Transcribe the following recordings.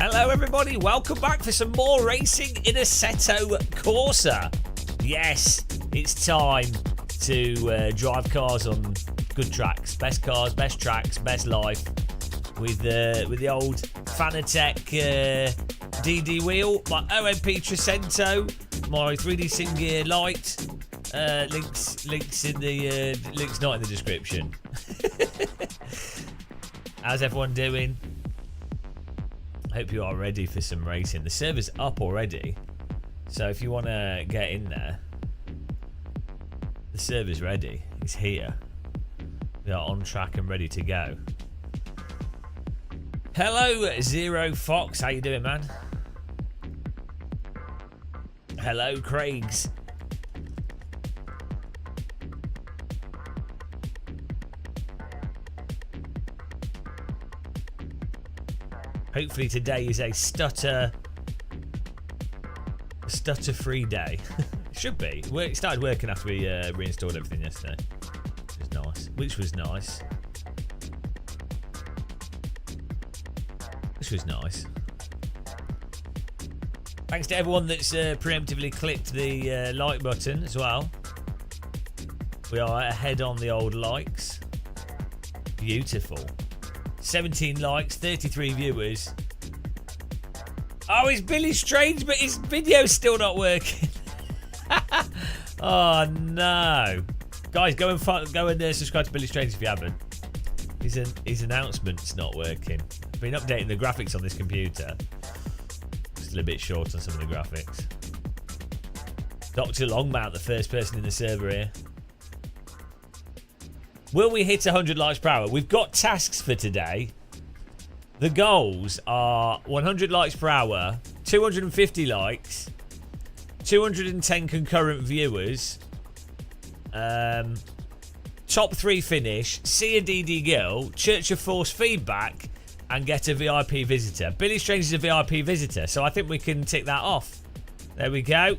Hello everybody, welcome back for some more racing in Assetto Corsa. Yes, it's time to drive cars on good tracks. Best cars, best tracks, best life. With the old Fanatec DD wheel, my OMP Trecento, my 3D Sim Gear Lite. Links in the links not in the description. How's everyone doing? Hope you are ready for some racing. The server's up already, so if you want to get in there, the server's ready. It's here. We are on track and ready to go. Hello, Zero Fox. How you doing, man? Hello, Craigs. Hopefully today is a stutter-free day. Should be. It started working after we reinstalled everything yesterday, which was nice. Thanks to everyone that's preemptively clicked the like button as well. We are ahead on the old likes. Beautiful. 17 likes, 33 viewers. Oh, it's Billy Strange, but his video's still not working. Oh no, guys, go and subscribe to Billy Strange if you haven't. His announcement's not working. I've been updating the graphics on this computer. Still a bit short on some of the graphics. Dr. Longmount, the first person in the server here. Will we hit 100 likes per hour? We've got tasks for today. The goals are 100 likes per hour, 250 likes, 210 concurrent viewers, top 3 finish, see a DD girl, Church of Force feedback, and get a VIP visitor. Billy Strange is a VIP visitor, so I think we can tick that off. There we go.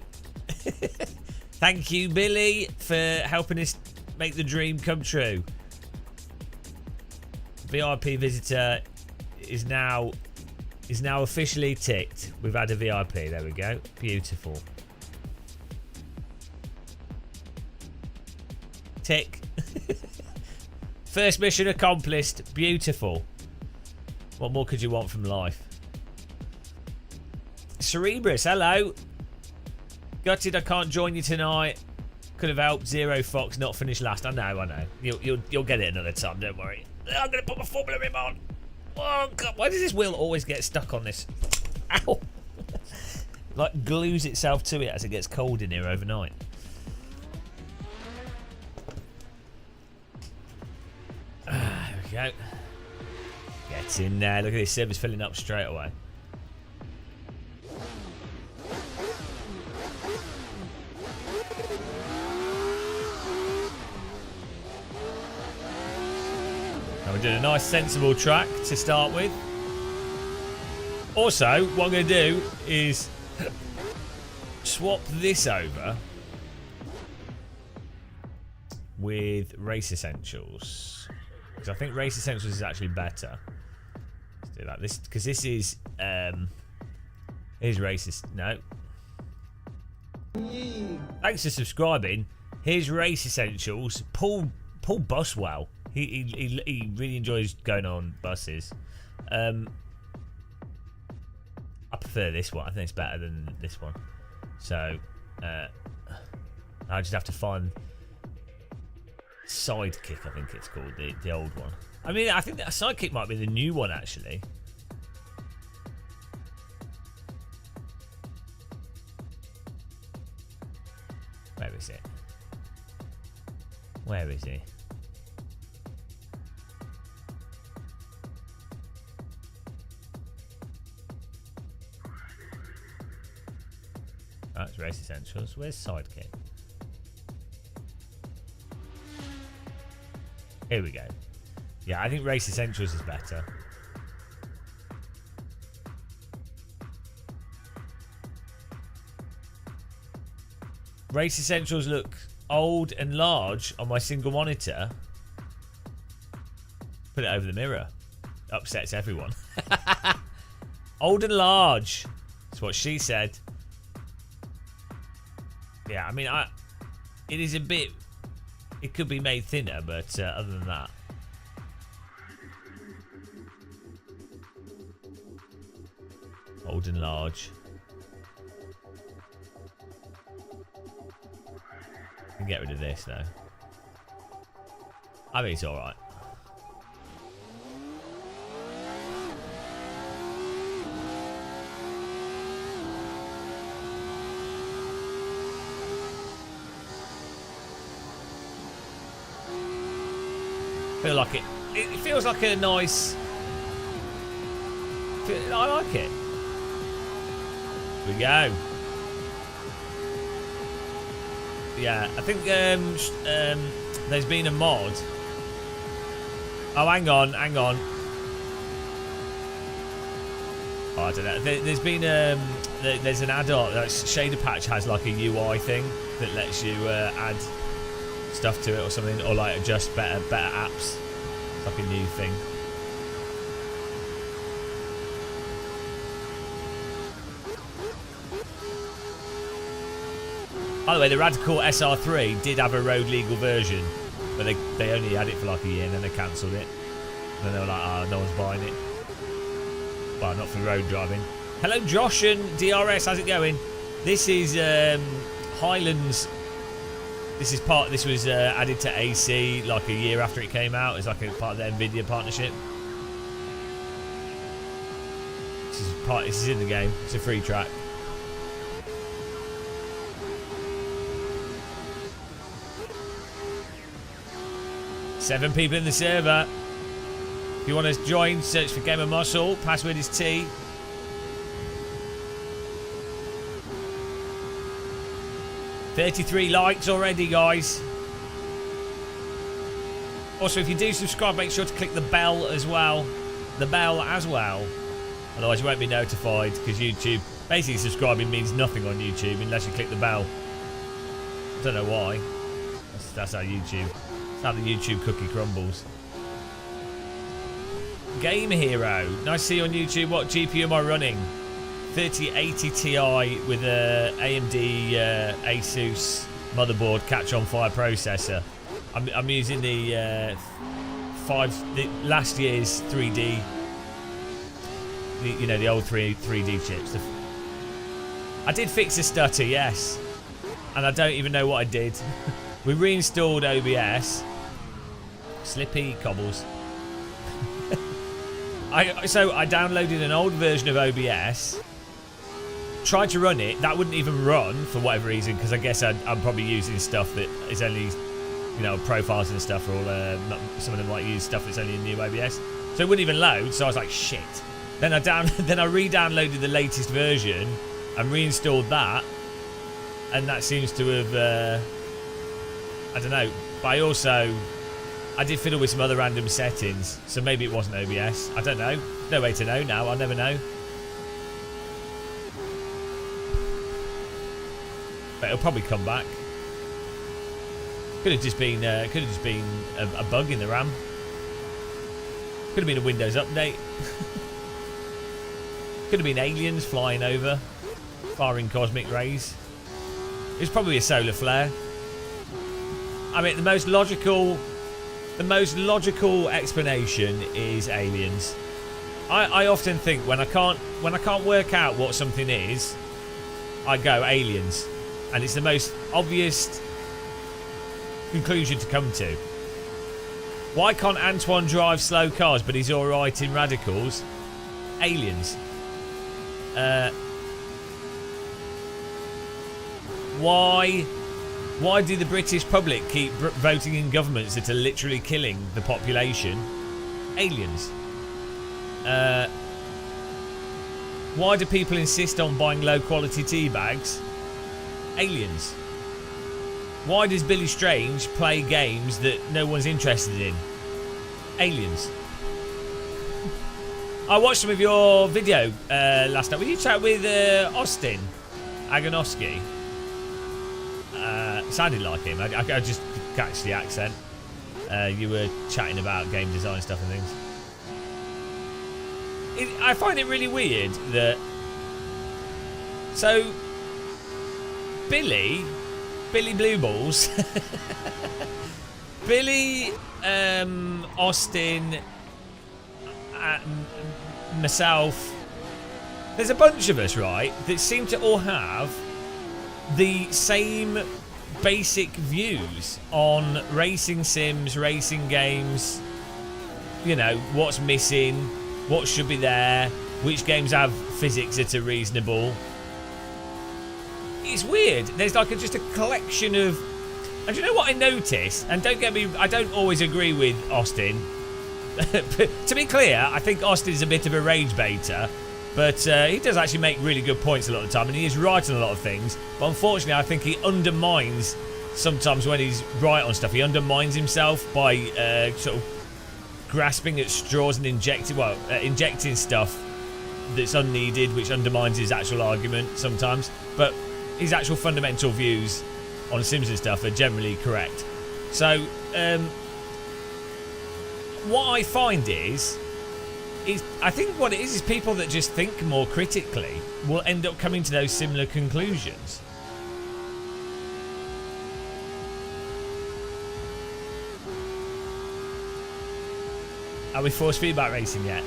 Thank you, Billy, for helping us make the dream come true. VIP visitor is now officially ticked. We've had a VIP. There we go. Beautiful. Tick. First mission accomplished. Beautiful. What more could you want from life? Cerebrus, hello. Gutted I can't join you tonight. Could have helped. Zero Fox not finish last. I know. You'll get it another time. Don't worry. I'm gonna put my Formula Rim on. Oh God! Why does this wheel always get stuck on this? Ow! Like glues itself to it as it gets cold in here overnight. There we go. Get in there. Look at this. Server's filling up straight away. We're doing a nice sensible track to start with. Also, what I'm going to do is swap this over with Race Essentials, because I think Race Essentials is actually better. Let's do that. Because this is here's Race. No. Thanks for subscribing. Here's Race Essentials. Paul Buswell. He really enjoys going on buses. I prefer this one. I think it's better than this one. So I just have to find Sidekick. I think it's called the old one. I mean, I think that Sidekick might be the new one actually. Where is it? Where is he? That's Race Essentials. Where's Sidekick? Here we go. Yeah, I think Race Essentials is better. Race Essentials look old and large on my single monitor. Put it over the mirror. Upsets everyone. Old and large. That's what she said. Yeah, I mean, it is a bit... It could be made thinner, but other than that... Old and large. Can get rid of this though. I mean, it's all right. Feel like it. It feels like a nice. I like it. Here we go. Yeah, I think there's been a mod. Oh, hang on. Oh, I don't know. There's been there's an add-on. Shader Patch has like a UI thing that lets you add stuff to it or something, or like adjust better apps. It's like a new thing. By the way, the Radical SR3 did have a road legal version, but they only had it for like a year and then they cancelled it. And then they were like, oh, no one's buying it. Well, not for road driving. Hello, Josh and DRS. How's it going? This is Highlands. This was added to AC like a year after it came out. It's like a part of the Nvidia partnership. This is in the game. It's a free track. Seven people in the server. If you want to join, search for Game of Muscle. Password is T. $33 likes already, guys. Also, if you do subscribe, make sure to click the bell as well. Otherwise, you won't be notified because YouTube... Basically, subscribing means nothing on YouTube unless you click the bell. I don't know why. That's how YouTube... That's how the YouTube cookie crumbles. Game Hero. Nice to see you on YouTube. What GPU am I running? 3080 Ti with a AMD Asus motherboard catch-on fire processor. I'm using the last year's 3D. The old 3D chips. I did fix a stutter, yes, and I don't even know what I did. We reinstalled OBS. Slippy cobbles. So I downloaded an old version of OBS. Tried to run it. That wouldn't even run for whatever reason, because I guess I'm probably using stuff that is only, profiles and stuff, or some of them might use stuff that's only in new OBS. So it wouldn't even load. So I was like, shit. Then I re-downloaded the latest version and reinstalled that, and that seems to have. I don't know. But I did fiddle with some other random settings, so maybe it wasn't OBS. I don't know. No way to know now. I'll never know. But it'll probably come back. Could have just been a bug in the RAM. Could have been a Windows update. Could have been aliens flying over, firing cosmic rays. It was probably a solar flare. I mean, the most logical explanation is aliens. I often think when I can't work out what something is, I go aliens, and it's the most obvious conclusion to come to. Why can't Antoine drive slow cars, but he's all right in radicals? Aliens. Why do the British public keep voting in governments that are literally killing the population? Aliens. Why do people insist on buying low quality tea bags? Aliens. Why does Billy Strange play games that no one's interested in? Aliens. I watched some of your video last night. Will you chat with Austin Agonoski? Sounded like him. I just catch the accent. You were chatting about game design stuff and things. I find it really weird that. So, Billy Blue Balls, Billy, Austin, myself. There's a bunch of us, right, that seem to all have the same basic views on racing sims, racing games. You know, what's missing, what should be there, which games have physics that are reasonable. It's weird. There's like just a collection of... And do you know what I noticed? And don't get me... I don't always agree with Austin. But to be clear, I think Austin's a bit of a rage baiter. But he does actually make really good points a lot of the time. And he is right on a lot of things. But unfortunately, I think he undermines... Sometimes when he's right on stuff, he undermines himself by sort of grasping at straws and injecting stuff that's unneeded, which undermines his actual argument sometimes. But his actual fundamental views on Sims and stuff are generally correct. So, what I find is I think what it is people that just think more critically will end up coming to those similar conclusions. Are we force feedback racing yet?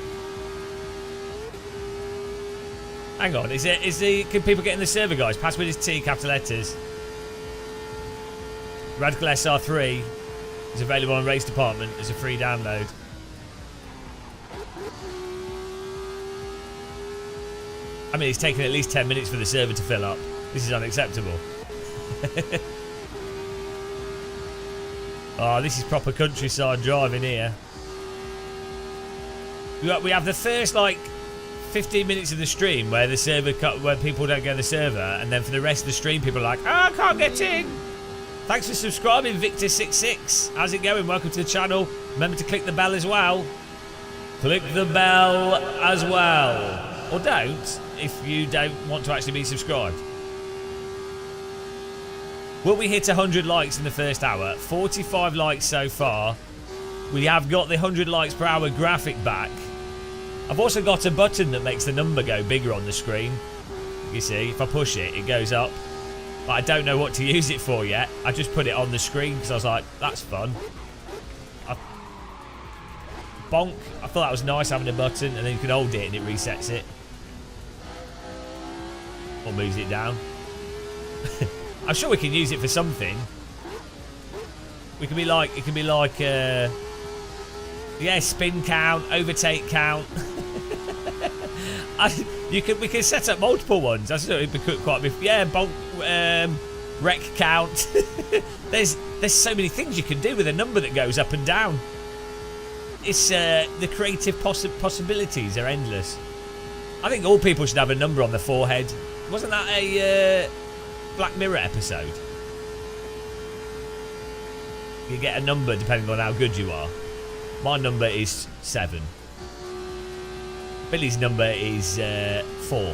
Hang on, can people get in the server, guys? Password is T, capital letters. Radical SR3 is available on Race Department as a free download. I mean, it's taken at least 10 minutes for the server to fill up. This is unacceptable. Oh, this is proper countryside driving here. We have the first, like, 15 minutes of the stream where the server where people don't get on the server, and then for the rest of the stream people are like, oh, I can't get in. Thanks for subscribing, Victor66. How's it going? Welcome to the channel. Remember to click the bell as well. Click the bell as well. Or don't, if you don't want to actually be subscribed. Will we hit 100 likes in the first hour? 45 likes so far. We have got the 100 likes per hour graphic back. I've also got a button that makes the number go bigger on the screen. You see, if I push it, it goes up. But I don't know what to use it for yet. I just put it on the screen because I was like, that's fun. Bonk. I thought that was nice having a button, and then you can hold it and it resets it. Or moves it down. I'm sure we can use it for something. We can be like, it can be like, yeah, spin count, overtake count. We can set up multiple ones. I thought it'd be quite a bit. Yeah, bulk, wreck count. There's so many things you can do with a number that goes up and down. It's the creative possibilities are endless. I think all people should have a number on their forehead. Wasn't that a Black Mirror episode? You get a number depending on how good you are. My number is 7. Billy's number is 4.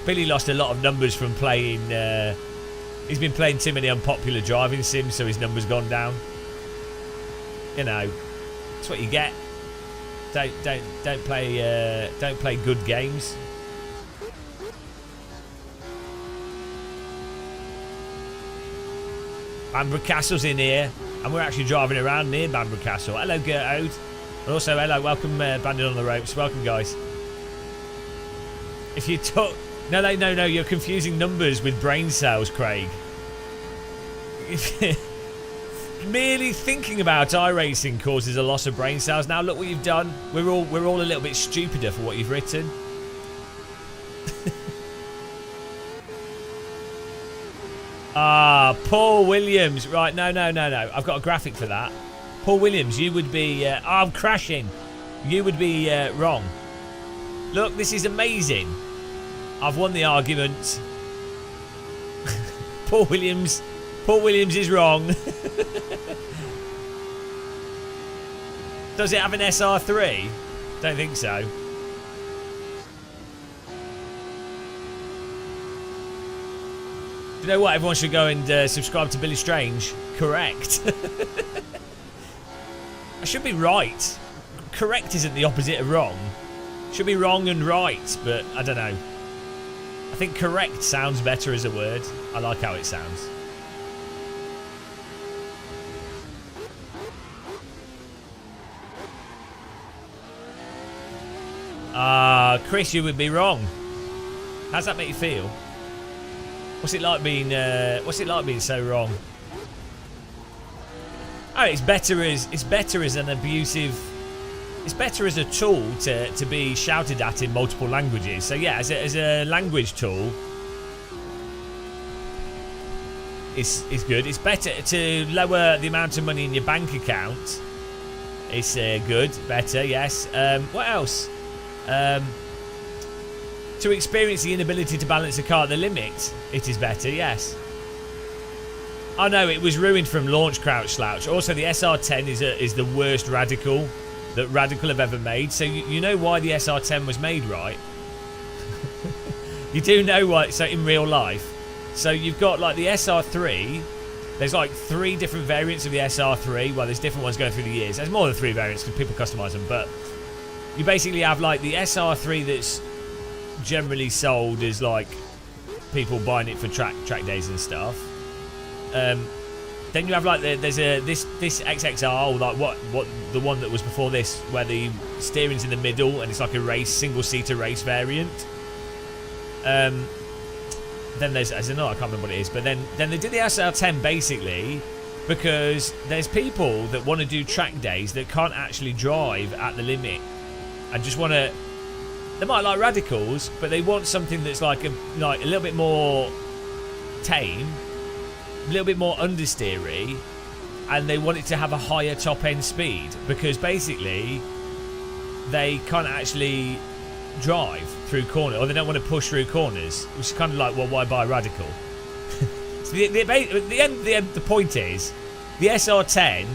Billy lost a lot of numbers from playing. He's been playing too many unpopular driving sims, so his number's gone down. You know, that's what you get. Don't play good games. Bamburgh Castle's in here, and we're actually driving around near Bamburgh Castle. Hello, Gertrude. And also, hello, welcome, Bandit on the Ropes. Welcome, guys. If you took... No, you're confusing numbers with brain cells, Craig. Merely thinking about iRacing causes a loss of brain cells. Now, look what you've done. We're all a little bit stupider for what you've written. Paul Williams. Right, no. I've got a graphic for that. Paul Williams, you would be... I'm crashing. You would be wrong. Look, this is amazing. I've won the argument. Paul Williams is wrong. Does it have an SR3? Don't think so. You know what? Everyone should go and subscribe to Billy Strange. Correct. I should be right. correct isn't the opposite of wrong. Should be wrong and right, but I don't know. I think correct sounds better as a word. I like how it sounds. Chris, you would be wrong. How's that make you feel? What's it like being so wrong? Oh, it's better as an abusive. It's better as a tool to be shouted at in multiple languages. So yeah, as a language tool, it's good. It's better to lower the amount of money in your bank account. It's good, better, yes. What else? To experience the inability to balance a car at the limit, it is better, yes. Oh no, it was ruined from launch crouch slouch. Also, the SR10 is the worst radical that Radical have ever made. So you know why the SR10 was made, right? You do know why. So in real life, so you've got like the SR3. There's like 3 different variants of the SR3. Well, there's different ones going through the years. There's more than 3 variants because people customize them. But you basically have like the SR3 that's generally sold as like people buying it for track days and stuff. Then you have like this XXR, like what the one that was before this, where the steering's in the middle and it's like a single-seater race variant. Then there's another, I can't remember what it is, but then they did the SR10 basically because there's people that want to do track days that can't actually drive at the limit and just want to. They might like radicals, but they want something that's like a little bit more tame, a little bit more understeery, and they want it to have a higher top end speed because basically they can't actually drive through corners, or they don't want to push through corners, which is kind of like, well, why buy radical? So the point is, the SR10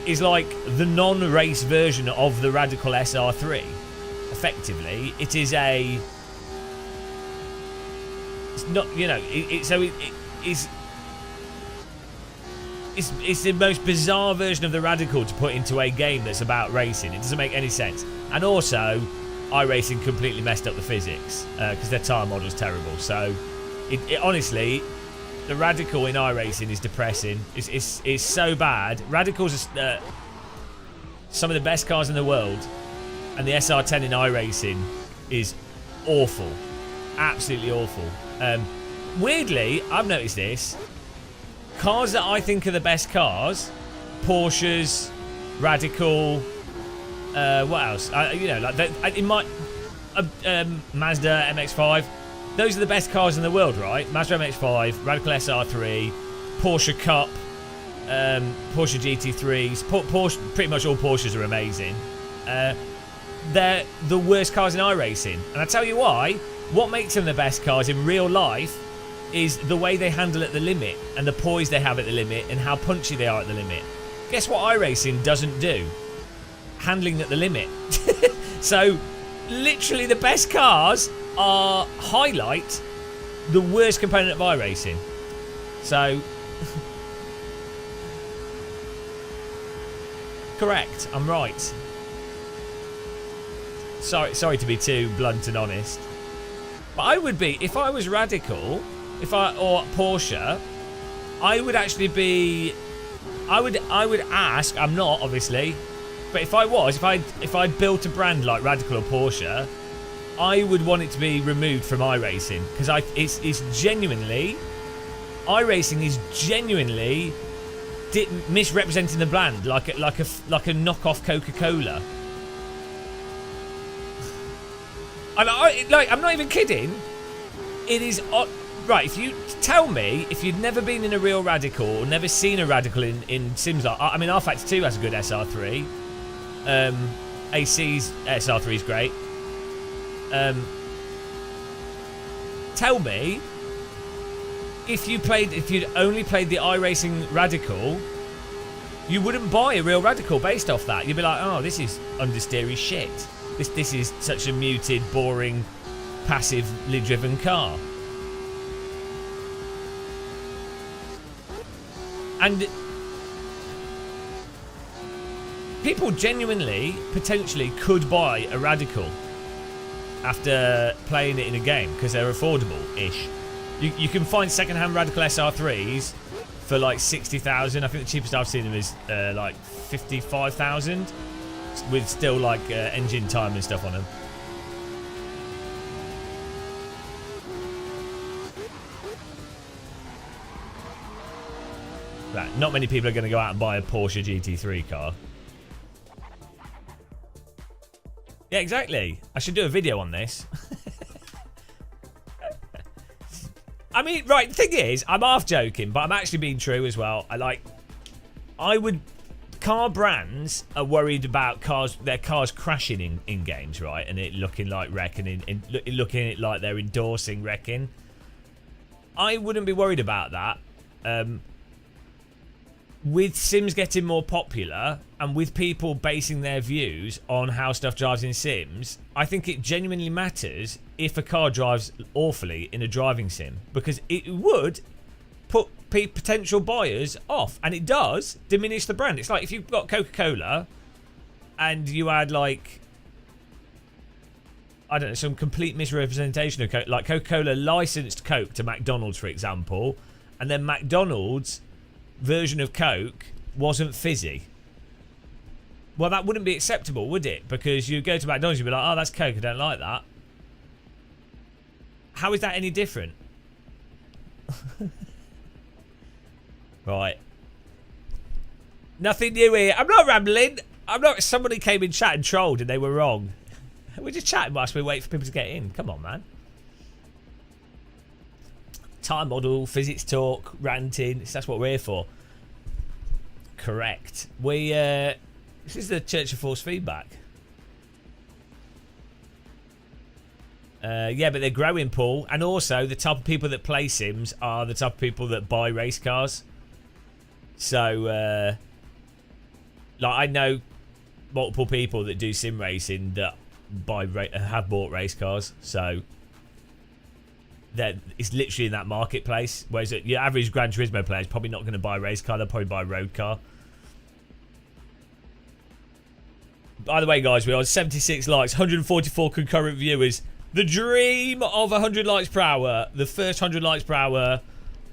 is like the non-race version of the radical SR3. Effectively, it is a. It's not, you know, it's the most bizarre version of the radical to put into a game that's about racing. It doesn't make any sense. And also, iRacing completely messed up the physics because their tyre model's terrible. So, it honestly, the radical in iRacing is depressing. It's so bad. Radicals are some of the best cars in the world. And the SR10 in iRacing is awful. Absolutely awful. Weirdly, I've noticed this. Cars that I think are the best cars, Porsches, Radical, what else? You know, like in my Mazda MX-5, those are the best cars in the world, right? Mazda MX-5, Radical SR3, Porsche Cup, Porsche GT3s. Porsche, pretty much all Porsches are amazing. They're the worst cars in iRacing. And I tell you why. What makes them the best cars in real life is the way they handle at the limit and the poise they have at the limit and how punchy they are at the limit. Guess what iRacing doesn't do? Handling at the limit. So, literally the best cars are highlight the worst component of iRacing. So, correct, I'm right. Sorry to be too blunt and honest, but I would be, if I was Radical, or Porsche, I would actually be. I would ask. I'm not, obviously, but if I built a brand like Radical or Porsche, I would want it to be removed from iRacing because it's genuinely, iRacing is genuinely misrepresenting the brand like a knockoff Coca-Cola. And I'm not even kidding. It is right. If you tell me, if you'd never been in a real Radical or never seen a Radical in sims, I mean, R-Factor 2 has a good SR3. AC's SR3 is great. Tell me if you'd only played the iRacing Radical, you wouldn't buy a real Radical based off that. You'd be like, oh, this is understeery shit. This is such a muted, boring, passively driven car. And people genuinely, potentially could buy a Radical after playing it in a game because they're affordable-ish. You can find second-hand Radical SR3s for like 60,000. I think the cheapest I've seen them is like 55,000 with still like engine time and stuff on them. Right, not many people are going to go out and buy a Porsche GT3 car. Yeah, exactly. I should do a video on this. I mean, right, the thing is, I'm half joking, but I'm actually being true as well. Car brands are worried about their cars crashing in games, right? And it looking like wrecking, looking at like they're endorsing wrecking. I wouldn't be worried about that. With Sims getting more popular and with people basing their views on how stuff drives in Sims, I think it genuinely matters if a car drives awfully in a driving sim, because it would put potential buyers off, and it does diminish the brand. It's like if you've got Coca-Cola and you had like, I don't know, some complete misrepresentation of Coke, like Coca-Cola licensed Coke to McDonald's, for example, and then McDonald's version of Coke wasn't fizzy. Well, that wouldn't be acceptable, would it? Because you go to McDonald's, you'd be like, oh, that's Coke, I don't like that. How is that any different? Right. Nothing new here. I'm not rambling. I'm not. Somebody came in chat and trolled and they were wrong. We're just chatting whilst we wait for people to get in. Come on, man. Time model, physics talk, ranting. That's what we're here for. Correct. This is the Church of Force feedback. Yeah, but they're growing, Paul. And also, the type of people that play Sims are the type of people that buy race cars. So, like, I know multiple people that do sim racing that have bought race cars. So, it's literally in that marketplace. Whereas your average Gran Turismo player is probably not going to buy a race car. They'll probably buy a road car. By the way, guys, we're on 76 likes, 144 concurrent viewers. The dream of 100 likes per hour. The first 100 likes per hour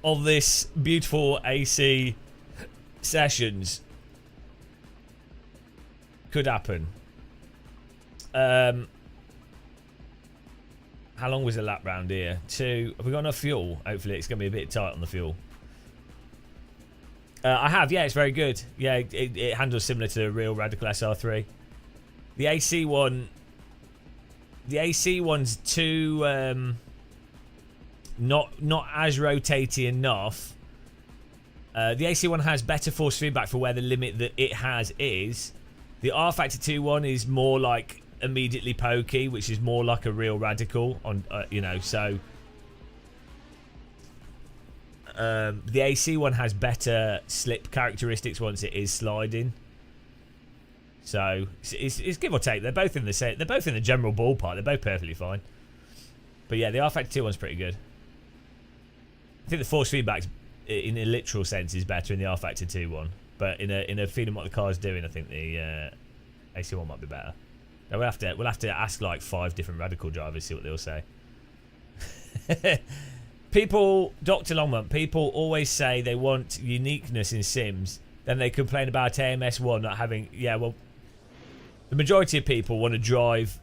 of this beautiful AC sessions could happen. How long was the lap round here? 2. Have we got enough fuel? Hopefully it's going to be a bit tight on the fuel. I have, yeah, it's very good. Yeah, it handles similar to the real Radical SR3. The AC one... The AC one's too... not as rotating enough. The AC one has better force feedback for where the limit that it has is. The R Factor 2 one is more like immediately pokey, which is more like a real Radical on, you know, so the AC one has better slip characteristics once it is sliding. So it's give or take. They're both in the same. They're both in the general ballpark. They're both perfectly fine. But yeah, the R Factor 2 one's pretty good. I think the force feedback, in a literal sense, is better in the R Factor 2 one. But in a feeling what the car's doing, I think the AC one might be better. Now we'll have to ask like 5 different Radical drivers, see what they'll say. People, Dr. Longmont, people always say they want uniqueness in Sims. Then they complain about AMS1 not having... Yeah, well, the majority of people want to drive...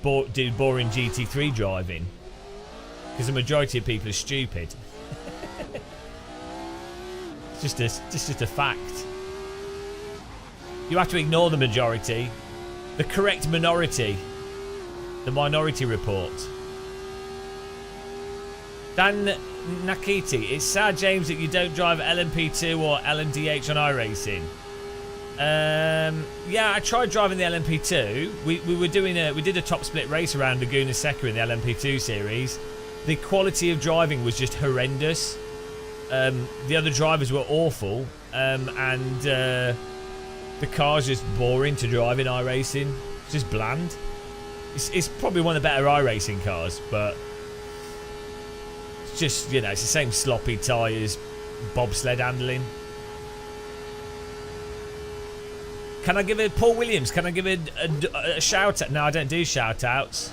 do boring GT3 driving. Because the majority of people are stupid. It's just a fact. You have to ignore the majority. The correct minority. The Minority Report. Dan Nakiti, it's sad, James, that you don't drive LMP2 or LMDH on iRacing. Yeah, I tried driving the LMP2. We did a top split race around Laguna Seca in the LMP2 series. The quality of driving was just horrendous. The other drivers were awful, and the car's just boring to drive in iRacing. It's just bland. It's probably one of the better iRacing cars, but it's just, you know, it's the same sloppy tyres, bobsled handling. Can I give it Paul Williams? Can I give it a shout out? No, I don't do shout outs.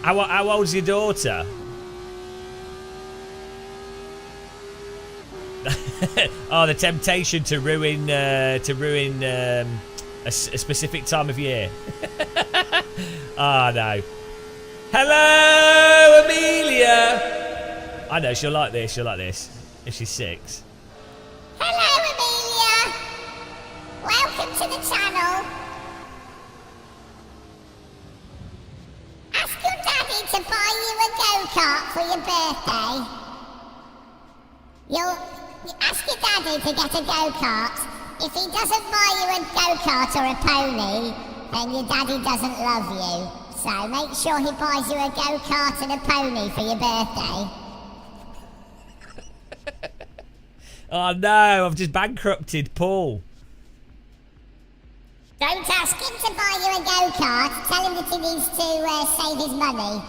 How old's your daughter? Oh, the temptation to ruin a specific time of year. Oh no. Hello, Amelia. I know she'll like this. She'll like this. If she's 6. Hello, Amelia. Welcome to the channel. Ask your daddy to buy you a go-kart for your birthday. You'll ask your daddy to get a go-kart. If he doesn't buy you a go-kart or a pony, then your daddy doesn't love you. So make sure he buys you a go-kart and a pony for your birthday. Oh no, I've just bankrupted Paul. Don't ask him to buy you a go-kart. Tell him that he needs to save his money.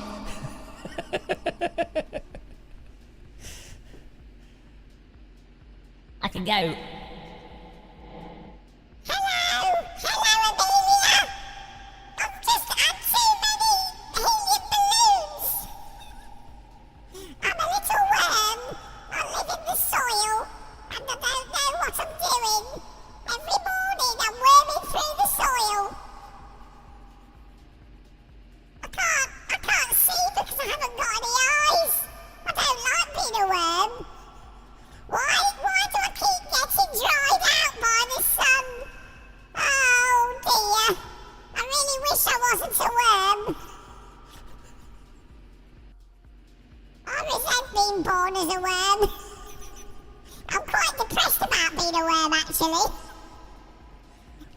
I can go. Hello, Amelia. I've just had too many helium balloons. I'm a little worm. I live in the soil, and I don't know what I'm doing. Every morning I'm worming through the soil. I can't see because I haven't got any eyes. I don't like being a worm. Why do I keep getting dried out by the sun? Oh dear. I really wish I wasn't a worm. I resent being born as a worm. I'm quite depressed about being a worm, actually.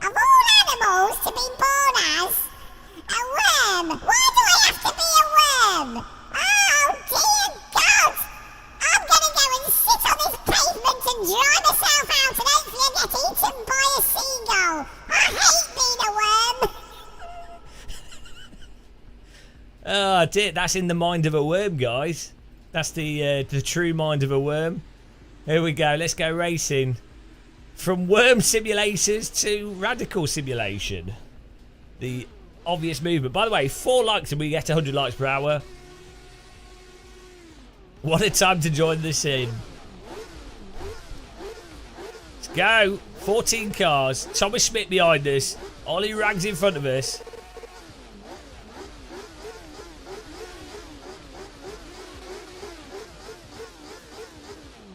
Of all animals to be born as, a worm. Why do I have to be a worm? Oh dear God. I'm gonna go and sit on this pavement and dry myself out and hopefully I get eaten by a seagull. I hate being a worm. Oh dear, that's in the mind of a worm, guys. That's the true mind of a worm. Here we go, let's go racing. From worm simulators to radical simulation. The obvious movement. By the way, 4 likes and we get 100 likes per hour. What a time to join the scene. Let's go. 14 cars. Thomas Smith behind us. Ollie Rags in front of us.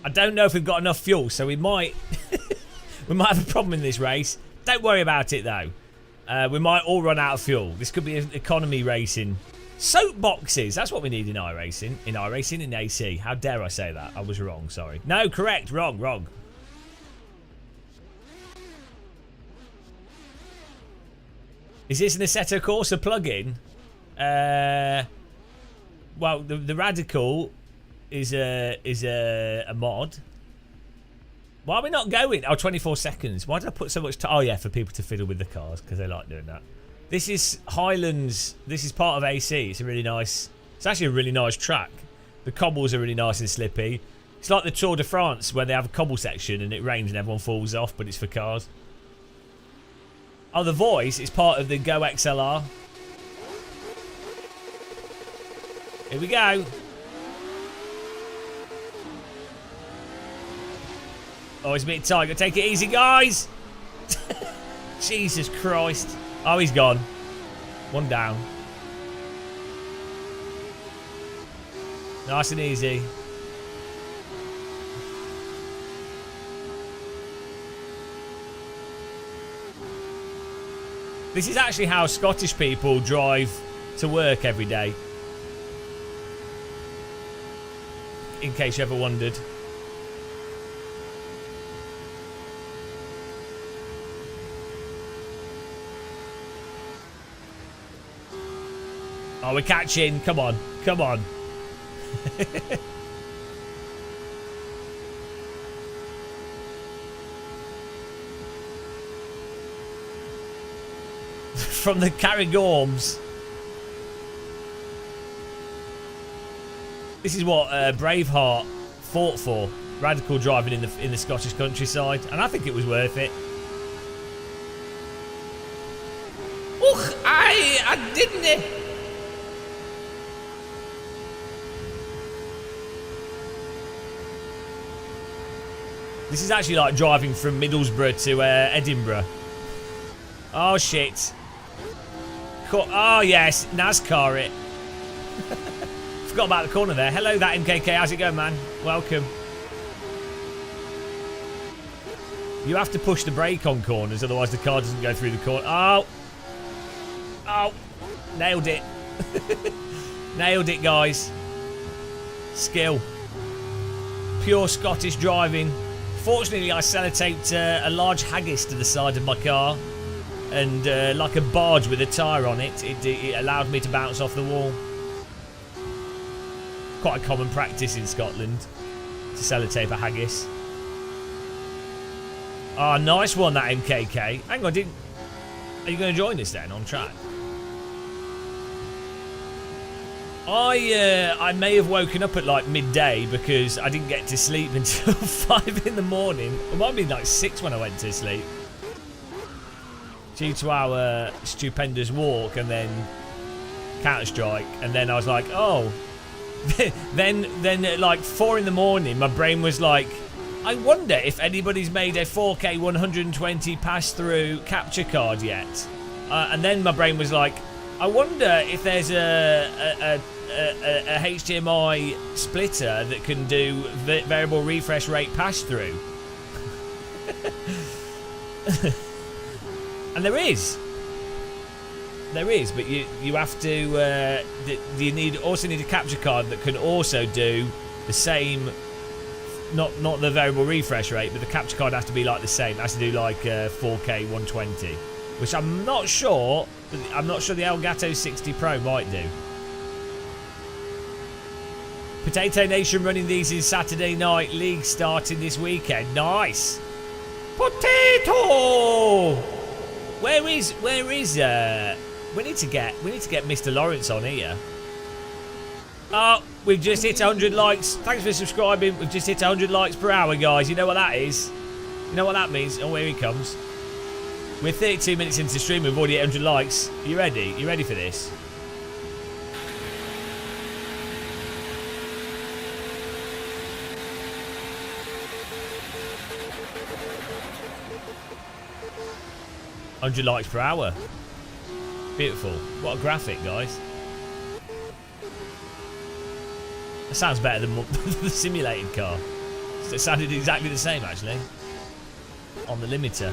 I don't know if we've got enough fuel, so we might we might have a problem in this race. Don't worry about it though. We might all run out of fuel. This could be an economy racing. Soapboxes, that's what we need in iRacing. In iRacing, in AC. How dare I say that? I was wrong, sorry. No, correct, wrong. Is this an Assetto Corsa plugin? Well, the Radical is a mod. Why are we not going? Oh, 24 seconds. Why did I put so much time? Oh, yeah, for people to fiddle with the cars, because they like doing that. This is Highlands. This is part of AC. It's a really nice... It's actually a really nice track. The cobbles are really nice and slippy. It's like the Tour de France, where they have a cobble section and it rains and everyone falls off, but it's for cars. Oh, the voice is part of the Go XLR. Here we go. Oh, it's a bit tight. Gotta take it easy, guys. Jesus Christ. Oh, he's gone. One down. Nice and easy. This is actually how Scottish people drive to work every day. In case you ever wondered. Oh, we're catching. Come on. Come on. From the Carrigorms. This is what Braveheart fought for. Radical driving in the Scottish countryside, and I think it was worth it. Ugh, I didn't. This is actually like driving from Middlesbrough to Edinburgh. Oh shit. Oh yes, NASCAR it. Forgot about the corner there. Hello, that MKK. How's it going, man? Welcome. You have to push the brake on corners, otherwise the car doesn't go through the corner. Oh. Oh. Nailed it. Nailed it, guys. Skill. Pure Scottish driving. Fortunately, I sellotaped a large haggis to the side of my car. And like a barge with a tyre on it, it allowed me to bounce off the wall. Quite a common practice in Scotland to sellotape a haggis. Ah, oh, nice one, that MKK. Hang on, are you going to join us then on track? I may have woken up at like midday because I didn't get to sleep until 5 in the morning. It might have been like 6 when I went to sleep. Due to our stupendous walk and then Counter-Strike, and then I was like, oh. then at like 4 in the morning, my brain was like, I wonder if anybody's made a 4K 120 pass-through capture card yet. And then my brain was like, I wonder if there's a HDMI splitter that can do variable refresh rate pass-through. And there is, but you have to. You also need a capture card that can also do the same. Not the variable refresh rate, but the capture card has to be like the same. It has to do like 4K 120, which I'm not sure. I'm not sure the Elgato 60 Pro might do. Potato Nation running these in Saturday night league starting this weekend. Nice. Potato. Where is we need to get Mr. Lawrence on here. Oh, we've just hit 100 likes. Thanks for subscribing. We've just hit 100 likes per hour, guys. You know what that is? You know what that means? Oh, here he comes. We're 32 minutes into the stream. We've already hit 100 likes. You ready? You ready for this? $100 likes per hour. Beautiful. What a graphic, guys. That sounds better than the simulated car. It sounded exactly the same, actually. On the limiter.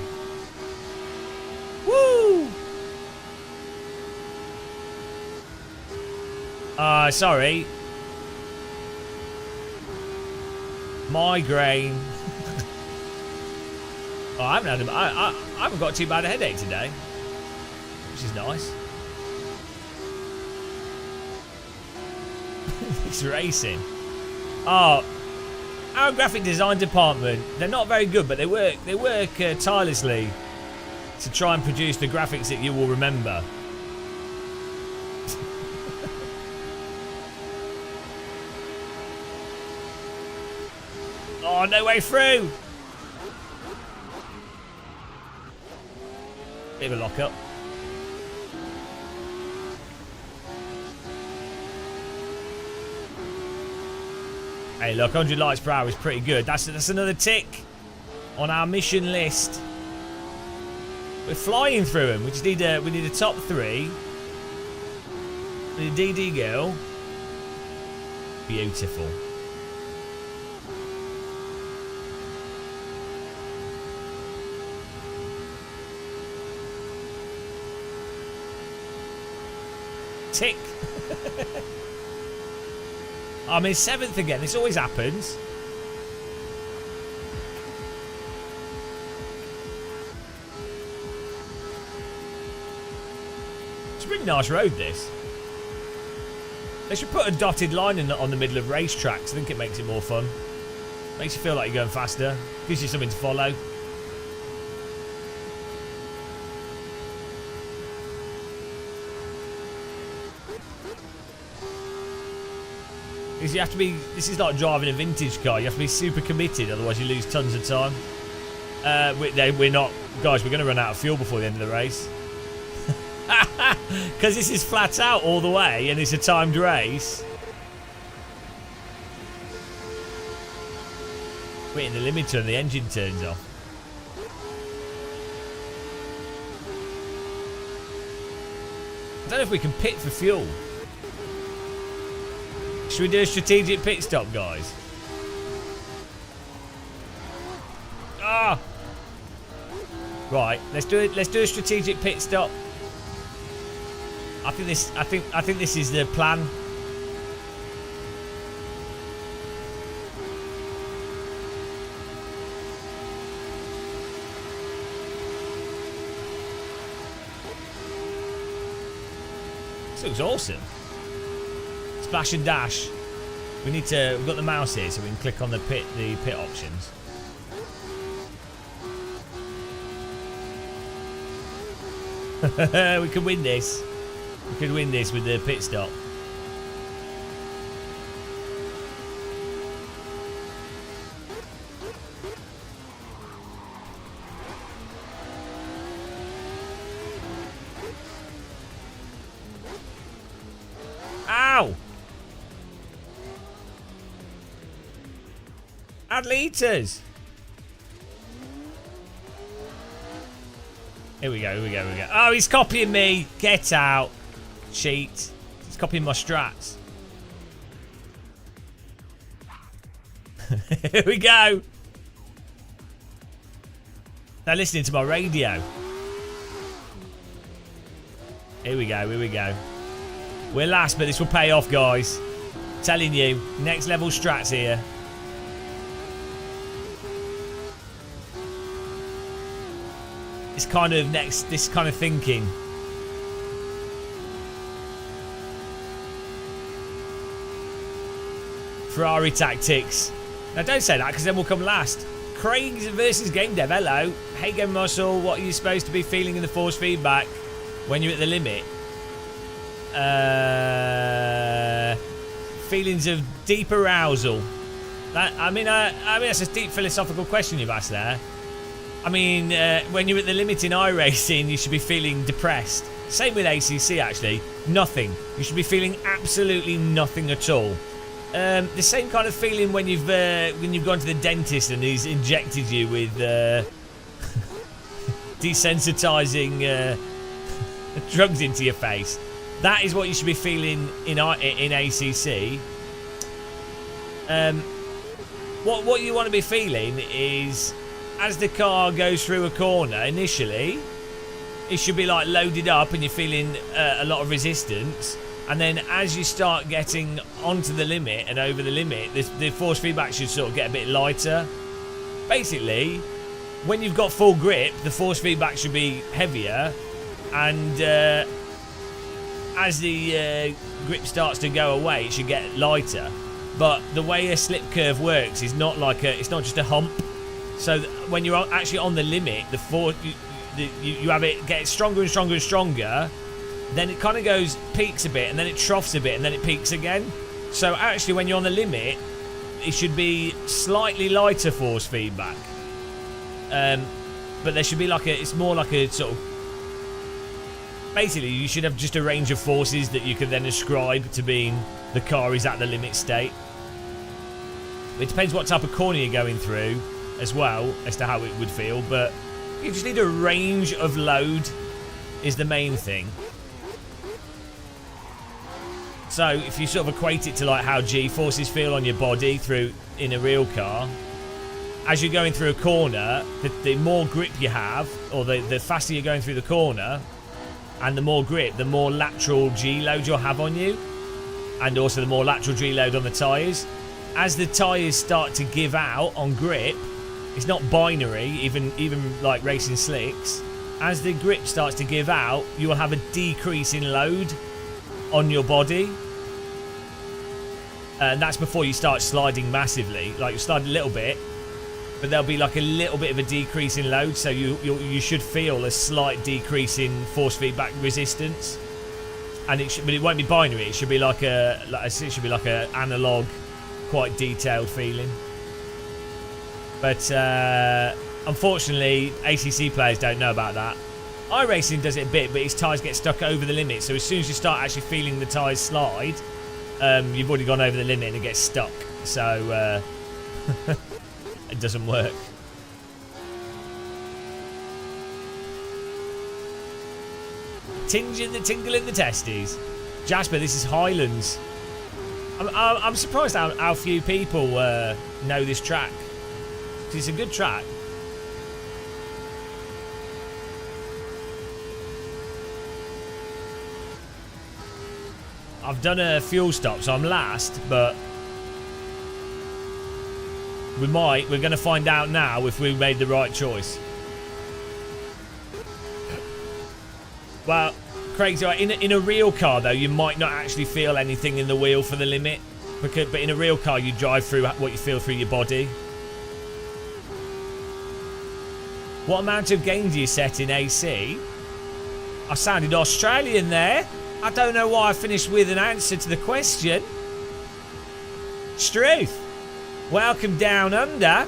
Woo! Sorry. Migraine. Oh, I haven't got too bad a headache today, which is nice. It's racing. Oh, our graphic design department, they're not very good, but they work tirelessly to try and produce the graphics that you will remember. Oh, no way through. Bit of a lock up. Hey, look, 100 likes per hour is pretty good. That's another tick on our mission list. We're flying through them. We just need we need a top 3. We need a DD girl. Beautiful. Tick. I'm in 7th again. This always happens. It's a really nice road, this. They should put a dotted line on the middle of racetracks. I think it makes it more fun. Makes you feel like you're going faster. Gives you something to follow. Because you have to be. This is like driving a vintage car. You have to be super committed, otherwise you lose tons of time. We're not, guys. We're going to run out of fuel before the end of the race. Because this is flat out all the way, and it's a timed race. We're hitting the limiter, and the engine turns off. I don't know if we can pit for fuel. Should we do a strategic pit stop, guys? Ah! Right, let's do it. Let's do a strategic pit stop. I think this is the plan. This looks awesome. Splash and dash. We've got the mouse here, so we can click on the pit options. We could win this. We could win this with the pit stop. Ow! Add liters. Here we go. Oh, he's copying me. Get out. Cheat. He's copying my strats. Here we go. They're listening to my radio. Here we go. We're last, but this will pay off, guys. Telling you, next level strats here. This kind of thinking. Ferrari tactics. Now don't say that, because then we'll come last. Craig versus Game Dev. Hello. Hey Game Muscle, what are you supposed to be feeling in the force feedback when you're at the limit? Feelings of deep arousal. I mean that's a deep philosophical question you've asked there. I mean, when you're at the limit in iRacing, you should be feeling depressed. Same with ACC, actually. Nothing. You should be feeling absolutely nothing at all. The same kind of feeling when you've gone to the dentist and he's injected you with desensitizing drugs into your face. That is what you should be feeling in ACC. What you want to be feeling is, as the car goes through a corner, initially, it should be like loaded up and you're feeling a lot of resistance. And then as you start getting onto the limit and over the limit, the force feedback should sort of get a bit lighter. Basically, when you've got full grip, the force feedback should be heavier. And as the grip starts to go away, it should get lighter. But the way a slip curve works is not like it's not just a hump. So when you're actually on the limit, you have it get stronger and stronger and stronger. Then it kind of peaks a bit, and then it troughs a bit, and then it peaks again. So actually, when you're on the limit, it should be slightly lighter force feedback. But there should be it's more like a sort of. Basically, you should have just a range of forces that you can then ascribe to being the car is at the limit state. It depends what type of corner you're going through as well as to how it would feel, but you just need a range of load is the main thing. So if you sort of equate it to like how G-forces feel on your body in a real car, as you're going through a corner, the more grip you have, or the faster you're going through the corner, and the more grip, the more lateral G-load you'll have on you, and also the more lateral G-load on the tyres. As the tyres start to give out on grip, it's not binary, even like racing slicks. As the grip starts to give out, you will have a decrease in load on your body. And that's before you start sliding massively. Like you slide a little bit, but there'll be like a little bit of a decrease in load, so you should feel a slight decrease in force feedback resistance. and but it won't be binary. It should be like it should be like a analog, quite detailed feeling. But unfortunately, ACC players don't know about that. iRacing does it a bit, but its tyres get stuck over the limit. So as soon as you start actually feeling the tyres slide, you've already gone over the limit and it gets stuck. So it doesn't work. Tingle in the testes. Jasper, this is Highlands. I'm surprised how few people know this track. It's a good track. I've done a fuel stop, so I'm last, but we're going to find out now if we made the right choice. Well, Craig's right. In a real car, though, you might not actually feel anything in the wheel for the limit. But in a real car, you drive through what you feel through your body. What amount of gain do you set in AC? I sounded Australian there. I don't know why I finished with an answer to the question. Struth, welcome down under.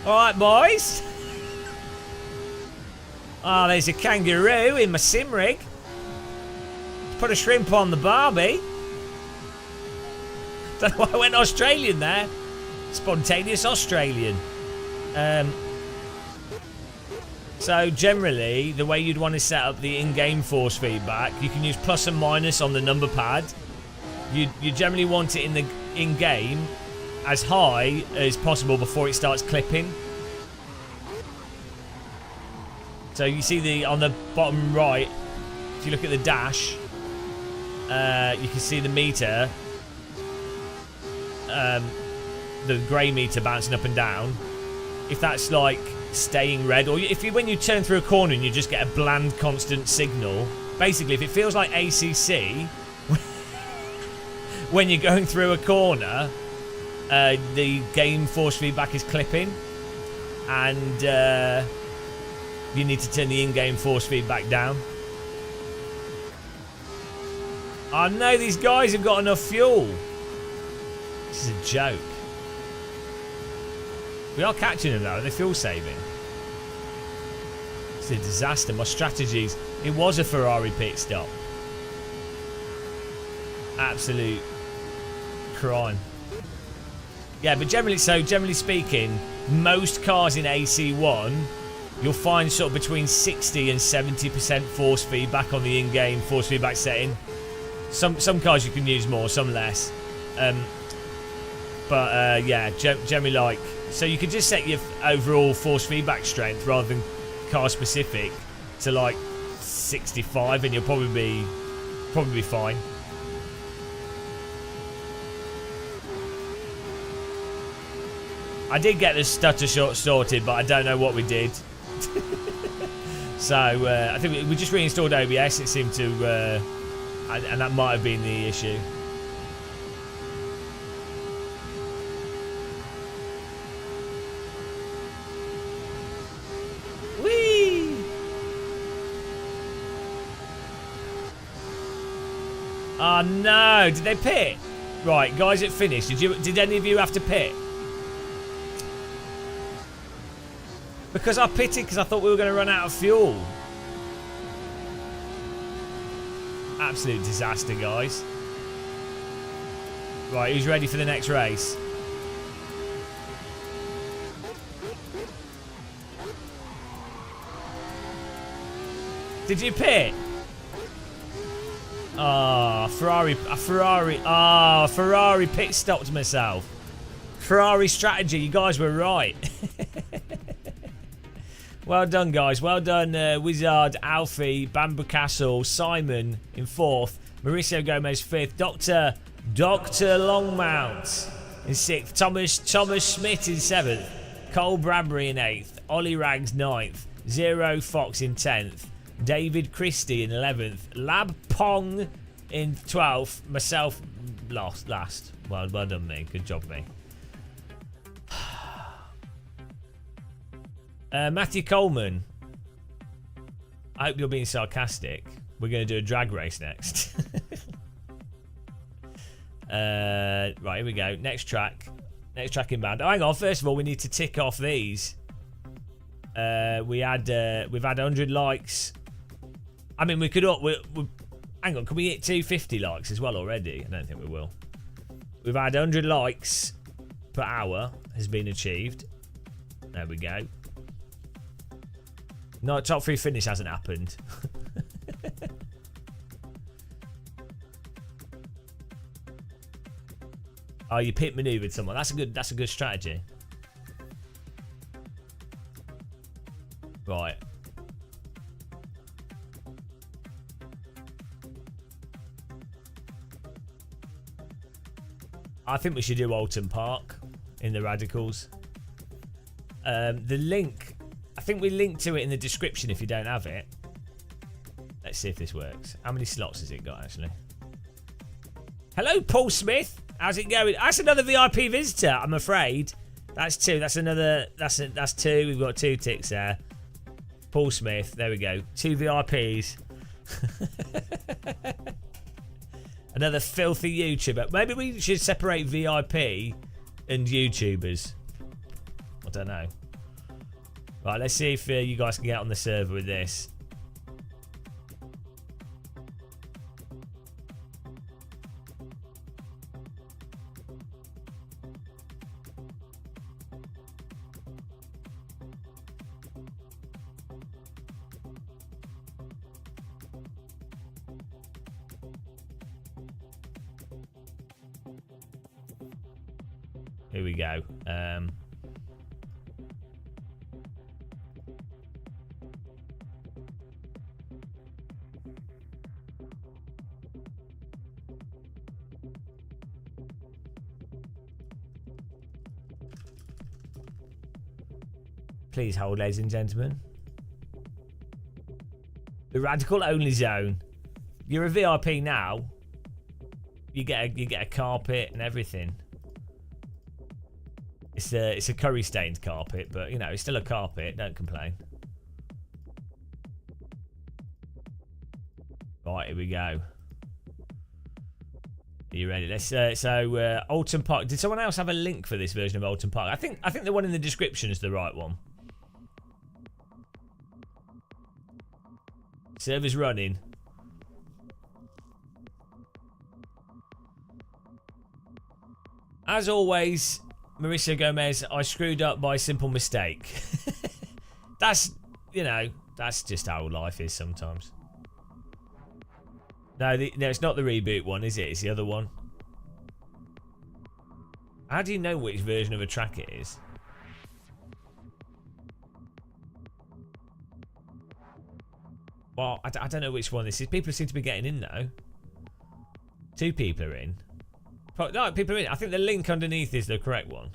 Alright, boys. Oh, there's a kangaroo in my sim rig. Put a shrimp on the barbie. Don't know why I went Australian there. Spontaneous Australian. So generally, the way you'd want to set up the in-game force feedback, you can use plus and minus on the number pad. You generally want it in-game as high as possible before it starts clipping. So you see on the bottom right, if you look at the dash, you can see the meter, the grey meter bouncing up and down. If that's like staying red, or when you turn through a corner and you just get a bland constant signal, basically if it feels like ACC when you're going through a corner, the game force feedback is clipping, and you need to turn the in-game force feedback down. I know these guys have got enough fuel. This is a joke. We are catching them though. Are they fuel saving? It's a disaster. My strategies. It was a Ferrari pit stop. Absolute crime. Yeah, but generally speaking, most cars in AC1, you'll find sort of between 60 and 70% force feedback on the in-game force feedback setting. Some cars you can use more, some less. Yeah, generally like. So you could just set your overall force feedback strength rather than car specific to like 65, and you'll probably be fine. I did get the stutter short sorted, but I don't know what we did. So I think we just reinstalled OBS. It seemed to, and that might have been the issue. Whee! Oh no! Did they pit? Right, guys, it finished. Did any of you have to pit? Because I pitted because I thought we were going to run out of fuel. Absolute disaster, guys. Right, who's ready for the next race? Did you pit? Ah, Ferrari pit stopped myself. Ferrari strategy, you guys were right. Well done, guys. Well done, Wizard, Alfie, Bamboo Castle, Simon in 4th, Mauricio Gomez 5th, Dr. Longmount in 6th, Thomas Smith in 7th, Cole Bradbury in 8th, Ollie Rags 9th, Zero Fox in 10th, David Christie in 11th, Lab Pong in 12th, myself last. Well done, me. Good job, me. Matthew Coleman, I hope you're being sarcastic. We're going to do a drag race next. Right, here we go. Next track. Next track in band. Oh, hang on. First of all, we need to tick off these. We've had 100 likes. I mean, we could. Hang on. Can we hit 250 likes as well already? I don't think we will. We've had 100 likes per hour has been achieved. There we go. No, top 3 finish hasn't happened. Oh, you pit maneuvered someone. That's a good strategy. Right. I think we should do Oulton Park in the Radicals. The link, I think we link to it in the description if you don't have it. Let's see if this works. How many slots has it got actually? Hello, Paul Smith. How's it going? That's another VIP visitor, I'm afraid. That's 2. That's another. That's 2. We've got 2 ticks there. Paul Smith. There we go. 2 VIPs. Another filthy YouTuber. Maybe we should separate VIP and YouTubers. I don't know. Right, let's see if you guys can get on the server with this. Here we go. Please hold, ladies and gentlemen. The radical only zone. You're a VIP now. You get a carpet and everything. It's a curry stained carpet, but you know it's still a carpet. Don't complain. Right, here we go. Are you ready? Let's Oulton Park. Did someone else have a link for this version of Oulton Park? I think the one in the description is the right one. Server's running. As always, Marissa Gomez, I screwed up by simple mistake. That's, you know, that's just how life is sometimes. No, no, it's not the reboot one, is it? It's the other one. How do you know which version of a track it is? Well, I don't know which one this is. People seem to be getting in though. 2 people are in. No, people are in. I think the link underneath is the correct one.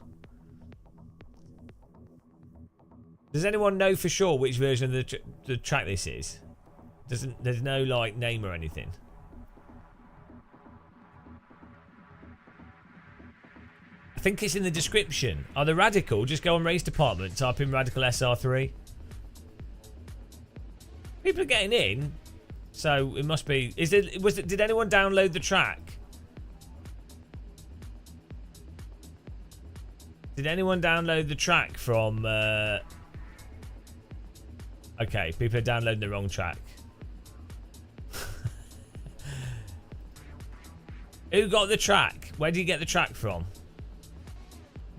Does anyone know for sure which version of the track this is? There's no like name or anything. I think it's in the description. Oh, the Radical. Just go on race department. Type in Radical SR3. People are getting in, so it must be. Did anyone download the track? Did anyone download the track from? Okay, people are downloading the wrong track. Who got the track? Where did you get the track from?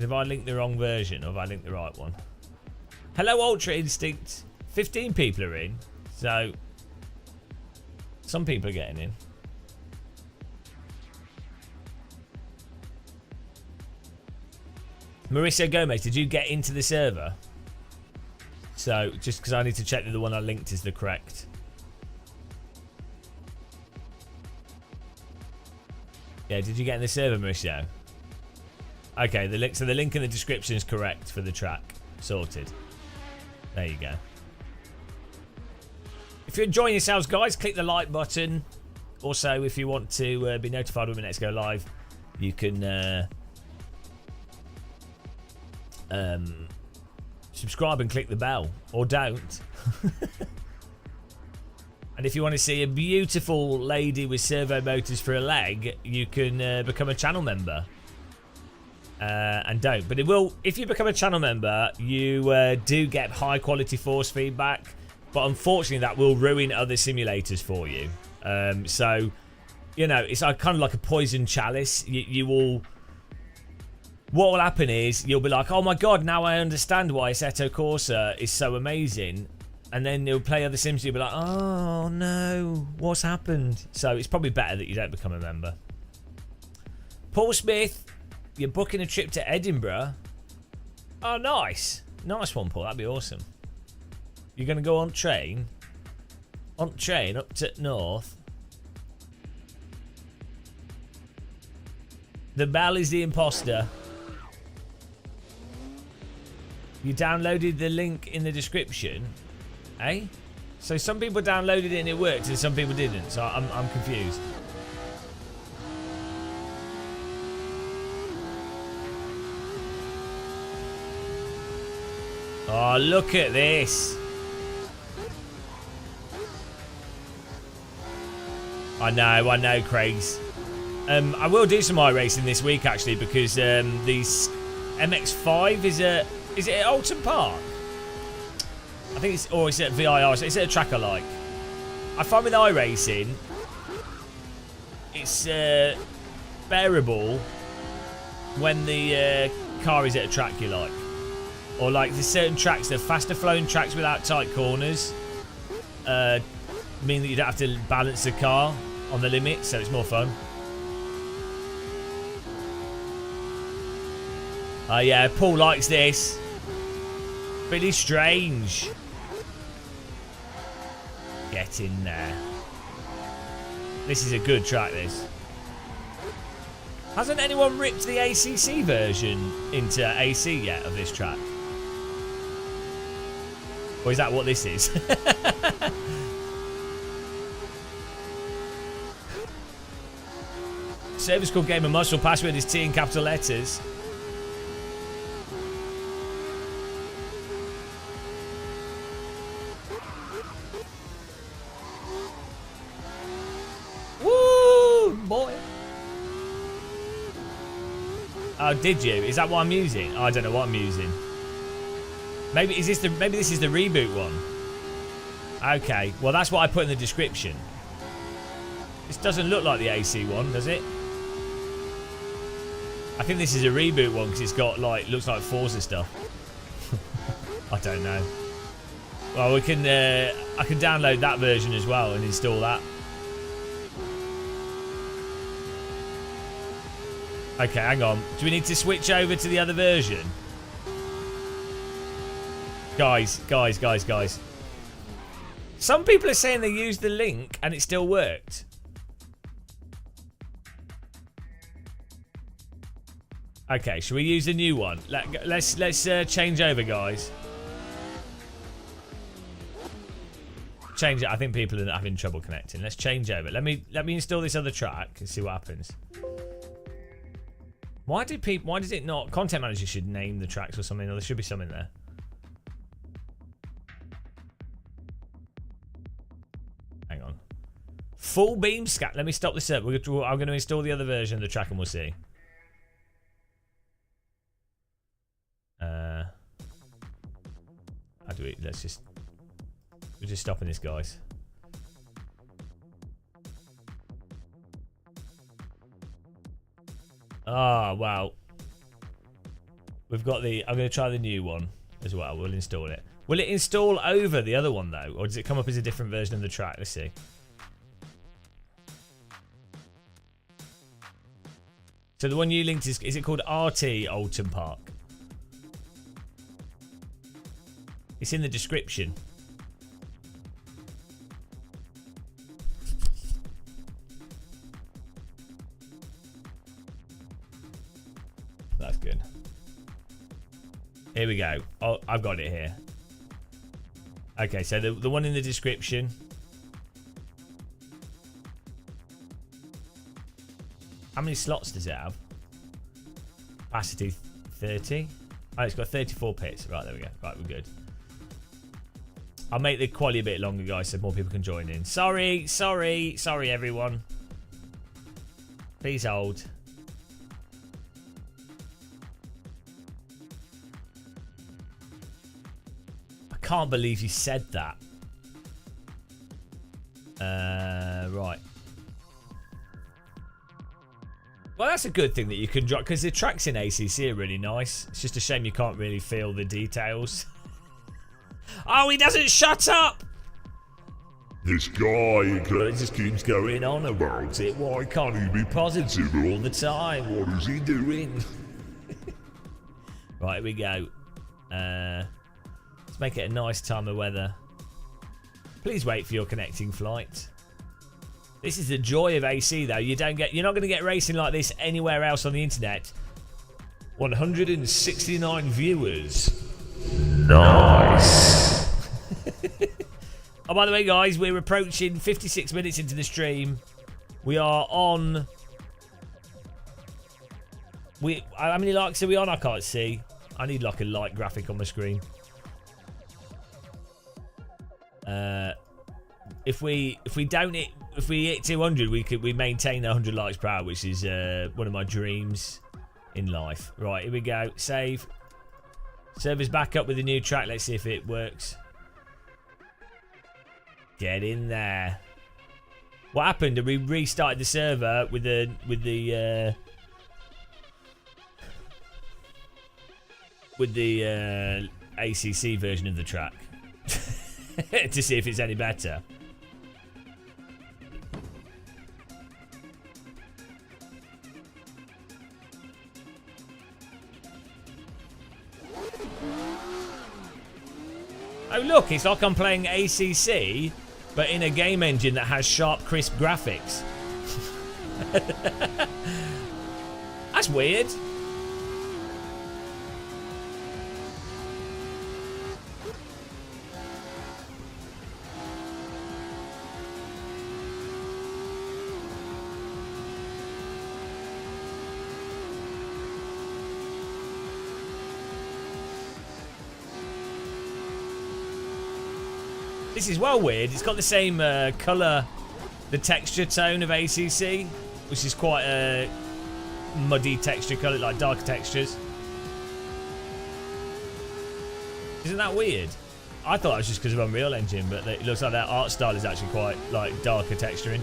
Have I linked the wrong version or have I linked the right one? Hello, Ultra Instinct. 15 people are in. So, some people are getting in. Marissa Gomez, did you get into the server? So, just because I need to check that the one I linked is the correct. Yeah, did you get in the server, Marissa? Okay, so the link in the description is correct for the track. Sorted. There you go. If you're enjoying yourselves, guys, click the like button. Also, if you want to be notified when we next go live, you can subscribe and click the bell. Or don't. And if you want to see a beautiful lady with servo motors for a leg, you can become a channel member. And don't. But it will, if you become a channel member, you do get high quality force feedback. But unfortunately, that will ruin other simulators for you. So, you know, it's kind of like a poison chalice. You will... What will happen is, you'll be like, oh my god, now I understand why Assetto Corsa is so amazing. And then you'll play other sims, you'll be like, oh no, what's happened? So it's probably better that you don't become a member. Paul Smith, you're booking a trip to Edinburgh. Oh, nice. Nice one, Paul. That'd be awesome. You're going to go on train? On train up to north? The Bell is the imposter. You downloaded the link in the description. Eh? So some people downloaded it and it worked and some people didn't. So I'm confused. Oh, look at this. I know, Craig's. I will do some iRacing this week actually because these MX-5 is it at Oulton Park? I think it's, or is it at VIR? So it's at a track I like. I find with iRacing, it's bearable when the car is at a track you like. Or like there's certain tracks, the faster flowing tracks without tight corners mean that you don't have to balance the car on the limit, so it's more fun. Oh yeah, Paul likes this. Pretty strange. Get in there. This is a good track, this. Hasn't anyone ripped the ACC version into AC yet of this track? Or is that what this is? Service called Gamer Muscle. Password is T in capital letters. Boy. Oh, did you? Is that what I'm using? Oh, I don't know what I'm using. Maybe this is the reboot one. Okay, well that's what I put in the description. This doesn't look like the AC one, does it? I think this is a reboot one because it's got like looks like Forza stuff. I don't know. Well, we can. I can download that version as well and install that. Okay, hang on. Do we need to switch over to the other version? Guys. Some people are saying they used the link and it still worked. Okay, shall we use the new one? Let's change over, guys. Change it. I think people are having trouble connecting. Let's change over. Let me install this other track and see what happens. Why does it not? Content manager should name the tracks or something. Or there should be something there. Hang on. Full beam scan. Let me stop this up. I'm going to install the other version of the track and we'll see. How do we? We're just stopping this, guys. Ah, wow. We've got the... I'm going to try the new one as well. We'll install it. Will it install over the other one, though? Or does it come up as a different version of the track? Let's see. So the one you linked is it called RT Oulton Park? It's in the description. That's good. Here we go. Oh, I've got it here. Okay, so the one in the description. How many slots does it have? Capacity 30. Oh, it's got 34 pits. Right, there we go. Right, we're good. I'll make the quality a bit longer, guys, so more people can join in. Sorry, everyone. Please hold. I can't believe you said that. Right. Well, that's a good thing that you can drop, because the tracks in ACC are really nice. It's just a shame you can't really feel the details. Oh, he doesn't shut up! This guy just keeps going on about it. Why can't he be positive all the time? What is he doing? Right, here we go. Let's make it a nice time of weather. Please wait for your connecting flight. This is the joy of AC, though. You're not going to get racing like this anywhere else on the internet. 169 viewers. Nice. Oh, by the way, guys, we're approaching 56 minutes into the stream. We are on... How many likes are we on? I can't see. I need like a light graphic on my screen. If we hit 200, we maintain 100 likes per hour, which is one of my dreams in life. Right, here we go. Save. Server's back up with the new track. Let's see if it works. Get in there. What happened? We restarted the server with the ACC version of the track to see if it's any better. Oh look, it's like I'm playing ACC, but in a game engine that has sharp, crisp graphics. That's weird. This is well weird. It's got the same colour, the texture tone of ACC, which is quite a muddy texture colour, like darker textures. Isn't that weird? I thought it was just because of Unreal Engine, but it looks like their art style is actually quite like darker texturing.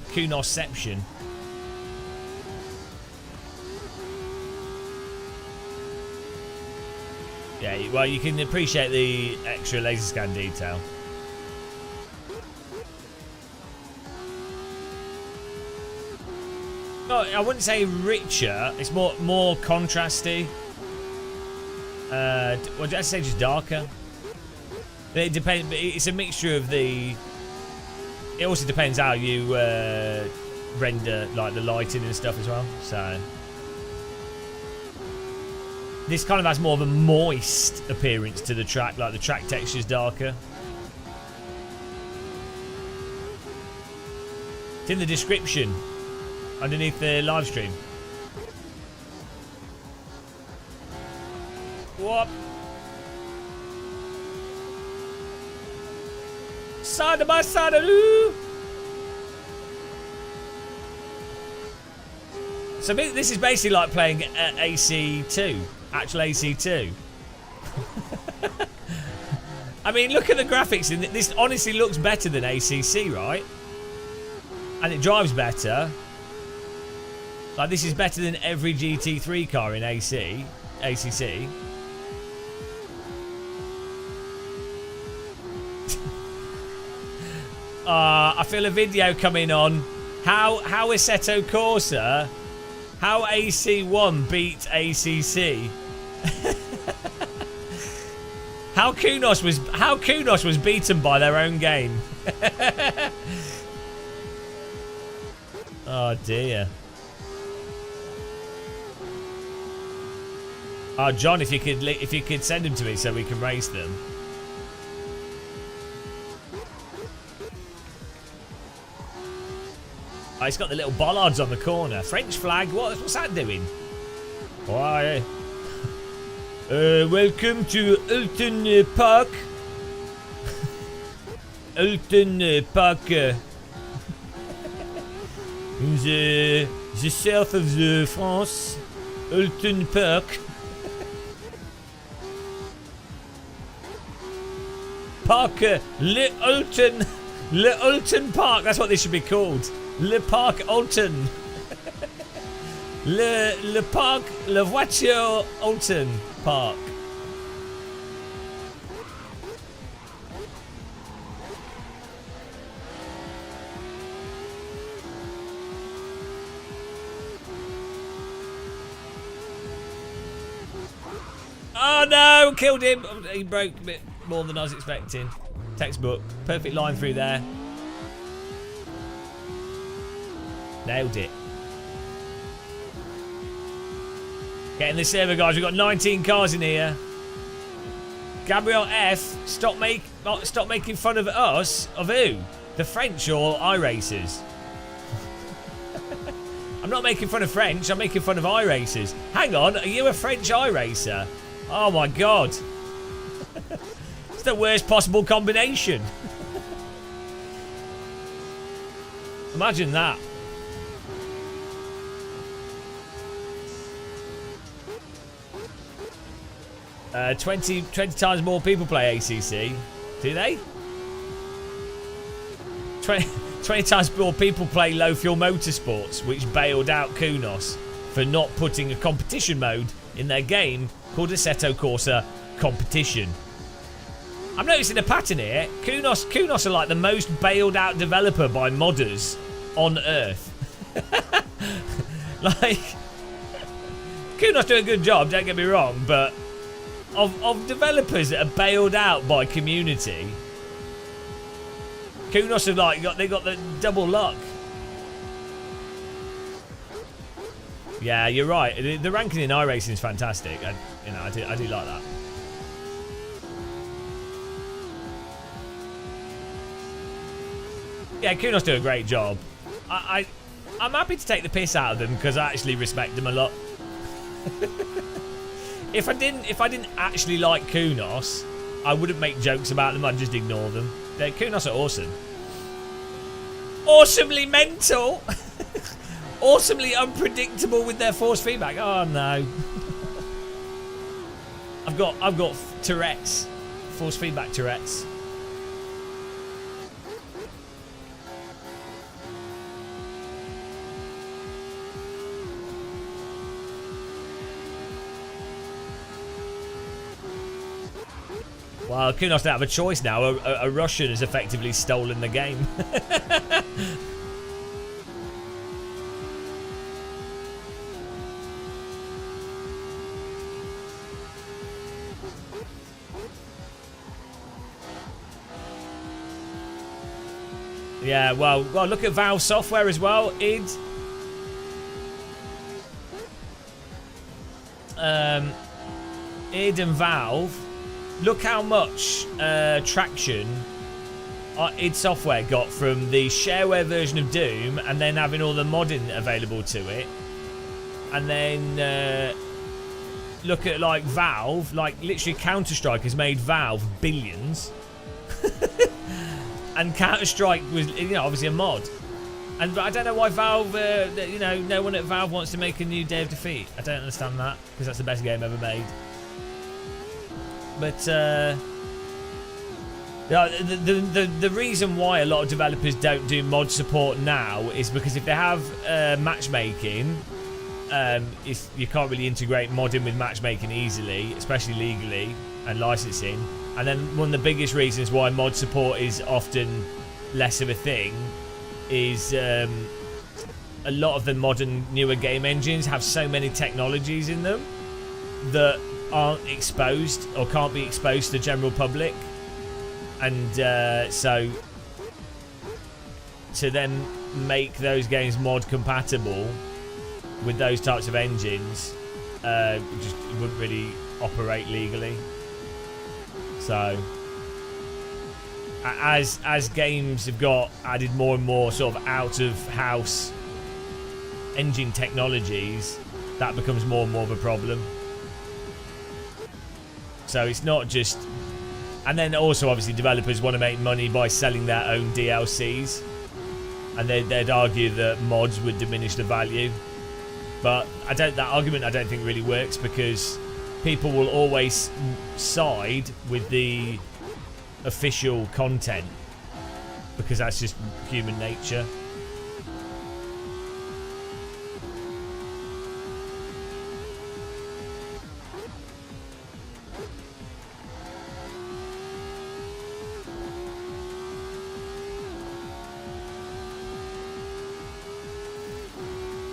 Kunosception. Yeah, well, you can appreciate the extra laser scan detail. No, I wouldn't say richer. It's more contrasty. Well, I'd say just darker. But it depends. It's a mixture of the. It also depends how you render like the lighting and stuff as well. So this kind of has more of a moist appearance to the track, like the track texture is darker. It's in the description underneath the live stream. What? Side by side. So this is basically like playing AC2, actual AC2. I mean, look at the graphics in this. Honestly, looks better than ACC, right? And it drives better. Like this is better than every GT3 car in ACC. I feel a video coming on how Assetto Corsa, how AC1 beat ACC. how Kunos was beaten by their own game. Oh dear. Oh John, if you could send them to me so we can race them. Oh, it's got the little bollards on the corner. French flag. What's that doing? Why? Welcome to Oulton Park. Oulton Park. In the south of the France. Oulton Park. Park. Le Oulton Park. That's what this should be called. Le Parc Oulton. Le Parc. Le Voiture Oulton Park. Oh no! Killed him! He broke a bit more than I was expecting. Textbook. Perfect line through there. Nailed it. Getting the server, guys. We've got 19 cars in here. Gabriel F. Stop making fun of us. Of who? The French or iRacers? I'm not making fun of French. I'm making fun of iRacers. Hang on. Are you a French iRacer? Oh my god. It's the worst possible combination. Imagine that. 20 times more people play ACC. Do they? 20 times more people play low fuel motorsports, which bailed out Kunos for not putting a competition mode in their game called Assetto Corsa Competition. I'm noticing a pattern here. Kunos are like the most bailed out developer by modders on Earth. Like, Kunos do a good job, don't get me wrong, but of developers that are bailed out by community, Kunos have like got the double luck. Yeah, you're right. The ranking in iRacing is fantastic. I do like that. Yeah, Kunos do a great job. I'm happy to take the piss out of them because I actually respect them a lot. If I didn't actually like Kunos, I wouldn't make jokes about them. I'd just ignore them. Kunos are awesome. Awesomely mental. Awesomely unpredictable with their force feedback. Oh no. I've got Tourette's. Force feedback Tourette's. Well, Kunos don't have a choice now. A Russian has effectively stolen the game. Yeah, well, look at Valve software as well. id and Valve. Look how much traction id Software got from the shareware version of Doom and then having all the modding available to it. And then look at like Valve, like literally Counter-Strike has made Valve billions. And Counter-Strike was, obviously a mod. But I don't know why Valve, no one at Valve wants to make a new Day of Defeat. I don't understand that, because that's the best game ever made. But the reason why a lot of developers don't do mod support now is because if they have matchmaking, you can't really integrate modding with matchmaking easily, especially legally and licensing. And then one of the biggest reasons why mod support is often less of a thing is a lot of the modern newer game engines have so many technologies in them that aren't exposed or can't be exposed to the general public, and so to then make those games mod compatible with those types of engines just wouldn't really operate legally. So as games have got added more and more sort of out of house engine technologies, that becomes more and more of a problem. So it's not just... And then also, obviously, developers want to make money by selling their own DLCs. And they'd argue that mods would diminish the value. But that argument I don't think really works, because people will always side with the official content, because that's just human nature.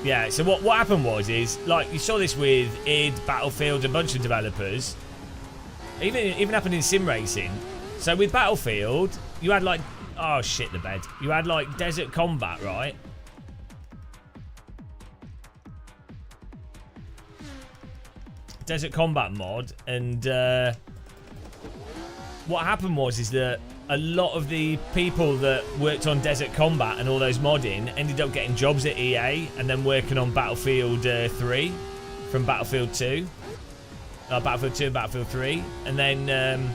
Yeah, so what happened is, like, you saw this with id, Battlefield, a bunch of developers. Even happened in sim racing. So with Battlefield, you had like, oh shit, the bed. You had like Desert Combat, right? Desert Combat mod, and what happened is that a lot of the people that worked on Desert Combat and all those modding ended up getting jobs at EA and then working on Battlefield 3 from Battlefield 2. Battlefield 2 and Battlefield 3. And then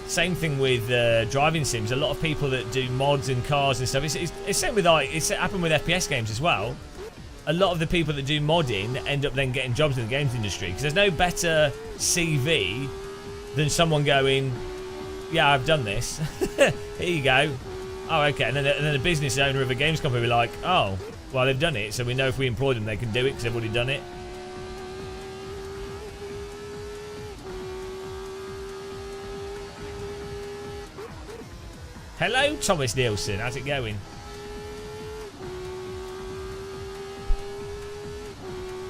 same thing with driving sims. A lot of people that do mods and cars and stuff. It's same with it's happened with FPS games as well. A lot of the people that do modding end up then getting jobs in the games industry, because there's no better CV than someone going, yeah, I've done this. Here you go. Oh, okay. And then the business owner of a games company will be like, oh, well, they've done it, so we know if we employ them, they can do it because they've already done it. Hello, Thomas Nielsen. How's it going?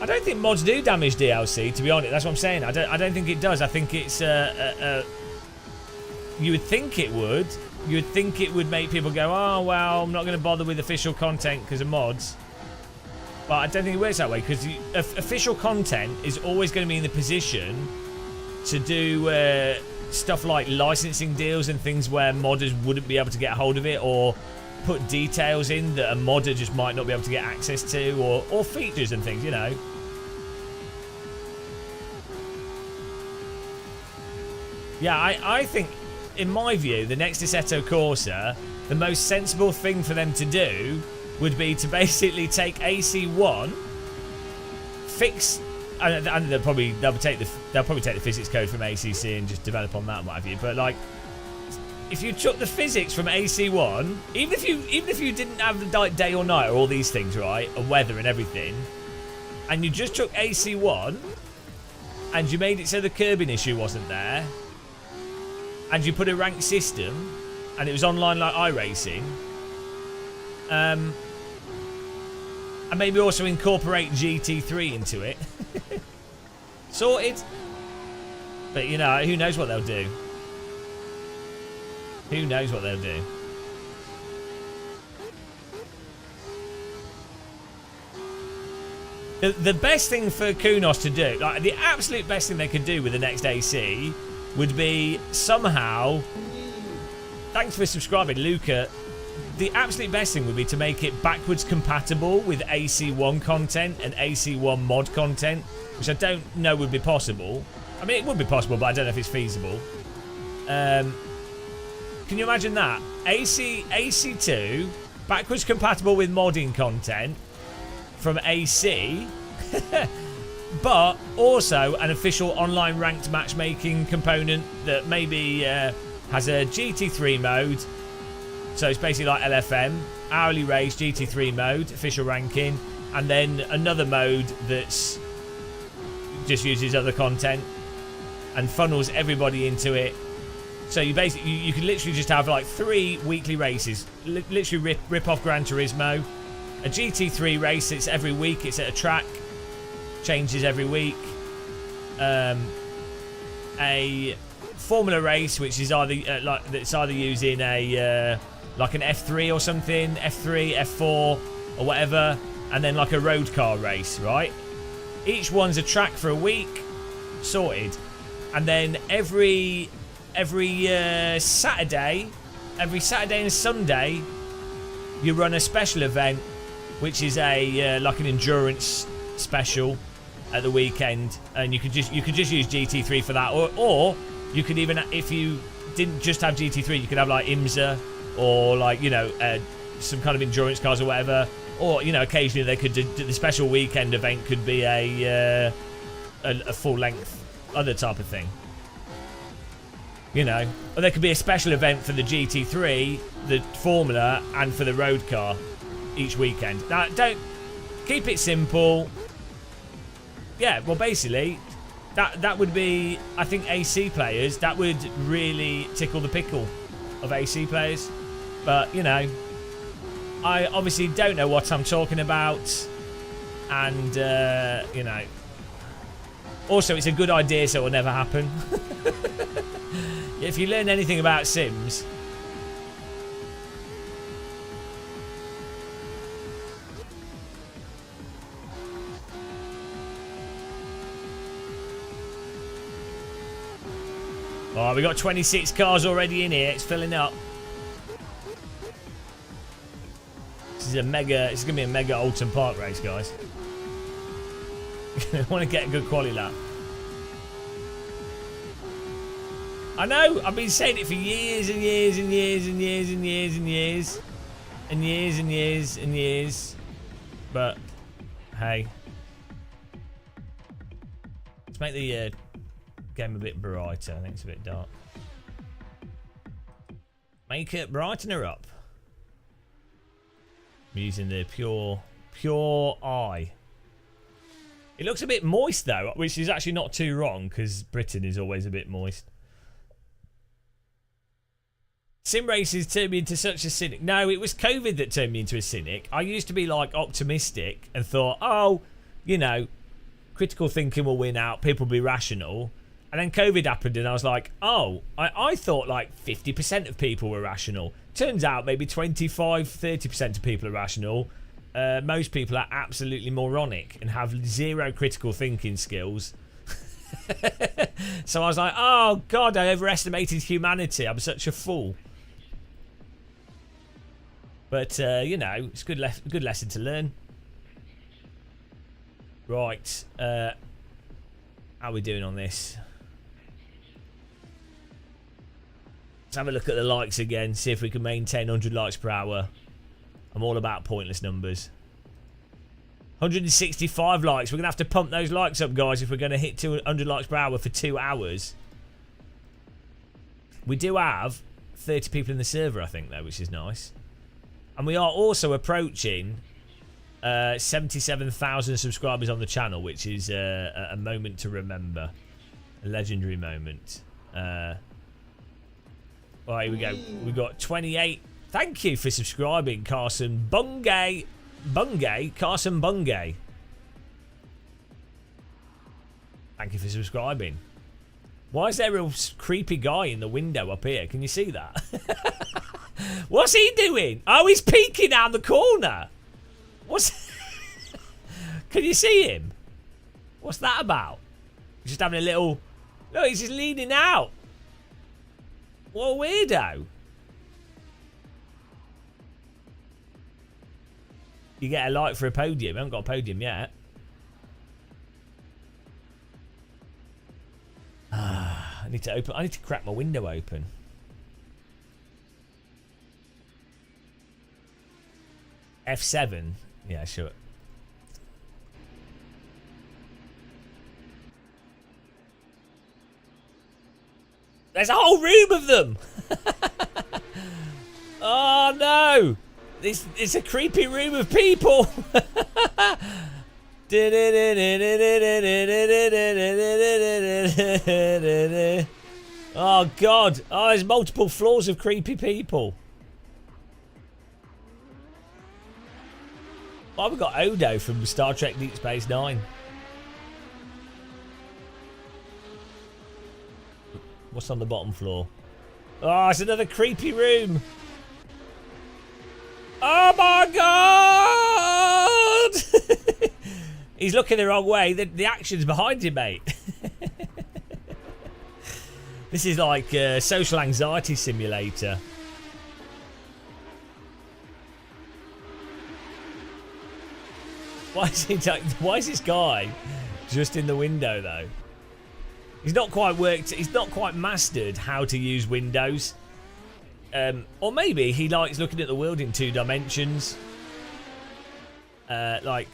I don't think mods do damage DLC, to be honest. That's what I'm saying. I don't think it does. I think it's you would think it would. You would think it would make people go, oh, well, I'm not going to bother with official content because of mods. But I don't think it works that way, because official content is always going to be in the position to do stuff like licensing deals and things where modders wouldn't be able to get a hold of it, or put details in that a modder just might not be able to get access to, or features and things, you know. Yeah, I think, in my view, the next Assetto Corsa, the most sensible thing for them to do would be to basically take AC1, fix, and they'll probably take the physics code from ACC and just develop on that and what have you. But like, if you took the physics from AC1, even if you didn't have the day or night or all these things, right, and weather and everything, and you just took AC1 and you made it so the curbing issue wasn't there, and you put a ranked system, and it was online like iRacing, and maybe also incorporate GT3 into it. Sorted. But, you know, who knows what they'll do? Who knows what they'll do? The best thing for Kunos to do, like the absolute best thing they could do with the next AC, would be somehow... Thanks for subscribing, Luca. The absolute best thing would be to make it backwards compatible with AC1 content and AC1 mod content, which I don't know would be possible. I mean, it would be possible, but I don't know if it's feasible. Can you imagine that? AC2, backwards compatible with modding content from AC, but also an official online ranked matchmaking component that maybe has a GT3 mode. So it's basically like LFM, hourly race, GT3 mode, official ranking, and then another mode that's just uses other content and funnels everybody into it. So you basically you can literally just have like 3 weekly races, literally rip off Gran Turismo. A GT3 race, it's every week, it's at a track, changes every week. A Formula race, which is either it's either using a like an F3 or something, F3, F4 or whatever, and then like a road car race, right? Each one's a track for a week, sorted. And then every Saturday and Sunday, you run a special event which is a like an endurance special at the weekend, and you could just use GT3 for that, or you could even, if you didn't just have GT3, you could have like IMSA or like, you know, some kind of endurance cars or whatever, or, you know, occasionally they could do the special weekend event could be a full length other type of thing, you know, or there could be a special event for the GT3, the Formula, and for the road car each weekend. Now, don't keep it simple. Yeah, well, basically, that would be, I think, AC players. That would really tickle the pickle of AC players. But, you know, I obviously don't know what I'm talking about. And, you know, also, it's a good idea, so it will never happen. If you learn anything about Sims... Oh, we got 26 cars already in here. It's filling up. This is gonna be a mega Oulton Park race, guys. I want to get a good quality lap. I know, I've been saying it for years and years and years and years and years and years and years and years and years. But hey, let's make the game a bit brighter. I think it's a bit dark. Make it brighten her up. I'm using the pure eye. It looks a bit moist though, which is actually not too wrong because Britain is always a bit moist. Sim races turned me into such a cynic. No, it was COVID that turned me into a cynic. I used to be like optimistic and thought, oh, you know, critical thinking will win out, people will be rational. And then COVID happened and I was like, oh, I thought like 50% of people were rational. Turns out maybe 25-30% of people are rational. Most people are absolutely moronic and have zero critical thinking skills. So I was like, oh God, I overestimated humanity. I'm such a fool. But, you know, it's a good lesson to learn. Right. How are we doing on this? Let's have a look at the likes again, see if we can maintain 100 likes per hour. I'm all about pointless numbers. 165 likes. We're going to have to pump those likes up, guys, if we're going to hit 200 likes per hour for 2 hours. We do have 30 people in the server, I think, though, which is nice. And we are also approaching 77,000 subscribers on the channel, which is a moment to remember. A legendary moment. Right, here we go. We've got 28. Thank you for subscribing, Carson Bungay. Carson Bungay. Thank you for subscribing. Why is there a creepy guy in the window up here? Can you see that? What's he doing? Oh, he's peeking out the corner. What's... Can you see him? What's that about? He's just having a little... No, he's just leaning out. What a weirdo. You get a like for a podium. I haven't got a podium yet. I need to crack my window open. F7. Yeah, sure. There's a whole room of them. Oh no. It's a creepy room of people. Oh God. Oh, there's multiple floors of creepy people. Oh, we've got Odo from Star Trek Deep Space Nine. What's on the bottom floor? Oh, it's another creepy room. Oh my God! He's looking the wrong way. The action's behind him, mate. This is like a social anxiety simulator. Why is this guy just in the window though? He's not quite mastered how to use windows. Or maybe he likes looking at the world in 2 dimensions. Like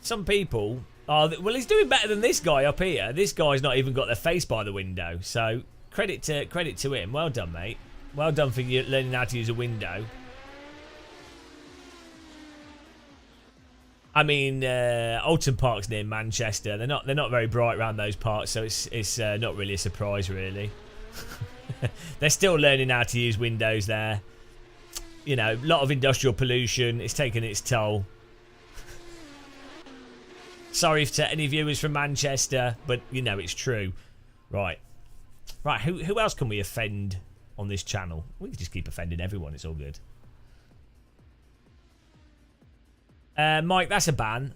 some people are. Well, he's doing better than this guy up here. This guy's not even got their face by the window. So credit to him. Well done, mate. Well done for you learning how to use a window. I mean, Oulton Park's near Manchester. They're not very bright around those parts, so it's not really a surprise, really. They're still learning how to use windows there. You know, a lot of industrial pollution. It's taken its toll. Sorry to any viewers from Manchester, but you know it's true. Right. Who else can we offend on this channel? We can just keep offending everyone. It's all good. Mike, that's a ban.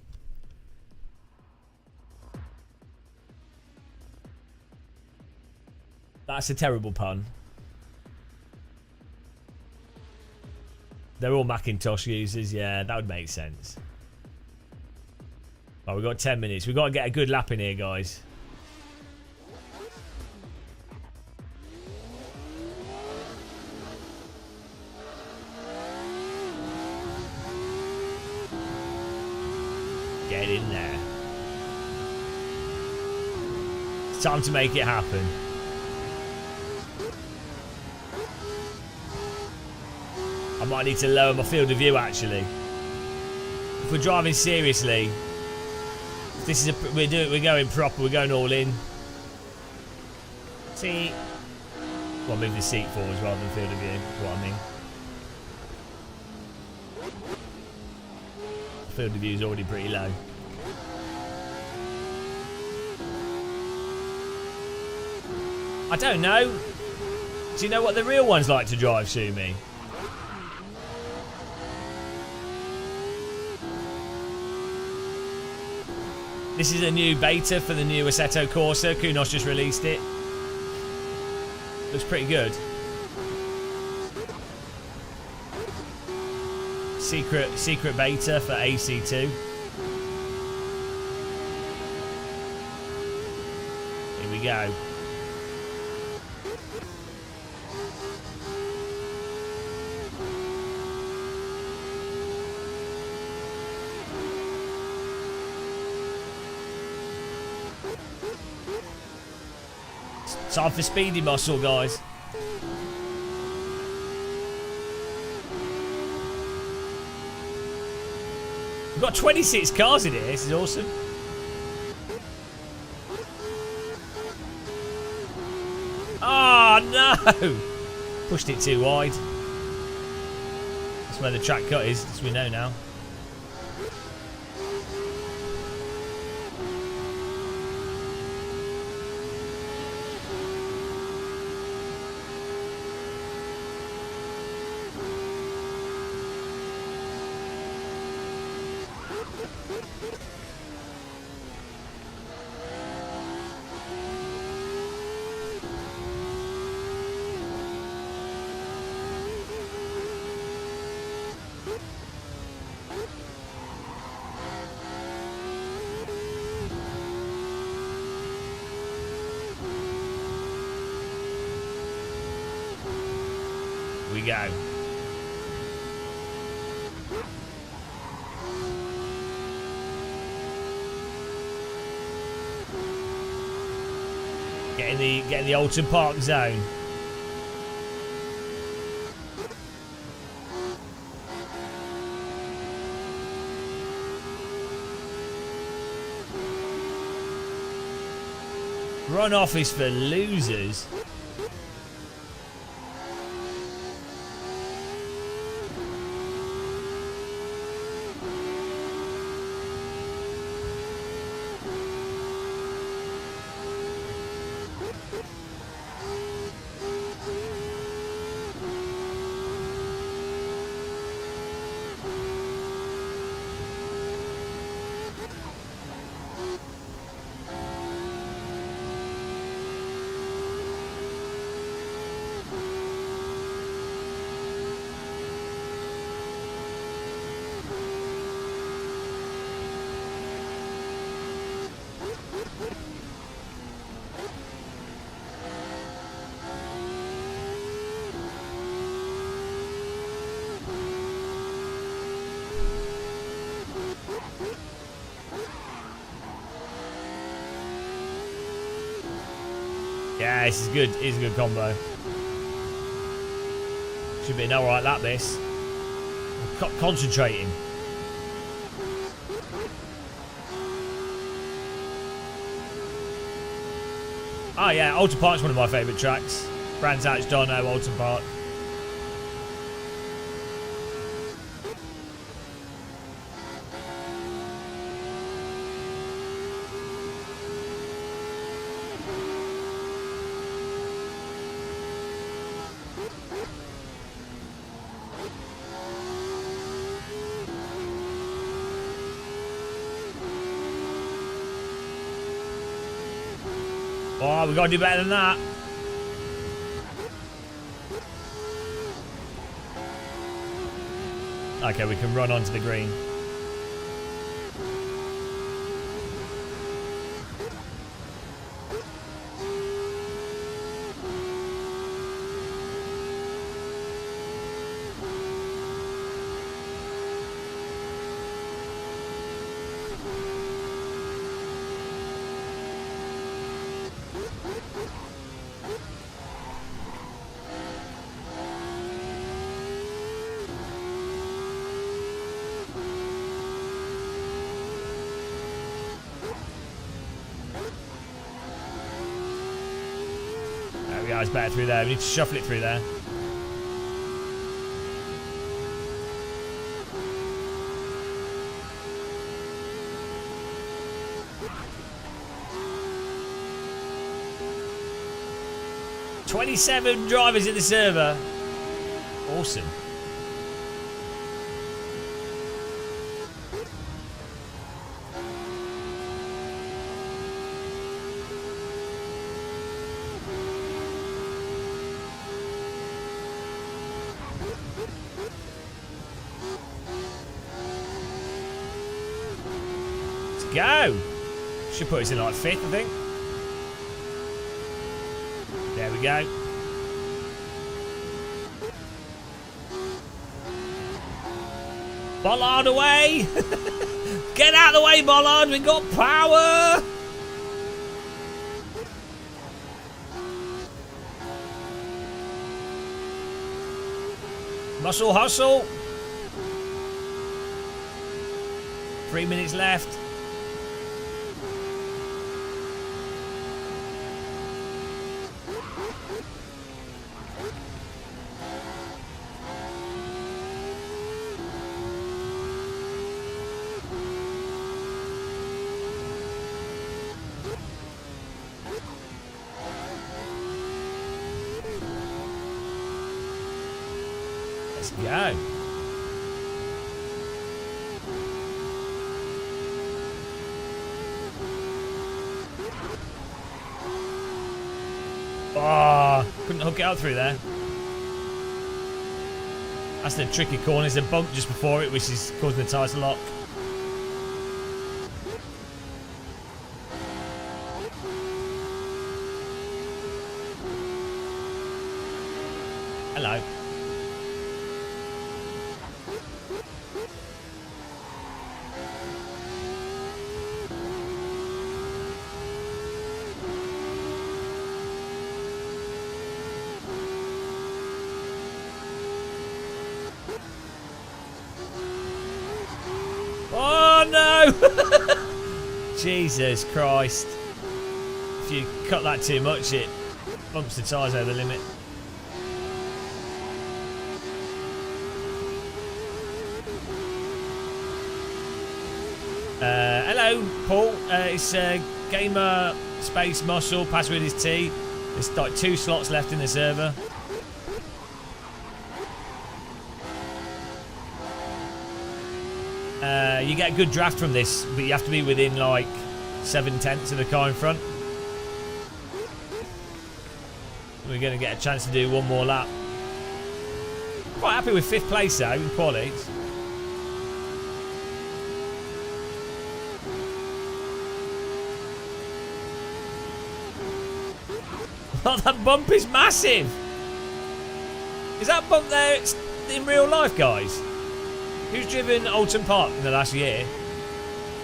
That's a terrible pun. They're all Macintosh users. Yeah, that would make sense. Well, we've got 10 minutes. We've got to get a good lap in here, guys. Get in there. It's time to make it happen. I might need to lower my field of view, actually. If we're driving seriously, if this is we're going proper, we're going all in. See, well, move the seat forwards rather than field of view. That's what I mean. Field of view is already pretty low. I don't know. Do you know what the real ones like to drive, Sumi? This is a new beta for the new Assetto Corsa. Kunos just released it. Looks pretty good. Secret beta for AC2. Here we go. Time for speedy muscle, guys. We've got 26 cars in here. This is awesome. Oh, no! Pushed it too wide. That's where the track cut is, as we know now. We go. Getting the Oulton Park zone. Runoff is for losers. Yeah, this is good. It's a good combo. Should be an alright lap, this. Concentrating. Oh yeah, Oulton Park's one of my favourite tracks. Brands out, don't know Oulton Park. Oh, we got to do better than that. Okay, we can run onto the green. There we go, it's better through there. We need to shuffle it through there. "27 drivers in the server." Awesome. Go! Should put us in like 5th, I think. There we go. Bollard away! Get out of the way, Bollard! We got power! Muscle hustle! 3 minutes left. Let's go. Oh, couldn't hook it out through there. That's the tricky corner. There's a bump just before it, which is causing the tyre to lock. Hello. Oh no! Jesus Christ. If you cut that too much, it bumps the tyres over the limit. Hello, Paul. It's Gamer Space Muscle, password is T. There's like 2 slots left in the server. You get a good draft from this, but you have to be within like 7/10 of the car in front. We're going to get a chance to do one more lap. Quite happy with 5th place though in qualies. Oh, that bump is massive. Is that bump there in real life, guys? Who's driven Oulton Park in the last year?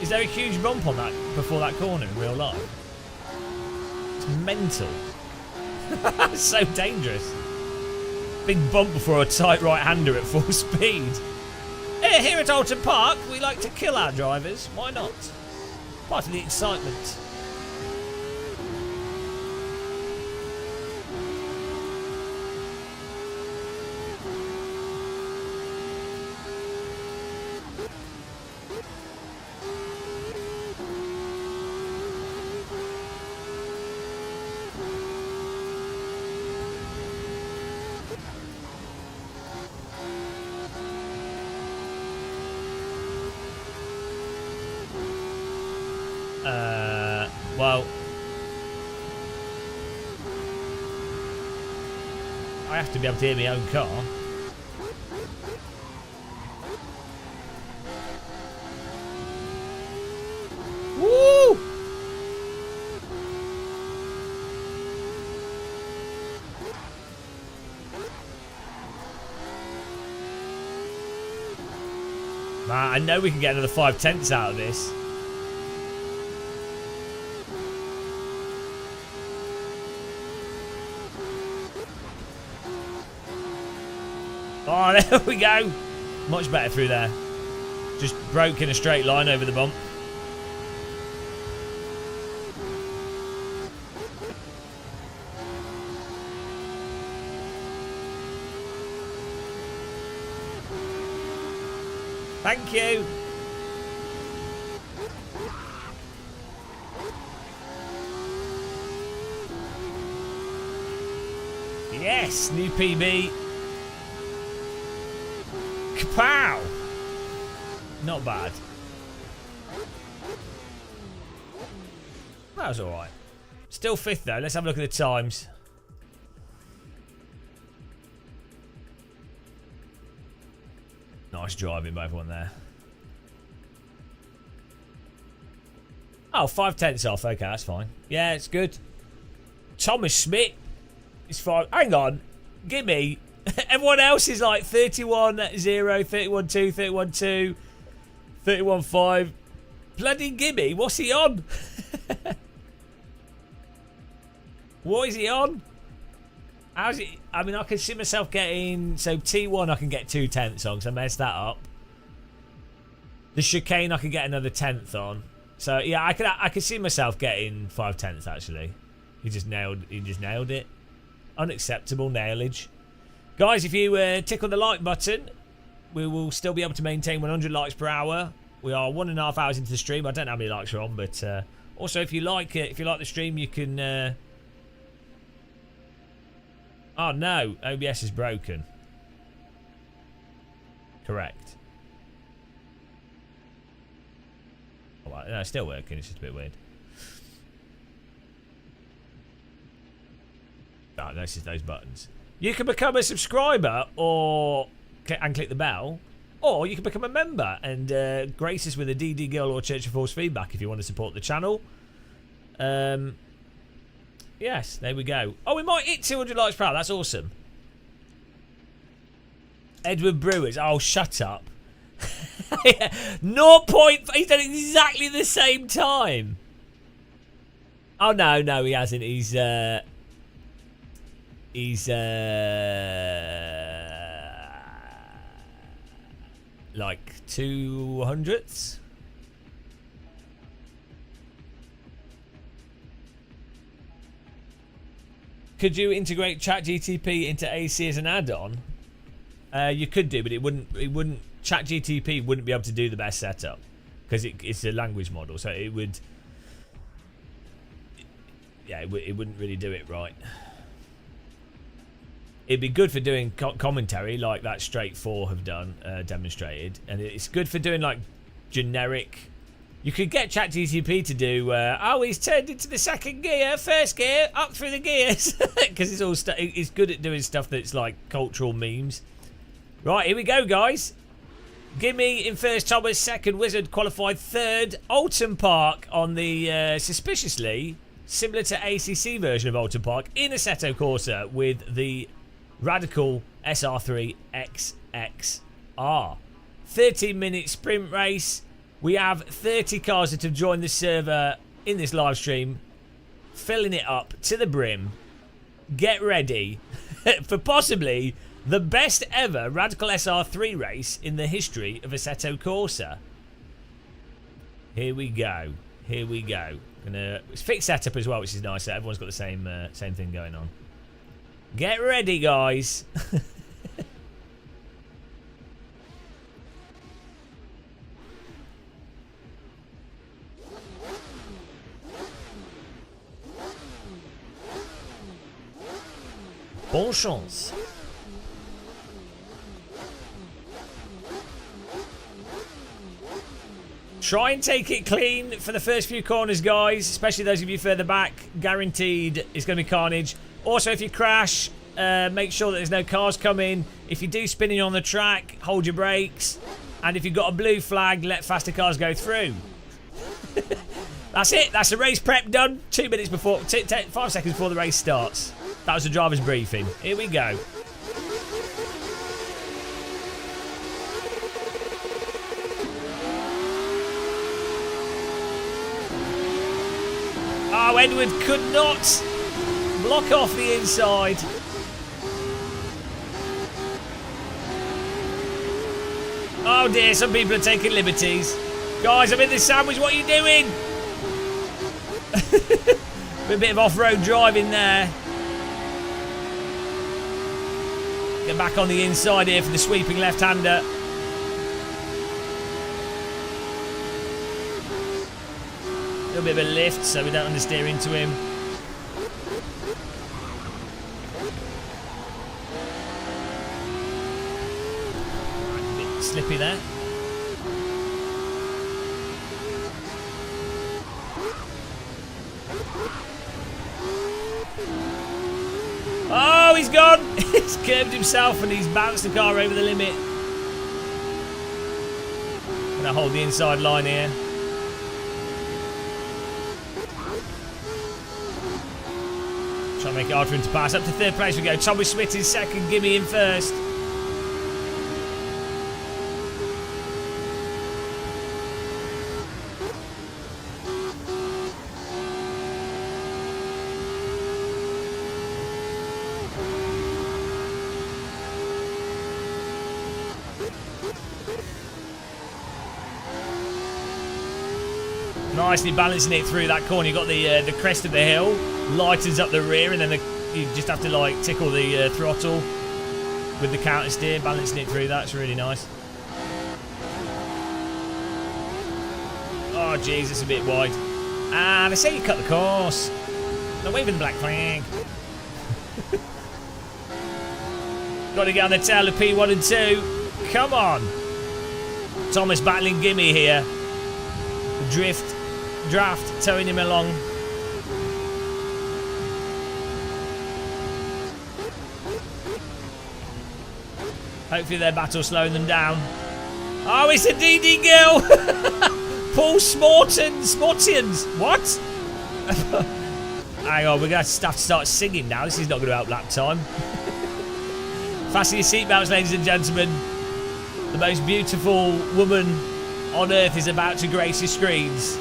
Is there a huge bump on that before that corner in real life? It's mental. It's so dangerous. Big bump before a tight right-hander at full speed. Here at Oulton Park, we like to kill our drivers. Why not? Part of the excitement. Well, I have to be able to hear my own car. Woo! Man, I know we can get another 5/10 out of this. Oh, there we go. Much better through there. Just broke in a straight line over the bump. Thank you. Yes, new PB. Kapow! Not bad. That was alright. Still 5th though. Let's have a look at the times. Nice driving by everyone there. Oh, 5/10 off. Okay, that's fine. Yeah, it's good. Thomas Smith is fine. Hang on. Gimme. Everyone else is like 31-0, 31-2, 31-2, 31-5. Bloody Gimme, what's he on? What is he on? How's it? I mean, I can see myself getting... So T1 I can get 2/10 on, so I messed that up. The chicane I can get another 10th on. So yeah, I can see myself getting 5/10 actually. He just nailed it. Unacceptable nailage. Guys, if you tick on the like button, we will still be able to maintain 100 likes per hour. We are 1.5 hours into the stream. I don't know how many likes are on, but also if you like the stream, you can. Oh no, OBS is broken. Correct. Oh, well, no, it's still working. It's just a bit weird. Oh, no, it's just those buttons. You can become a subscriber and click the bell, or you can become a member and grace us with a DD Girl or Church of Force feedback if you want to support the channel. Yes, there we go. Oh, we might hit 200 likes per hour. That's awesome. Edward Brewers. Oh, shut up. 0. He's done it exactly the same time. Oh, no, he hasn't. He's like 200ths. Could you integrate ChatGTP into AC as an add-on? You could do, but it wouldn't. ChatGTP wouldn't be able to do the best setup because it's a language model, so it would. Yeah, it wouldn't really do it right. It'd be good for doing commentary like that Straight 4 have done, demonstrated. And it's good for doing like generic... You could get ChatGTP to do, oh, he's turned into the second gear, first gear, up through the gears. Because it's all it's good at doing stuff that's like cultural memes. Right, here we go, guys. Gimme in first, Thomas second, Wizard qualified third. Oulton Park on the suspiciously similar to ACC version of Oulton Park in Assetto Corsa with the Radical SR3 XXR. 13-minute sprint race. We have 30 cars that have joined the server in this live stream, filling it up to the brim. Get ready for possibly the best ever Radical SR3 race in the history of Assetto Corsa. Here we go. Here we go. Gonna fix setup as well, which is nice. So everyone's got the same thing going on. Get ready, guys. Bonne chance. Try and take it clean for the first few corners, guys, especially those of you further back. Guaranteed it's going to be carnage. Also, if you crash, make sure that there's no cars coming. If you do spinning on the track, hold your brakes. And if you've got a blue flag, let faster cars go through. That's it. That's the race prep done. 2 minutes before, 5 seconds before the race starts. That was the driver's briefing. Here we go. Oh, Edward could not block off the inside. Oh dear, some people are taking liberties. Guys, I'm in this sandwich, what are you doing? A bit of off-road driving there. Get back on the inside here for the sweeping left-hander. A little bit of a lift so we don't understeer into him. A bit slippy there. Oh, he's gone! He's curved himself and he's bounced the car over the limit. Gonna hold the inside line here. Try and make it hard for him to pass. Up to third place we go. Thomas Smith in second. Gimme in first. Nicely balancing it through that corner. You've got the crest of the hill, lightens up the rear, and then you just have to like tickle the throttle with the counter steer, balancing it through. That's really nice. Oh jeez, it's a bit wide. And they say you cut the course. They're waving the black flag. Got to get on the tail of P1 and 2. Come on. Thomas battling Gimme here. The draft towing him along. Hopefully their battle slowing them down. Oh, it's a DD girl! Paul Smortons. What? Hang on, we're going to have to start singing now. This is not going to help lap time. Fasten your seatbelts, ladies and gentlemen. The most beautiful woman on earth is about to grace your screens.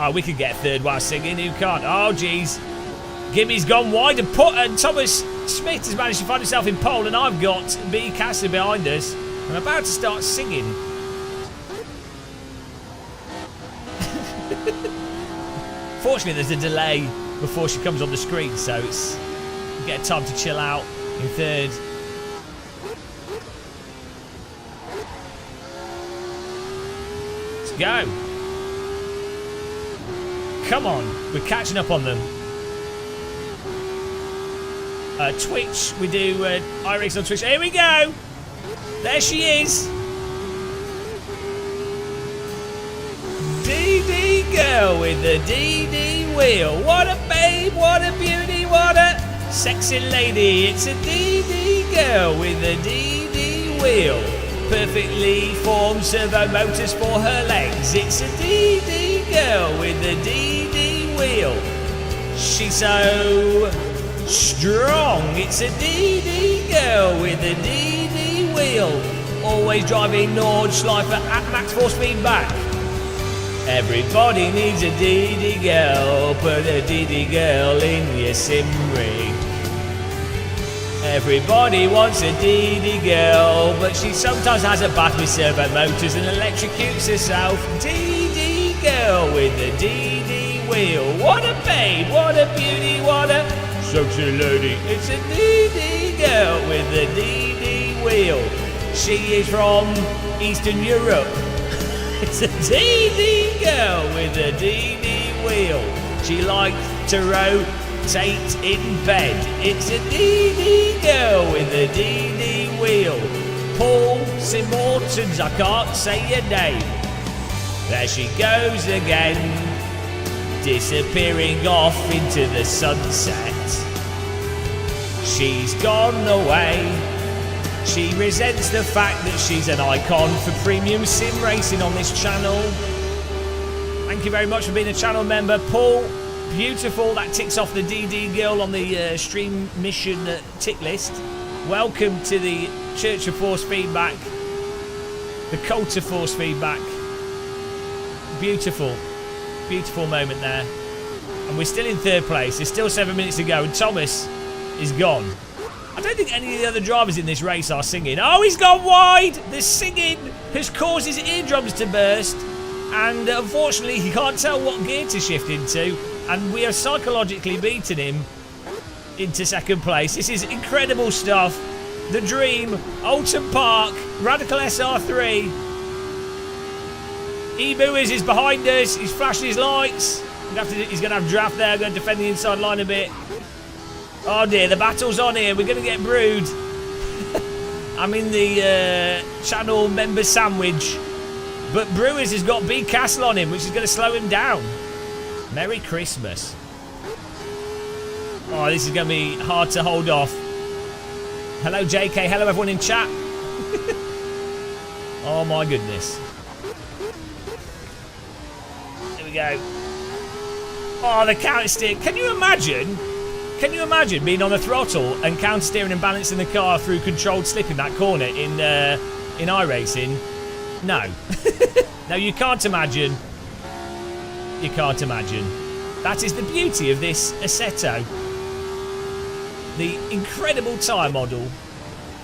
Oh, we could get third while singing. Who can't? Oh, jeez. Gimme's gone wide and Thomas Smith has managed to find himself in pole, and I've got B. Castle behind us. I'm about to start singing. Fortunately, there's a delay before she comes on the screen, so it's you get time to chill out in third. Let's go. Come on, we're catching up on them. Twitch, we do iRace on Twitch. Here we go. There she is. DD girl with the DD wheel. What a babe, what a beauty, what a sexy lady. It's a DD girl with a DD wheel. perfectly formed servo motors for her legs. It's a DD girl with a DD wheel. She's so strong. It's a DD girl with a DD wheel. Always driving Nordschleifer at max force feedback. Everybody needs a DD girl. Put a DD girl in your sim ring. Everybody wants a DD girl, but she sometimes has a bath with servo motors and electrocutes herself. DD girl with a DD wheel. What a babe, what a beauty, what a sexy lady. It's a DD girl with a DD wheel. She is from Eastern Europe. It's a DD girl with a DD wheel. She likes to rotate in bed. It's a DD girl with a DD wheel. Paul St. Mortons, I can't say your name. There she goes again, disappearing off into the sunset. She's gone away. She resents the fact that she's an icon for premium sim racing on this channel. Thank you very much for being a channel member, Paul. Beautiful. That ticks off the DD girl on the stream mission tick list. Welcome to the Church of Force Feedback, the Cult of Force Feedback. Beautiful, beautiful moment there. And we're still in third place. There's still 7 minutes to go, and Thomas is gone. I don't think any of the other drivers in this race are singing. Oh, he's gone wide! The singing has caused his eardrums to burst, and unfortunately he can't tell what gear to shift into, and we are psychologically beating him into second place. This is incredible stuff. The Dream, Oulton Park, Radical SR3. E-Boers is behind us. He's flashing his lights. He's going to have draft there. Going to defend the inside line a bit. Oh dear, the battle's on here. We're going to get brewed. I'm in the channel member sandwich. But Brewers has got B Castle on him, which is going to slow him down. Merry Christmas. Oh, this is going to be hard to hold off. Hello, JK. Hello, everyone in chat. Oh, my goodness. Here we go. Oh, the counter steer. Can you imagine? Can you imagine being on the throttle and counter steering and balancing the car through controlled slip in that corner in iRacing? No. No, you can't imagine. You can't imagine. That is the beauty of this Assetto. The incredible tyre model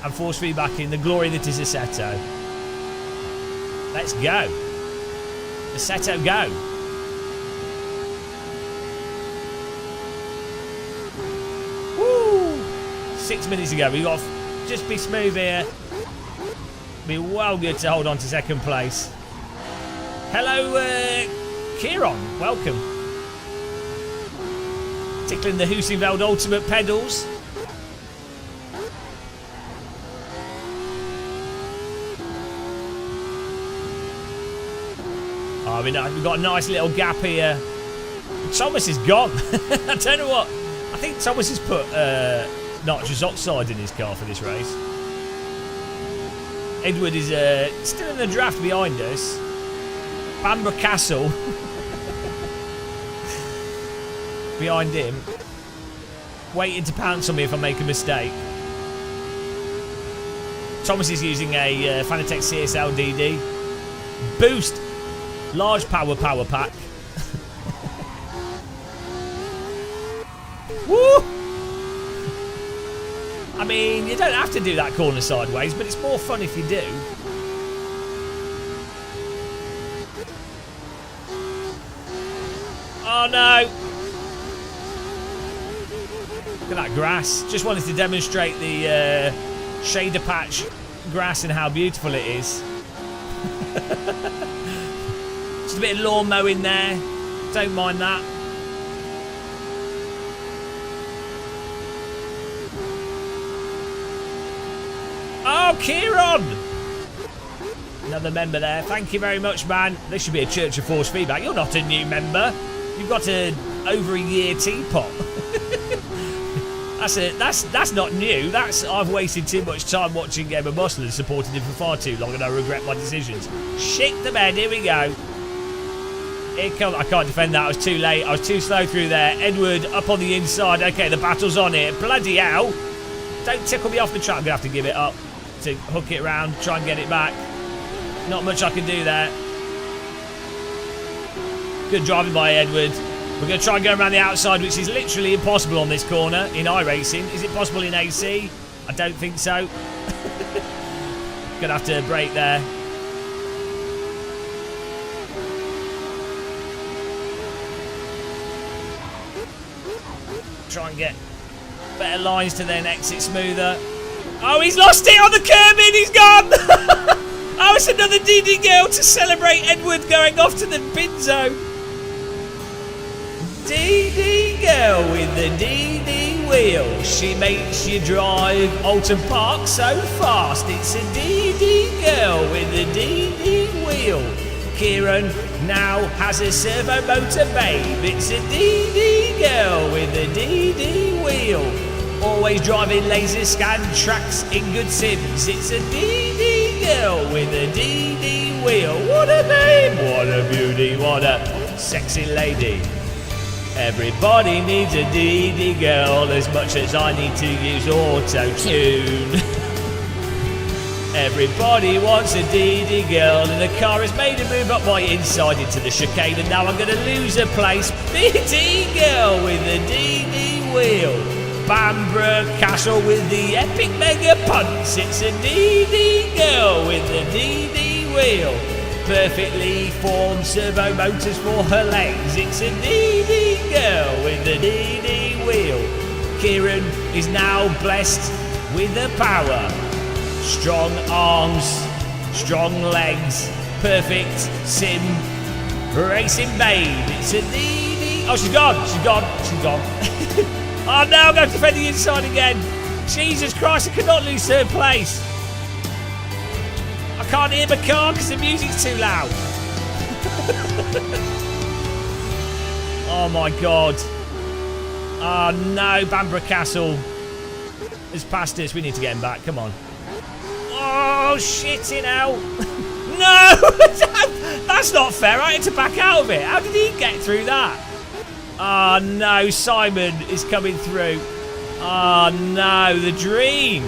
and force feedback in the glory that is Assetto. Let's go. Assetto, go. Woo! 6 minutes ago. We got to just be smooth here. Be well good to hold on to second place. Hello, Kieron. Welcome. Tickling the Husingveld Ultimate pedals. Oh, we've got a nice little gap here. Thomas is gone. I don't know what. I think Thomas has put nitrous oxide in his car for this race. Edward is still in the draft behind us. Bamber Castle behind him, waiting to pounce on me if I make a mistake. Thomas is using a Fanatec CSL DD. Boost. Large power pack. Woo! I mean, you don't have to do that corner sideways, but it's more fun if you do. Oh no! Look at that grass. Just wanted to demonstrate the shader patch grass and how beautiful it is. Just a bit of lawn mowing there. Don't mind that. Oh, Kieron! Another member there. Thank you very much, man. This should be a Church of Force feedback. You're not a new member. You've got over a year teapot. That's not new. I've wasted too much time watching Game of Muscle and supported him for far too long, and I regret my decisions. Shit the bed. Here we go. Here comes. I can't defend that. I was too late. I was too slow through there. Edward up on the inside. Okay, the battle's on here. Bloody hell! Don't tickle me off the track. I'm gonna have to give it up to hook it around, try and get it back. Not much I can do there. Good driving by Edward. We're going to try and go around the outside, which is literally impossible on this corner in iRacing. Is it possible in AC? I don't think so. Going to have to brake there. Try and get better lines to then exit smoother. Oh, he's lost it on the curb in. He's gone. Oh, it's another DD girl to celebrate Edward going off to the bin zone. DD girl with the DD wheel. She makes you drive Oulton Park so fast. It's a DD girl with the DD wheel. Kieran now has a servo motor, babe. It's a DD girl with the DD wheel. Always driving laser scan tracks in good sims. It's a DD girl with a DD wheel. What a name, what a beauty, what a sexy lady. Everybody needs a DD girl as much as I need to use auto-tune. Everybody wants a DD girl, and the car has made a move up my inside into the chicane, and now I'm going to lose a place. DD girl with the DD wheel. Bamborough Castle with the epic mega punts. It's a DD girl with the DD wheel. Perfectly formed servo motors for her legs. It's a DD girl with the DD wheel. Kieran is now blessed with the power. Strong arms, strong legs, perfect sim racing babe. It's a DD. Oh, she's gone. She's gone. She's gone. Oh no, I'm going to defend the inside again. Jesus Christ, I cannot lose third place. I can't hear my car because the music's too loud. Oh my God. Oh no, Bamborough Castle has passed us. We need to get him back. Come on. Oh, shitting out. No, that's not fair. I had to back out of it. How did he get through that? Oh no, Simon is coming through. Oh no, the dream.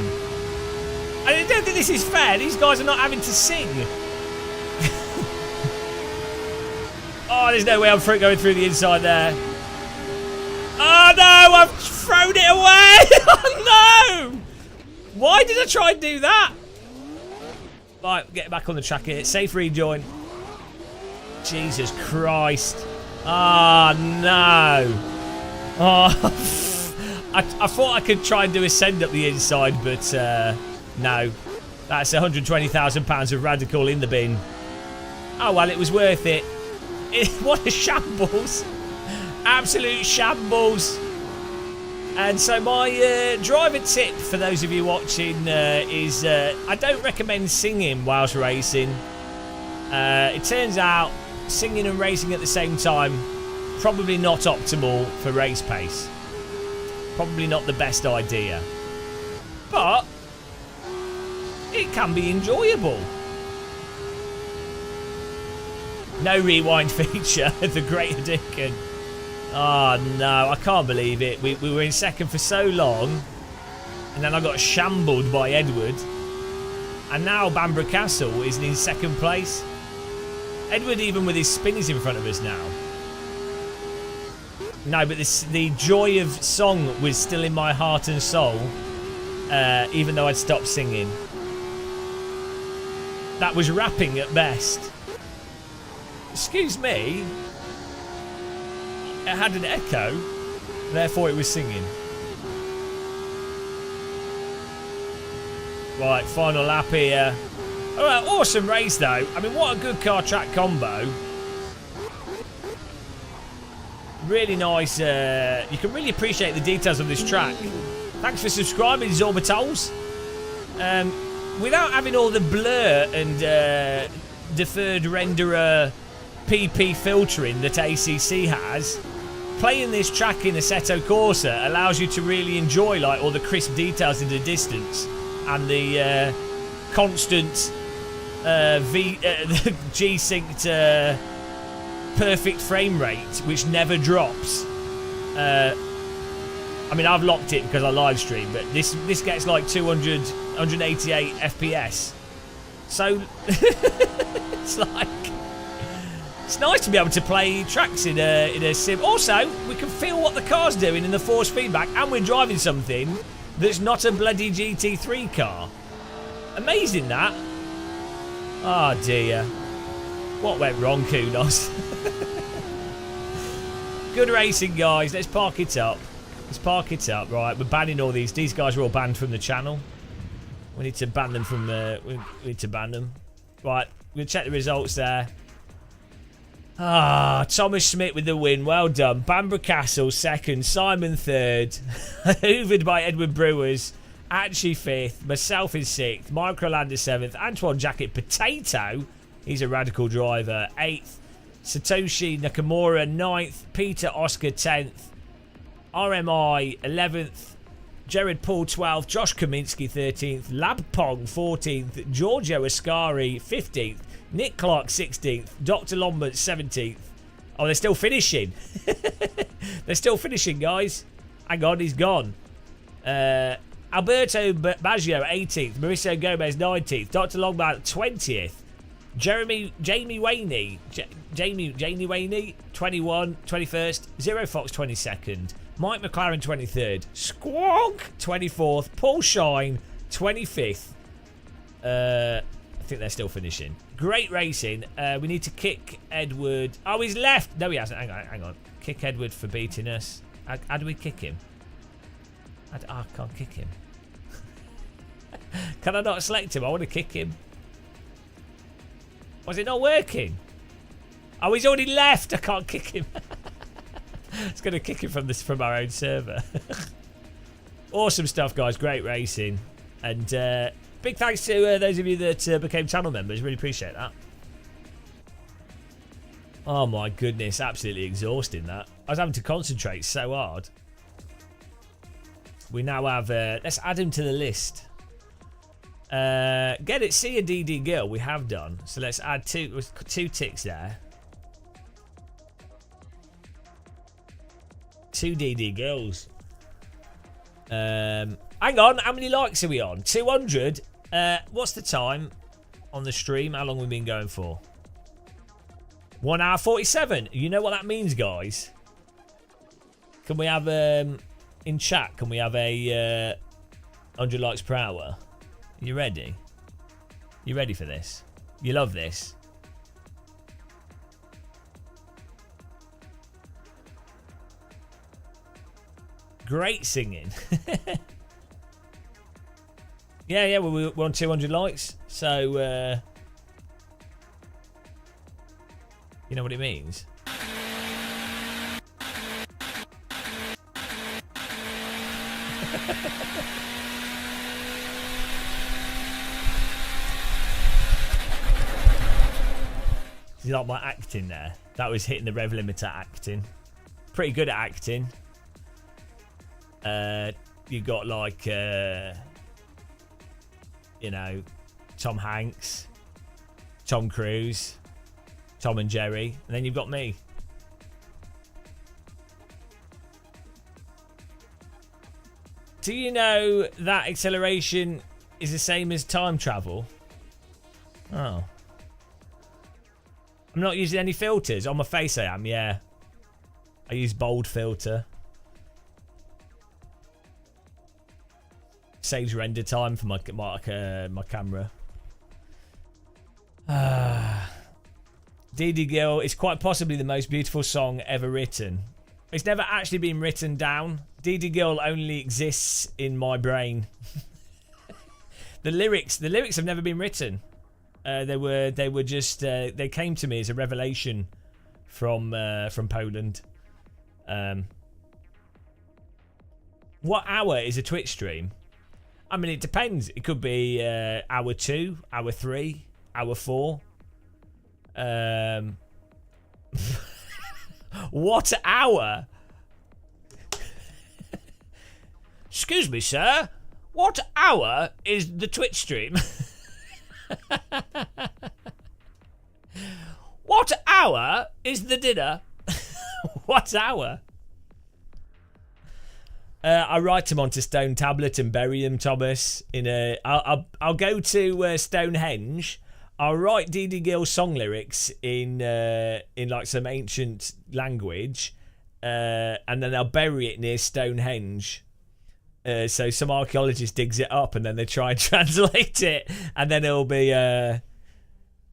I don't think this is fair. These guys are not having to sing. Oh, there's no way I'm going through the inside there. Oh no, I've thrown it away. Oh no. Why did I try and do that? Right, get back on the track here. Safe rejoin. Jesus Christ. Oh no. Oh, I thought I could try and do a send up the inside, but no. That's £120,000 of radical in the bin. Oh well, it was worth it. What a shambles. Absolute shambles. And so my driver tip for those of you watching is I don't recommend singing whilst racing. It turns out singing and racing at the same time, probably not optimal for race pace. Probably not the best idea. But it can be enjoyable. No rewind feature, the great Dickon. Oh no, I can't believe it. We were in second for so long, and then I got shambled by Edward, and now Bamborough Castle is in second place. Edward, even with his spin, is in front of us now. No, but the joy of song was still in my heart and soul, even though I'd stopped singing. That was rapping at best. Excuse me. It had an echo, therefore it was singing. Right, final lap here. Alright, awesome race though. I mean, what a good car track combo. Really nice. You can really appreciate the details of this track. Thanks for subscribing, Zorbitals. Without having all the blur and deferred renderer PP filtering that ACC has, playing this track in Assetto Corsa allows you to really enjoy like all the crisp details in the distance and the constant G-synced perfect frame rate, which never drops. I mean, I've locked it because I live stream, but this gets like 188 FPS. So it's like, it's nice to be able to play tracks in a sim. Also, we can feel what the car's doing in the force feedback, and we're driving something that's not a bloody GT3 car. Amazing that. Oh dear. What went wrong, Kunos? Good racing, guys. Let's park it up. Let's park it up. Right, we're banning all these. These guys are all banned from the channel. We need to ban them from the... We need to ban them. Right, we'll check the results there. Ah, Thomas Smith with the win. Well done. Bamber Castle second. Simon third. Hoovered by Edward Brewers. Archie fifth. Myself in sixth. Microlander seventh. Antoine Jacket Potato. He's a radical driver. Eighth. Satoshi Nakamura ninth. Peter Oscar 10th. RMI 11th. Jared Paul 12th. Josh Kaminsky 13th. Lab Pong 14th. Giorgio Ascari 15th. Nick Clark 16th. Dr. Lombard 17th. Oh, they're still finishing. They're still finishing, guys. Hang on, he's gone. Alberto Baggio 18th. Mauricio Gomez 19th. Dr. Lombard 20th. Jamie Waney 21, 21st. Zero Fox 22nd. Mike McLaren 23rd. Squonk 24th. Paul Shine 25th. I think they're still finishing. Great racing. We need to kick Edward. Oh, he's left. No, he hasn't. Hang on. Kick Edward for beating us. How do we kick him? I can't kick him. Can I not select him? I want to kick him. Was it not working? Oh, he's already left. I can't kick him. It's going to kick him from our own server. Awesome stuff, guys. Great racing. And big thanks to those of you that became channel members. Really appreciate that. Oh, my goodness. Absolutely exhausting, that. I was having to concentrate so hard. We now have... let's add him to the list. Get it. See a DD girl. We have done. So let's add two ticks there. 2 DD girls. Hang on. How many likes are we on? 200. What's the time on the stream? How long have we been going for? 1 hour 47. You know what that means, guys? Can we have in chat? Can we have a 100 likes per hour? You ready? You ready for this? You love this? Great singing. yeah, we're on 200 likes. So, you know what it means? You like my acting there? That was hitting the rev limiter acting. Pretty good at acting. You got like, you know, Tom Hanks, Tom Cruise, Tom and Jerry, and then you've got me. Do you know that acceleration is the same as time travel? Oh. I'm not using any filters. On my face I am, yeah. I use bold filter. Saves render time for my camera. DD Girl is quite possibly the most beautiful song ever written. It's never actually been written down. DD Girl only exists in my brain. The lyrics have never been written. They were just they came to me as a revelation from Poland. What hour is a Twitch stream? I mean, it depends. It could be hour 2, hour 3, hour 4. What hour? Excuse me, sir. What hour is the Twitch stream? What hour is the dinner? What hour? I write them onto stone tablet and bury them, Thomas. I'll go to Stonehenge. I'll write Dee Dee Gill song lyrics in like some ancient language, and then I'll bury it near Stonehenge. So some archaeologist digs it up, and then they try and translate it, and then it'll be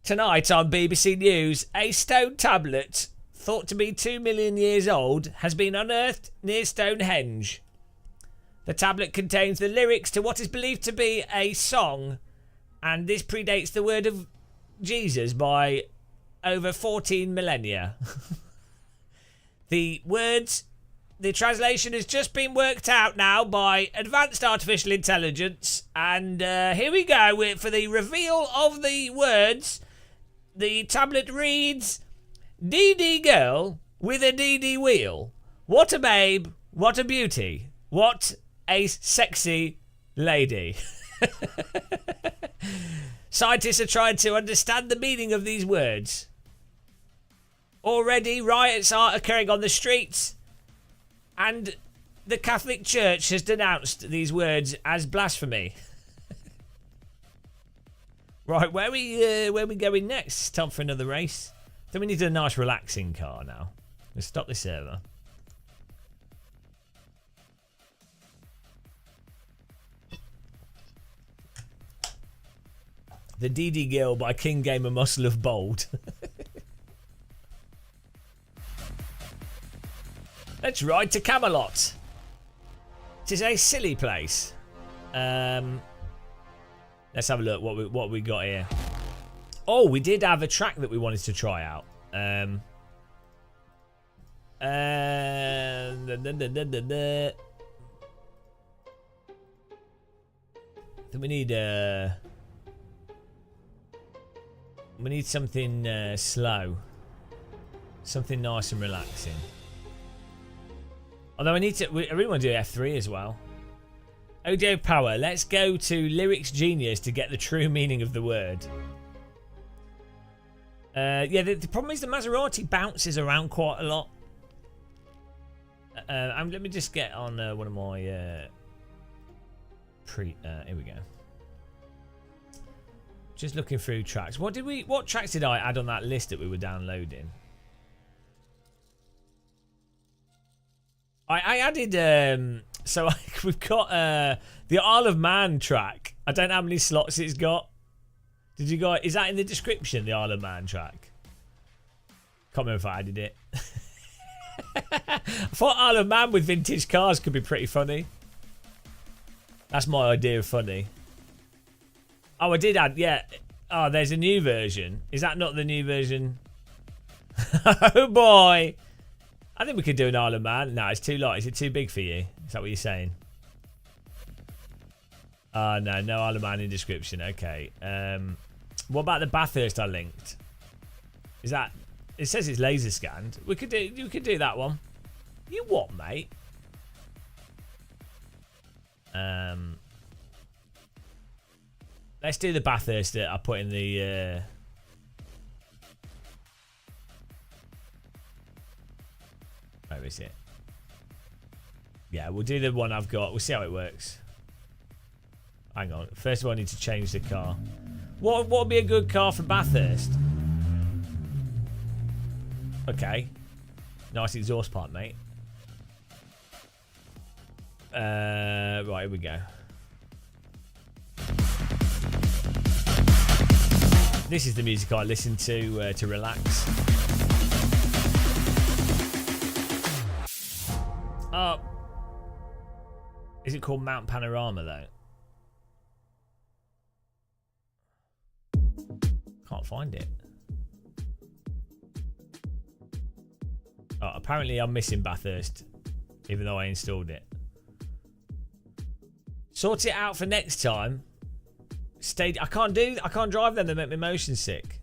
tonight on BBC News. A stone tablet thought to be 2 million years old has been unearthed near Stonehenge. The tablet contains the lyrics to what is believed to be a song, and this predates the word of Jesus by over 14 millennia. The translation has just been worked out now by advanced artificial intelligence, and here we go for the reveal of the words. The tablet reads, Dee Dee girl with a Dee Dee wheel. What a babe, what a beauty, what a sexy lady. Scientists are trying to understand the meaning of these words. Already riots are occurring on the streets, and the Catholic Church has denounced these words as blasphemy. Right, where we going next? Time for another race. I think we need a nice relaxing car now. Let's stop the server. The Dee Dee Gill by King Gamer Muscle of Bold. Let's ride to Camelot. It is a silly place. Let's have a look what we got here. Oh, we did have a track that we wanted to try out. Then we need something slow, something nice and relaxing. Although I really want to do F3 as well. Audio power. Let's go to Lyrics Genius to get the true meaning of the word. Yeah, the problem is the Maserati bounces around quite a lot. Let me just get on one of my here we go. Just looking through tracks. What tracks did I add on that list that we were downloading? I added so we've got the Isle of Man track. I don't know how many slots it's got. Did you guys? Is that in the description? The Isle of Man track. Can't remember if I added it. I thought Isle of Man with vintage cars could be pretty funny. That's my idea of funny. Oh, I did add. Yeah. Oh, there's a new version. Is that not the new version? Oh boy. I think we could do an Isle of Man. No, it's too light. Is it too big for you? Is that what you're saying? No, no Isle of Man in description. Okay. What about the Bathurst I linked? Is that? It says it's laser scanned. We could do that one. You what, mate? Let's do the Bathurst that I put in the. Where is it? Yeah, we'll do the one I've got. We'll see how it works. Hang on. First of all, I need to change the car. What would be a good car for Bathurst? Okay. Nice exhaust pipe, mate. Right, here we go. This is the music I listen to relax. Oh. Is it called Mount Panorama, though? Can't find it. Oh, apparently I'm missing Bathurst, even though I installed it. Sort it out for next time. I can't drive them. They make me motion sick.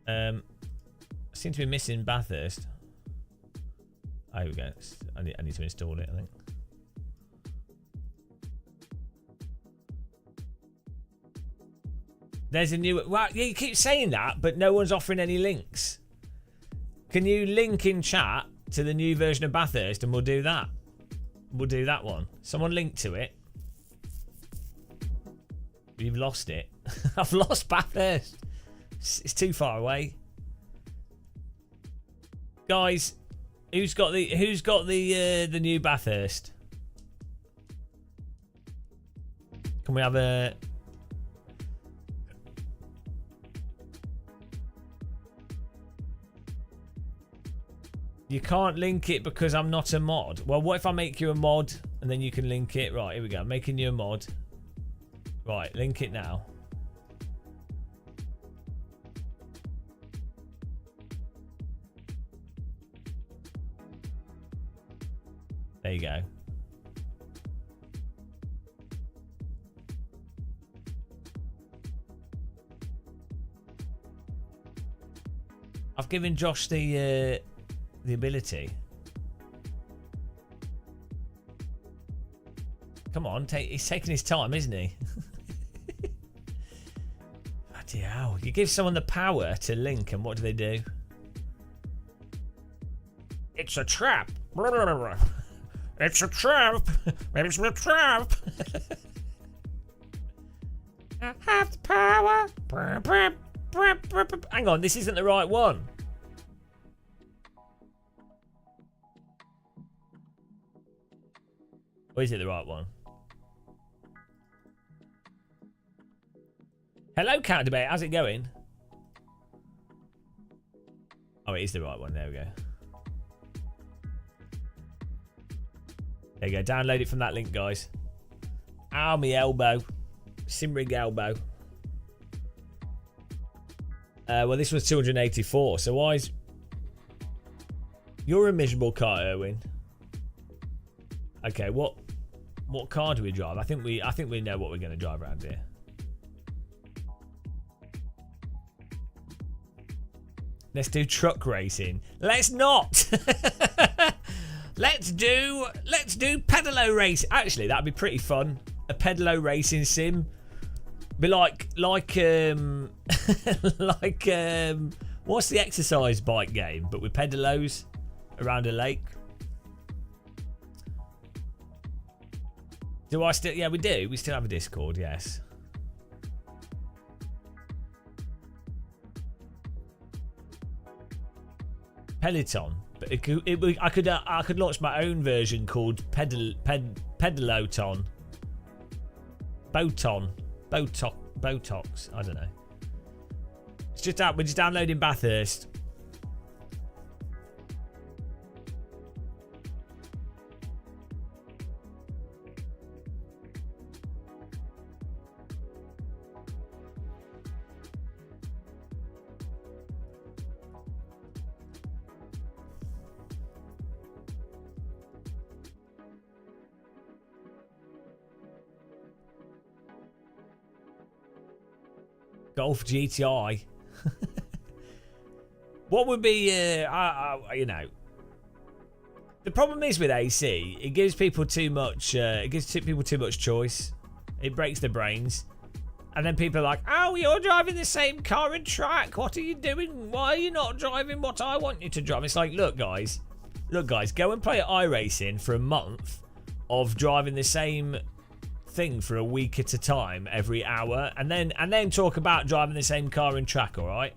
I seem to be missing Bathurst. Oh, here we go. I need to install it, I think. There's a new... Well, yeah, you keep saying that, but no one's offering any links. Can you link in chat to the new version of Bathurst and we'll do that? We'll do that one. Someone link to it. You've lost it. I've lost Bathurst. It's too far away. Guys, who's got the new Bathurst? Can we have a... You can't link it because I'm not a mod. Well, what if I make you a mod and then you can link it? Right, here we go. I'm making you a mod. Right, link it now. There you go. I've given Josh the ability. Come on, he's taking his time, isn't he? Bloody hell. You give someone the power to link and what do they do? It's a trap. It's a trap. It's a trap. I have the power. Hang on, this isn't the right one. Or is it the right one? Hello, Cat Debate. How's it going? Oh, it is the right one. There we go. There you go. Download it from that link, guys. Ow, me elbow. Simrig elbow. Well, this was 284. So why is... You're a miserable car, Erwin. Okay, what car do we drive? I think we know what we're going to drive around here. Let's do truck racing. Let's not. Let's do pedalo racing. Actually, that'd be pretty fun. A pedalo racing sim. Be like what's the exercise bike game, but with pedalos around a lake. Do I still? Yeah, we do. We still have a Discord. Yes. Peloton, but I could launch my own version called Pedaloton. Botox. I don't know. It's just out. We're just downloading Bathurst. Golf GTI. What would be, you know, the problem is with AC, it gives people too much. Choice. It breaks their brains, and then people are like, "Oh, you're driving the same car and track. What are you doing? Why are you not driving what I want you to drive?" It's like, look, guys, go and play at iRacing for a month of driving the same thing for a week at a time every hour, and then talk about driving the same car and track. All right.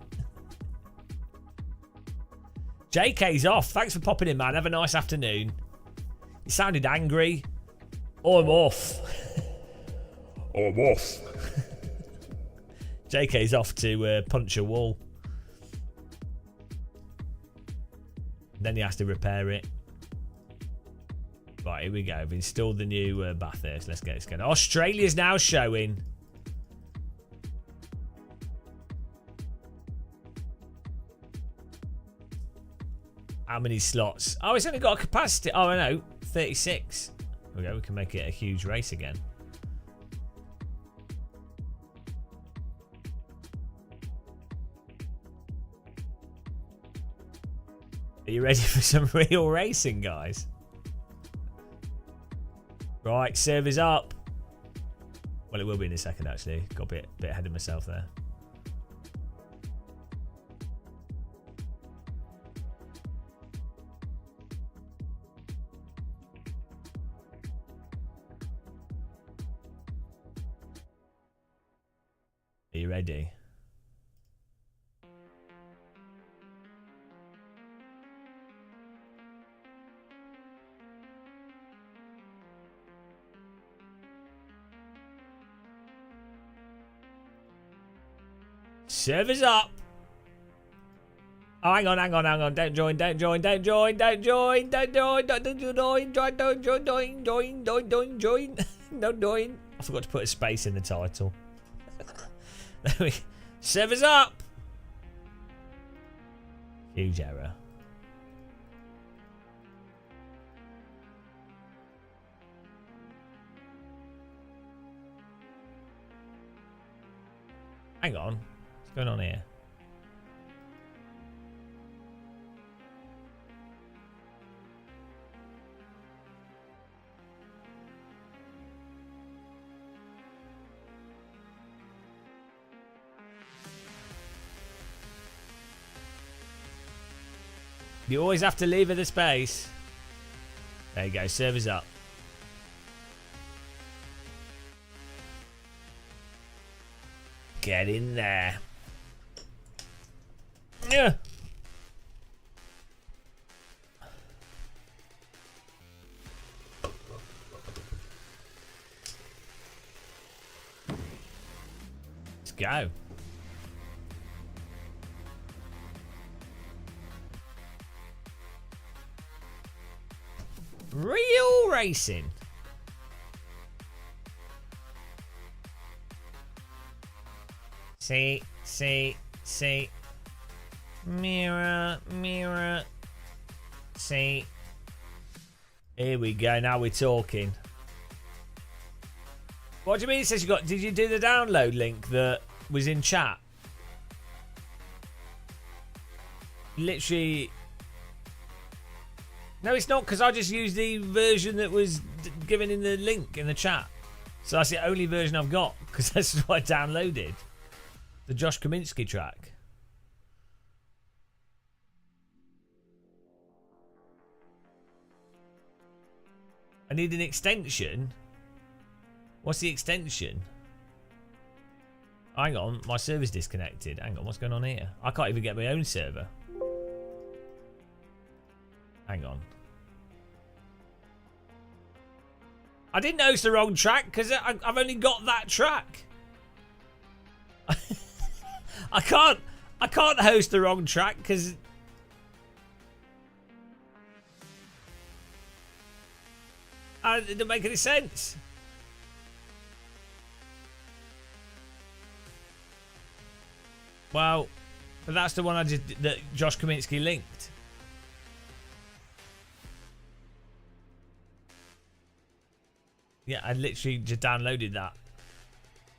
JK's off. Thanks for popping in, man. Have a nice afternoon. You sounded angry. Oh, I'm off. I'm off. JK's off to punch a wall. Then he has to repair it. Right, here we go. We've installed the new Bathurst. Let's get this going. Australia's now showing. How many slots? Oh, it's only got a capacity. Oh, I know. 36. There we go. We can make it a huge race again. Are you ready for some real racing, guys? Right, servers up. Well, it will be in a second, actually. Got a bit ahead of myself there. ready. Servers up. Oh, hang on. Don't join. Join. No join. I forgot to put a space in the title. Servers up. Huge error. Hang on. What's going on here? You always have to leave her the space. There you go, servers up. Get in there. Yeah. Let's go. Real racing. See. Mirror. See. Here we go. Now we're talking. What do you mean it says you got... Did you do the download link that was in chat? Literally... No, it's not, because I just used the version that was given in the link in the chat. So that's the only version I've got, because that's what I downloaded. The Josh Kaminsky track. I need an extension. What's the extension? Hang on, my server's disconnected. Hang on, what's going on here? I can't even get my own server. Hang on. I didn't know it's the wrong track because I've only got that track. I can't host the wrong track because it doesn't make any sense. Well, but that's the one that Josh Kaminsky linked. Yeah, I literally just downloaded that.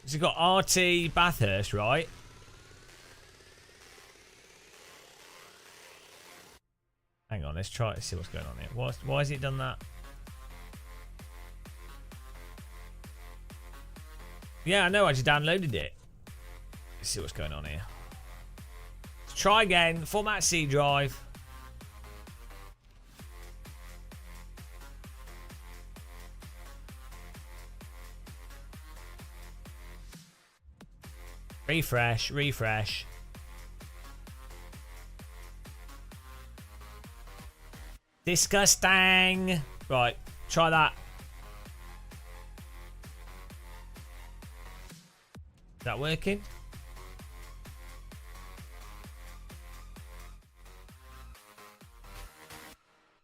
So you've got RT Bathurst, right? Hang on, let's try to see what's going on here. Why has it done that? Yeah, I know, I just downloaded it. Let's see what's going on here. Let's try again. Format C drive. Refresh. Disgusting. Right, try that. Is that working?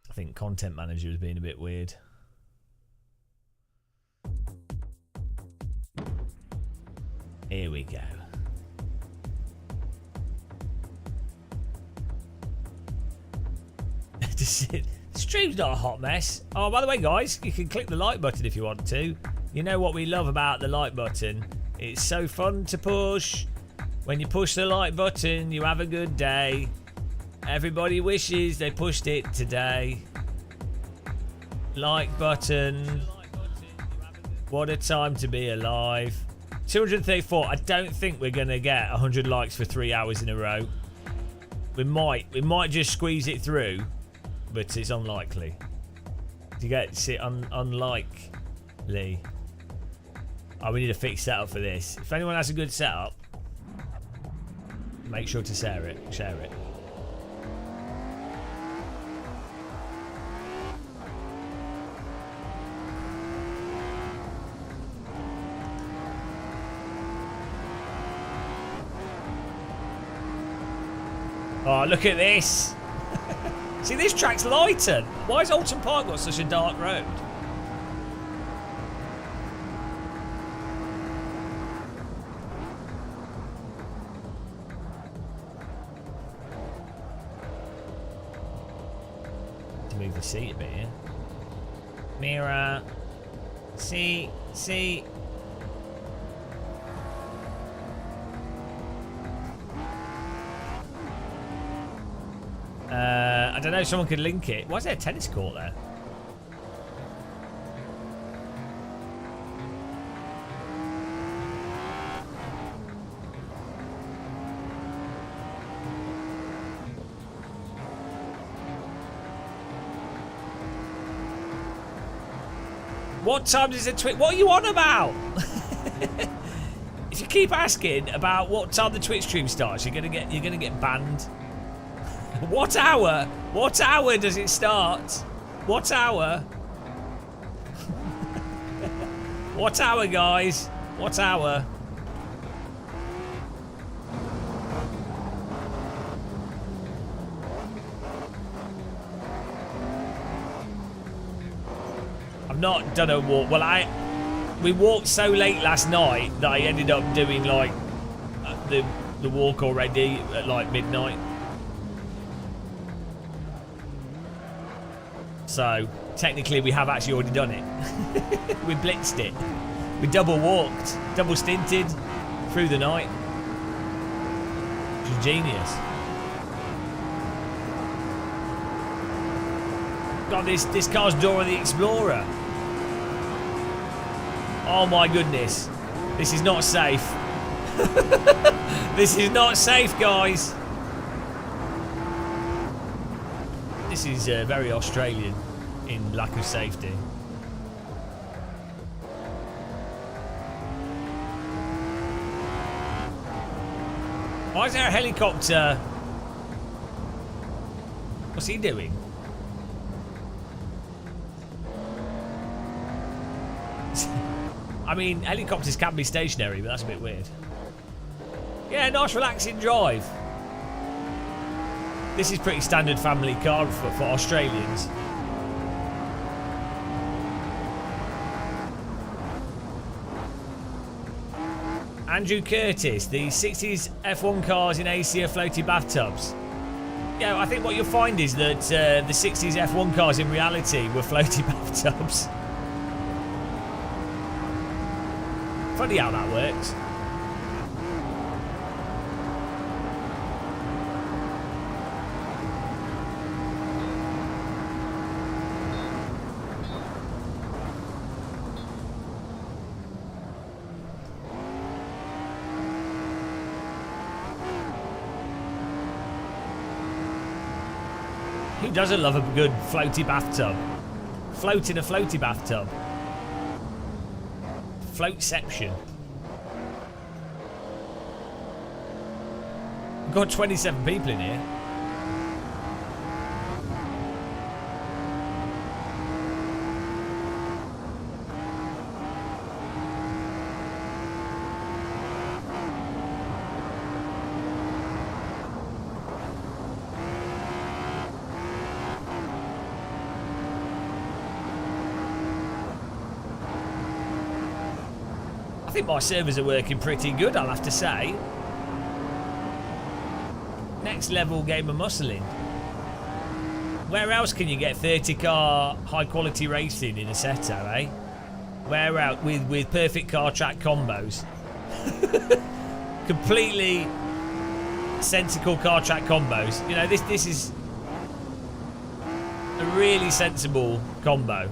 I think Content Manager has been a bit weird. Here we go. The stream's not a hot mess. Oh, by the way, guys, you can click the like button if you want to. You know what we love about the like button? It's so fun to push. When you push the like button, you have a good day. Everybody wishes they pushed it today. Like button. What a time to be alive. 234. I don't think we're going to get 100 likes for 3 hours in a row. We might just squeeze it through, but it's unlikely. You get it unlikely. Oh, we need a fixed setup for this. If anyone has a good setup, Make sure to share it. Oh, look at this. See, this track's lighter. Why has Oulton Park got such a dark road? To move the seat a bit here. Mirror. Seat. I don't know, someone could link it. Why is there a tennis court there? What time does the Twitch... What are you on about? If you keep asking about what time the Twitch stream starts, you're gonna get banned. What hour? What hour does it start? What hour? What hour, guys? What hour? I've not done a walk. Well, we walked so late last night that I ended up doing like the walk already at like midnight. So, technically we have actually already done it. We blitzed it. We double walked, double stinted through the night. Which is genius. God, this car's Dora the Explorer. Oh my goodness. This is not safe. This is not safe, guys. This is very Australian in lack of safety. Why is there a helicopter? What's he doing? I mean, helicopters can be stationary, but that's a bit weird. Yeah, nice relaxing drive. This is pretty standard family car for Australians. Andrew Curtis, the 60s F1 cars in AC are floaty bathtubs. Yeah, I think what you'll find is that the 60s F1 cars in reality were floaty bathtubs. Funny how that works. Who doesn't love a good floaty bathtub? Float in a floaty bathtub. Floatception. We've got 27 people in here. I think my servers are working pretty good, I'll have to say. Next level game of muscling. Where else can you get 30 car high quality racing in Assetto, eh? Where out with perfect car track combos. Completely sensible car track combos. You know, this is a really sensible combo.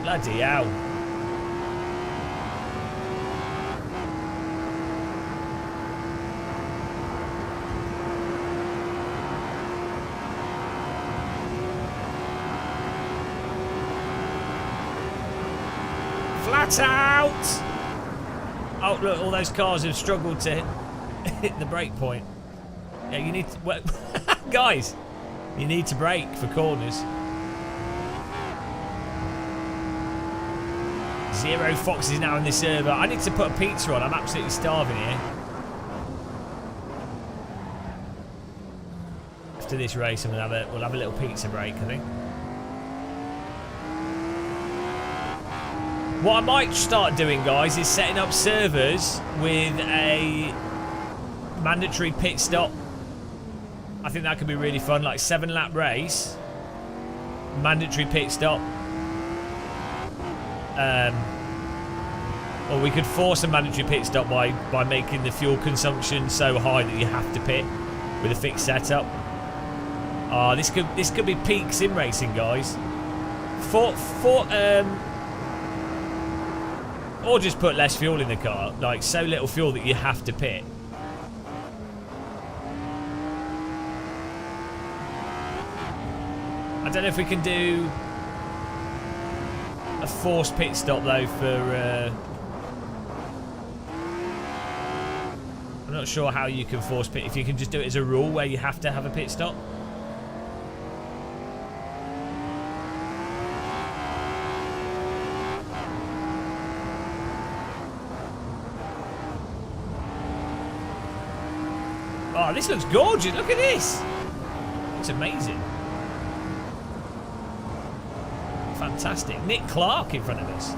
Bloody hell. flat out. Oh, look, all those cars have struggled to hit the brake point. Yeah, you need to... Well, guys, you need to brake for corners. 0 foxes now in this server. I need to put a pizza on. I'm absolutely starving here. After this race, we'll have a little pizza break, I think. What I might start doing, guys, is setting up servers with a mandatory pit stop. I think that could be really fun, like 7-lap race, mandatory pit stop. Or we could force a mandatory pit stop by making the fuel consumption so high that you have to pit with a fixed setup. This could be peak sim racing, guys. Or just put less fuel in the car, like so little fuel that you have to pit. I don't know if we can do a forced pit stop though for... I'm not sure how you can force pit, if you can just do it as a rule where you have to have a pit stop. Oh, this looks gorgeous. Look at this. It's amazing. Fantastic. Nick Clark in front of us.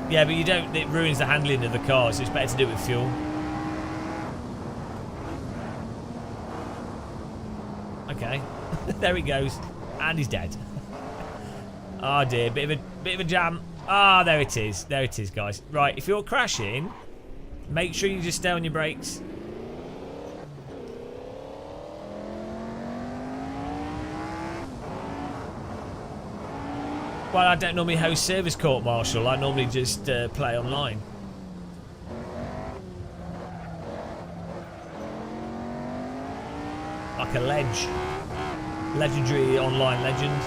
Yeah, but you don't... It ruins the handling of the car, so it's better to do it with fuel. Okay. There he goes. And he's dead. Oh dear. Bit of a jam. Ah, there it is. There it is, guys. Right, if you're crashing, make sure you just stay on your brakes. Well, I don't normally host service court martial. I normally just play online. Like a ledge. Legendary online legend.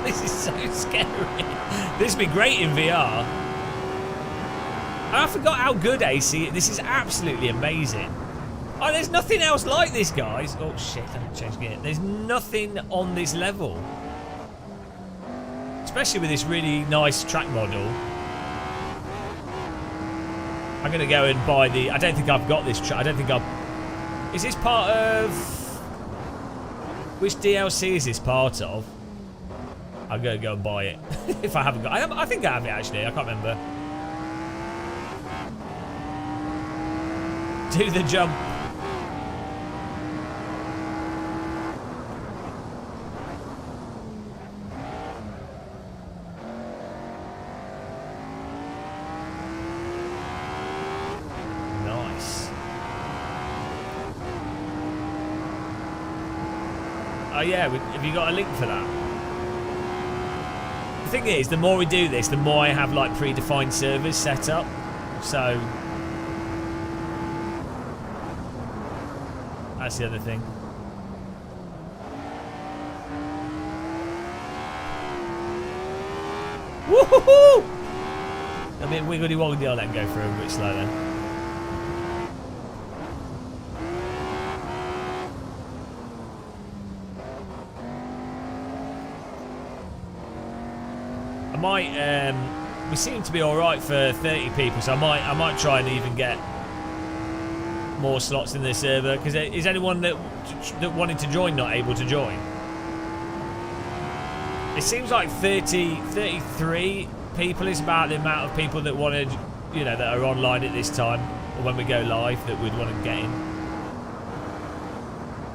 This is so scary. This would be great in VR. And I forgot how good AC. This is absolutely amazing. Oh, there's nothing else like this, guys. Oh shit, I haven't changed gear. There's nothing on this level. Especially with this really nice track model. I'm going to go and buy the... I don't think I've got this track. I don't think I've... Is this part of... Which DLC is this part of? I'm going to go and buy it. If I haven't got... I think I have it, actually. I can't remember. Do the jump. Nice. Oh, yeah. Have you got a link for that? The thing is, the more we do this, the more I have like predefined servers set up. So that's the other thing. Woohoo! A bit wiggly woggly. I'll let him go through a bit slow then. We seem to be all right for 30 people, so I might try and even get more slots in the server. Because is anyone that wanted to join not able to join? It seems like 33 people is about the amount of people that wanted, you know, that are online at this time or when we go live that would want to get in.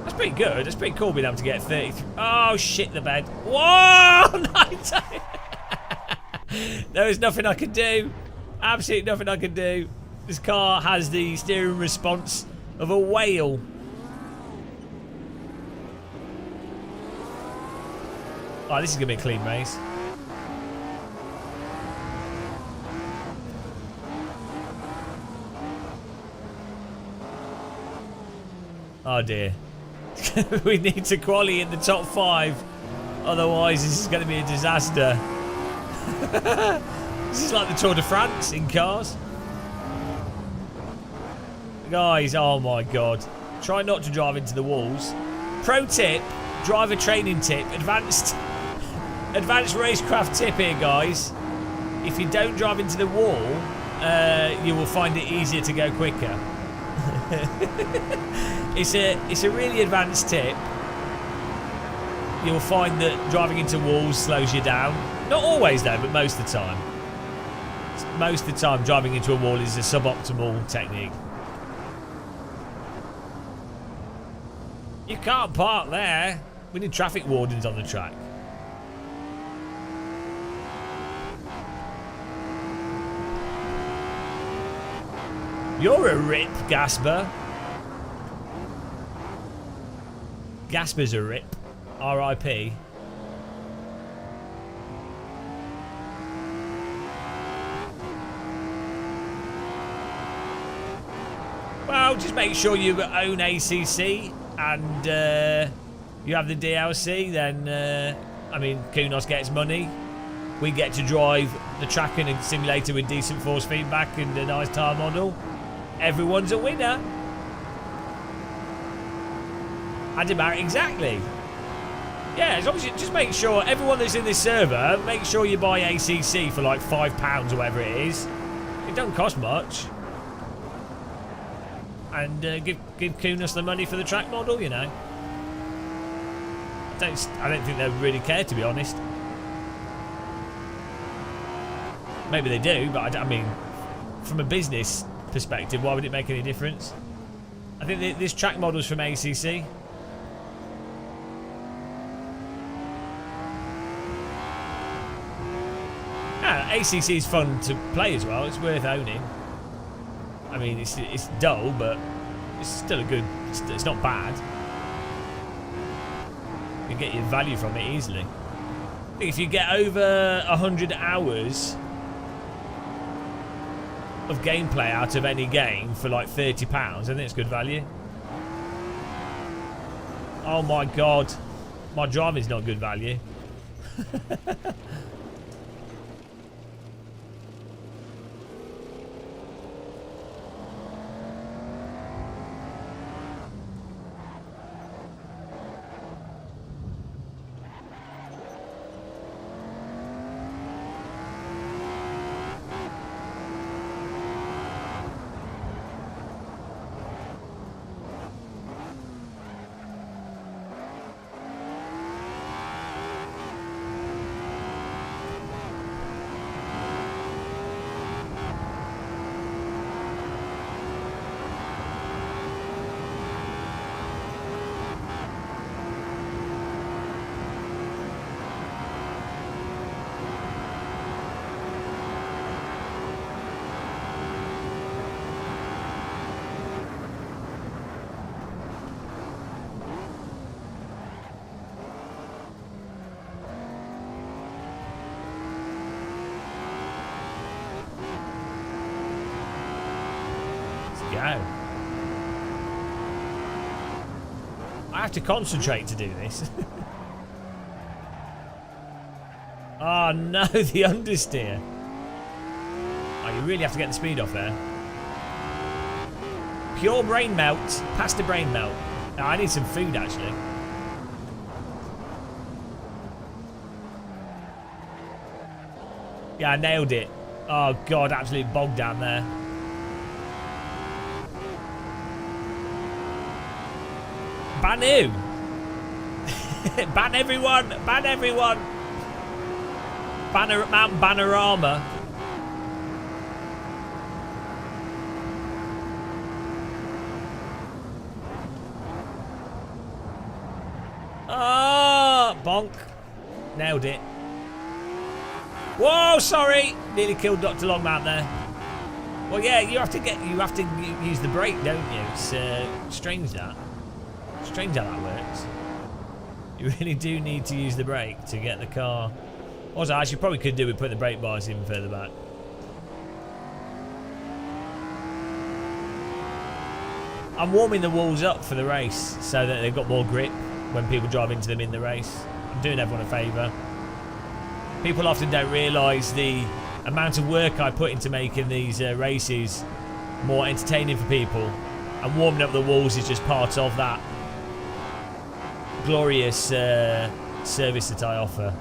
That's pretty good. That's pretty cool being able to get 33. Oh shit, the bed. Whoa! No, there is nothing I can do. Absolutely nothing I can do. This car has the steering response of a whale. Oh, this is going to be a clean race. Oh dear. We need to quali in the top 5. Otherwise, this is going to be a disaster. This is like the Tour de France in cars. Guys, oh my god. Try not to drive into the walls. Pro tip, driver training tip, advanced racecraft tip here, guys. If you don't drive into the wall, you will find it easier to go quicker. It's a really advanced tip. You'll find that driving into walls slows you down. Not always though, but most of the time. Most of the time, driving into a wall is a suboptimal technique. You can't park there. We need traffic wardens on the track. You're a rip, Gasper. Gasper's a rip. R.I.P. Well, just make sure you own ACC and you have the DLC, then, I mean, Kunos gets money. We get to drive the track in a simulator with decent force feedback and a nice tire model. Everyone's a winner. Exactly. Yeah, as long as you just make sure everyone that's in this server, make sure you buy ACC for like £5 or whatever it is. It don't cost much. And give Kunos the money for the track model, you know. I don't think they really care, to be honest. Maybe they do, but I mean, from a business perspective, why would it make any difference? I think this track model's from ACC. Yeah, ACC is fun to play as well. It's worth owning. I mean, it's dull, but it's still a good. It's not bad. You get your value from it easily. I think if you get over 100 hours of gameplay out of any game for like £30, I think it's good value. Oh my god, my driving's not good value. I have to concentrate to do this. Oh no, the understeer. Oh, you really have to get the speed off there. Pure brain melt. Past the brain melt. Oh, I need some food actually. Yeah, I nailed it. Oh god, absolute bog down there. Ban who? Ban everyone! Ban everyone! Mount Panorama. Ah, bonk. Nailed it. Whoa, sorry. Nearly killed Dr. Longmount there. Well, yeah, you have to use the brake, don't you? It's strange that. Strange how that works. You really do need to use the brake to get the car. Also, I actually probably could do with putting the brake bars even further back. I'm warming the walls up for the race so that they've got more grip when people drive into them in the race. I'm doing everyone a favour. People often don't realise the amount of work I put into making these races more entertaining for people, and warming up the walls is just part of that glorious service that I offer.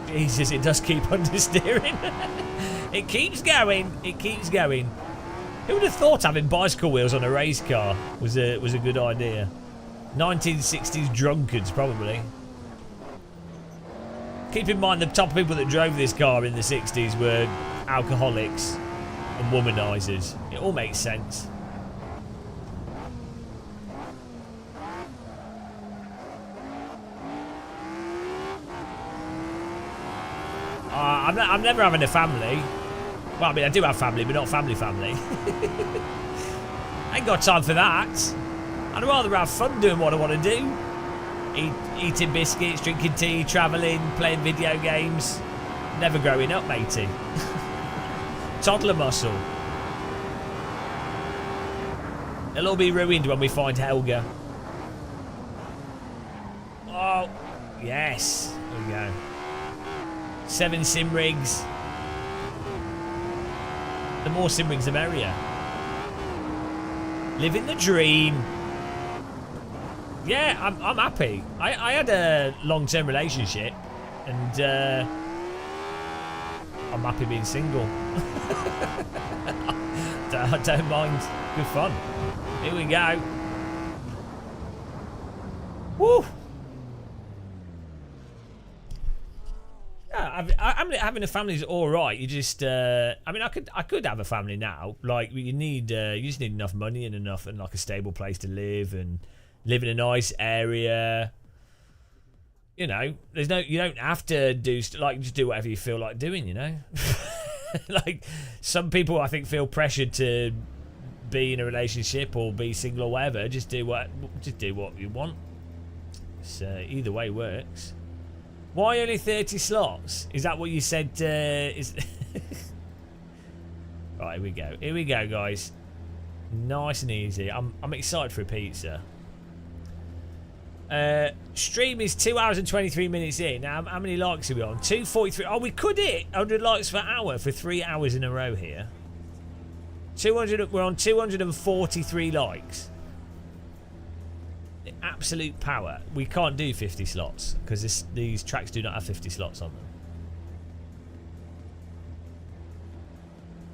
Jesus, it does keep understeering. It keeps going. It keeps going. Who would have thought having bicycle wheels on a race car was a good idea? 1960s drunkards, probably. Keep in mind the top people that drove this car in the 60s were alcoholics and womanizers. It all makes sense. I'm never having a family. Well, I mean, I do have family, but not family. I ain't got time for that. I'd rather have fun doing what I want to do. Eating biscuits, drinking tea, travelling, playing video games. Never growing up, matey. Toddler muscle. It'll all be ruined when we find Helga. Oh, yes. There we go. 7 sim rigs. The more sim rigs, the merrier. Living the dream. Yeah, I'm happy. I had a long-term relationship, and I'm happy being single. I don't mind. Good fun. Here we go. Woo! Having a family is all right. You just, I mean, I could have a family now. Like, you just need enough money and like a stable place to live and live in a nice area. You know, you don't have to do just do whatever you feel like doing. You know, like some people I think feel pressured to be in a relationship or be single or whatever. Just do what you want. So either way works. Why only 30 slots? Is that what you said? Is right, here we go. Here we go, guys. Nice and easy. I'm excited for a pizza. Stream is 2 hours and 23 minutes in. Now, how many likes are we on? 243. Oh, we could hit 100 likes per hour for 3 hours in a row here. 200. We're on 243 likes. Absolute power. We can't do 50 slots because these tracks do not have 50 slots on them.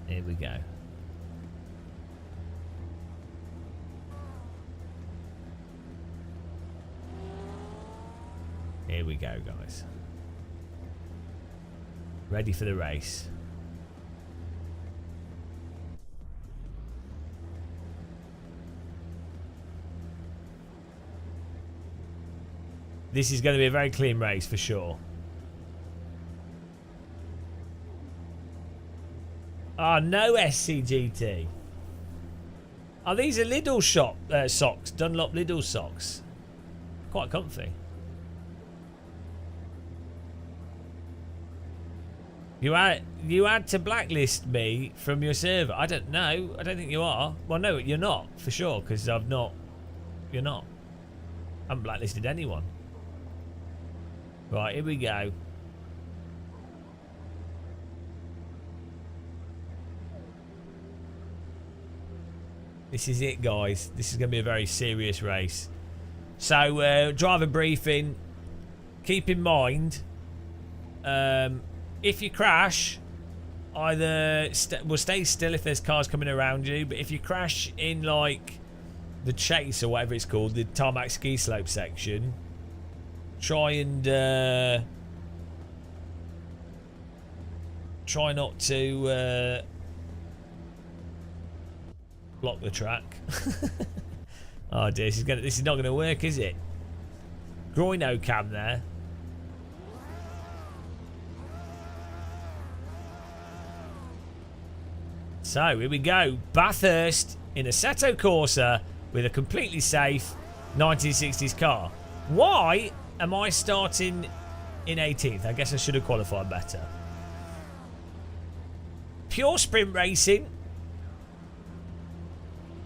Here we go. Here we go, guys. Ready for the race. This is going to be a very clean race for sure. Ah, no SCGT. Oh, these are Lidl socks. Dunlop Lidl socks. Quite comfy. You had to blacklist me from your server. I don't know. I don't think you are. Well, no, you're not for sure because I've not. You're not. I haven't blacklisted anyone. Right, here we go. This is it, guys. This is going to be a very serious race. So, driver briefing. Keep in mind, if you crash, either stay still if there's cars coming around you. But if you crash in, like, the chase or whatever it's called, the tarmac ski slope section, try not to block the track. Oh dear, this is not going to work, is it? Groino cam there. So here we go, Bathurst in Assetto Corsa with a completely safe 1960s car. Why am I starting in 18th? I guess I should have qualified better. Pure sprint racing.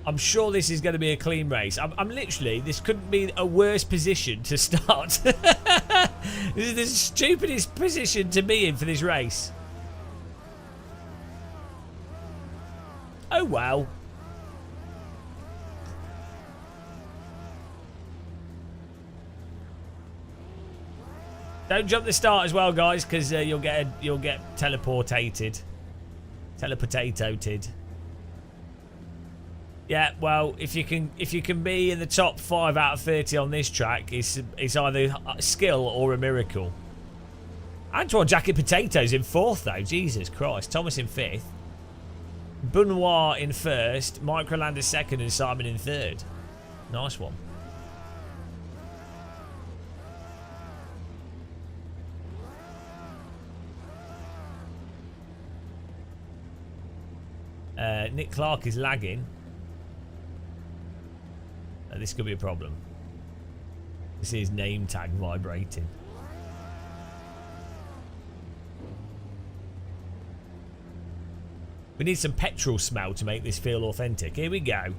I'm sure this is going to be a clean race. I'm literally, this couldn't be a worse position to start. This is the stupidest position to be in for this race. Oh, wow. Don't jump the start as well, guys, because you'll get teleportated. Teleportated. Yeah, well, if you can be in the top 5 out of 30 on this track, it's either a skill or a miracle. Antoine Jacket Potatoes in 4th, though. Jesus Christ. Thomas in 5th. Benoit in 1st. Microlander 2nd and Simon in 3rd. Nice one. Nick Clark is lagging. This could be a problem. This is name tag vibrating. We need some petrol smell to make this feel authentic. Here we go.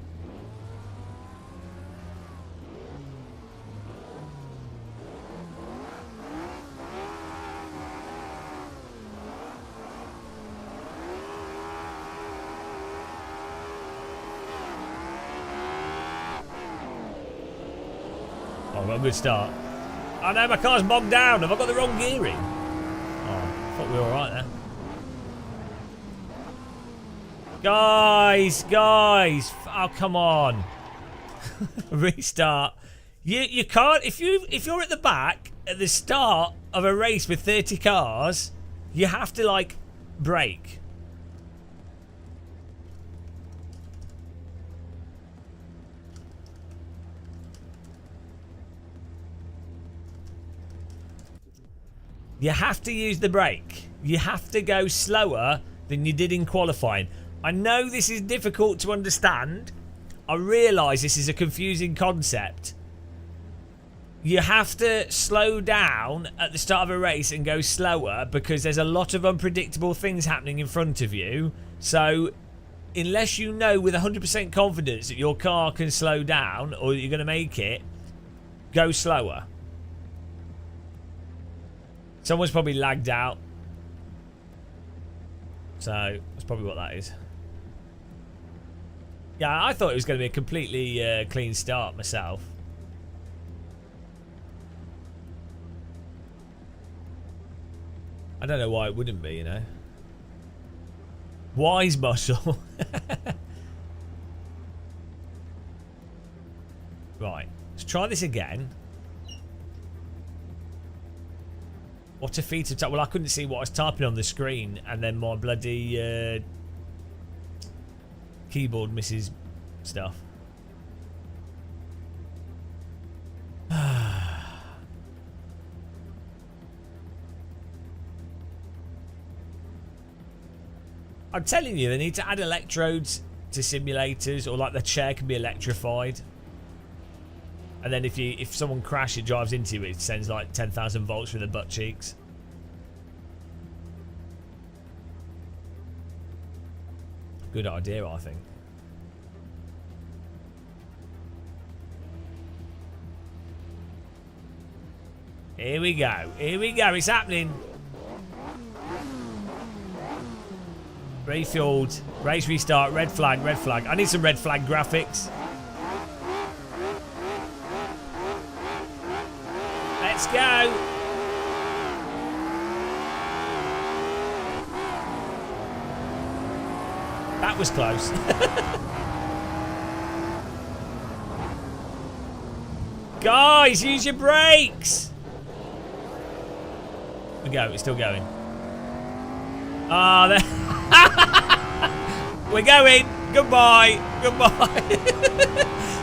Oh, I've got a good start. Oh no, my car's bogged down. Have I got the wrong gearing? Oh, I thought we were alright there. Guys, oh come on. Restart. You can't if you're at the back at the start of a race with 30 cars, you have to like brake. You have to use the brake. You have to go slower than you did in qualifying. I know this is difficult to understand. I realise this is a confusing concept. You have to slow down at the start of a race and go slower because there's a lot of unpredictable things happening in front of you. So unless you know with 100% confidence that your car can slow down or you're going to make it, go slower. Someone's probably lagged out. So that's probably what that is. Yeah, I thought it was going to be a completely clean start myself. I don't know why it wouldn't be, you know. Wise muscle. Right, let's try this again. What a feat of time. Well, I couldn't see what I was typing on the screen, and then my bloody keyboard misses stuff. I'm telling you, they need to add electrodes to simulators, or like the chair can be electrified. And then if someone crashes, drives into you, it sends like 10,000 volts through the butt cheeks. Good idea, I think. Here we go. Here we go. It's happening. Refueled. Race restart. Red flag. Red flag. I need some red flag graphics. Let's go. That was close. Guys, use your brakes. We go. It's still going. Ah, we're going. Goodbye. Goodbye.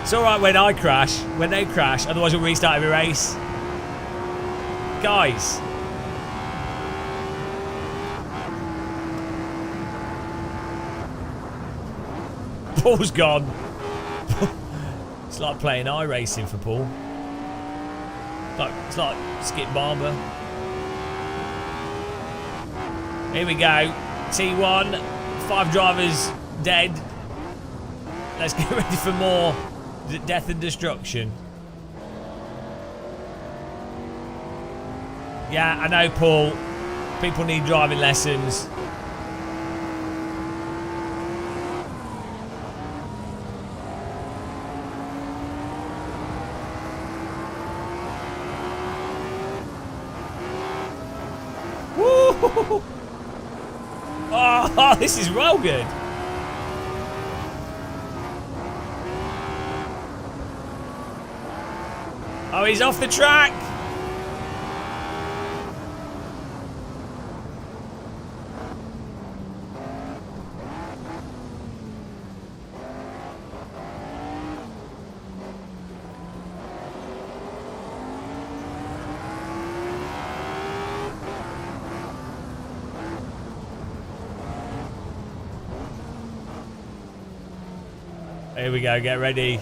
It's all right when I crash. When they crash. Otherwise, we'll restart every race. Guys. Paul's gone. It's like playing iRacing for Paul. It's like Skip Barber. Here we go. T1. 5 drivers dead. let's get ready for more death and destruction. Yeah, I know, Paul. People need driving lessons. Woo! Oh, this is real good. Oh, he's off the track. Here we go, get ready.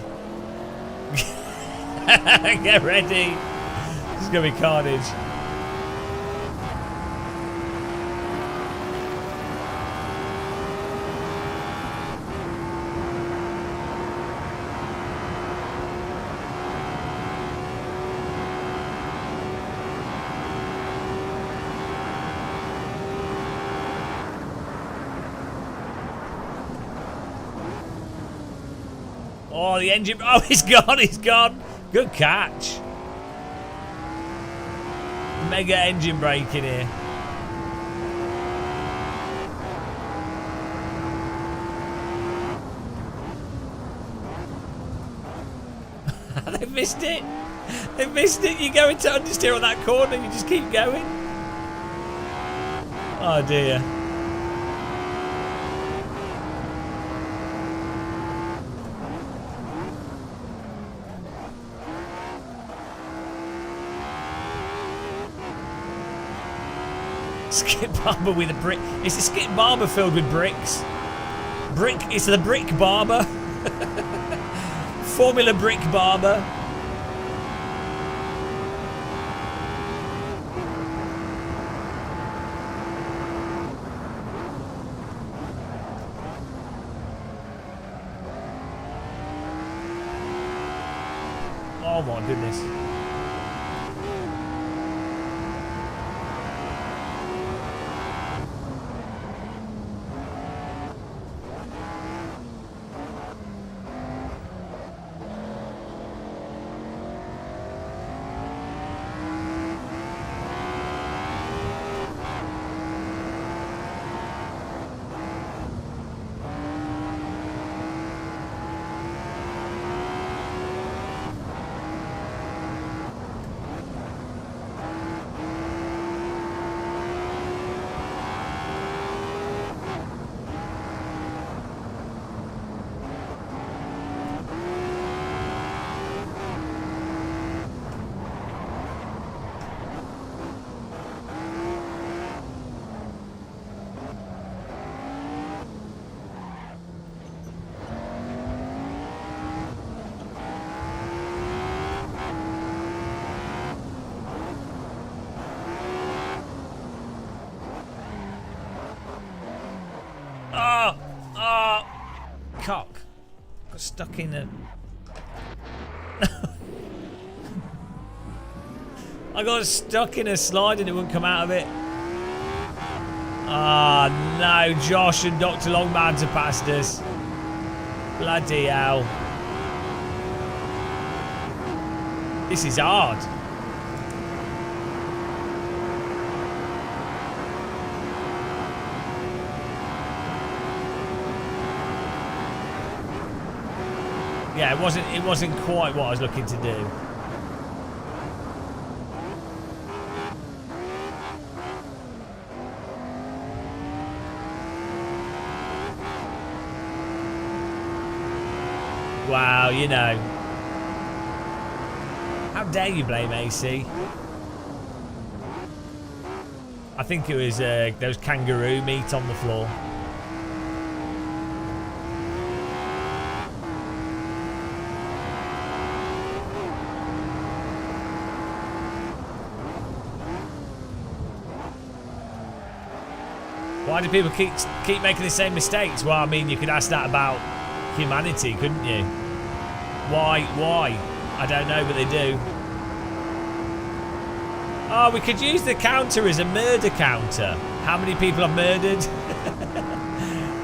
Get ready. This is going to be carnage. Oh, the engine. Oh, he's gone. He's gone. Good catch. Mega engine brake in here. They missed it. They missed it. You go into understeer on that corner. You just keep going. Oh, dear. Skip barber with a brick. It's a skip barber filled with bricks. Brick. It's the brick barber. Formula brick barber. Oh my goodness. Cock. Got stuck in a... I got stuck in a slide and it wouldn't come out of it. Ah, no. Josh and Dr. Longbanter passed us. Bloody hell. This is hard. Yeah, it wasn't quite what I was looking to do. Wow, you know. How dare you blame AC? I think it was there was kangaroo meat on the floor. Why do people keep making the same mistakes? Well, I mean, you could ask that about humanity, couldn't you? Why? I don't know, but they do. Oh, we could use the counter as a murder counter. How many people I've murdered?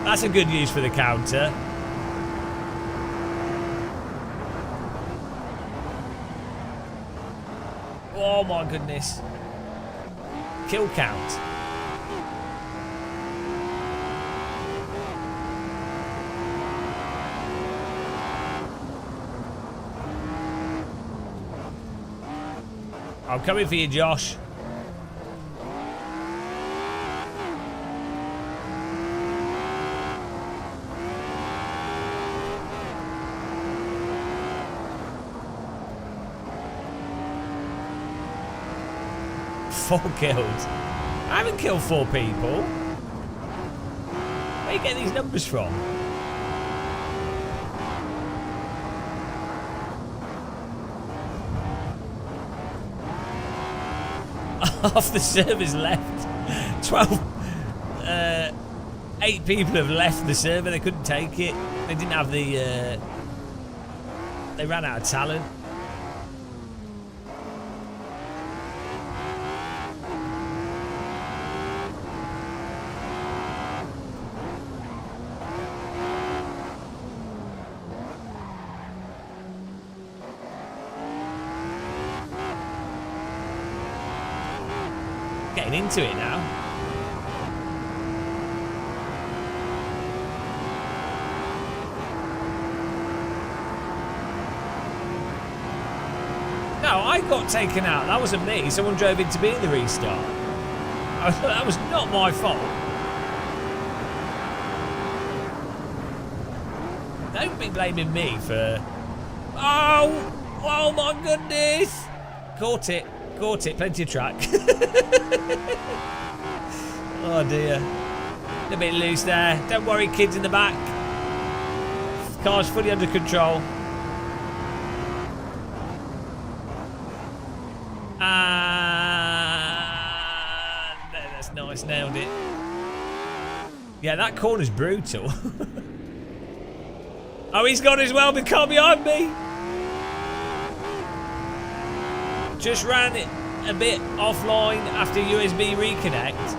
That's a good use for the counter. Oh my goodness. Kill count. I'm coming for you, Josh. Four killed. I haven't killed 4 people. Where are you getting these numbers from? Half the server's left. 8 people have left the server. They couldn't take it. They didn't have the... they ran out of talent. Getting into it now. No, I got taken out. That wasn't me. Someone drove into me in the restart. That was not my fault. Don't be blaming me for... Oh my goodness. Caught it. Plenty of track. Oh dear. A little bit loose there. Don't worry, kids in the back. The car's fully under control. That's nice, nailed it. Yeah, that corner's brutal. Oh, he's gone as well, but come behind me. Just ran it a bit offline after USB reconnect.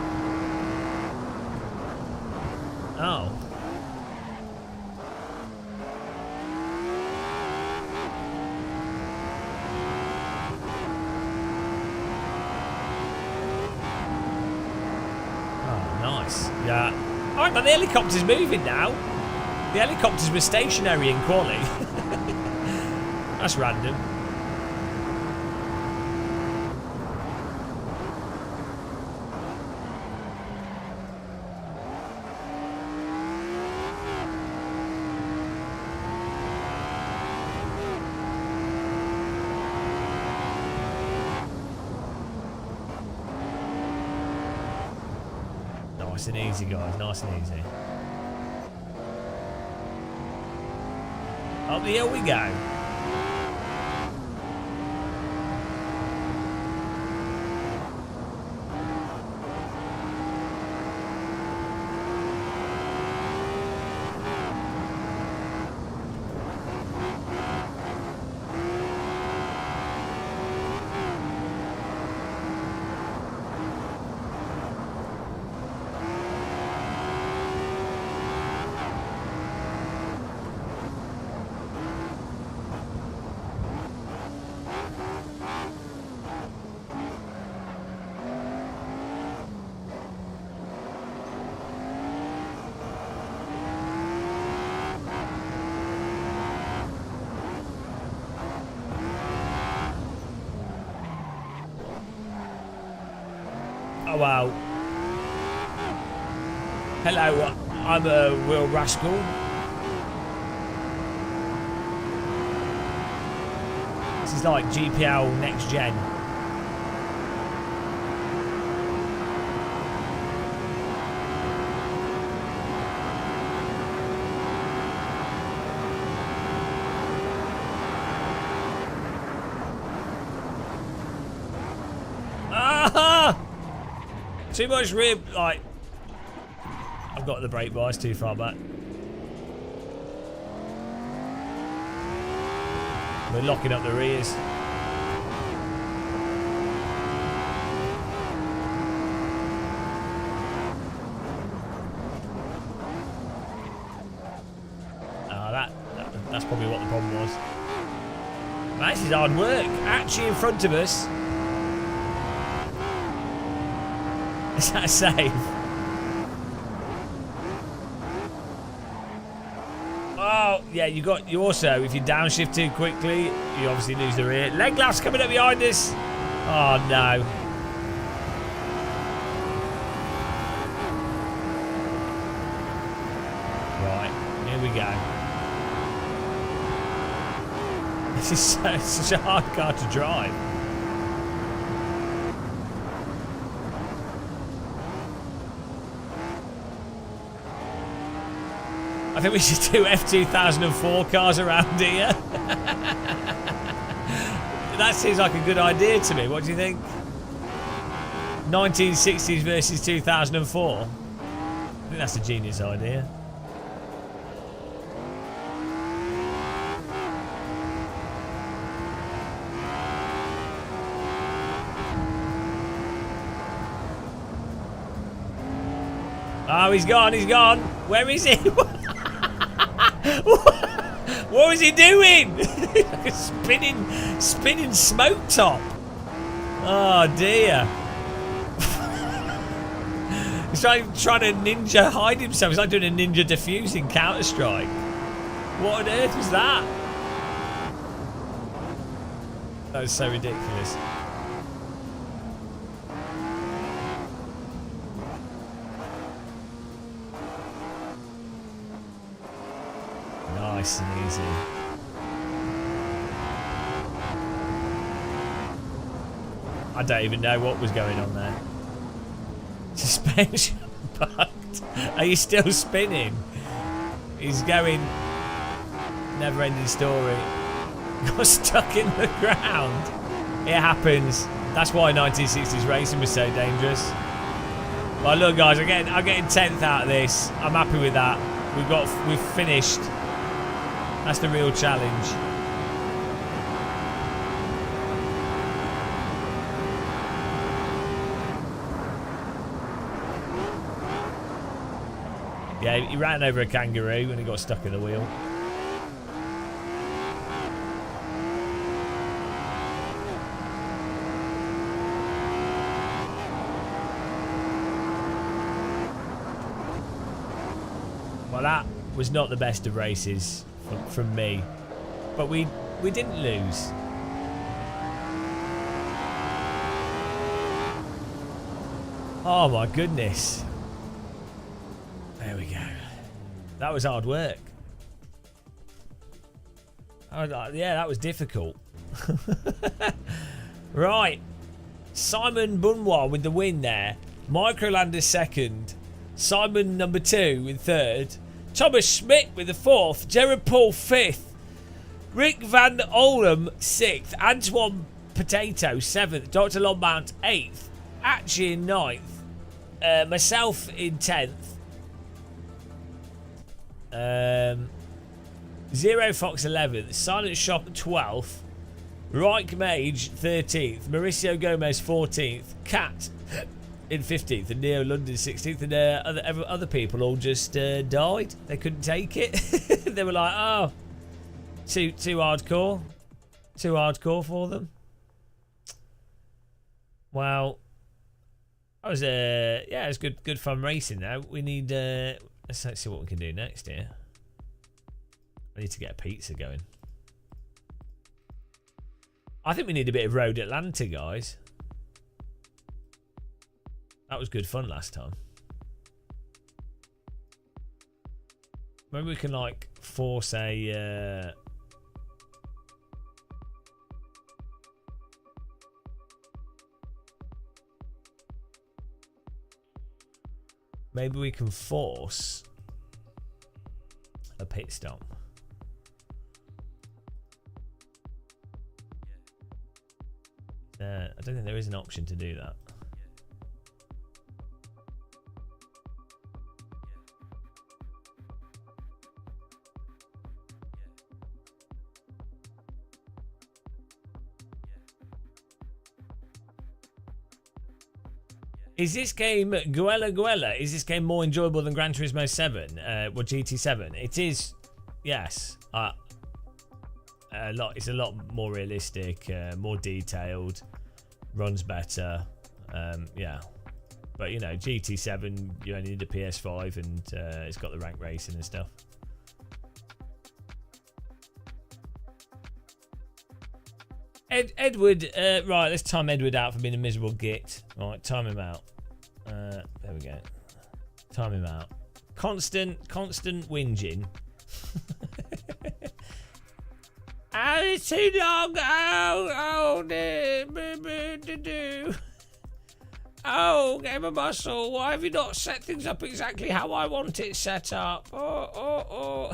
Oh. Oh, nice. Yeah. Alright, but the helicopter's moving now. The helicopters were stationary in quali. That's random. Nice and easy, guys. Nice and easy. Up the hill we go. Oh wow. Hello, I'm a real rascal. This is like GPL next gen. Too much rib, like... I've got the brake bars too far back. We're locking up the rears. That's probably what the problem was. Man, this is hard work. Actually in front of us. Is that a save? Oh, yeah, you also, if you downshift too quickly, you obviously lose the rear. Leg laps coming up behind us. Oh, no. Right, here we go. This is such a hard car to drive. I think we should do F2004 cars around here. That seems like a good idea to me. What do you think? 1960s versus 2004. I think that's a genius idea. Oh, he's gone, he's gone. Where is he? What was he doing? spinning smoke top. Oh dear. He's trying to ninja hide himself. He's like doing a ninja diffusing Counter-Strike. What on earth was that? That was so ridiculous. Nice and easy. I don't even know what was going on there. Suspension bugged. Are you still spinning? He's going. Never ending story. Got stuck in the ground. It happens. That's why 1960s racing was so dangerous. Well, look, guys, I'm getting 10th out of this. I'm happy with that. We've finished. That's the real challenge. Yeah, he ran over a kangaroo and he got stuck in the wheel. Well, that was not the best of races from me, but we didn't lose. Oh my goodness. There we go. That was hard work. Yeah, that was difficult. Right. Simon Bunwar with the win there. Microlander second. Simon number 2 in third. Thomas Schmidt with the 4th. Gerard Paul 5th. Rick Van Olem 6th. Antoine Potato 7th. Dr. Lombard 8th. Atchi in 9th. Myself in 10th. Zero Fox 11th. Silent Shop 12th. Reich Mage 13th. Mauricio Gomez 14th. Cat in 15th. And Neo London 16th. And other people all just died. They couldn't take it. They were like, oh, too hardcore. Too hardcore for them. Well, that was yeah, it was good fun racing though. We need let's see what we can do next here. I need to get a pizza going. I think we need a bit of Road Atlanta, guys. That was good fun last time. Maybe we can like force a maybe we can force a pit stop. I don't think there is an option to do that. Is this game Guella? Is this game more enjoyable than Gran Turismo 7? Or GT7? It is. Yes. It's a lot more realistic, more detailed, runs better. Yeah. But you know, GT7, you only need a PS5, and it's got the rank racing and stuff. Edward, right, let's time Edward out for being a miserable git. Right, time him out. There we go. Time him out. Constant whinging. Oh, it's too long. Oh, Game of Muscle, why have you not set things up exactly how I want it set up? Oh.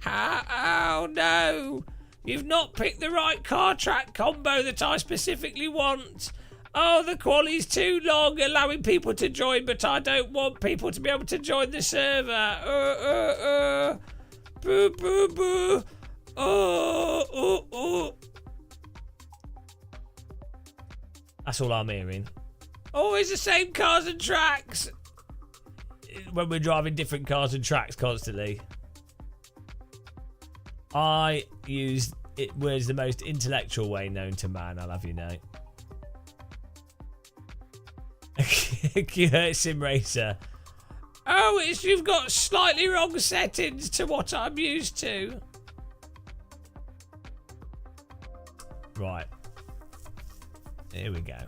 Oh, no. You've not picked the right car track combo that I specifically want. Oh, the quali's too long, allowing people to join, but I don't want people to be able to join the server. Boo, boo, boo. Oh. That's all I'm hearing. Always the same cars and tracks. When we're driving different cars and tracks constantly. I use it was the most intellectual way known to man, I'll have you know. Sim Racer. Oh, you've got slightly wrong settings to what I'm used to. Right. Here we go.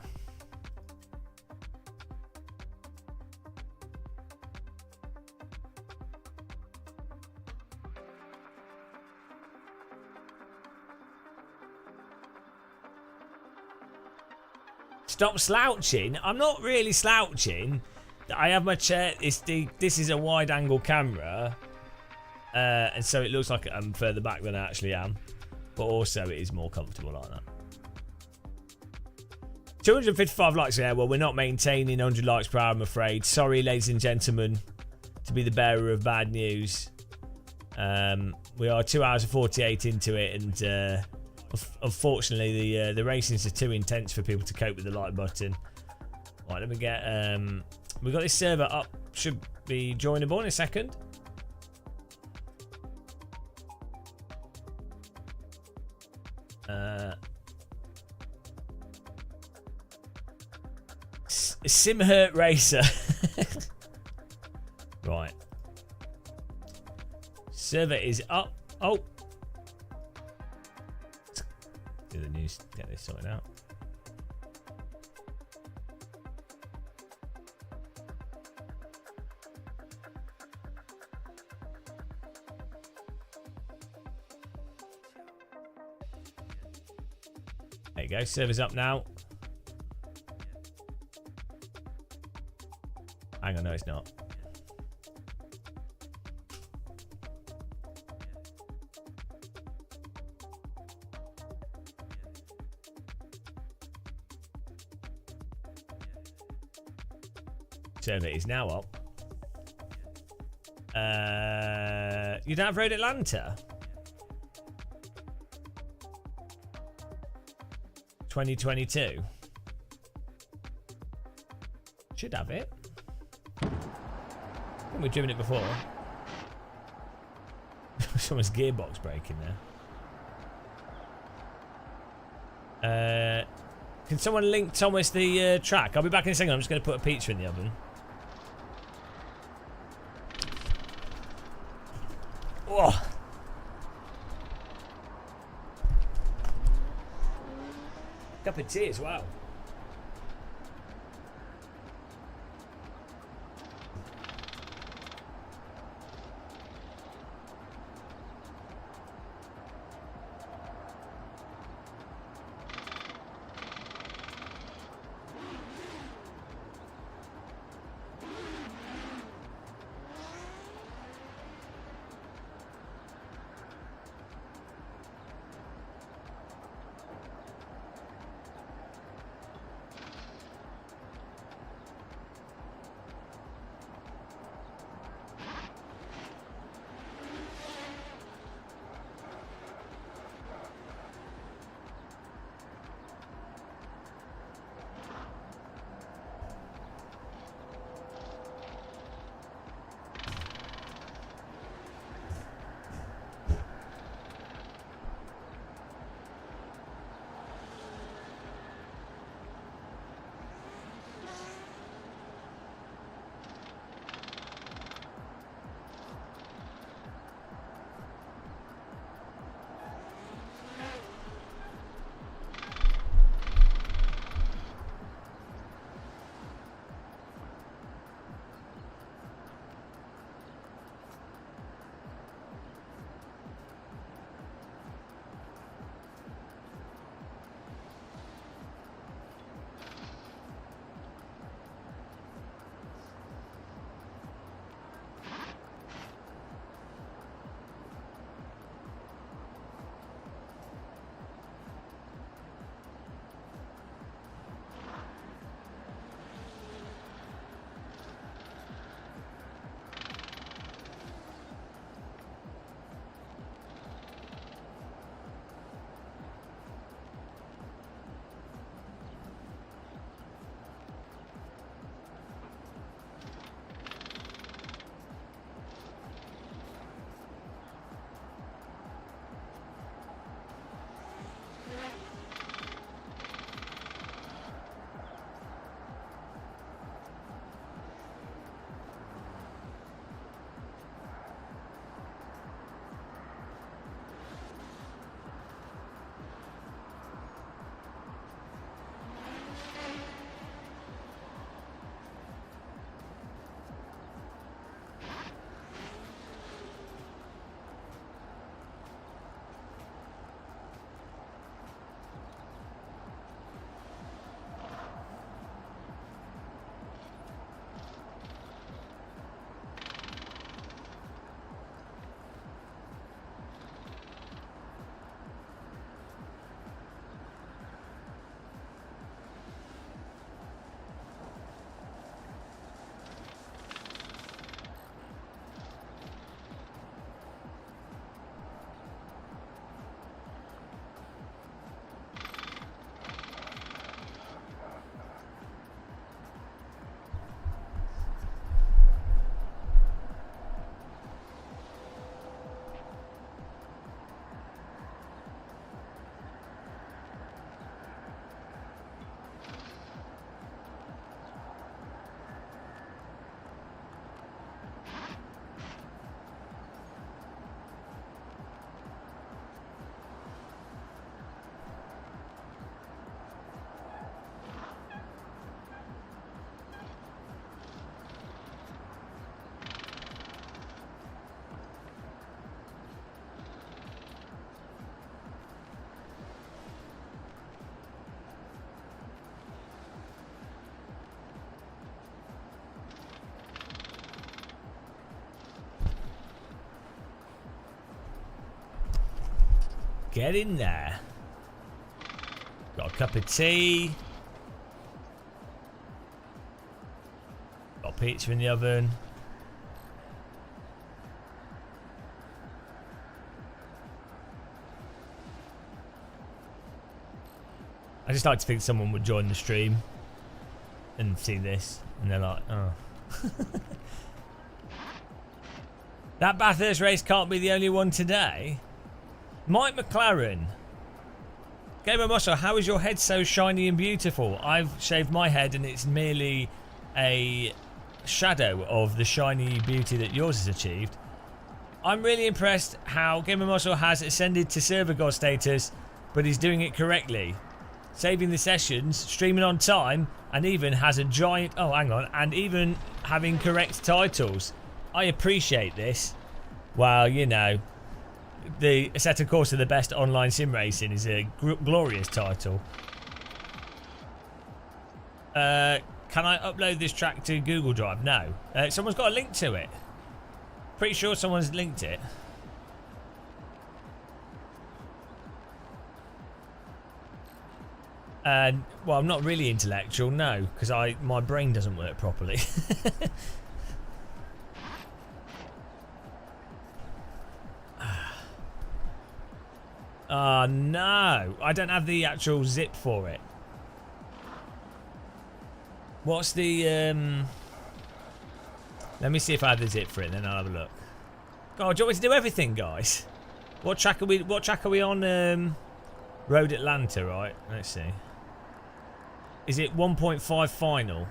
Stop slouching. I'm not really slouching. I have my chair. This is a wide angle camera. And so it looks like I'm further back than I actually am. But also it is more comfortable like that. 255 likes. Yeah, well, we're not maintaining 100 likes per hour, I'm afraid. Sorry, ladies and gentlemen, to be the bearer of bad news. We are 2 hours and 48 into it, and unfortunately, the racings are too intense for people to cope with the like button. Right, let me get. We got this server up. Should be joinable in a second. Simhurt Racer. Right. Server is up. Oh. Do the news. Get this sorted out. There you go. Server's up now. Hang on, no, it's not. Server is now up. You don't have Road Atlanta? 2022. Should have it. I think we've driven it before. Someone's gearbox breaking there. Can someone link Thomas the track? I'll be back in a second. I'm just going to put a pizza in the oven. Oh. Cup of tea as well. Get in there. Got a cup of tea. Got a pizza in the oven. I just like to think someone would join the stream and see this, and they're like, oh. That Bathurst race can't be the only one today. Mike McLaren. Gamer Muscle, how is your head so shiny and beautiful? I've shaved my head and it's merely a shadow of the shiny beauty that yours has achieved. I'm really impressed how Gamer Muscle has ascended to server god status, but he's doing it correctly. Saving the sessions, streaming on time, and even has a giant... Oh, hang on. And even having correct titles. I appreciate this. Well, you know, the Assetto Corsa, the best online sim racing, is a glorious title. Can I upload this track to Google Drive? No. Someone's got a link to it. Pretty sure someone's linked it. Well, I'm not really intellectual, no, because my brain doesn't work properly. Oh, no. I don't have the actual zip for it. What's the... Let me see if I have the zip for it, then I'll have a look. God, do you want me to do everything, guys? What track are we on? Road Atlanta, right? Let's see. Is it 1.5 final?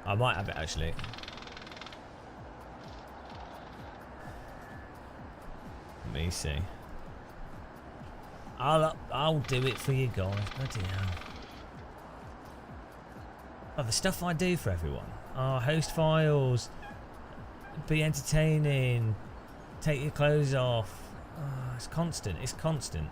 I might have it, actually. Let me see. I'll do it for you guys. Bloody hell. Oh, the stuff I do for everyone. Oh, host files. Be entertaining. Take your clothes off. Oh, it's constant. It's constant.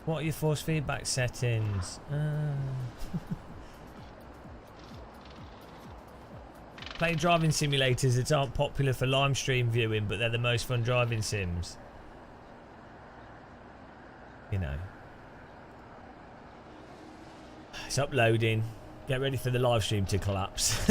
What are your force feedback settings? Play driving simulators that aren't popular for live stream viewing, but they're the most fun driving sims. You know. It's uploading. Get ready for the live stream to collapse.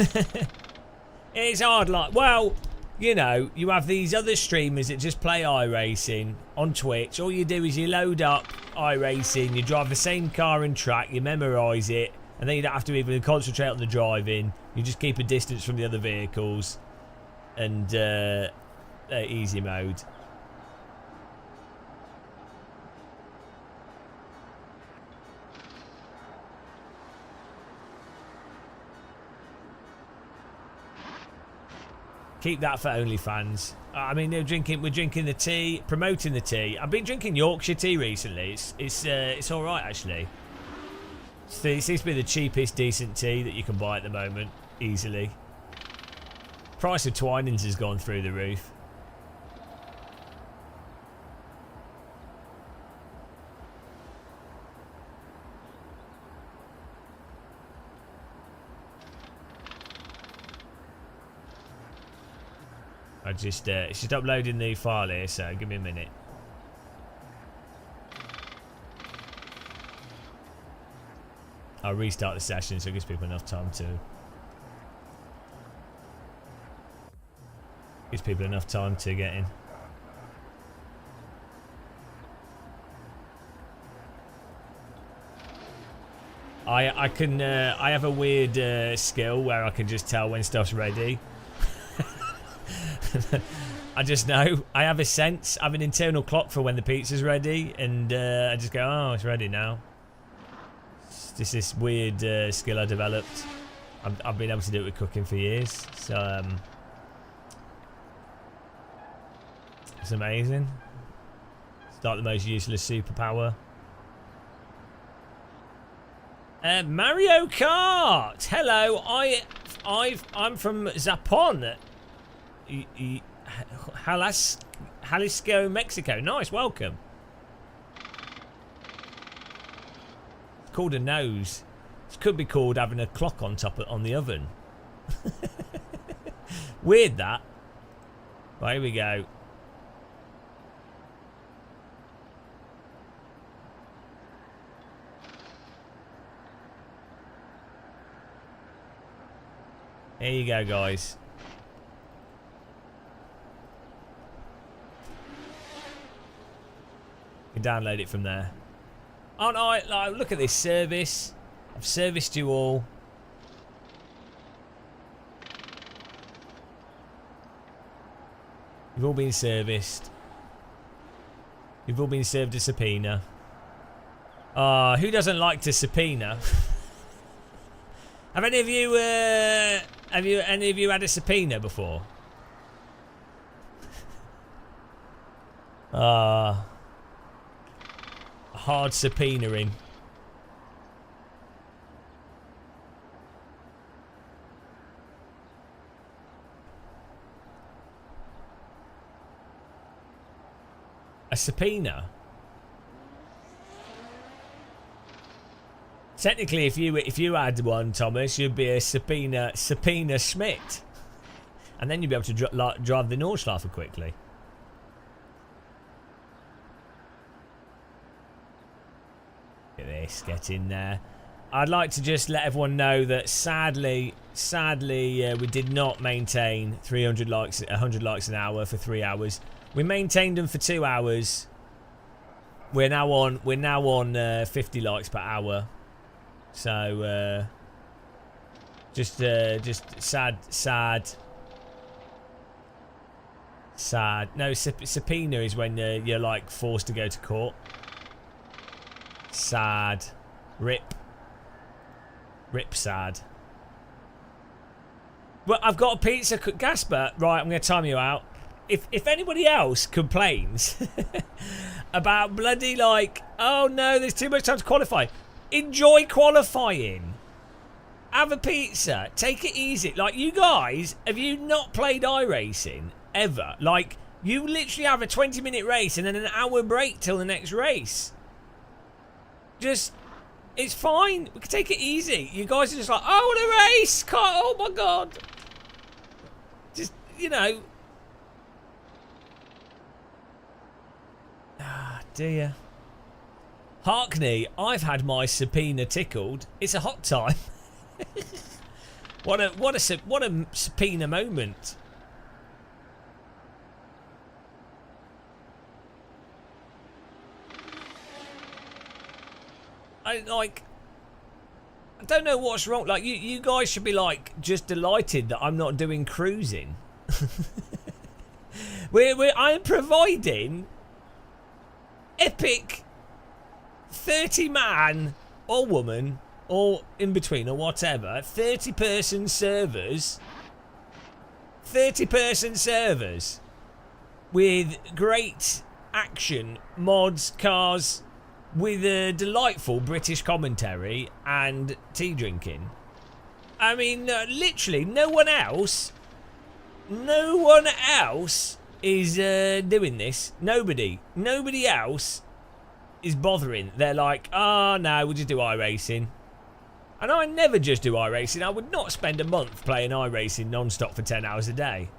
It's hard, like, well, you know, you have these other streamers that just play iRacing on Twitch. All you do is you load up iRacing, you drive the same car and track, you memorise it, and then you don't have to even concentrate on the driving. You just keep a distance from the other vehicles and easy mode. Keep that for OnlyFans. I mean, we're drinking the tea, promoting the tea. I've been drinking Yorkshire tea recently. It's all right actually. It seems to be the cheapest decent tea that you can buy at the moment, easily. Price of Twinings has gone through the roof. It's just uploading the file here, so give me a minute. I'll restart the session so it gives people enough time to... Gives people enough time to get in. I have a weird skill where I can just tell when stuff's ready. I just know. I have a sense. I have an internal clock for when the pizza's ready, and I just go, oh, it's ready now. It's just this weird skill I developed. I've been able to do it with cooking for years, so it's amazing. It's like the most useless superpower. Mario Kart. Hello, I'm from Zapon. Jalisco, Mexico. Nice, welcome. It's called a nose. It could be called having a clock on top on the oven. Weird that. Right, here we go. Here you go, guys. You can download it from there. Aren't I? Like, look at this service. I've serviced you all. You've all been serviced. You've all been served a subpoena. Who doesn't like to subpoena? Have any of you had a subpoena before? Hard subpoenaing. A subpoena? Technically, if you had one, Thomas, you'd be a subpoena Schmidt, and then you'd be able to drive the Nordschleife quickly. Look at this, get in there. I'd like to just let everyone know that sadly, we did not maintain 100 likes an hour for 3 hours. We maintained them for 2 hours. We're now on 50 likes per hour. So just sad. No, subpoena is when you're like forced to go to court. Sad. Rip sad. Well, I've got a pizza. Gasper, right, I'm going to time you out. If anybody else complains about bloody like, oh no, there's too much time to qualify. Enjoy qualifying. Have a pizza. Take it easy. Like, you guys, have you not played iRacing ever? Like, you literally have a 20-minute race and then an hour break till the next race. Just, it's fine. We can take it easy. You guys are just like, oh, what a race. Oh my God. Just, you know. Ah, dear. Harkney, I've had my subpoena tickled. It's a hot time. What a subpoena moment. I don't know what's wrong. Like, you guys should be like just delighted that I'm not doing cruising. I'm providing epic 30-man or woman or in between or whatever 30-person servers, 30-person servers with great action, mods, cars, with a delightful British commentary and tea drinking. I mean, literally no one else is doing this. Nobody else is bothering. They're like, oh no, we'll just do iRacing. And I never just do iRacing. I would not spend a month playing iRacing non-stop for 10 hours a day.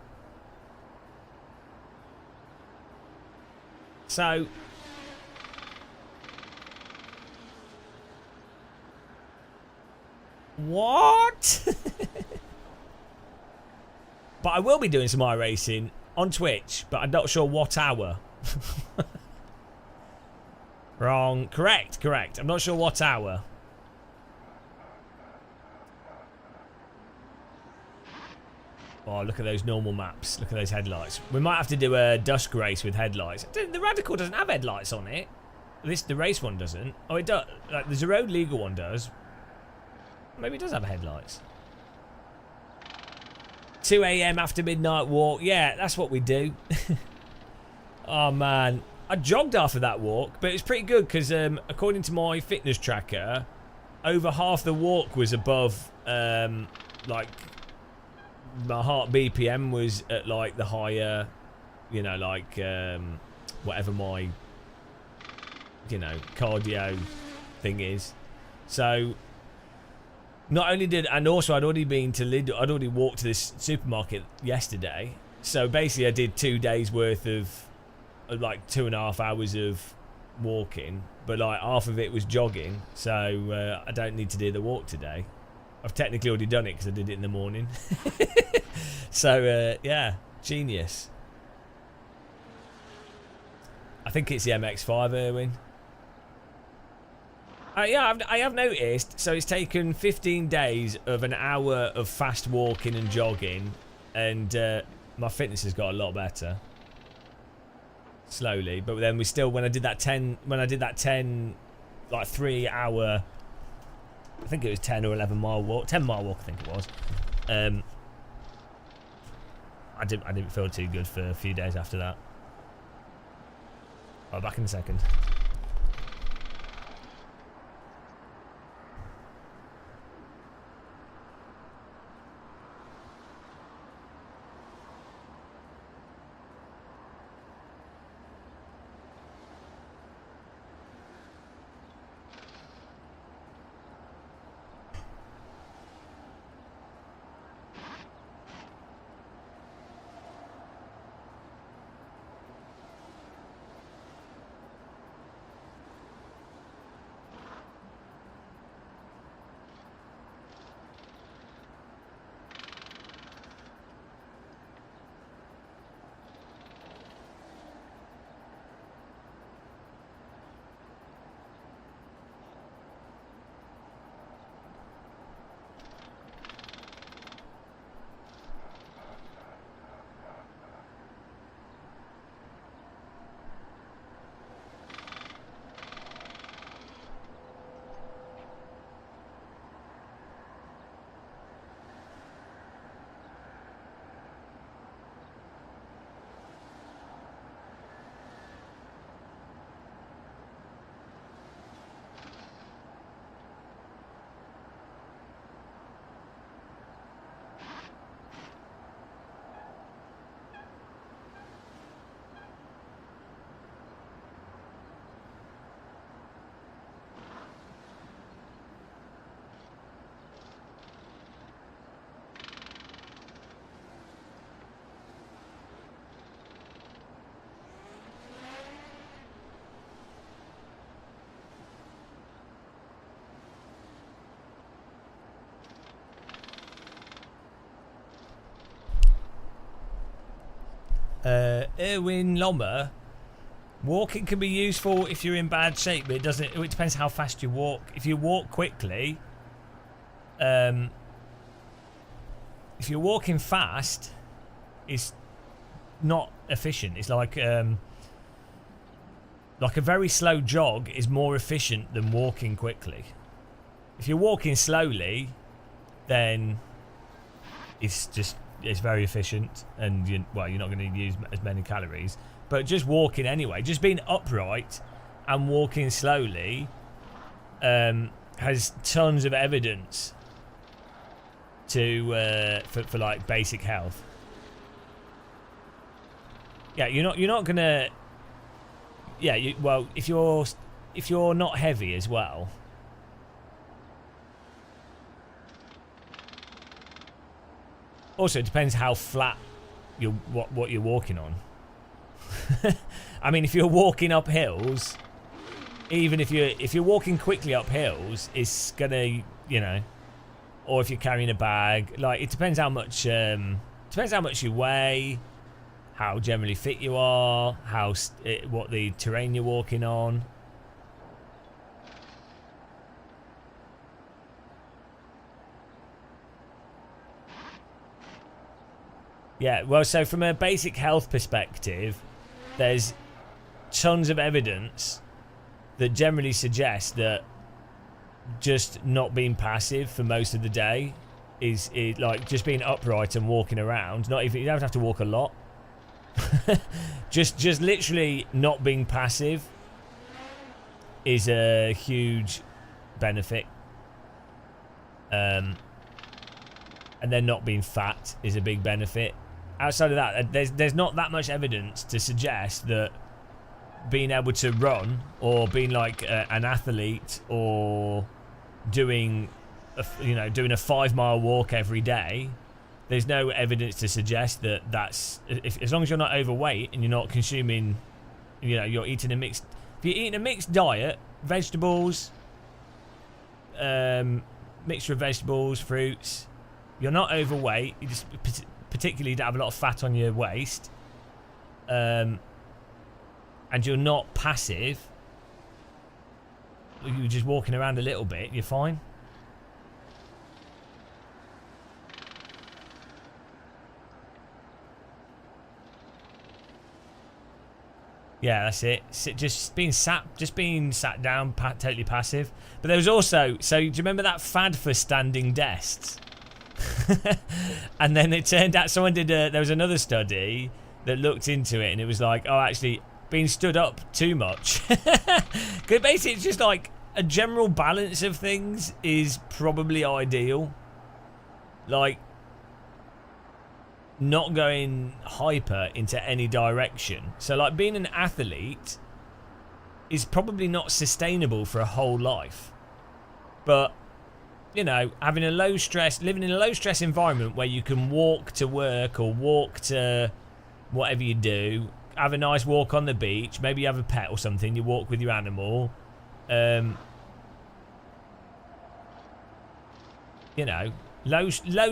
So what? But I will be doing some iRacing on Twitch, but I'm not sure what hour. Wrong. Correct. I'm not sure what hour. Oh, look at those normal maps. Look at those headlights. We might have to do a dusk race with headlights. The Radical doesn't have headlights on it. The race one doesn't. Oh, it does. Like, the road legal one does. Maybe it does have headlights. 2 AM after midnight walk. Yeah, that's what we do. Oh, man. I jogged after that walk, but it's pretty good because according to my fitness tracker, over half the walk was above, like, my heart BPM was at, like, the higher you know, like whatever my, you know, cardio thing is. So not only did, and also I'd already been to Lidl, I'd already walked to this supermarket yesterday. So basically I did 2 days worth of like 2.5 hours of walking, but like half of it was jogging. So I don't need to do the walk today. I've technically already done it because I did it in the morning. So yeah, genius. I think it's the MX-5, Erwin. Yeah, I have noticed. So it's taken 15 days of an hour of fast walking and jogging, and my fitness has got a lot better. Slowly, but then we still, when I did that 10, like 3 hour, I think it was 10 or 11 mile walk, 10 mile walk, I think it was. I didn't feel too good for a few days after that. I'll be back in a second. Erwin Lommer, walking can be useful if you're in bad shape, but it depends how fast you walk. If you walk quickly, if you're walking fast, it's not efficient. It's like a very slow jog is more efficient than walking quickly. If you're walking slowly, then it's very efficient, and you're not going to use as many calories. But just walking anyway, just being upright and walking slowly has tons of evidence to for like basic health. Yeah, you're not gonna. Yeah, if you're not heavy as well. Also, it depends how flat what you're walking on. I mean, if you're walking up hills, even if you're walking quickly up hills, it's gonna, or if you're carrying a bag, like it depends how much you weigh, how generally fit you are, what the terrain you're walking on. Yeah, well, so from a basic health perspective, there's tons of evidence that generally suggests that just not being passive for most of the day is like just being upright and walking around. You don't have to walk a lot. just literally not being passive is a huge benefit. And then not being fat is a big benefit. outside of that, there's not that much evidence to suggest that being able to run or being like an athlete or doing doing a 5-mile walk every day, there's no evidence to suggest that that's as long as you're not overweight and you're not consuming, you're eating if you're eating a mixed diet, vegetables, mixture of vegetables, fruits, you're not overweight, you just particularly don't have a lot of fat on your waist, and you're not passive, you're just walking around a little bit, you're fine. Yeah, that's it. Just being sat down, totally passive. But there was also, so do you remember that fad for standing desks? And then it turned out there was another study that looked into it, and it was like, oh, actually, being stood up too much. Because basically, it's just like a general balance of things is probably ideal. Like, not going hyper into any direction. So like being an athlete is probably not sustainable for a whole life. But, having a low stress, living in a low stress environment where you can walk to work or walk to whatever you do, have a nice walk on the beach, maybe you have a pet or something, you walk with your animal, low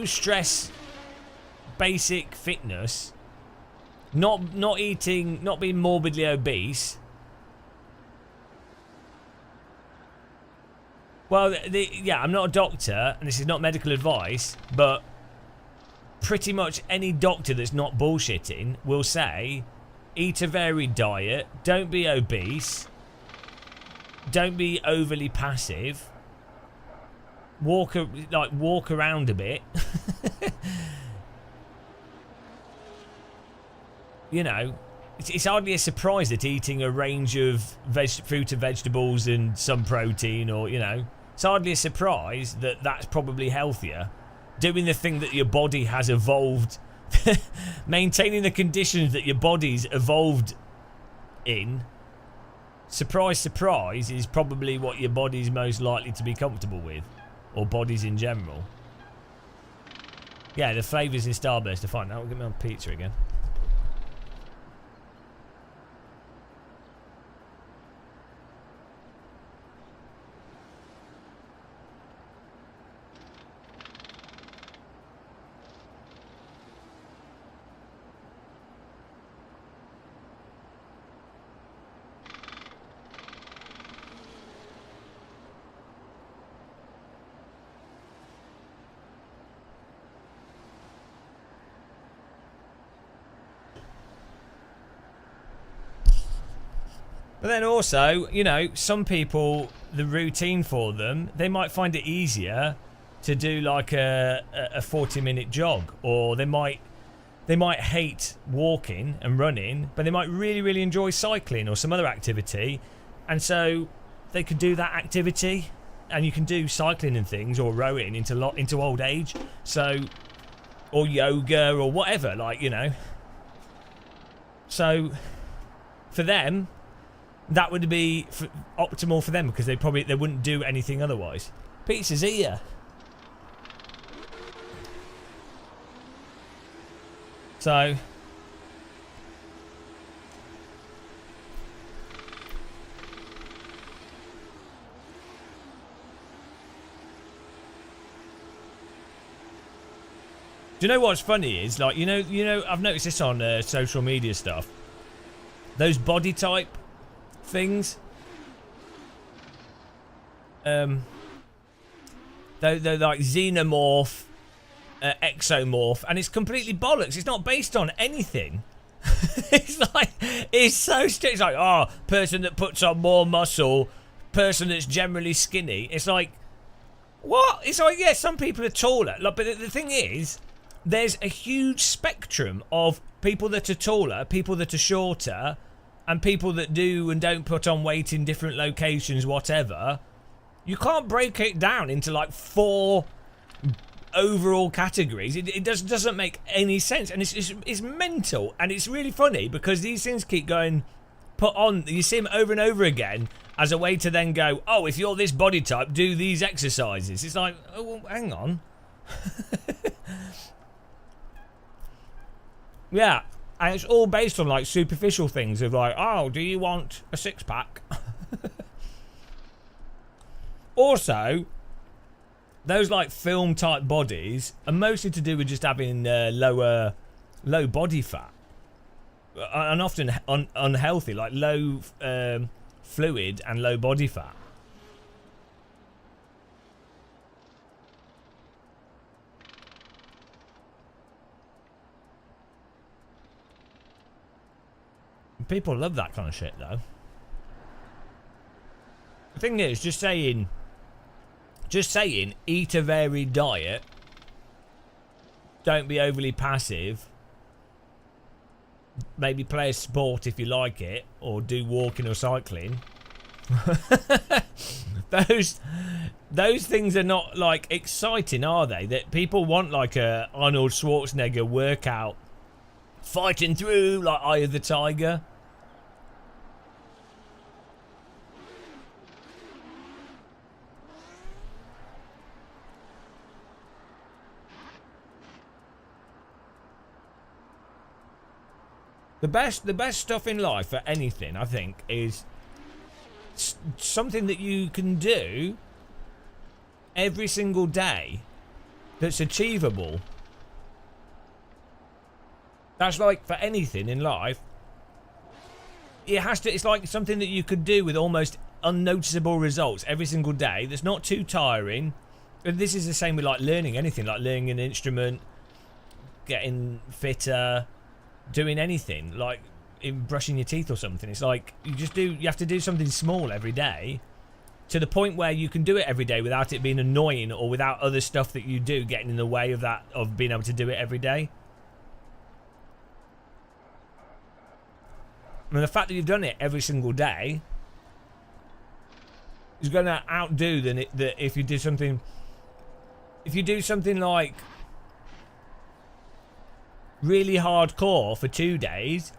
stress, basic fitness, not eating, not being morbidly obese. Well, I'm not a doctor, and this is not medical advice, but pretty much any doctor that's not bullshitting will say, eat a varied diet, don't be obese, don't be overly passive, walk around a bit. It's hardly a surprise that eating a range of fruit and vegetables and some protein, or it's hardly a surprise that that's probably healthier. Doing the thing that your body has evolved, maintaining the conditions that your body's evolved in. Surprise, surprise, is probably what your body's most likely to be comfortable with, or bodies in general. Yeah, the flavours in Starburst are fine. Now we'll get me on pizza again. But then also, some people, the routine for them, they might find it easier to do like a 40-minute jog, or they might hate walking and running, but they might really, really enjoy cycling or some other activity, and so they could do that activity, and you can do cycling and things, or rowing into old age, so, or yoga or whatever, So for them, that would be optimal for them, because they wouldn't do anything otherwise. Pizza's here. So do you know what's funny is, I've noticed this on social media stuff. Those body type things, they're like xenomorph, exomorph, and it's completely bollocks. It's not based on anything. it's so strict. It's like, person that puts on more muscle, person that's generally skinny. It's like, what? It's like, yeah, some people are taller, but the thing is, there's a huge spectrum of people that are taller, people that are shorter, and people that do and don't put on weight in different locations, whatever. You can't break it down into like 4 overall categories, it doesn't make any sense, and it's mental, and it's really funny because these things keep going put on. You see them over and over again as a way to then go, oh, if you're this body type, do these exercises. It's like, oh, well, hang on. Yeah, and it's all based on like superficial things of like, oh, do you want a six-pack? Also, those like film type bodies are mostly to do with just having low body fat, and often unhealthy, like low fluid and low body fat. People love that kind of shit though. The thing is, just saying eat a varied diet, don't be overly passive, maybe play a sport if you like it, or do walking or cycling. those things are not like exciting, are they? That people want like a Arnold Schwarzenegger workout, fighting through like Eye of the Tiger. The best stuff in life for anything, I think, is something that you can do every single day that's achievable. That's like for anything in life. It has to. It's like something that you could do with almost unnoticeable results every single day. That's not too tiring. And this is the same with like learning anything, like learning an instrument, getting fitter, doing anything, like in brushing your teeth or something. It's like you have to do something small every day to the point where you can do it every day without it being annoying or without other stuff that you do getting in the way of that, of being able to do it every day. And the fact that you've done it every single day is going to outdo that if you do something. If you do something like really hardcore for 2 days,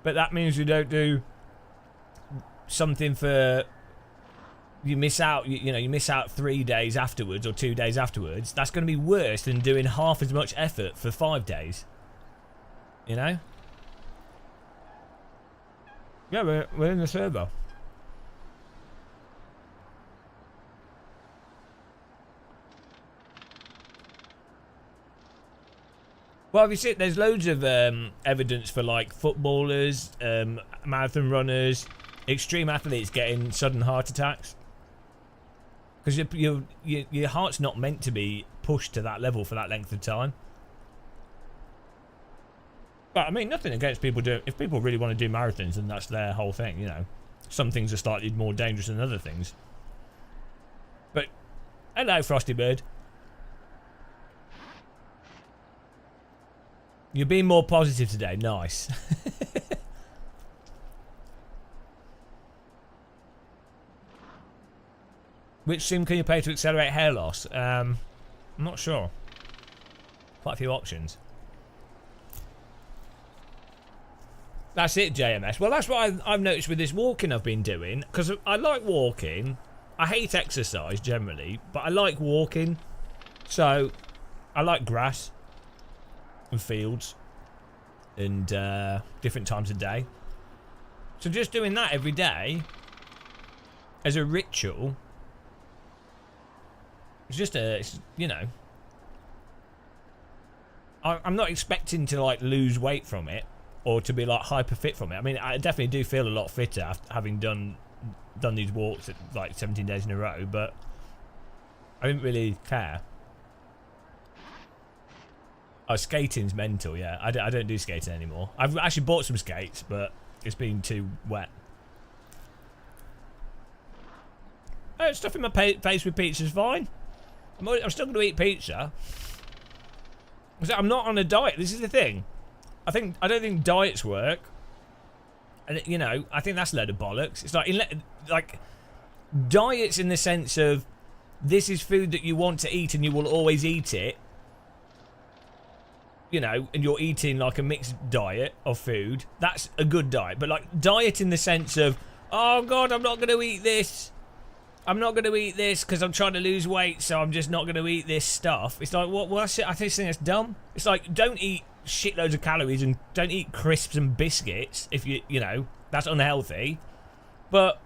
but that means you don't do something for, you miss out, you miss out 3 days afterwards or 2 days afterwards. That's going to be worse than doing half as much effort for 5 days. You know? Yeah, we're in the server. Well, if you see, there's loads of evidence for like footballers, marathon runners, extreme athletes getting sudden heart attacks because your heart's not meant to be pushed to that level for that length of time. But I mean, nothing against people doing. If people really want to do marathons, then that's their whole thing. You know, some things are slightly more dangerous than other things. But hello, Frosty Bird. You're being more positive today. Nice. Which sim can you pay to accelerate hair loss? I'm not sure. Quite a few options. That's it, JMS. Well, that's what I've noticed with this walking I've been doing. Because I like walking. I hate exercise generally. But I like walking. So, I like grass. And fields. And different times of day. So just doing that every day. As a ritual. It's just I'm not expecting to like lose weight from it. Or to be like hyper fit from it. I mean, I definitely do feel a lot fitter after having done these walks at like 17 days in a row, but I didn't really care. Oh, skating's mental, yeah. I don't do skating anymore. I've actually bought some skates, but it's been too wet. Oh, stuffing my face with pizza's fine. I'm still going to eat pizza. I'm not on a diet. This is the thing. I don't think diets work, and I think that's a load of bollocks. It's like diets in the sense of this is food that you want to eat and you will always eat it, you know, and you're eating like a mixed diet of food, that's a good diet. But like diet in the sense of, oh God, I'm not going to eat this. I'm not going to eat this because I'm trying to lose weight, so I'm just not going to eat this stuff. It's like, what? I think that's dumb. It's like, don't eat shitloads of calories and don't eat crisps and biscuits if you know, that's unhealthy. But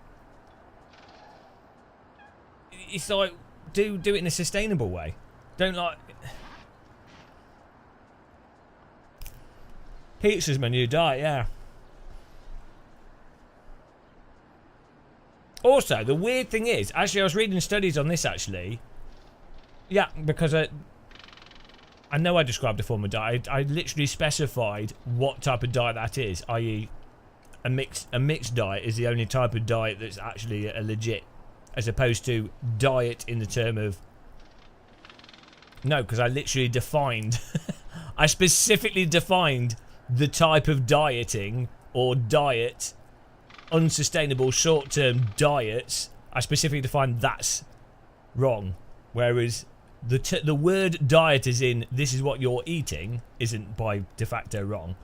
it's like, do it in a sustainable way. Don't like... Pizza's my new diet, yeah. Also, the weird thing is, actually, I was reading studies on this, actually. Yeah, because I know I described a form of diet. I literally specified what type of diet that is, i.e. a mixed diet is the only type of diet that's actually a legit, as opposed to diet in the term of... No, because I literally defined... I specifically defined the type of dieting or diet... unsustainable short-term diets. I specifically defined that's wrong, whereas the word diet is in this is what you're eating isn't by de facto wrong.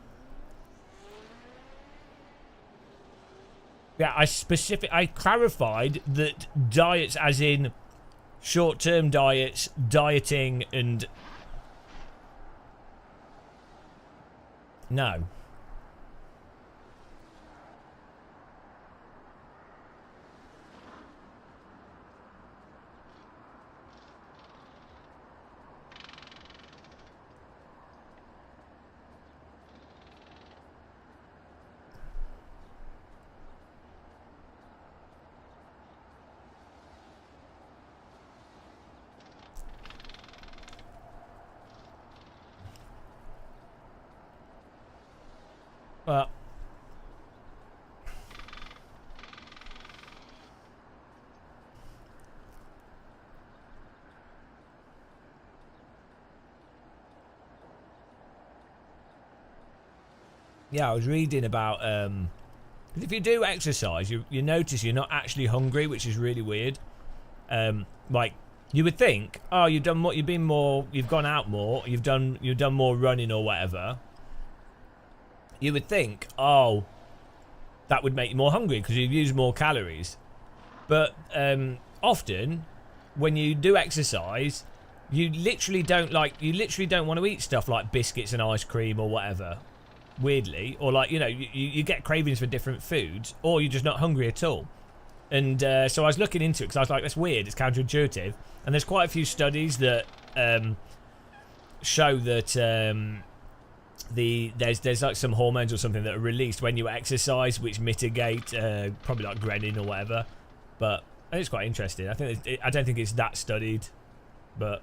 Yeah, I clarified that diets as in short-term diets, dieting, and no. Well, yeah, I was reading about if you do exercise, you notice you're not actually hungry, which is really weird. Like you would think, oh, you've gone out more, you've done more running or whatever. You would think, oh, that would make you more hungry because you've used more calories. But often, when you do exercise, you literally don't want to eat stuff like biscuits and ice cream or whatever. Weirdly, or like you get cravings for different foods, or you're just not hungry at all. And so I was looking into it because I was like, that's weird. It's counterintuitive. And there's quite a few studies that show that. There's like some hormones or something that are released when you exercise which mitigate probably like ghrelin or whatever, but it's quite interesting. I don't think it's that studied, but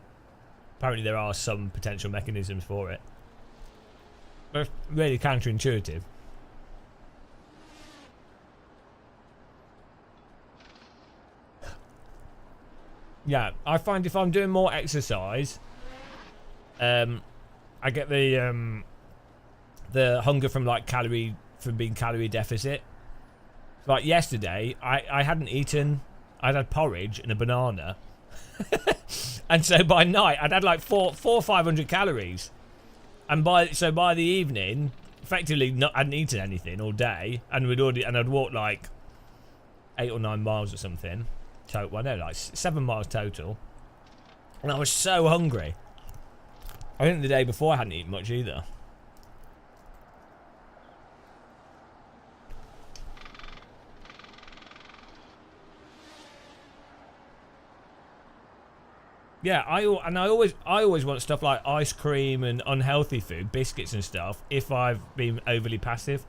apparently there are some potential mechanisms for it. But it's really counterintuitive. Yeah, I find if I'm doing more exercise, I get the hunger from being calorie deficit. Like yesterday, I hadn't eaten. I'd had porridge and a banana, and so by night I'd had like 400 or 500 calories, and by the evening, effectively hadn't eaten anything all day, and I'd walked like 8 or 9 miles or something. Well, no, like 7 miles total, and I was so hungry. I think the day before I hadn't eaten much either. Yeah, I always want stuff like ice cream and unhealthy food, biscuits and stuff, if I've been overly passive.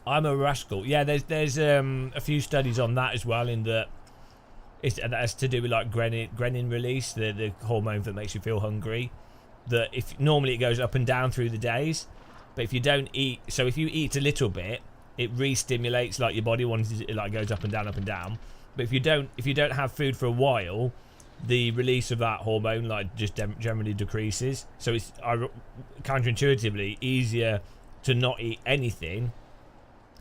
I'm a rascal. Yeah, there's a few studies on that as well, in that that has to do with like ghrelin release, the hormone that makes you feel hungry. That if normally it goes up and down through the days, but if you don't eat, so if you eat a little bit, it re-stimulates like your body wants it, like goes up and down. But if you don't have food for a while, the release of that hormone like just generally decreases. So it's counterintuitively easier to not eat anything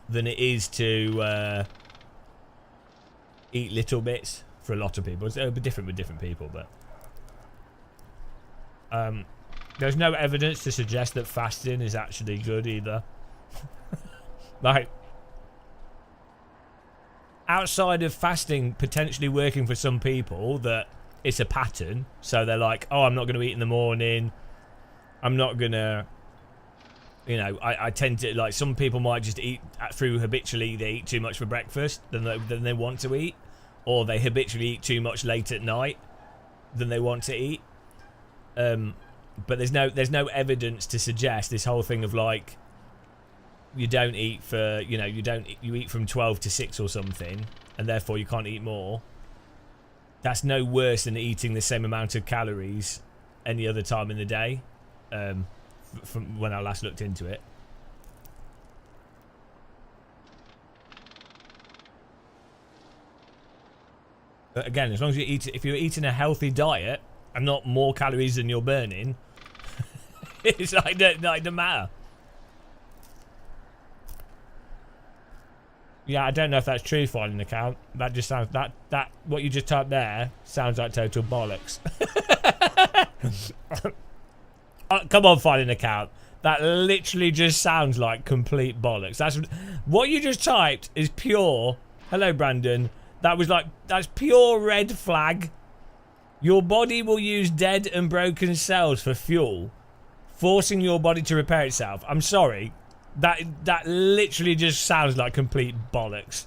than it is to eat little bits for a lot of people. It'll be different with different people, but there's no evidence to suggest that fasting is actually good either. Like, outside of fasting potentially working for some people, that it's a pattern, so they're like, oh, I'm not going to eat in the morning, I'm not going to, you know, I tend to, like, some people might just eat through habitually, they eat too much for breakfast than they want to eat, or they habitually eat too much late at night than they want to eat. But there's no evidence to suggest this whole thing of, like, you don't eat for, you know, you eat from 12 to 6 or something, and therefore you can't eat more. That's no worse than eating the same amount of calories any other time in the day, from when I last looked into it. But again, as long as you eat, if you're eating a healthy diet and not more calories than you're burning, it's like it doesn't matter. Yeah, I don't know if that's true, filing account. That just sounds, that what you just typed there sounds like total bollocks. Come on, filing account. That literally just sounds like complete bollocks. That's what you just typed is pure. Hello, Brandon. That's pure red flag. Your body will use dead and broken cells for fuel, forcing your body to repair itself. I'm sorry. That literally just sounds like complete bollocks.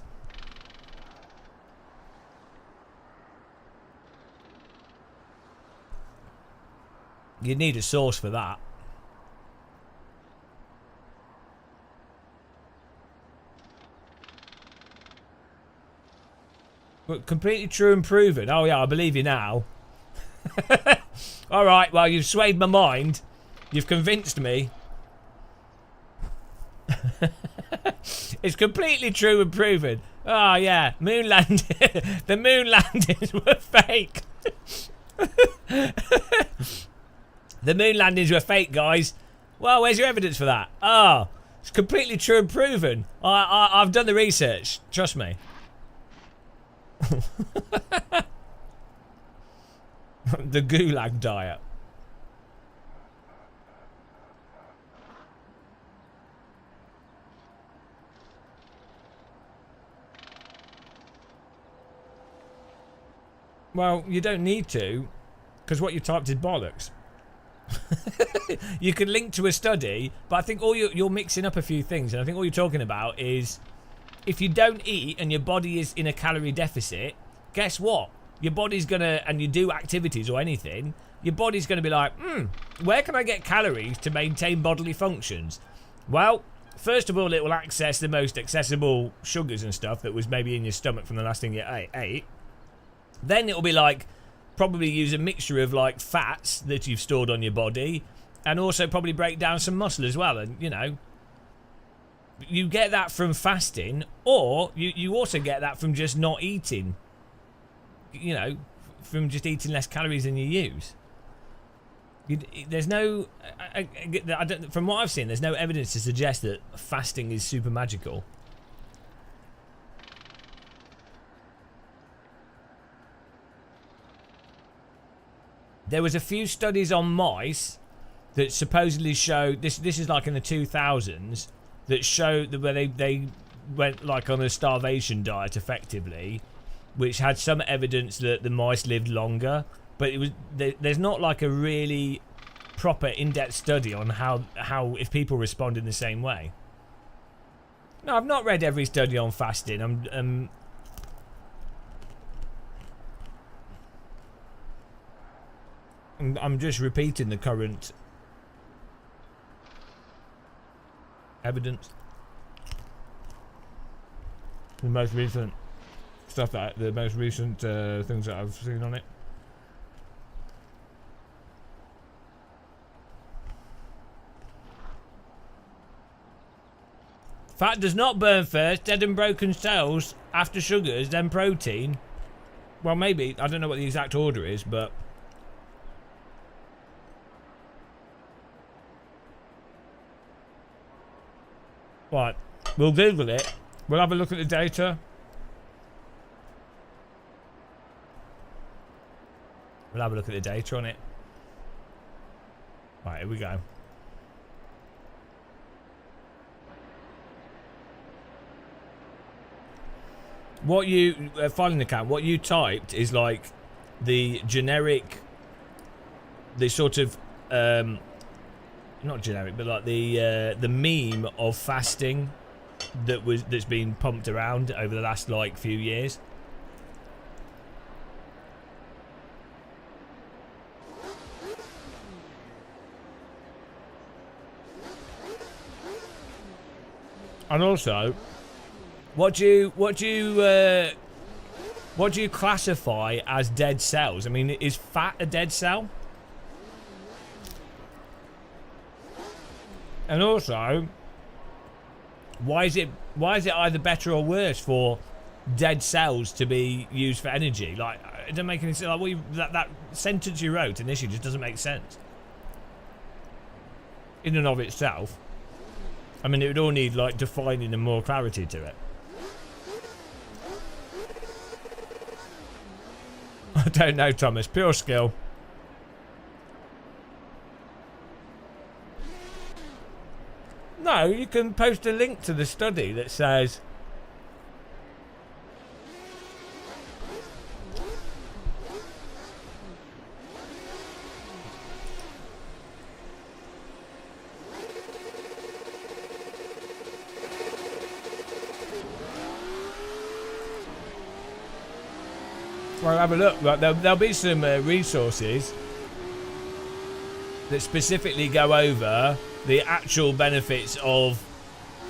You need a source for that. But completely true and proven. Oh yeah, I believe you now. Alright, well, you've swayed my mind. You've convinced me. It's completely true and proven. Oh yeah, moon landing. The moon landings were fake. The moon landings were fake, guys. Well, where's your evidence for that? Oh, it's completely true and proven. I've done the research. Trust me. The gulag diet. Well, you don't need to, because what you typed is bollocks. You can link to a study, but I think you're mixing up a few things, and I think all you're talking about is if you don't eat and your body is in a calorie deficit, guess what? Your body's gonna, and you do activities or anything, your body's gonna be like, where can I get calories to maintain bodily functions? Well, first of all, it will access the most accessible sugars and stuff that was maybe in your stomach from the last thing you ate. Then it'll be like, probably use a mixture of like fats that you've stored on your body, and also probably break down some muscle as well. And you know, you get that from fasting, or you also get that from just not eating. You know, from just eating less calories than you use. There's no, I don't, from what I've seen, there's no evidence to suggest that fasting is super magical. There was a few studies on mice that supposedly show this is like in the 2000s, that show that where they went like on a starvation diet effectively, which had some evidence that the mice lived longer, but it was there's not like a really proper in-depth study on how if people respond in the same way. No, I've not read every study on fasting. I'm just repeating the current evidence. The most recent stuff, the most recent things that I've seen on it. Fat does not burn first, dead and broken cells, after sugars, then protein. Well, maybe, I don't know what the exact order is, but right, we'll Google it. We'll have a look at the data. We'll have a look at the data on it. Right, here we go. What you filing account? What you typed is like the generic, the sort of not generic, but like the meme of fasting that's been pumped around over the last like few years. And also, what do you classify as dead cells? I mean, is fat a dead cell? And also, why is it either better or worse for dead cells to be used for energy? Like, it doesn't make any sense. Like, that sentence you wrote initially just doesn't make sense in and of itself. I mean, it would all need like defining and more clarity to it. I don't know, Thomas. Pure skill. No, you can post a link to the study that says well, have a look. Right, there'll be some resources that specifically go over the actual benefits of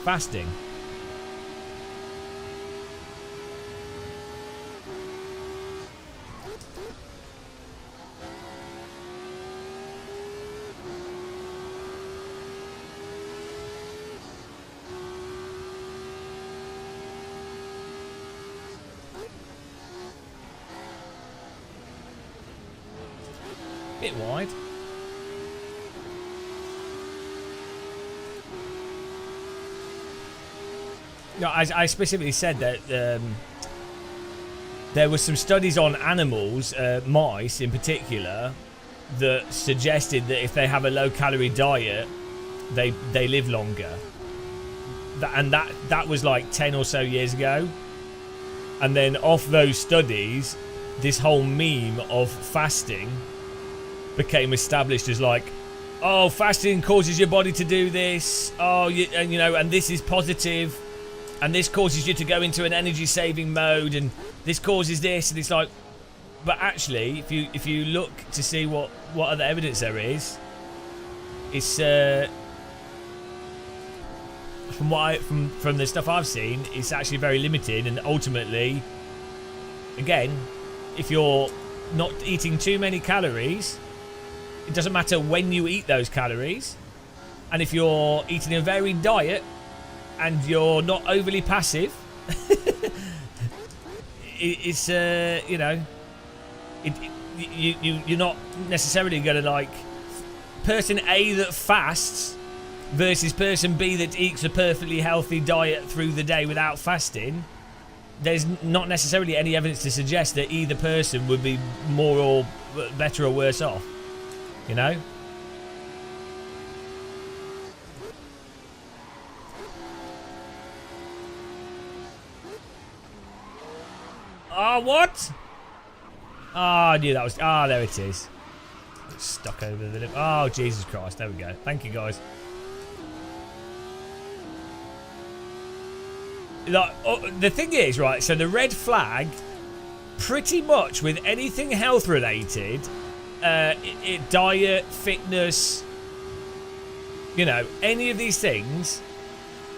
fasting. Bit wide. No, I specifically said that there were some studies on animals, mice in particular, that suggested that if they have a low-calorie diet, they live longer. That was like 10 or so years ago. And then off those studies, this whole meme of fasting became established as like, oh, fasting causes your body to do this. Oh, and this is positive. And this causes you to go into an energy-saving mode, and this causes this, and it's like, but actually, if you look to see what other evidence there is, it's from the stuff I've seen, it's actually very limited, and ultimately, again, if you're not eating too many calories, it doesn't matter when you eat those calories, and if you're eating a varied diet, and you're not overly passive, it's you're not necessarily going to like person A that fasts versus person B that eats a perfectly healthy diet through the day without fasting. There's not necessarily any evidence to suggest that either person would be more or better or worse off, you know. Oh, what? Oh, I knew that was... Ah, there it is. It's stuck over the lip. Oh, Jesus Christ. There we go. Thank you, guys. Like, the thing is, right, so the red flag, pretty much with anything health-related, diet, fitness, you know, any of these things,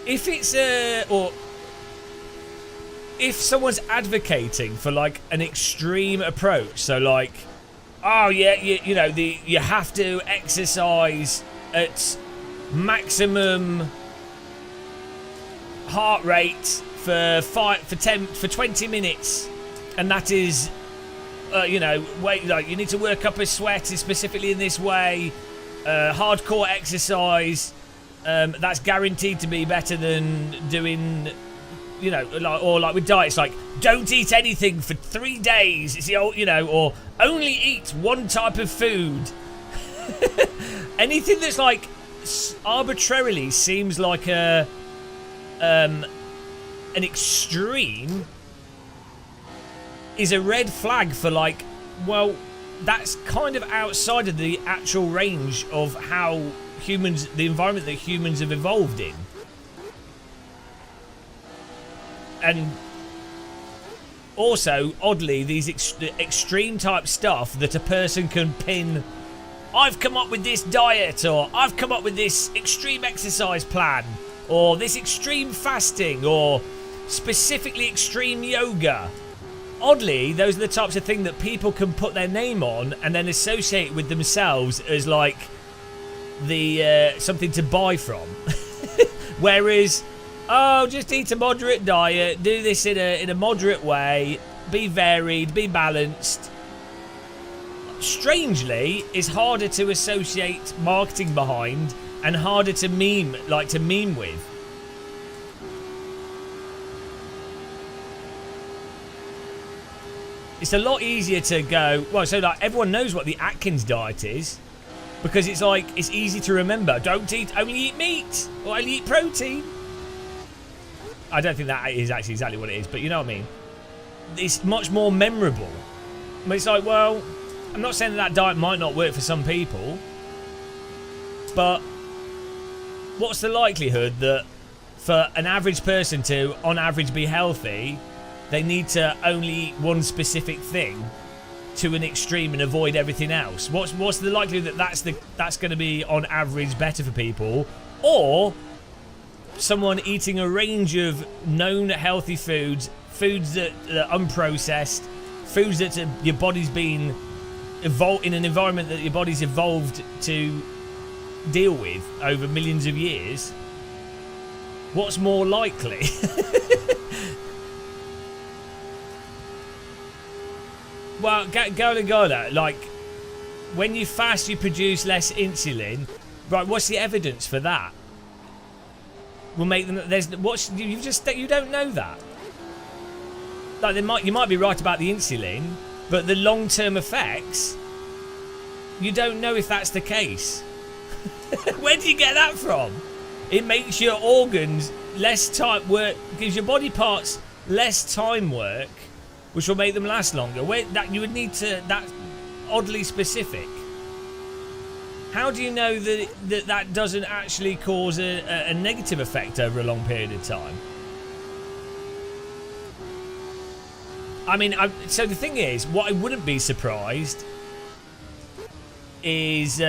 if it's... if someone's advocating for like an extreme approach, so like, oh yeah, you have to exercise at maximum heart rate for 20 minutes, and that is, wait, like you need to work up a sweat specifically in this way, hardcore exercise, that's guaranteed to be better than doing, you know, like, or like with diets, like don't eat anything for 3 days. It's the old, you know, or only eat one type of food. Anything that's like arbitrarily seems like an extreme is a red flag for like, well, that's kind of outside of the actual range of how humans, the environment that humans have evolved in. And also, oddly, these extreme type stuff that a person can pin, I've come up with this diet, or I've come up with this extreme exercise plan, or this extreme fasting, or specifically extreme yoga. Oddly, those are the types of things that people can put their name on and then associate with themselves as like the something to buy from. Whereas, oh, just eat a moderate diet, do this in a moderate way, be varied, be balanced. Strangely, is harder to associate marketing behind and harder to meme with. It's a lot easier to go, well, so like everyone knows what the Atkins diet is because it's like, it's easy to remember. Only eat meat or only eat protein. I don't think that is actually exactly what it is, but you know what I mean? It's much more memorable. I mean, it's like, well, I'm not saying that diet might not work for some people, but what's the likelihood that for an average person to, on average, be healthy, they need to only eat one specific thing to an extreme and avoid everything else? What's the likelihood that that's going to be on average better for people, or someone eating a range of known healthy foods that are unprocessed, foods that your body's been evolved in an environment that your body's evolved to deal with over millions of years? What's more likely? Well, Gola, like, when you fast, you produce less insulin. Right, what's the evidence for that? Will make them. You don't know that. Like, you might be right about the insulin, but the long-term effects, you don't know if that's the case. Where do you get that from? It makes your organs less time work, gives your body parts less time work, which will make them last longer. That you would need to. That's oddly specific. How do you know that doesn't actually cause a negative effect over a long period of time? I mean, so the thing is, what I wouldn't be surprised is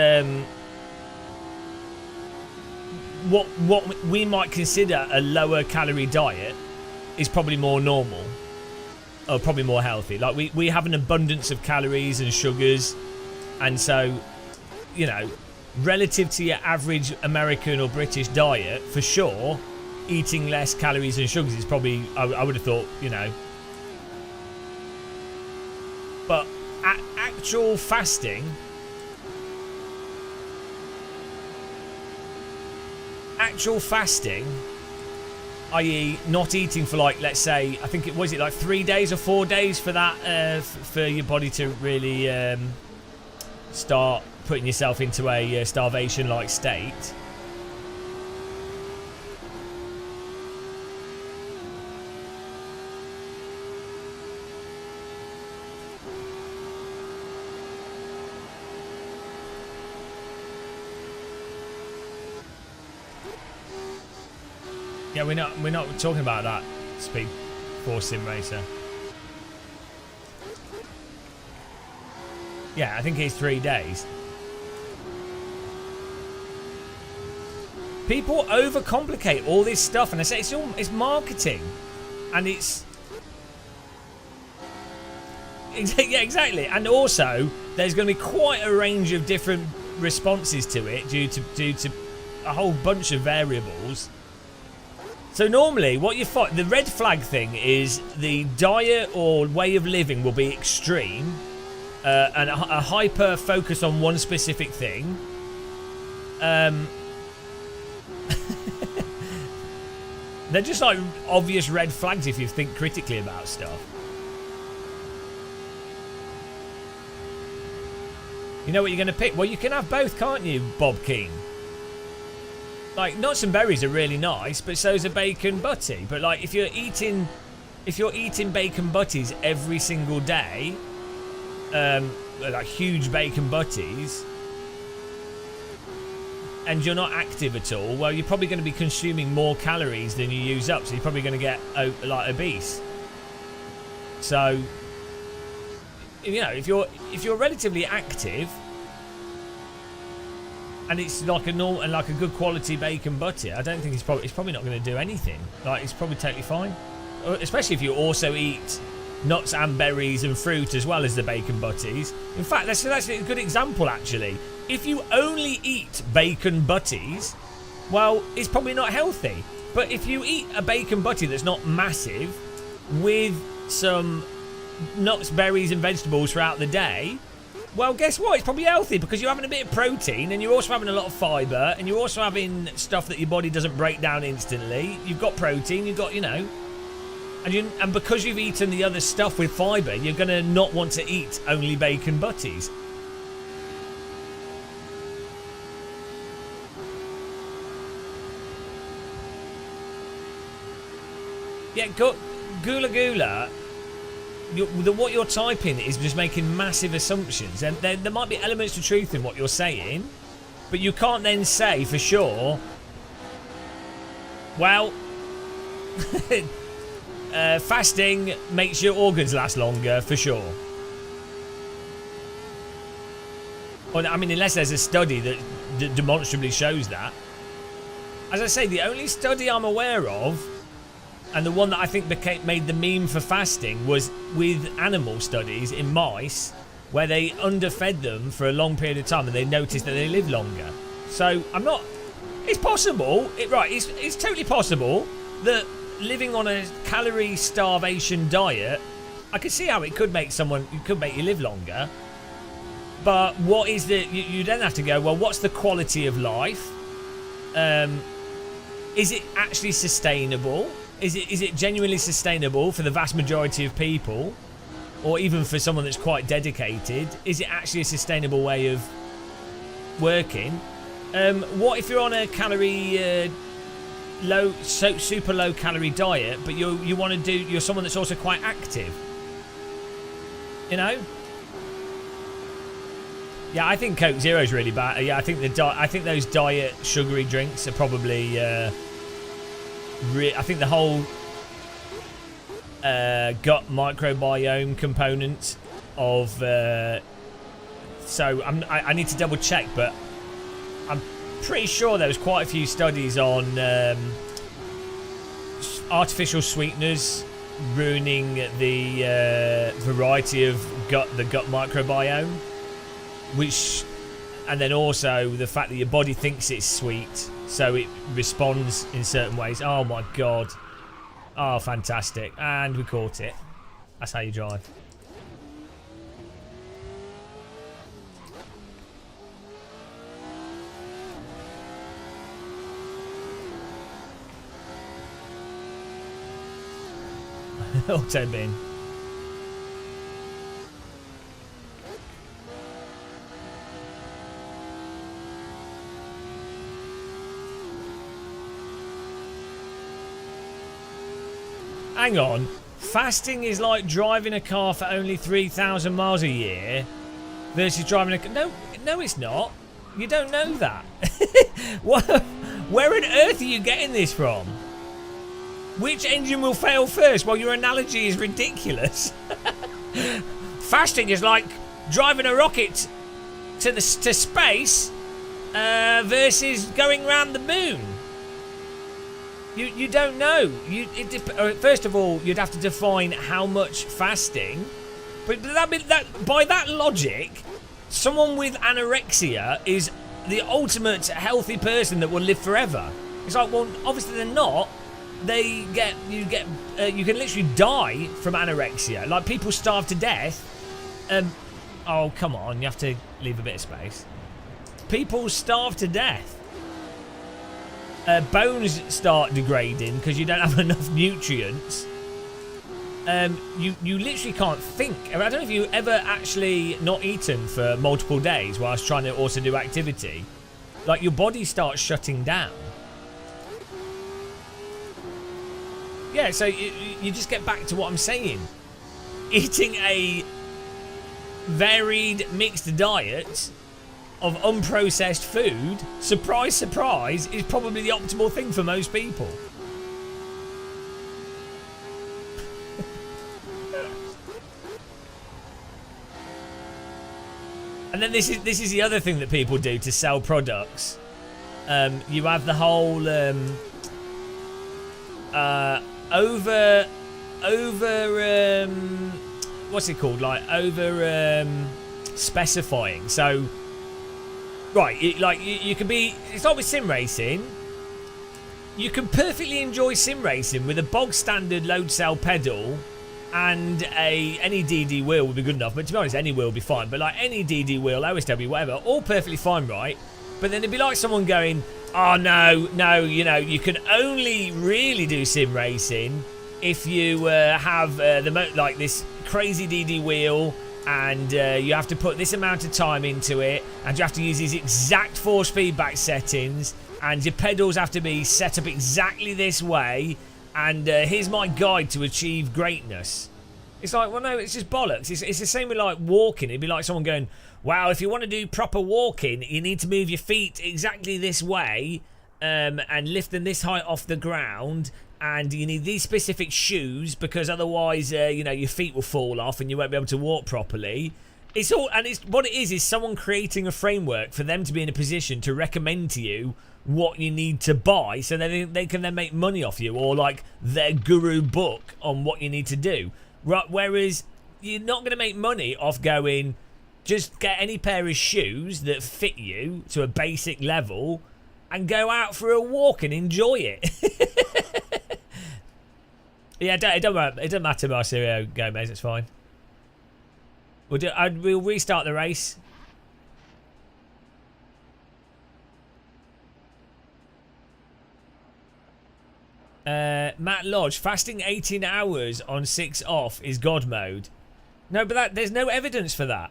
what we might consider a lower calorie diet is probably more normal, or probably more healthy. Like we have an abundance of calories and sugars, and so, you know, relative to your average American or British diet, for sure, eating less calories and sugars is probably, I would have thought, you know. But actual fasting, i.e. not eating for, like, let's say, I think it was like 3 days or 4 days for that, for your body to really start putting yourself into a starvation-like state. Yeah, we're not talking about that, Speed Force Sim Racer. Yeah, I think it's 3 days. People overcomplicate all this stuff, and I say it's marketing, and it's yeah, exactly. And also, there's going to be quite a range of different responses to it due to a whole bunch of variables. So normally, what you find, the red flag thing is the diet or way of living will be extreme, and a hyper focus on one specific thing. They're just like obvious red flags if you think critically about stuff. You know what you're going to pick? Well, you can have both, can't you, Bob King? Like, nuts and berries are really nice, but so's a bacon butty. But like, if you're eating bacon butties every single day, like huge bacon butties, and you're not active at all, well, you're probably going to be consuming more calories than you use up, so you're probably going to get like obese. So, you know, if you're relatively active, and it's like a normal and like a good quality bacon butty, I don't think it's probably not going to do anything. Like, it's probably totally fine, especially if you also eat nuts and berries and fruit as well as the bacon butties. In fact, that's a good example actually. If you only eat bacon butties, well, it's probably not healthy. But if you eat a bacon butty that's not massive, with some nuts, berries and vegetables throughout the day, well, guess what? It's probably healthy because you're having a bit of protein and you're also having a lot of fibre and you're also having stuff that your body doesn't break down instantly. You've got protein, you've got, you know, and because you've eaten the other stuff with fibre, you're going to not want to eat only bacon butties. Yeah, Gula Gula, what you're typing is just making massive assumptions. And there might be elements of truth in what you're saying, but you can't then say for sure, well, fasting makes your organs last longer, for sure. Well, I mean, unless there's a study that demonstrably shows that. As I say, the only study I'm aware of, and the one that I think made the meme for fasting, was with animal studies in mice, where they underfed them for a long period of time and they noticed that they live longer. So it's possible, it's totally possible that living on a calorie starvation diet, I could see how it could make you live longer. But what is you then have to go, well, what's the quality of life? Is it actually sustainable? Is it genuinely sustainable for the vast majority of people, or even for someone that's quite dedicated? Is it actually a sustainable way of working? What if you're on a calorie super low calorie diet, but you're someone that's also quite active? You know? Yeah, I think Coke Zero's really bad. Yeah, I think those diet sugary drinks are probably. I think the whole gut microbiome component of. So I need to double check, but I'm pretty sure there was quite a few studies on artificial sweeteners ruining the variety of the gut microbiome, and then also the fact that your body thinks it's sweet, so it responds in certain ways. Oh my god. Oh, fantastic. And we caught it. That's how you drive. Auto bin. Hang on, fasting is like driving a car for only 3,000 miles a year versus driving a... No, it's not. You don't know that. Where on earth are you getting this from? Which engine will fail first? Well, your analogy is ridiculous. Fasting is like driving a rocket to space versus going round the moon. You don't know. First of all, you'd have to define how much fasting. But by that logic, someone with anorexia is the ultimate healthy person that will live forever. It's like, well, obviously they're not. You can literally die from anorexia. Like, people starve to death. Oh, come on, you have to leave a bit of space. People starve to death. bones start degrading because you don't have enough nutrients. You literally can't think. I don't know if you ever actually not eaten for multiple days whilst trying to also do activity. Like, your body starts shutting down. Yeah, so you just get back to what I'm saying. Eating a varied mixed diet of unprocessed food, surprise, surprise, is probably the optimal thing for most people. And then this is the other thing that people do to sell products. You have the whole what's it called? Like specifying. So, right, you can be. It's like with sim racing. You can perfectly enjoy sim racing with a bog standard load cell pedal. And any DD wheel would be good enough, but to be honest, any wheel would be fine. But like any DD wheel, OSW, whatever, all perfectly fine, right? But then it'd be like someone going, "Oh no, you know, you can only really do sim racing if you have like this crazy DD wheel, and you have to put this amount of time into it, and you have to use these exact force feedback settings, and your pedals have to be set up exactly this way." And here's my guide to achieve greatness. It's like, well, no, it's just bollocks. It's the same with like walking. It'd be like someone going, wow, if you want to do proper walking, you need to move your feet exactly this way and lift them this height off the ground. And you need these specific shoes because otherwise, you know, your feet will fall off and you won't be able to walk properly. It's all, and it's what it is someone creating a framework for them to be in a position to recommend to you what you need to buy, so they can then make money off you, or like their guru book on what you need to do. Right? Whereas you're not going to make money off going, just get any pair of shoes that fit you to a basic level and go out for a walk and enjoy it. Yeah, it doesn't matter, Marcio Gomez. It's fine. We'll restart the race. Matt Lodge, fasting 18 hours on 6 off is God mode. No, but there's no evidence for that.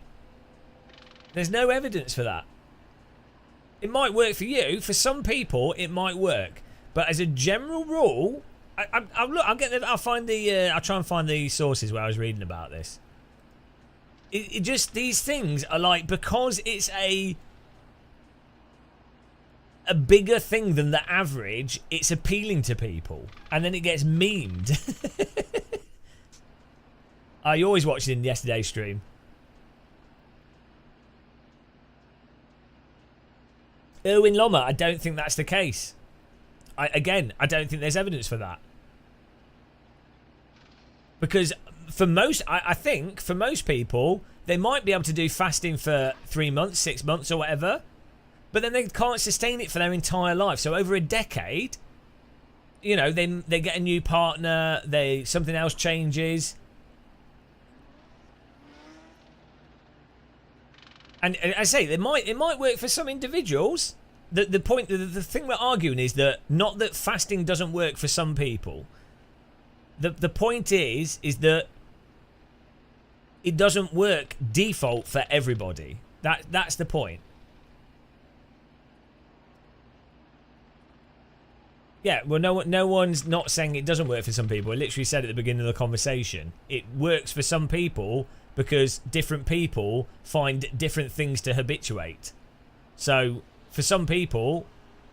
There's no evidence for that. It might work for you. For some people, it might work. But as a general rule, I'll find the. I'll try and find the sources where I was reading about this. It just, these things are like, because it's a bigger thing than the average, it's appealing to people, and then it gets memed. You always watched it in yesterday's stream. Erwin Loma, I don't think that's the case. I don't think there's evidence for that. Because for most, I think for most people, they might be able to do fasting for 3 months, 6 months or whatever, but then they can't sustain it for their entire life. So over a decade, you know, they get a new partner, something else changes. And as I say, it might work for some individuals. The thing we're arguing is that not that fasting doesn't work for some people. The point is that it doesn't work default for everybody. That's the point. Yeah, well, no one's not saying it doesn't work for some people. I literally said at the beginning of the conversation, it works for some people because different people find different things to habituate. So for some people,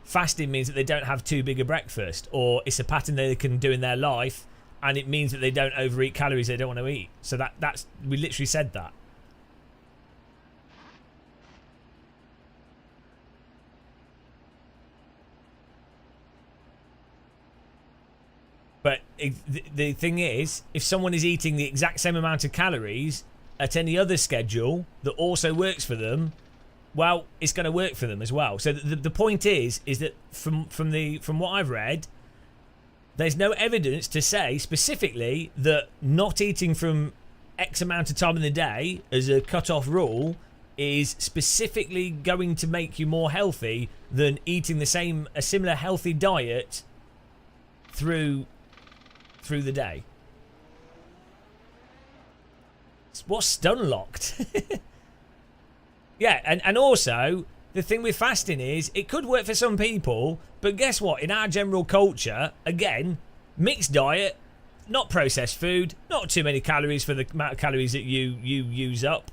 fasting means that they don't have too big a breakfast, or it's a pattern they can do in their life, and it means that they don't overeat calories they don't want to eat. So that's we literally said that. But the thing is, if someone is eating the exact same amount of calories at any other schedule that also works for them, well, it's going to work for them as well. So the point is that from what I've read, there's no evidence to say specifically that not eating from X amount of time in the day as a cut-off rule is specifically going to make you more healthy than eating a similar healthy diet through the day. What's stun locked? Yeah, and also the thing with fasting is it could work for some people, but guess what? In our general culture, again, mixed diet, not processed food, not too many calories for the amount of calories that you use up.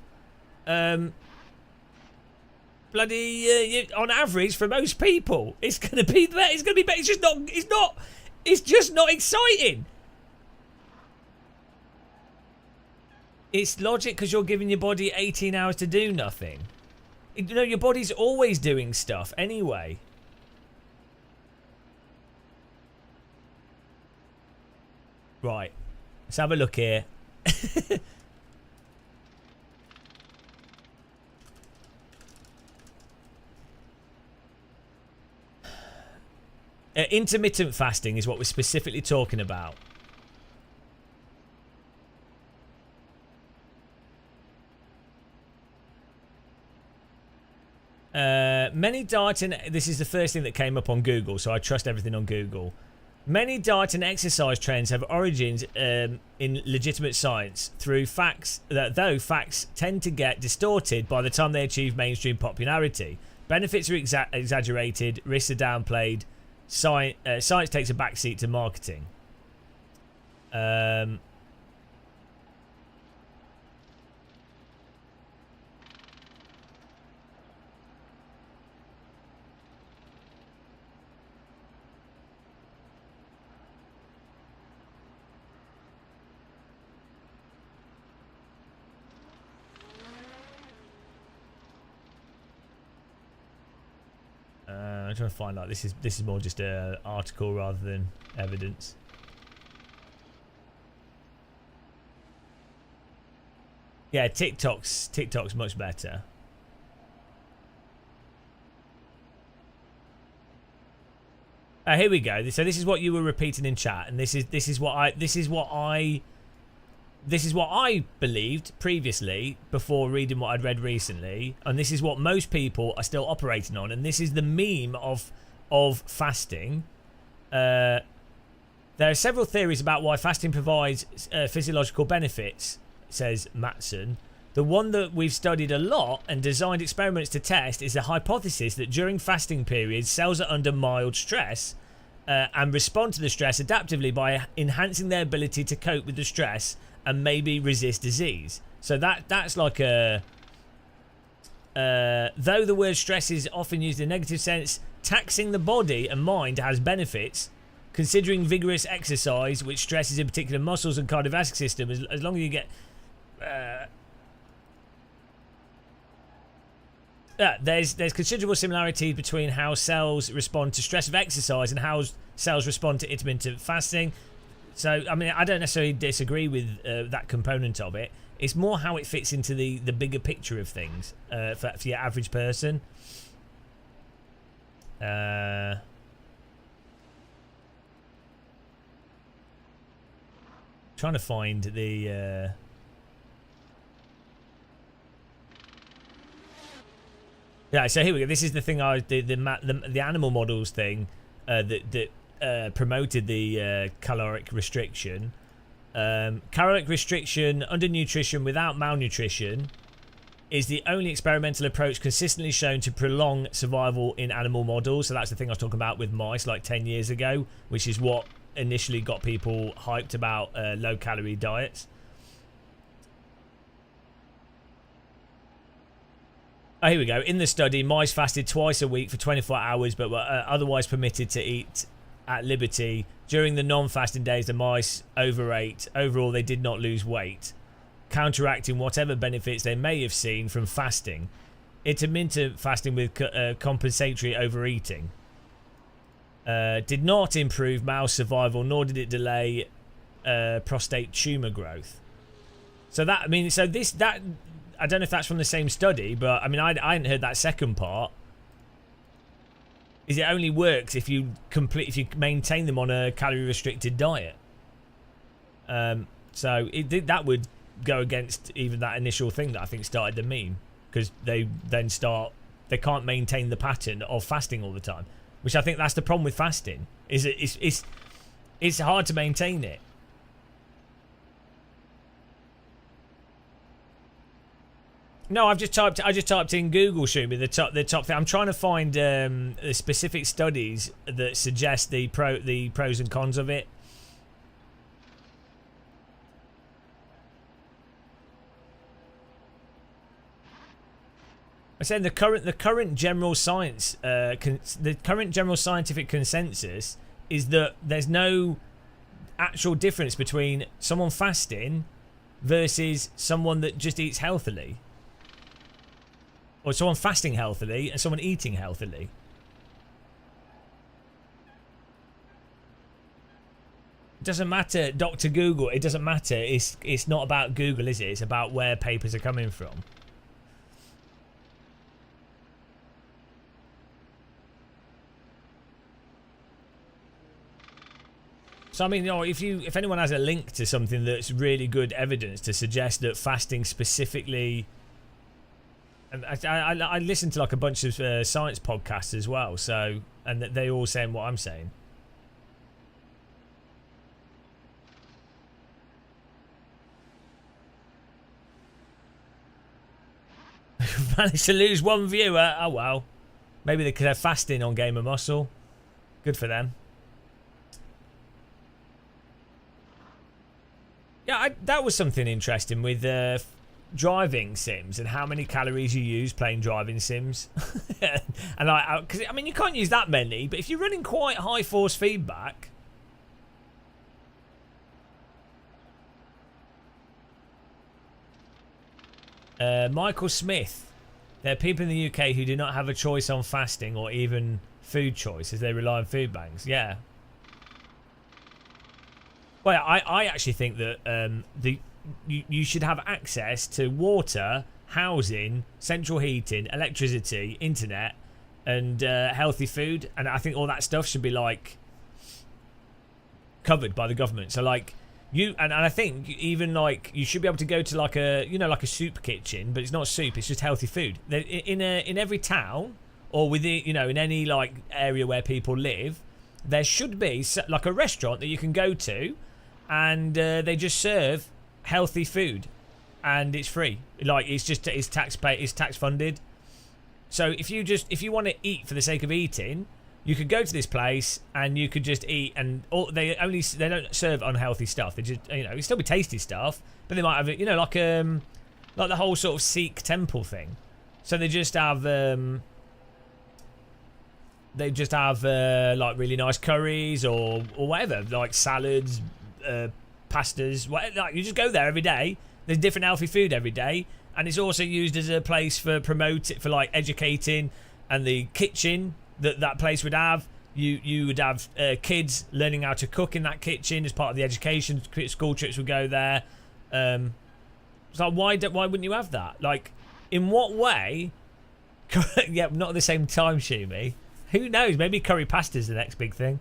Bloody on average for most people, it's gonna be better. It's gonna be better. It's just not exciting. It's logic because you're giving your body 18 hours to do nothing. You know, your body's always doing stuff anyway. Right. Let's have a look here. Intermittent fasting is what we're specifically talking about. Many diet and this is the first thing that came up on Google, so I trust everything on Google. Many diet and exercise trends have origins in legitimate science, though facts tend to get distorted by the time they achieve mainstream popularity. Benefits are exaggerated, risks are downplayed. Science takes a backseat to marketing. I'm trying to find out. This is more just an article rather than evidence. Yeah, TikTok's much better. Here we go. So this is what you were repeating in chat, and this is what I believed previously before reading what I'd read recently, and this is what most people are still operating on, and this is the meme of fasting. There are several theories about why fasting provides physiological benefits, says Matson. The one that we've studied a lot and designed experiments to test is the hypothesis that during fasting periods, cells are under mild stress and respond to the stress adaptively by enhancing their ability to cope with the stress and maybe resist disease. So that's like a... though the word stress is often used in a negative sense, taxing the body and mind has benefits. Considering vigorous exercise, which stresses in particular muscles and cardiovascular system, as long as you get... there's considerable similarity between how cells respond to stress of exercise and how cells respond to intermittent fasting. So, I mean, I don't necessarily disagree with that component of it. It's more how it fits into the bigger picture of things for your average person. Trying to find the... Yeah, so here we go. This is the thing the animal models thing that promoted the caloric restriction. Caloric restriction under nutrition without malnutrition is the only experimental approach consistently shown to prolong survival in animal models. So that's the thing I was talking about with mice like 10 years ago, which is what initially got people hyped about low-calorie diets. Oh, here we go. In the study, mice fasted twice a week for 24 hours but were otherwise permitted to eat at liberty. During the non-fasting days, the mice overate. Overall, they did not lose weight, counteracting whatever benefits they may have seen from fasting. Intermittent fasting with compensatory overeating did not improve mouse survival, nor did it delay prostate tumor growth. So that, I mean, that I don't know if that's from the same study, but I mean, I hadn't heard that second part. Is it only works if you maintain them on a calorie restricted diet? So that would go against even that initial thing that I think started the meme. because they can't maintain the pattern of fasting all the time, which I think that's the problem with fasting, is it's hard to maintain it. No, I just typed in Google, show me the top thing. I'm trying to find the specific studies that suggest the pros and cons of it. I said the current general science, the current general scientific consensus is that there's no actual difference between someone fasting versus someone that just eats healthily. Or someone fasting healthily and someone eating healthily. It doesn't matter, Dr. Google, it doesn't matter. It's not about Google, is it? It's about where papers are coming from. So I mean, you know, if anyone has a link to something that's really good evidence to suggest that fasting specifically. And I listen to like a bunch of science podcasts as well, so, and they all saying what I'm saying. Managed to lose one viewer. Oh well, maybe they could have fasting on Game of Muscle. Good for them. Yeah, that was something interesting with driving sims and how many calories you use playing driving sims. And because I mean, you can't use that many, but if you're running quite high force feedback. Michael Smith, there are people in the UK who do not have a choice on fasting or even food choice as they rely on food banks. Yeah. Well, I actually think that you should have access to water, housing, central heating, electricity, internet, and healthy food, and I think all that stuff should be like covered by the government. So like and I think even like you should be able to go to like a like a soup kitchen, but it's not soup, it's just healthy food. In every town or within in any like area where people live, there should be like a restaurant that you can go to, and they just serve healthy food, and it's free. Like it's tax funded. So if you want to eat for the sake of eating, you could go to this place and you could just eat, and they don't serve unhealthy stuff. They just it still be tasty stuff, but they might have it like the whole sort of Sikh temple thing. So they just have like really nice curries or whatever, like salads, pastas, whatever. Like you just go there every day. There's different healthy food every day, and it's also used as a place for like educating, and the kitchen that place would have. You would have kids learning how to cook in that kitchen as part of the education. School trips would go there. It's like why wouldn't you have that? Like, in what way? Yeah, not at the same time, Shumi. Who knows? Maybe curry pasta is the next big thing.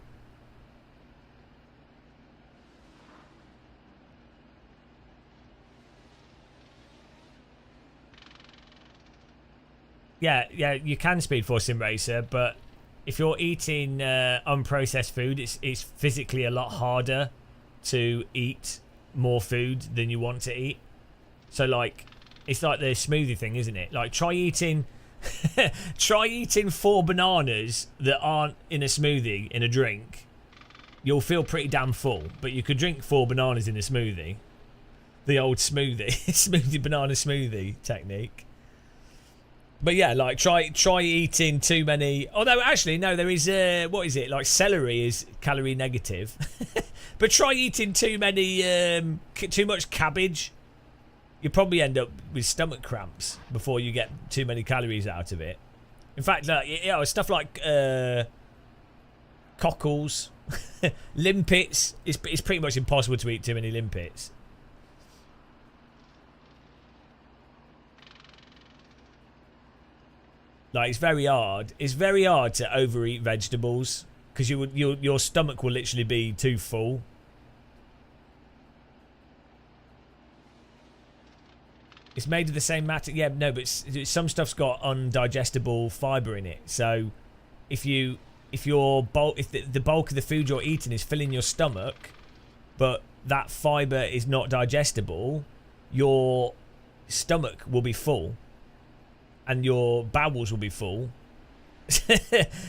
Yeah, you can Speed Force Sim Racer, but if you're eating unprocessed food, it's physically a lot harder to eat more food than you want to eat. So like, it's like the smoothie thing, isn't it? Like try eating 4 bananas that aren't in a smoothie in a drink. You'll feel pretty damn full, but you could drink 4 bananas in a smoothie. The old smoothie banana smoothie technique. But yeah, like try eating too many. Although actually no, there is what is it, like celery is calorie negative. But try eating too much cabbage. You probably end up with stomach cramps before you get too many calories out of it. In fact, stuff like cockles, limpets. It's pretty much impossible to eat too many limpets. Like it's very hard. It's very hard to overeat vegetables because your stomach will literally be too full. It's made of the same matter. Yeah, no, but some stuff's got undigestible fibre in it. So if the bulk of the food you're eating is filling your stomach, but that fibre is not digestible, your stomach will be full and your bowels will be full.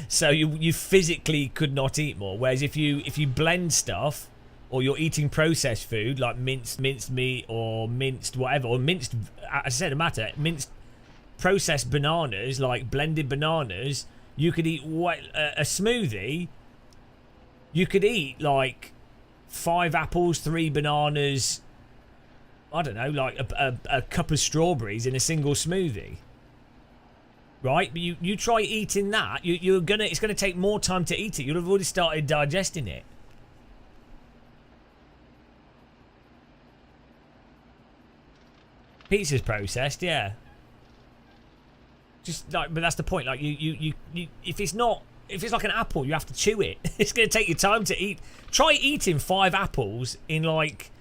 So you physically could not eat more. Whereas if you blend stuff, or you're eating processed food like minced meat or minced whatever, or minced, as I said, minced processed bananas, like blended bananas, you could eat a smoothie. You could eat like 5 apples, 3 bananas, I don't know, like a cup of strawberries in a single smoothie. Right? But you try eating that, it's gonna take more time to eat it. You'll have already started digesting it. Pizza's processed, yeah. Just like, but that's the point. Like you if it's like an apple, you have to chew it. It's gonna take you time to eat. Try eating 5 apples in like,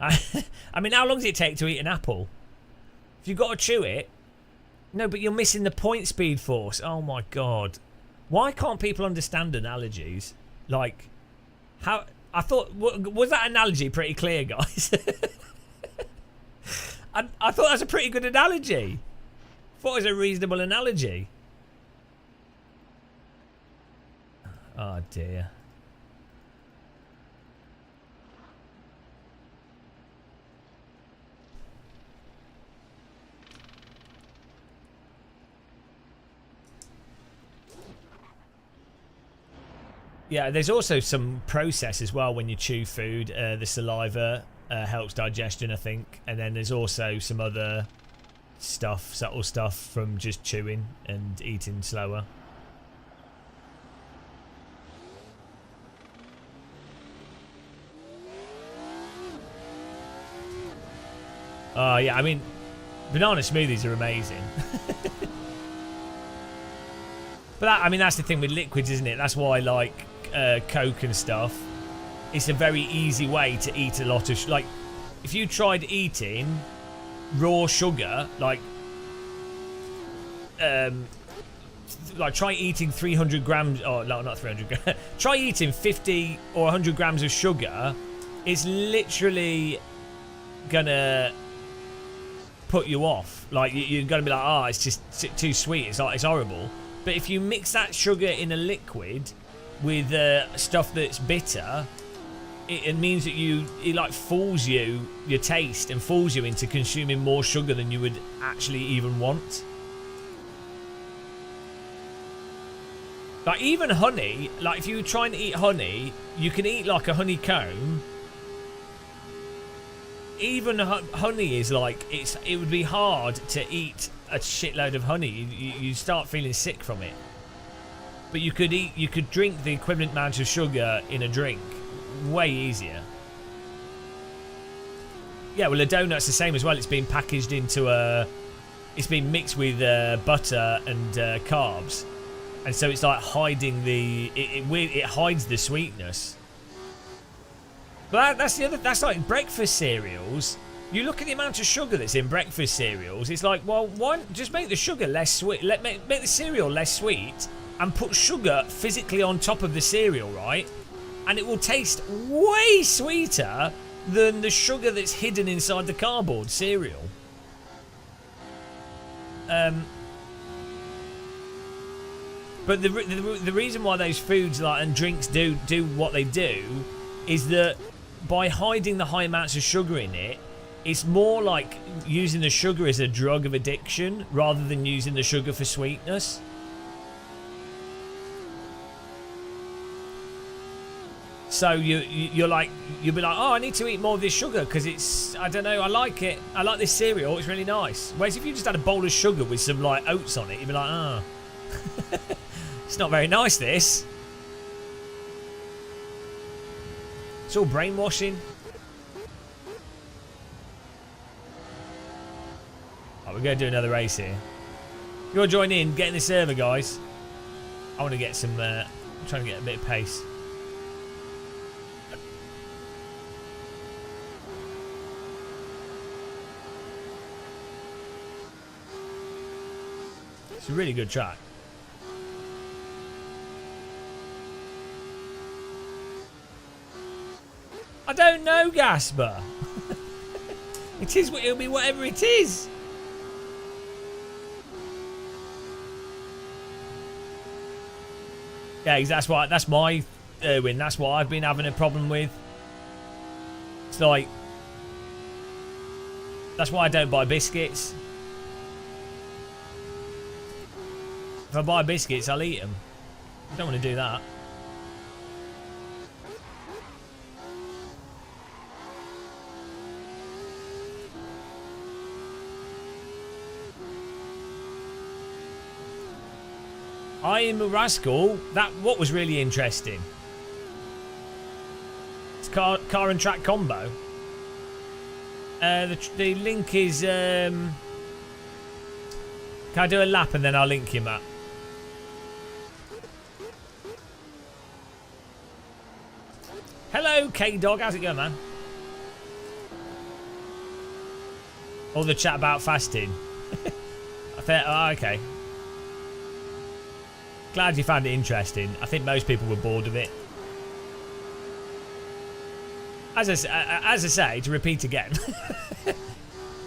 I mean, how long does it take to eat an apple? If you've got to chew it, no, but you're missing the point speed force. Oh my god, why can't people understand analogies? Like, how? I thought, was that analogy pretty clear, guys? I thought that was a pretty good analogy. I thought it was a reasonable analogy. Oh dear. Yeah, there's also some process as well when you chew food. The saliva helps digestion, I think. And then there's also some other stuff, subtle stuff from just chewing and eating slower. Yeah, I mean, banana smoothies are amazing. But that, I mean, that's the thing with liquids, isn't it? That's why, like, Coke and stuff, it's a very easy way to eat a lot of... like, if you tried eating raw sugar, like try eating 300 grams... oh, no, not 300 grams. Try eating 50 or 100 grams of sugar. It's literally gonna put you off. Like, you're gonna be like, oh, it's just too sweet. It's horrible. But if you mix that sugar in a liquid with stuff that's bitter, it means that it like fools your taste, and fools you into consuming more sugar than you would actually even want. Like, even honey, like if you were trying to eat honey, you can eat like a honeycomb. Even honey is like, it would be hard to eat a shitload of honey. You start feeling sick from it. But you could drink the equivalent amount of sugar in a drink way easier. Yeah, well, a donut's the same as well. It's been packaged into it's been mixed with butter and carbs, and so it's like hiding it hides the sweetness. But that's like breakfast cereals. You look at the amount of sugar that's in breakfast cereals. It's like, well, why just make the sugar less sweet? Make the cereal less sweet, and put sugar physically on top of the cereal, right? And it will taste way sweeter than the sugar that's hidden inside the cardboard cereal. But the reason why those foods and drinks do what they do is that by hiding the high amounts of sugar in it, it's more like using the sugar as a drug of addiction rather than using the sugar for sweetness. So you'll be like, oh, I need to eat more of this sugar because it's, I don't know, I like it. I like this cereal, it's really nice. Whereas if you just had a bowl of sugar with some like oats on it, you'd be like, oh, it's not very nice, this. It's all brainwashing. Oh, we're going to do another race here. If you want to join in, get in the server, guys. I want to get some, I'm trying to get a bit of pace. It's a really good track. I don't know, Gasper. It'll be whatever it is. Yeah, that's my Erwin. That's what I've been having a problem with. It's like, that's why I don't buy biscuits. If I buy biscuits, I'll eat them. I don't want to do that. I am a rascal. What was really interesting. It's car and track combo. The link is. Can I do a lap and then I'll link you, Matt? Hello, K-Dog. How's it going, man? All the chat about fasting. I think. Oh, okay. Glad you found it interesting. I think most people were bored of it. As I say, to repeat again,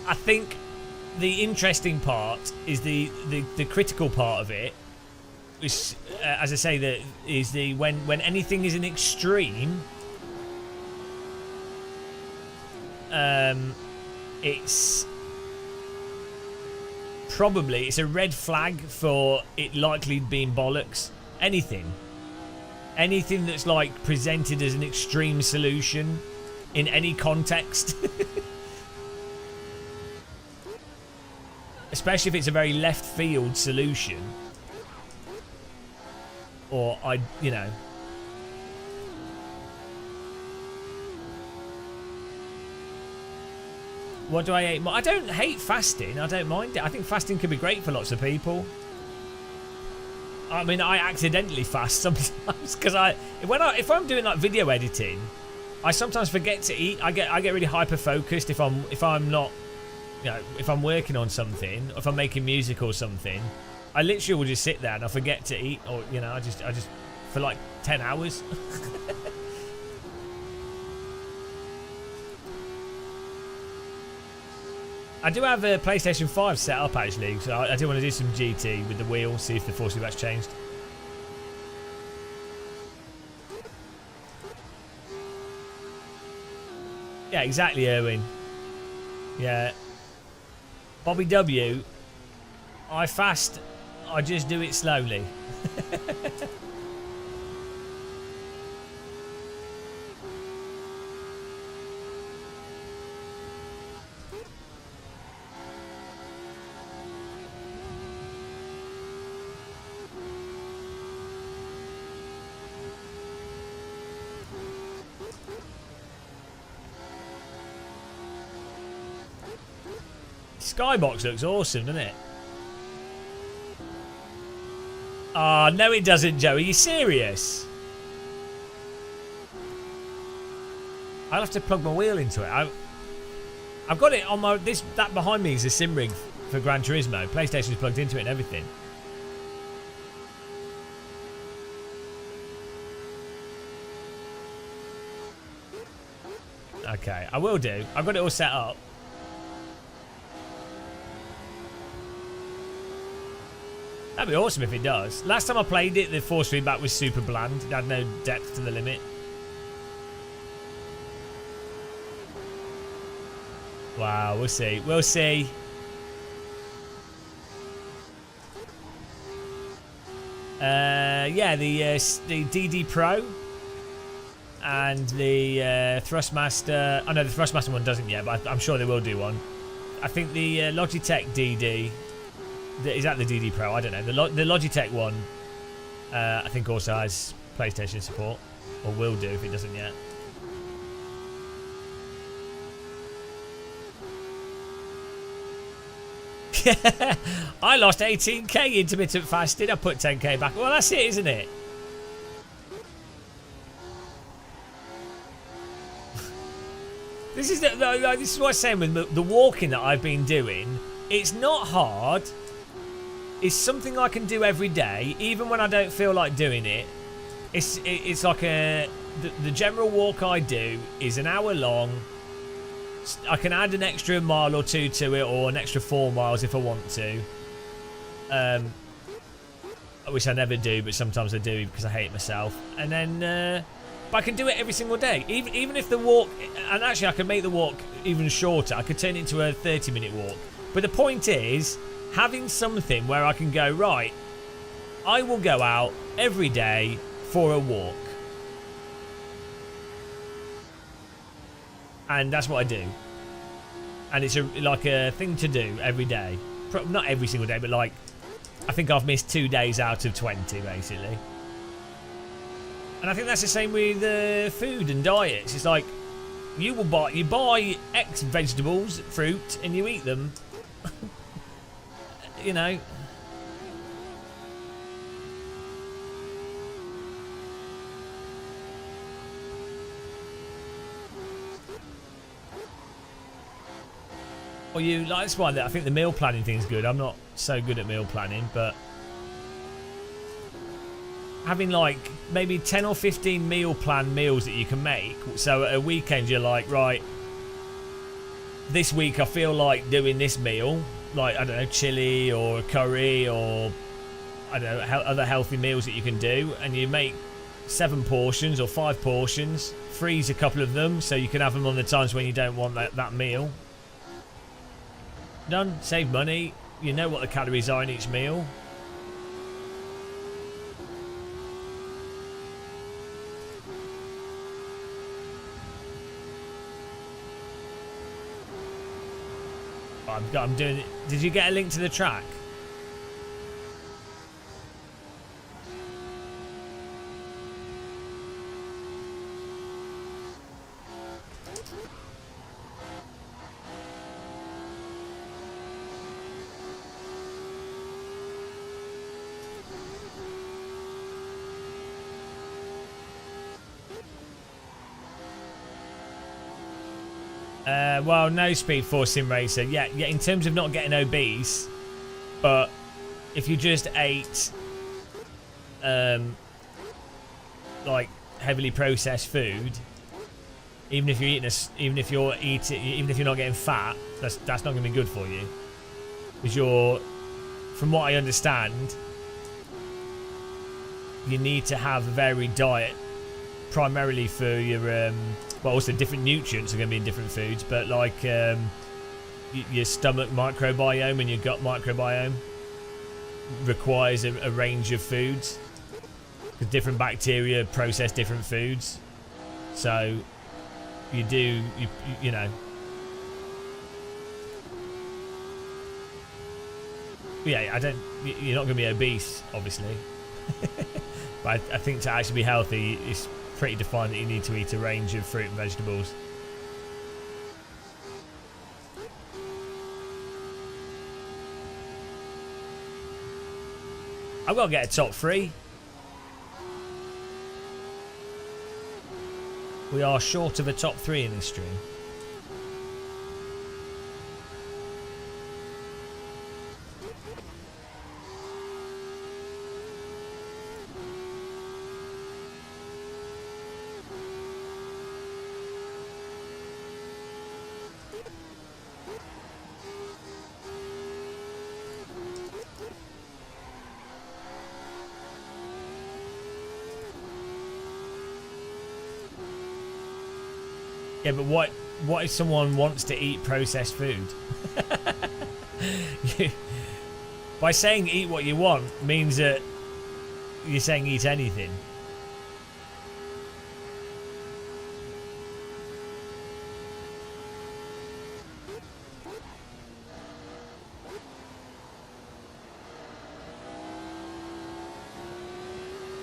I think the interesting part is the critical part of it, which, as I say, that is the when anything is an extreme, it's a red flag for it likely being bollocks. Anything that's like presented as an extreme solution in any context. Especially if it's a very left field solution. Or what do I hate? I don't hate fasting. I don't mind it. I think fasting can be great for lots of people. I mean, I accidentally fast sometimes because if I'm doing like video editing, I sometimes forget to eat. I get really hyper focused if I'm not, if I'm working on something, if I'm making music or something. I literally will just sit there and I forget to eat, or I just for like 10 hours. I do have a PlayStation 5 set up actually, so I do want to do some GT with the wheel, see if the force feedback's changed. Yeah, exactly, Erwin. Yeah. Bobby W, I fast, I just do it slowly. Skybox looks awesome, doesn't it? Ah, oh, no it doesn't, Joe. Are you serious? I'll have to plug my wheel into it. I've got it on my... That behind me is a sim rig for Gran Turismo. PlayStation's plugged into it and everything. Okay, I will do. I've got it all set up. That'd be awesome if it does. Last time I played it, the force feedback was super bland. It had no depth to the limit. Wow, we'll see. We'll see. Yeah, the DD Pro and the Thrustmaster. Oh no, the Thrustmaster one doesn't yet, but I'm sure they will do one. I think the Logitech DD. Is that the DD Pro? I don't know. The Logitech one, I think also has PlayStation support, or will do if it doesn't yet. I lost 18k intermittent fasting. I put 10k back. Well, that's it, isn't it? This is what I'm saying with the walking that I've been doing. It's not hard. is something I can do every day, even when I don't feel like doing it. It's like the general walk I do is an hour long. I can add an extra mile or two to it, or an extra 4 miles if I want to. Which I never do, but sometimes I do because I hate myself. And then, but I can do it every single day. Even if the walk, and actually I can make the walk even shorter. I could turn it into a 30-minute walk. But the point is, having something where I can go, right, I will go out every day for a walk. And that's what I do. And it's like a thing to do every day. Not every single day, but like, I think I've missed 2 days out of 20, basically. And I think that's the same with food and diets. It's like, you buy X vegetables, fruit, and you eat them. You know. Or you, like, that's why I think the meal planning thing's good. I'm not so good at meal planning, but having like maybe 10 or 15 meal plan meals that you can make. So at a weekend you're like, right, this week I feel like doing this meal, like, I don't know, chili or curry or I don't know, other healthy meals that you can do, and you make 7 portions or 5 portions, freeze a couple of them so you can have them on the times when you don't want that meal. Done. Save money. You know what the calories are in each meal. I'm doing it. Did you get a link to the track? Well, no Speed Force Sim Racer. Yeah, in terms of not getting obese, but if you just ate like heavily processed food, even if you're not getting fat, that's not going to be good for you. Because from what I understand, you need to have a varied diet, primarily for your well, also different nutrients are going to be in different foods, but like your stomach microbiome and your gut microbiome requires a range of foods, because different bacteria process different foods. So you know. Yeah, you're not going to be obese, obviously. But I think to actually be healthy, it's pretty defined that you need to eat a range of fruit and vegetables. I've got to get a top 3. We are short of a top 3 in this stream. Yeah, but what if someone wants to eat processed food? By saying eat what you want means that you're saying eat anything.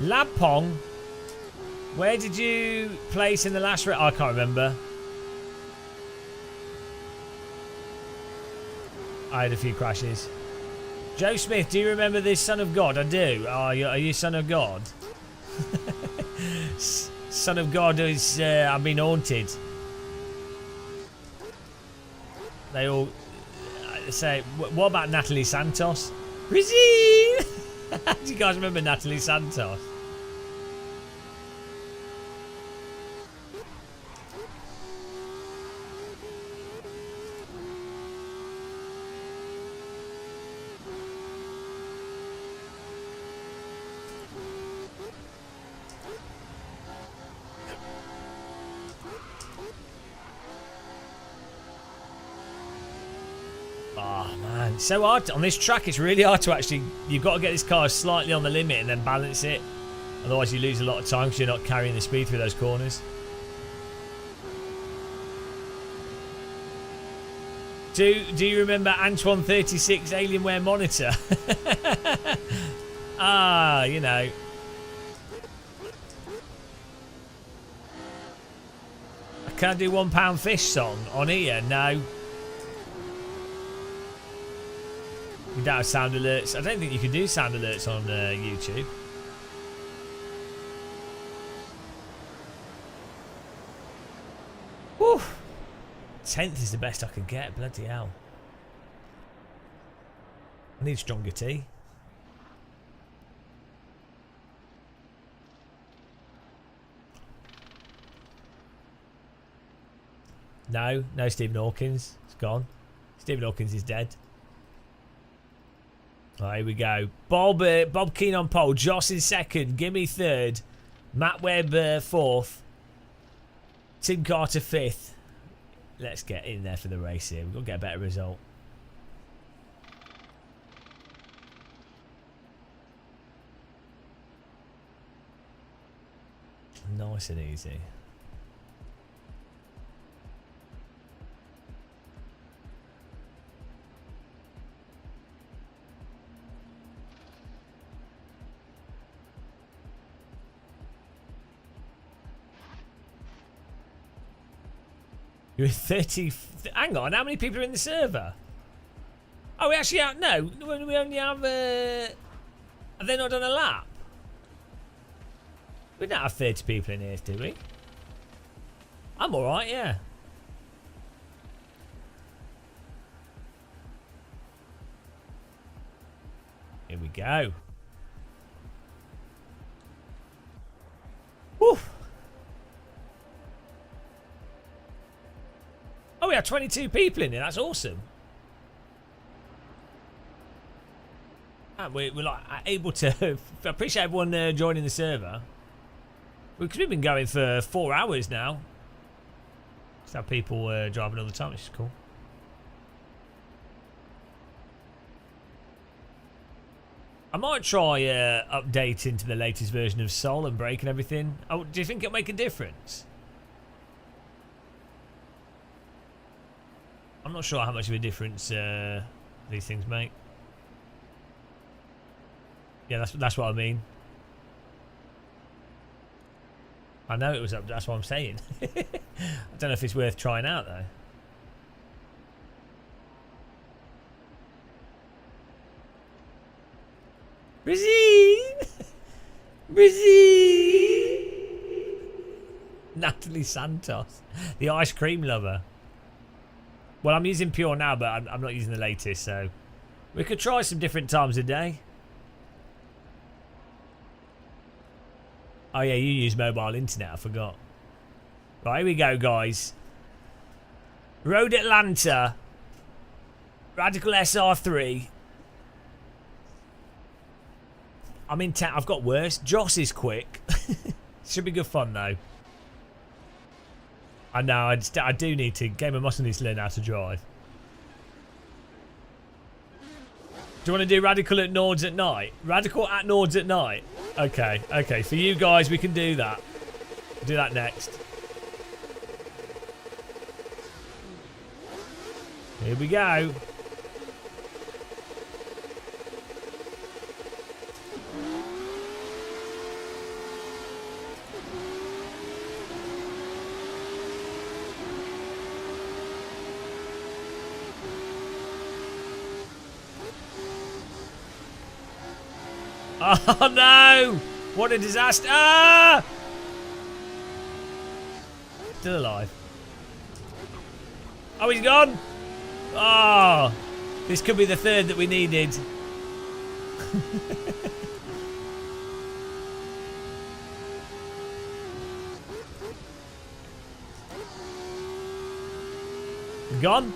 Lab Pong? Where did you place in the last race? I can't remember. I had a few crashes. Joe Smith, do you remember this Son of God? I do. Oh, are you Son of God? Son of God is... I've been haunted. They all say... What about Natalie Santos? Rizzy! Do you guys remember Natalie Santos? Oh man, it's so hard on this track. It's really hard to actually. You've got to get this car slightly on the limit and then balance it. Otherwise, you lose a lot of time because you're not carrying the speed through those corners. Do you remember Antoine 36 Alienware Monitor? Ah, you know. I can't do £1 fish song on here. No. You don't have sound alerts. I don't think you can do sound alerts on YouTube. Whew. 10th is the best I can get. Bloody hell. I need stronger tea. No Stephen Hawkins. It's gone. Stephen Hawkins is dead. Right, here we go. Bob Keane on pole. Joss in second. Gimme third. Matt Webb fourth. Tim Carter fifth. Let's get in there for the race here. We've got to get a better result. Nice and easy. You're 30. Hang on, how many people are in the server? Oh, we actually have. No, we only have. Have they not done a lap? We don't have 30 people in here, do we? I'm alright, yeah. Here we go. Woo! Oh, we have 22 people in here. That's awesome. And we're like able to. I appreciate everyone joining the server. Because we've been going for 4 hours now. Just have people driving all the time, which is cool. I might try updating to the latest version of Soul and Break and everything. Oh, do you think it'll make a difference? I'm not sure how much of a difference these things make. Yeah, that's what I mean. I know it was up. That's what I'm saying. I don't know if it's worth trying out though. Brazil, Brazil. Natalie Santos, the ice cream lover. Well, I'm using pure now, but I'm not using the latest, so we could try some different times a day. Oh yeah, you use mobile internet, I forgot. Right, here we go, guys. Road Atlanta. Radical SR3. I'm in town. I've got worse. Joss is quick. Should be good fun, though. I know, I do need to. Game of Muscle needs to learn how to drive. Do you want to do Radical at Nords at night? Radical at Nords at night? Okay, okay. For you guys, we can do that. Do that next. Here we go. Oh no! What a disaster! Ah! Still alive. Oh, he's gone! Oh! This could be the third that we needed. Gone?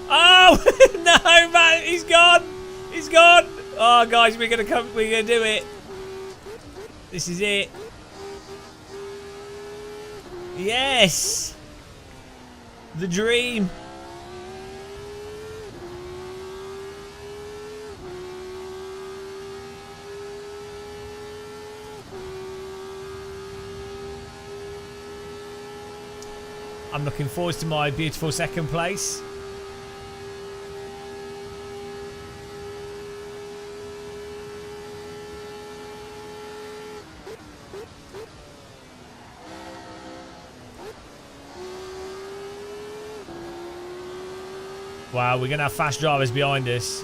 Oh no, man! He's gone! He's gone! Oh, guys, we're gonna come. We're gonna do it. This is it. Yes, the dream. I'm looking forward to my beautiful second place. Wow, we're going to have fast drivers behind us.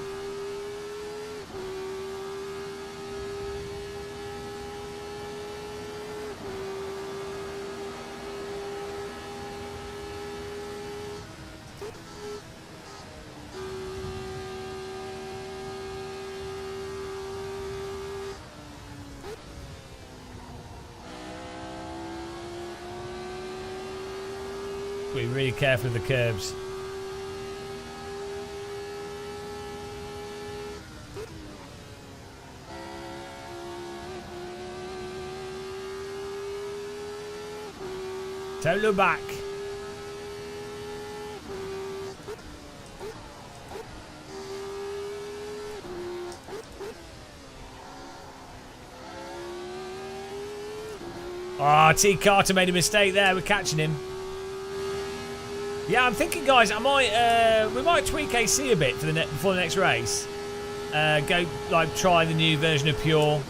Be really careful of the curbs. Don't look back. Oh, T. Carter made a mistake there. We're catching him. Yeah, I'm thinking, guys, we might tweak AC a bit for before the next race. Go like try the new version of Pure.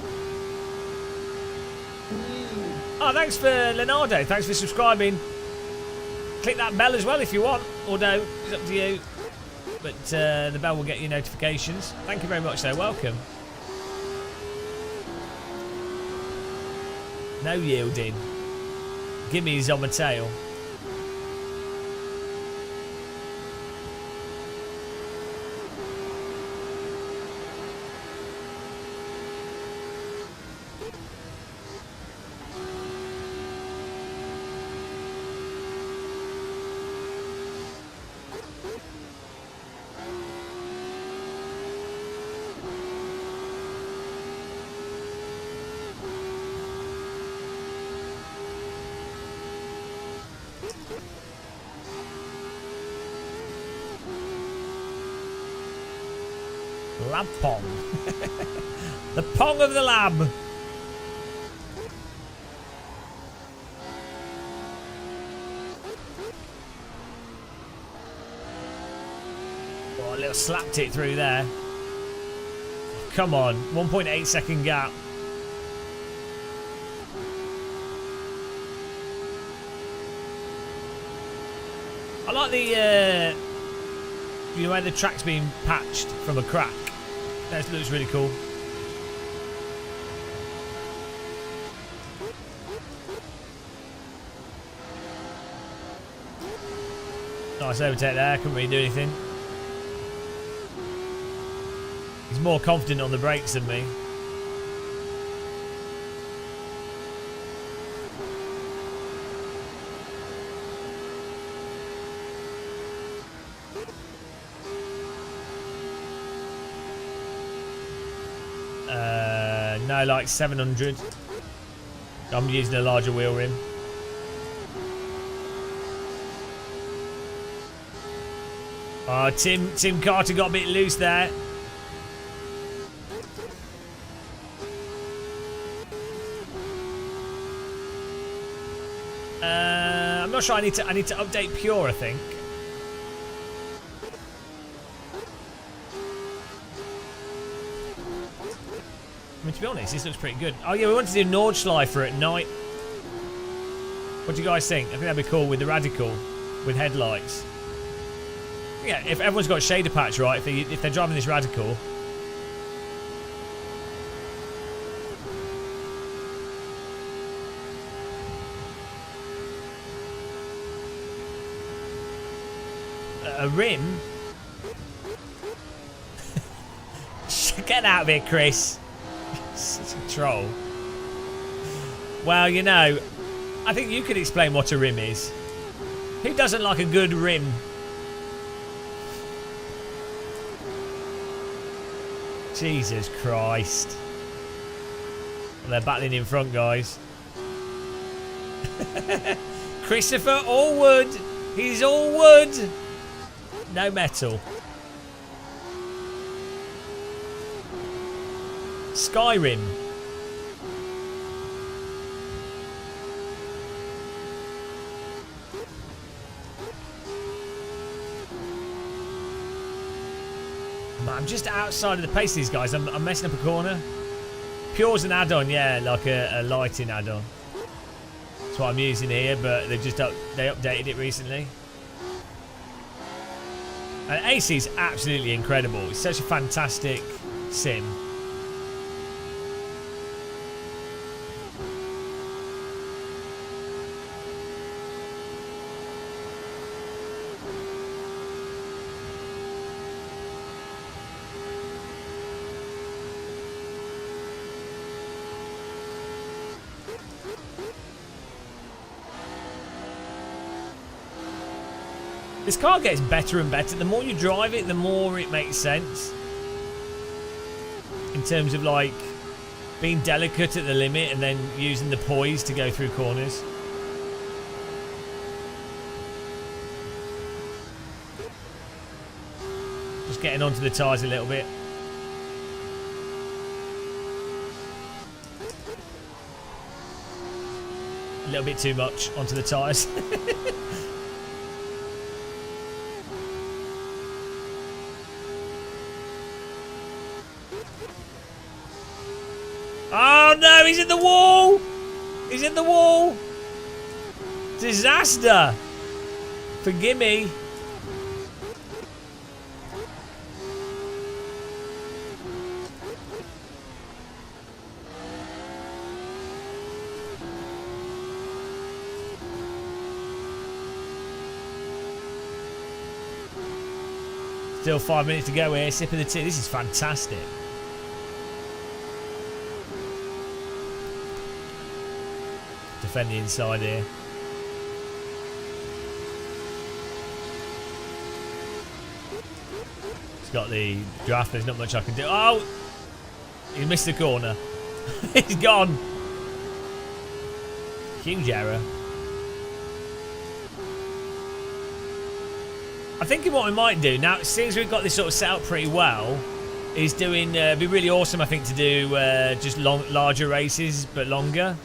Oh, thanks for Leonardo. Thanks for subscribing. Click that bell as well if you want, or don't. It's up to you. But the bell will get you notifications. Thank you very much, though. Welcome. No yielding. Give me his on my tail. Lab pong. The pong of the lab. Oh, a little slapped it through there. Come on, 1.8 second gap. I like the you know where the track's being patched from a crack. That looks really cool. Nice overtake there, couldn't really do anything. He's more confident on the brakes than me. No, like 700. I'm using a larger wheel rim. Oh, Tim Carter got a bit loose there. I'm not sure. I need to update Pure, I think. I mean, to be honest, this looks pretty good. Oh yeah, we want to do Nordschleifer at night. What do you guys think? I think that'd be cool with the Radical, with headlights. Yeah, if everyone's got a shader patch, right? If they're driving this Radical. A rim? Get out of here, Chris. Such a troll. Well, you know, I think you could explain what a rim is. Who doesn't like a good rim? Jesus Christ. Well, they're battling in front, guys. Christopher, all wood. He's all wood. No metal. Skyrim. I'm just outside of the pace of these guys. I'm messing up a corner. Pure's an add-on, yeah, like a lighting add-on. That's what I'm using here, but they updated it recently. And AC is absolutely incredible. It's such a fantastic sim. This car gets better and better. The more you drive it, the more it makes sense. In terms of like being delicate at the limit and then using the poise to go through corners. Just getting onto the tyres a little bit. A little bit too much onto the tyres. Oh no, he's in the wall! He's in the wall! Disaster! Forgive me. Still 5 minutes to go here, sipping the tea. This is fantastic. Defend the inside here. He's got the draft, there's not much I can do. Oh! He missed the corner. He's gone. Huge error. I'm thinking what we might do now, since we've got this sort of set up pretty well, is doing, it'd be really awesome I think to do just larger races but longer.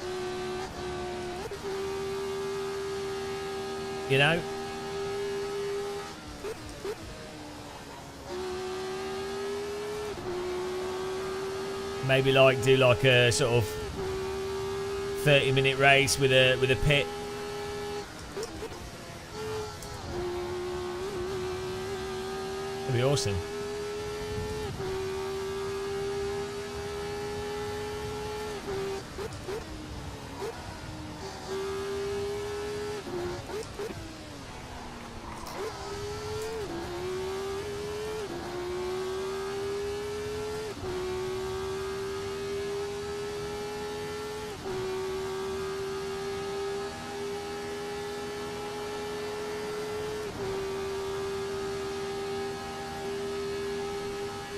You know? Maybe like do like a sort of 30-minute race with a pit. That'd be awesome.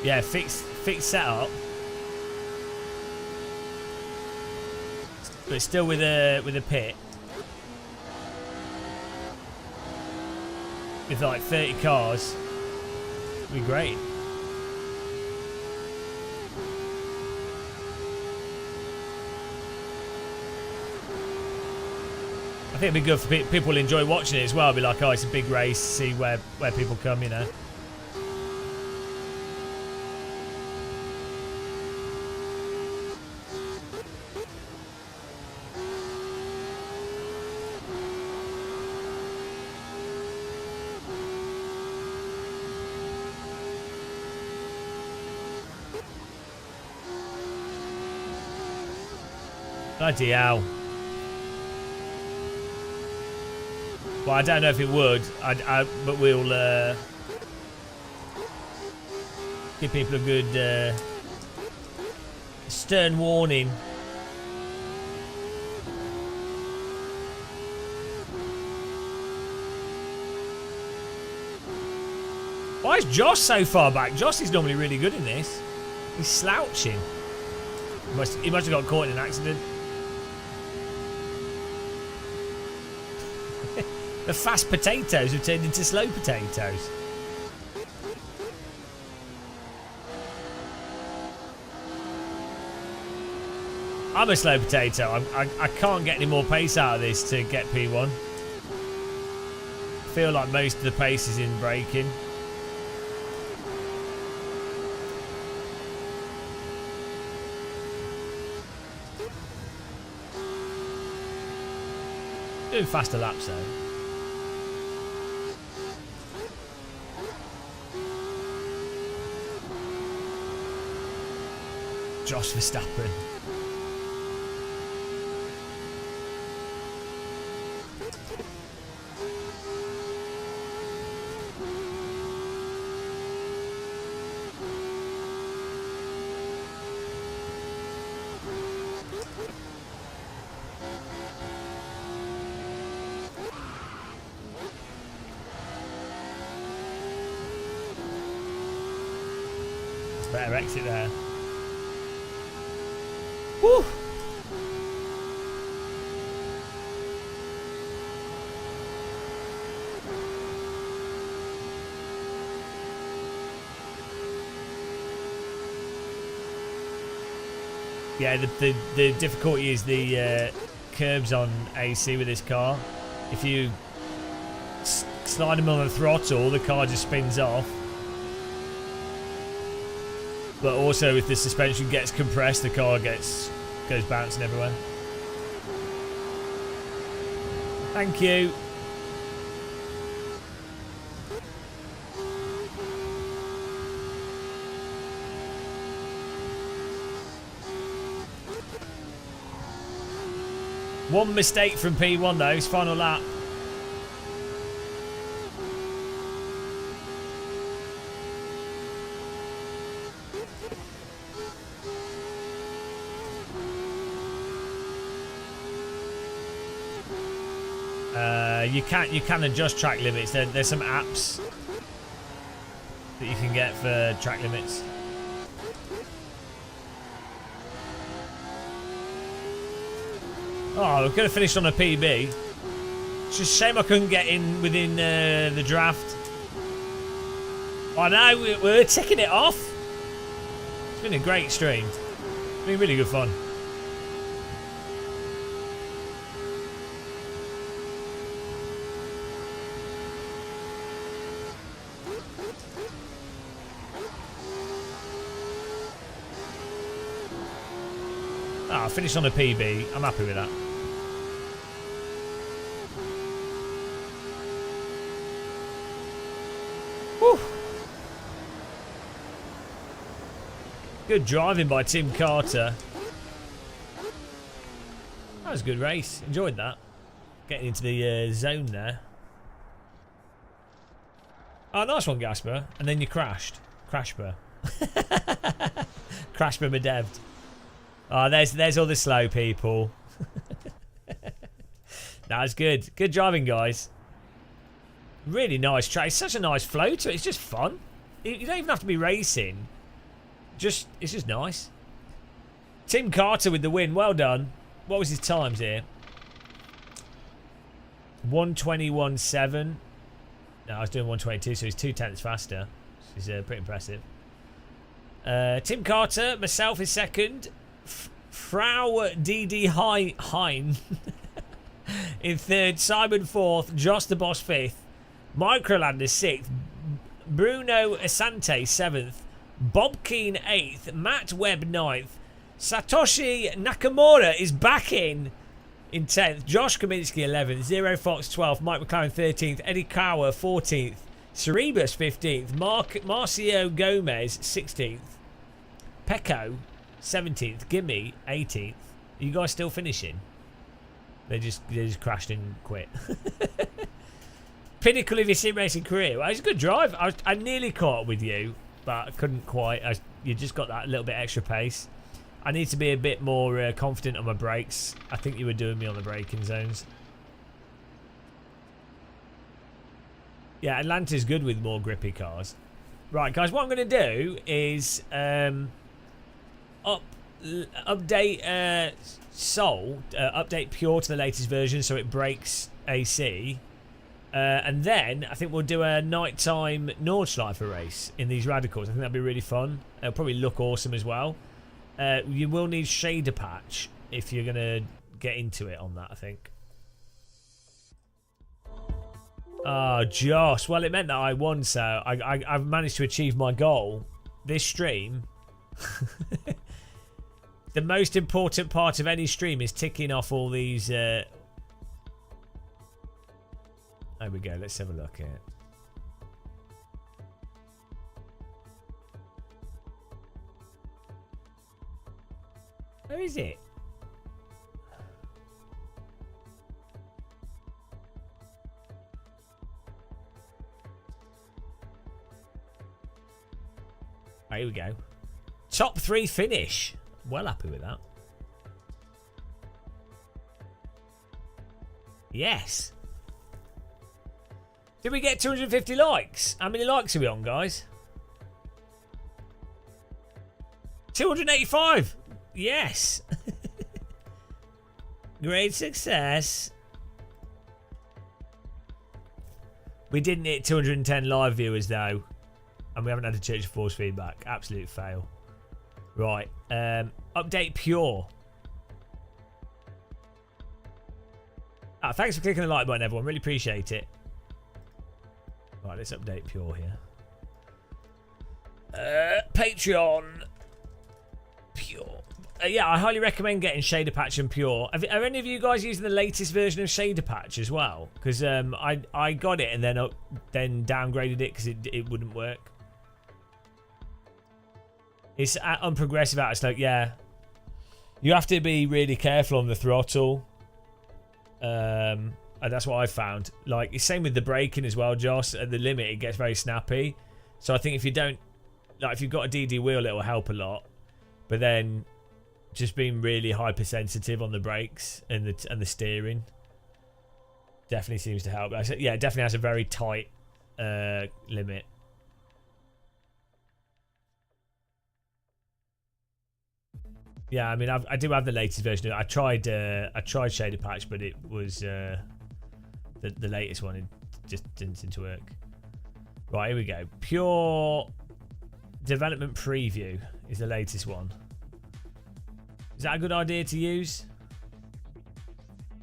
Yeah, fixed setup, but still with a pit with like 30 cars. It'd be great. I think it'd be good for people who enjoy watching it as well. It'd be like, oh, it's a big race. See where people come, you know. Bloody hell. Well, I don't know if it would, but we'll give people a good Stern warning. Why is Josh so far back? Josh is normally really good in this. He's slouching. He must have got caught in an accident. The fast potatoes have turned into slow potatoes. I'm a slow potato. I can't get any more pace out of this to get P1. I feel like most of the pace is in braking. Doing faster laps though. Josh Verstappen. Better exit there. Woo! Yeah, the difficulty is the curbs on AC with this car. If you slide them on the throttle, the car just spins off. But also, if the suspension gets compressed, the car goes bouncing everywhere. Thank you. One mistake from P1 though, his final lap. You can adjust track limits. There's some apps that you can get for track limits. Oh, we're going to finish on a PB. It's just a shame I couldn't get in within the draft. I know, we're ticking it off. It's been a great stream. It's been really good fun. I finished on a PB. I'm happy with that. Whew. Good driving by Tim Carter. That was a good race. Enjoyed that. Getting into the zone there. Oh, nice one, Gasper. And then you crashed. Crashper. Crashper Medevd. Oh, there's all the slow people. That was good. Good driving, guys. Really nice track. It's such a nice flow to it. It's just fun. You don't even have to be racing. It's just nice. Tim Carter with the win. Well done. What was his times here? 1:21.7. No, I was doing 1:22, so he's 2/10 faster. Which is pretty impressive. Tim Carter, myself is second. Frau DD Hein in third, Simon fourth, Josh the Boss fifth, Microlander sixth, Bruno Asante seventh, Bob Keane eighth, Matt Webb ninth, Satoshi Nakamura is back in 10th, Josh Kaminsky 11th, Zero Fox 12th, Mike McLaren 13th, Eddie Cower 14th, Cerebus 15th, Marcio Gomez 16th, Pecco 17th, Gimme 18th. Are you guys still finishing? They just crashed and quit. Pinnacle of your sim racing career. Well, it was a good drive. I nearly caught up with you, but I couldn't quite. You just got that little bit extra pace. I need to be a bit more confident on my brakes. I think you were doing me on the braking zones. Yeah, Atlanta's good with more grippy cars. Right, guys, what I'm going to do is update Soul, update Pure to the latest version so it brakes AC. And then I think we'll do a nighttime Nordschleifer race in these radicals. I think that'd be really fun. It'll probably look awesome as well. You will need shader patch if you're going to get into it on that, I think. Oh, Josh. Well, it meant that I won, so I've managed to achieve my goal this stream. The most important part of any stream is ticking off all these... There we go. Let's have a look here. Where is it? Here we go. Top 3 finish. Well happy with that. Yes. Did we get 250 likes? How many likes are we on, guys? 285. Yes. Great success. We didn't hit 210 live viewers though. And we haven't had a church of force feedback. Absolute fail. Right. Update Pure. Thanks for clicking the like button, everyone. Really appreciate it. Right, let's update Pure here. Patreon. Pure. Yeah, I highly recommend getting Shader Patch and Pure. Are any of you guys using the latest version of Shader Patch as well? Because I got it and then downgraded it because it wouldn't work. It's unprogressive out. It's like, yeah, you have to be really careful on the throttle. And that's what I found. Like, it's same with the braking as well, Josh. At the limit, it gets very snappy. So I think if you don't, like, if you've got a DD wheel, it will help a lot. But then, just being really hypersensitive on the brakes and the steering definitely seems to help. Yeah, it definitely has a very tight limit. Yeah, I mean, I do have the latest version. I tried Shader Patch, but it was the latest one. It just didn't seem to work. Right, here we go. Pure Development Preview is the latest one. Is that a good idea to use?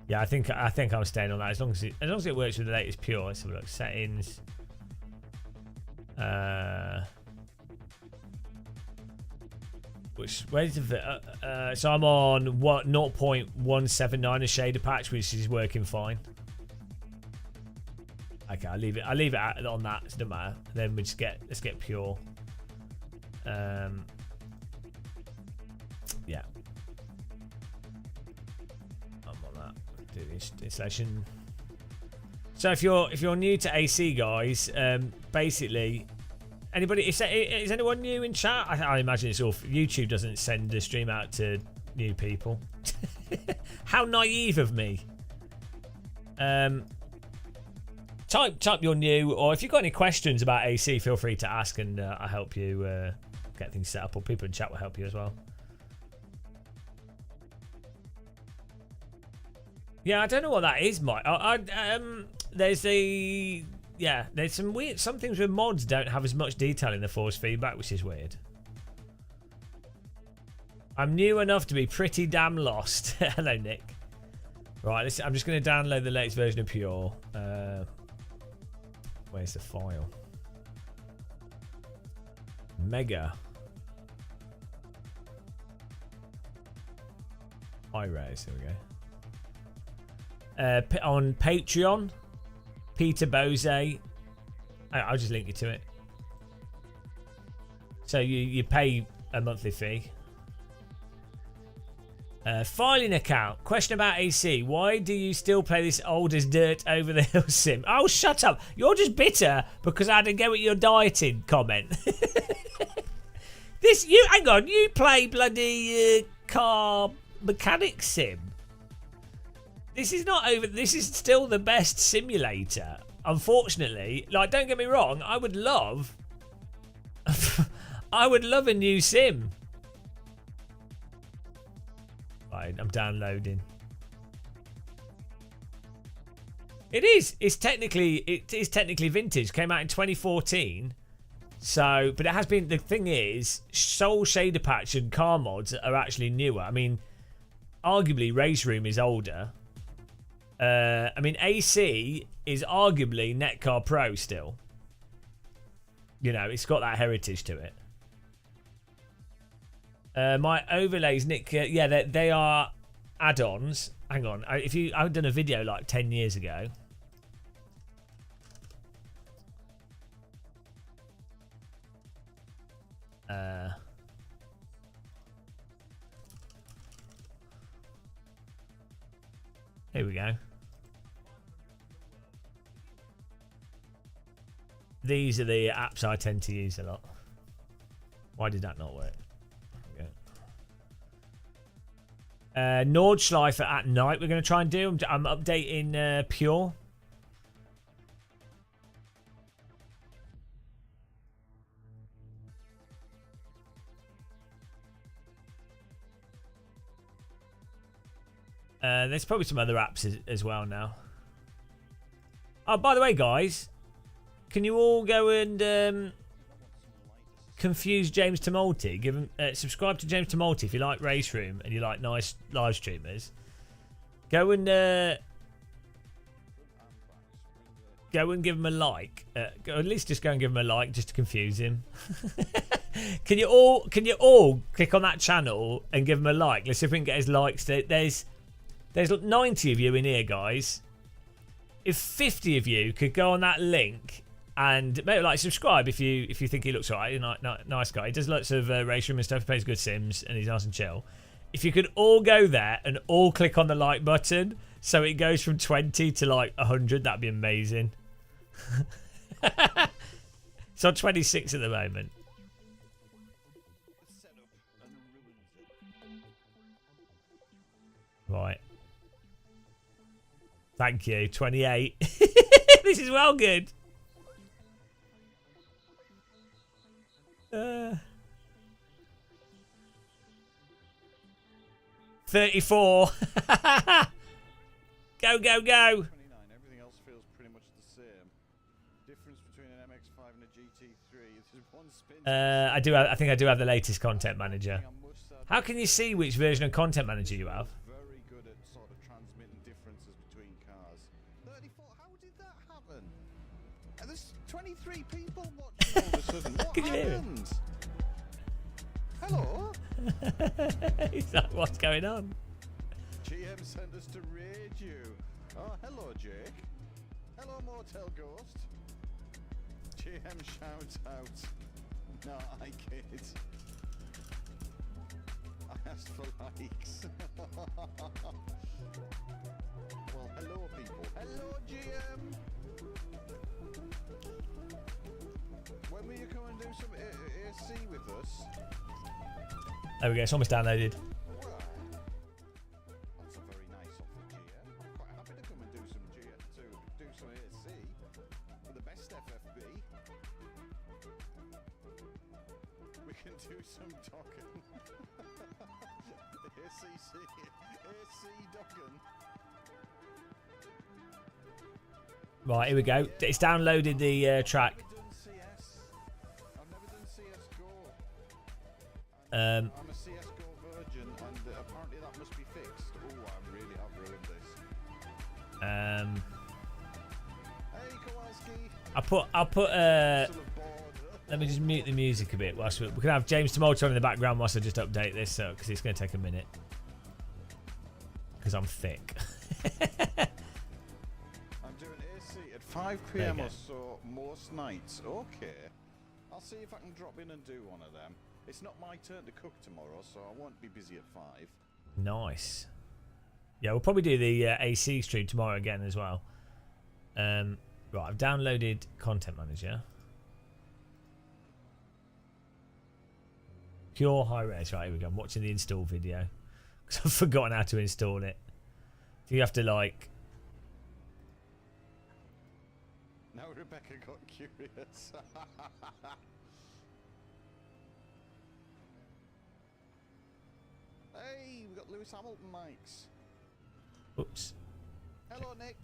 Yeah, I think I'm staying on that as long as it works with the latest Pure. Let's have a look. Settings. Where's the so I'm on 0.179 of Shader Patch, which is working fine. Okay, I'll leave it on that. It doesn't matter. Then let's get Pure. Yeah. I'm on that. Do the installation. So if you're new to AC, guys, basically. Anybody? Is anyone new in chat? I imagine it's all. YouTube doesn't send the stream out to new people. How naive of me. Type you're new, or if you've got any questions about AC, feel free to ask, and I'll help you get things set up. Or people in chat will help you as well. Yeah, I don't know what that is, Mike. There's a. Yeah, there's some things with mods don't have as much detail in the force feedback, which is weird. I'm new enough to be pretty damn lost. Hello, Nick. Right, I'm just going to download the latest version of Pure. Where's the file? Mega. Hi-res, there we go. On Patreon. Peter Bose. I'll just link you to it. So you pay a monthly fee. Filing account. Question about AC. Why do you still play this old as dirt over the hill sim? Oh, shut up. You're just bitter because I didn't get with your dieting comment. This you hang on. You play bloody car mechanic sim. This is not over. This is still the best simulator. Unfortunately, like, don't get me wrong. I would love. I would love a new sim. Right, I'm downloading. It is. It is technically vintage. Came out in 2014. So, but it has been. The thing is, Soul Shader Patch and car mods are actually newer. I mean, arguably, Race Room is older. I mean, AC is arguably Netcar Pro still. You know, it's got that heritage to it. My overlays, Nick. Yeah, they are add-ons. Hang on. I've done a video like 10 years ago. Here we go. These are the apps I tend to use a lot. Why did that not work? Nordschleife at night we're going to try and do. I'm updating Pure. There's probably some other apps as well now. Oh, by the way, guys, can you all go and confuse James Tumulty? Give him subscribe to James Tumulty if you like Race Room and you like nice live streamers. Go and give him a like. At least just go and give him a like just to confuse him. Can you all click on that channel and give him a like? Let's see if we can get his likes. There's 90 of you in here, guys. If 50 of you could go on that link and maybe like subscribe if you think he looks alright, nice guy. He does lots of race room and stuff. He plays good sims and he's nice and chill. If you could all go there and all click on the like button, so it goes from 20 to like 100, that'd be amazing. It's on 26 at the moment. Right. Thank you. 28. This is well good. 34. Go, go, go. 29. Everything else feels pretty much the same. Difference between an MX-5 and a GT3 is one spin. I think I do have the latest content manager. How can you see which version of content manager you have? Very good at sort of transmitting differences between cars. 34. How did that happen? And there's 23 people watching all of a sudden. What Can you hear it? happened? Hello? He's like, what's going on? GM sent us to raid you. Oh, hello, Jake. Hello, Motel Ghost. GM shouts out. No, I kid. I asked for likes. Well, hello, people. Hello, GM. When will you come and do some AC with us? There we go. It's almost downloaded. Well, that's very nice of the GM. I'm quite happy to come and do some AC for the best FFB. We can do some docking. AC docking. Right, here we go. It's downloaded the track. I've never done CSGO. Um, I'm a CSGO virgin, and apparently that must be fixed. Oh, I really have ruined this. Hey, Kowalski. I'll put. Let me just mute the music a bit. Whilst we can have James Tumulty on in the background whilst I just update this, because it's going to take a minute. Because I'm thick. I'm doing AC at 5 PM or so most nights. Okay. I'll see if I can drop in and do one of them. It's not my turn to cook tomorrow, so I won't be busy at 5. Nice. Yeah, we'll probably do the AC stream tomorrow again as well. Right, I've downloaded Content Manager. Pure high res. Right, here we go. I'm watching the install video because I've forgotten how to install it. Do you have to like? Now Rebecca got curious. Hey, we got Lewis Hamilton mics. Oops. Hello, Nick.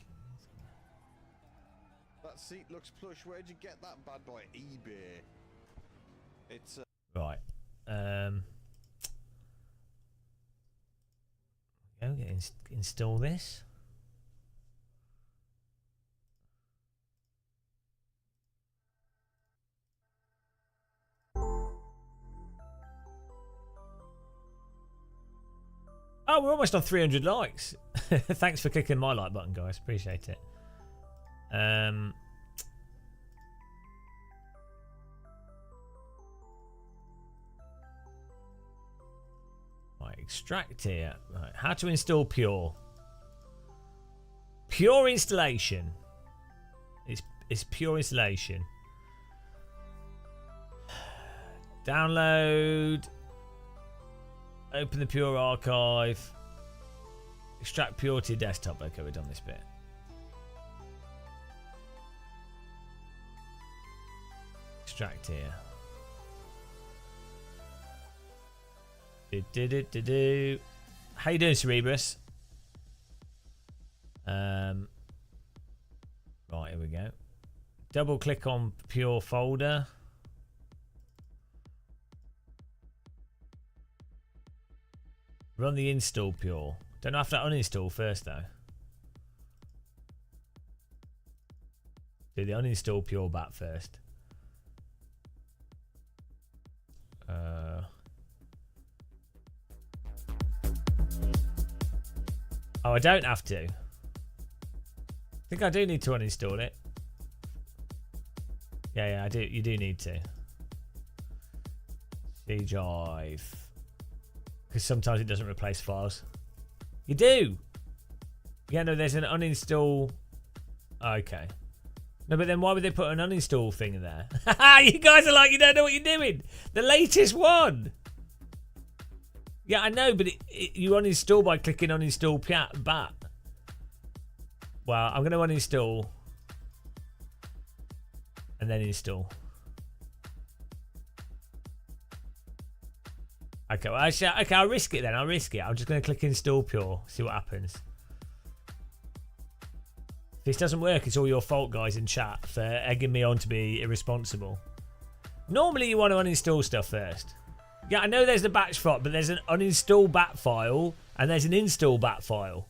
That seat looks plush. Where'd you get that bad boy? eBay. It's Right. Okay, install this. Oh, we're almost on 300 likes. Thanks for clicking my like button, guys. Appreciate it. Right, extract here. Right, how to install Pure. Pure installation. It's Pure installation. Download. Open the Pure archive. Extract Pure to your desktop. Okay, we've done this bit. Extract here. How you doing, Cerebrus? Right, here we go. Double click on Pure folder. Run the install Pure. Don't have to uninstall first though. Do the uninstall Pure bat first. Oh, I don't have to. I think I do need to uninstall it. Yeah, I do. You do need to. C drive. Because sometimes it doesn't replace files. You do. Yeah, no, there's an uninstall. Okay. No, but then why would they put an uninstall thing in there? You guys are like, you don't know what you're doing. The latest one. Yeah, I know, but you uninstall by clicking uninstall bat. Well, I'm going to uninstall and then install. Okay, well, actually, okay, I'll risk it then. I'll risk it. I'm just going to click install Pure, see what happens. If this doesn't work, it's all your fault, guys, in chat for egging me on to be irresponsible. Normally, you want to uninstall stuff first. Yeah, I know there's the batch file, but there's an uninstall bat file and there's an install bat file.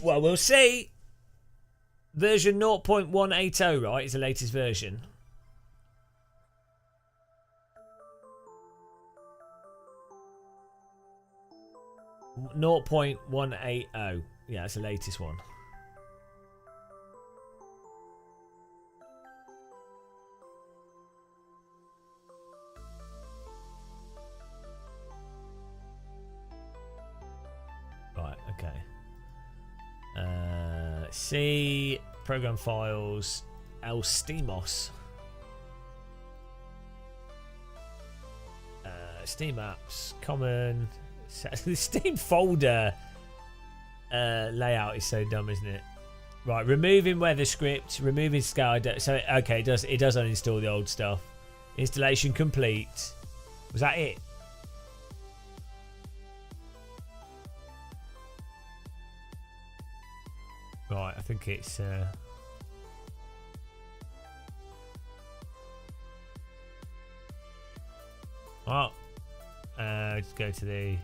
Well, we'll see. Version 0.180, right, is the latest version. Naught 0.180. Yeah, it's the latest one. Right, okay. C program files Steamos. Steam apps common. The Steam folder layout is so dumb, isn't it? Right, removing weather script, removing scale. So okay, it does uninstall the old stuff. Installation complete. Was that it? Right, I think it's well, just go to the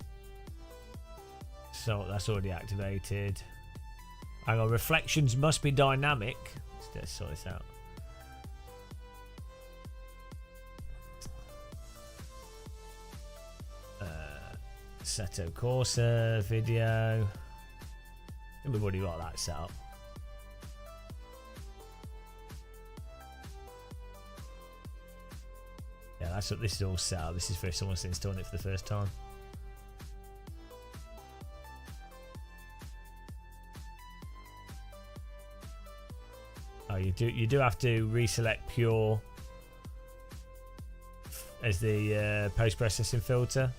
so that's already activated. Hang on, reflections must be dynamic. Let's sort this out. Assetto Corsa video. We've already got that set up. Yeah, that's what this is all set up. This is for if someone's installing it for the first time. Oh, you do have to reselect pure as the post-processing filter.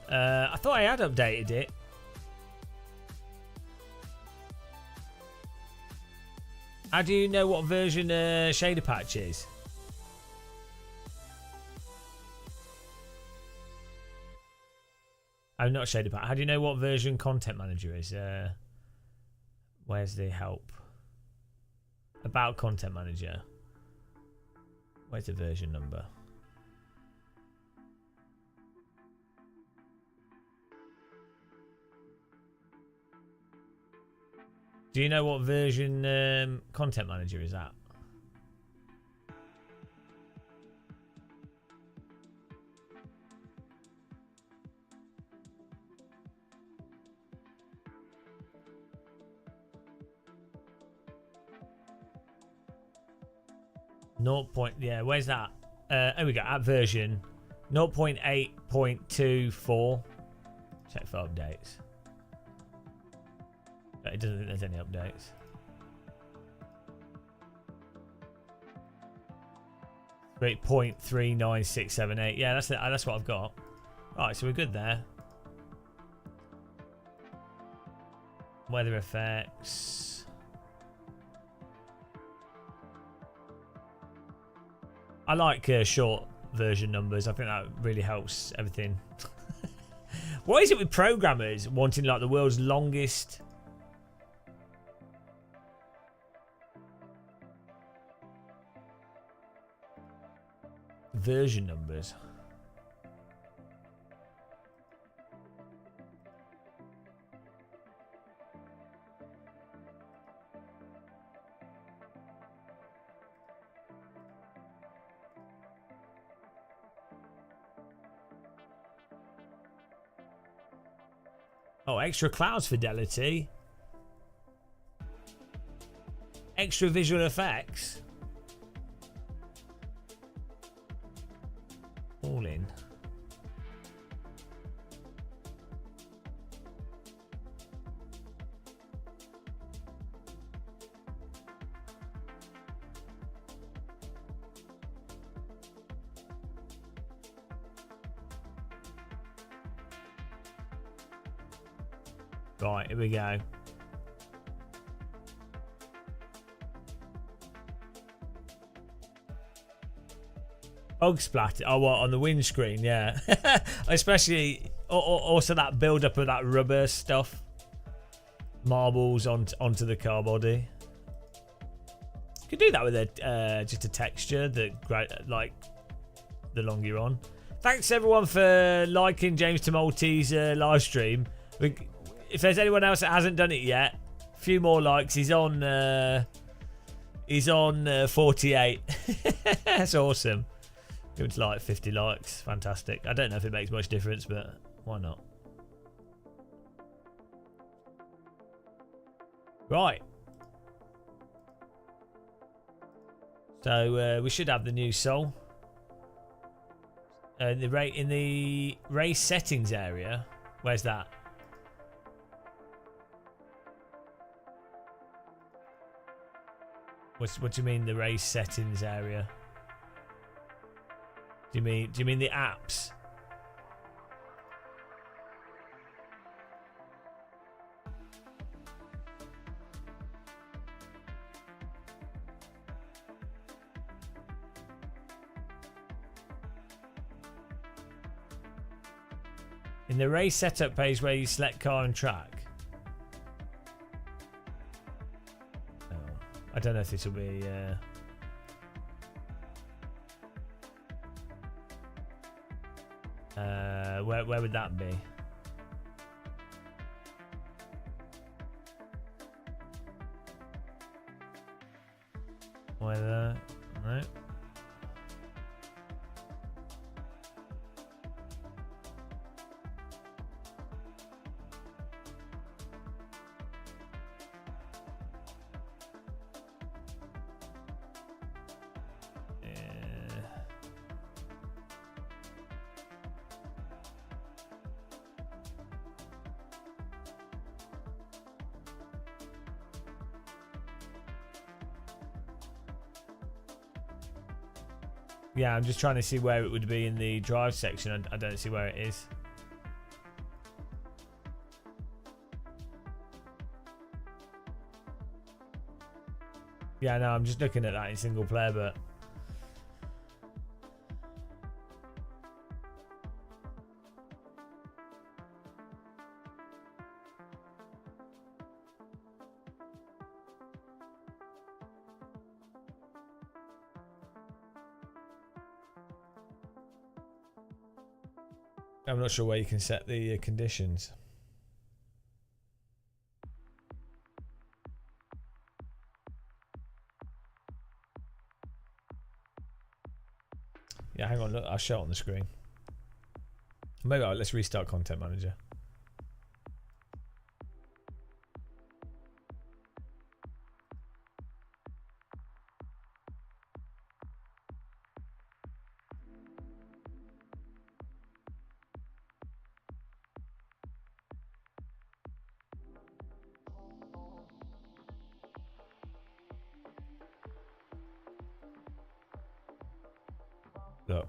I thought I had updated it. How do you know what version shader patch is? Oh, not shader patch. How do you know what version content manager is? Where's the help? About content manager. Where's the version number? Do you know what version content manager is at? Yeah, where's that? Oh, we got at version 0.8.24. Check for updates. It doesn't think there's any updates. Great, 0.39678. Yeah, that's it. That's what I've got. Right, so we're good there. Weather effects. I like short version numbers. I think that really helps everything. What is it with programmers wanting like the world's longest version numbers? Oh, extra clouds fidelity. Extra visual effects. All in. Right, here we go. Bug splatter. Oh, what, on the windscreen? Yeah. Especially, also that build up of that rubber stuff. Marbles onto the car body. You could do that with a just a texture that, like, the longer you're on. Thanks everyone for liking James Tumulty's live stream. If there's anyone else that hasn't done it yet, a few more likes. He's on 48. That's awesome. Give it to like 50 likes. Fantastic. I don't know if it makes much difference, but why not? Right. So we should have the new soul. In the race settings area. Where's that? What do you mean the race settings area? Do you mean the apps? In the race setup page where you select car and track. I don't know if this will be. Where would that be? Weather, no. Yeah, I'm just trying to see where it would be in the drive section. I don't see where it is. Yeah, no, I'm just looking at that in single player, but I'm not sure where you can set the conditions. Yeah, hang on, look, I'll show it on the screen. Maybe let's restart Content Manager. Look.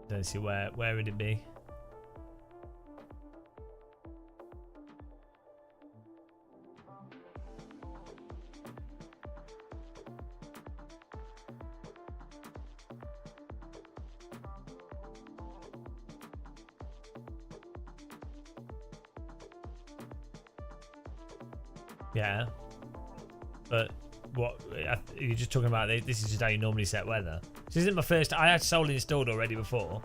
Don't see where would it be? Yeah, but what you're just talking about? This is just how you normally set weather. This isn't my first. I had Sol installed already before.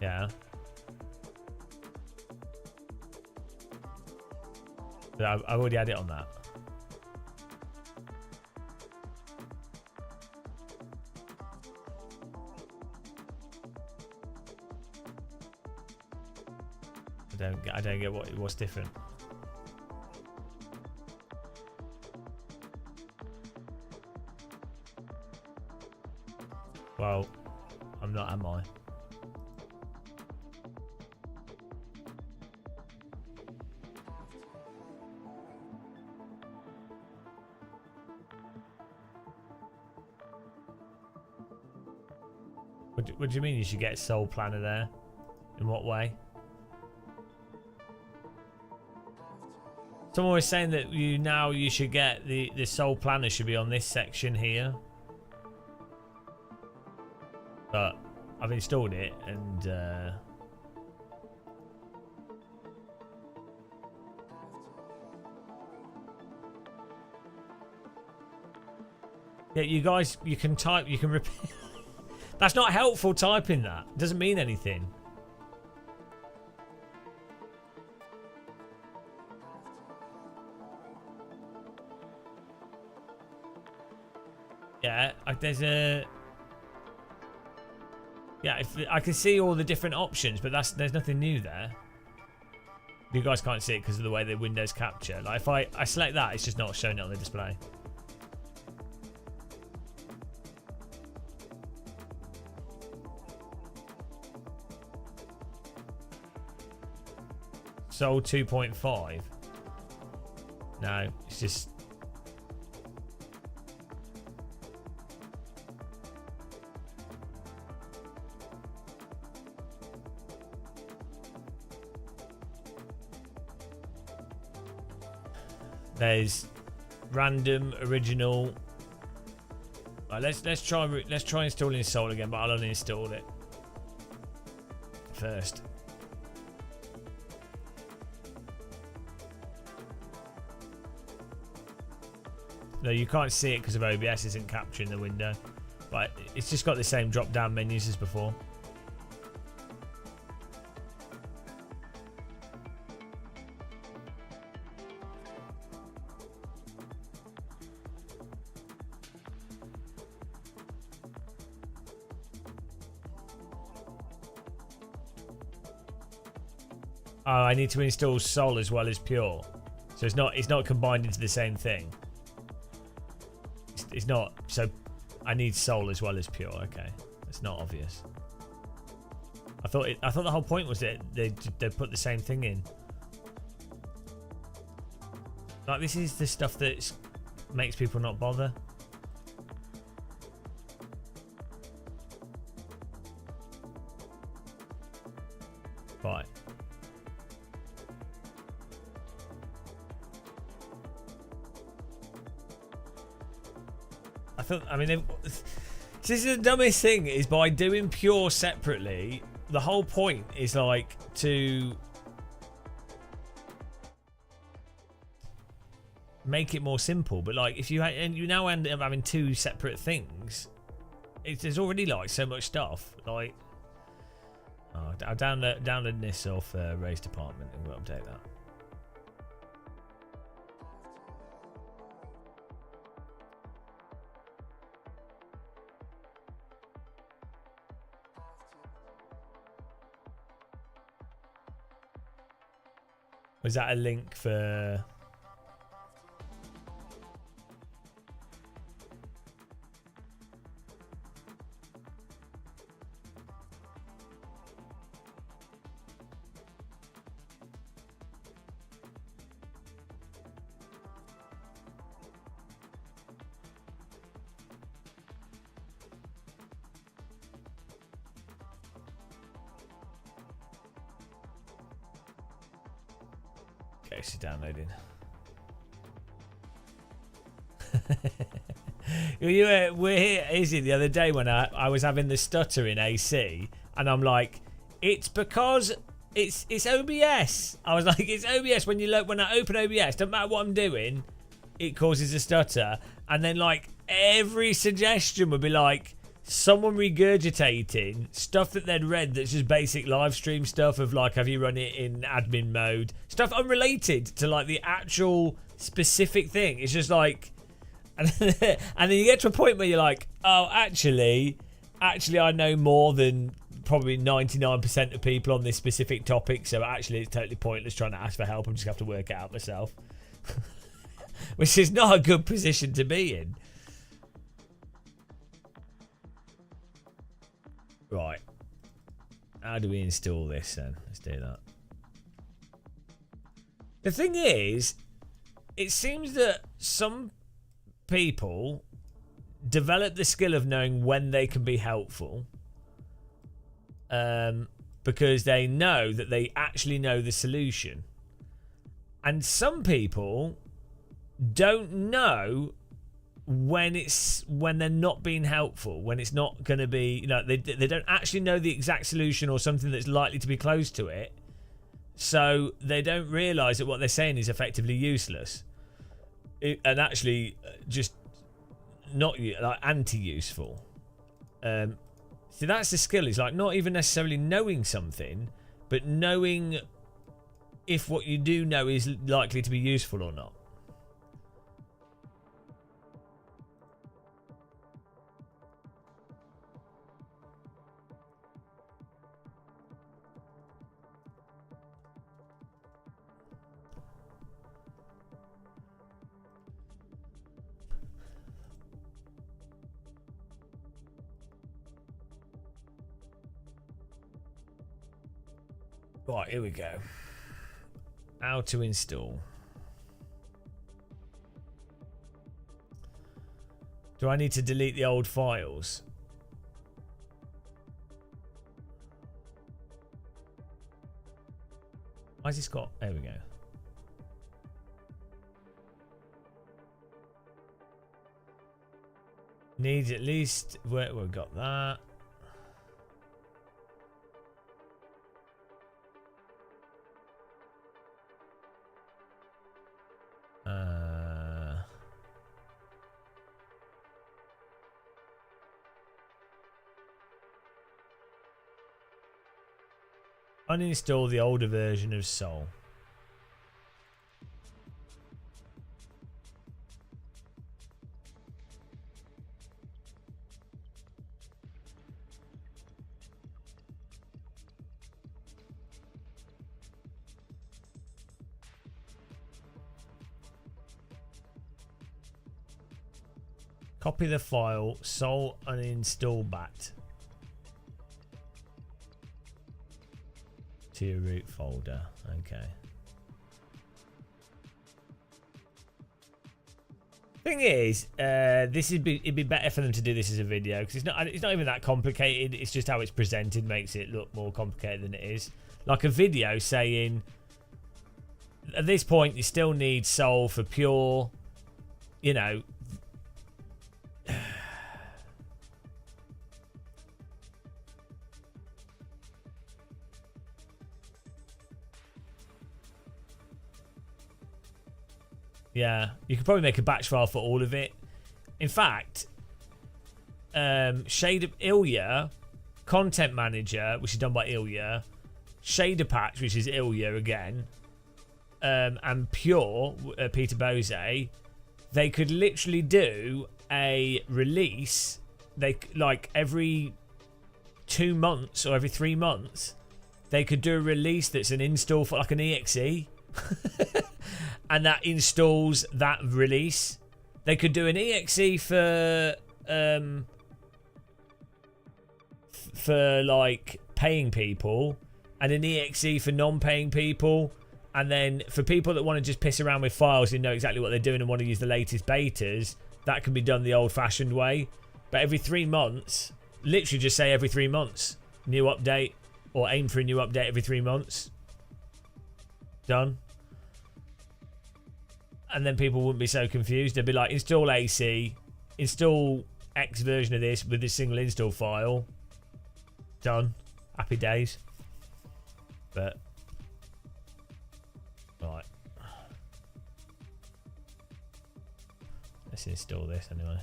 Yeah. But I've already had it on that. I don't get what's different. Well, I'm not, am I? What do you mean you should get Soul Planner there? In what way? Someone was saying that you should get the Soul Planner should be on this section here. But I've installed it and yeah, you guys, you can type, you can repeat. That's not helpful typing that. It doesn't mean anything. Yeah, there's a... Yeah, I can see all the different options, but there's nothing new there. You guys can't see it because of the way the Windows capture. Like if I select that, it's just not showing it on the display. Soul 2.5. No, it's just... There's random, original. Right, let's try installing Soul again, but I'll uninstall it first. No, you can't see it because of OBS isn't capturing the window. But it's just got the same drop-down menus as before. Oh, I need to install Soul as well as Pure, so it's not combined into the same thing. It's not. So I need soul as well as pure. Okay, it's not obvious. I thought the whole point was that they put the same thing in. Like, this is the stuff that makes people not bother. Right. I mean, this is the dumbest thing, is by doing pure separately, the whole point is like to make it more simple. But like, if you now end up having two separate things, there's already like so much stuff. Like, I'll download this off Ray's department and we'll update that. Was that a link for... Okay, she's downloading. We're here, Izzy, the other day when I was having the stutter in AC, and I'm like, it's because it's OBS. I was like, it's OBS. When I open OBS, don't matter what I'm doing, it causes a stutter. And then like every suggestion would be like someone regurgitating stuff that they'd read that's just basic live stream stuff of like, have you run it in admin mode? Stuff unrelated to like the actual specific thing. It's just like, and then you get to a point where you're like, oh, actually I know more than probably 99% of people on this specific topic, so actually it's totally pointless trying to ask for help. I'm just going to have to work it out myself. Which is not a good position to be in. Right. How do we install this then? Let's do that. The thing is, it seems that some people develop the skill of knowing when they can be helpful, because they know that they actually know the solution. And some people don't know when they're not being helpful, when it's not going to be, you know, they don't actually know the exact solution or something that's likely to be close to it, so they don't realise that what they're saying is effectively useless, and actually just not like anti-useful. So that's the skill. It's like not even necessarily knowing something, but knowing if what you do know is likely to be useful or not. Right, here we go. How to install. Do I need to delete the old files? Why's this got... There we go. Needs at least... We've got that. Uninstall the older version of Soul. Copy the file, sol uninstall bat to your root folder. Okay. Thing is, it'd be better for them to do this as a video because it's not even that complicated. It's just how it's presented makes it look more complicated than it is. Like a video saying, at this point, you still need sol for pure, you know. Yeah, you could probably make a batch file for all of it. In fact, Shade of Ilya, Content Manager, which is done by Ilya, Shader Patch, which is Ilya again, and Pure, Peter Bose, they could literally do a release. They like every 2 months or every 3 months, they could do a release that's an install for like an exe. And that installs that release. They could do an exe for like paying people, and an exe for non-paying people, and then for people that want to just piss around with files and know exactly what they're doing and want to use the latest betas, that can be done the old-fashioned way. But every 3 months, literally just say every 3 months, new update, or aim for a new update every 3 months. Done. And then people wouldn't be so confused. They'd be like, install AC, install X version of this with this single install file. Done. Happy days. But, right. Let's install this anyway.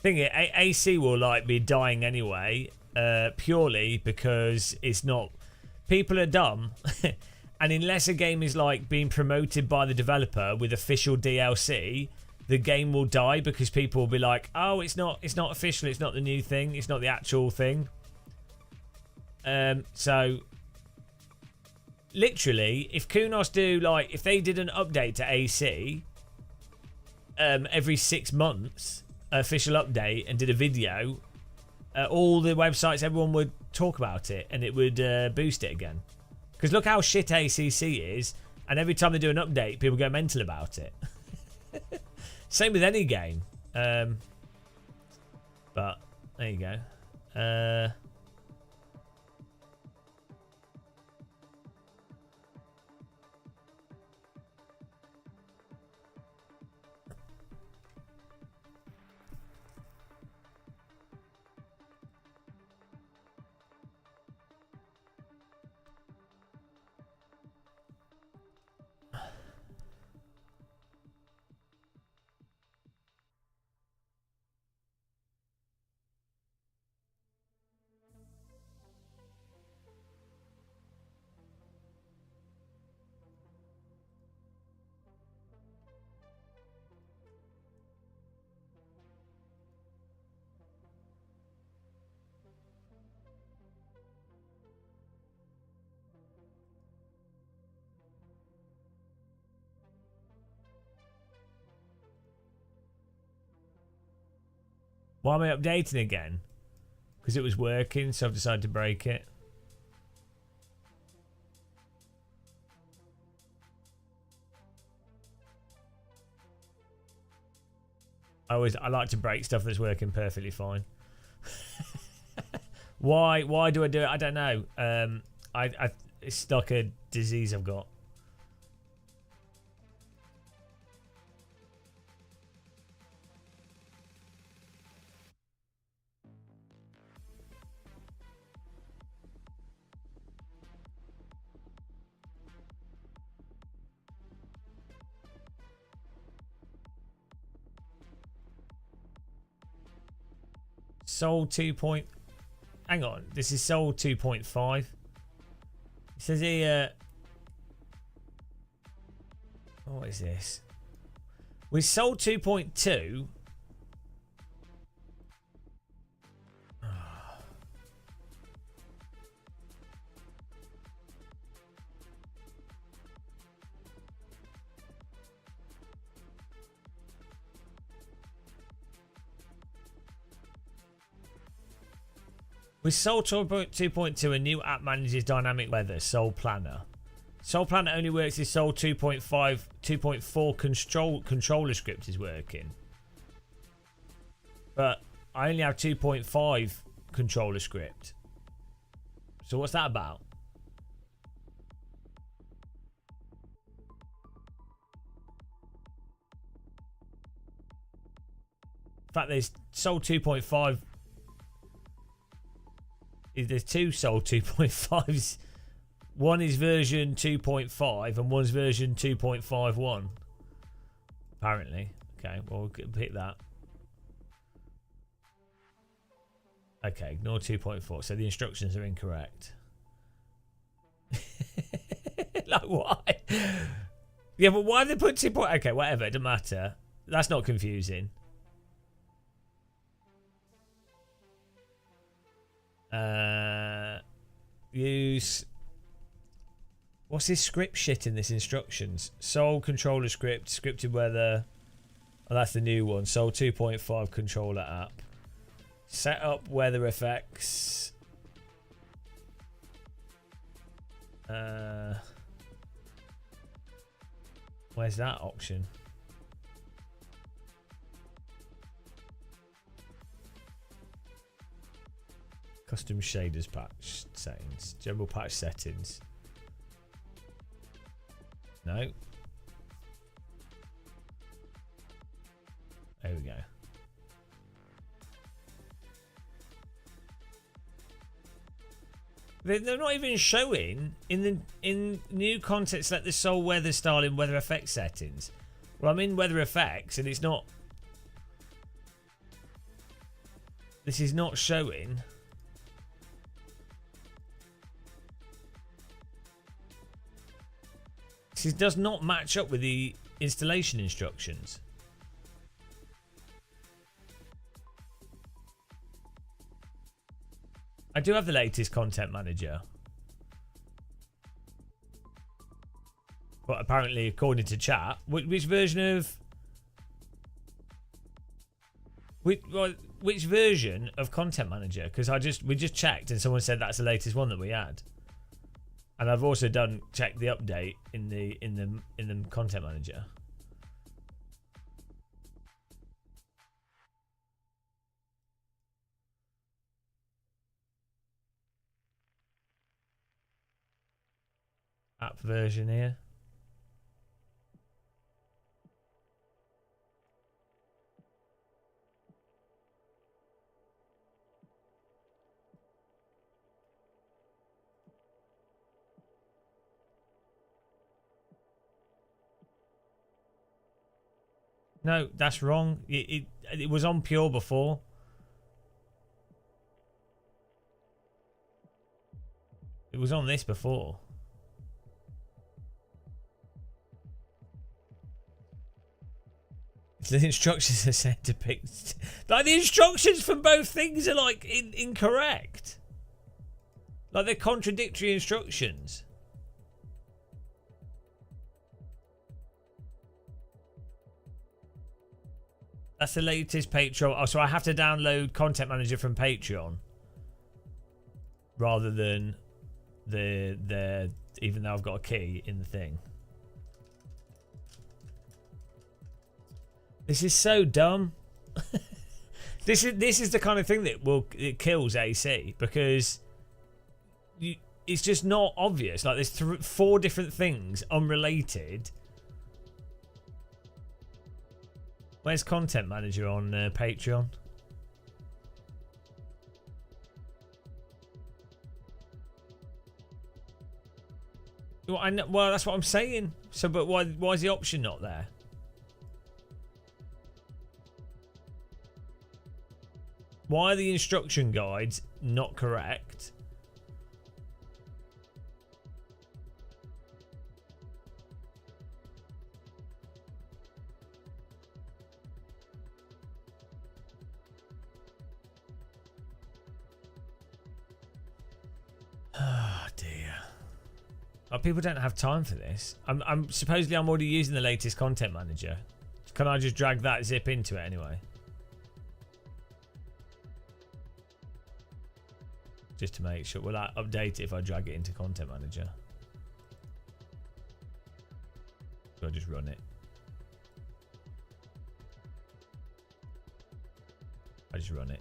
Thing is, AC will like be dying anyway, purely because it's not. People are dumb, and unless a game is like being promoted by the developer with official DLC, the game will die because people will be like, "Oh, it's not official. It's not the new thing. It's not the actual thing." So, literally, if Kunos do like, if they did an update to AC, every 6 months. Official update and did a video, all the websites, everyone would talk about it and it would boost it again. Because look how shit ACC is, and every time they do an update, people go mental about it. Same with any game. But there you go. Why am I updating again? Because it was working, so I've decided to break it. I like to break stuff that's working perfectly fine. Why do I do it? I don't know. It's like a disease I've got. Sold 2. Hang on, this is sold 2.5. It says here. What is this? We sold 2.2. We sold 2.2. A new app manages dynamic weather. Soul Planner. Soul Planner only works if Soul 2.5, 2.4 controller script is working. But I only have 2.5 controller script. So what's that about? In fact, there's Soul 2.5. There's two Soul 2.5s. One is version 2.5 and one's version 2.51. Apparently. Okay, well, we'll pick that. Okay, ignore 2.4. So the instructions are incorrect. Like, why? Yeah, but why have they put 2. Okay, whatever. It doesn't matter. That's not confusing. Use... What's this script shit in this instructions? Soul controller script, scripted weather. Oh, that's the new one. Soul 2.5 controller app. Set up weather effects. Where's that option? Custom shaders patch settings. General patch settings. No. There we go. They're not even showing in new content. Select the Soul weather style in weather effects settings. Well, I'm in weather effects and it's not. This is not showing. This does not match up with the installation instructions. I do have the latest content manager. But apparently, according to chat, which version of... Which version of content manager? Because we just checked and someone said that's the latest one that we had. And I've also checked the update in the content manager. App version here. No, that's wrong. It was on Pure before. It was on this before. The instructions are set to pick. Like, the instructions for both things are like incorrect. Like, they're contradictory instructions. That's the latest Patreon. Oh, so I have to download Content Manager from Patreon rather than the even though I've got a key in the thing. This is so dumb. This is the kind of thing that it kills AC because it's just not obvious. Like, there's 4 different things unrelated. Where's Content Manager on Patreon? Well, that's what I'm saying. So, but why is the option not there? Why are the instruction guides not correct? Oh, people don't have time for this. I'm supposedly I'm already using the latest content manager. Can I just drag that zip into it anyway? Just to make sure. Will I update it if I drag it into content manager? So I just run it. I just run it.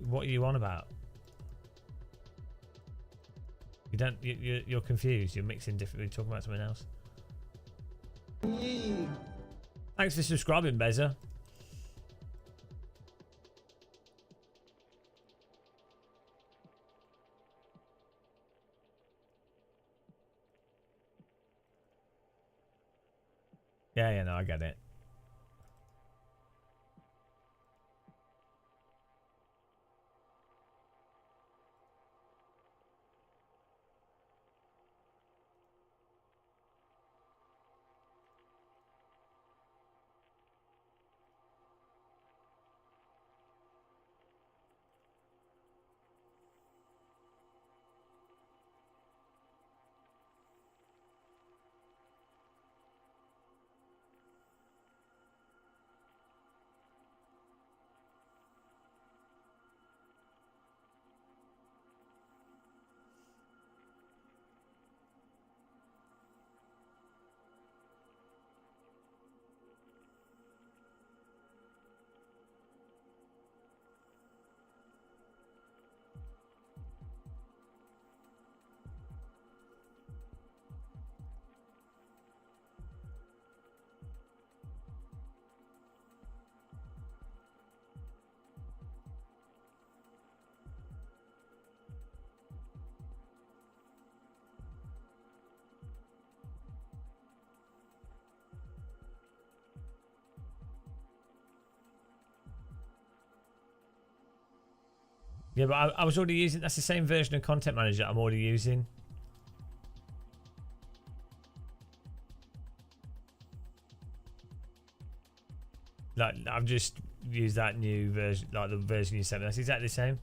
What are you on about? You don't. You're confused. You're mixing different. You're talking about something else. Thanks for subscribing, Beza. Yeah, no, I get it. Yeah, but I was already using. That's the same version of Content Manager I'm already using. Like I've just used that new version, like the version you sent me. That's exactly the same.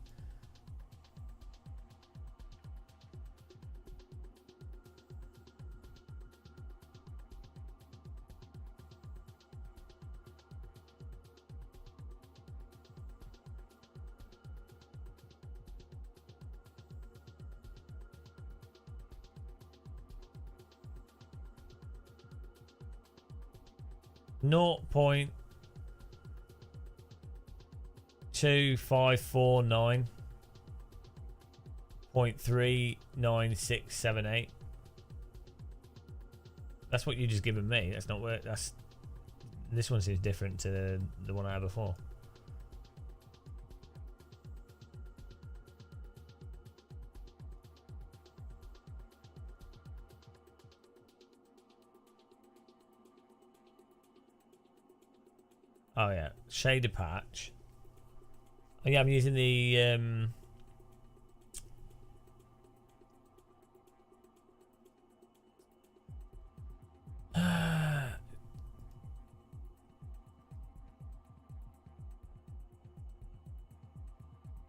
Naught point 2549.39678. That's what you just given me. That's not where. That's this one seems different to the one I had before. Oh yeah, shader patch. Oh yeah, I'm using the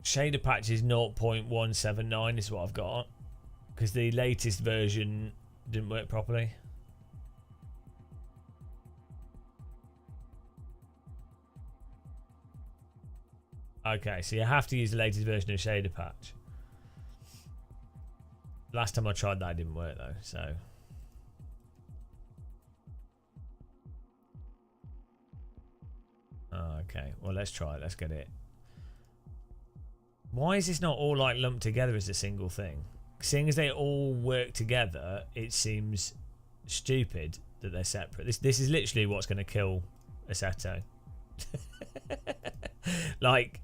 shader patch is 0.179 is what I've got because the latest version didn't work properly. Okay, so you have to use the latest version of shader patch. Last time I tried that, it didn't work though, so. Oh, okay, well let's try it, let's get it. Why is this not all like lumped together as a single thing? Seeing as they all work together, it seems stupid that they're separate. This is literally what's going to kill Assetto. Like,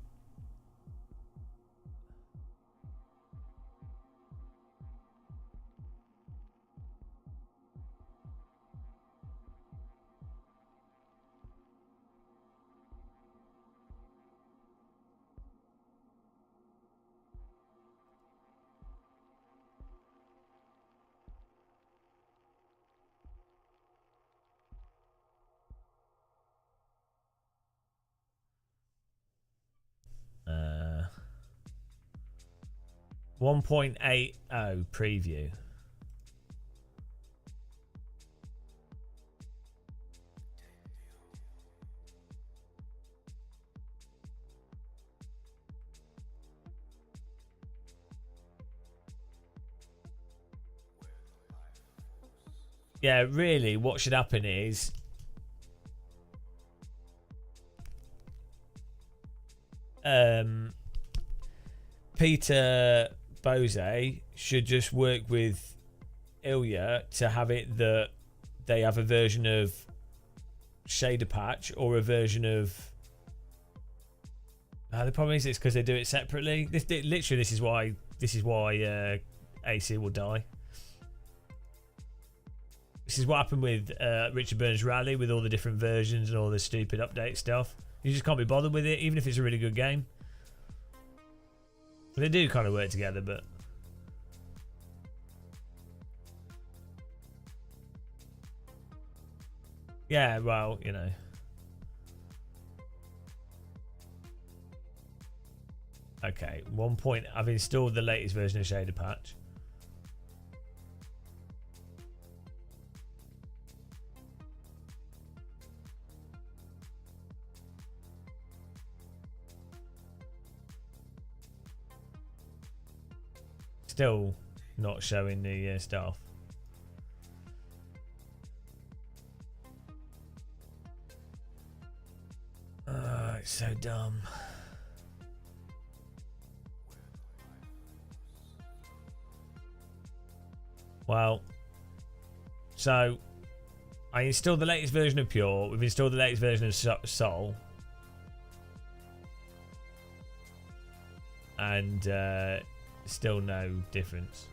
1.80 preview. Yeah, really, what should happen is Peter Bose should just work with Ilya to have it that they have a version of shader patch or a version of. The problem is it's because they do it separately. This is why AC will die. This is what happened with Richard Burns' Rally with all the different versions and all the stupid update stuff. You just can't be bothered with it, even if it's a really good game. They do kind of work together, but yeah, well, you know. Okay, I've installed the latest version of Shader Patch. Still not showing the stuff. It's so dumb. Well, so I installed the latest version of Pure. We've installed the latest version of Soul. And still no difference.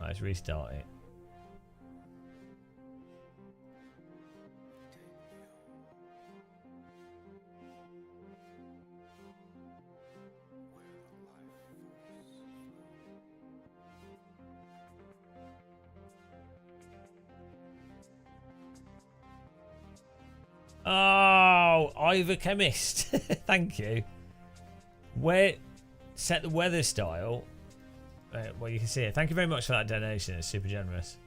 Let's restart it. Oh, Ivor Chemist. Thank you. Where set the weather style. Well, you can see it. Thank you very much for that donation. It's super generous.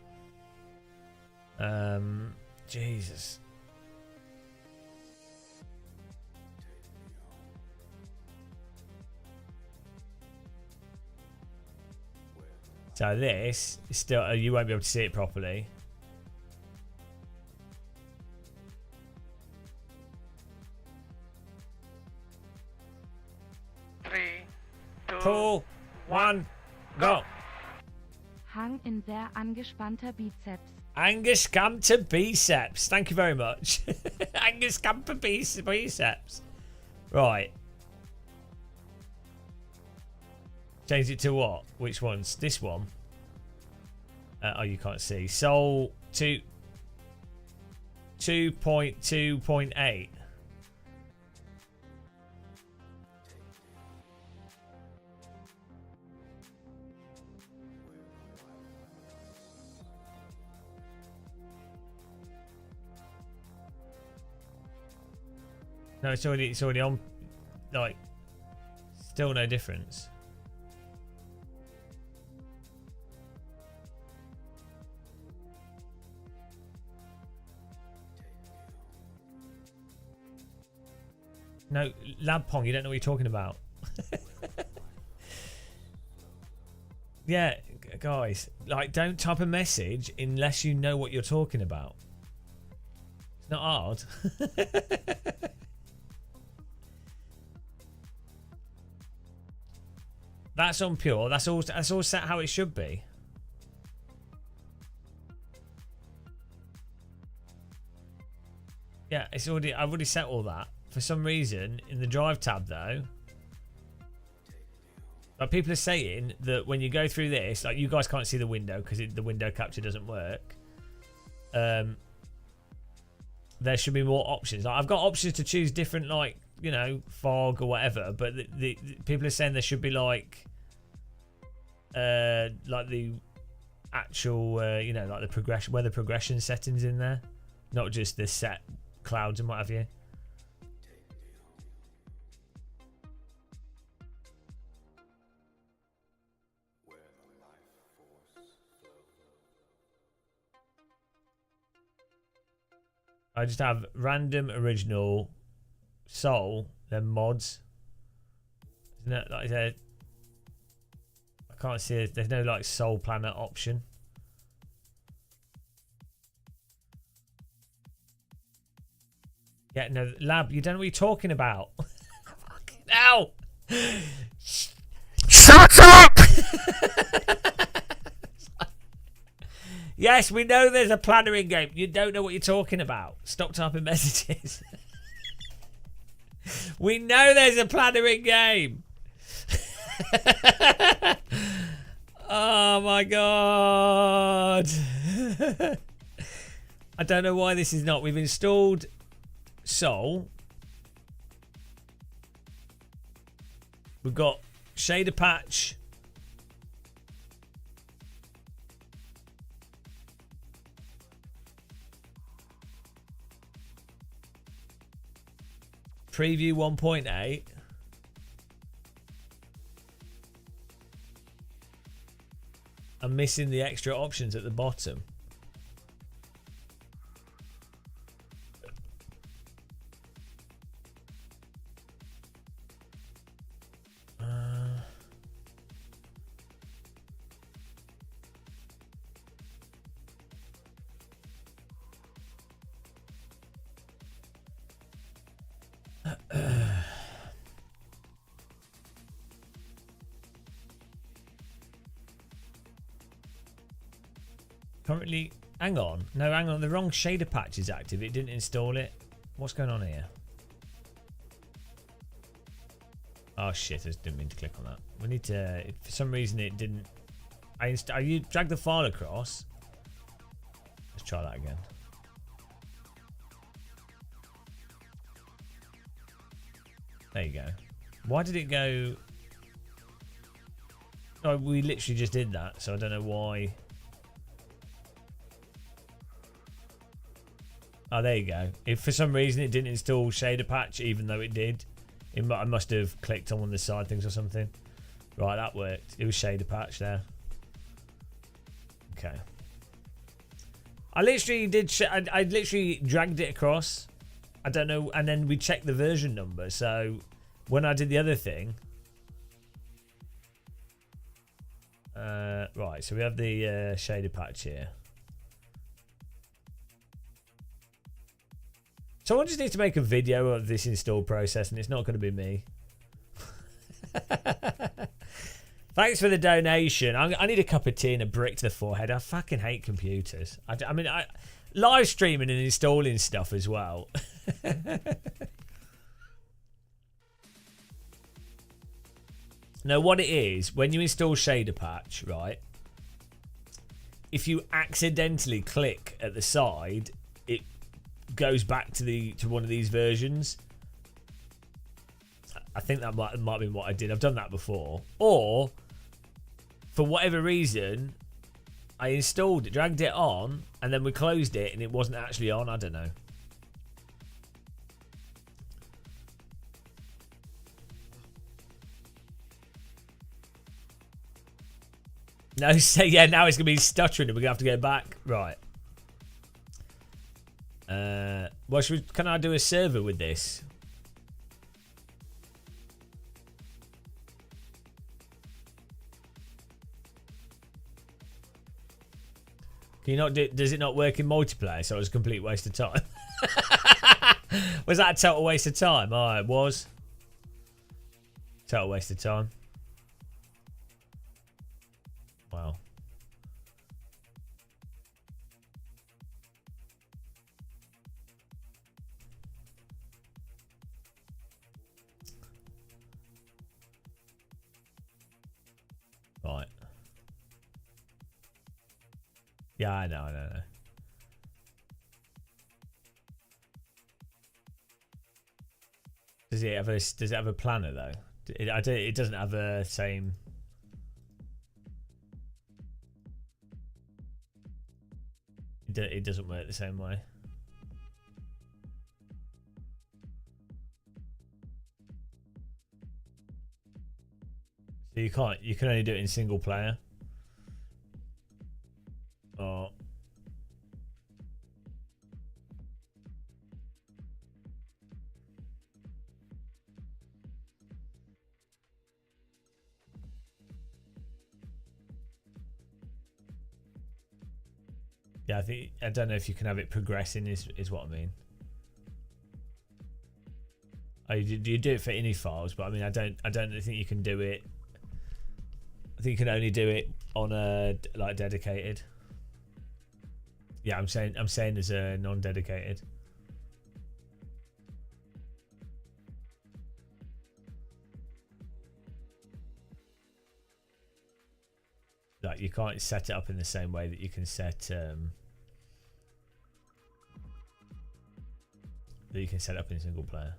Jesus. So this is still, you won't be able to see it properly. Two, one, go. Hang in sehr angespannter Bizeps. Angespannter Biceps. Thank you very much. Angespannter Biceps. Right. Change it to what? Which one's this one? Oh, you can't see. Soul 2.2.8. No, it's already on. Like, still no difference. No, Lab Pong, you don't know what you're talking about. Yeah, guys, like, don't type a message unless you know what you're talking about. It's not hard. That's on Pure. That's all set how it should be. Yeah, it's already. I've already set all that. For some reason, in the Drive tab though, like, people are saying that when you go through this, like, you guys can't see the window because the window capture doesn't work. There should be more options. Like, I've got options to choose different, like, you know, fog or whatever, but the people are saying there should be like the actual you know, like the progression, weather progression settings in there. not just the set clouds and what have you. I just have random, original, soul, then mods. Isn't it like I can't see it. There's no like soul planet option. Yeah, no, lab, you don't know what you're talking about. Fucking hell! Shut up! Yes, we know there's a planner in game. You don't know what you're talking about. Stop typing messages. We know there's a planner in game. Oh my god. I don't know why this is not. We've installed Soul. We've got shader patch. Preview 1.8. I'm missing the extra options at the bottom. Currently, hang on. No, hang on. The wrong shader patch is active. It didn't install it. What's going on here? Oh shit! I just didn't mean to click on that. We need to. For some reason, it didn't. You dragged the file across. Let's try that again. There you go. Why did it go? Oh, we literally just did that, so I don't know why. Oh, there you go. If for some reason it didn't install shader patch, even though it did, I must have clicked on one of the side things or something. Right, that worked. It was shader patch there. Okay. I literally did. I literally dragged it across. I don't know, and then we checked the version number. So when I did the other thing, right. So we have the shader patch here. Someone just needs to make a video of this install process, and it's not going to be me. Thanks for the donation. I need a cup of tea and a brick to the forehead. I fucking hate computers. I mean, live streaming and installing stuff as well. Now, what it is, when you install shader patch, right? If you accidentally click at the side, it goes back to one of these versions. I think that might have been what I did. I've done that before. Or for whatever reason, I installed it, dragged it on, and then we closed it and it wasn't actually on. I don't know. No, say yeah, now it's gonna be stuttering and we're gonna have to go back. Right. Well, can I do a server with this? Can you not do? Does it not work in multiplayer? So it was a complete waste of time. Was that a total waste of time? Oh, it was. Total waste of time. Wow. Right. Yeah, I know. Does it have a planner though? It doesn't have a same. It doesn't work the same way. So you can't. You can only do it in single player. Oh. Yeah, I don't know if you can have it progressing. Is what I mean. Oh, you do it for ini files, but I mean, I don't think you can do it. I think you can only do it on a like dedicated. Yeah, I'm saying as a non-dedicated. Like you can't set it up in the same way that you can set that you can set up in single player.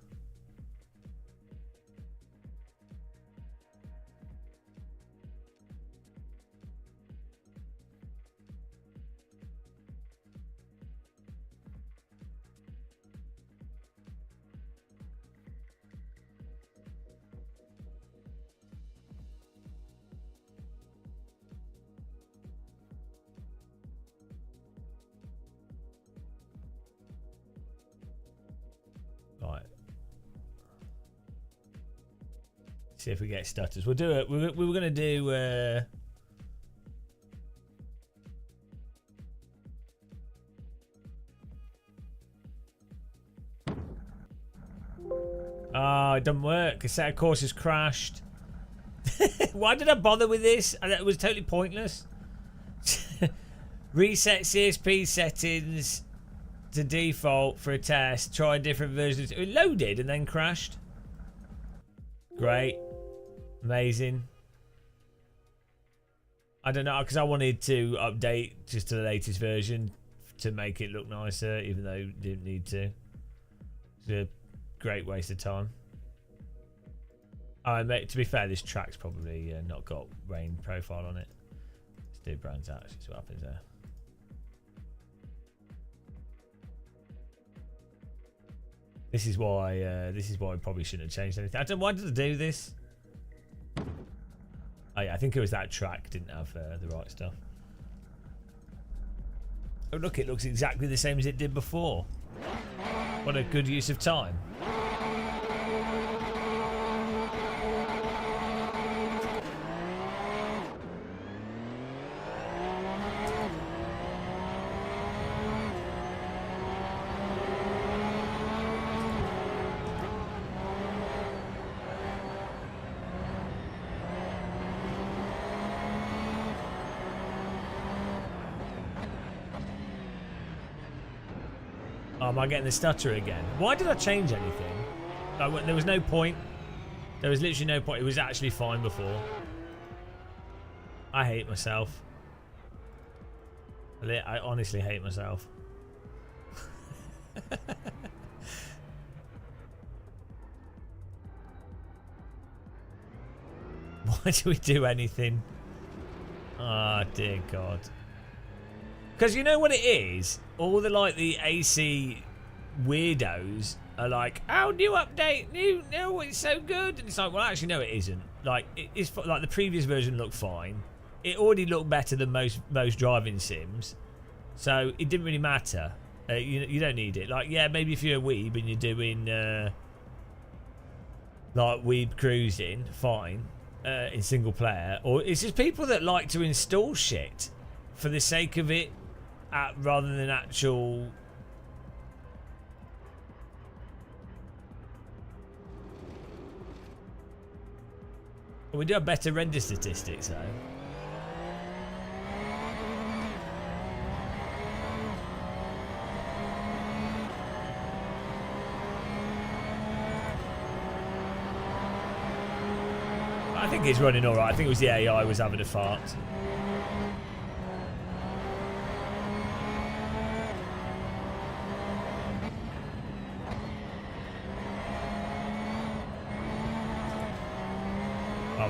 See if we get stutters. We'll do it. We were going to do. Oh, it doesn't work. Assetto Corsa has crashed. Why did I bother with this? It was totally pointless. Reset CSP settings to default for a test. Try different versions. It loaded and then crashed. Great. Amazing. I don't know, because I wanted to update just to the latest version to make it look nicer, even though you didn't need to. It's a great waste of time. Mate, to be fair, this track's probably not got rain profile on it. Let's do brands out, see what happens there. This is why I probably shouldn't have changed anything. I don't. Why did I do this? Oh yeah, I think it was that track didn't have the right stuff. Oh look, it looks exactly the same as it did before. What a good use of time. Oh, am I getting the stutter again? Why did I change anything? Like, there was no point. There was literally no point. It was actually fine before. I hate myself. I honestly hate myself. Why do we do anything? Oh, dear God. Because you know what it is? All the AC weirdos are like, oh, new update, no, it's so good. And it's like, well, actually, no, it isn't. Like, it's like the previous version looked fine. It already looked better than most driving sims. So it didn't really matter. You don't need it. Like, yeah, maybe if you're a weeb and you're doing like weeb cruising, fine, in single player. Or it's just people that like to install shit for the sake of it. Rather than actual. Well, we do have better render statistics though. I think it's running alright. I think it was the AI was having a fart.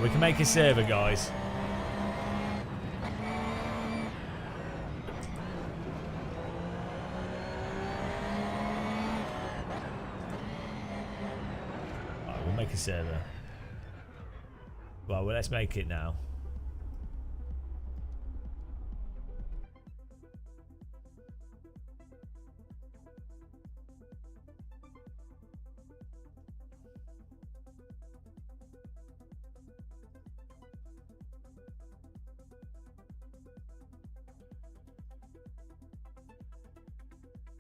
We can make a server, guys. Right, we'll make a server. Well, let's make it now.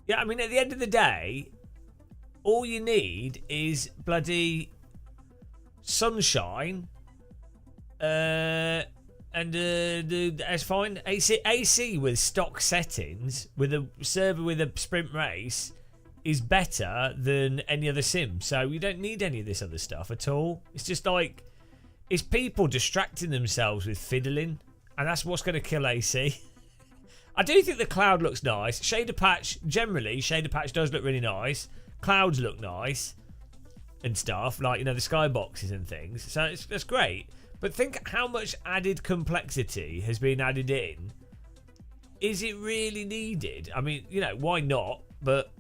Yeah, I mean, at the end of the day, all you need is bloody sunshine, and that's fine. AC with stock settings with a server with a sprint race is better than any other sim. So you don't need any of this other stuff at all. It's just like it's people distracting themselves with fiddling, and that's what's going to kill AC. I do think the cloud looks nice. Shader patch, generally, shader patch does look really nice. Clouds look nice and stuff, like, you know, the skyboxes and things. So that's great. But think how much added complexity has been added in. Is it really needed? I mean, you know, why not? But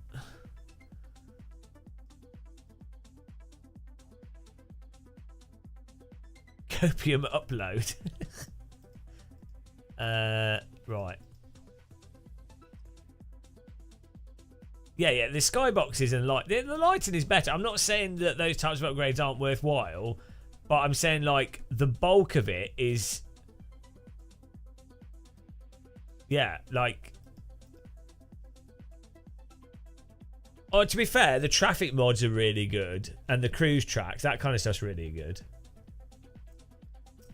copium upload. Right. Yeah, the skyboxes and light. The lighting is better. I'm not saying that those types of upgrades aren't worthwhile, but I'm saying, like, the bulk of it is... Yeah, like... Oh, to be fair, the traffic mods are really good. And the cruise tracks, that kind of stuff's really good.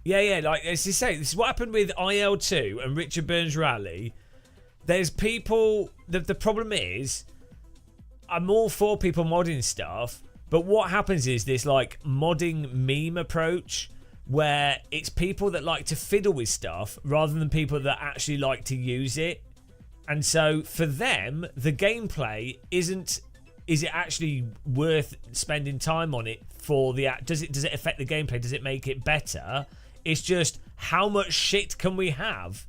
Yeah, like, as you say, this is what happened with IL2 and Richard Burns Rally. There's people... The problem is... I'm all for people modding stuff, but what happens is this like modding meme approach where it's people that like to fiddle with stuff rather than people that actually like to use it. And so for them, the gameplay is it actually worth spending time on it for the does it affect the gameplay? Does it make it better? It's just how much shit can we have?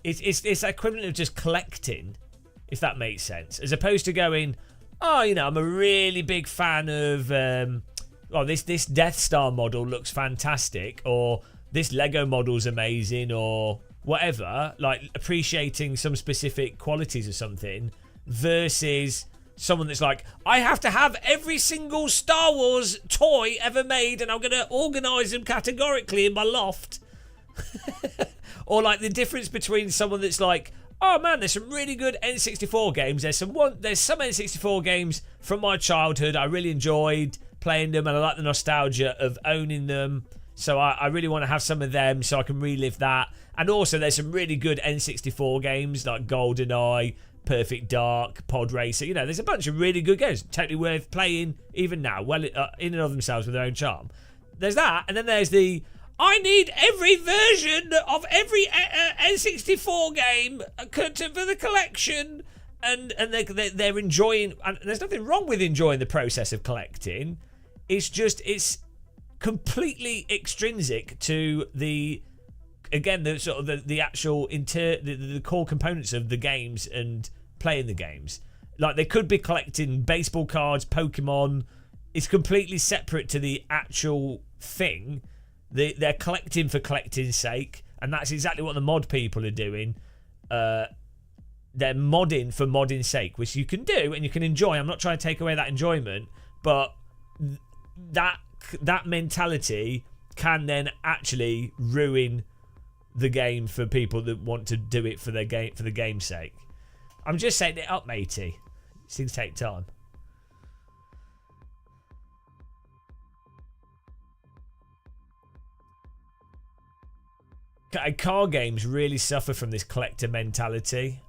It's equivalent of just collecting, if that makes sense, as opposed to going, oh, you know, I'm a really big fan of, this Death Star model looks fantastic, or this Lego model's amazing, or whatever, like appreciating some specific qualities of something, versus someone that's like, I have to have every single Star Wars toy ever made, and I'm going to organise them categorically in my loft. Or like the difference between someone that's like, oh man, there's some really good N64 games. There's some N64 games from my childhood. I really enjoyed playing them, and I like the nostalgia of owning them. So I really want to have some of them so I can relive that. And also, there's some really good N64 games like GoldenEye, Perfect Dark, Pod Racer. You know, there's a bunch of really good games, totally worth playing even now. Well, in and of themselves with their own charm. There's that, and then there's the, I need every version of every N64 game for the collection, and they're enjoying. And there's nothing wrong with enjoying the process of collecting. It's completely extrinsic to the sort of the actual the core components of the games and playing the games. Like they could be collecting baseball cards, Pokemon. It's completely separate to the actual thing. They're collecting for collecting's sake, and that's exactly what the mod people are doing. They're modding for modding's sake, which you can do and you can enjoy. I'm not trying to take away that enjoyment, but that mentality can then actually ruin the game for people that want to do it for the game's sake. I'm just setting it up, matey. Things take time. Car games really suffer from this collector mentality.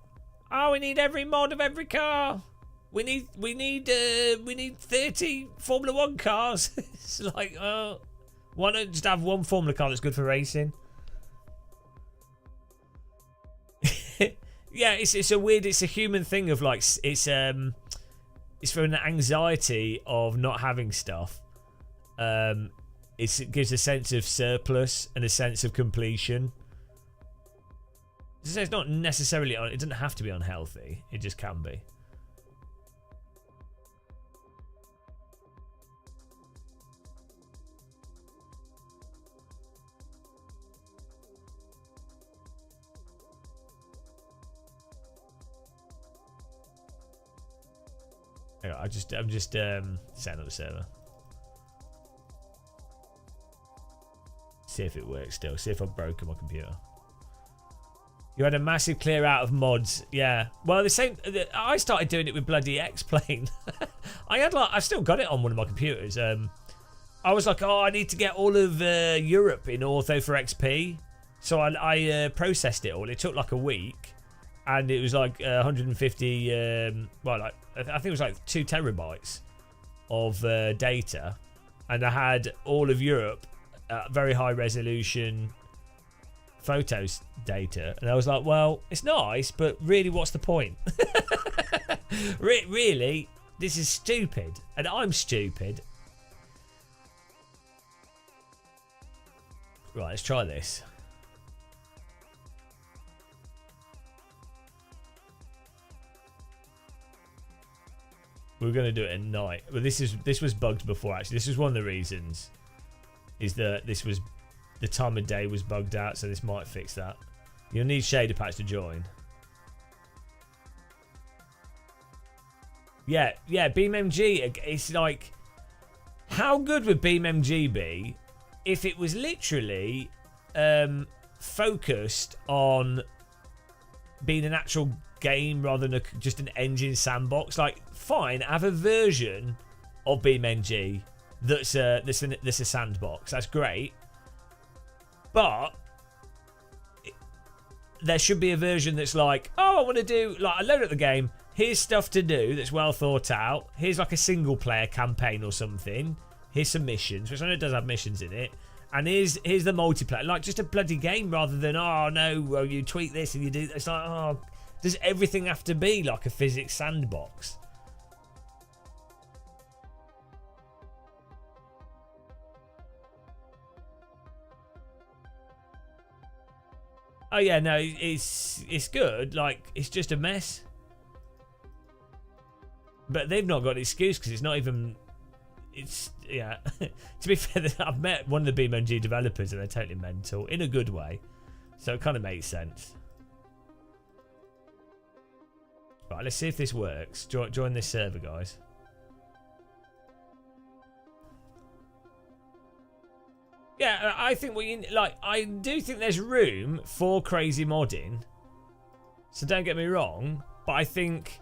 Oh, we need every mod of every car. We need 30 Formula 1 cars. It's like, why not just have one Formula car that's good for racing? Yeah, it's a human thing of like, it's for an anxiety of not having stuff. It gives a sense of surplus and a sense of completion. So it's not necessarily, it doesn't have to be unhealthy. It just can be. Hang on, I'm just setting up the server. See if it works still. See if I've broken my computer. You had a massive clear out of mods. Yeah. Well, the same. I started doing it with bloody X-Plane. I've still got it on one of my computers. I was like, oh, I need to get all of Europe in Ortho for XP. So I processed it all. It took like a week, and it was like 150. Well, like I think it was like 2 terabytes of data, and I had all of Europe, very high resolution photos data, and I was like, well, it's nice, but really, what's the point? Really, this is stupid, and I'm stupid. Right, let's try this. We were going to do it at night, but this was bugged before. Actually, this was one of the reasons. Is that this was the time of day was bugged out, so this might fix that. You'll need shader packs to join. Yeah, BeamMG. It's like, how good would BeamMG be if it was literally focused on being an actual game rather than just an engine sandbox? Like, fine, have a version of BeamNG that's a sandbox. That's great, but there should be a version that's like, oh, I want to do, like, I load up the game. Here's stuff to do that's well thought out. Here's like a single player campaign or something. Here's some missions, which I know does have missions in it. And here's the multiplayer, like just a bloody game rather than, oh no, well, you tweak this and you do. It's like, oh, does everything have to be like a physics sandbox? Oh yeah, no, it's good. Like, it's just a mess. But they've not got an excuse because it's not even. It's, yeah. To be fair, I've met one of the BeamNG developers and they're totally mental in a good way, so it kind of makes sense. Right, let's see if this works. Join this server, guys. Yeah, I think I do think there's room for crazy modding. So don't get me wrong, but I think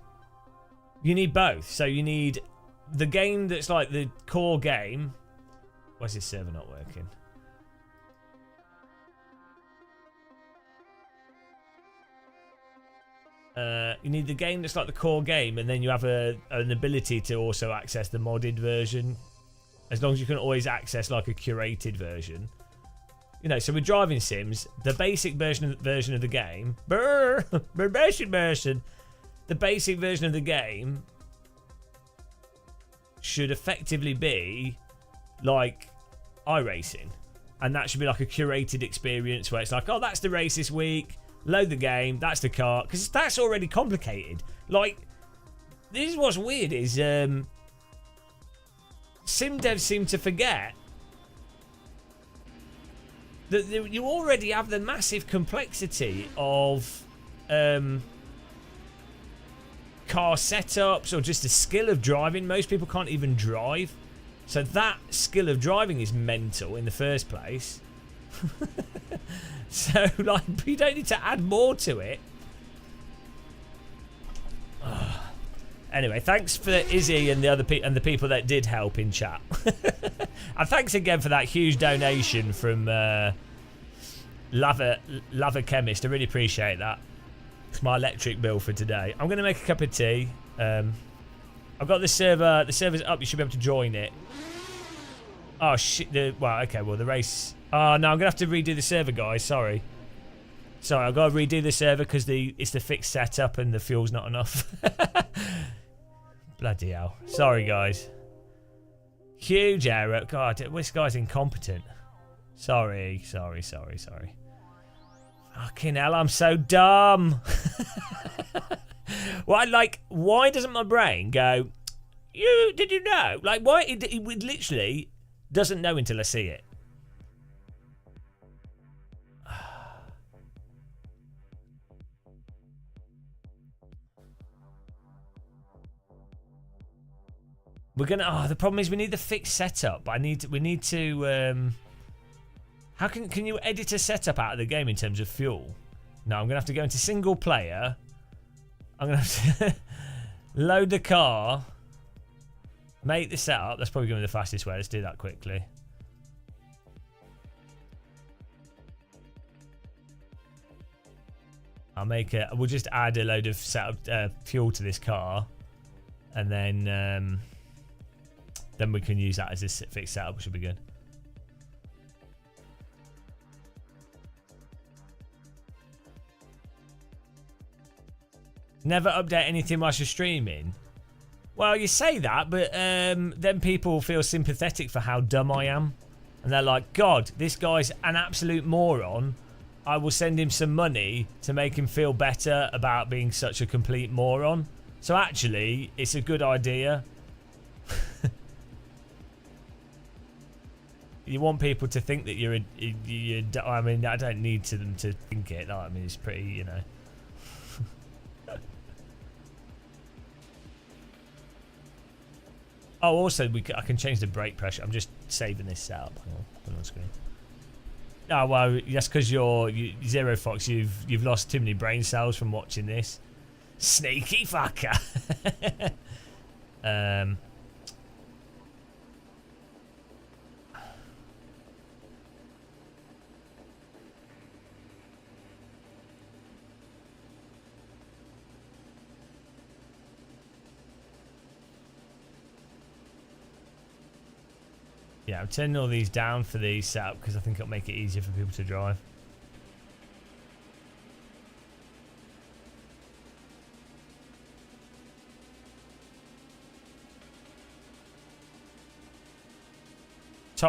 you need both. So you need the game that's like the core game. Why's this server not working? You need the game that's like the core game, and then you have an ability to also access the modded version. As long as you can always access like a curated version. You know, so with driving sims, the basic version of the game, the basic version of the game should effectively be like iRacing. And that should be like a curated experience where it's like, oh, that's the race this week, load the game, that's the car. Because that's already complicated. Like, this is what's weird is sim devs seem to forget that you already have the massive complexity of car setups or just the skill of driving. Most people can't even drive, so that skill of driving is mental in the first place. So like, you don't need to add more to it. Anyway, thanks for Izzy and the people that did help in chat. And thanks again for that huge donation from Lava Chemist. I really appreciate that. It's my electric bill for today. I'm going to make a cup of tea. I've got the server. The server's up. You should be able to join it. Oh shit! Well, okay. Well, the race. Oh no, I'm gonna have to redo the server, guys. Sorry. I've got to redo the server because it's the fixed setup and the fuel's not enough. Bloody hell. Sorry, guys. Huge error. God, this guy's incompetent. Sorry. Fucking hell, I'm so dumb. Well, why doesn't my brain go, did you know? Like, why? It literally doesn't know until I see it. We're gonna. Oh, the problem is we need the fixed setup. We need to. How can you edit a setup out of the game in terms of fuel? No, I'm gonna have to go into single player. I'm gonna have to load the car, make the setup. That's probably gonna be the fastest way. Let's do that quickly. We'll just add a load of setup fuel to this car, and then we can use that as a fixed setup, which will be good. Never update anything whilst you're streaming. Well, you say that, but then people feel sympathetic for how dumb I am, and they're like, "God, this guy's an absolute moron. I will send him some money to make him feel better about being such a complete moron." So actually, it's a good idea. You want people to think that you're I mean, I don't need them to think it. I mean, it's pretty, you know. Oh, also, I can change the brake pressure. I'm just saving this setup. I'll put it on screen. Oh, well, that's because you're Zero Fox. You've lost too many brain cells from watching this. Sneaky fucker. Yeah, I'm turning all these down for the setup because I think it'll make it easier for people to drive.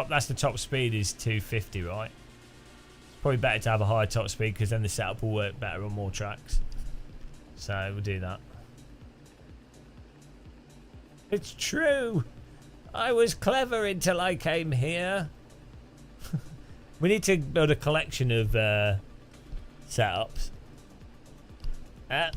That's the top speed is 250, right? It's probably better to have a higher top speed because then the setup will work better on more tracks. So we'll do that. It's true. I was clever until I came here. We need to build a collection of setups. Right.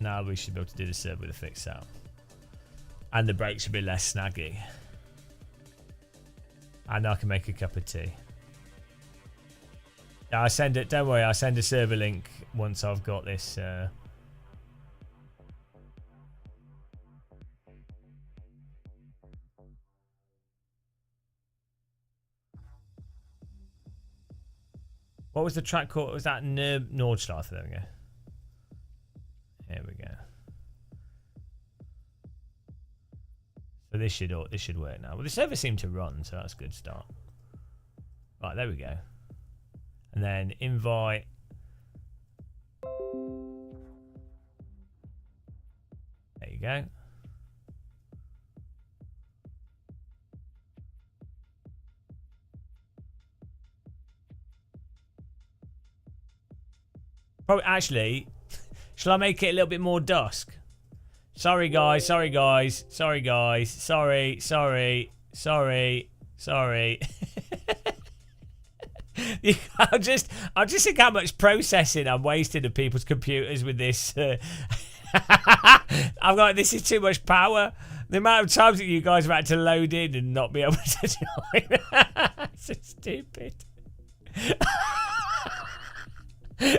Now we should be able to do the serve with a fixed setup. And the brakes should be less snaggy. And I can make a cup of tea. Yeah, I send it, don't worry, I'll send a server link once I've got this. What was the track called? Was that Nordschleife? There we go. Here we go. So this should work now. Well, the server seemed to run, so that's a good start. Right, there we go. And then invite. There you go. Probably actually. Shall I make it a little bit more dusk? Sorry guys, sorry guys, sorry guys, sorry. I'll just think how much processing I'm wasting of people's computers with this. I'm like, this is too much power. The amount of times that you guys have had to load in and not be able to join. It's so stupid.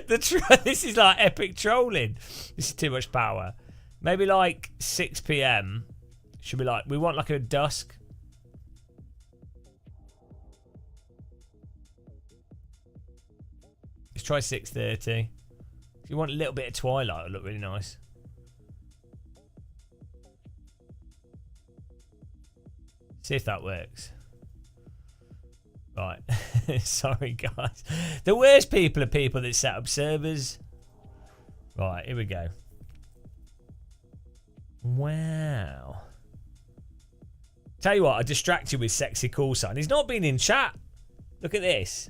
This is like epic trolling. This is too much power. Maybe like 6 PM. Should be like, we want like a dusk. Let's try 6:30. If you want a little bit of twilight, it'll look really nice. See if that works. Right. Sorry, guys. The worst people are people that set up servers. Right, here we go. Wow. Tell you what, I distracted with Sexy Call Sign. He's not been in chat. Look at this.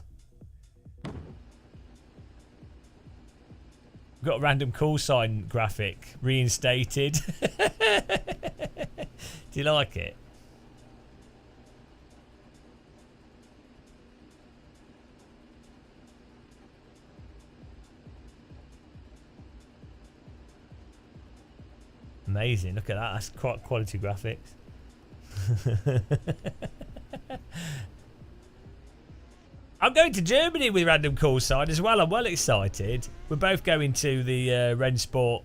We've got a random call sign graphic reinstated. Do you like it? Amazing. Look at that. That's quite quality graphics. I'm going to Germany with random call sign as well. I'm well excited. We're both going to the Rennsport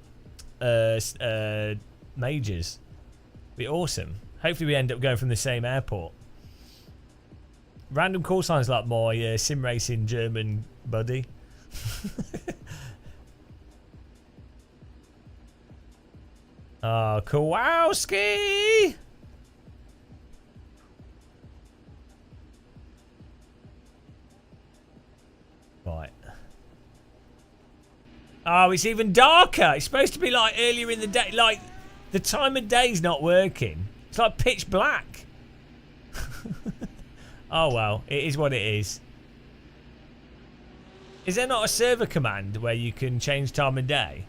majors. Be awesome. Hopefully we end up going from the same airport. Random call signs like my sim racing German buddy. Oh, Kowalski! Right. Oh, it's even darker. It's supposed to be like earlier in the day. Like, the time of day's not working. It's like pitch black. Oh, well. It is what it is. Is there not a server command where you can change time of day?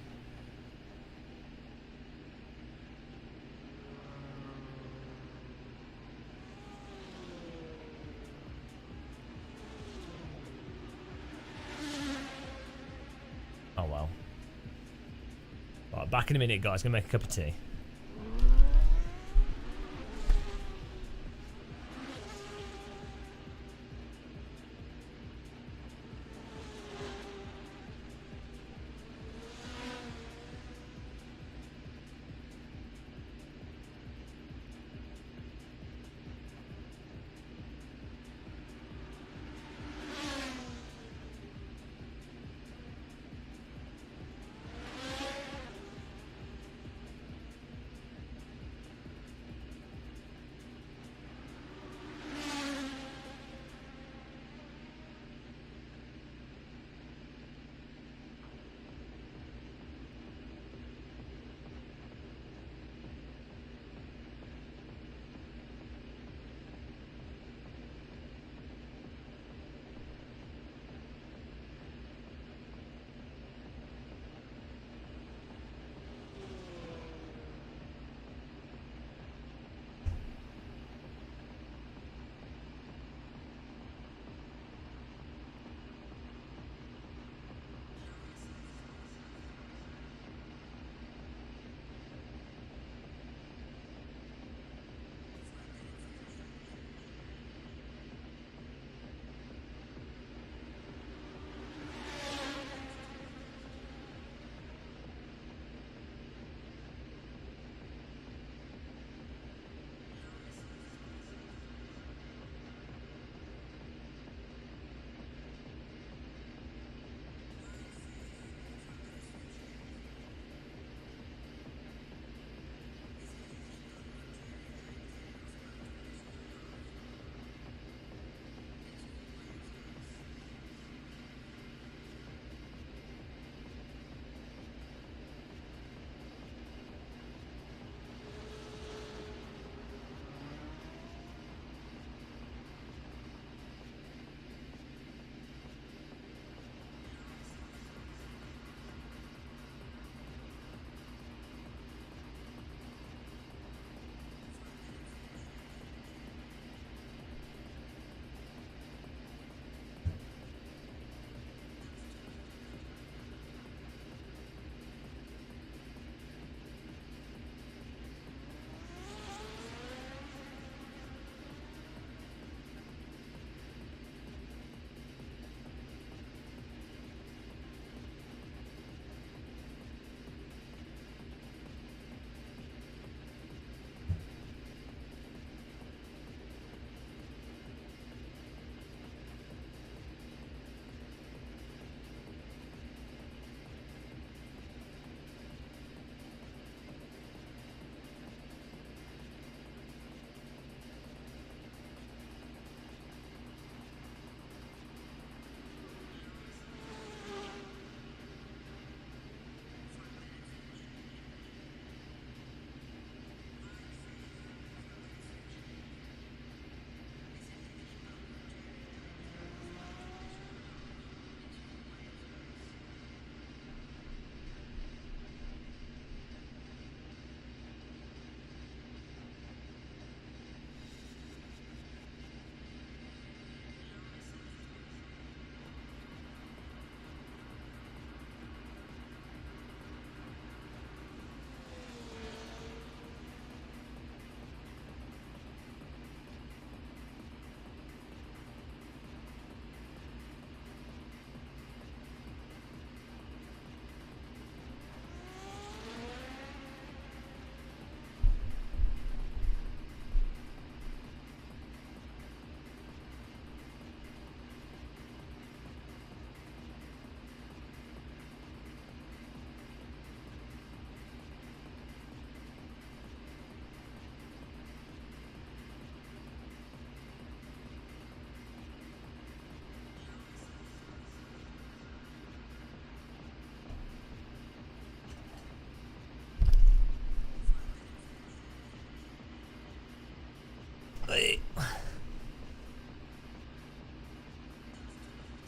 Oh, well. Right, back in a minute, guys. Gonna make a cup of tea.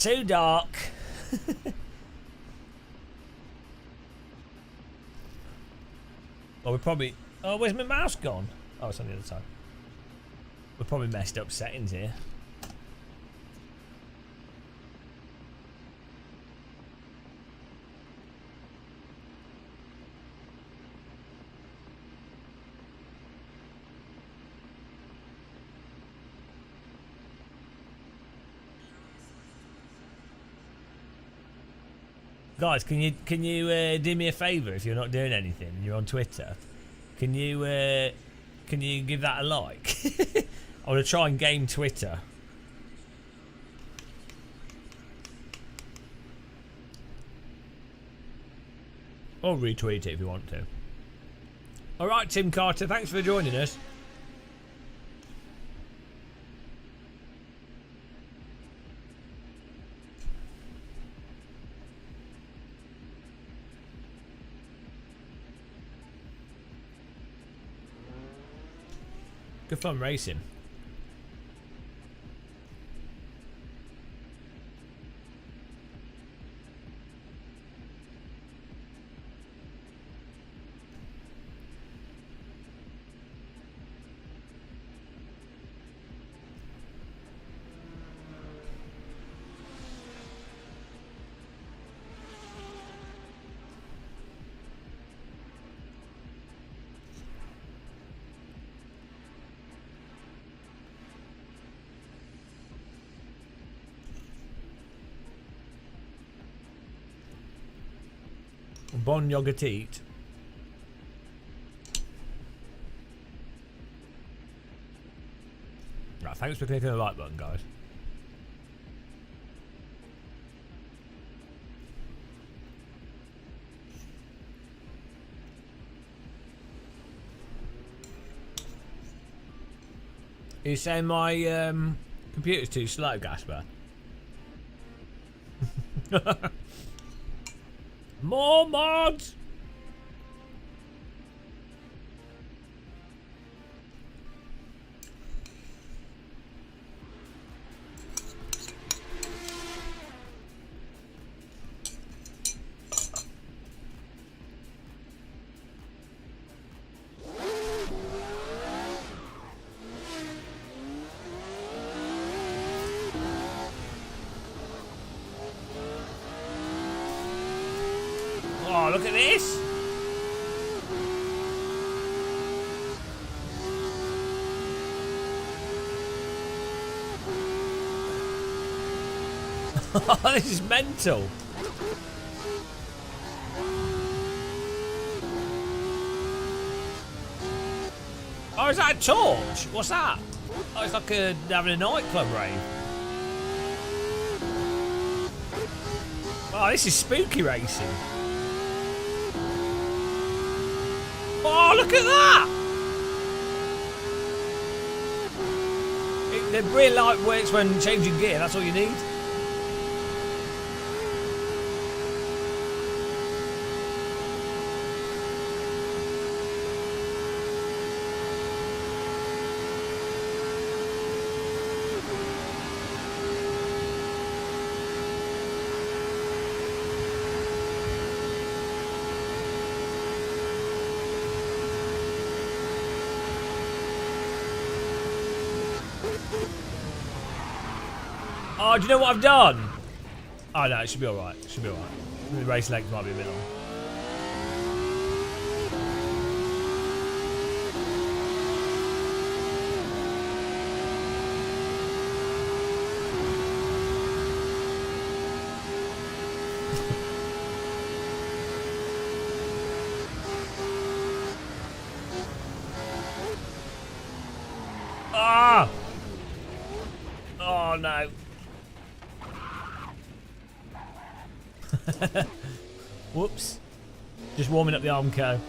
Too dark. Oh, we probably... Oh, where's my mouse gone? Oh, it's on the other side. We probably messed up settings here. Guys, can you do me a favour if you're not doing anything and you're on Twitter? Can you give that a like? I want to try and game Twitter. Or retweet it if you want to. Alright, Tim Carter, thanks for joining us. Good fun racing. Bon yogurt eat. Right, thanks for clicking the like button, guys. Are you saying my computer's too slow, Gasper? More mods! Oh, look at this! This is mental. Oh, is that a torch? What's that? Oh, it's like having a nightclub rave. Oh, this is spooky racing. Oh, look at that! The rear light works when changing gear, that's all you need. Oh, do you know what I've done? Oh no, it should be alright. It should be alright. The race legs might be a bit long. Ah! Oh no. Whoops. Just warming up the Armco.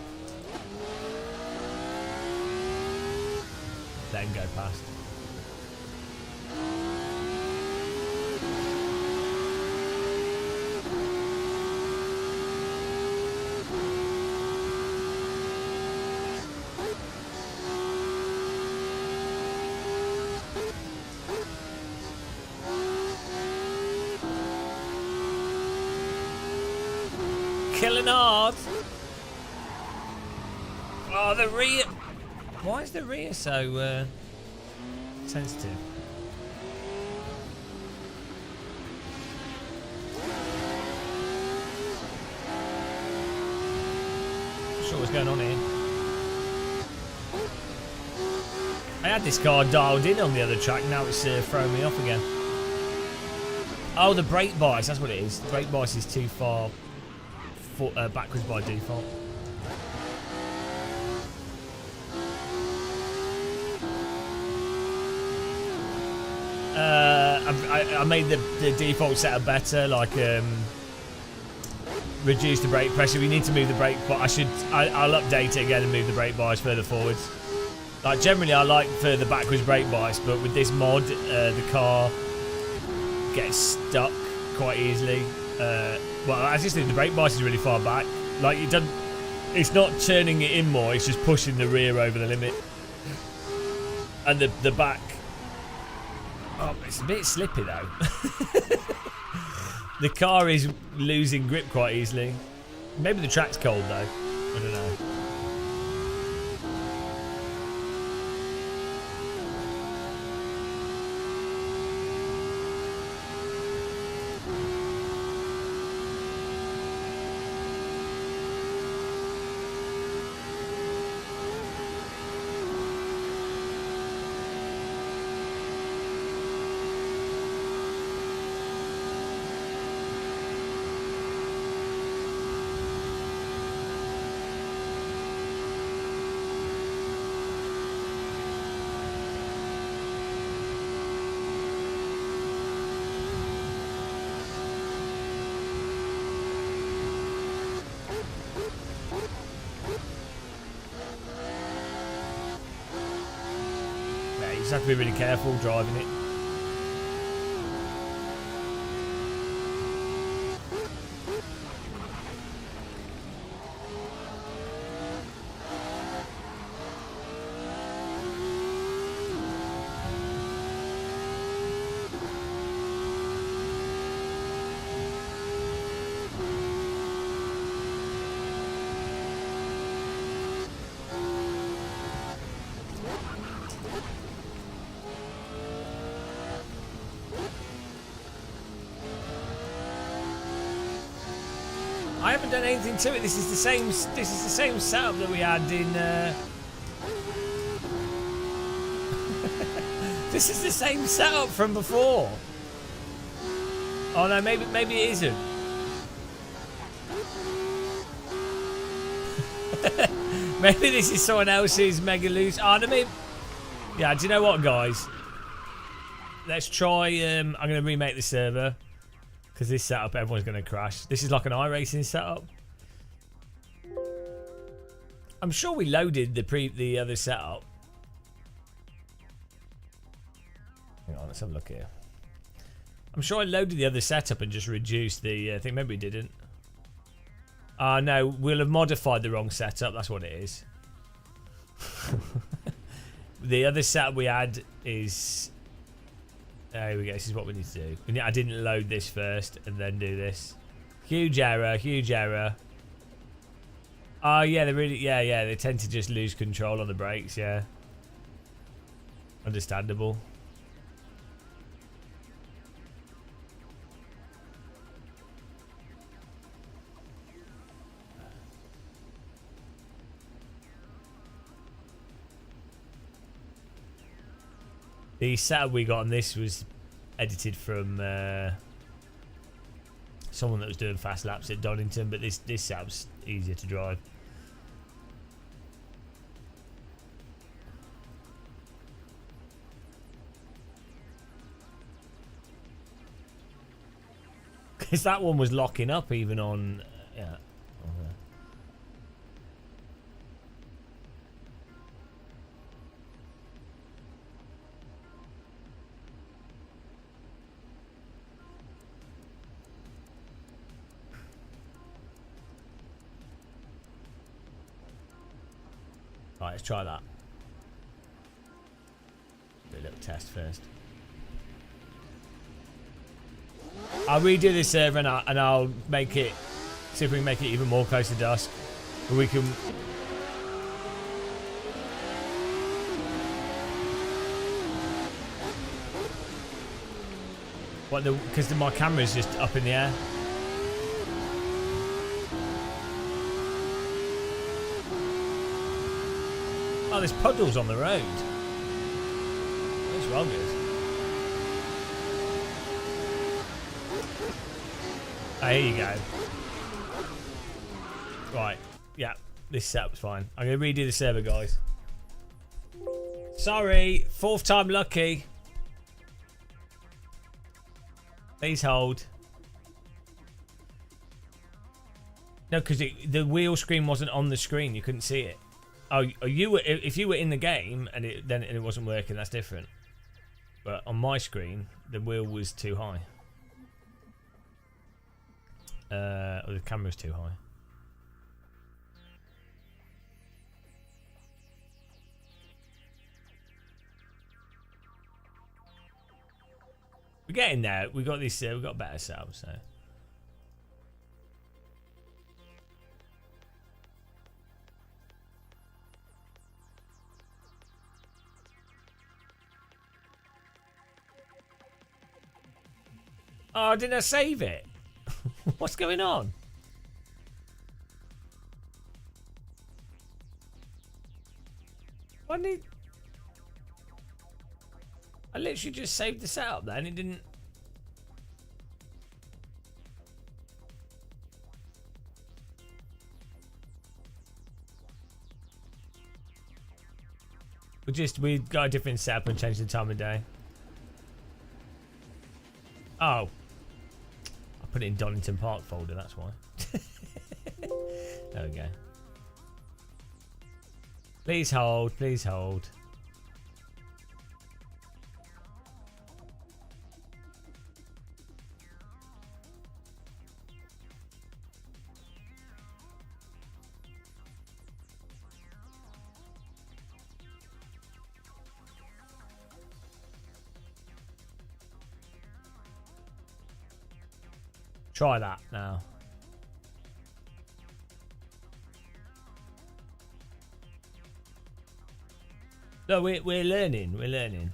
Let him go past. killing hard. Oh, the rear. Why is the rear so sensitive? Not sure what's going on here. I had this car dialed in on the other track, now it's throwing me off again. Oh, the brake bias, that's what it is. The brake bias is too far backwards by default. I made the default setup better, like reduce the brake pressure. We need to move the brake, but I'll update it again and move the brake bias further forwards. Like generally, I like further backwards brake bias, but with this mod, the car gets stuck quite easily. Well, I just think the brake bias is really far back. Like it's not turning it in more; it's just pushing the rear over the limit, and the back. Oh, it's a bit slippy though. The car is losing grip quite easily. Maybe the track's cold though. I don't know. You just have to be really careful driving it. I haven't done anything to it. This is the same setup that we had in. This is the same setup from before. Oh no, maybe it isn't. Maybe this is someone else's mega loose. Oh no, maybe. Yeah, do you know what, guys? Let's try. I'm going to remake the server. Because this setup, everyone's going to crash. This is like an iRacing setup. I'm sure we loaded the other setup. Hang on, let's have a look here. I'm sure I loaded the other setup and just reduced the thing. Maybe we didn't. No, we'll have modified the wrong setup. That's what it is. The other setup we had is... There we go. This is what we need to do. I didn't load this first and then do this. Huge error. Huge error. Oh yeah, they really. Yeah. They tend to just lose control on the brakes. Yeah. Understandable. The setup we got on this was edited from someone that was doing fast laps at Donington, but this setup's easier to drive. Because that one was locking up even on... yeah. Right, let's try that. Do a little test first. I'll redo this server and I'll make it See if we can make it even more close to dusk. But we can... What the... Because my camera's just up in the air. Oh, there's puddles on the road. That's well good. Oh, here you go. Right, yeah, this setup's fine. I'm going to redo the server, guys. Sorry, 4th time lucky. Please hold. No, because the wheel screen wasn't on the screen. You couldn't see it. Oh, you were, if you were in the game and it wasn't working, that's different. But on my screen, the wheel was too high. Or the camera's too high. We're getting there. We got this. We got better setup. So. Oh, didn't I save it? What's going on? I literally just saved the setup there and it didn't... We got a different setup and changed the time of day. Oh. I put it in Donington Park folder, that's why. There we go. Please hold, please hold. Try that now. No, we're learning. We're learning.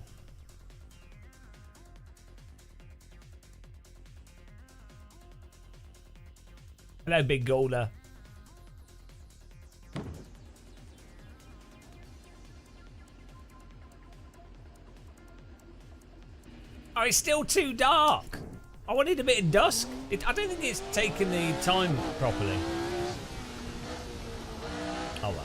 Hello, big golder. Oh, it's still too dark. I wanted a bit of dusk. I don't think it's taken the time properly. Oh well.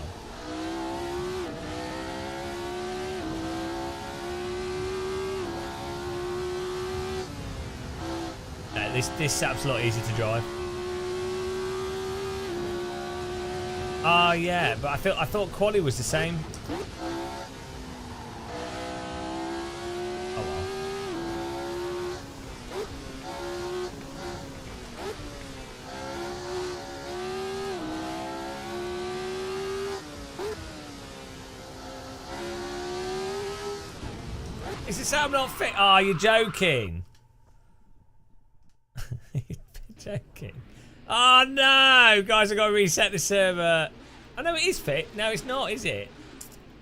This setup's a lot easier to drive. Ah, yeah, but I thought quali was the same. Oh well. Is the sound not fit? Oh, you're joking. Joking. Oh no, guys! I got to reset the server. I know it is fit. No, it's not, is it?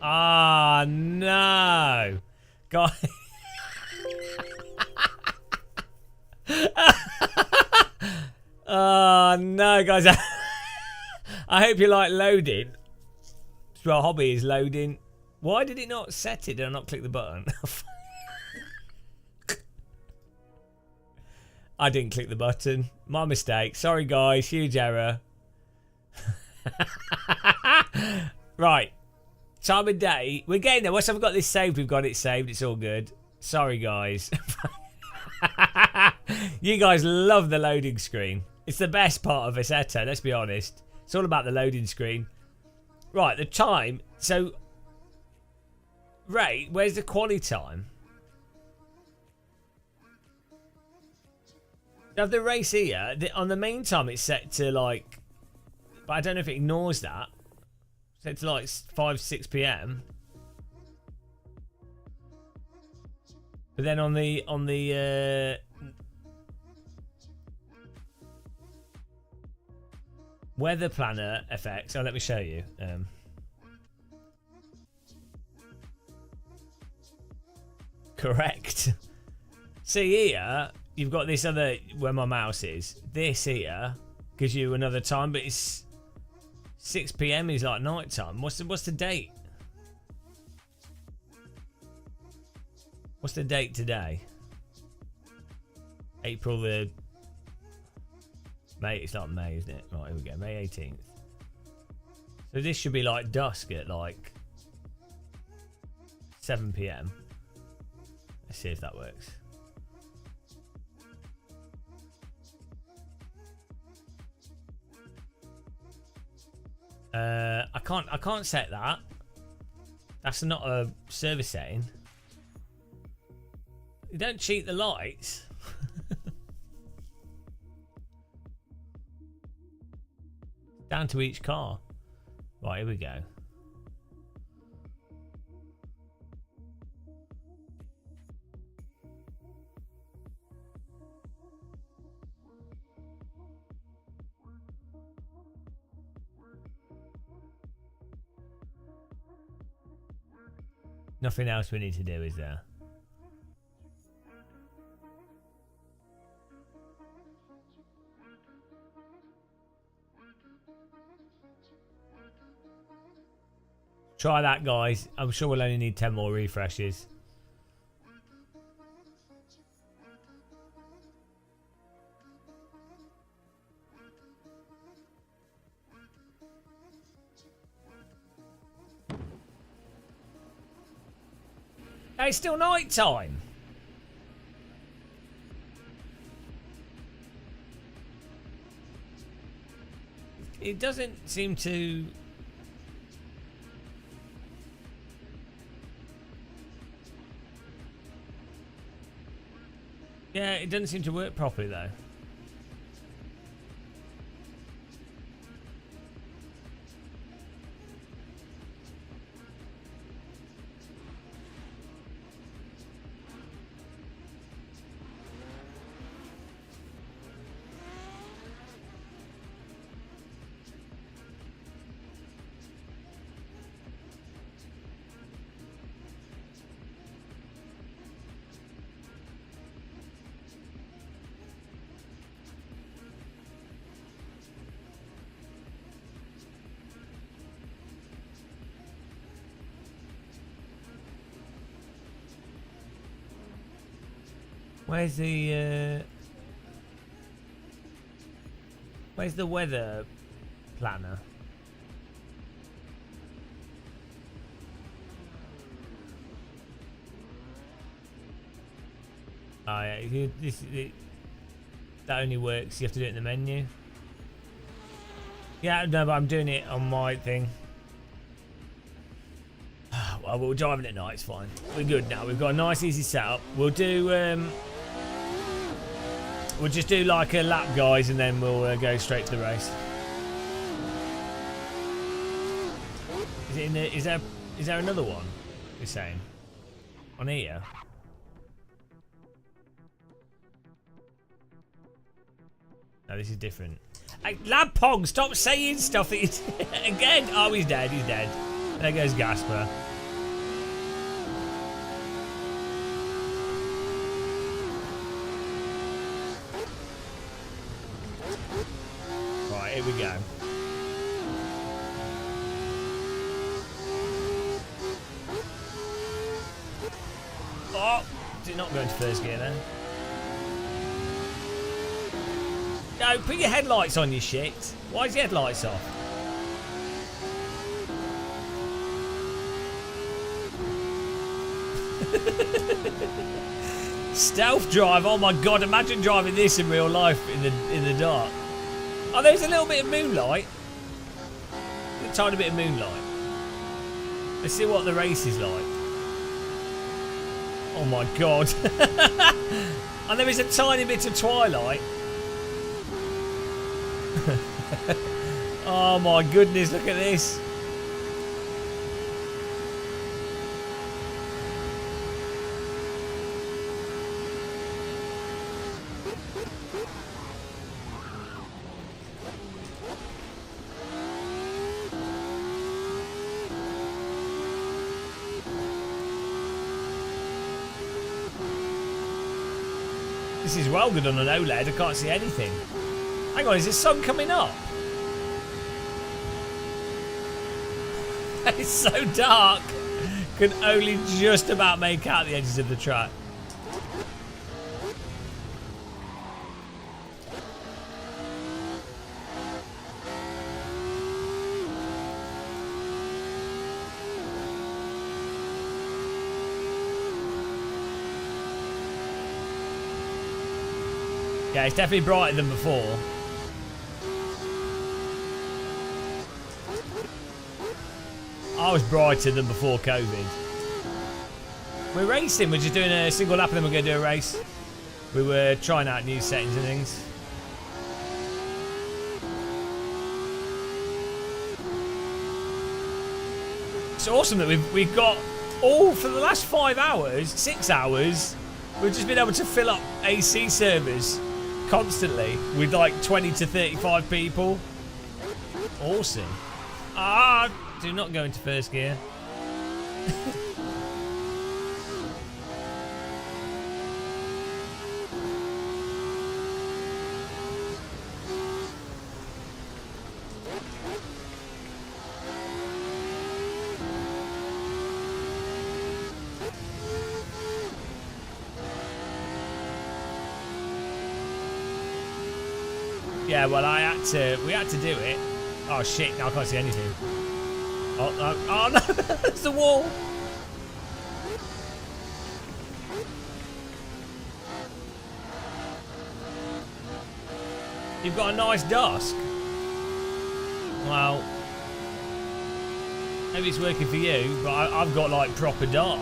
Ah no, guys. Oh no, guys! I hope you like loading. My hobby is loading. Why did it not set it? Did I not click the button? I didn't click the button. My mistake. Sorry, guys. Huge error. Right. Time of day. We're getting there. Once I've got this saved, we've got it saved. It's all good. Sorry, guys. You guys love the loading screen. It's the best part of Assetto, let's be honest. It's all about the loading screen. Right, the time. So, Ray, where's the quali time? Now the race here, on the main time it's set to like, but I don't know if it ignores that. Set to like 5-6 PM. But then on the Weather planner effects. Oh, let me show you. Correct. See here, you've got this other, where my mouse is. This here gives you another time, but it's 6 PM is like night time. What's the date? What's the date today? April the May. It's not May, isn't it? Right, here we go. May 18th. So this should be like dusk at like 7 PM. Let's see if that works. I can't set that. That's not a service setting. You don't cheat the lights. Down to each car. Right, here we go. Nothing else we need to do, is there? Try that, guys. I'm sure we'll only need 10 more refreshes. Hey, it's still night time. It doesn't seem to... Yeah, it doesn't seem to work properly though. Where's the weather planner? Oh yeah, that only works. You have to do it in the menu. Yeah, no, but I'm doing it on my thing. Well, we're driving at night. It's fine. We're good now. We've got a nice, easy setup. We'll do. We'll just do like a lap, guys, and then we'll go straight to the race. Is it in the, is there another one? You're saying on here? No, this is different. Hey, Lab Pong, stop saying stuff that you again. Oh, he's dead. He's dead. There goes Gasper. Right, here we go. Oh, did not go into first gear then. No, put your headlights on, you shit. Why is your headlights off? Stealth drive, oh my god, imagine driving this in real life in the dark. Oh, there's a little bit of moonlight. A tiny bit of moonlight. Let's see what the race is like. Oh my god. And there is a tiny bit of twilight. Oh my goodness, look at this. This is well good on an OLED. I can't see anything. Hang on, is the sun coming up? It's so dark. Can only just about make out the edges of the track. Yeah, it's definitely brighter than before. I was brighter than before COVID. We're racing, we're just doing a single lap and then we're going to do a race. We were trying out new settings and things. It's awesome that we've got all for the last 5 hours, 6 hours, we've just been able to fill up AC servers constantly with like 20 to 35 people. Awesome. Ah, do not go into first gear. Yeah, well, we had to do it. Oh shit! Now I can't see anything. Oh no! It's the wall. You've got a nice dusk. Well, maybe it's working for you, but I've got like proper dark.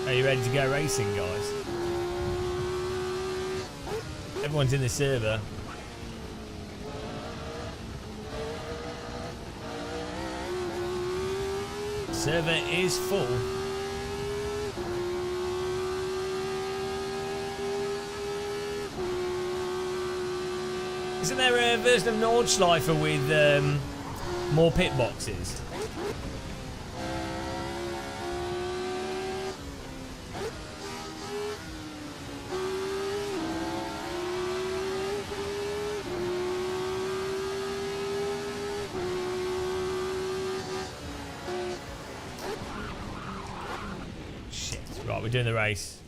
Are you ready to go racing, guys? Everyone's in the server. Server is full. Isn't there a version of Nordschleifer with more pit boxes? Right, we're doing the race.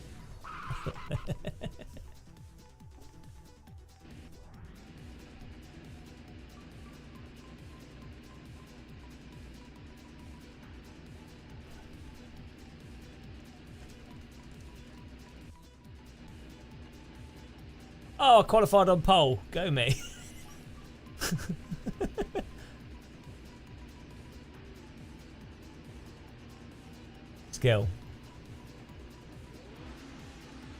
Oh, I qualified on pole. Go me. Skill.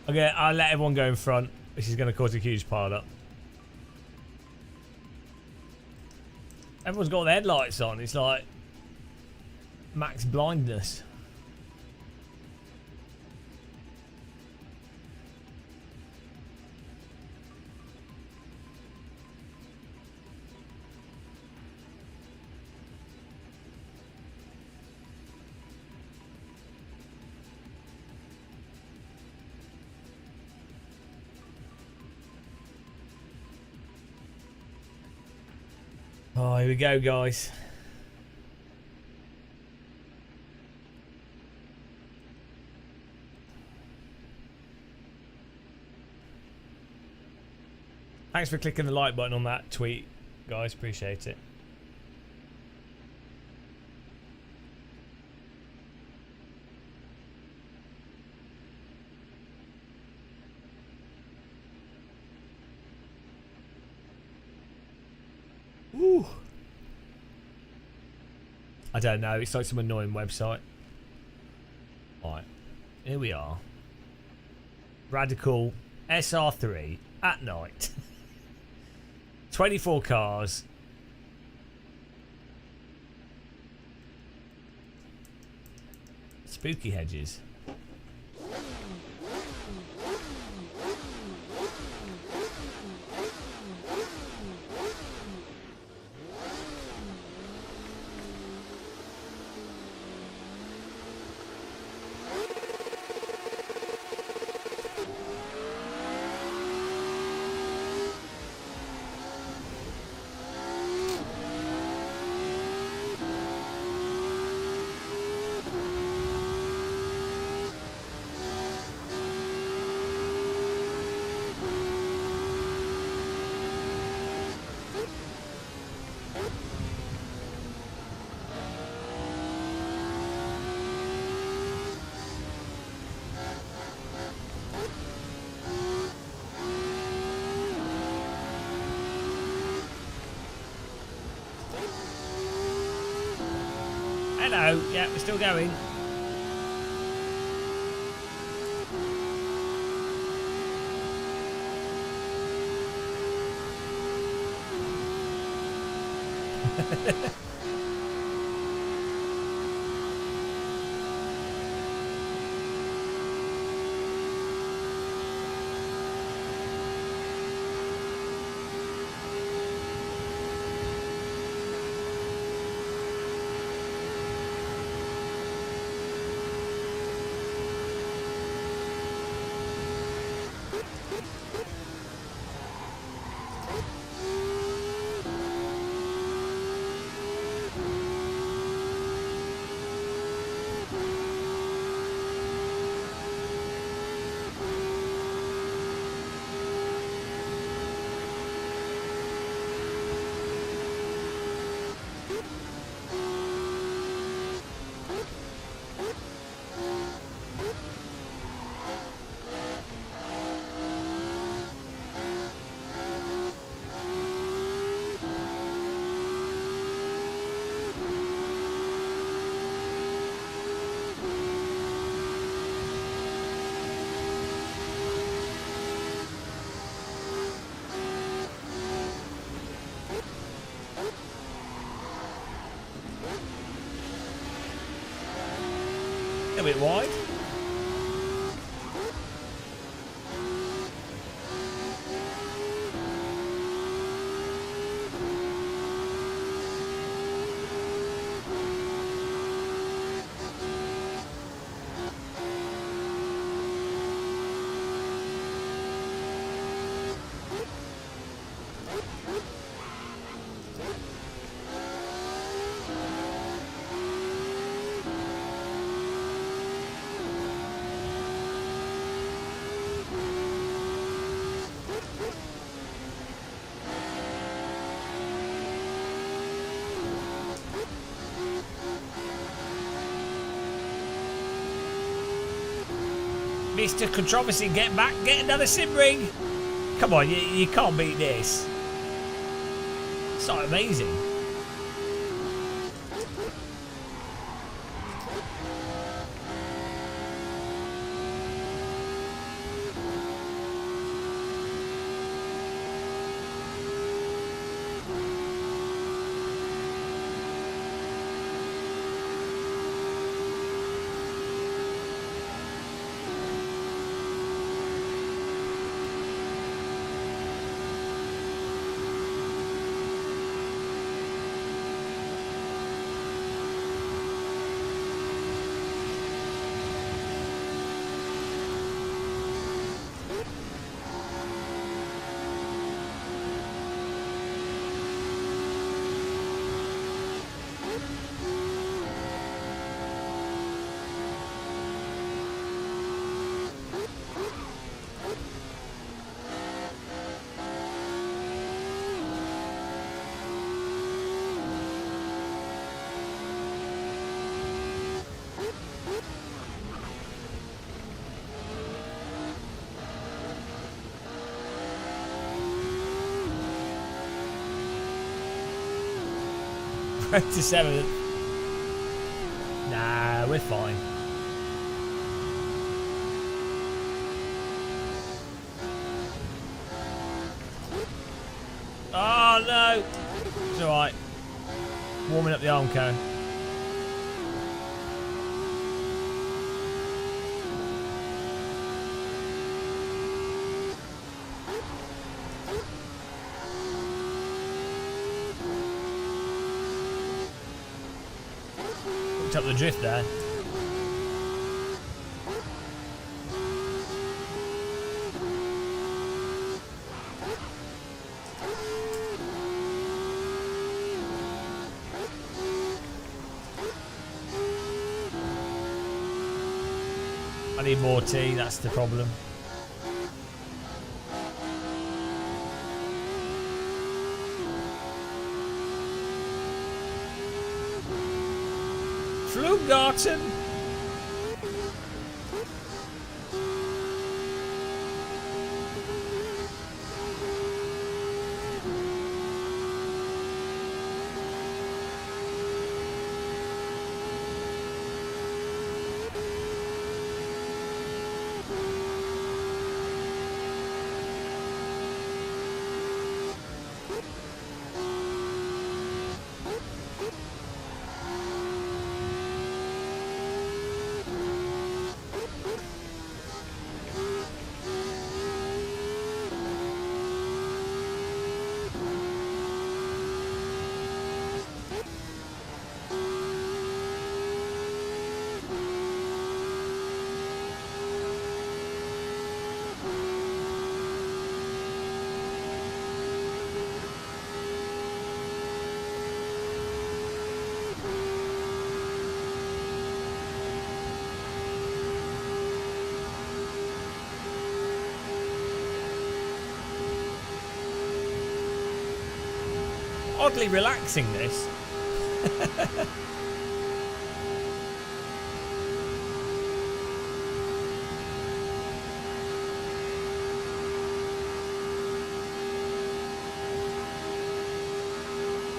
Okay, I'll let everyone go in front. This is going to cause a huge pile up. Everyone's got their headlights on. It's like max blindness. Oh, here we go, guys. Thanks for clicking the like button on that tweet, guys. Appreciate it. Ooh. I don't know. It's like some annoying website. Right. Here we are. Radical SR3 at night. 24 cars. Spooky hedges. Hello, yeah, we're still going. A bit wide. Mr. Controversy, get back, get another sim ring. Come on, you can't beat this. It's not amazing. Road to 7th. Nah, we're fine. Oh no! It's alright. Warming up the Armco. Looked up the drift there. I need more tea, that's the problem. Flugarten. Oddly relaxing, this.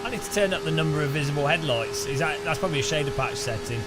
I need to turn up the number of visible headlights. That's probably a shader patch setting.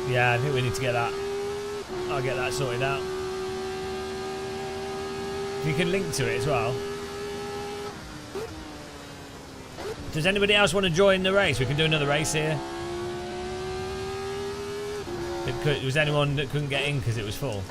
Yeah, I think we need to get that. I'll get that sorted out. If you can link to it as well. Does anybody else want to join the race? We can do another race here. Was anyone that couldn't get in because it was full?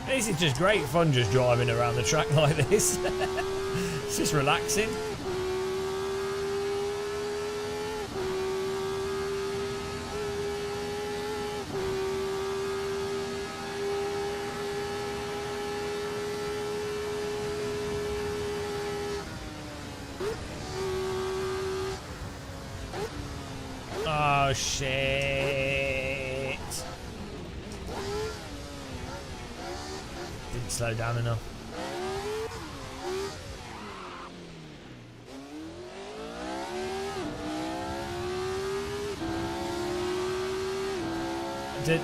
This is just great fun, just driving around the track like this. It's just relaxing. Oh shit. Didn't slow down enough.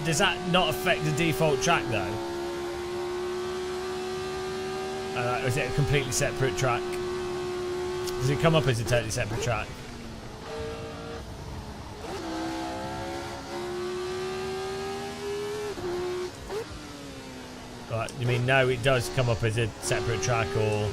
Does that not affect the default track though? Or is it a completely separate track? Does it come up as a totally separate track? Right, you mean no, it does come up as a separate track, or...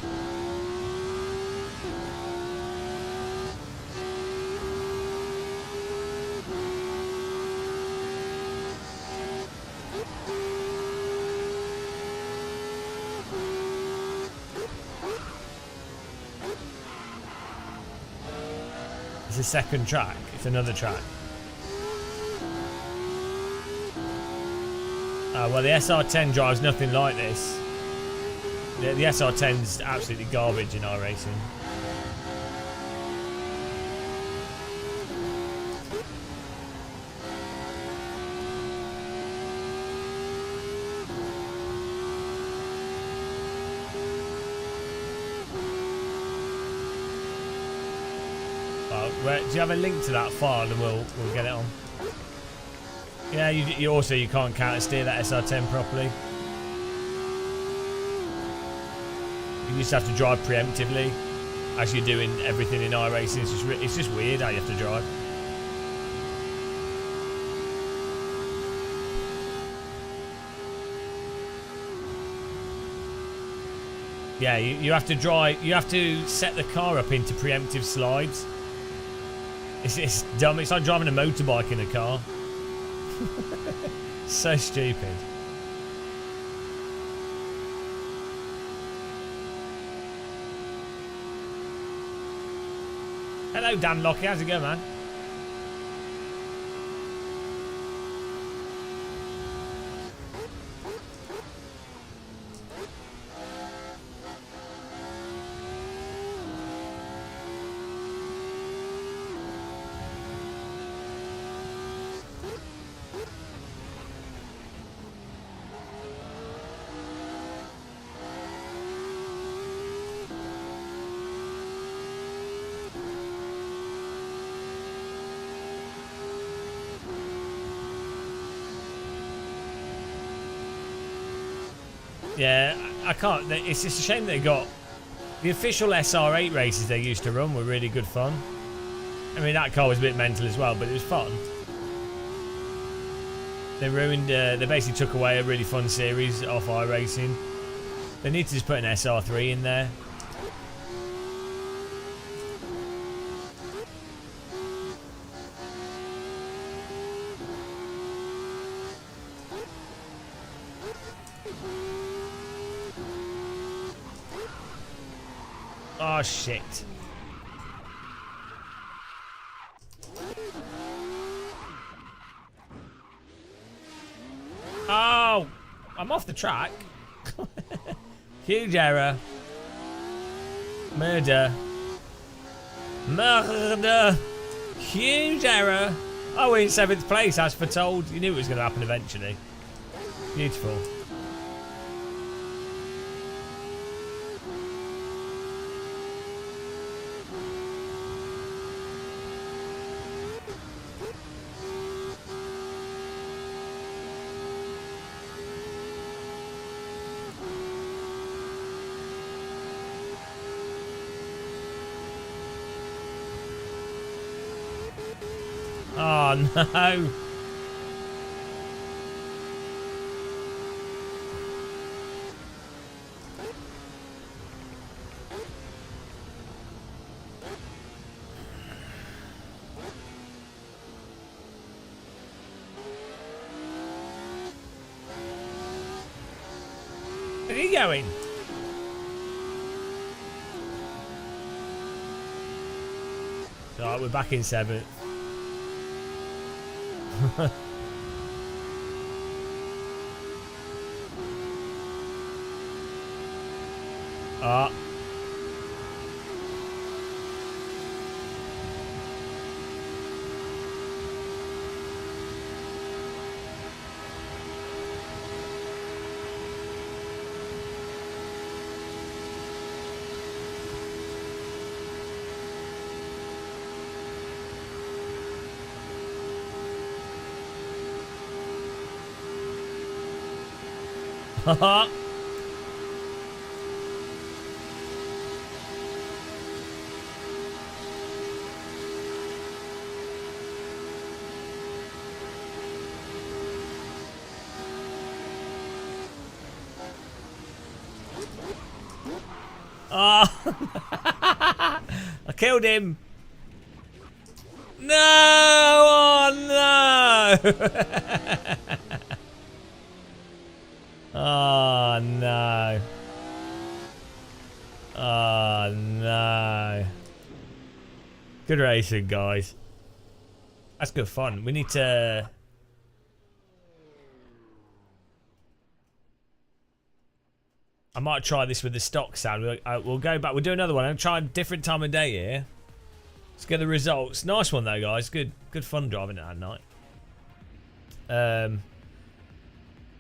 It's a second track. It's another track. Well, the SR10 drives nothing like this. The SR10's absolutely garbage in iRacing. Do you have a link to that file and we'll get it on? Yeah, you also can't counter steer that SR10 properly. You just have to drive preemptively as you're doing everything in iRacing. It's just weird how you have to drive. Yeah, you have to drive. You have to set the car up into preemptive slides. It's dumb. It's like driving a motorbike in a car. So stupid. Hello, Dan Lockie. How's it going, man? Yeah, I can't. It's just a shame they got the official SR8 races they used to run were really good fun. I mean, that car was a bit mental as well, but it was fun. They ruined. They basically took away a really fun series off iRacing. They need to just put an SR3 in there. Oh shit. Oh, I'm off the track. Huge error. Murder. Murder. Huge error. Oh, we're in 7th place, as foretold. You knew it was going to happen eventually. Beautiful. Oh no! Where are you going? Alright, we're back in 7th. Ah. Haha. Oh, I killed him. No! Oh no! Oh no! Oh no! Good racing, guys. That's good fun. We need to. I might try this with the stock sound. We'll go back. We'll do another one. I'll try a different time of day here. Let's get the results. Nice one though, guys. Good fun driving it at night.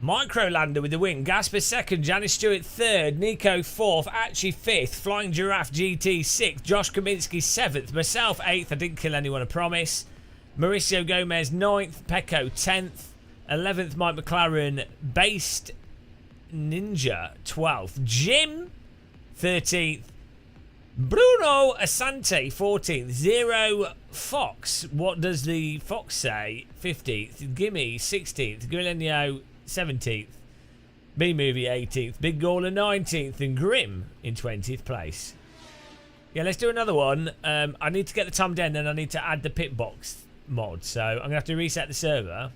Microlander with the win. Gasper second. Janice Stewart third. Nico fourth. Archie fifth. Flying Giraffe GT sixth. Josh Kaminsky seventh. Myself eighth. I didn't kill anyone, I promise. Mauricio Gomez ninth. Pecco 10th. 11th. Mike McLaren. Based Ninja 12th. Jim 13th. Bruno Asante 14th. Zero Fox. What does the Fox say? 15th. Gimme 16th. Guilenio 17th. B-Movie 18th. Big Gawler 19th. And Grim in 20th place. Yeah, let's do another one. I need to get the time down, then I need to add the pit box mod. So I'm going to have to reset the server.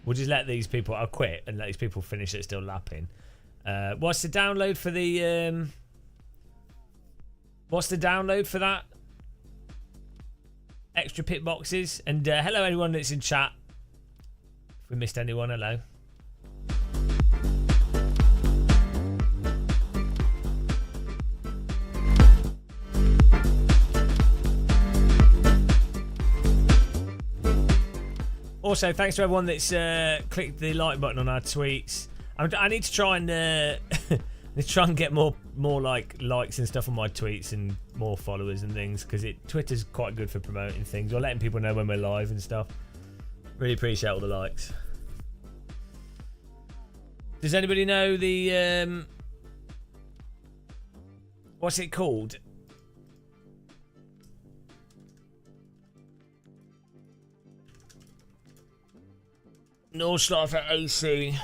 We'll just let these people... I'll quit and let these people finish it still lapping. What's the download for the... What's the download for that? Extra pit boxes. And hello anyone that's in chat. If we missed anyone, hello. Also, thanks to everyone that's clicked the like button on our tweets. I need to try and get more like likes and stuff on my tweets and more followers and things, because Twitter's quite good for promoting things or letting people know when we're live and stuff. Really appreciate all the likes. Does anybody know the what's it called? Nordschleife at AC.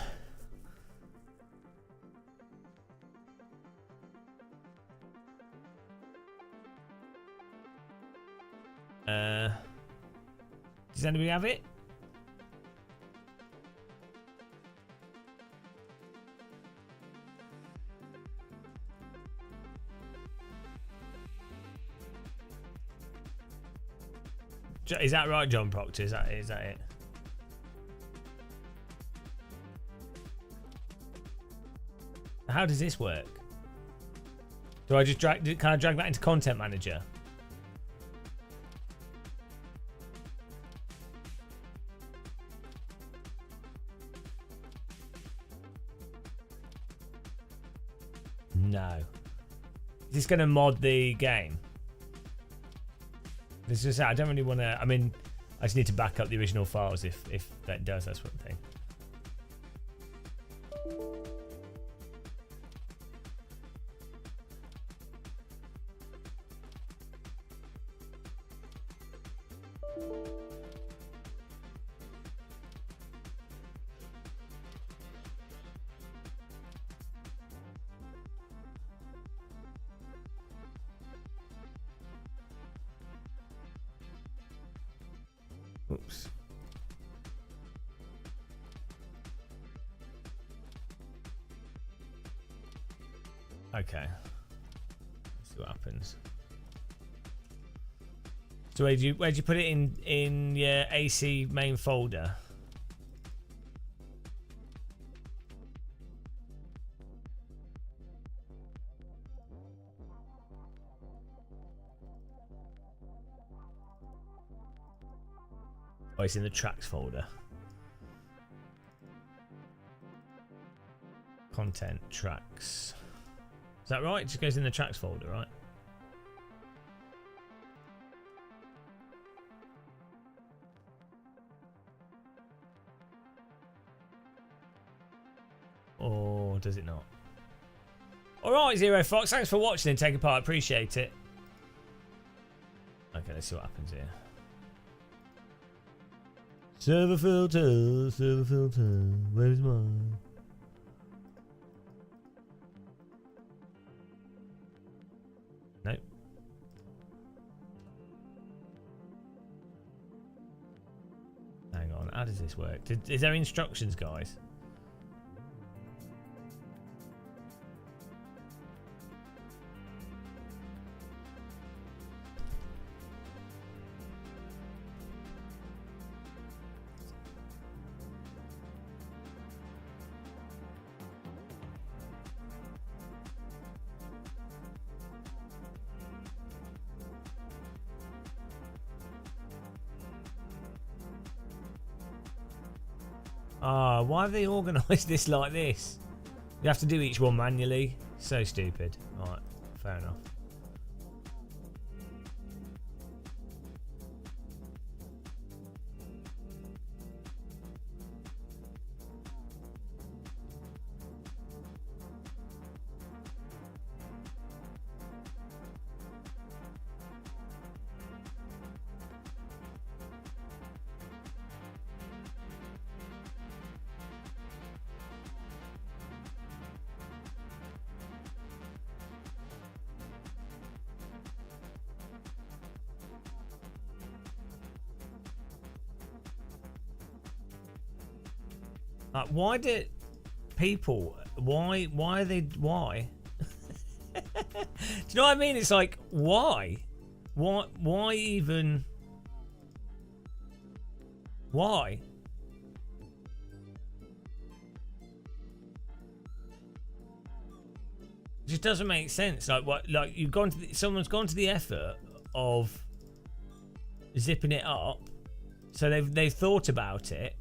Does anybody have it? Is that right, John Proctor? Is that it? How does this work? Do I just can I drag that into Content Manager? No. Is this going to mod the game? This is. I don't really want to. I mean, I just need to back up the original files if that does that sort of thing. Oops. Okay. Let's see what happens. So where'd you put it in your AC main folder? Oh, it's in the tracks folder. Content, tracks. Is that right? It just goes in the tracks folder, right? Or does it not? Alright, Zero Fox, thanks for watching and taking part. Appreciate it. Okay, let's see what happens here. Server filter, where's mine? Hang on, how does this work? Is there instructions, guys? Ah, why have they organised this like this? You have to do each one manually. So stupid. Alright, fair enough. Why do people? Why are they? Why? Do you know what I mean? It's like why? Why even? Why? It just doesn't make sense. Like what? Like you've gone to someone's gone to the effort of zipping it up, so they've thought about it.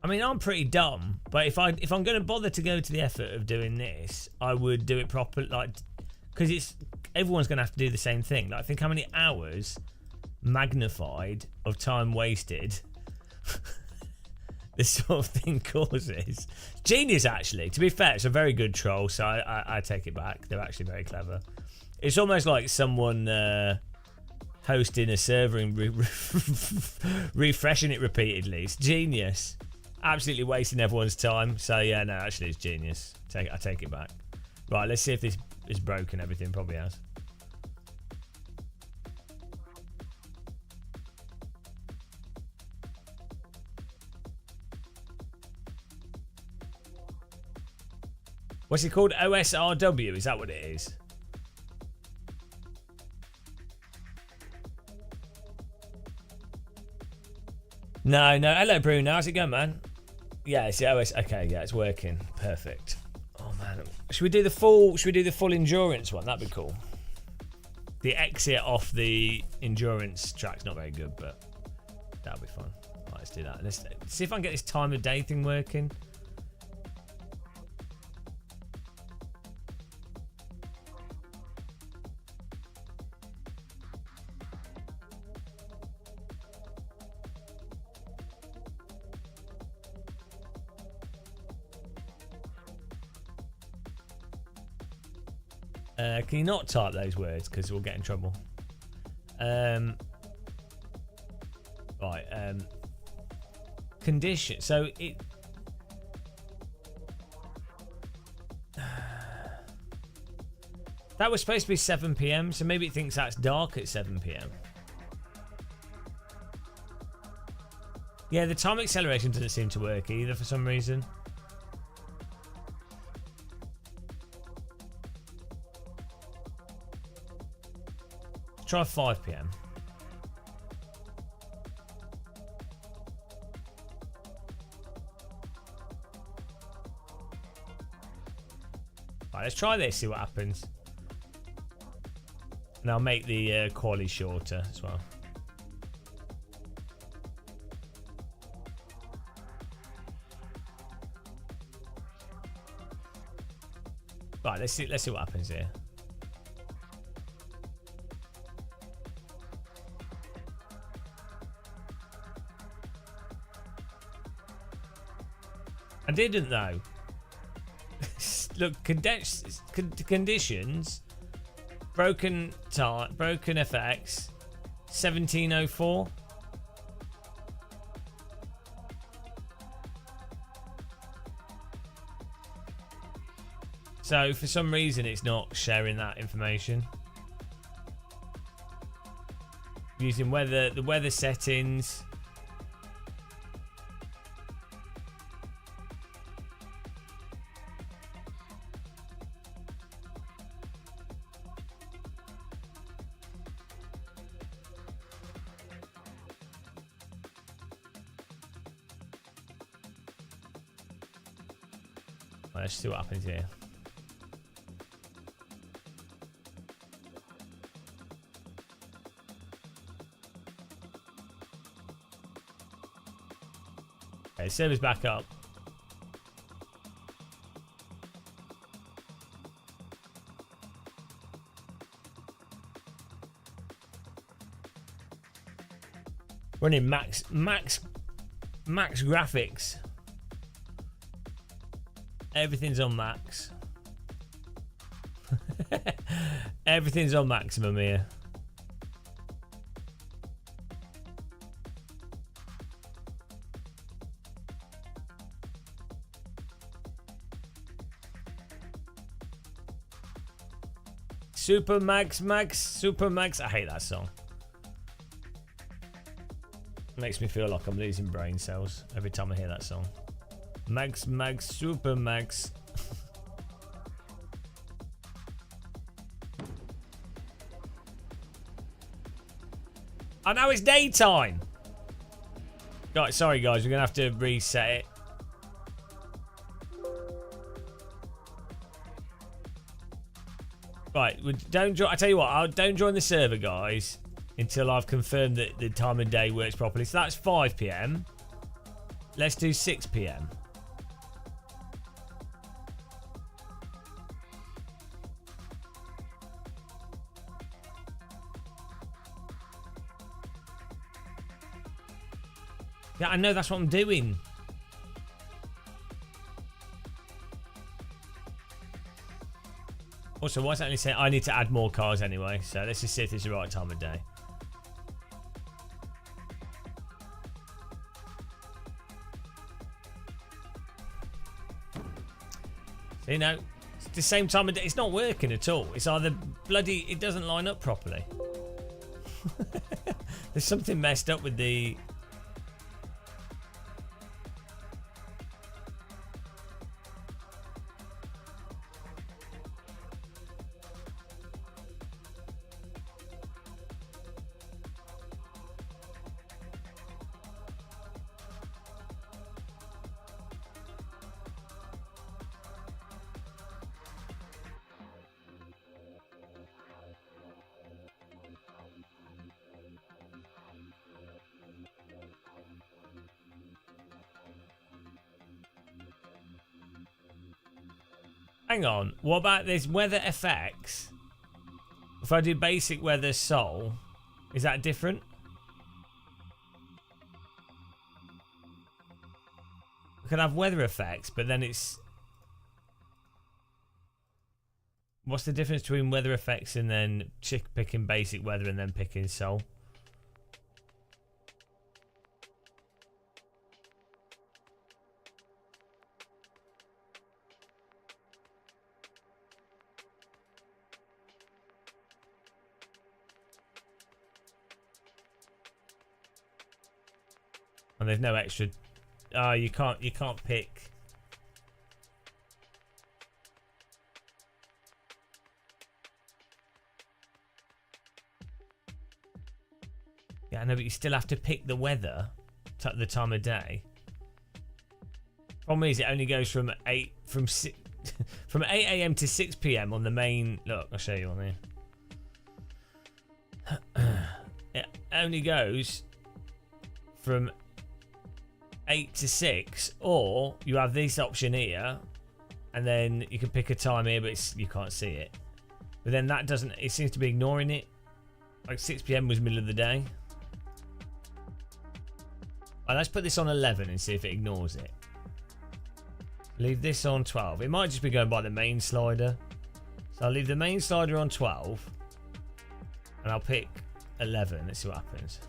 I mean, I'm pretty dumb, but if I'm going to bother to go to the effort of doing this, I would do it properly, like, because everyone's going to have to do the same thing. Like, think how many hours magnified of time wasted this sort of thing causes. Genius, actually. To be fair, it's a very good troll, so I take it back. They're actually very clever. It's almost like someone hosting a server and refreshing it repeatedly. It's genius. Absolutely wasting everyone's time. So yeah, no, actually it's genius. I take it back. Right, let's see if this is broken. Everything probably has. What's it called? OSRW, is that what it is? No. Hello, Bruno. How's it going, man? Yeah, it's the OS. Okay, yeah, it's working. Perfect. Oh man, should we do the full endurance one? That'd be cool. The exit off the endurance track's not very good, but that'll be fun. Right, let's do that. Let's see if I can get this time of day thing working. Can you not type those words because we'll get in trouble? Right. Condition. So it. That was supposed to be 7 PM, so maybe it thinks that's dark at 7 PM. Yeah, the time acceleration doesn't seem to work either for some reason. Try 5 PM. Right, let's try this, see what happens. And I'll make the quality shorter as well. Right, let's see what happens here. I didn't though. Look, conditions, broken time, broken effects, 1704. So for some reason it's not sharing that information. Using the weather settings. Let's see what happens here. Okay, server's back up. Running max graphics. Everything's on max. Everything's on maximum here. Super Max. I hate that song. Makes me feel like I'm losing brain cells every time I hear that song. Max, Super Max. Oh, now it's daytime. Guys, sorry guys, we're gonna have to reset it. Right, don't join. I tell you what, don't join the server, guys, until I've confirmed that the time of day works properly. So that's 5 PM. Let's do 6 PM. Yeah, I know, that's what I'm doing. Also, why is that only saying I need to add more cars anyway? So let's just see if it's the right time of day. See, no, it's the same time of day. It's not working at all. It's either bloody, it doesn't line up properly. There's something messed up with the... Hang on, what about this weather effects? If I do basic weather Sol, is that different? I can have weather effects, but then it's... What's the difference between weather effects and then picking basic weather and then picking Sol? And there's no extra. You can't pick. Yeah, I know, but you still have to pick the weather, the time of day. Problem is, it only goes from 8 AM to 6 PM on the main. Look, I'll show you on there. It only goes from 8 to 6, or you have this option here, and then you can pick a time here, but you can't see it. But then that doesn't. It seems to be ignoring it. Like 6 PM was middle of the day. Right, let's put this on 11 and see if it ignores it. Leave this on 12. It might just be going by the main slider. So I'll leave the main slider on 12, and I'll pick 11. Let's see what happens.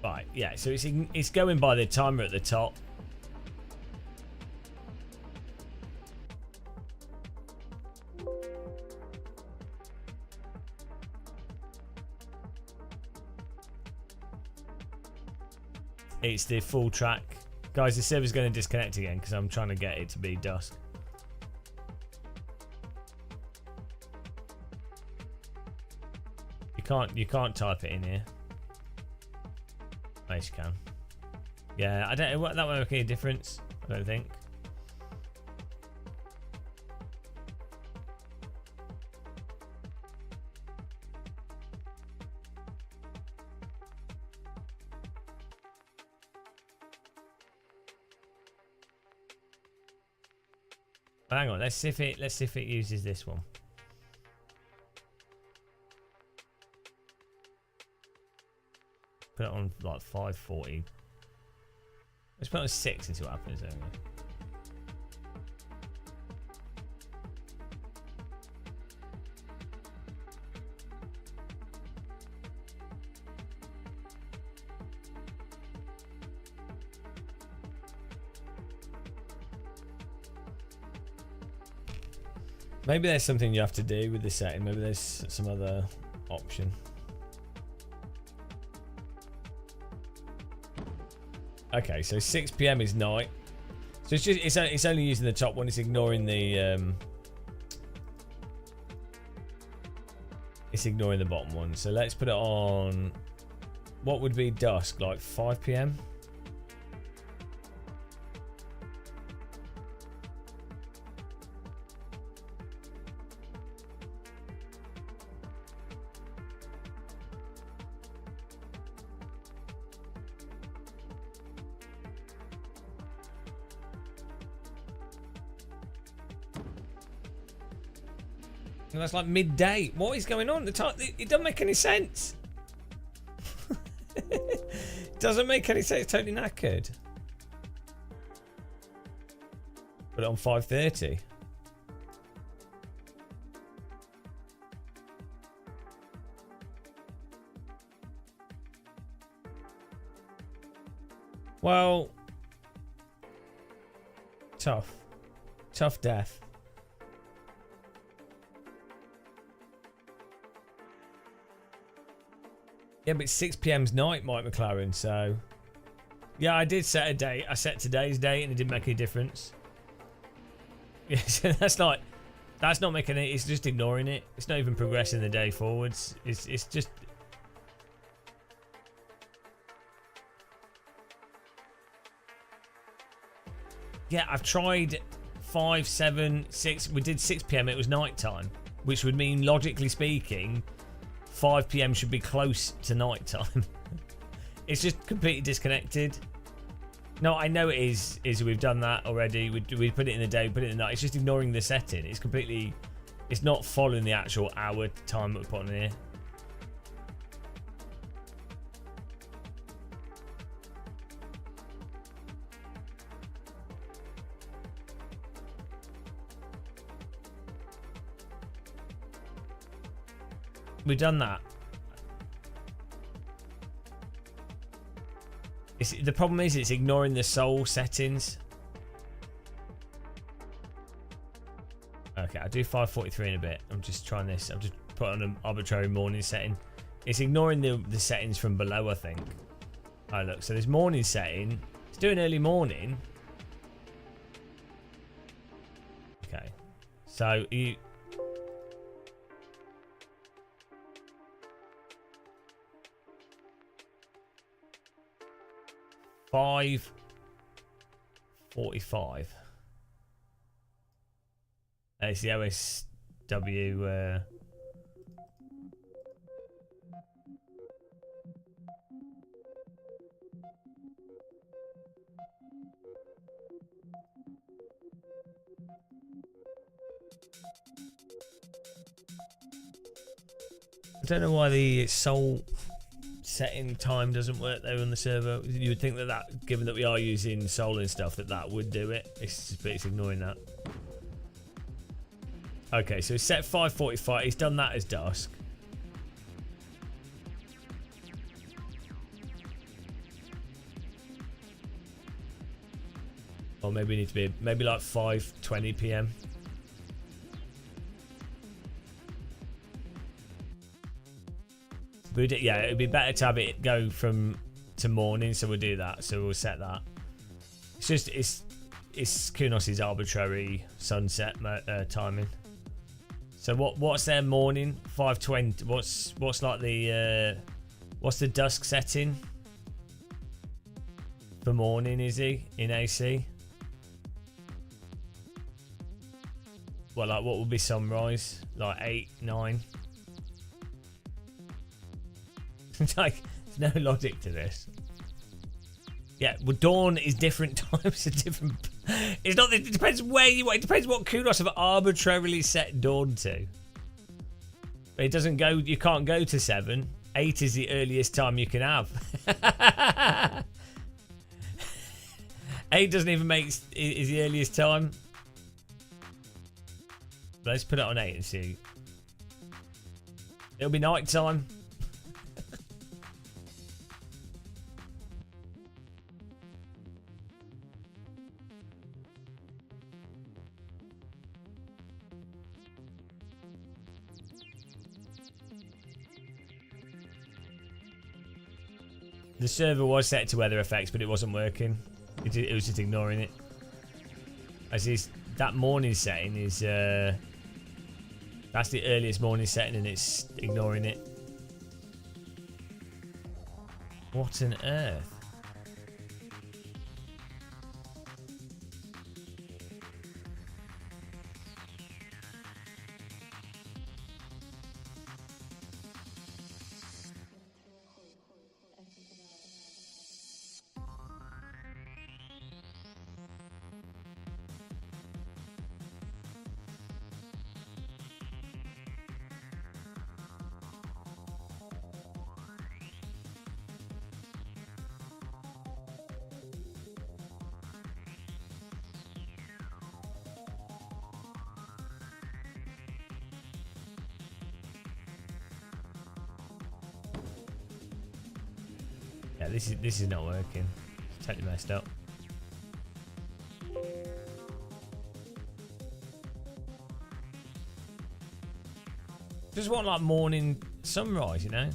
Right, yeah, so it's going by the timer at the top. It's the full track. Guys, the server's going to disconnect again because I'm trying to get it to be dusk. You can't type it in here. Yes, you can. Yeah, I don't. That won't make any difference. I don't think. Hang on. Let's see if it uses this one. Put it on like 540. Let's put it on 6 and see what happens anyway. Maybe there's something you have to do with the setting. Maybe there's some other option. Okay, so 6 PM is night. So it's only using the top one. It's ignoring the bottom one. So let's put it on. What would be dusk? Like 5 PM. That's like midday. What is going on? The time, it doesn't make any sense. It doesn't make any sense. It's totally knackered. Put it on 5:30. Well, tough death. Yeah, but 6 PM's night, Mike McLaren, so... Yeah, I did set a date. I set today's date and it didn't make any difference. Yeah, so that's not making it, it's just ignoring it. It's not even progressing the day forwards. It's just... Yeah, I've tried 5, 7, 6. We did 6 PM, it was night time, which would mean, logically speaking, 5 PM should be close to night time. It's just completely disconnected. No, I know it is we've done that already. We put it in the day, put it in the night. It's just ignoring the setting. It's completely, it's not following the actual hour time that we put on here. We've done that. The problem is it's ignoring the soul settings. Okay, I'll do 5:43 in a bit. I'm just trying this. I'm just putting on an arbitrary morning setting. It's ignoring the settings from below, I think. Oh, look. So there's morning setting. It's doing early morning. Okay. So you... $5.45. It's the OSW. don't know why the soul setting time doesn't work though on the server. You would think that given that we are using soul and stuff, that would do it. But it's ignoring that. Okay, so it's set 5:45. He's done that as dusk. Or maybe we need to be maybe like 5:20 p.m. Yeah, it'd be better to have it go from to morning, so we'll do that. So we'll set that. It's just it's Kunos' arbitrary sunset timing. So what's their morning? 5:20. What's like the what's the dusk setting for morning? Is he in AC? Well, like what would be sunrise? Like 8, 9. Like, there's no logic to this. Yeah, well, dawn is different times at different. It's not. It depends where you. It depends what Kunos have arbitrarily set dawn to. But it doesn't go. You can't go to 7. 8 is the earliest time you can have. 8 doesn't even make is the earliest time. But let's put it on 8 and see. It'll be night time. The server was set to weather effects, but it wasn't working. It was just ignoring it. As is that morning setting is that's the earliest morning setting, and it's ignoring it. What on earth? Yeah, this is not working. It's totally messed up. Just want like morning sunrise, you know?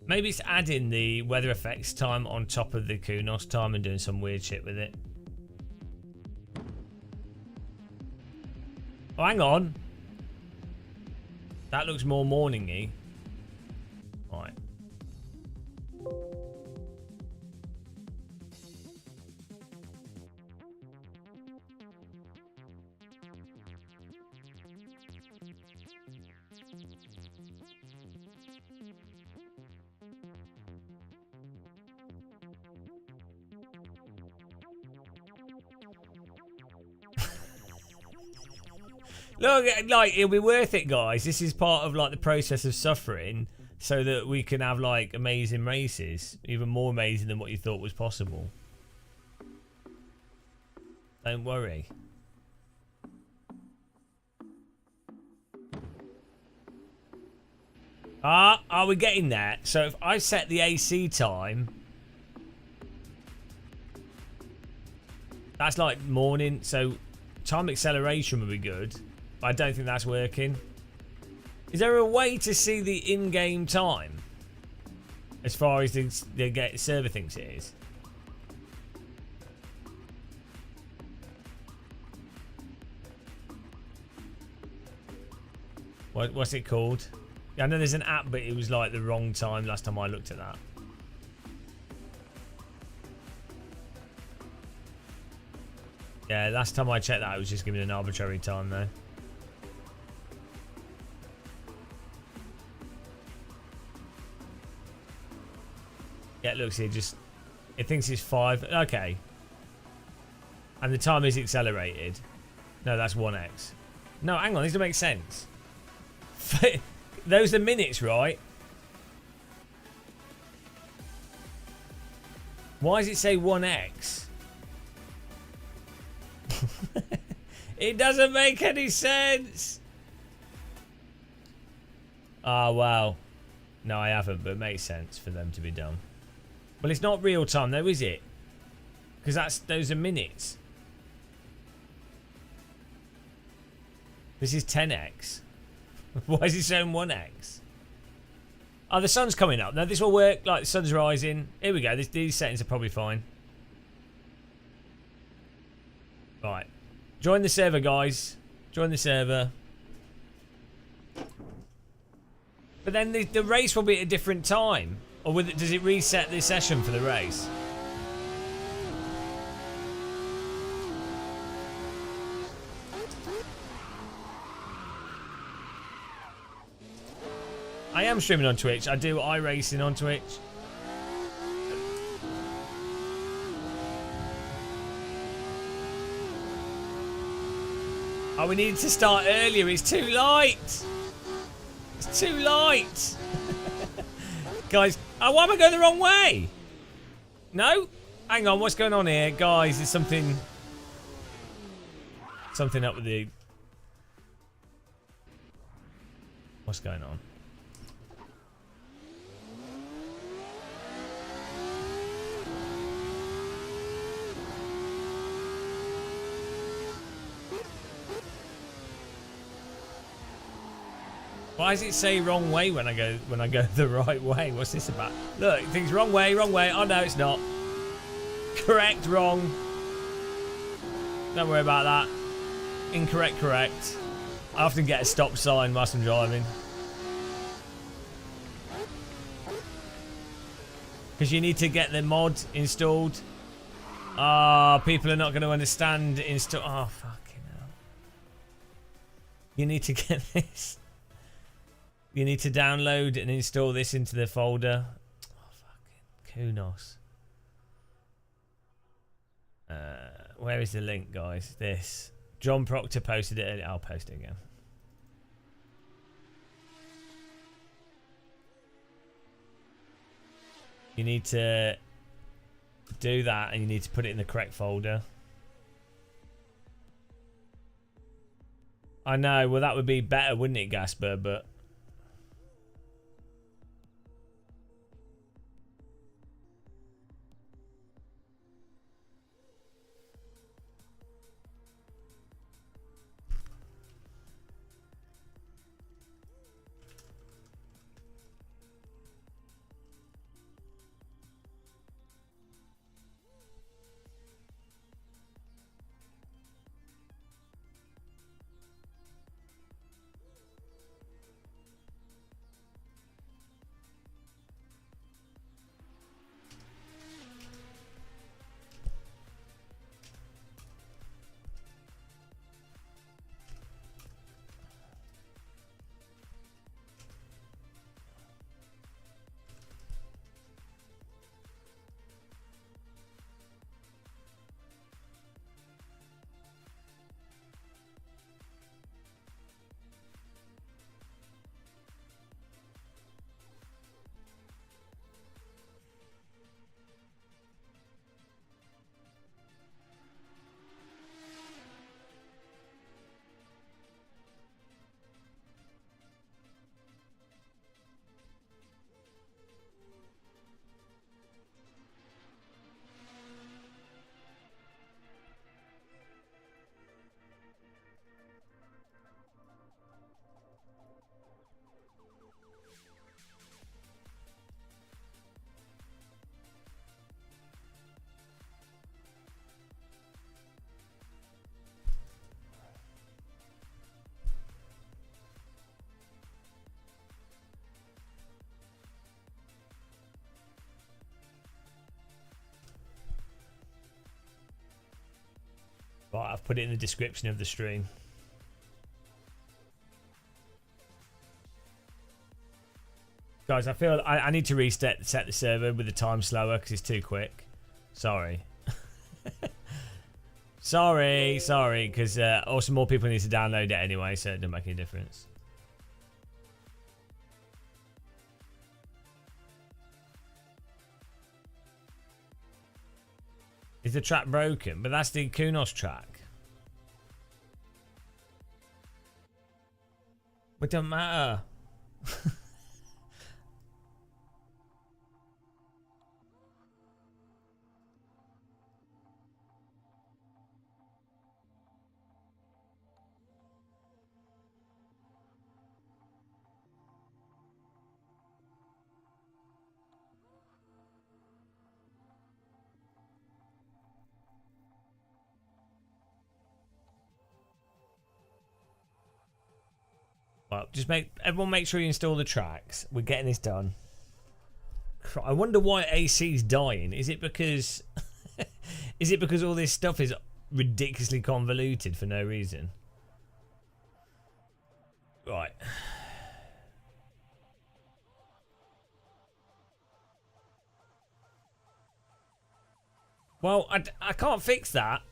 Maybe it's adding the weather effects time on top of the Kunos time and doing some weird shit with it. Oh, hang on. That looks more morning-y. Right. Look, like, it'll be worth it, guys. This is part of like the process of suffering, so that we can have like amazing races, even more amazing than what you thought was possible. Don't worry. Are we getting there? So if I set the AC time, that's like morning. So time acceleration would be good. I don't think that's working. Is there a way to see the in-game time as far as the server thinks it is? What's it called? I know there's an app, but it was like the wrong time last time I looked at that. Yeah, last time I checked that, it was just giving an arbitrary time though. Yeah, it looks here it thinks it's 5. Okay. And the time is accelerated. No, that's 1x. No, hang on, this doesn't make sense. Those are minutes, right? Why does it say 1x? It doesn't make any sense. Ah, wow. No, I haven't, but it makes sense for them to be done. Well, it's not real time though, is it? Because those are minutes. This is 10x. Why is it showing 1x? Oh, the sun's coming up. Now this will work. Like the sun's rising. Here we go. These settings are probably fine. Right. Join the server, guys. Join the server. But then the race will be at a different time. Or does it reset the session for the race? I am streaming on Twitch. I do iRacing on Twitch. Oh, we needed to start earlier. It's too late. It's too late. Guys, oh, why am I going the wrong way? No? Hang on, what's going on here? Guys, there's something up with the... What's going on? Why does it say wrong way when I go the right way? What's this about? Look, it thinks wrong way, wrong way. Oh no, it's not. Correct, wrong. Don't worry about that. Incorrect, correct. I often get a stop sign whilst I'm driving. Because you need to get the mod installed. Ah, people are not going to understand install. Oh, fucking hell. You need to get this. You need to download and install this into the folder. Oh, fucking kunos. Where is the link, guys? This. John Proctor posted it earlier. I'll post it again. You need to do that and you need to put it in the correct folder. I know, well that would be better, wouldn't it, Gasper? But Right, I've put it in the description of the stream. Guys, I feel I need to set the server with the time slower because it's too quick. Sorry. sorry, because also more people need to download it anyway, so it doesn't make any difference. Is the track broken? But that's the Kunos track. It don't matter. Well, just everyone make sure you install the tracks. We're getting this done. I wonder why AC's dying. Is it because is it because all this stuff is ridiculously convoluted for no reason? Right. Well, I can't fix that.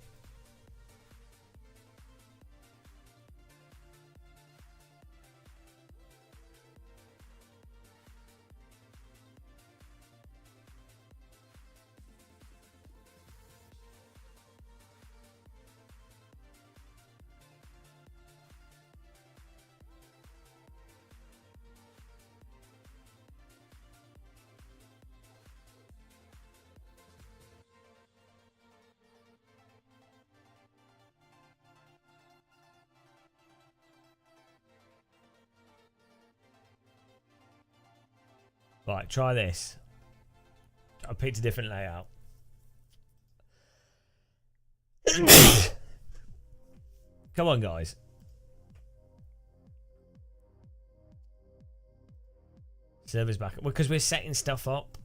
Right, try this. I picked a different layout. Come on, guys. Server's back. Because we're setting stuff up.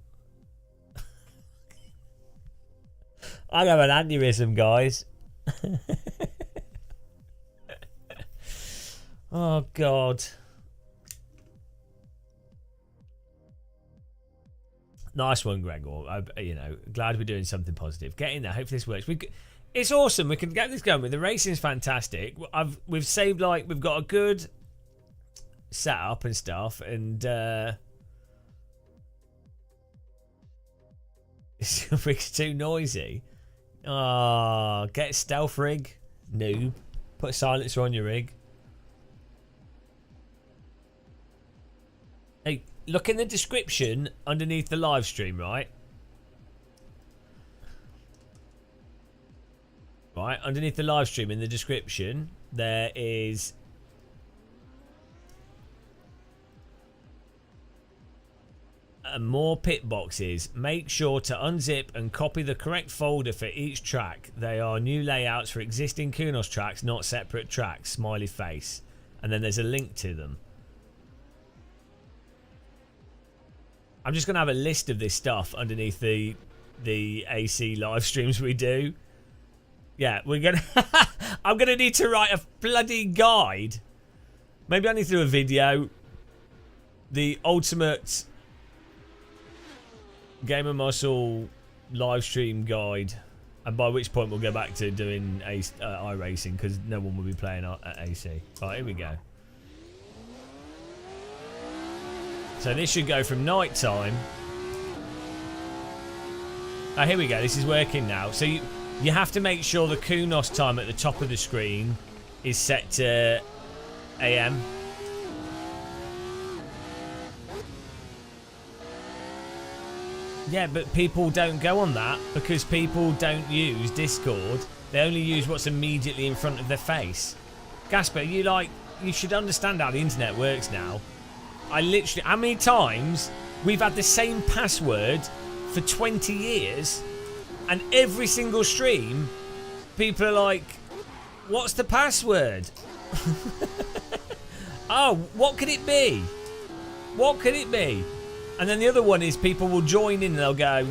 I have an aneurysm, guys. Oh, God. Nice one, Gregor. You know, glad we're doing something positive. Get in there. Hopefully this works. It's awesome. We can get this going. The racing's fantastic. We've saved, like, we've got a good setup and stuff, and it's too noisy. Get a stealth rig, noob. Put a silencer on your rig. Hey, look in the description underneath the live stream, right? Right, underneath the live stream in the description, there is more pit boxes. Make sure to unzip and copy the correct folder for each track. They are new layouts for existing Kunos tracks, not separate tracks. Smiley face. And then there's a link to them. I'm just going to have a list of this stuff underneath the AC live streams we do. Yeah, we're going to... I'm going to need to write a bloody guide. Maybe I need to do a video. The ultimate Gamer Muscle live stream guide. And by which point we'll go back to doing iRacing, because no one will be playing at AC. Right, here we go. So this should go from night time. Oh, here we go. This is working now. So you have to make sure the Kunos time at the top of the screen is set to AM. Yeah, but people don't go on that because people don't use Discord. They only use what's immediately in front of their face. Gasper, you should understand how the internet works now. I literally, how many times we've had the same password for 20 years, and every single stream, people are like, what's the password? Oh, what could it be? What could it be? And then the other one is people will join in and they'll go,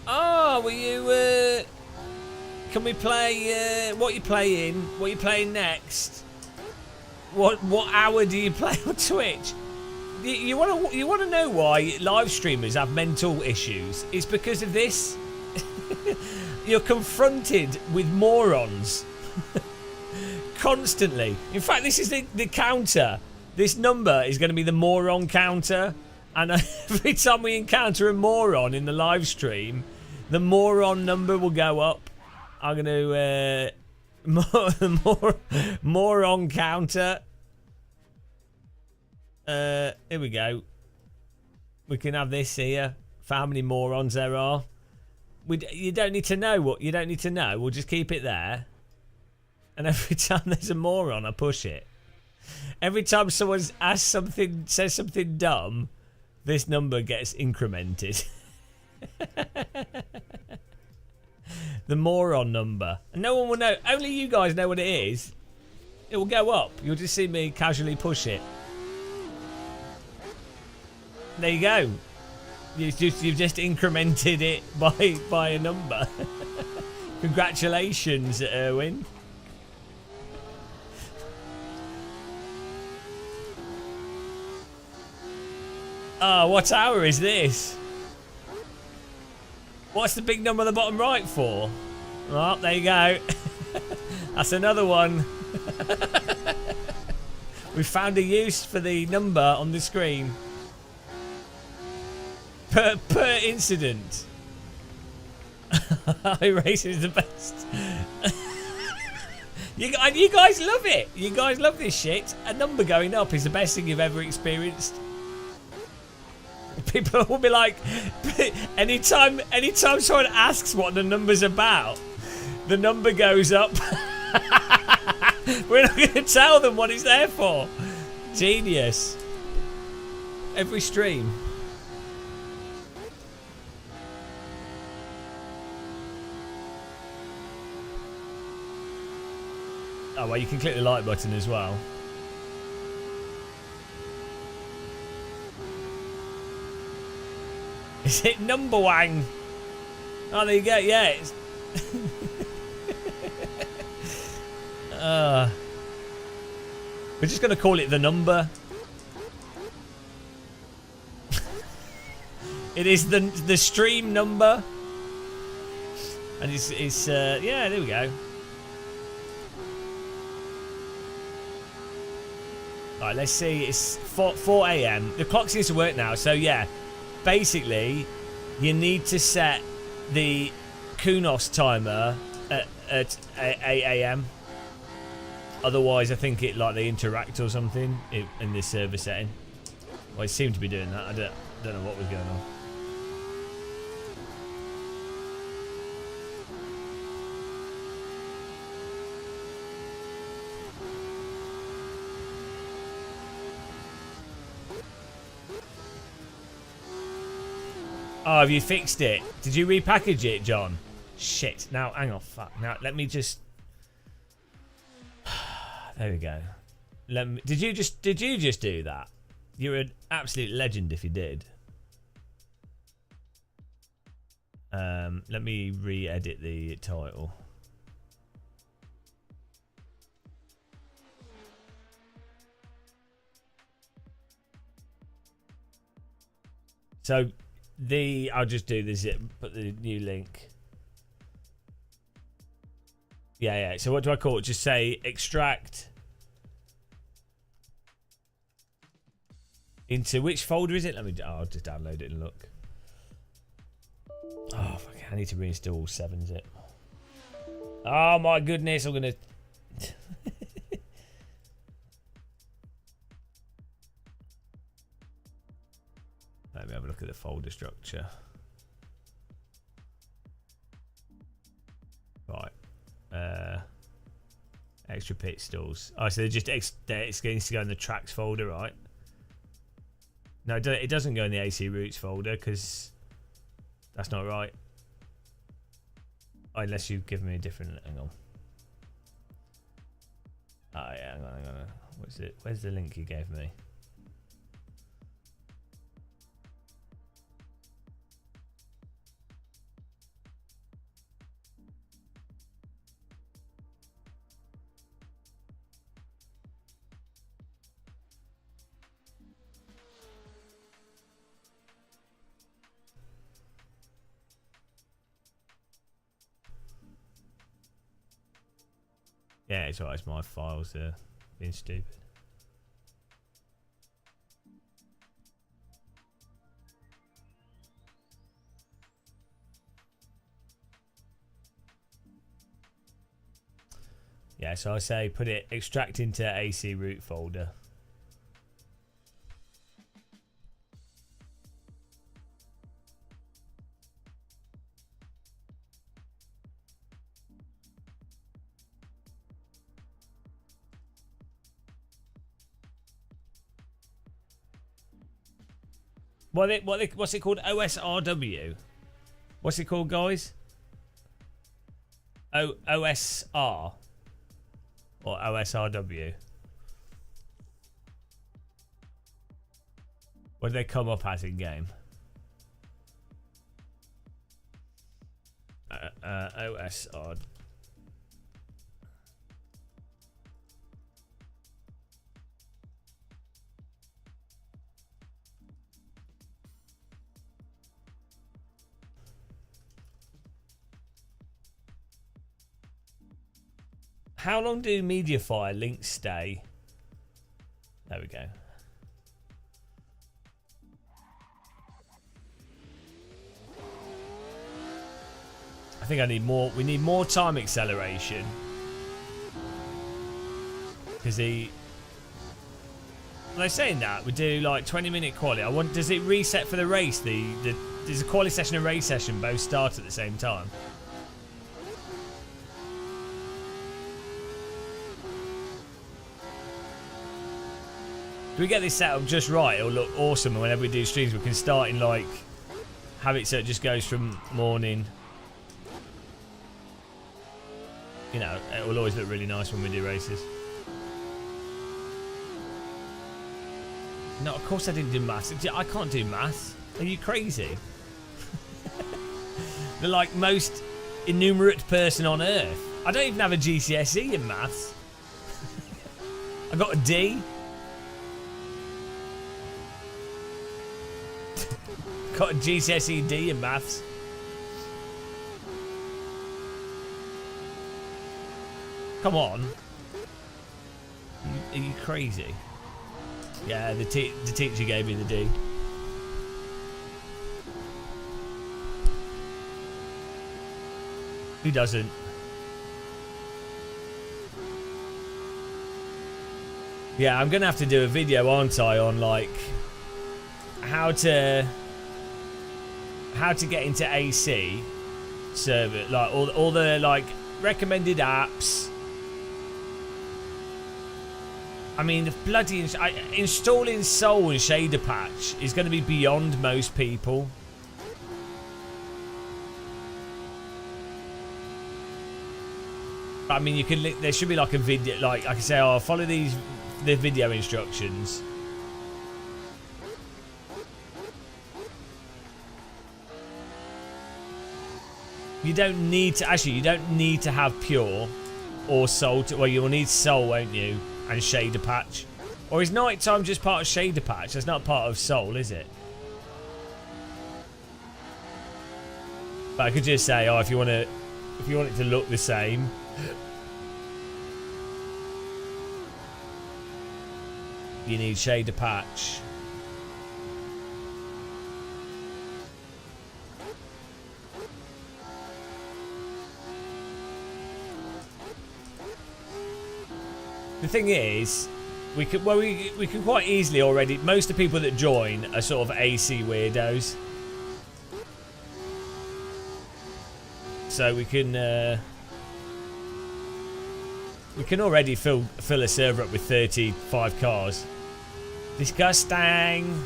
oh, were you, Can we play? What you playing? What you playing next? What hour do you play on Twitch? You want to know why live streamers have mental issues? It's because of this. You're confronted with morons constantly. In fact, this is the counter. This number is going to be the moron counter, and every time we encounter a moron in the live stream, the moron number will go up. I'm going to moron counter. Here we go. We can have this here for how many morons there are. You don't need to know what you don't need to know. We'll just keep it there. And every time there's a moron, I push it. Every time someone says something dumb, this number gets incremented. The moron number. And no one will know. Only you guys know what it is. It will go up. You'll just see me casually push it. There you go. You've just incremented it by a number. Congratulations, Erwin. Oh, what hour is this? What's the big number on the bottom right for? Oh, there you go. That's another one. We found a use for the number on the screen. Per incident. iRacing is the best. You guys love it. You guys love this shit. A number going up is the best thing you've ever experienced. People will be like, anytime someone asks what the number's about, the number goes up. We're not going to tell them what it's there for. Genius. Every stream. Oh, well, you can click the like button as well. Is it number wang? Oh, there you go. Yeah. It's we're just going to call it the number. It is the stream number. And it's yeah, there we go. Alright, let's see. It's 4 a.m. The clock seems to work now, so yeah. Basically, you need to set the kunos timer at 8 a.m. Otherwise, I think it like they interact or something in this server setting. Well, it seemed to be doing that. I don't know what was going on. Oh, have you fixed it? Did you repackage it, John? Shit. Now, hang on. Fuck. Now, let me just... There we go. Did you just do that? You're an absolute legend if you did. Let me re-edit the title. So... I'll just do this. Put the new link. Yeah. So what do I call it? Just say extract into which folder is it? I'll just download it and look. Oh, fuck, I need to reinstall 7-zip. Oh my goodness! I'm gonna. Let me have a look at the folder structure. Right. Extra pit stalls. Oh, so it's going to go in the tracks folder, right? No, it doesn't go in the AC routes folder because that's not right. Oh, unless you've given me a different. Hang on. Oh yeah, hang on. What's it? Where's the link you gave me? Yeah, it's alright. It's my files being stupid. Yeah, so I say put it, extract into AC root folder. What's it called? OSRW. What's it called, guys? OSR or OSRW. What do they come up as in game? OSR. How long do Mediafire links stay? There we go. I think I need more. We need more time acceleration. Because they're saying that we do like 20-minute quali. Does it reset for the race? Does the quali session and race session both start at the same time? Do we get this set up just right? It'll look awesome, and whenever we do streams, we can start in like have it so it just goes from morning. You know, it will always look really nice when we do races. No, of course I didn't do maths. I can't do maths. Are you crazy? The like most innumerate person on earth. I don't even have a GCSE in maths. I got a D. Got a GCSE D in maths. Come on. Are you crazy? Yeah, the teacher gave me the D. Who doesn't? Yeah, I'm gonna have to do a video, aren't I, on like how to get into AC server, like all the like recommended apps. I mean, the bloody installing Soul and Shader Patch is going to be beyond most people. I mean, you can. There should be like a video, like I can say, "Oh, follow the video instructions." You don't need to. Actually, you don't need to have Pure or Soul. Well, you'll need Soul, won't you? And Shader Patch. Or is Nighttime just part of Shader Patch? That's not part of Soul, is it? But I could just say, oh, if you want it to look the same, you need Shader Patch. The thing is, we can quite easily already. Most of the people that join are sort of AC weirdos, so we can already fill a server up with 35 cars. Disgusting.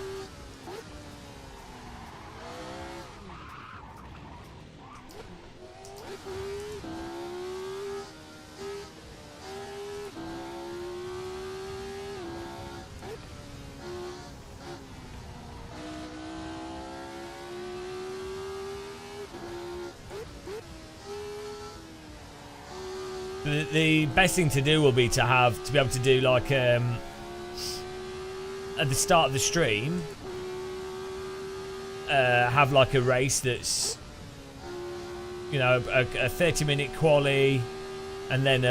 The best thing to do will be to be able to do like at the start of the stream, have like a race that's, you know, a 30-minute quali, and then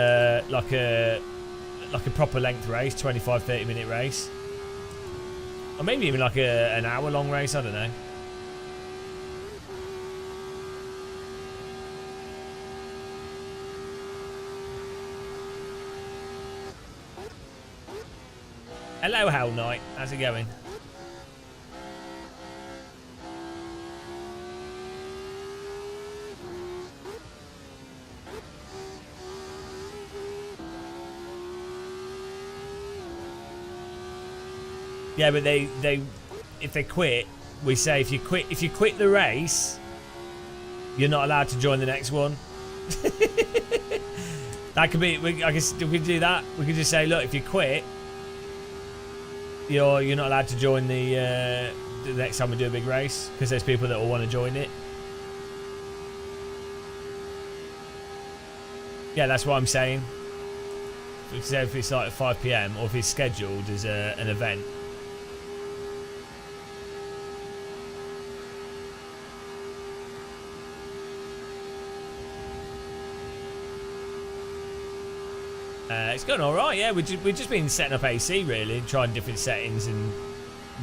like a proper length race, 25-30 minute race, or maybe even like an hour long race. I don't know. Hello, Hell Knight. How's it going? Yeah, but they if they quit, we say if you quit the race, you're not allowed to join the next one. That could be. I guess we could do that. We could just say, look, if you quit, you're not allowed to join the next time we do a big race, because there's people that will want to join it. Yeah, that's what I'm saying. If it's like at 5 PM or if it's scheduled as an event. It's going alright, yeah. We've just been setting up AC, really, trying different settings and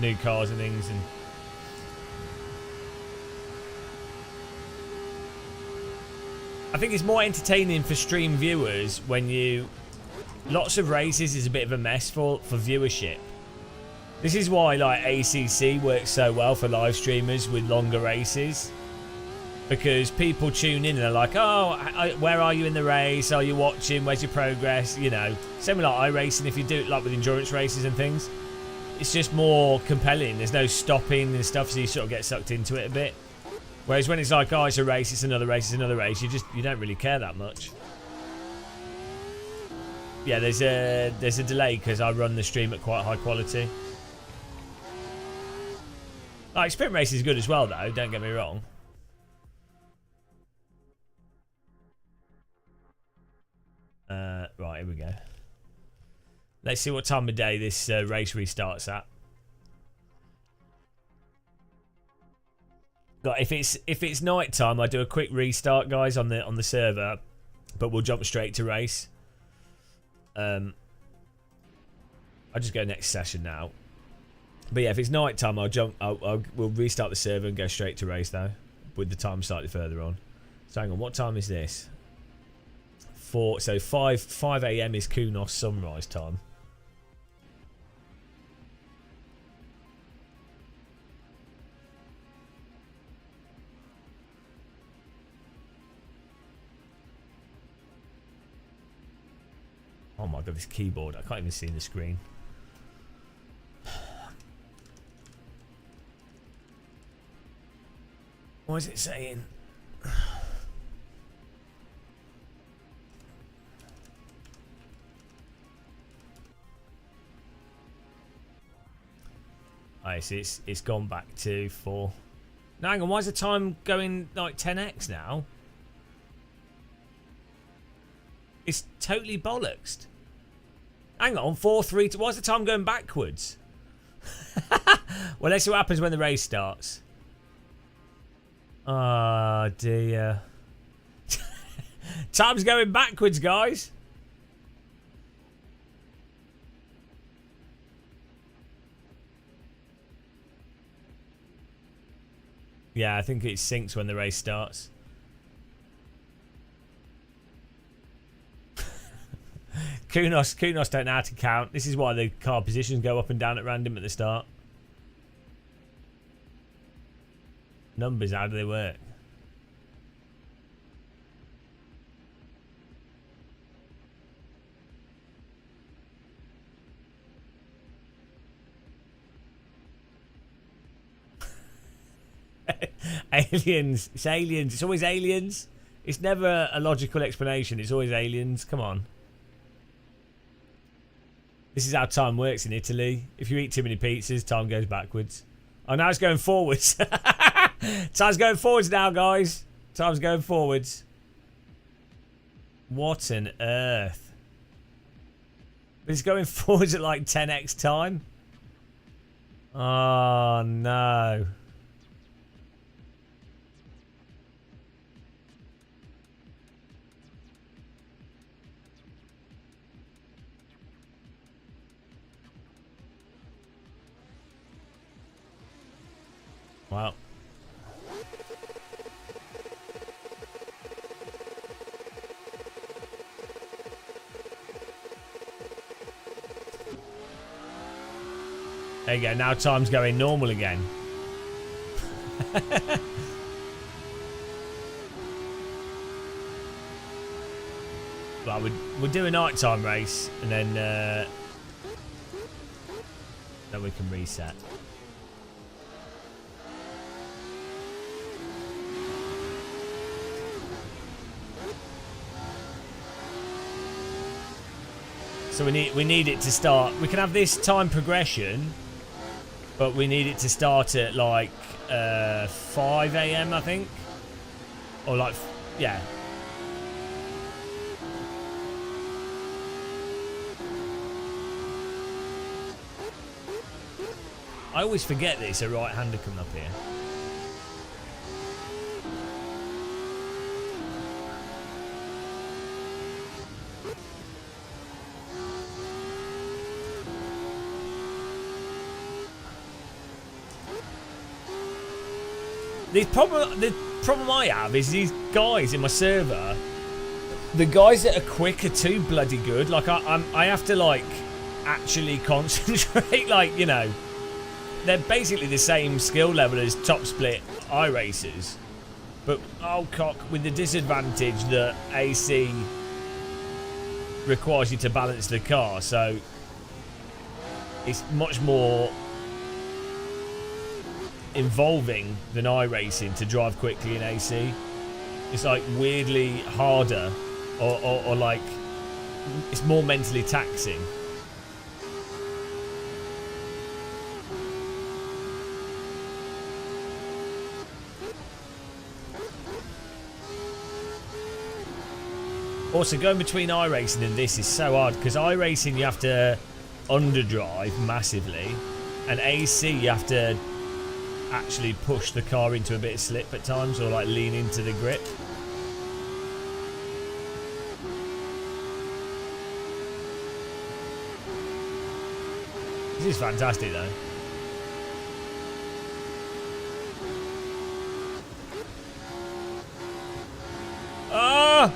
new cars and things. And I think it's more entertaining for stream viewers when lots of races is a bit of a mess for viewership. This is why like ACC works so well for live streamers with longer races. Because people tune in and are like, oh, where are you in the race? Are you watching? Where's your progress? You know, same with like iRacing. If you do it like with endurance races and things, it's just more compelling. There's no stopping and stuff, so you sort of get sucked into it a bit. Whereas when it's like, oh, it's a race, it's another race, it's another race, you don't really care that much. Yeah, there's a delay because I run the stream at quite high quality. Like sprint race is good as well, though. Don't get me wrong. Right, here we go. Let's see what time of day this race restarts at. Like if it's night time, I do a quick restart, guys, on the server, but we'll jump straight to race. I'll just go next session now. But yeah, if it's night time, we'll restart the server and go straight to race though, with the time slightly further on. So hang on, what time is this? 5 AM is Kunos sunrise time. Oh my god, this keyboard, I can't even see the screen. What is it saying? I see it's gone back to 4. Now hang on, why is the time going like 10x now? It's totally bollocks. Hang on, 4, 3, 2. Why is the time going backwards? Well, let's see what happens when the race starts. Oh dear. Time's going backwards, guys. Yeah, I think it syncs when the race starts. Kunos don't know how to count. This is why the car positions go up and down at random at the start. Numbers, how do they work? Aliens. It's aliens. It's always aliens. It's never a logical explanation. It's always aliens. Come on. This is how time works in Italy. If you eat too many pizzas, time goes backwards. Oh, now it's going forwards. Time's going forwards now, guys. Time's going forwards. What on earth? But it's going forwards at like 10x time. Oh, no. Well. There you go, now time's going normal again. Well, we'll do a nighttime race and then we can reset. So we need it to start. We can have this time progression, but we need it to start at like 5 AM, I think, or like yeah. I always forget that it's a right-hander coming up here. The problem I have is these guys in my server. The guys that are quick are too bloody good. Like I have to like actually concentrate. Like, you know, they're basically the same skill level as top split iRacers, but oh cock, with the disadvantage that AC requires you to balance the car, so it's much more involving than iRacing to drive quickly in AC. It's like weirdly harder, or like it's more mentally taxing. Also, going between iRacing and this is so hard, because iRacing you have to underdrive massively, and AC you have to actually push the car into a bit of slip at times, or like lean into the grip. This is fantastic though. Ah!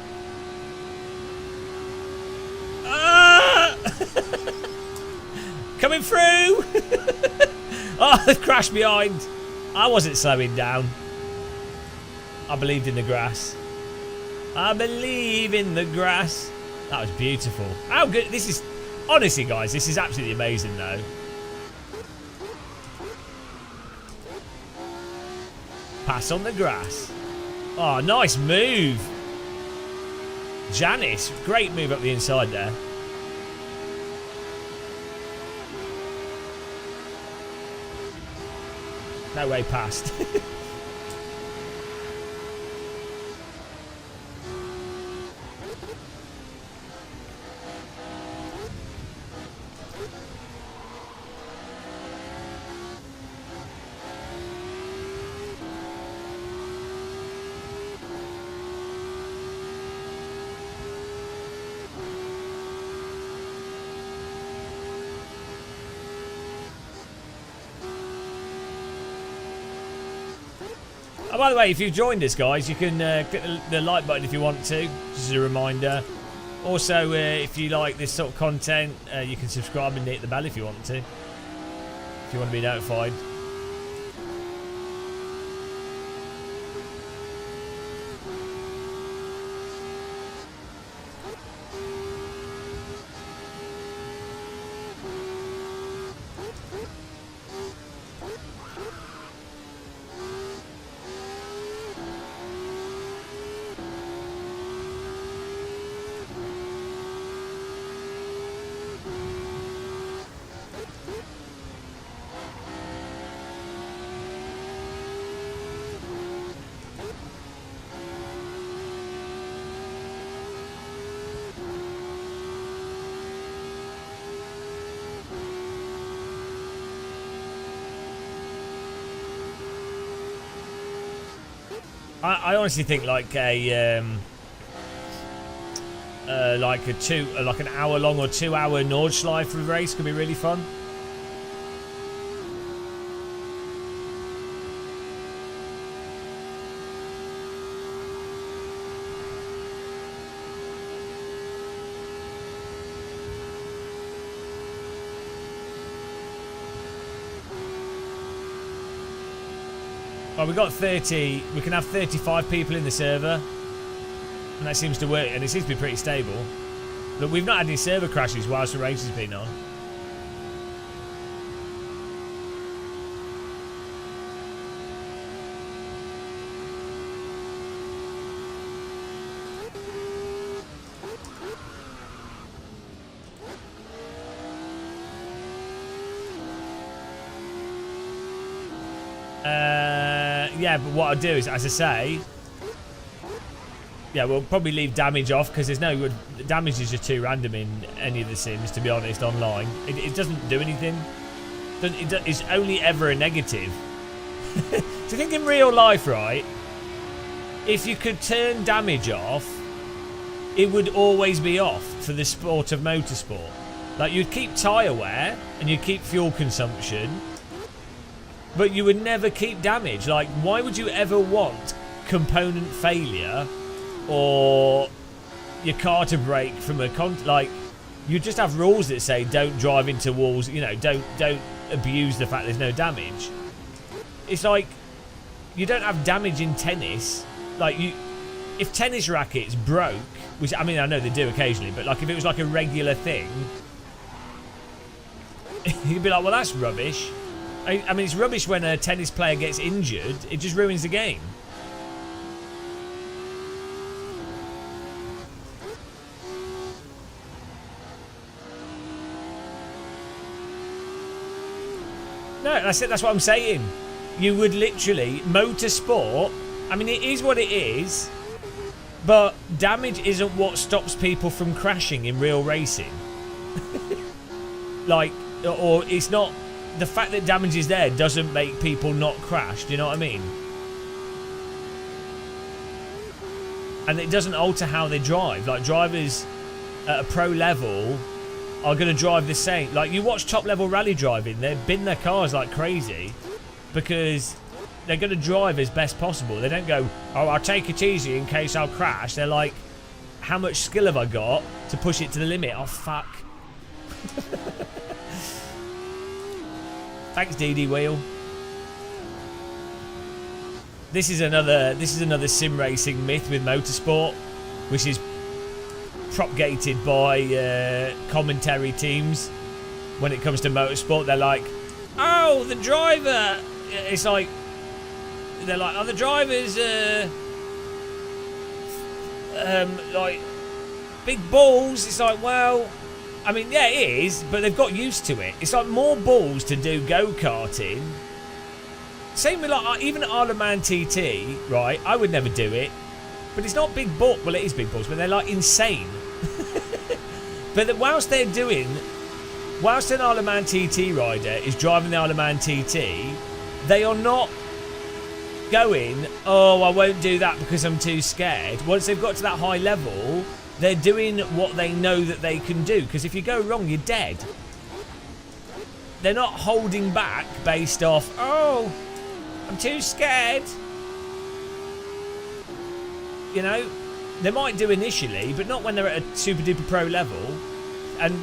Coming through! Oh, they've crashed behind. I wasn't slowing down. I believed in the grass. I believe in the grass. That was beautiful. How good. This is, honestly guys, this is absolutely amazing though. Pass on the grass. Oh, nice move. Janice, great move up the inside there. No way past. Oh, by the way, if you've joined us, guys, you can click the like button if you want to, just as a reminder. Also, if you like this sort of content, you can subscribe and hit the bell if you want to. If you want to be notified. I honestly think like a like an hour long or 2 hour Nordschleife race could be really fun. Well, we've got 30. We can have 35 people in the server. And that seems to work. And it seems to be pretty stable. But we've not had any server crashes whilst the race has been on. Yeah, but what I'll do is, as I say, yeah, we'll probably leave damage off because there's no good. Damage is just too random in any of the sims, to be honest, online. It doesn't do anything. It's only ever a negative. Do you think in real life, right, if you could turn damage off, it would always be off for the sport of motorsport? Like, you'd keep tyre wear and you'd keep fuel consumption, but you would never keep damage. Like, why would you ever want component failure or your car to break from a like, you just have rules that say don't drive into walls, you know, don't abuse the fact there's no damage. It's like, you don't have damage in tennis. Like, if tennis rackets broke, which, I mean, I know they do occasionally, but like if it was like a regular thing, you'd be like, well, that's rubbish. I mean, it's rubbish when a tennis player gets injured. It just ruins the game. No, that's it. That's what I'm saying. You would literally, motorsport, I mean, it is what it is, but damage isn't what stops people from crashing in real racing. Like, or it's not... The fact that damage is there doesn't make people not crash. Do you know what I mean? And it doesn't alter how they drive. Like, drivers at a pro level are going to drive the same. Like, you watch top level rally driving, they bin their cars like crazy because they're going to drive as best possible. They don't go, oh, I'll take it easy in case I'll crash. They're like, how much skill have I got to push it to the limit? Oh, fuck. Thanks, DD Wheel. This is another sim racing myth with motorsport, which is propagated by commentary teams. When it comes to motorsport, they're like, "Oh, the driver." It's like they're like, "Oh, the driver's like big balls." It's like, well, I mean, yeah, it is, but they've got used to it. It's like more balls to do go-karting. Same with like even Isle of Man TT, right? I would never do it, but it's not big balls. Well, it is big balls, but they're like insane. But whilst an Isle of Man TT rider is driving the Isle of Man TT, they are not going, oh, I won't do that because I'm too scared. Once they've got to that high level, they're doing what they know that they can do, because if you go wrong, you're dead. They're not holding back based off, oh, I'm too scared. You know, they might do initially, but not when they're at a super duper pro level. And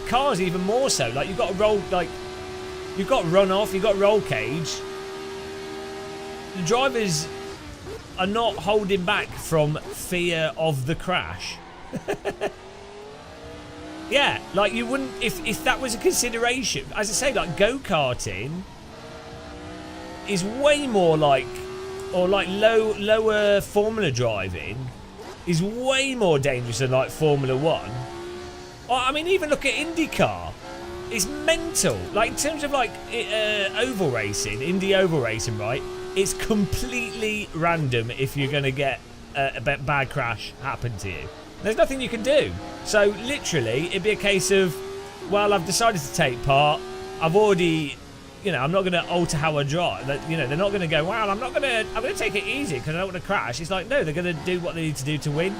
cars even more so. Like, you've got to roll, like, you've got runoff, you've got roll cage. The drivers are not holding back from fear of the crash. Yeah, like you wouldn't if that was a consideration. As I say, like go-karting is way more like, or like lower Formula driving is way more dangerous than like Formula 1. Or, I mean, even look at IndyCar. It's mental. Like in terms of like oval racing, Indy oval racing, right? It's completely random if you're going to get a bad crash happen to you. There's nothing you can do. So literally, it'd be a case of, well, I've decided to take part. I've already, you know, I'm not going to alter how I drive. You know, they're not going to go, well, I'm going to take it easy because I don't want to crash. It's like, no, they're going to do what they need to do to win.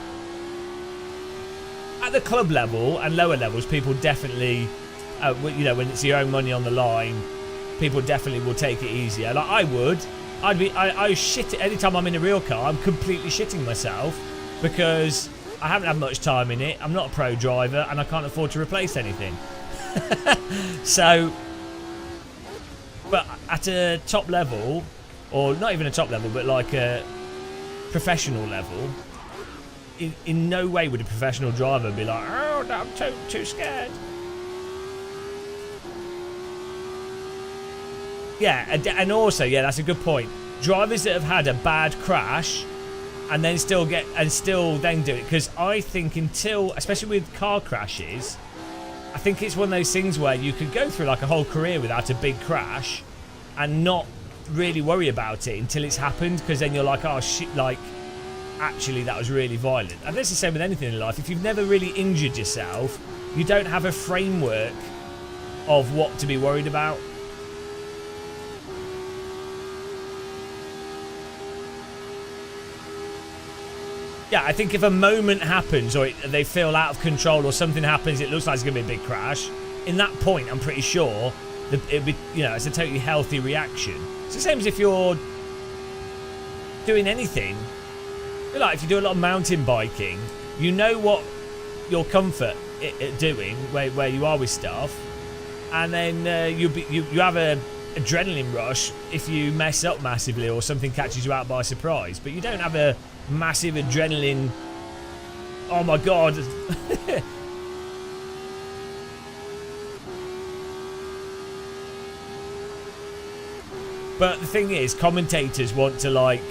At the club level and lower levels, people definitely, you know, when it's your own money on the line, people definitely will take it easier. Like I would. I shit it anytime I'm in a real car. I'm completely shitting myself because I haven't had much time in it. I'm not a pro driver and I can't afford to replace anything. So, but at a top level, or not even a top level, but like a professional level, in no way would a professional driver be like, oh, no, I'm too scared. Yeah, and also, yeah, that's a good point. Drivers that have had a bad crash and then still then do it, because I think until, especially with car crashes, I think it's one of those things where you could go through like a whole career without a big crash and not really worry about it until it's happened, because then you're like, oh shit, like actually that was really violent. And that's the same with anything in life. If you've never really injured yourself, you don't have a framework of what to be worried about. Yeah, I think if a moment happens or they feel out of control or something happens, it looks like it's going to be a big crash. In that point, I'm pretty sure that it'd be, you know, it's a totally healthy reaction. It's the same as if you're doing anything. Like if you do a lot of mountain biking, you know what your comfort at doing, where you are with stuff, and then you have a adrenaline rush if you mess up massively or something catches you out by surprise. But you don't have a massive adrenaline, oh my god. But the thing is, commentators want to like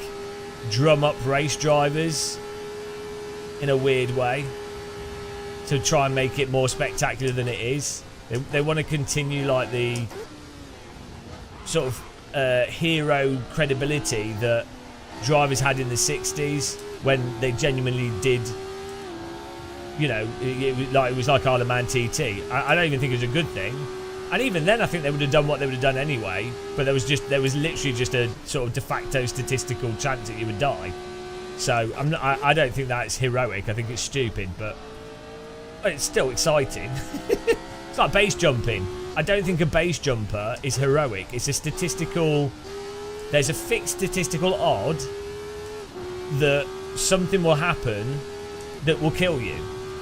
drum up race drivers in a weird way to try and make it more spectacular than it is. They want to continue like the sort of hero credibility that drivers had in the 60s when they genuinely did, you know, it was like Isle of Man TT. I don't even think it was a good thing. And even then I think they would have done what they would have done anyway, but there was literally just a sort of de facto statistical chance that you would die. So I don't think that's heroic. I think it's stupid, but it's still exciting. It's like base jumping. I don't think a base jumper is heroic. It's a statistical, there's a fixed statistical odd that something will happen that will kill you,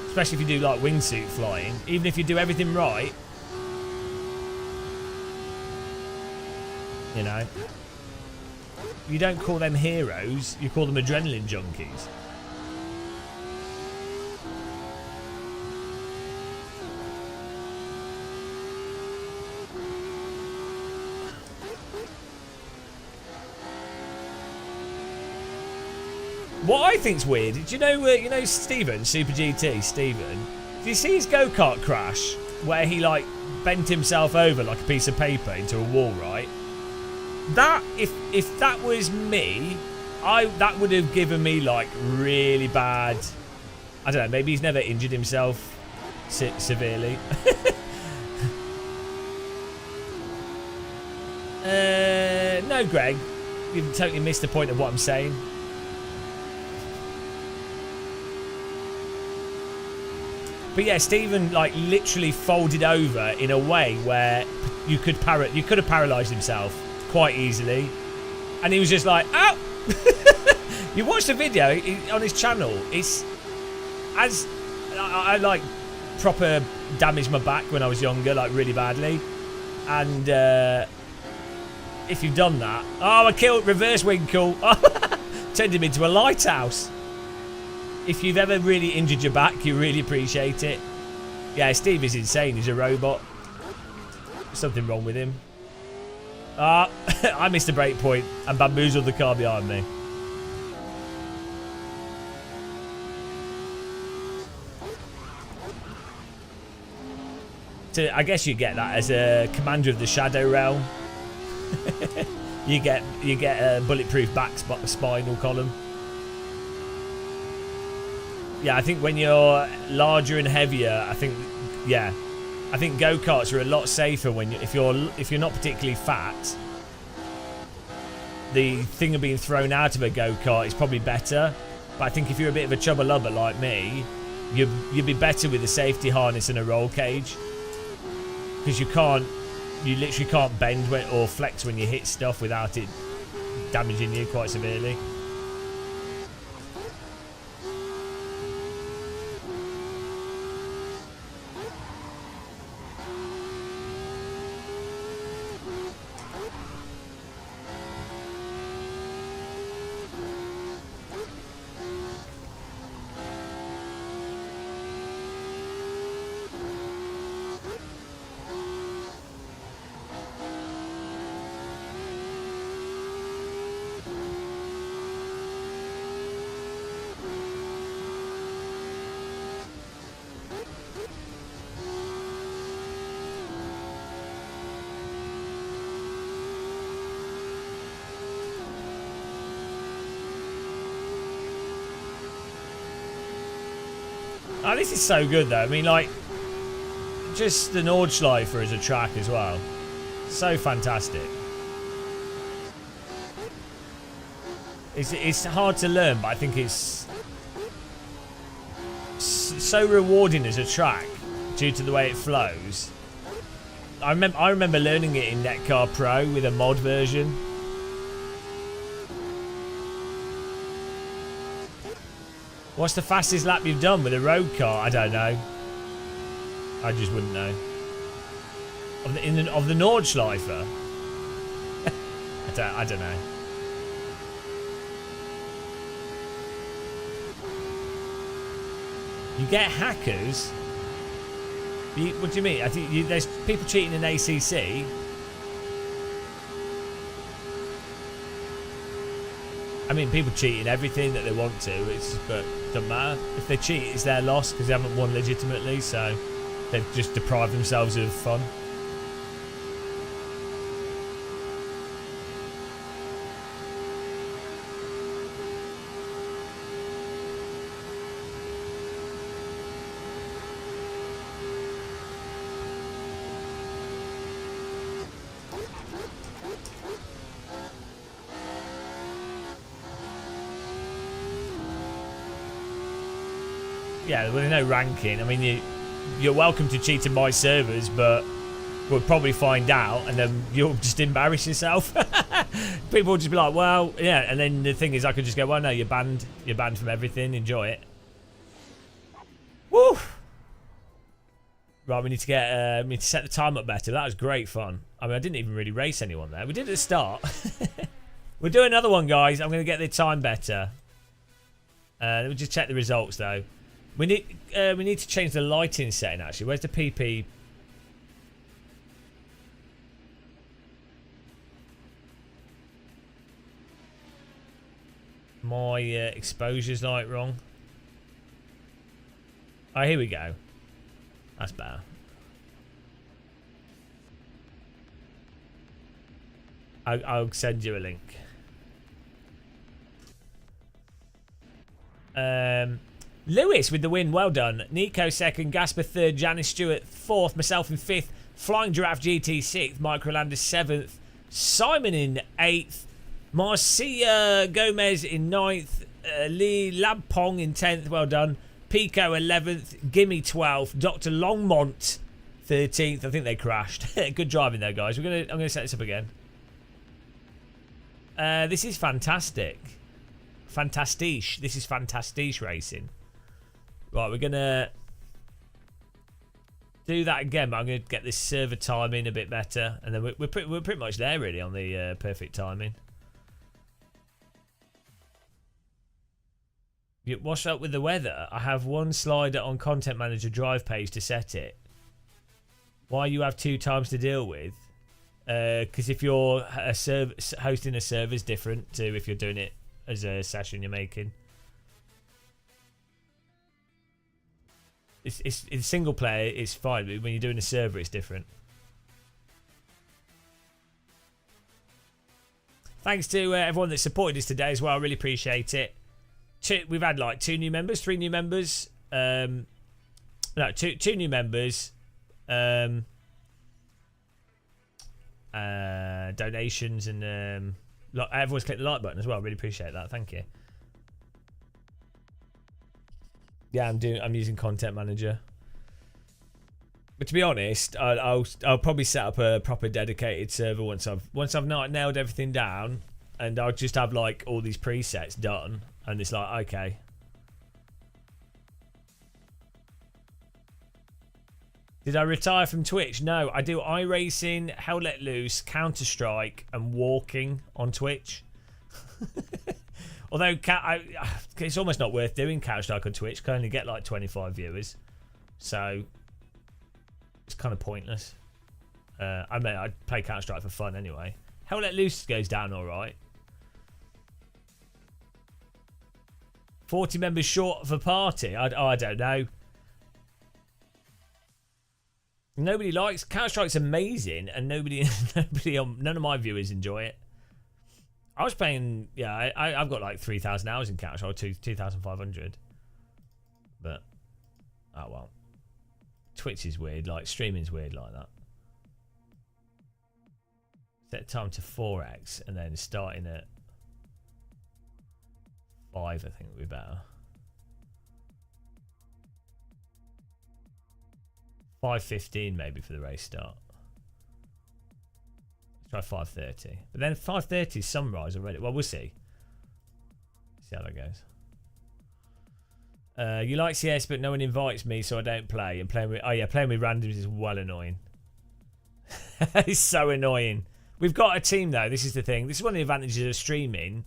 especially if you do like wingsuit flying. Even if you do everything right, you know, you don't call them heroes, you call them adrenaline junkies. What I think's weird, do you know Stephen, Super GT, Stephen? Do you see his go-kart crash where he like bent himself over like a piece of paper into a wall, right? That, if that was me, that would have given me like really bad, I don't know, maybe he's never injured himself severely. No, Greg, you've totally missed the point of what I'm saying. But yeah, Stephen like literally folded over in a way where you could have paralysed himself quite easily, and he was just like, "Oh!" You watch the video on his channel. It's as I like proper damaged my back when I was younger, like really badly, and if you've done that, oh, I killed reverse winkle, turned him into a lighthouse. If you've ever really injured your back, you really appreciate it. Yeah, Steve is insane. He's a robot. There's something wrong with him. I missed a break point and bamboozled the car behind me. I guess you get that as a commander of the Shadow Realm. you get a bulletproof back spinal column. Yeah, I think when you're larger and heavier, I think go-karts are a lot safer if you're not particularly fat. The thing of being thrown out of a go-kart is probably better, but I think if you're a bit of a chubba-lubba like me, you'd be better with a safety harness and a roll cage, because you literally can't bend or flex when you hit stuff without it damaging you quite severely. Oh, this is so good though. I mean, like, just the Nordschleifer as a track as well. So fantastic. It's hard to learn, but I think it's so rewarding as a track due to the way it flows. I remember learning it in Netcar Pro with a mod version. What's the fastest lap you've done with a road car? I don't know. I just wouldn't know. Of the Nordschleifer? I don't know. You get hackers? What do you mean? I think there's people cheating in ACC. I mean, people cheat in everything that they want to. But it doesn't matter. If they cheat, it's their loss because they haven't won legitimately. So they've just deprived themselves of fun. Yeah, well, there's no ranking. I mean, you're welcome to cheat in my servers, but we'll probably find out, and then you'll just embarrass yourself. People will just be like, well, yeah. And then the thing is, I could just go, well, no, you're banned. You're banned from everything. Enjoy it. Woo! Right, we need to set the time up better. That was great fun. I mean, I didn't even really race anyone there. We did at the start. We'll do another one, guys. I'm going to get the time better. Let me just check the results, though. We need to change the lighting setting, actually. Where's the PP? My exposure's like wrong. Oh, here we go. That's better. I'll send you a link. Lewis with the win, well done. Nico second, Gasper third, Janice Stewart fourth, myself in fifth, Flying Giraffe GT sixth, Microlander seventh, Simon in eighth, Marcia Gomez in ninth, Lee Lampong in 10th, well done. Pico 11th, Gimme 12th, Dr. Longmont 13th. I think they crashed. Good driving there, guys. I'm gonna set this up again. This is fantastic. Fantastiche. This is Fantastiche racing. Right, we're gonna do that again, but I'm gonna get this server timing a bit better, and then we're pretty much there really on the perfect timing. What's up with the weather? I have one slider on Content Manager drive page to set it. Why you have 2 times to deal with? Because if you're hosting a server is different to if you're doing it as a session you're making. It's single player, it's fine, but when you're doing a server, it's different. Thanks to everyone that supported us today as well. I really appreciate it. We've had like 2 new members, 3 new members. No, two new members. Donations and everyone's clicked the like button as well. Really appreciate that. Thank you. Yeah, I'm using Content Manager. But to be honest, I'll probably set up a proper dedicated server once I've nailed everything down, and I'll just have like all these presets done, and it's like okay. Did I retire from Twitch? No, I do iRacing, Hell Let Loose, Counter-Strike, and walking on Twitch. Although it's almost not worth doing Counter-Strike on Twitch. Can only get like 25 viewers, so it's kind of pointless. I mean, I play Counter-Strike for fun anyway. Hell Let Loose goes down all right. 40 members short of a party. I don't know. Nobody likes Counter-Strike's amazing, and none of my viewers enjoy it. I was playing, yeah, I've got like 3,000 hours in Counter-Strike, 2,500, but Oh well. Twitch is weird, like streaming's weird like that. Set time to 4x and then starting at 5, I think would be better. 5:15 maybe for the race start. Let's try 5:30. But then 5:30 is sunrise already. Well, we'll see. See how that goes. You like CS, but no one invites me, so I don't play. And playing with playing with randoms is well annoying. It's so annoying. We've got a team though. This is the thing. This is one of the advantages of streaming.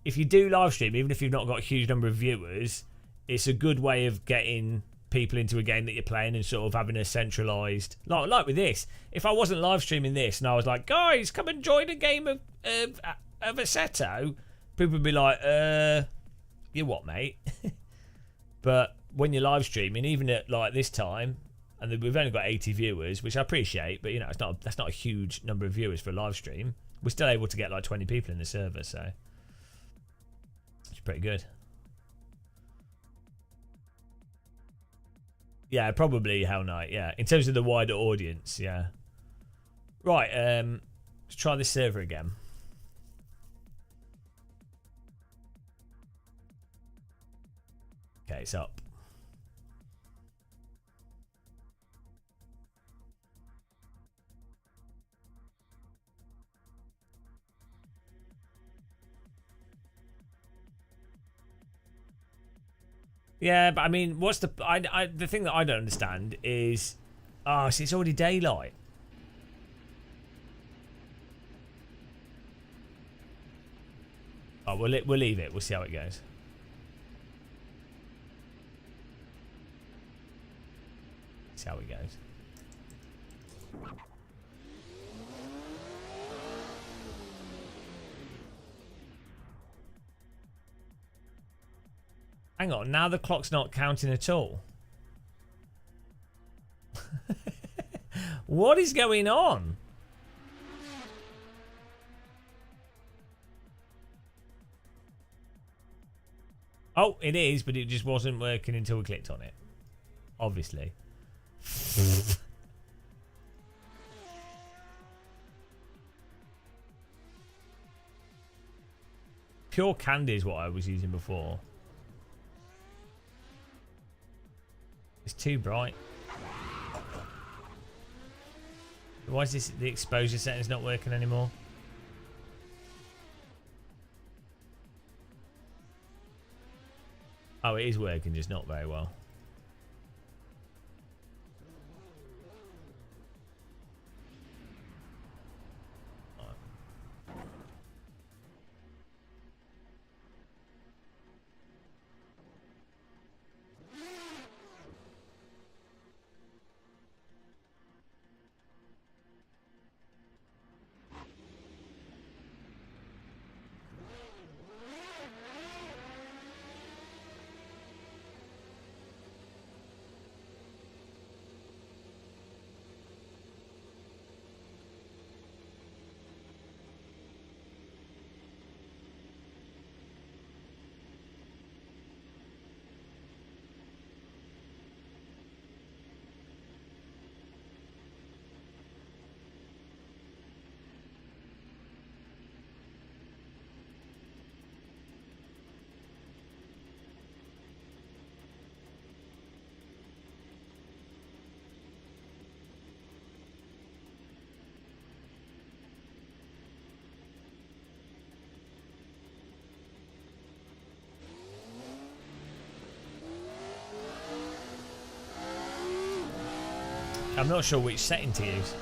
If you do live stream, even if you've not got a huge number of viewers, it's a good way of getting people into a game that you're playing and sort of having a centralised, like with this. If I wasn't live streaming this and I was like, guys, come and join a game of Assetto, people would be like, you what, mate? But when you're live streaming, even at like this time, and we've only got 80 viewers, which I appreciate, but you know, that's not a huge number of viewers for a live stream. We're still able to get like 20 people in the server, so it's pretty good. Yeah, probably Hell Knight, yeah. In terms of the wider audience, yeah. Right, let's try this server again. Okay, it's up. Yeah, but I mean, what's the the thing that I don't understand is, see, it's already daylight. Oh, we'll leave it. We'll see how it goes. See how it goes. Hang on, now the clock's not counting at all. What is going on? Oh, it is, but it just wasn't working until we clicked on it. Obviously. Pure candy is what I was using before. It's too bright. Why is the exposure setting's not working anymore? Oh, it is working, just not very well. I'm not sure which setting to use.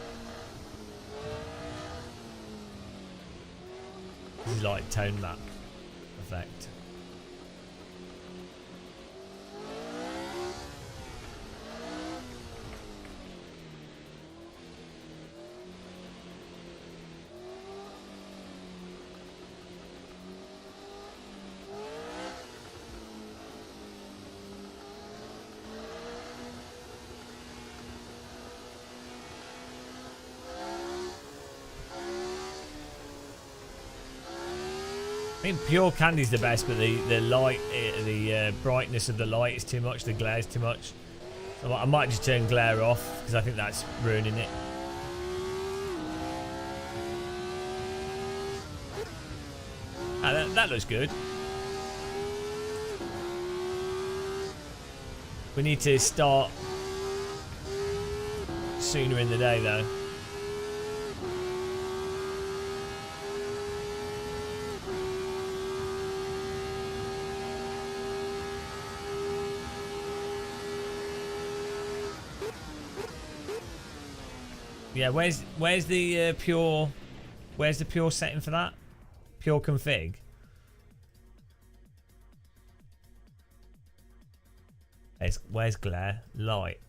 This is like tone map effect. I mean, pure candy's the best, but the light, the brightness of the light is too much. The glare's too much. So I might just turn glare off because I think that's ruining it. That looks good. We need to start sooner in the day though. Yeah, where's the pure setting for that? Pure config. Where's glare? Light.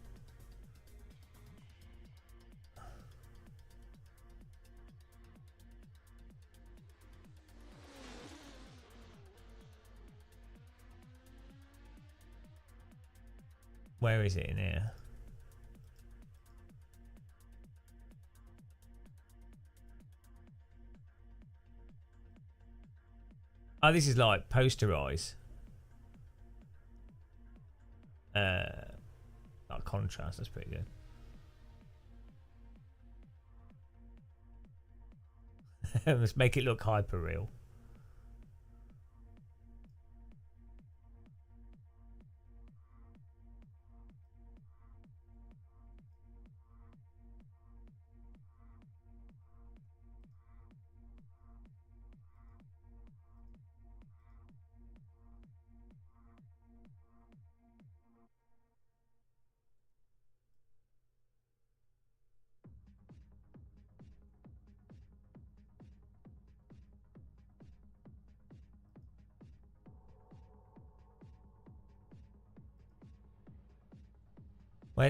Where is it in here? Oh, this is like posterize. That contrast, that's pretty good. Let's make it look hyper real.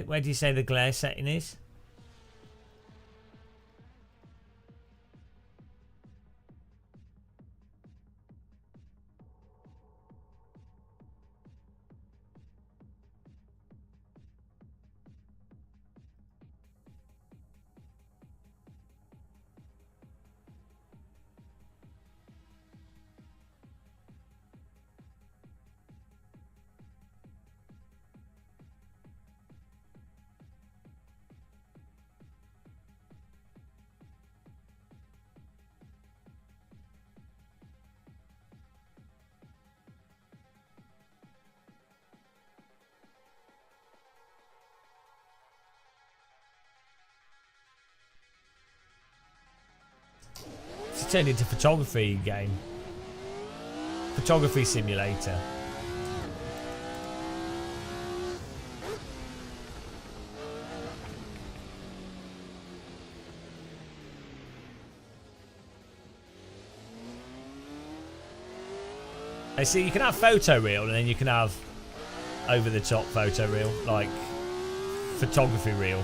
Where do you say the glare setting is? It's turned into photography game. Photography simulator. I see you can have photo reel and then you can have over the top photo reel, like photography reel.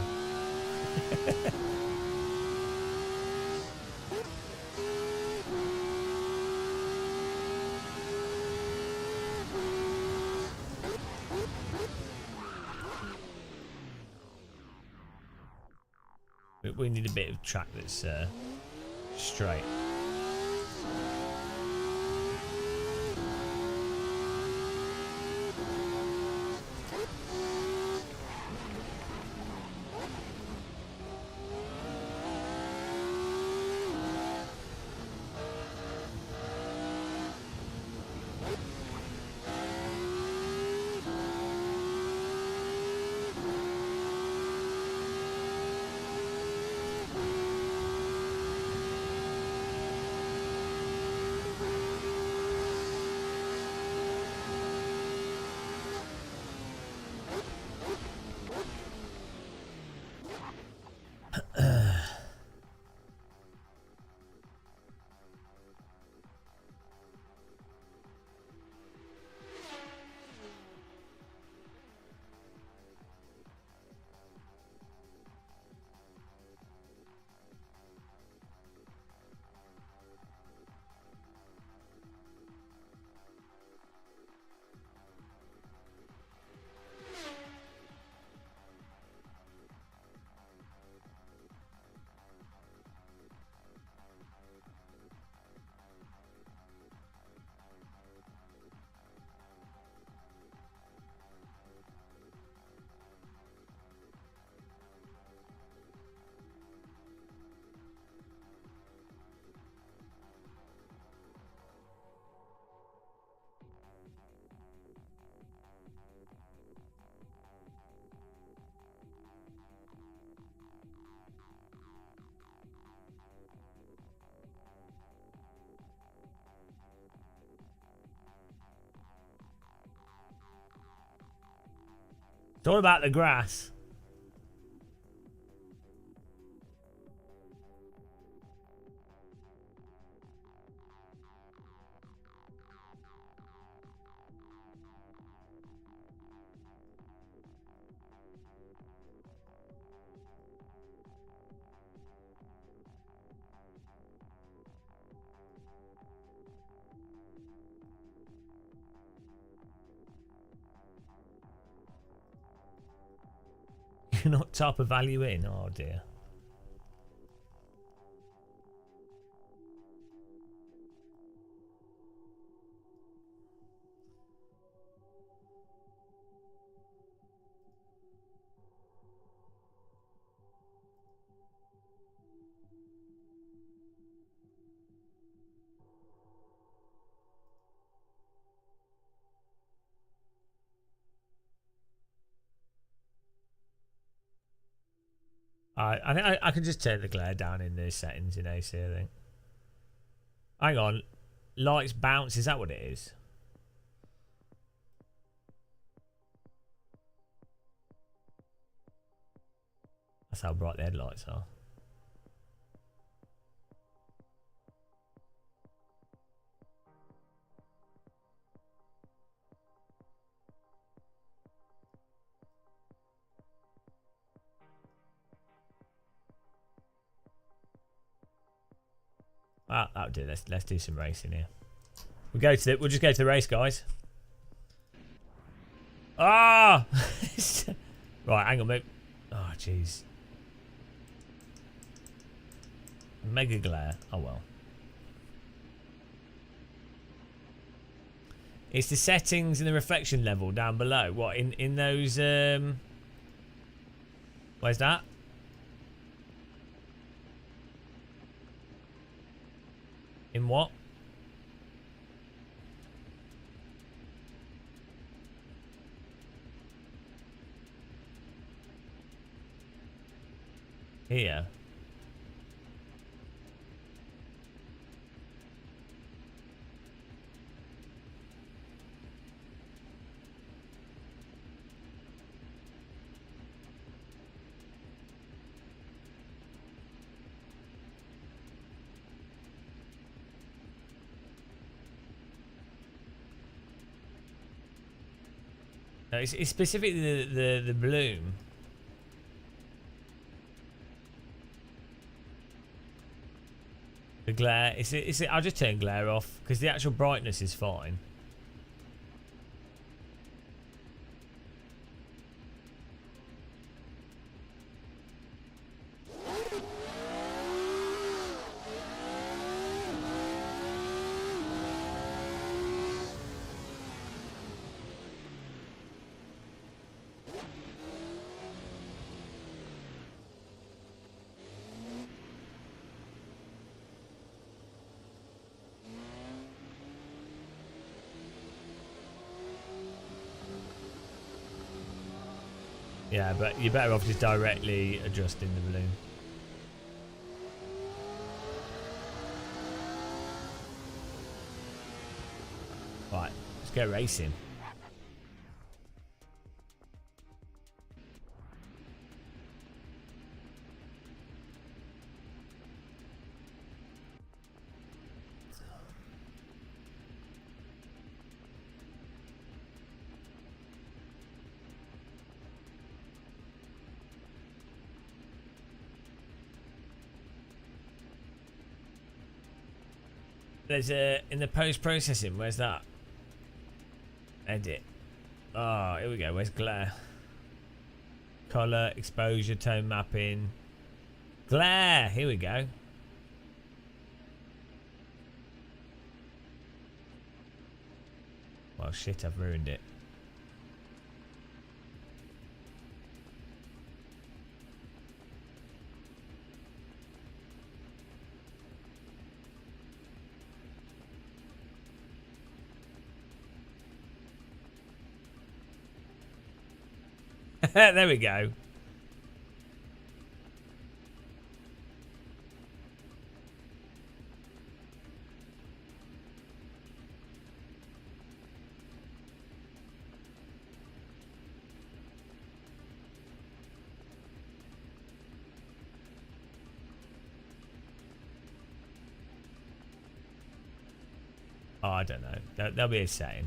We need a bit of track that's straight. It's all about the grass. You're not top of value in? Oh dear. I think I can just turn the glare down in the settings in AC, I think. Hang on. Lights bounce, is that what it is? That's how bright the headlights are. Ah, that'll do. Let's do some racing here. We'll just go to the race, guys. Ah! Right, hang on, mate. Oh, jeez. Mega glare. Oh well. It's the settings and the reflection level down below. What in those? Where's that? In what? Here. No, it's specifically the bloom. The glare. I'll just turn glare off because the actual brightness is fine. Yeah, but you're better off just directly adjusting the balloon. Right, let's go racing. There's in the post-processing, where's that? Edit. Oh, here we go. Where's glare? Color, exposure, tone mapping. Glare! Here we go. Well, shit, I've ruined it. There we go. Oh, I don't know. There'll be a setting.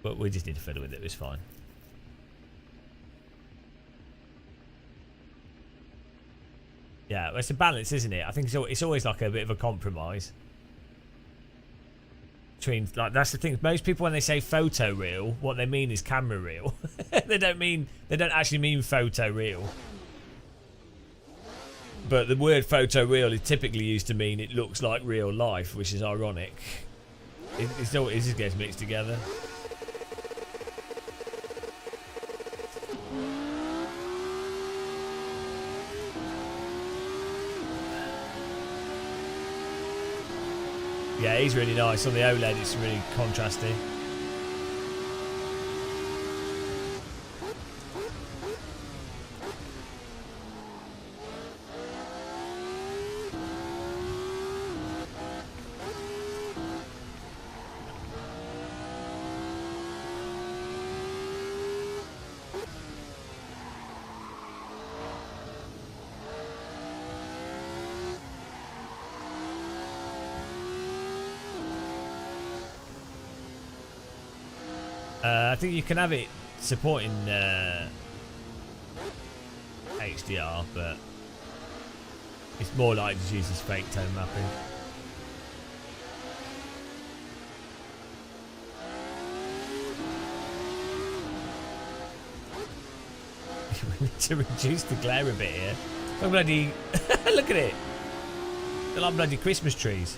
But we just need to fiddle with it. It was fine. Yeah, it's a balance, isn't it? I think it's always like a bit of a compromise. Between, like, that's the thing. Most people, when they say photo reel, what they mean is camera reel. They don't actually mean photo reel. But the word photo reel is typically used to mean it looks like real life, which is ironic. It just gets mixed together. Yeah, he's really nice. On the OLED, it's really contrasty. I think you can have it supporting HDR, but it's more like just uses fake tone mapping. We need to reduce the glare a bit here. Look bloody, look at it. They're like bloody Christmas trees.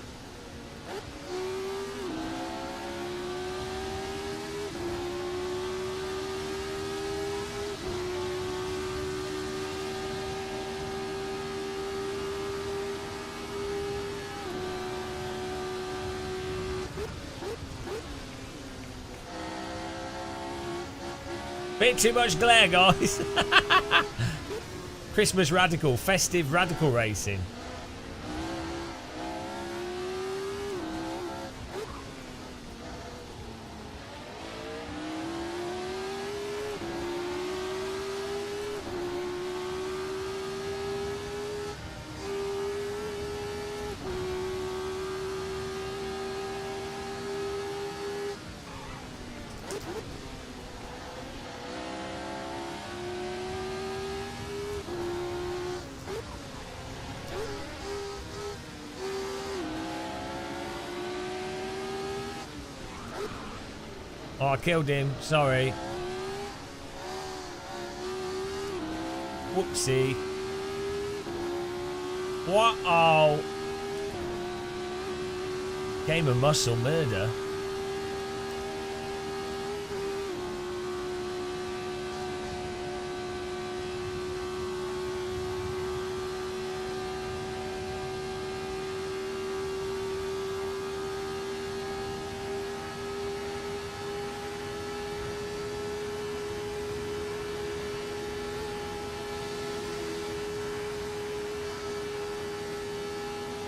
Bit too much glare, guys. Christmas radical, festive radical racing. Oh, I killed him. Sorry. Whoopsie. What? Oh. Game of muscle murder.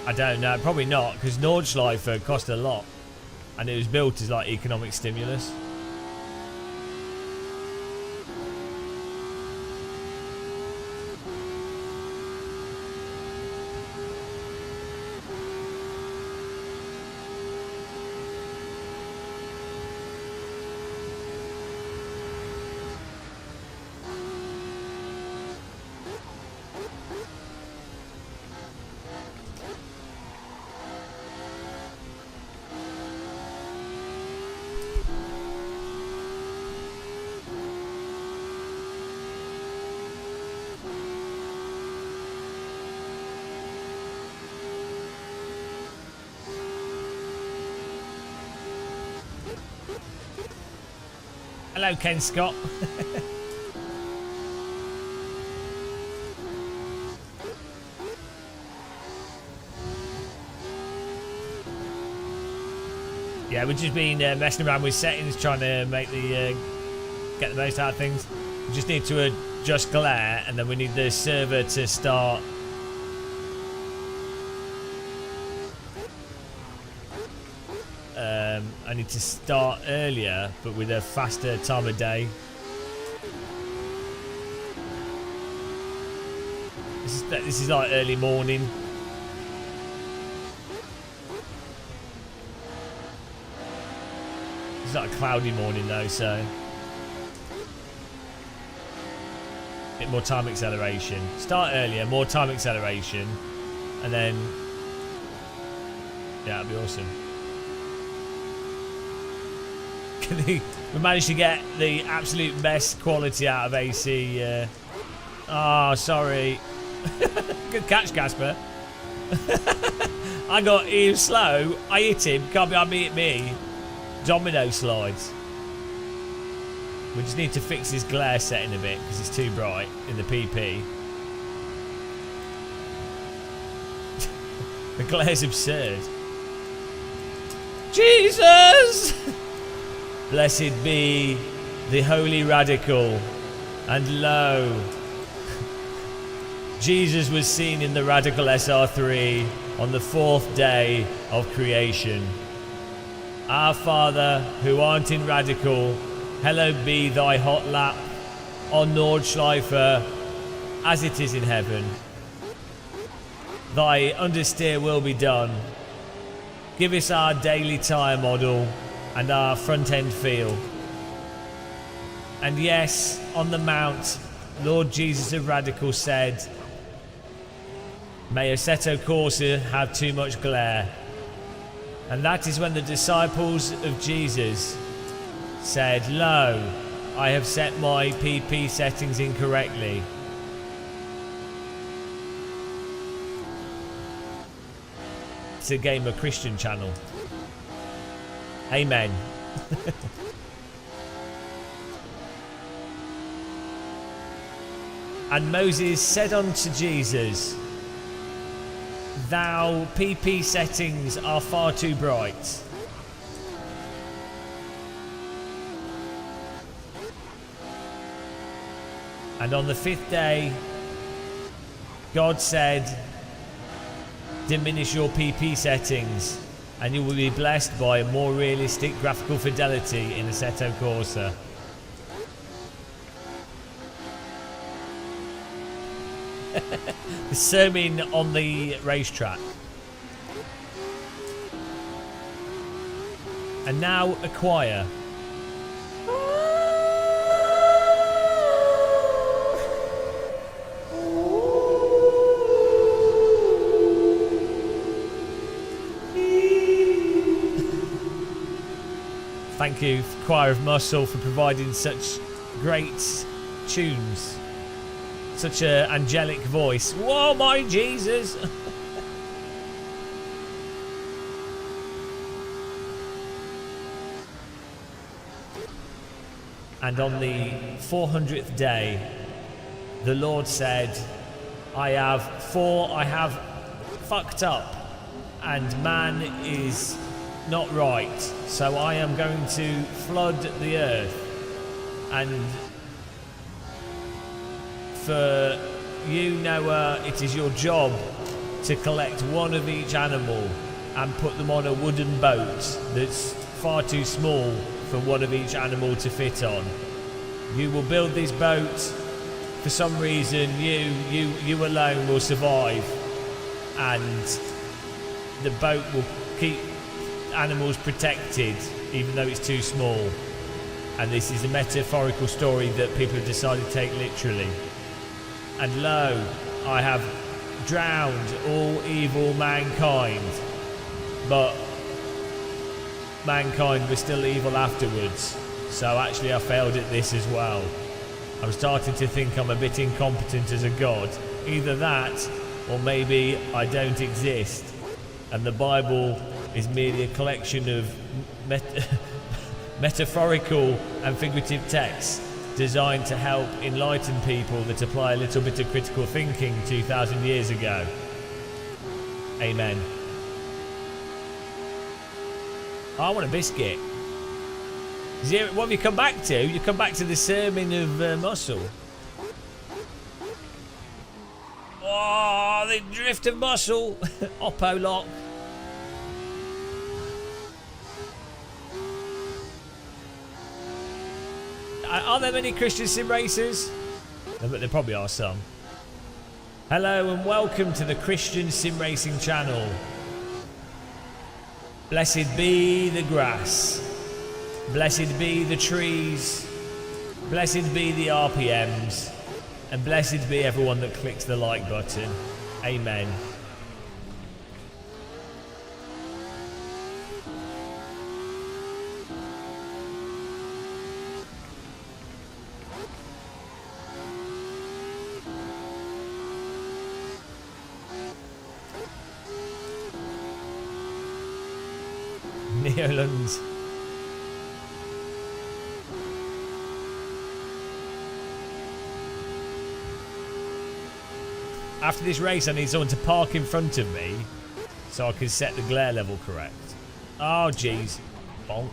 I don't know, probably not, because Nordschleife cost a lot, and it was built as like economic stimulus. Hello, Ken Scott. Yeah, we've just been messing around with settings, trying to make the get the most out of things. We just need to adjust glare, and then we need the server to start. I need to start earlier, but with a faster time of day. This is like early morning. It's like a cloudy morning though, so bit more time acceleration. Start earlier, more time acceleration, and then yeah, that'd be awesome. We managed to get the absolute best quality out of AC. Oh, sorry. Good catch, Casper. He was slow. I hit him. Can't be me hit me. Domino slides. We just need to fix his glare setting a bit because it's too bright in the PP. The glare's absurd. Jesus! Blessed be the holy radical, and lo, Jesus was seen in the radical SR3 on the 4th day of creation. Our Father, who art in radical, hallowed be thy hot lap on Nordschleifer, as it is in heaven. Thy understeer will be done. Give us our daily tire model and our front end feel. And yes, on the mount, Lord Jesus of Radical said, may Assetto Corsa have too much glare. And that is when the disciples of Jesus said, lo, I have set my PP settings incorrectly. It's a Gamer Christian channel. Amen. And Moses said unto Jesus, thou PP settings are far too bright. And on the 5th day, God said, diminish your PP settings and you will be blessed by a more realistic graphical fidelity in Assetto Corsa. The sermon on the racetrack. And now acquire. Thank you, Choir of Muscle, for providing such great tunes. Such an angelic voice. Whoa, my Jesus! And on the 400th day, the Lord said, I have fucked up, and man is not right, so I am going to flood the earth. And for you, Noah, it is your job to collect one of each animal and put them on a wooden boat that's far too small for one of each animal to fit on. You will build this boat. For some reason, you alone will survive, and the boat will keep animals protected even though it's too small. And this is a metaphorical story that people have decided to take literally. And lo, I have drowned all evil mankind, but mankind was still evil afterwards, so actually I failed at this as well. I'm starting to think I'm a bit incompetent as a god. Either that, or maybe I don't exist, and the Bible is merely a collection of metaphorical and figurative texts designed to help enlighten people that apply a little bit of critical thinking 2,000 years ago. Amen. I want a biscuit. What have you come back to? You come back to the sermon of muscle. Oh, the drift of muscle. Oppo lock. Are there many Christian sim racers? There probably are some. Hello and welcome to the Christian Sim Racing channel. Blessed be the grass. Blessed be the trees. Blessed be the RPMs. And blessed be everyone that clicks the like button. Amen. Neoland. After this race, I need someone to park in front of me so I can set the glare level correct. Oh, jeez. Bonk.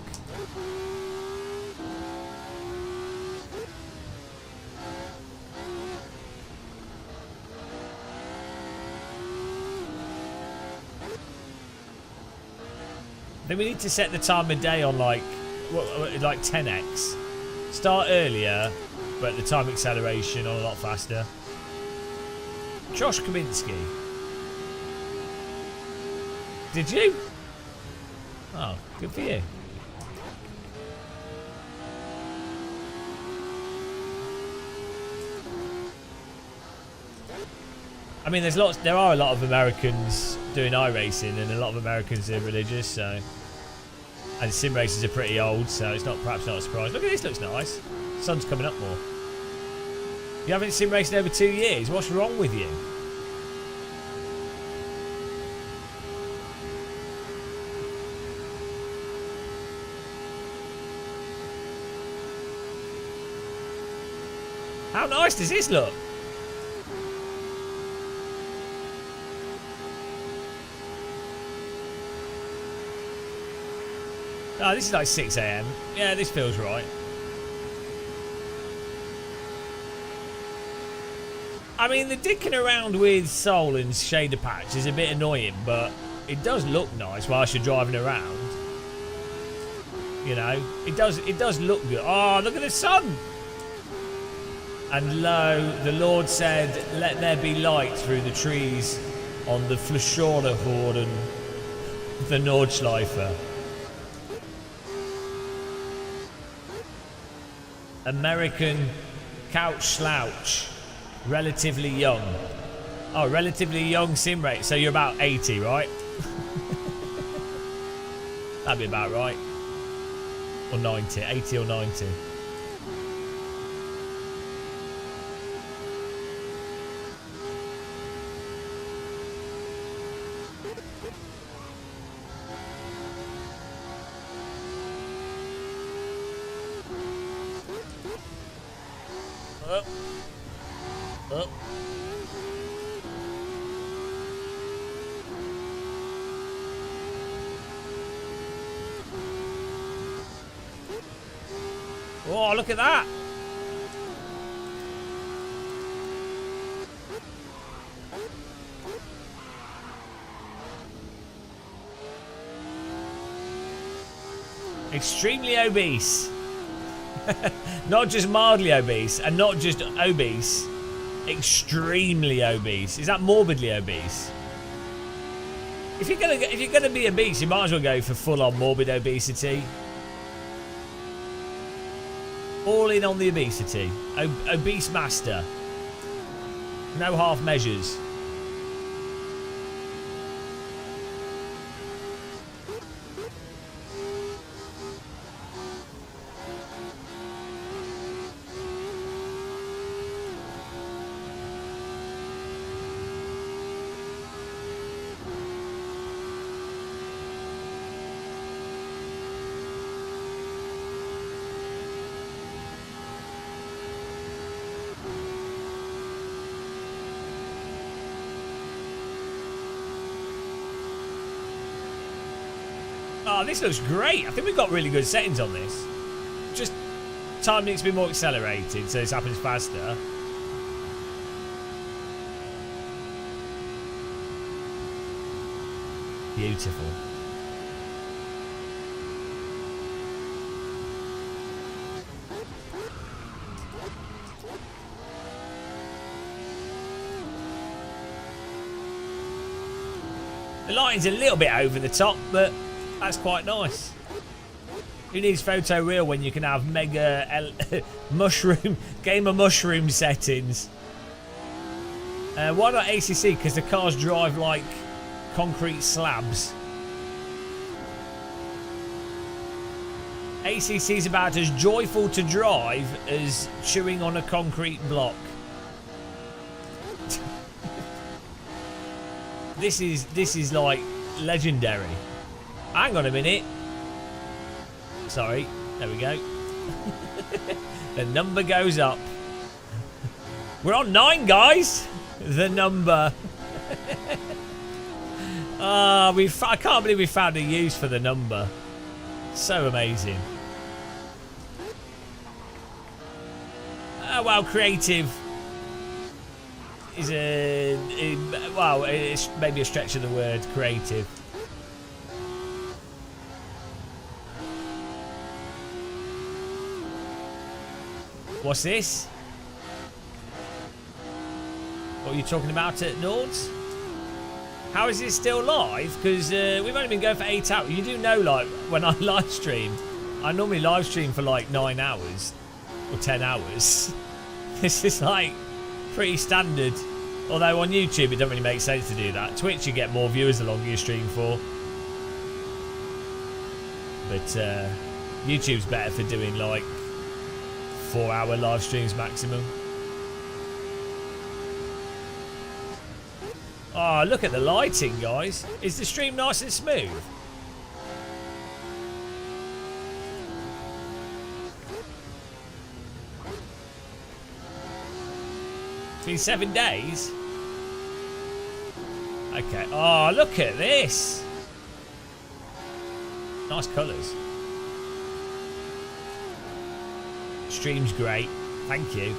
Then we need to set the time of day on like 10x. Start earlier, but the time acceleration on a lot faster. Josh Kaminsky. Did you? Oh, good for you. I mean, there are a lot of Americans doing iRacing, and a lot of Americans are religious, so. And sim races are pretty old, so it's perhaps not a surprise. Look at this, looks nice. Sun's coming up more. You haven't sim raced in over 2 years. What's wrong with you? How nice does this look? Oh, this is like 6 AM. Yeah, this feels right. I mean, the dicking around with Soul and shader patch is a bit annoying, but it does look nice whilst you're driving around. You know, it does look good. Oh, look at the sun! And lo, the Lord said, let there be light through the trees on the Flashorehorden, the Nordschleifer. American couch slouch. Relatively young. Oh, relatively young sim rate. So you're about 80, right? That'd be about right. Or 90. 80 or 90. Up. Up. Oh, look at that. Extremely obese. Not just mildly obese, and not just obese. Extremely obese. Is that morbidly obese? If you're gonna be obese, you might as well go for full-on morbid obesity. All in on the obesity. Obese master. No half measures. Oh, this looks great. I think we've got really good settings on this. Just time needs to be more accelerated so this happens faster. Beautiful. The lighting's a little bit over the top, but that's quite nice. Who needs photo real when you can have mega mushroom game of mushroom settings? Why not ACC? Because the cars drive like concrete slabs. ACC is about as joyful to drive as chewing on a concrete block. This is like legendary. Hang on a minute. Sorry. There we go. The number goes up. We're on 9, guys. The number. I can't believe we found a use for the number. So amazing. Well, creative is well, it's maybe a stretch of the word, creative. What's this? What are you talking about at Nords? How is it still live? Because we've only been going for 8 hours. You do know, like, when I live stream, I normally live stream for like 9 hours or 10 hours. This is like pretty standard. Although on YouTube it doesn't really make sense to do that. Twitch you get more viewers the longer you stream for. But YouTube's better for doing like 4-hour live streams maximum. Oh, look at the lighting, guys. Is the stream nice and smooth? It's been 7 days. Okay. Oh, look at this. Nice colours. Stream's great. Thank you.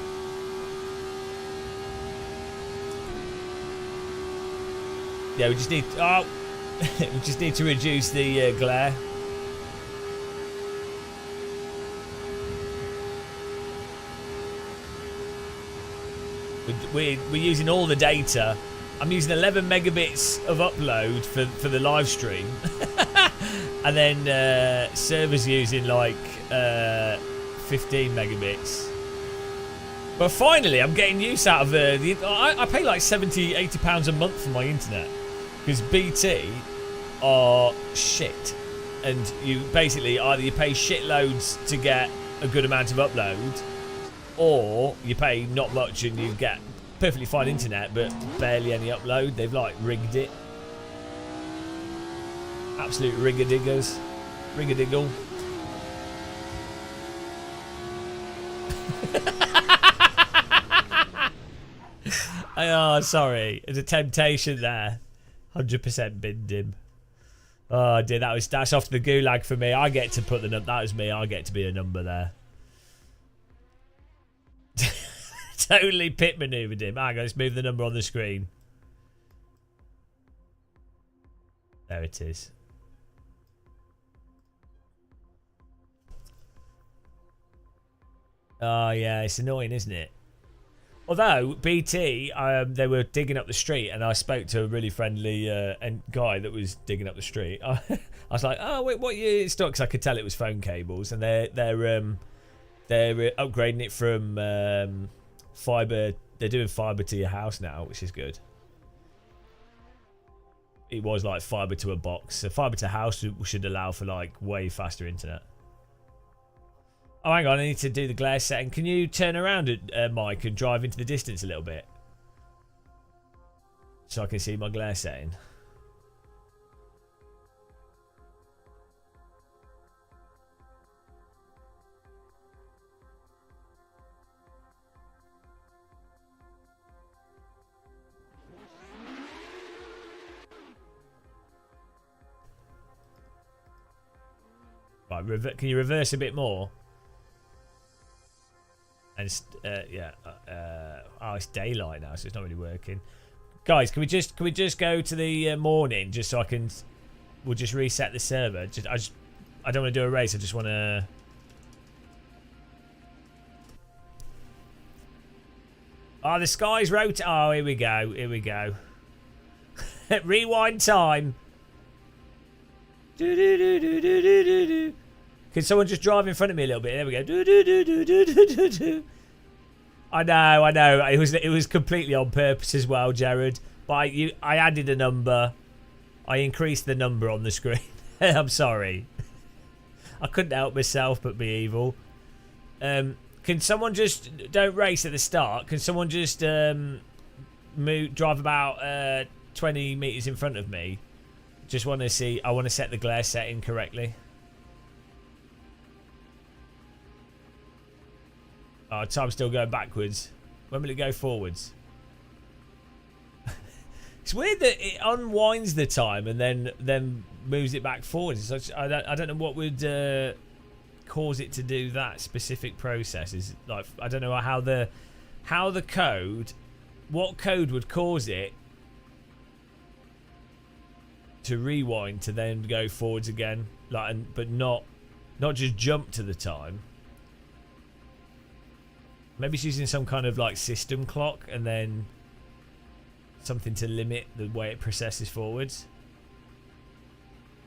Yeah, we just need. Oh, we just need to reduce the glare. We're using all the data. I'm using 11 megabits of upload for the live stream, and then servers using like 15 megabits. But finally, I'm getting use out of the. I pay like 70, 80 pounds a month for my internet because BT are shit, and you basically either you pay shitloads to get a good amount of upload, or you pay not much and you get perfectly fine internet but barely any upload. They've like rigged it. Absolute riggadiggers. Riggadiggle. Oh, sorry. There's a temptation there. 100% binned him. Oh dear, that's off to the gulag for me. I get to put the number. That was me. I get to be a number there. Totally pit maneuvered him. Hang on, let's move the number on the screen. There it is. Oh yeah, it's annoying, isn't it? Although BT, they were digging up the street, and I spoke to a really friendly guy that was digging up the street. I was like, "Oh, wait, what you stuck?" Because I could tell it was phone cables, and they're upgrading it from fiber. They're doing fiber to your house now, which is good. It was like fiber to a box, so fiber to house should allow for like way faster internet. Oh, hang on, I need to do the glare setting. Can you turn around at Mike and drive into the distance a little bit? So I can see my glare setting. Right, can you reverse a bit more? And yeah, oh, it's daylight now, so it's not really working. Guys, can we just go to the morning, just so I can? We'll just reset the server. I don't want to do a race. I just want to. Oh, the sky's rotating. Oh, here we go. Here we go. Rewind time. Do, do, do, do, do, do, do, do. Can someone just drive in front of me a little bit? There we go. Do, do, do, do, do, do, do, do. I know. It was completely on purpose as well, Jared. But I added a number. I increased the number on the screen. I'm sorry. I couldn't help myself but be evil. Can someone just don't race at the start? Can someone just drive about 20 meters in front of me? Just want to see. I want to set the glare setting correctly. Oh, time's still going backwards. When will it go forwards? It's weird that it unwinds the time and then moves it back forwards. I don't know what would cause it to do that specific process. Is like I don't know how the code, what code would cause it to rewind to then go forwards again, like but not just jump to the time. Maybe it's using some kind of like system clock and then something to limit the way it processes forwards.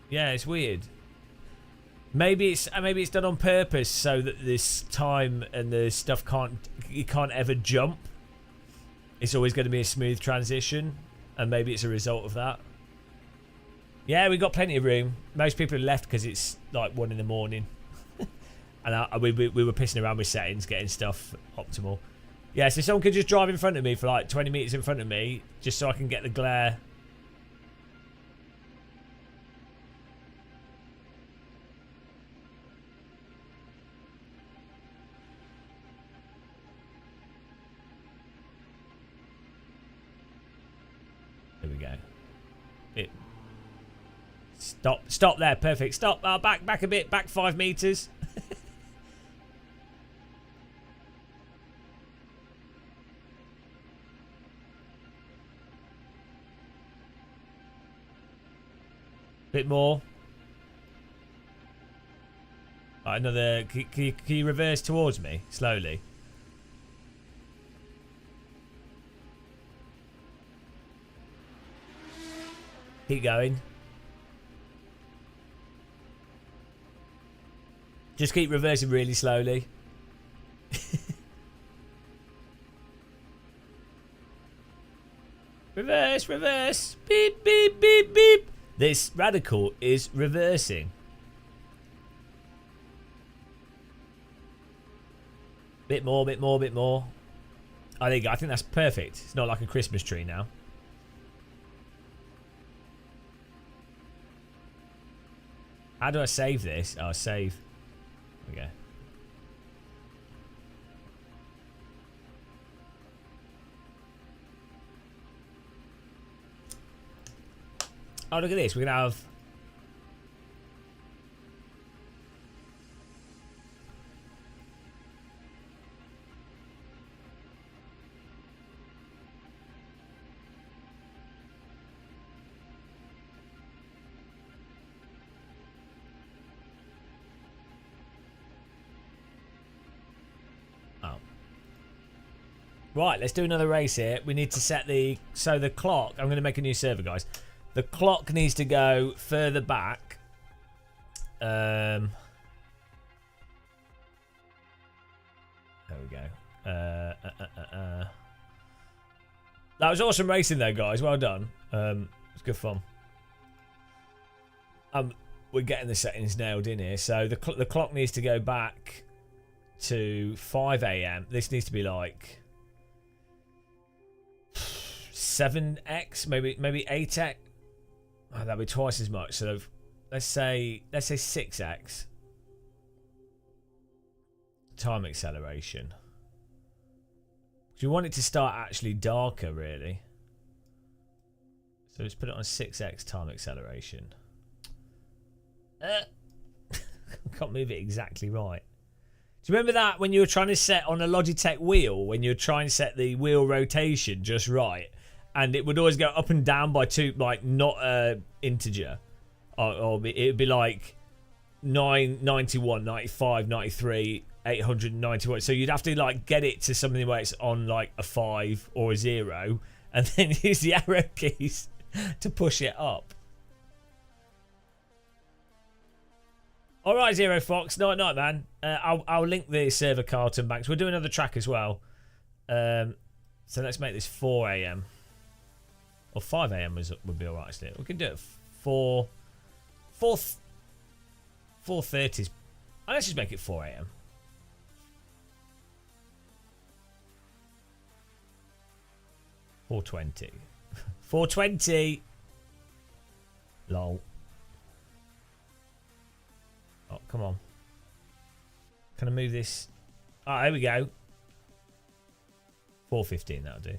Yeah, it's weird. Maybe it's done on purpose so that this time and the stuff can't ever jump. It's always going to be a smooth transition, and maybe it's a result of that. Yeah, we got plenty of room. Most people have left because it's like 1 in the morning. And we were pissing around with settings, getting stuff optimal. Yeah, so someone could just drive in front of me for like 20 meters in front of me, just so I can get the glare. There we go. Stop there, perfect. Stop. Back a bit, back 5 meters. Bit more. Right, another. Can you reverse towards me slowly? Keep going. Just keep reversing really slowly. Reverse. Beep, beep, beep, beep. This radical is reversing. Bit more. Oh, there you go. I think that's perfect. It's not like a Christmas tree now. How do I save this? Oh, save. There we go. Oh, look at this. We're going to have... Oh. Right, let's do another race here. We need to set the... So the clock... I'm going to make a new server, guys. The clock needs to go further back. There we go. That was awesome racing though, guys. Well done. It's good fun. We're getting the settings nailed in here. So the clock needs to go back to 5 AM. This needs to be like 7x, maybe 8x. Oh, that'd be twice as much. So let's say 6x time acceleration. Do you want it to start actually darker, really? So let's put it on 6x time acceleration. I can't move it exactly right. Do you remember that when you were trying to set on a Logitech wheel, when you were trying to set the wheel rotation just right? And it would always go up and down by 2, like not a integer. Or it would be like 991, 95, 93, 891. So you'd have to like get it to something where it's on like a 5 or a 0. And then use the arrow keys to push it up. All right, Zero Fox. Night, night, man. I'll link the server Carlton Banks. We'll do another track as well. So let's make this 4 a.m. or 5 a.m. would be alright, actually. We can do it 4:30. Let's just make it 4 a.m. $4.20. 4:20. Lol. Oh, come on. Can I move this? Oh, there we go. 4:15, that'll do.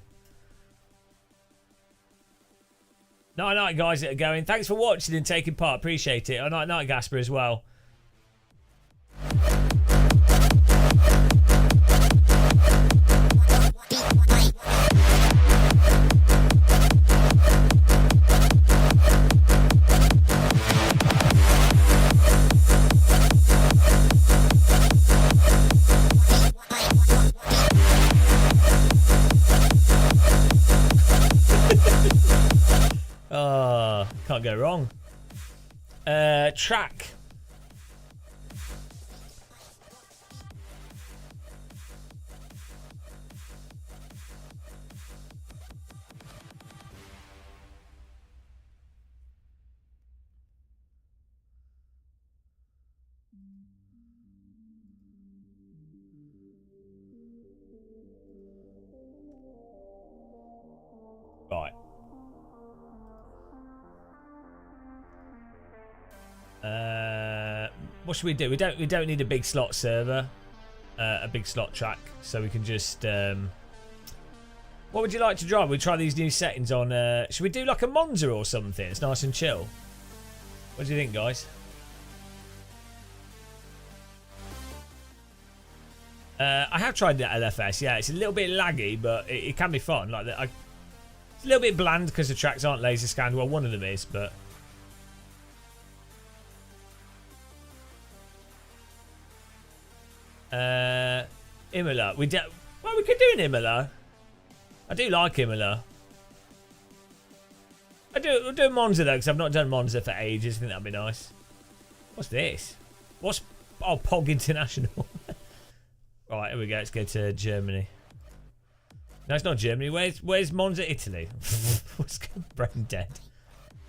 Night night, guys that are going. Thanks for watching and taking part. Appreciate it. Oh, night night, Gasper, as well. Oh, can't go wrong. Track. Right. What should we do? We don't need a big slot server, a big slot track, so we can just. What would you like to drive? We try these new settings on. Should we do like a Monza or something? It's nice and chill. What do you think, guys? I have tried that LFS. Yeah, it's a little bit laggy, but it can be fun. Like that, it's a little bit bland because the tracks aren't laser scanned. Well, one of them is, but. Imola. We could do an Imola. I do like Imola. We'll do Monza though, because I've not done Monza for ages. I think that'd be nice. What's this? Oh, Pog International. Right, here we go. Let's go to Germany. No, it's not Germany. Where's Monza, Italy? What's brain dead?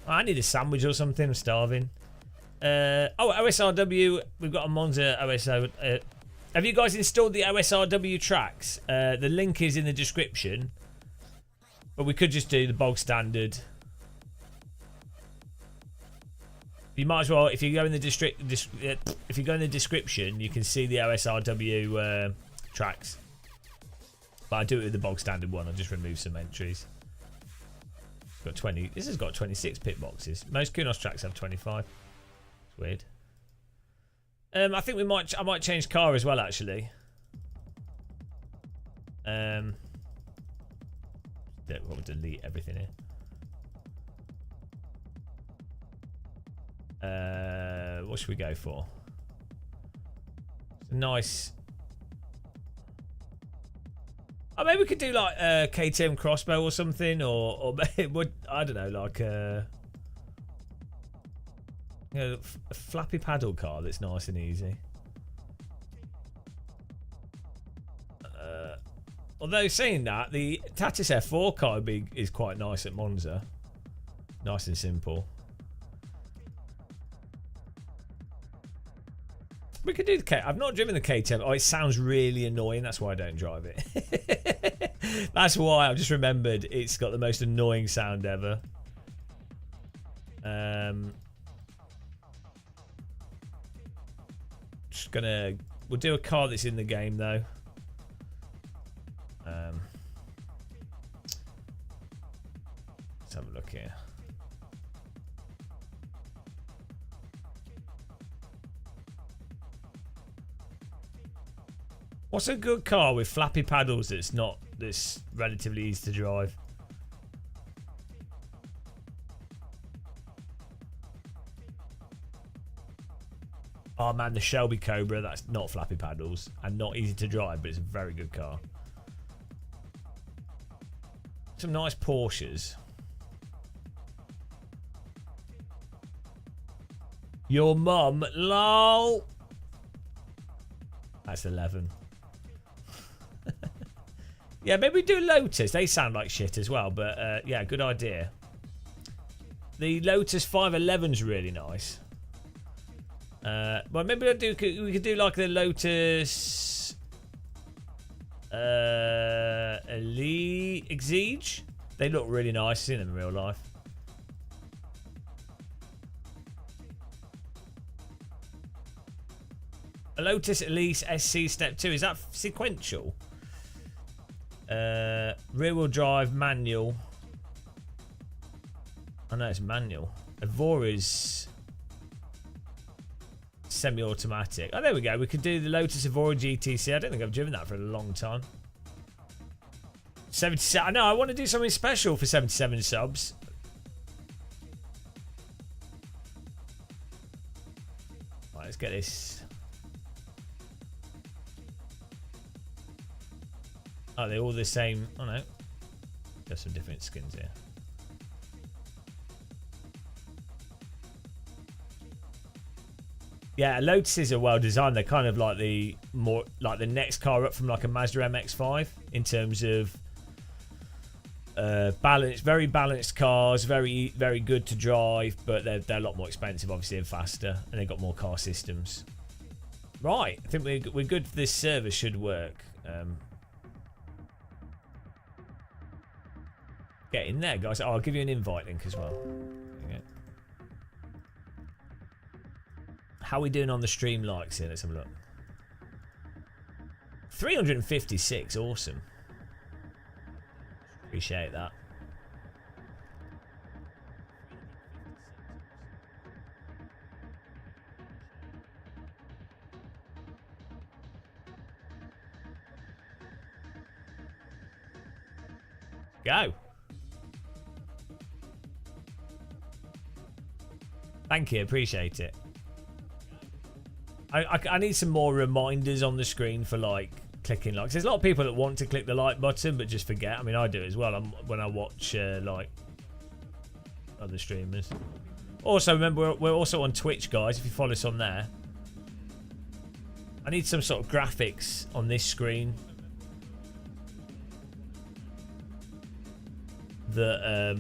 Oh, I need a sandwich or something. I'm starving. OSRW. We've got a Monza OSO. Have you guys installed the OSRW tracks? The link is in the description. But we could just do the bog standard. You might as well, if you go in the description, you can see the OSRW tracks. But I do it with the bog standard one. I'll just remove some entries. It's got 20. This has got 26 pit boxes. Most Kunos tracks have 25. It's weird. I think I might change car as well, actually. We'll delete everything here. What should we go for? It's a nice. Oh, maybe we could do like a KTM crossbow or something, or I don't know, like a flappy paddle car that's nice and easy. Although saying that, the Tatis F4 car is quite nice at Monza. Nice and simple. We could do the K. I've not driven the KTM. Oh, it sounds really annoying. That's why I don't drive it. That's why I've just remembered it's got the most annoying sound ever. Just gonna. We'll do a car that's in the game though. Let's have a look here. What's a good car with flappy paddles that's relatively easy to drive? Oh man, the Shelby Cobra, that's not flappy paddles and not easy to drive, but it's a very good car. Some nice Porsches. Your mum, lol. That's 11. Yeah, maybe do Lotus. They sound like shit as well, but yeah, good idea. The Lotus 511's really nice. Well, maybe we could do like the Lotus Elite Exige. They look really nice. I've seen them in real life. A Lotus Elise SC Step 2. Is that sequential? Rear wheel drive manual. I know it's manual. Evori's semi-automatic. Oh, there we go. We could do the Lotus Evora GTC. I don't think I've driven that for a long time. 77. No, I want to do something special for 77 subs. Right, let's get this. Oh, they're all the same. Oh no, there's some different skins here. Yeah, Lotuses are well designed. They're kind of like the next car up from like a Mazda MX-5 in terms of balance. Very balanced cars, very good to drive, but they're a lot more expensive, obviously, and faster, and they've got more car systems. Right, I think we're good. This server should work. Get in there, guys. Oh, I'll give you an invite link as well. Okay. How are we doing on the stream likes here? Let's have a look. 356. Awesome. Appreciate that. Go. Thank you, appreciate it. I need some more reminders on the screen for like clicking likes. There's a lot of people that want to click the like button but just forget. I mean, I do as well when I watch like other streamers. Also, remember we're also on Twitch, guys. If you follow us on there, I need some sort of graphics on this screen that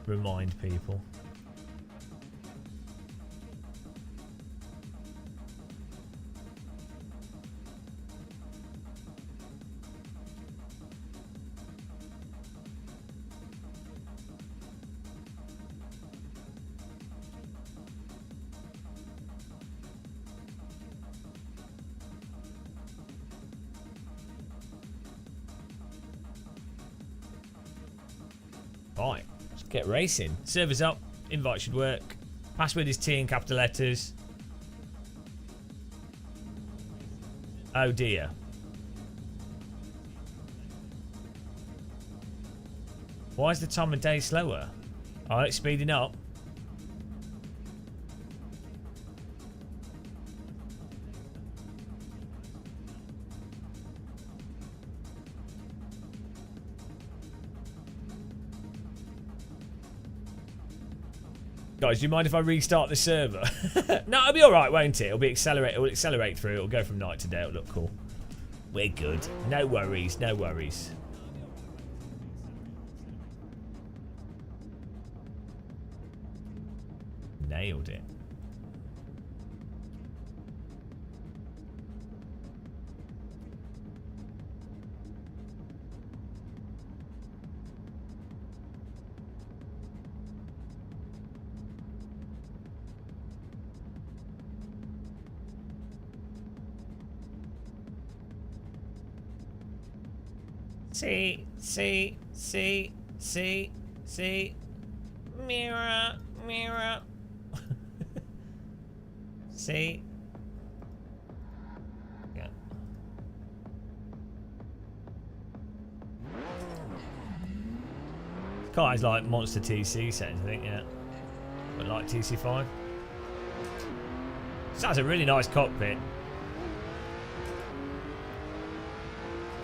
remind people. Right. Get racing. Server's up. Invite should work. Password is T in capital letters. Oh dear. Why is the time of day slower? Oh, it's speeding up. Guys, do you mind if I restart the server? No, it'll be alright, won't it? It'll accelerate through. It'll go from night to day. It'll look cool. We're good. No worries, no worries. Nailed it. See. Mirror. See. Yeah. Car is like Monster TC settings, I think, yeah. But like TC5. Sounds a really nice cockpit.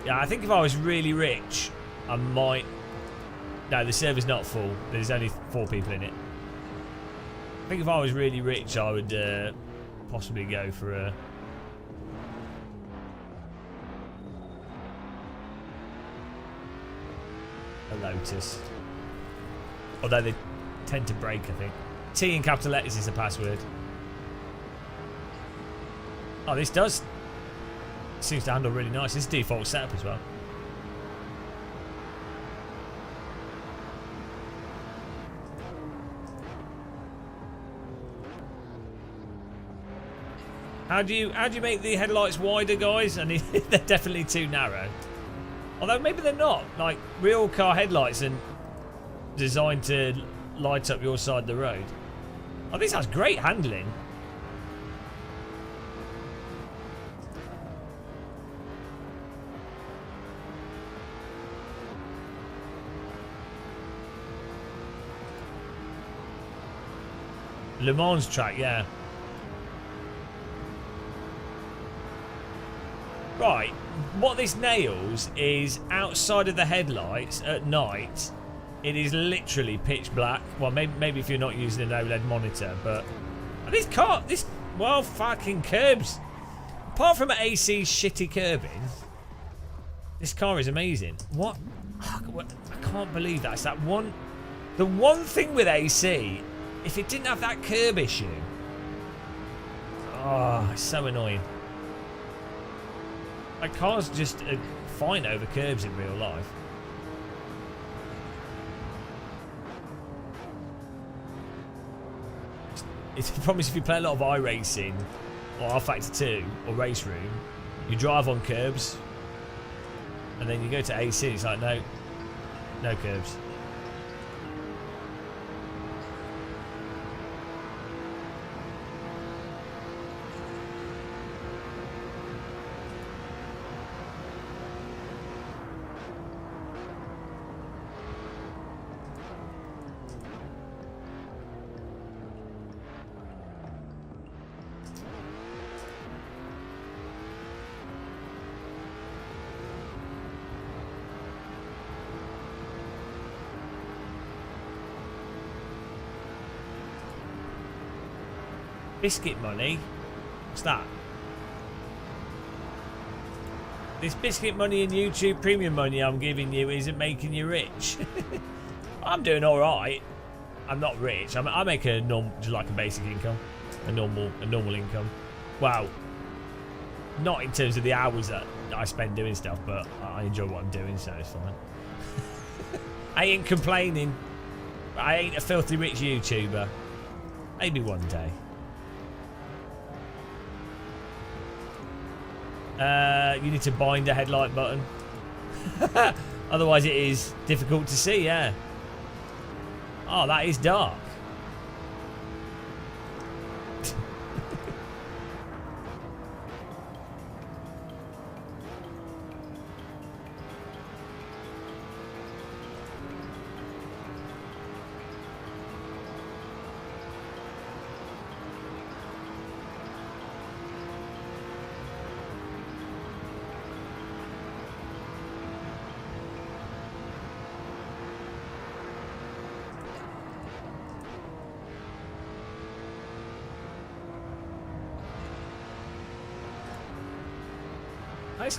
Yeah, I think if I was really rich, I might... No, the server's not full. There's only 4 people in it. I think if I was really rich, I would possibly go for a Lotus. Although they tend to break, I think. T in capital letters is the password. Oh, this does seems to handle really nice. This is default setup as well. How do you make the headlights wider, guys? I mean, they're definitely too narrow. Although maybe they're not. Like, real car headlights are designed to light up your side of the road. Oh, this has great handling. Le Mans track, yeah. Right, what this nails is outside of the headlights at night, it is literally pitch black. Well, maybe if you're not using an OLED monitor, but this well, fucking curbs. Apart from AC's shitty curbing, this car is amazing. What? I can't believe that's that one. The one thing with AC, if it didn't have that curb issue, oh, it's so annoying. Like, cars just are fine over curbs in real life. It's the problem is if you play a lot of iRacing or R-Factor 2 or Race Room, you drive on curbs and then you go to AC, it's like, no curbs. Biscuit money? What's that? This biscuit money and YouTube premium money I'm giving you isn't making you rich. I'm doing alright. I'm not rich. I make a normal, just like a basic income. A normal income. Wow. Not in terms of the hours that I spend doing stuff, but I enjoy what I'm doing, so it's fine. I ain't complaining. I ain't a filthy rich YouTuber. Maybe one day. You need to bind a headlight button. Otherwise it is difficult to see, yeah. Oh, that is dark.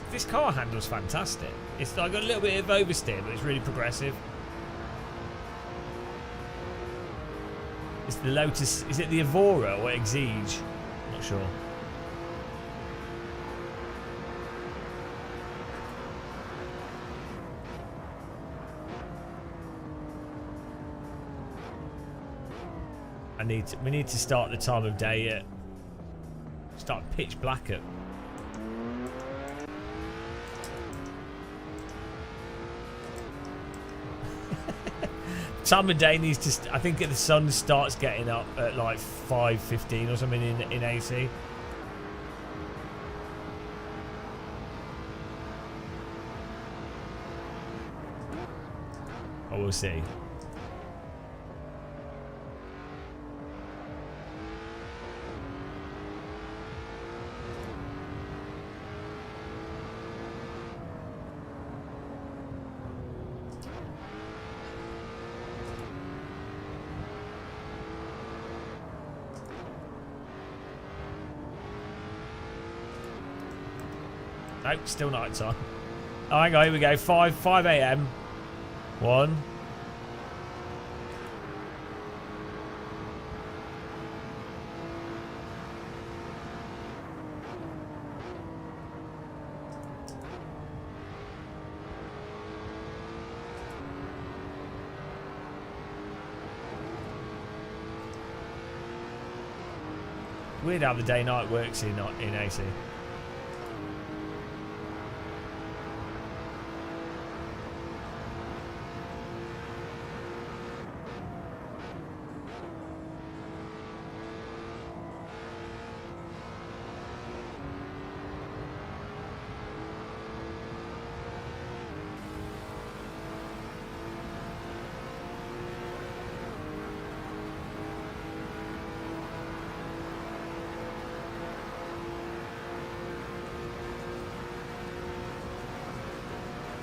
This car handles fantastic. It's got a little bit of oversteer, but it's really progressive. It's the Lotus. Is it the Evora or Exige? I'm not sure. We need to start the time of day at start pitch black at. Time of day needs to. I think the sun starts getting up at like 5:15 or something in AC. Oh, we'll see. Nope, still night time. Oh, hang on, here we go. 5 a.m. 1. Weird how the day-night works in AC.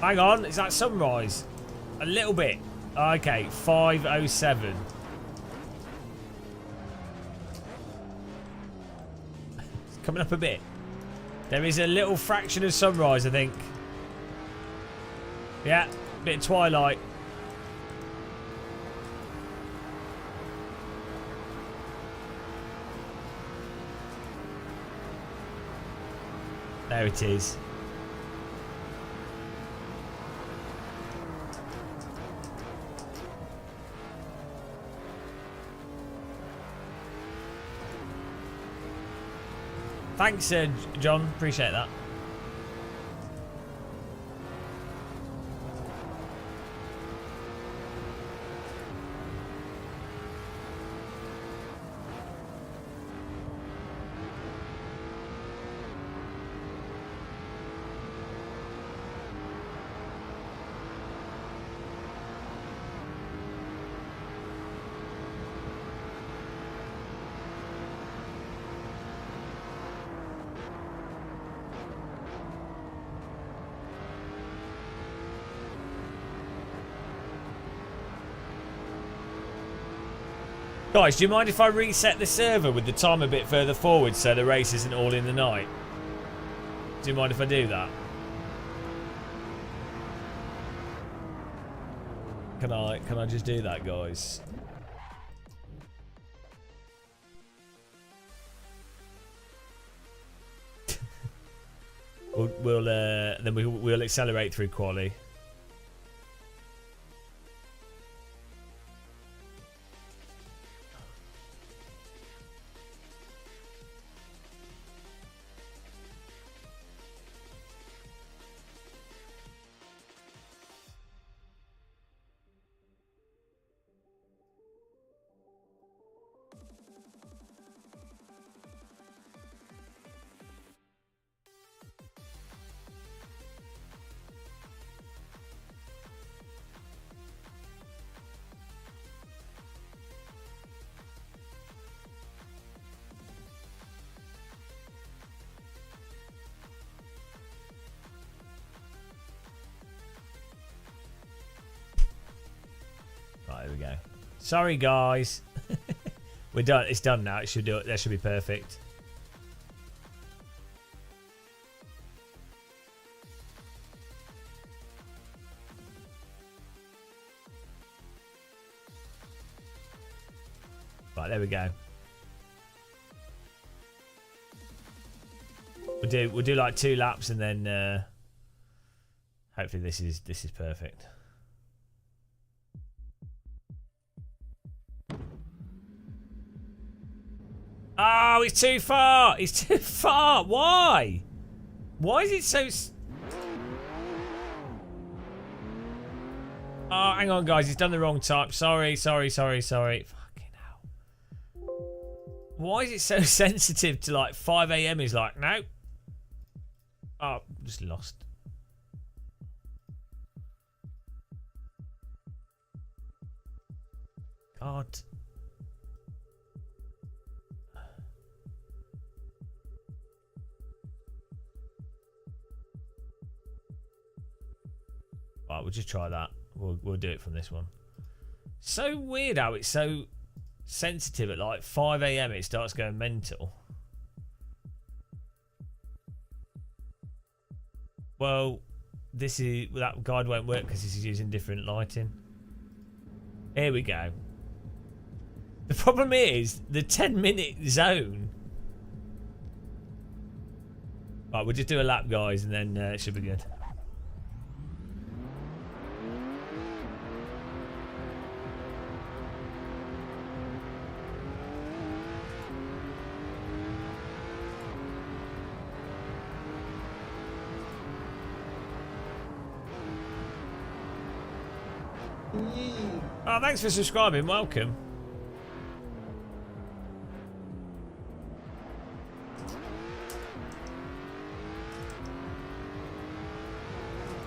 Hang on, is that sunrise? A little bit. Okay, 5:07. It's coming up a bit. There is a little fraction of sunrise, I think. Yeah, bit of twilight. There it is. Thanks, John. Appreciate that. Guys, do you mind if I reset the server with the time a bit further forward so the race isn't all in the night? Do you mind if I do that? Can I just do that, guys? we'll accelerate through quali. Right, there we go. Sorry, guys. We're done. It's done now. It should do it. That should be perfect. Right, there we go. We'll do like 2 laps and then hopefully this is perfect. Oh, it's too far. It's too far. Why? Why is it so... Oh, hang on, guys. It's done the wrong time. Sorry. Fucking hell. Why is it so sensitive to like 5 a.m. is like, no. Oh, just lost. God. Right, we'll just try that. We'll do it from this one. So weird how it's so sensitive at like 5 a.m. it starts going mental. Well, that guide won't work because this is using different lighting. Here we go. The problem is the 10-minute zone. Right, we'll just do a lap, guys, and then it should be good. Oh, thanks for subscribing. Welcome.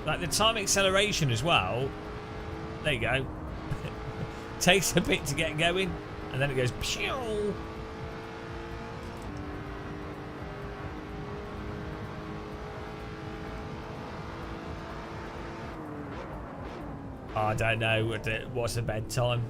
Like the time acceleration as well. There you go. Takes a bit to get going, and then it goes. Pew! I don't know what's the bedtime.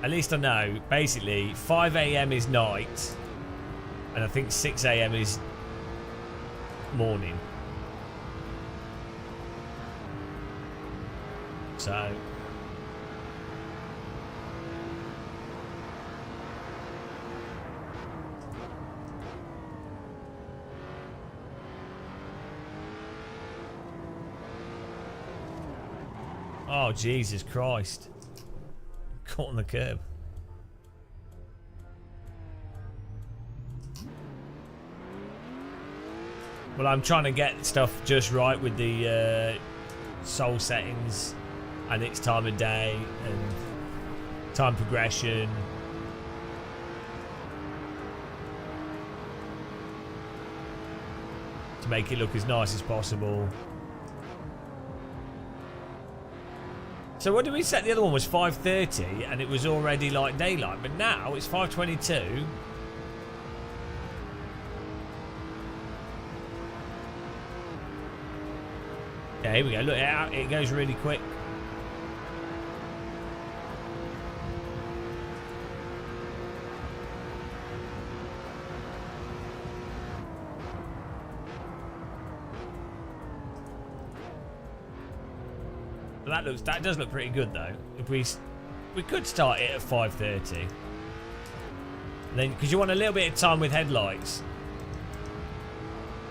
At least I know. Basically, 5 AM is night, and I think 6 AM is morning. So oh, Jesus Christ. Caught on the curb. Well, I'm trying to get stuff just right with the soul settings and its time of day and time progression. To make it look as nice as possible. So what did we set? The other one was 5:30 and it was already like daylight, but now it's 5:22. Yeah, here we go. Look, it goes really quick. That does look pretty good though. If we could start it at 5:30, then because you want a little bit of time with headlights,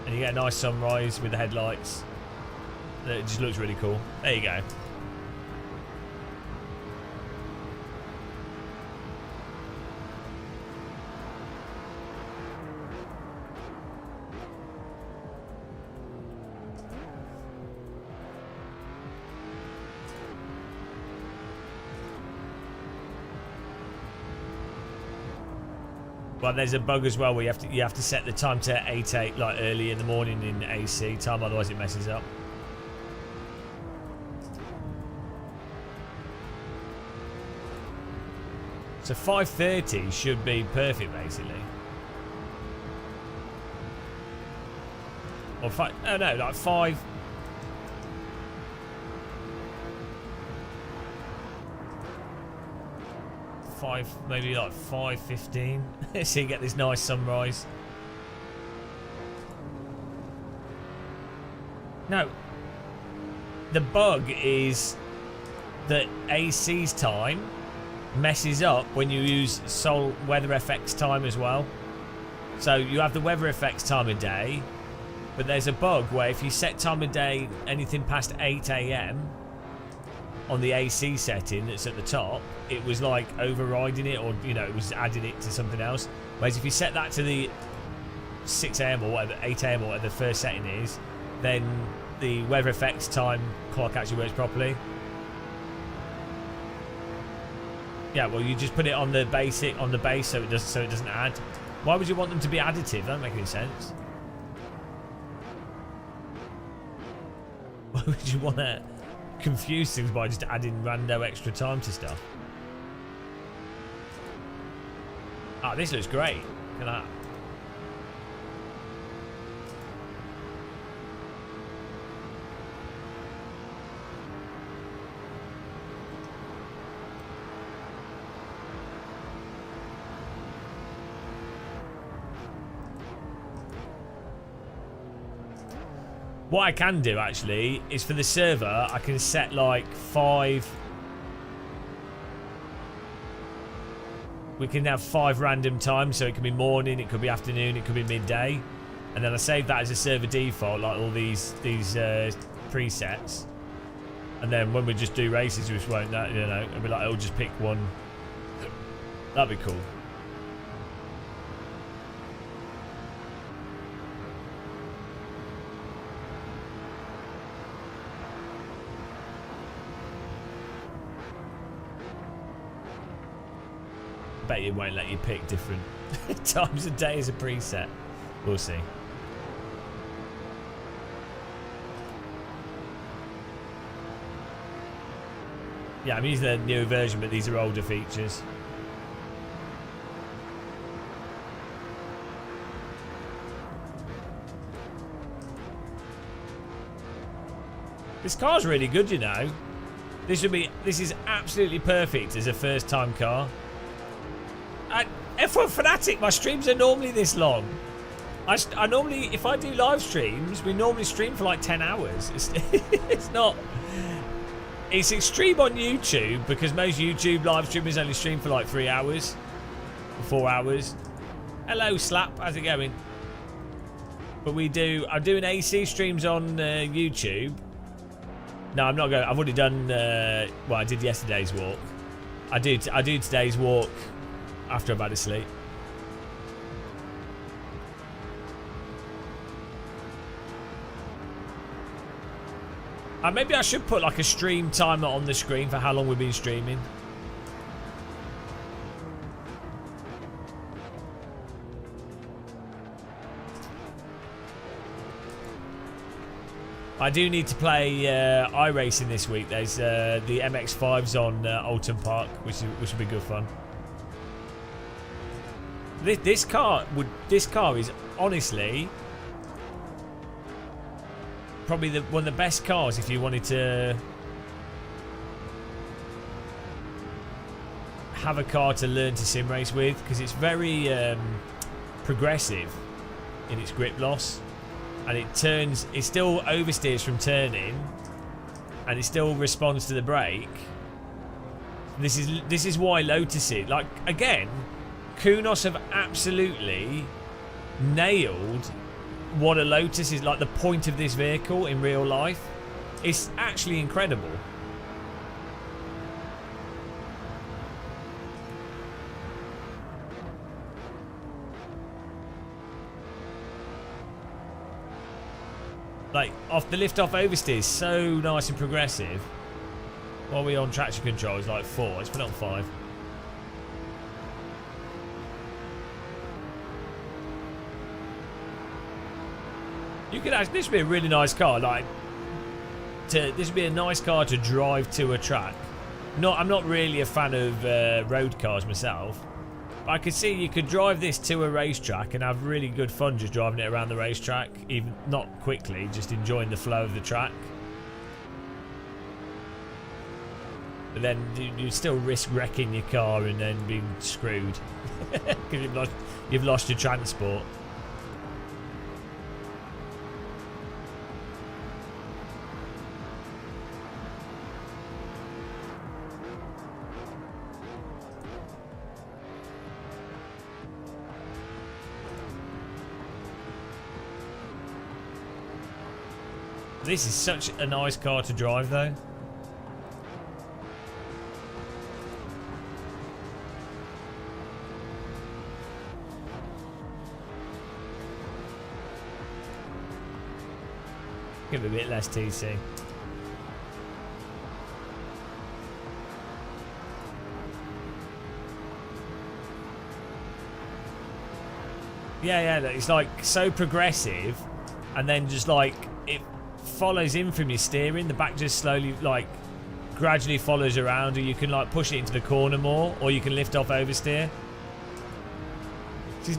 and you get a nice sunrise with the headlights. It just looks really cool. There you go. But there's a bug as well where you have to set the time to 8 like early in the morning in AC time, otherwise it messes up. So 5:30 should be perfect basically. Or oh no, like 5. Maybe like 5:15. So you get this nice sunrise. No, the bug is that AC's time messes up when you use weather FX time as well. So you have the weather FX time of day, but there's a bug where if you set time of day anything past 8 AM on the AC setting that's at the top, it was like overriding it, or it was adding it to something else. Whereas if you set that to the 6 AM or whatever, 8 AM or whatever the first setting is, then the weather effects time clock actually works properly. Yeah, well, you just put it on the base so it doesn't add. Why would you want them to be additive? That doesn't make any sense. Why would you want to confuse things by just adding rando extra time to stuff? Ah, this looks great. Look at that. What I can do actually is for the server, I can set like 5. We can have 5 random times, so it can be morning, it could be afternoon, it could be midday, and then I save that as a server default, like all these presets. And then when we just do races, we just won't, you know, it'll be like, I'll just pick one. That'd be cool. Bet you won't let you pick different times of day as a preset. We'll see. Yeah, I'm using the newer version, but these are older features. This car's really good, you know. This is absolutely perfect as a first-time car. F1 Fanatec, my streams are normally this long. I normally, if I do live streams, we normally stream for like 10 hours. It's not. It's extreme on YouTube because most YouTube live streamers only stream for like 3 hours, or 4 hours. Hello, Slap. How's it going? But I'm doing AC streams on YouTube. No, I'm not going. I've already done. Well, I did yesterday's walk. I do today's walk after I've had a sleep. Maybe I should put like a stream timer on the screen for how long we've been streaming. I do need to play iRacing this week. There's the MX-5s on Oulton Park, which would be good fun. This car is honestly probably one of the best cars if you wanted to have a car to learn to sim race with, because it's very progressive in its grip loss, and it still oversteers from turning, and it still responds to the brake. This is why Lotuses, like, again, Kunos have absolutely nailed what a Lotus is, like the point of this vehicle in real life. It's actually incredible. Like, off the lift off oversteer is so nice and progressive. While we're on traction control, it's like 4. It's put on 5. You could actually, this would be a really nice car. This would be a nice car to drive to a track. I'm not really a fan of road cars myself, but I could see you could drive this to a racetrack and have really good fun just driving it around the racetrack, even not quickly, just enjoying the flow of the track. But then you still risk wrecking your car and then being screwed because you've lost your transport. This is such a nice car to drive, though. Give it a bit less TC. Yeah, it's like so progressive, and then just like it follows in from your steering. The back just slowly, like, gradually follows around, or you can like push it into the corner more, or you can lift off oversteer.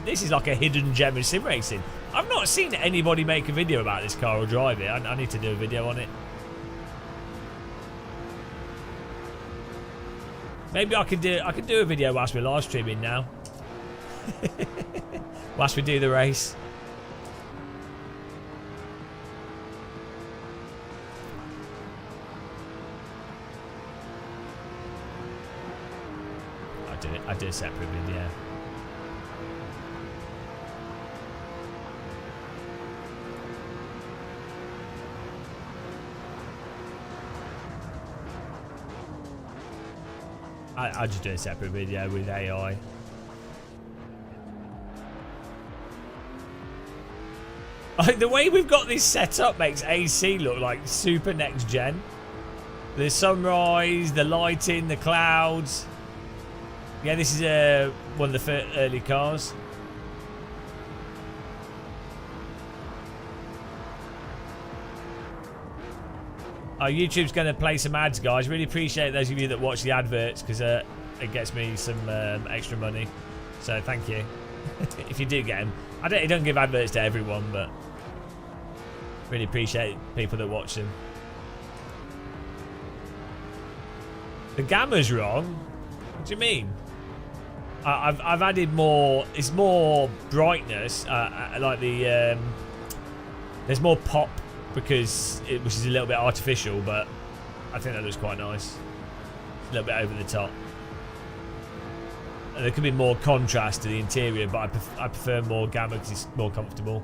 This is like a hidden gem of sim racing. I've not seen anybody make a video about this car or drive it. I need to do a video on it. Maybe I could do a video whilst we're live streaming now. whilst we do the race. I'd do a separate video. I'd just do a separate video with AI. Like the way we've got this set up makes AC look like super next gen. The sunrise, the lighting, the clouds. Yeah, this is one of the early cars. YouTube's going to play some ads, guys. Really appreciate those of you that watch the adverts because it gets me some extra money. So thank you. If you do get them. It don't give adverts to everyone, but really appreciate people that watch them. The gamma's wrong. What do you mean? I've added more. It's more brightness. Like the there's more pop because which is a little bit artificial, but I think that looks quite nice. It's a little bit over the top. And there could be more contrast to the interior, but I prefer more gamma because it's more comfortable.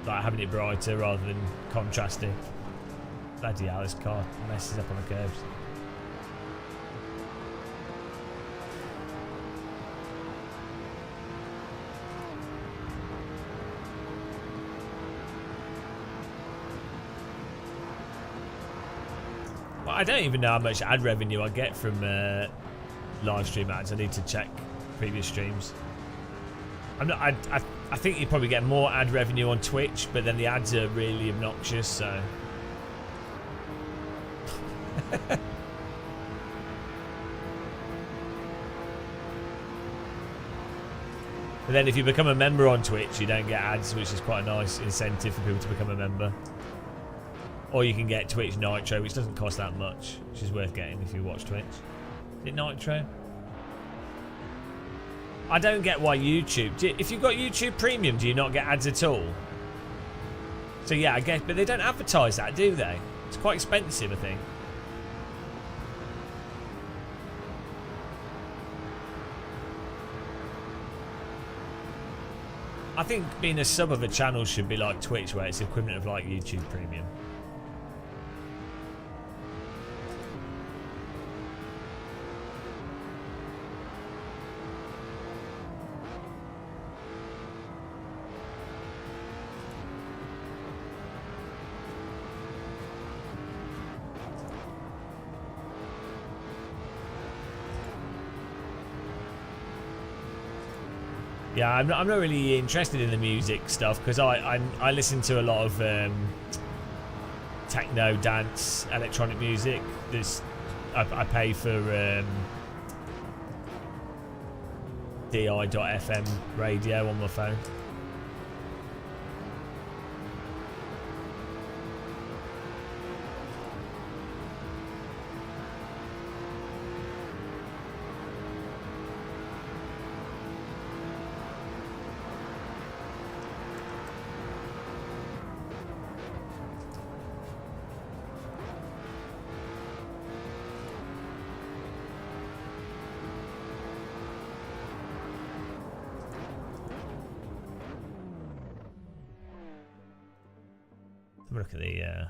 Like having it brighter rather than contrasting. Bloody hell, this car messes up on the curves. Well, I don't even know how much ad revenue I get from live stream ads. I need to check previous streams. I think you probably get more ad revenue on Twitch, but then the ads are really obnoxious, so. But then if you become a member on Twitch, you don't get ads, which is quite a nice incentive for people to become a member. Or you can get Twitch Nitro, which doesn't cost that much, which is worth getting if you watch Twitch. Is it Nitro? I don't get why YouTube... If you've got YouTube Premium, do you not get ads at all? So yeah, I guess... But they don't advertise that, do they? It's quite expensive, I think. I think being a sub of a channel should be like Twitch, where it's the equivalent of like YouTube Premium. Yeah, I'm not really interested in the music stuff because I listen to a lot of techno, dance, electronic music. I pay for di.fm radio on my phone. Look at the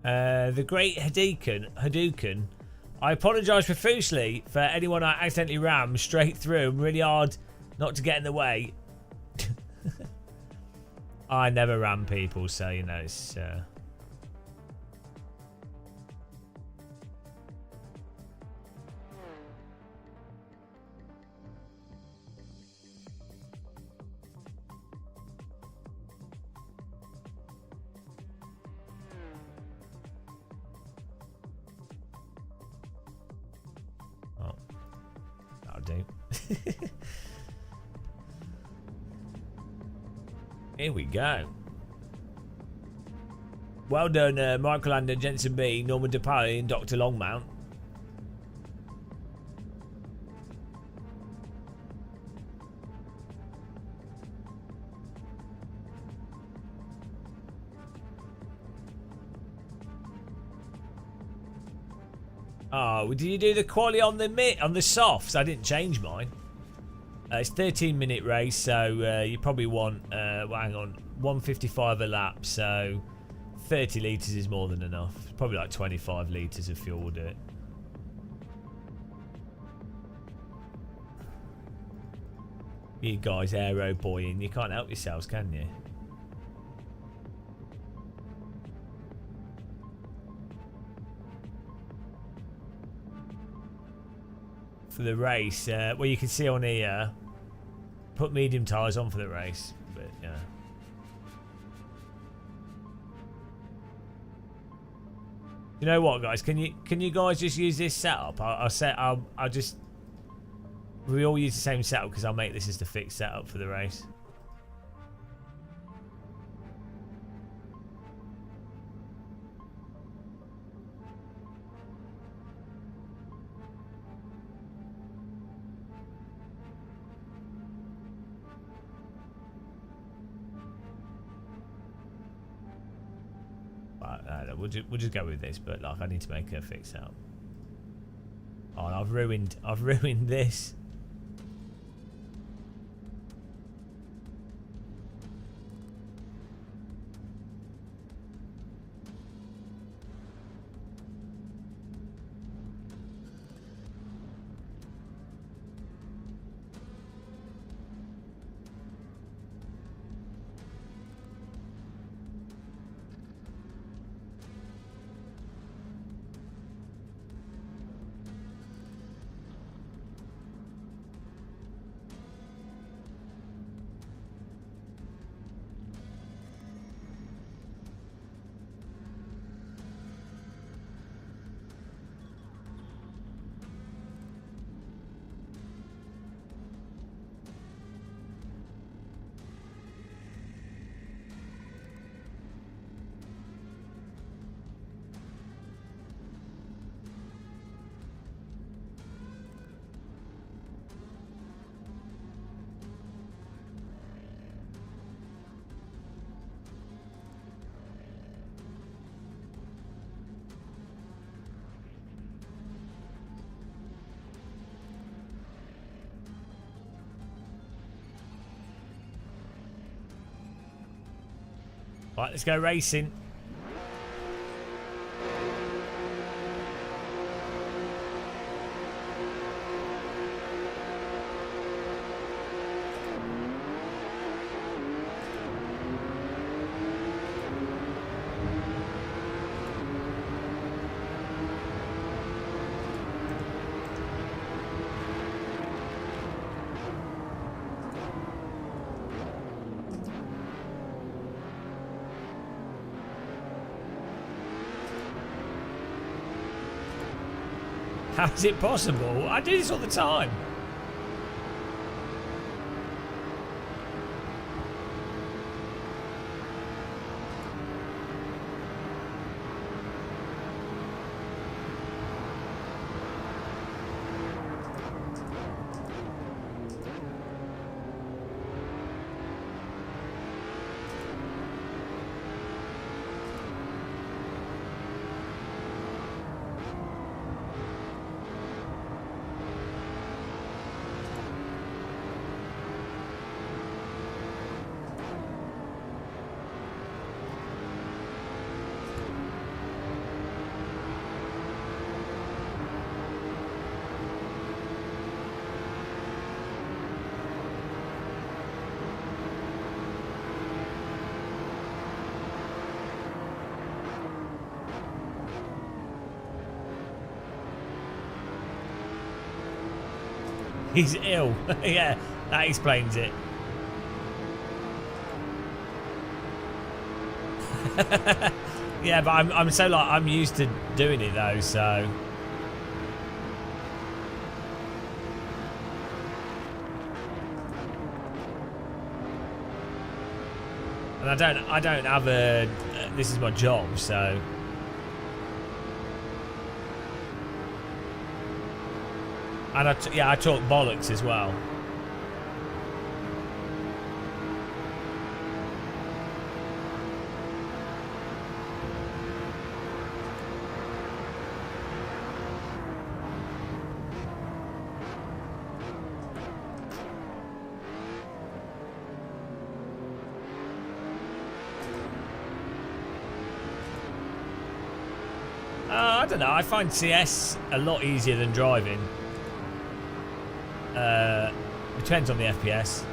The Great Hadouken. I apologise profusely for anyone I accidentally rammed straight through. I'm really hard not to get in the way. I never ram people, so you know it's. Do. Here we go. Well done, Michael Lander, Jensen B, Norman DePaoli, and Dr. Longmount. Oh, did you do the quali on the softs? I didn't change mine. It's 13-minute race, so you probably want, well, hang on, 155 a lap, so 30 litres is more than enough. Probably like 25 litres of fuel will do it. You guys aero boying, you can't help yourselves, can you? For the race, well, you can see on here, put medium tyres on for the race, but yeah. You know what, guys? Can you guys just use this setup? I'll just, we all use the same setup because I'll make this as the fixed setup for the race. We'll just go with this, but like I need to make a fix out. Oh, and I've ruined this. Right, let's go racing. How is it possible? I do this all the time. He's ill. Yeah, that explains it. Yeah, but I'm so like I'm used to doing it though, so. And I don't have a. This is my job, so. And I talk bollocks as well. I don't know. I find CS a lot easier than driving. Depends on the FPS.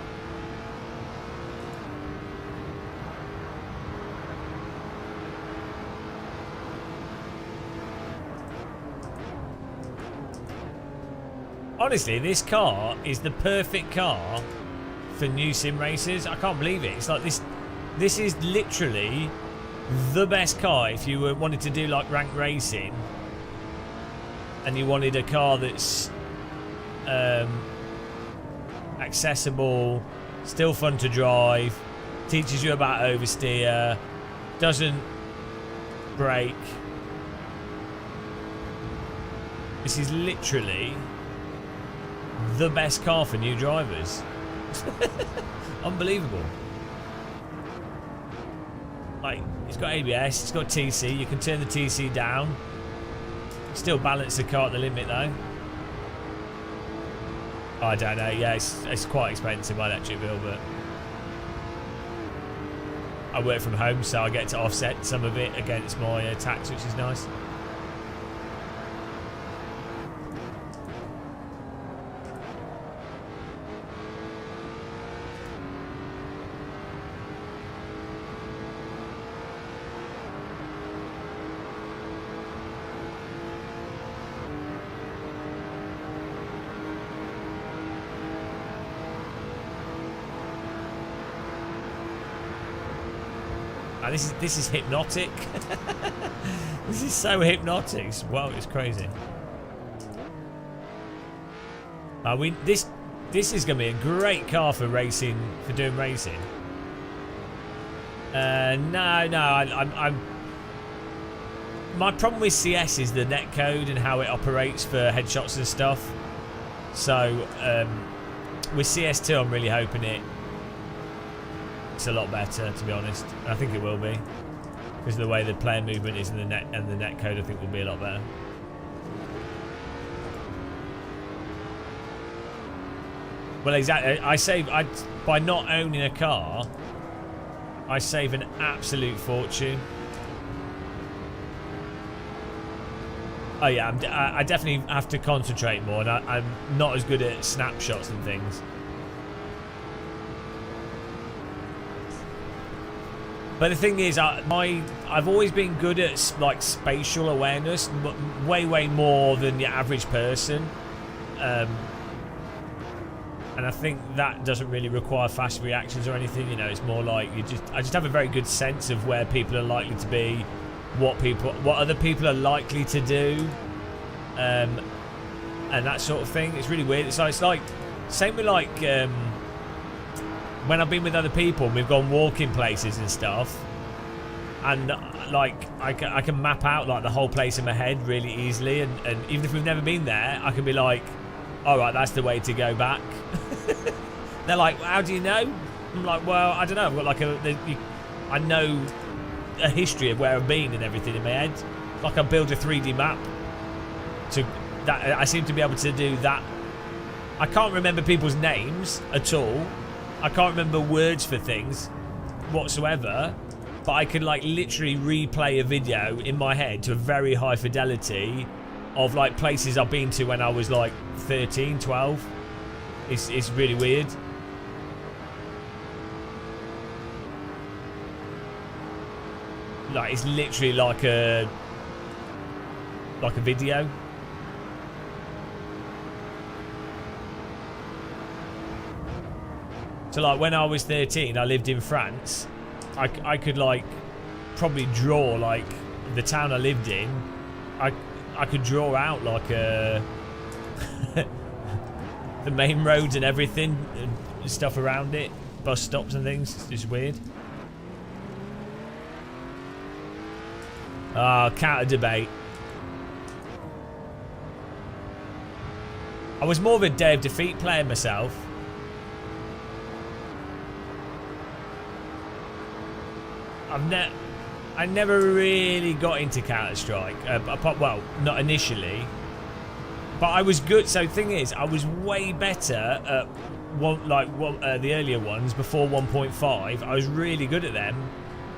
Honestly, this car is the perfect car for new sim racers. I can't believe it. It's like this. This is literally the best car if you wanted to do like ranked racing, and you wanted a car that's accessible, still fun to drive, teaches you about oversteer, doesn't brake. This is literally the best car for new drivers. Unbelievable. Like, it's got ABS, it's got TC, you can turn the TC down. Still balance the car at the limit though. I don't know, yeah, it's quite expensive, my electric bill, but I work from home, so I get to offset some of it against my tax, which is nice. This is hypnotic. This is so hypnotic. Wow, it's crazy. This is going to be a great car for racing, for doing racing. I'm. My problem with CS is the netcode and how it operates for headshots and stuff. So with CS2, I'm really hoping it's a lot better, to be honest. I think it will be, because of the way the player movement is in the net, and the netcode I think will be a lot better. Well, exactly. By not owning a car, I save an absolute fortune. Oh yeah, I definitely have to concentrate more, and I'm not as good at snapshots and things. But the thing is, I've always been good at like spatial awareness, way more than the average person, and I think that doesn't really require fast reactions or anything. You know, it's more like I just have a very good sense of where people are likely to be, what other people are likely to do, and that sort of thing. It's really weird. So it's like same with like. When I've been with other people and we've gone walking places and stuff, and like I can map out like the whole place in my head really easily, and even if we've never been there, I can be like, all right, that's the way to go back. They're like, how do you know? I'm like, well, I don't know. I've got like I know a history of where I've been and everything in my head. Like I build a 3D map to that. I seem to be able to do that. I can't remember people's names at all. I can't remember words for things whatsoever, but I can like literally replay a video in my head to a very high fidelity of like places I've been to when I was like 13, 12. It's really weird. Like it's literally like a video. So like when I was 13, I lived in France. I could like probably draw like the town I lived in. I could draw out like the main roads and everything and stuff around it, bus stops and things. It's just weird. Counter debate. I was more of a Day of Defeat player myself. I never really got into Counter-Strike. Well, not initially. But I was good. So thing is, I was way better at the earlier ones before 1.5. I was really good at them.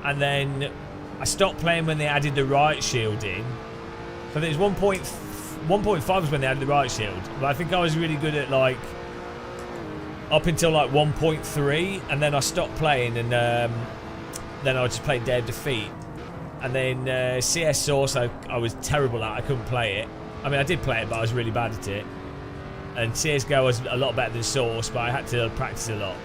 And then I stopped playing when they added the riot shield in. So it was 1.5 was when they added the riot shield. But I think I was really good at like up until like 1.3, and then I stopped playing, and then I just played Day of Defeat. And then CS Source I was terrible at. I couldn't play it. I mean, I did play it, but I was really bad at it. And CSGO was a lot better than Source, but I had to practice a lot.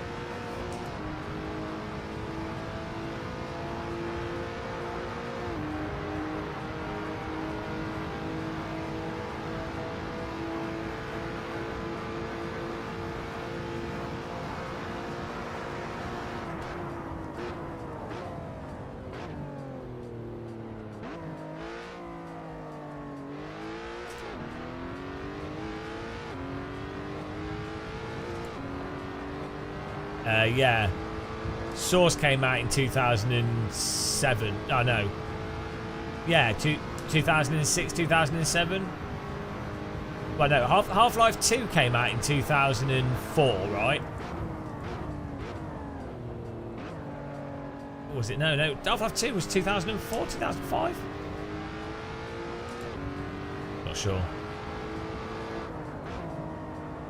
Yeah. Source came out in 2007. Oh, no. Yeah, 2006, 2007. Well, no, Half-Life 2 came out in 2004, right? Or was it? No. Half-Life 2 was 2004, 2005? Not sure.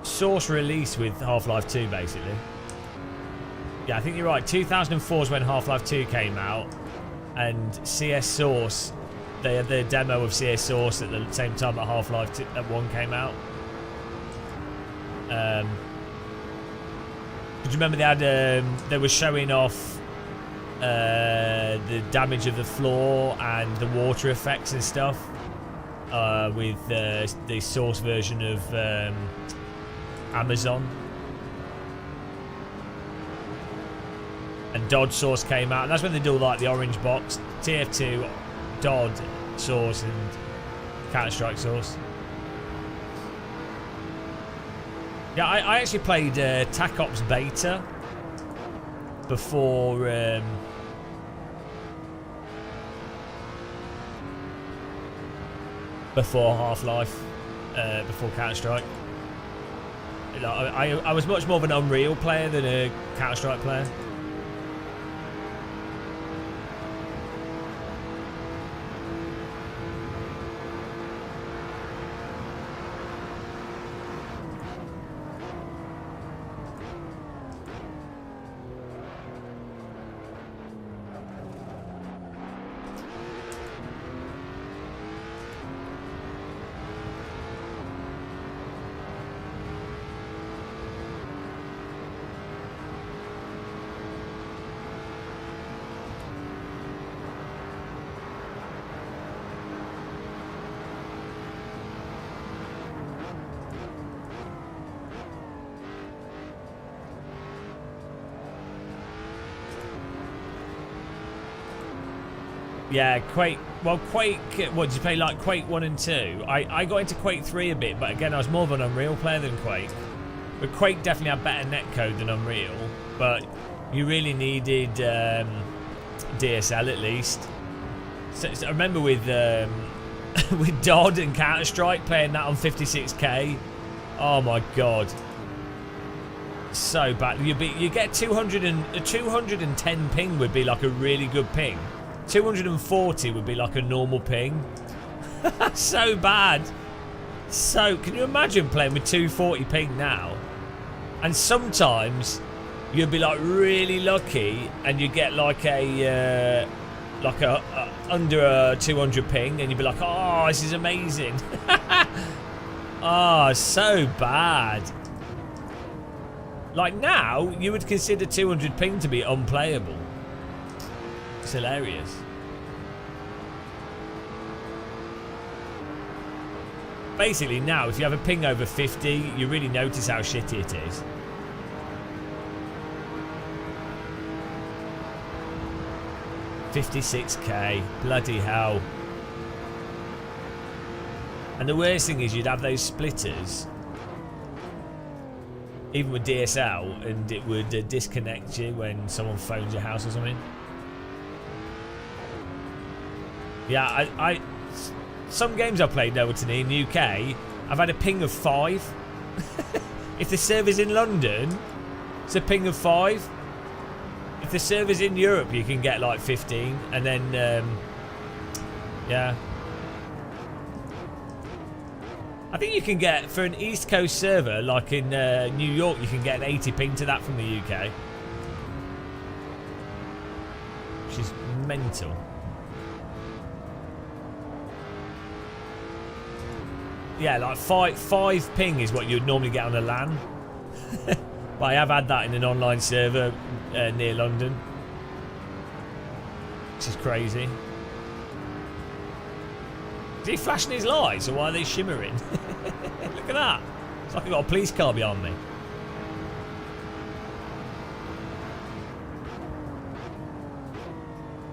Source released with Half-Life 2, basically. Yeah, I think you're right. 2004 is when Half-Life 2 came out, and CS Source, they had their demo of CS Source at the same time that Half-Life 1 came out. Do you remember they had they were showing off the damage of the floor and the water effects and stuff with the Source version of Amazon. And Dodge Source came out, and that's when they do like the orange box, TF2, Dodge Source, and Counter-Strike Source. Yeah, I actually played TAC Ops Beta before Half-Life, before Counter-Strike. I was much more of an Unreal player than a Counter-Strike player. Yeah, Quake. Well, Quake. What did you play? Like Quake 1 and 2. I got into Quake 3 a bit, but again, I was more of an Unreal player than Quake. But Quake definitely had better netcode than Unreal. But you really needed DSL at least. So I remember with with Dodd and Counter Strike playing that on 56k. Oh my god, so bad. You get 210 ping would be like a really good ping. 240 would be like a normal ping. So bad. So can you imagine playing with 240 ping now? And sometimes you'd be like really lucky and you get like a under a 200 ping and you'd be like, oh, this is amazing. Oh, so bad. Like now, you would consider 200 ping to be unplayable. It's hilarious. Basically now, if you have a ping over 50, you really notice how shitty it is. $56k, bloody hell. And the worst thing is you'd have those splitters, even with DSL, and it would disconnect you when someone phones your house or something. Yeah, some games I've played, Overton, in UK, I've had a ping of 5. If the server's in London, it's a ping of 5. If the server's in Europe, you can get like 15, and then, yeah. I think you can get, for an East Coast server, like in New York, you can get an 80 ping to that from the UK. Which is mental. Yeah, like 5 ping is what you'd normally get on a LAN. But I have had that in an online server near London. Which is crazy. Is he flashing his lights, or why are they shimmering? Look at that. It's like I've got a police car behind me.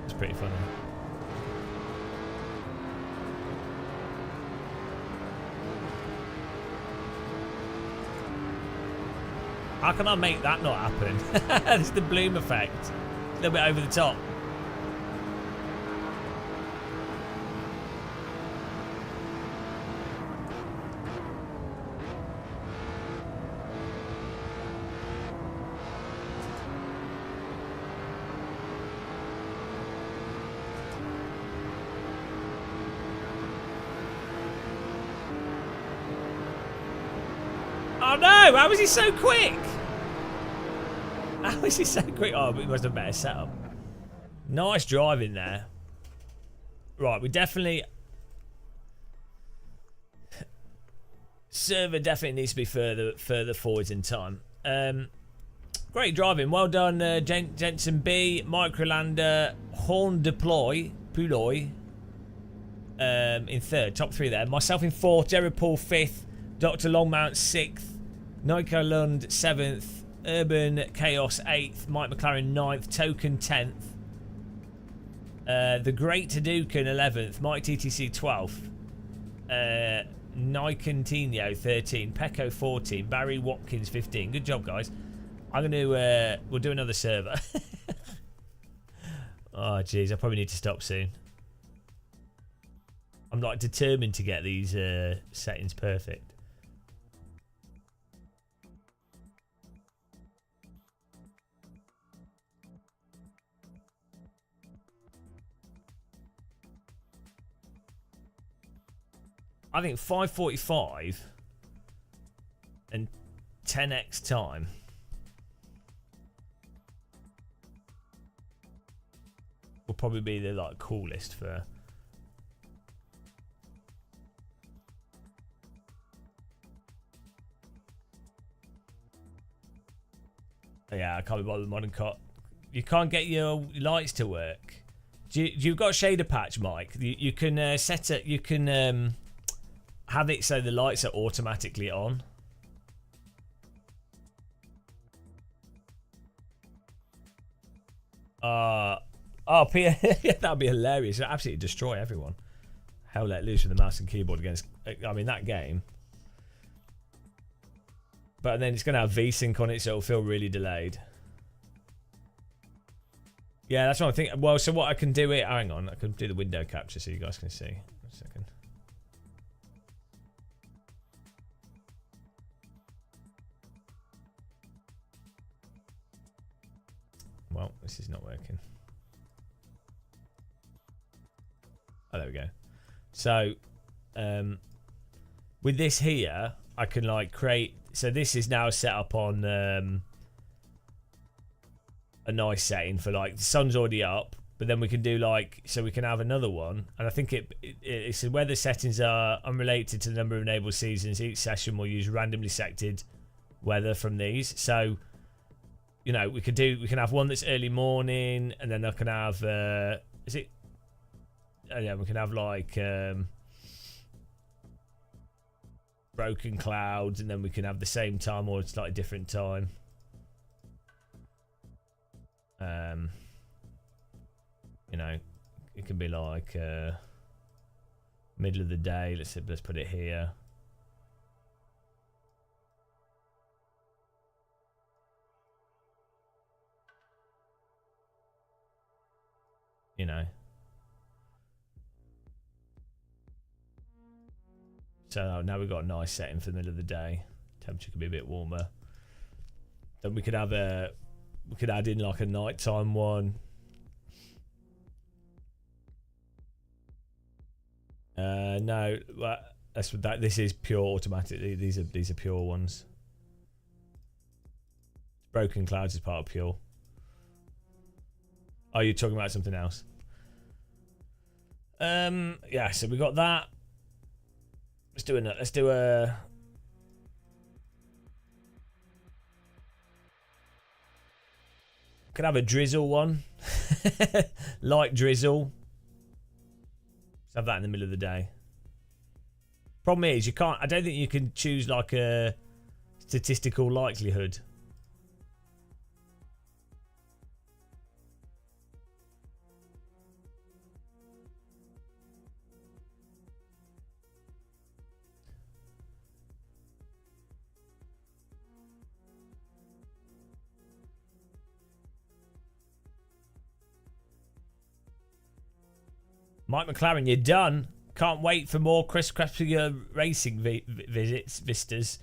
It's pretty funny. How can I make that not happen? It's the bloom effect. A little bit over the top. Oh no! How was he so quick? How is he so quick? Oh, but he must have better setup. Nice driving there. Right, we definitely... Server definitely needs to be further forwards in time. Great driving. Well done, Jensen B, Microlander, Horn Deploy, Puloy in third. Top 3 there. Myself in 4th, Jerry Paul 5th, Dr. Longmount 6th, Nico Lund 7th, Urban Chaos 8th, Mike McLaren 9th, Token 10th, The Great Hadouken 11th, Mike TTC 12th, Nikentino 13, Pecco 14, Barry Watkins 15. Good job, guys. I'm going to, we'll do another server. Oh, jeez, I probably need to stop soon. I'm like determined to get these settings perfect. I think 5:45 and 10x time will probably be the like coolest for. Yeah, I can't be bothered with modern cot. You can't get your lights to work. You've got shader patch, Mike. You can set it. You can have it so the lights are automatically on. P that'd be hilarious. It'd absolutely destroy everyone. Hell, let loose with the mouse and keyboard against. I mean, that game. But then it's going to have VSync on it, so it'll feel really delayed. Yeah, that's what I'm thinking. Well, so what I can do here... Hang on, I can do the window capture so you guys can see. A second. Well, this is not working. Oh, there we go. So, with this here, I can like create... So this is now set up on a nice setting for like the sun's already up, but then we can do like, so we can have another one. And I think it said weather settings are unrelated to the number of enabled seasons. Each session will use randomly selected weather from these. So you know, we can have one that's early morning, and then I can have is it? Oh, yeah, we can have like broken clouds, and then we can have the same time or a slightly different time. You know, it can be like middle of the day. Let's put it here. You know. So now we've got a nice setting for the middle of the day. Temperature could be a bit warmer. Then we could add in like a nighttime one. No, that's what that. This is pure automatically. These are pure ones. Broken clouds is part of pure. Oh, you're talking about something else? Yeah. So we got that. Let's do a. Could have a drizzle one. Light drizzle. Let's have that in the middle of the day. Problem is, you can't. I don't think you can choose like a statistical likelihood. Mike McLaren, you're done. Can't wait for more Chris Creppinger racing vistas.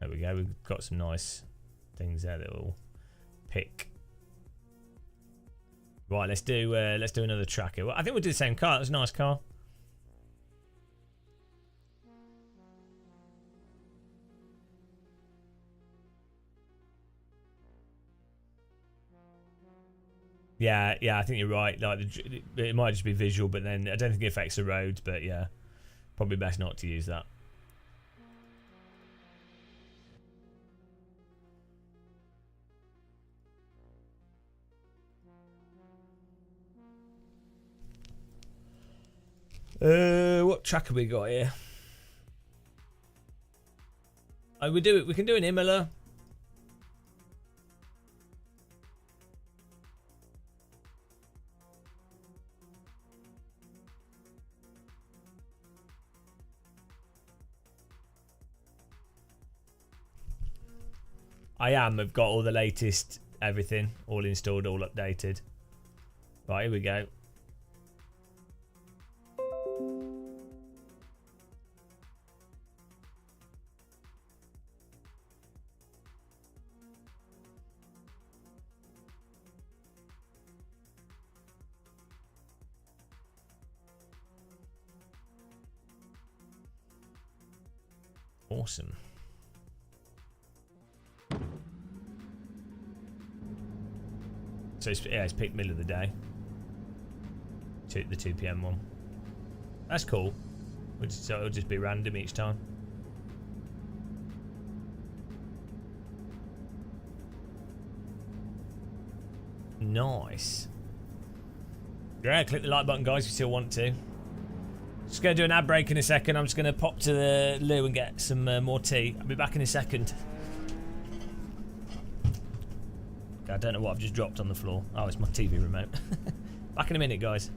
There we go. We've got some nice things there that will pick. Right, let's do another tracker. Well, I think we'll do the same car. It was a nice car. Yeah, I think you're right. Like it might just be visual, but then I don't think it affects the roads. But yeah, probably best not to use that. What track have we got here? Oh, we can do an Imola. I've got all the latest everything, all installed, all updated. Right, here we go. Awesome. So it's picked middle of the day. The 2 PM one. That's cool. So it'll just be random each time. Nice. Yeah, click the like button, guys, if you still want to. Just going to do an ad break in a second. I'm just going to pop to the loo and get some more tea. I'll be back in a second. I don't know what I've just dropped on the floor. Oh, it's my TV remote. Back in a minute, guys.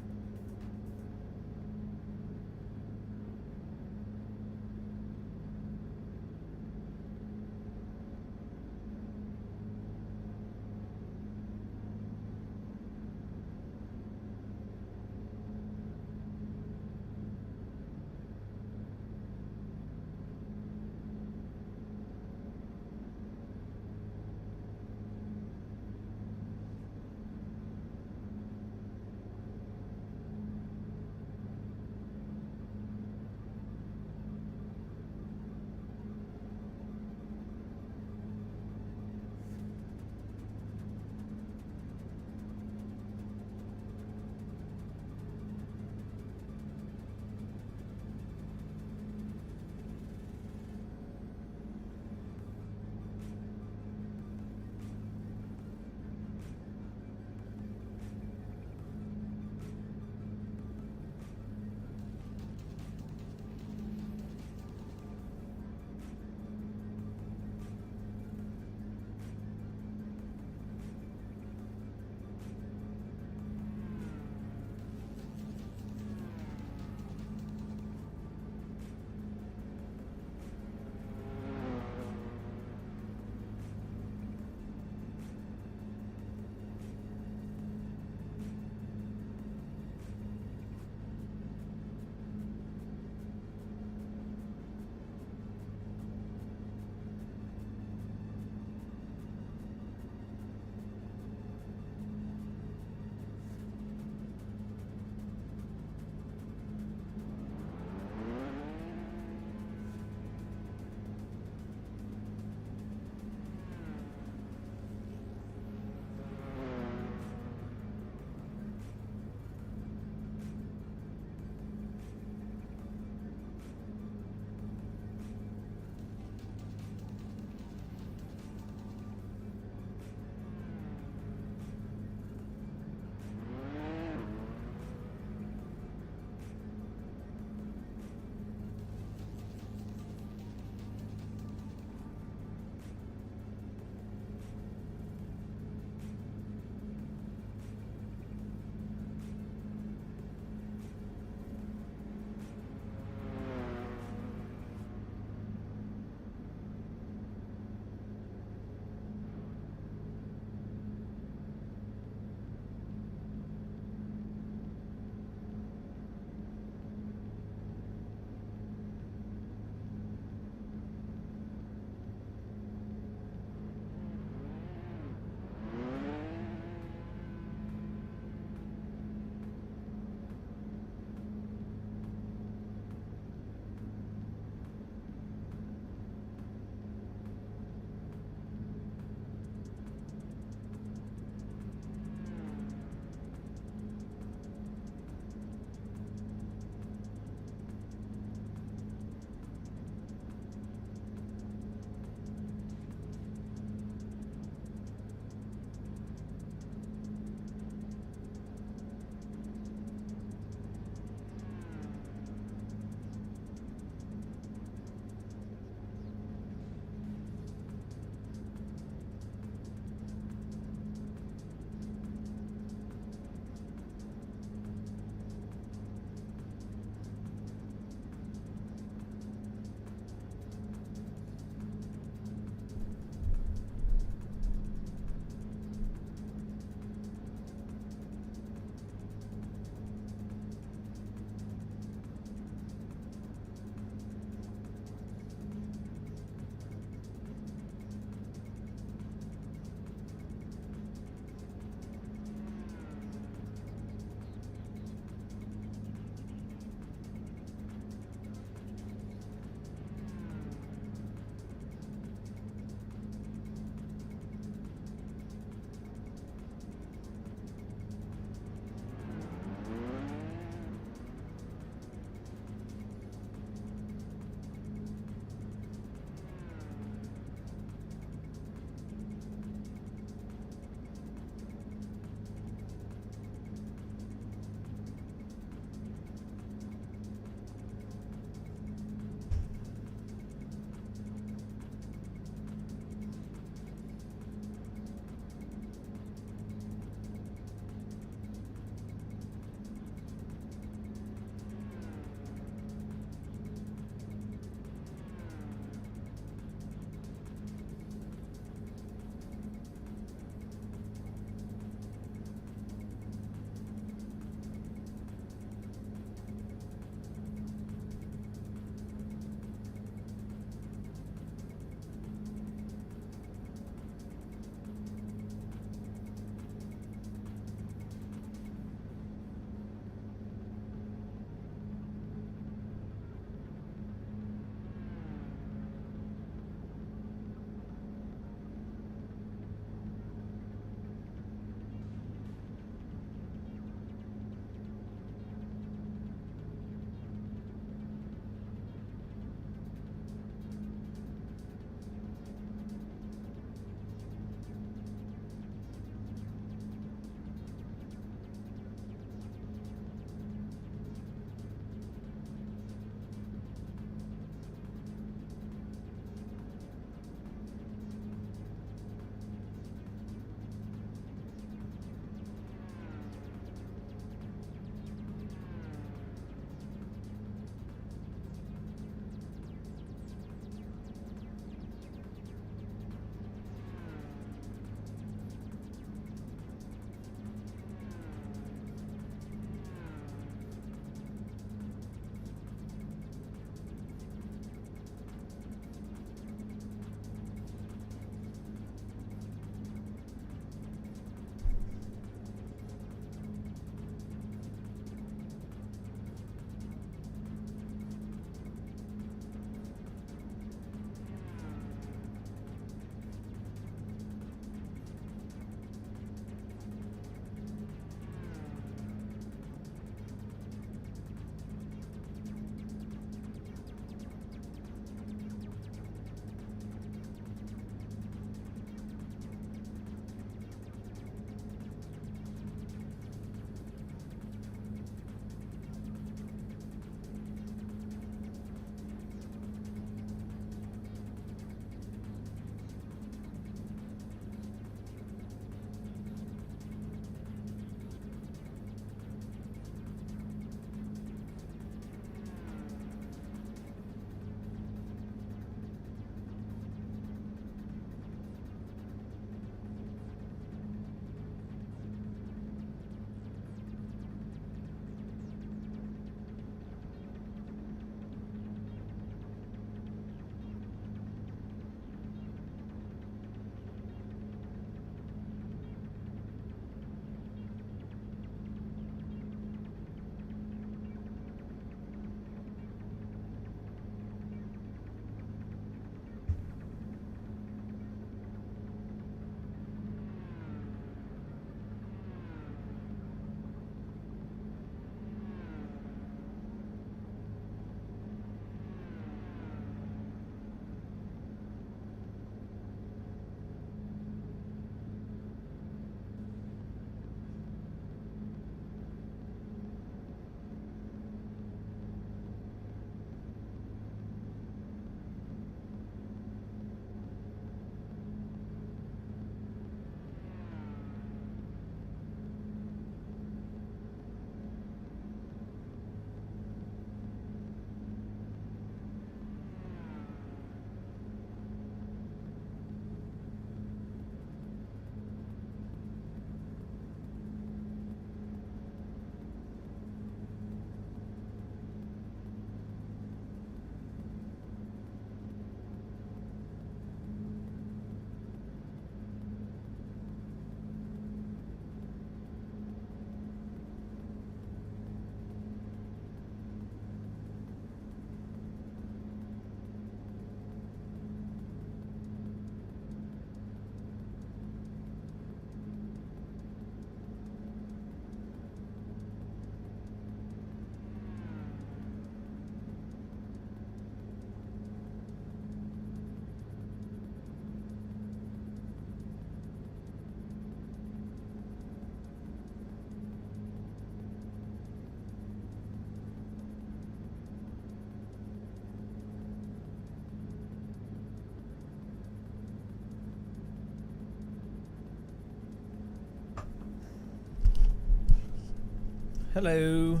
Hello.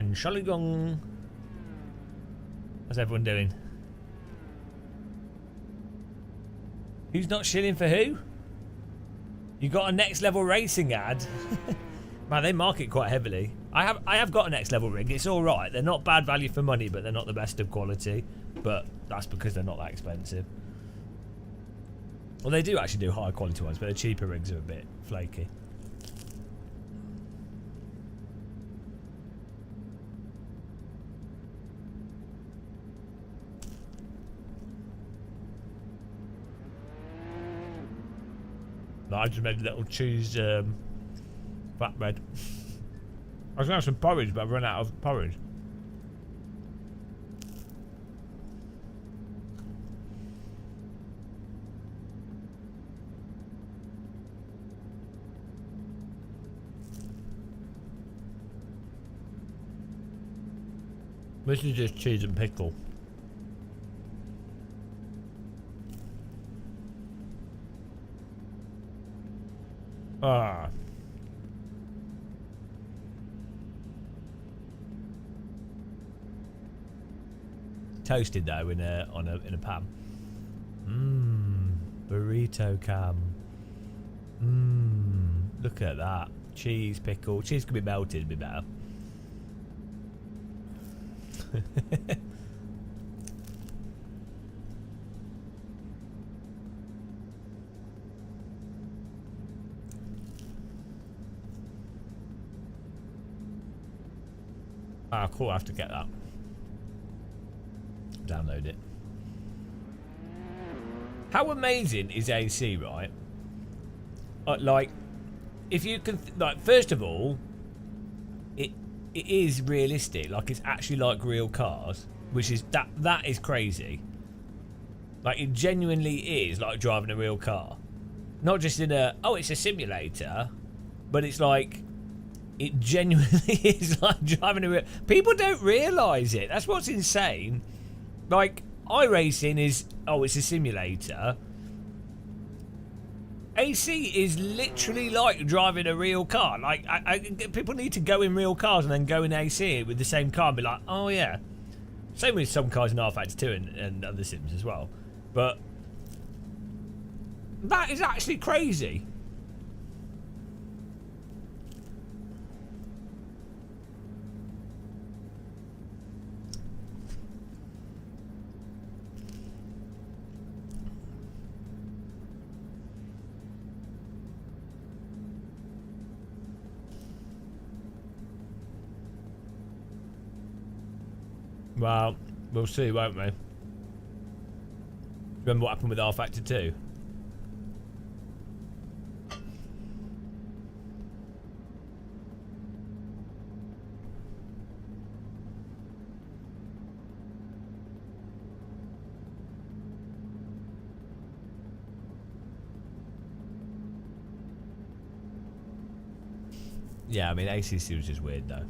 And Sholligong. How's everyone doing? Who's not shilling for who? You got a next level racing ad? Man, they market quite heavily. I have got a next level rig. It's all right. They're not bad value for money, but they're not the best of quality. But that's because they're not that expensive. Well, they do actually do higher quality ones, but the cheaper rigs are a bit flaky. No, I just made a little cheese flatbread. I was going to have some porridge, but I've run out of porridge. This is just cheese and pickle. Ah. Toasted though in a pan. Burrito cam. Look at that. Cheese, pickle. Cheese could be melted, it'd be better. Ah, cool, I have to get that. Download it. How amazing is AC, right? Like, if you can, like, first of all, it is realistic. Like, it's actually like real cars, which is, that is crazy. Like, it genuinely is like driving a real car. Not just in a, oh, it's a simulator, but it's like, it genuinely is like driving a real... People don't realise it. That's what's insane. Like, iRacing is... Oh, it's a simulator. AC is literally like driving a real car. Like, people need to go in real cars and then go in AC with the same car and be like, oh, yeah. Same with some cars in Affialte 2 and other sims as well. But that is actually crazy. Well, we'll see, won't we? Remember what happened with R Factor 2? Yeah, I mean, ACC was just weird, though.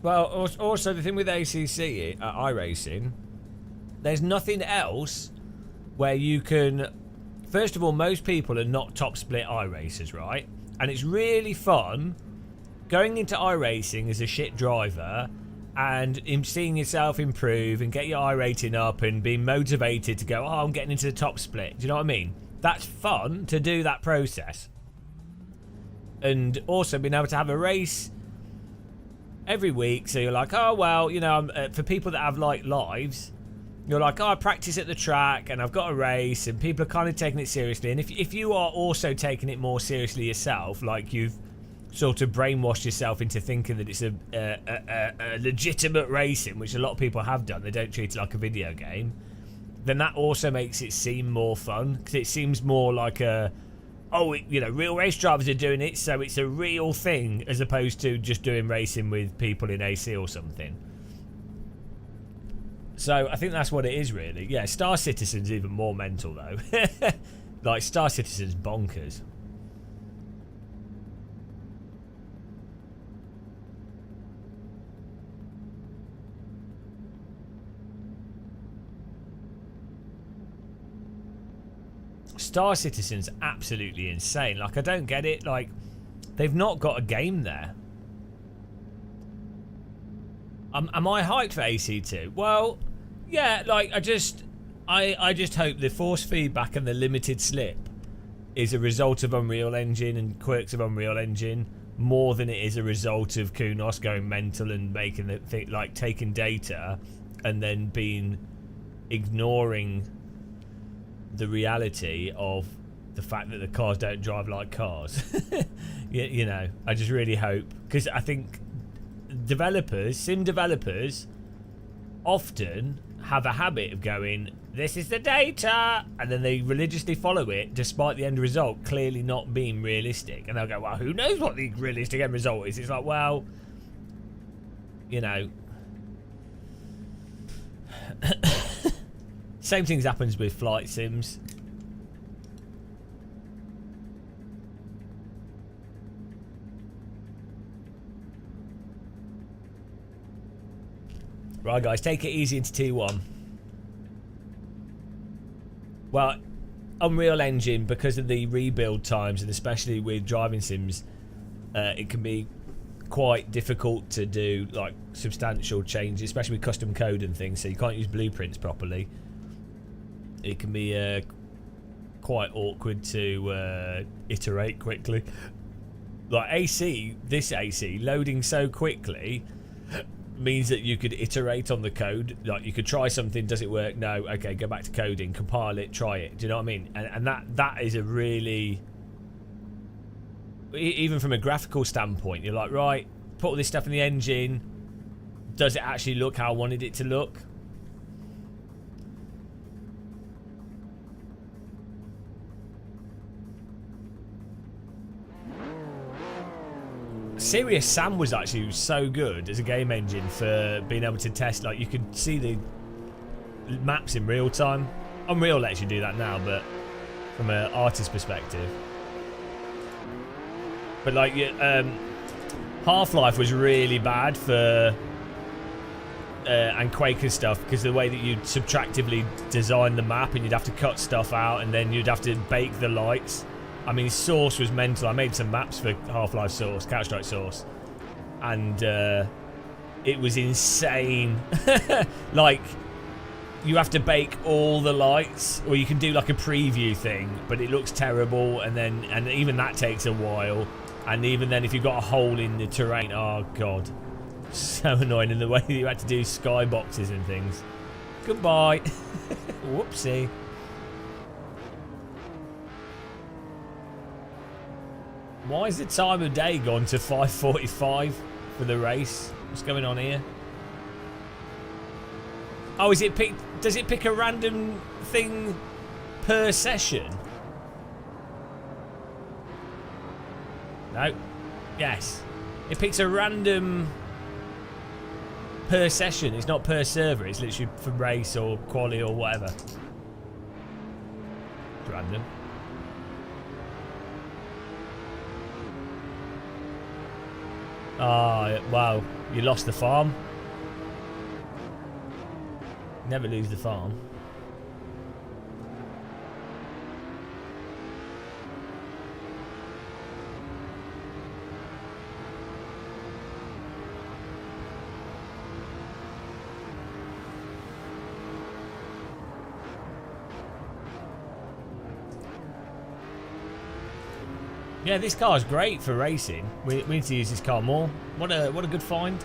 Well, also the thing with ACC, iRacing, there's nothing else where you can... First of all, most people are not top split iRacers, right? And it's really fun going into iRacing as a shit driver and seeing yourself improve and get your iRating up and being motivated to go, oh, I'm getting into the top split. Do you know what I mean? That's fun to do that process. And also being able to have a race every week, so you're like, oh well, you know, for people that have like lives, you're like, oh, I practice at the track and I've got a race, and people are kind of taking it seriously. And if you are also taking it more seriously yourself, like you've sort of brainwashed yourself into thinking that it's a legitimate racing, which a lot of people have done, they don't treat it like a video game, then that also makes it seem more fun, because it seems more like a, oh, you know, real race drivers are doing it, so it's a real thing, as opposed to just doing racing with people in AC or something. So I think that's what it is, really. Yeah, Star Citizen's even more mental, though. Like, Star Citizen's bonkers. Star Citizen's absolutely insane. Like, I don't get it. Like, they've not got a game there. Am I hyped for AC2? Well, yeah, like, I just hope the force feedback and the limited slip is a result of Unreal Engine and quirks of Unreal Engine more than it is a result of Kunos going mental and making the thing, like, taking data and then ignoring the reality of the fact that the cars don't drive like cars. you know, I just really hope, because I think sim developers often have a habit of going, this is the data, and then they religiously follow it despite the end result clearly not being realistic, and they'll go, well, who knows what the realistic end result is. It's like, well, you know, same things happens with flight sims. Right, guys, take it easy into T1. Well, Unreal Engine, because of the rebuild times, and especially with driving sims, it can be quite difficult to do like substantial changes, especially with custom code and things, so you can't use blueprints properly. It can be quite awkward to iterate quickly. Like this AC, loading so quickly means that you could iterate on the code. Like, you could try something, does it work? No, okay, go back to coding, compile it, try it. Do you know what I mean? And that is a really, even from a graphical standpoint, you're like, right, put all this stuff in the engine, does it actually look how I wanted it to look? Serious Sam was actually so good as a game engine for being able to test, like, you could see the maps in real time. Unreal lets you do that now, but from an artist perspective. But like, Half-Life was really bad for and Quake and stuff, because the way that you'd subtractively design the map and you'd have to cut stuff out and then you'd have to bake the lights. I mean, Source was mental. I made some maps for Half-Life Source, Counter-Strike Source, and it was insane. Like, you have to bake all the lights, or you can do like a preview thing, but it looks terrible, and even that takes a while. And even then, if you've got a hole in the terrain, oh god, so annoying. In the way that you had to do skyboxes and things. Goodbye. Whoopsie. Why is the time of day gone to 5:45 for the race? What's going on here? Oh, is it pick? Does it pick a random thing per session? No. Yes. It picks a random per session. It's not per server. It's literally for race or quali or whatever. It's random. Ah, wow. You lost the farm. Never lose the farm. Yeah, this car is great for racing. We need to use this car more. What a good find.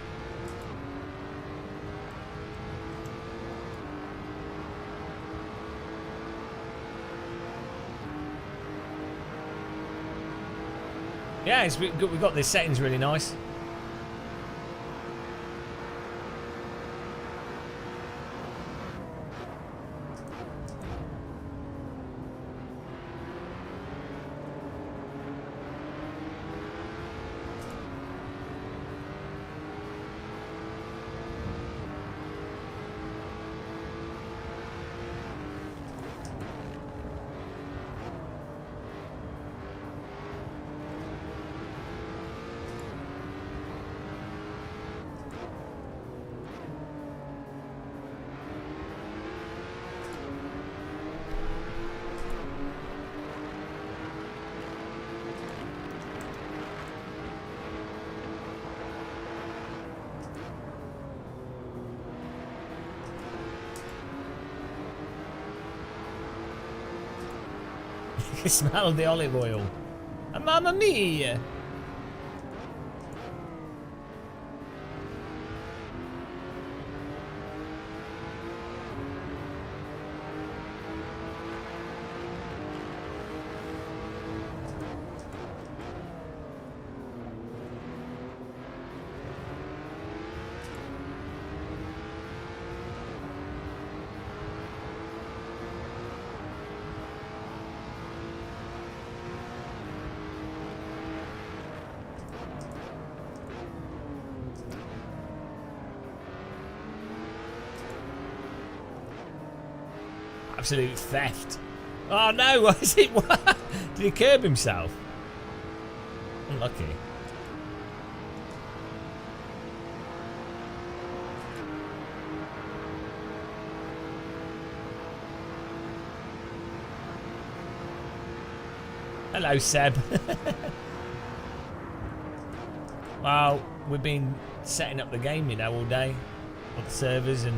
Yeah, we've got this settings really nice. You can smell the olive oil. And mamma mia! Absolute theft. Oh no, what is it? Did he curb himself? Unlucky. Hello, Seb. Well, we've been setting up the game, you know, all day. On the servers and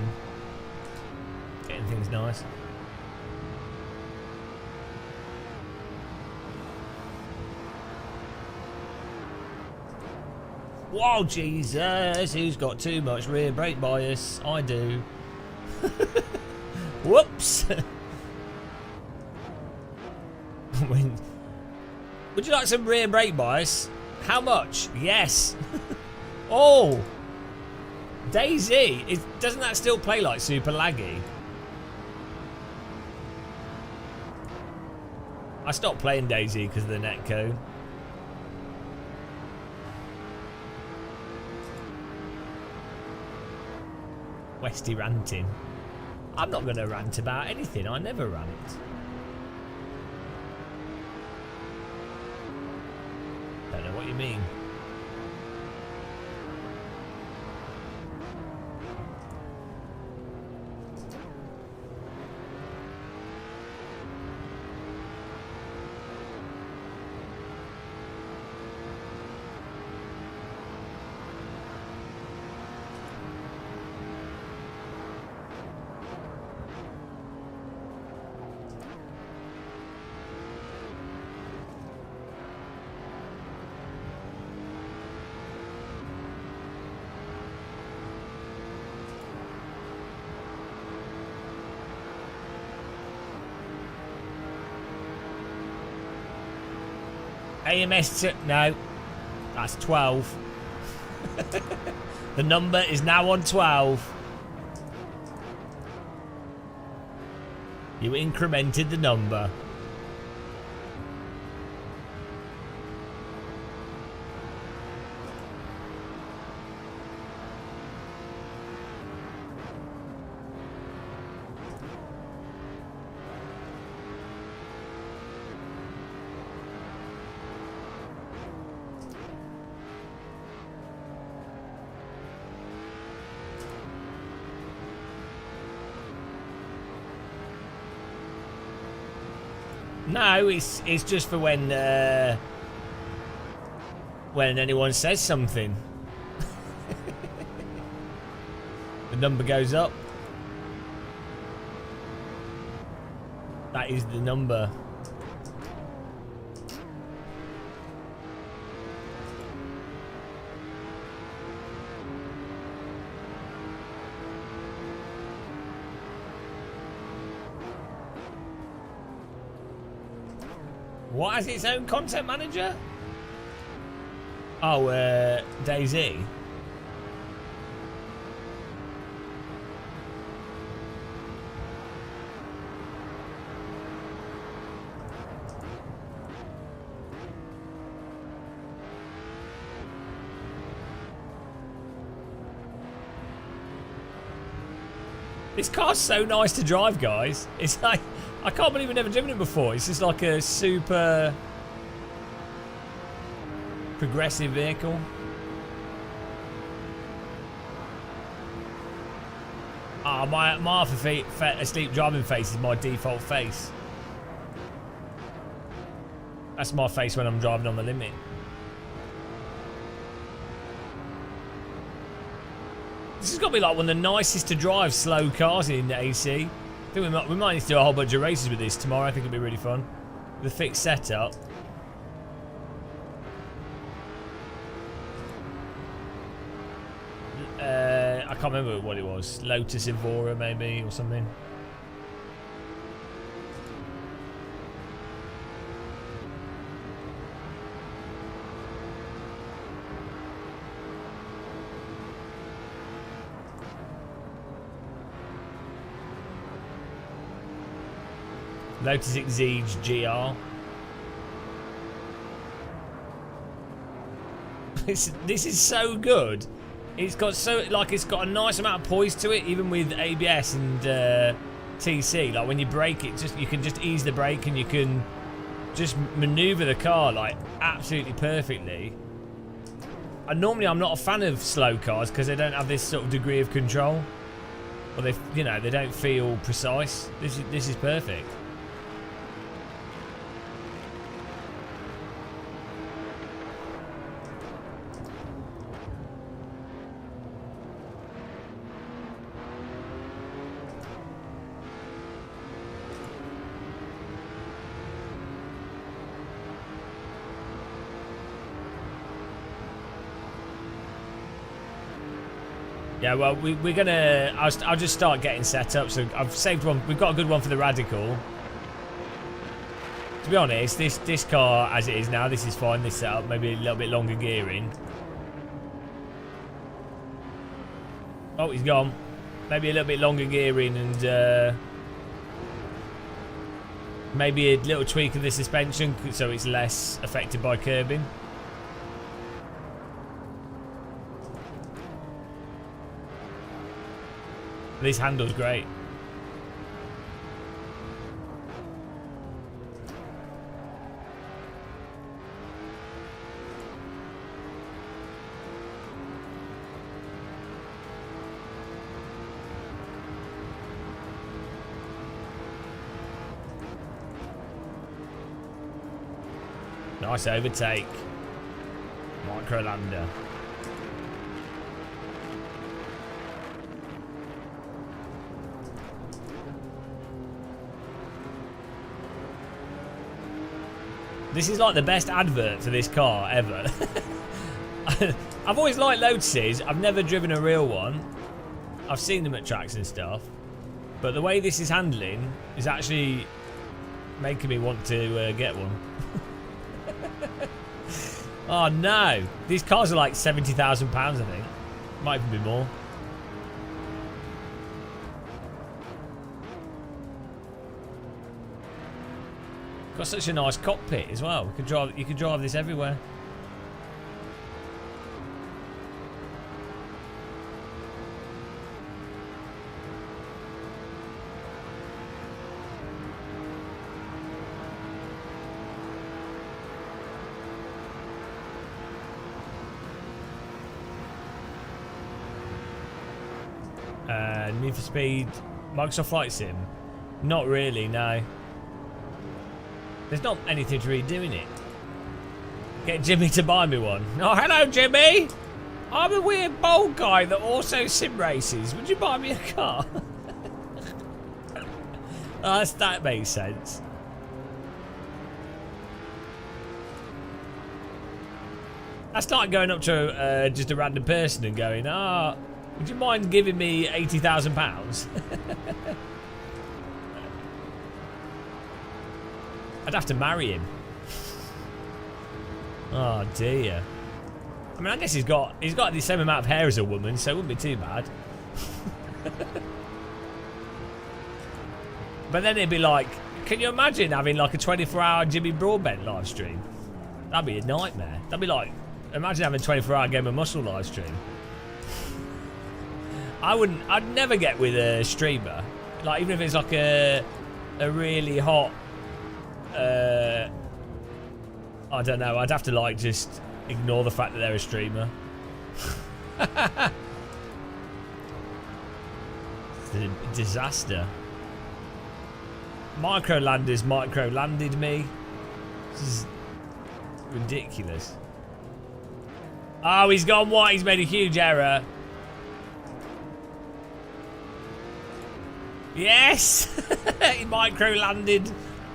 getting things nice. Whoa, Jesus, who's got too much rear brake bias? I do. Whoops. Would you like some rear brake bias? How much? Yes. Oh. Daisy, doesn't that still play like super laggy? I stopped playing Daisy because of the netcode. Westy ranting. I'm not going to rant about anything. I never rant. Don't know what you mean. AMS, no, that's 12. The number is now on 12. You incremented the number. No, it's just for when anyone says something. The number goes up. That is the number. What has its own content manager? Oh, Daisy. This car's so nice to drive, guys. It's like, I can't believe I've never driven it before. It's just like a super progressive vehicle. Ah, my half asleep driving face is my default face. That's my face when I'm driving on the limit. This has got to be like one of the nicest to drive slow cars in AC. I think we might need to do a whole bunch of races with this tomorrow. I think it'll be really fun. The fixed setup. I can't remember what it was. Lotus Evora maybe or something. Lotus Exige GR. This is so good. It's got it's got a nice amount of poise to it, even with ABS and TC. Like when you brake it, you can just ease the brake and you can just maneuver the car like absolutely perfectly. And normally I'm not a fan of slow cars because they don't have this sort of degree of control, or they don't feel precise. This is perfect. Yeah, well, we're gonna. I'll just start getting set up. So I've saved one. We've got a good one for the Radical. To be honest, this car as it is now, this is fine. This setup, maybe a little bit longer gearing. Oh, he's gone. Maybe a little bit longer gearing and maybe a little tweak of the suspension so it's less affected by curbing. This handle's great. Nice overtake. Micro lander. This is like the best advert for this car ever. I've always liked Lotuses. I've never driven a real one. I've seen them at tracks and stuff. But the way this is handling is actually making me want to get one. Oh no. These cars are like £70,000, I think. Might even be more. Got such a nice cockpit as well. You could drive this everywhere. Need for Speed, Microsoft Flight Sim? Not really, no. There's not anything to really do in it. Get Jimmy to buy me one. Oh, hello, Jimmy! I'm a weird bald guy that also sim races. Would you buy me a car? Oh, that makes sense. That's like going up to just a random person and going, would you mind giving me £80,000? I'd have to marry him. Oh dear. I mean, I guess he's got the same amount of hair as a woman, so it wouldn't be too bad. But then it'd be like, can you imagine having like a 24-hour Jimmy Broadbent live stream? That'd be a nightmare. That'd be like, imagine having a 24-hour Game of Muscle live stream. I'd never get with a streamer. Like, even if it's like a really hot, I don't know, I'd have to like just ignore the fact that they're a streamer. It's a disaster. Microlanders micro-landed me. This is ridiculous. Oh, he's gone white. He's made a huge error. Yes! He micro-landed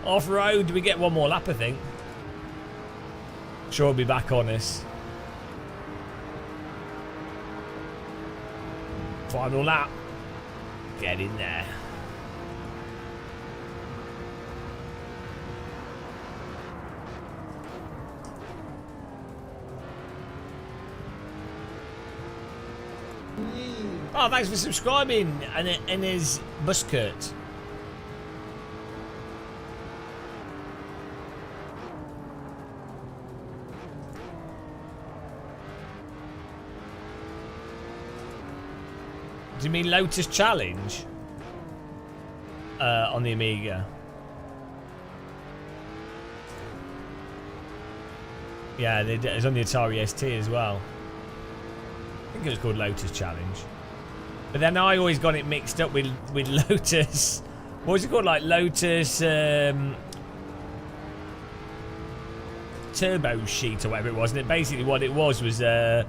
Off-road, we get one more lap, I think. Sure, we'll be back on us. Final lap. Get in there. Oh, thanks for subscribing, and his Buskert. Do you mean Lotus Challenge? On the Amiga. Yeah, it was on the Atari ST as well. I think it was called Lotus Challenge. But then I always got it mixed up with Lotus. What was it called? Like Lotus Turbo Sheet or whatever it was. And basically what it was a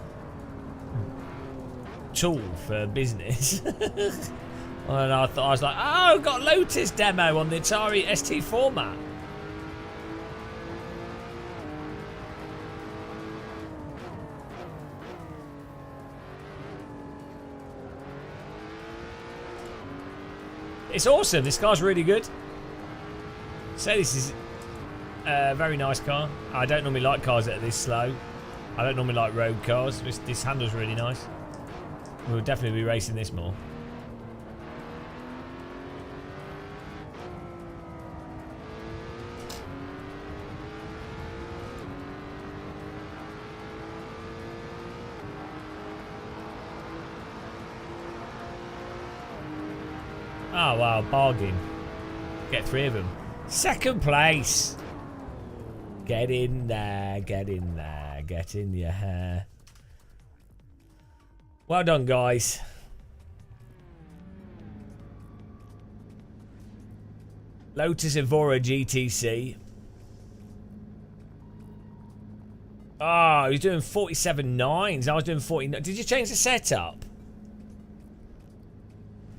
tool for business. And I was like, oh, I've got Lotus demo on the Atari ST format. It's awesome. This car's really good. So this is a very nice car. I don't normally like cars that are this slow. I don't normally like road cars. This handles really nice. We'll definitely be racing this more. Oh wow, bargain. Get 3 of them. Second place. Get in there, get in there, get in your hair. Well done, guys. Lotus Evora GTC. Oh, he's doing 47.9s. I was doing 49. Did you change the setup?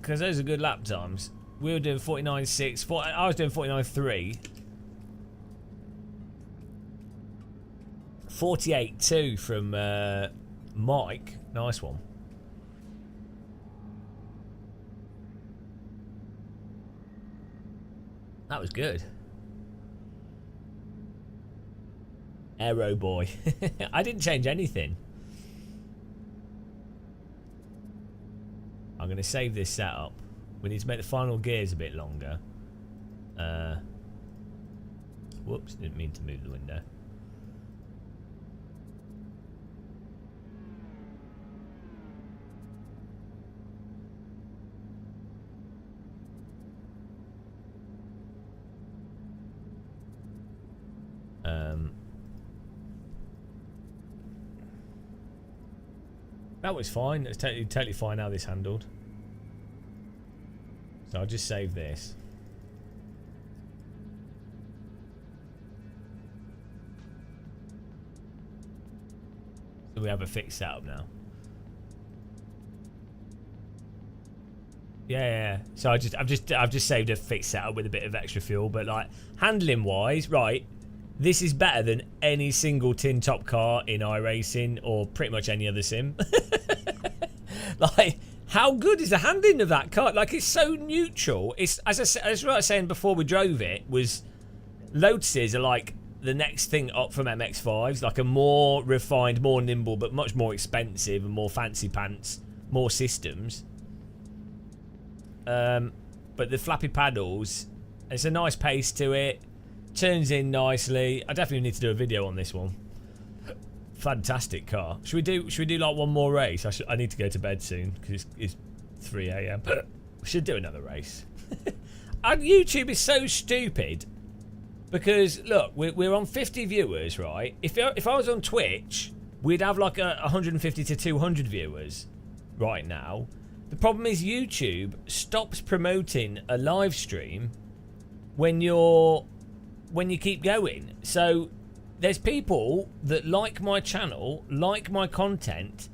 Because those are good lap times. We were doing 49.6. I was doing 49.3. 48.2 from Mike. Nice one. That was good. Aero boy. I didn't change anything. I'm going to save this setup. We need to make the final gears a bit longer. Whoops, didn't mean to move the window. That was fine. It's totally fine how this handled. So I'll just save this. So we have a fixed setup now. Yeah. So I've just saved a fixed setup with a bit of extra fuel, but like handling wise, right? This is better than any single tin top car in iRacing or pretty much any other sim. Like, how good is the handling of that car? Like, it's so neutral. It's as I was saying before we drove it, was Lotuses are like the next thing up from MX-5s, like a more refined, more nimble, but much more expensive and more fancy pants, more systems. But the flappy paddles, it's a nice pace to it. Turns in nicely. I definitely need to do a video on this one. Fantastic car. Should we do like one more race? I need to go to bed soon because it's 3 AM. We should do another race. And YouTube is so stupid because look, we're on 50 viewers, right? If I was on Twitch, we'd have like 150 to 200 viewers right now. The problem is YouTube stops promoting a live stream when you keep going. So there's people that like my channel, like my content,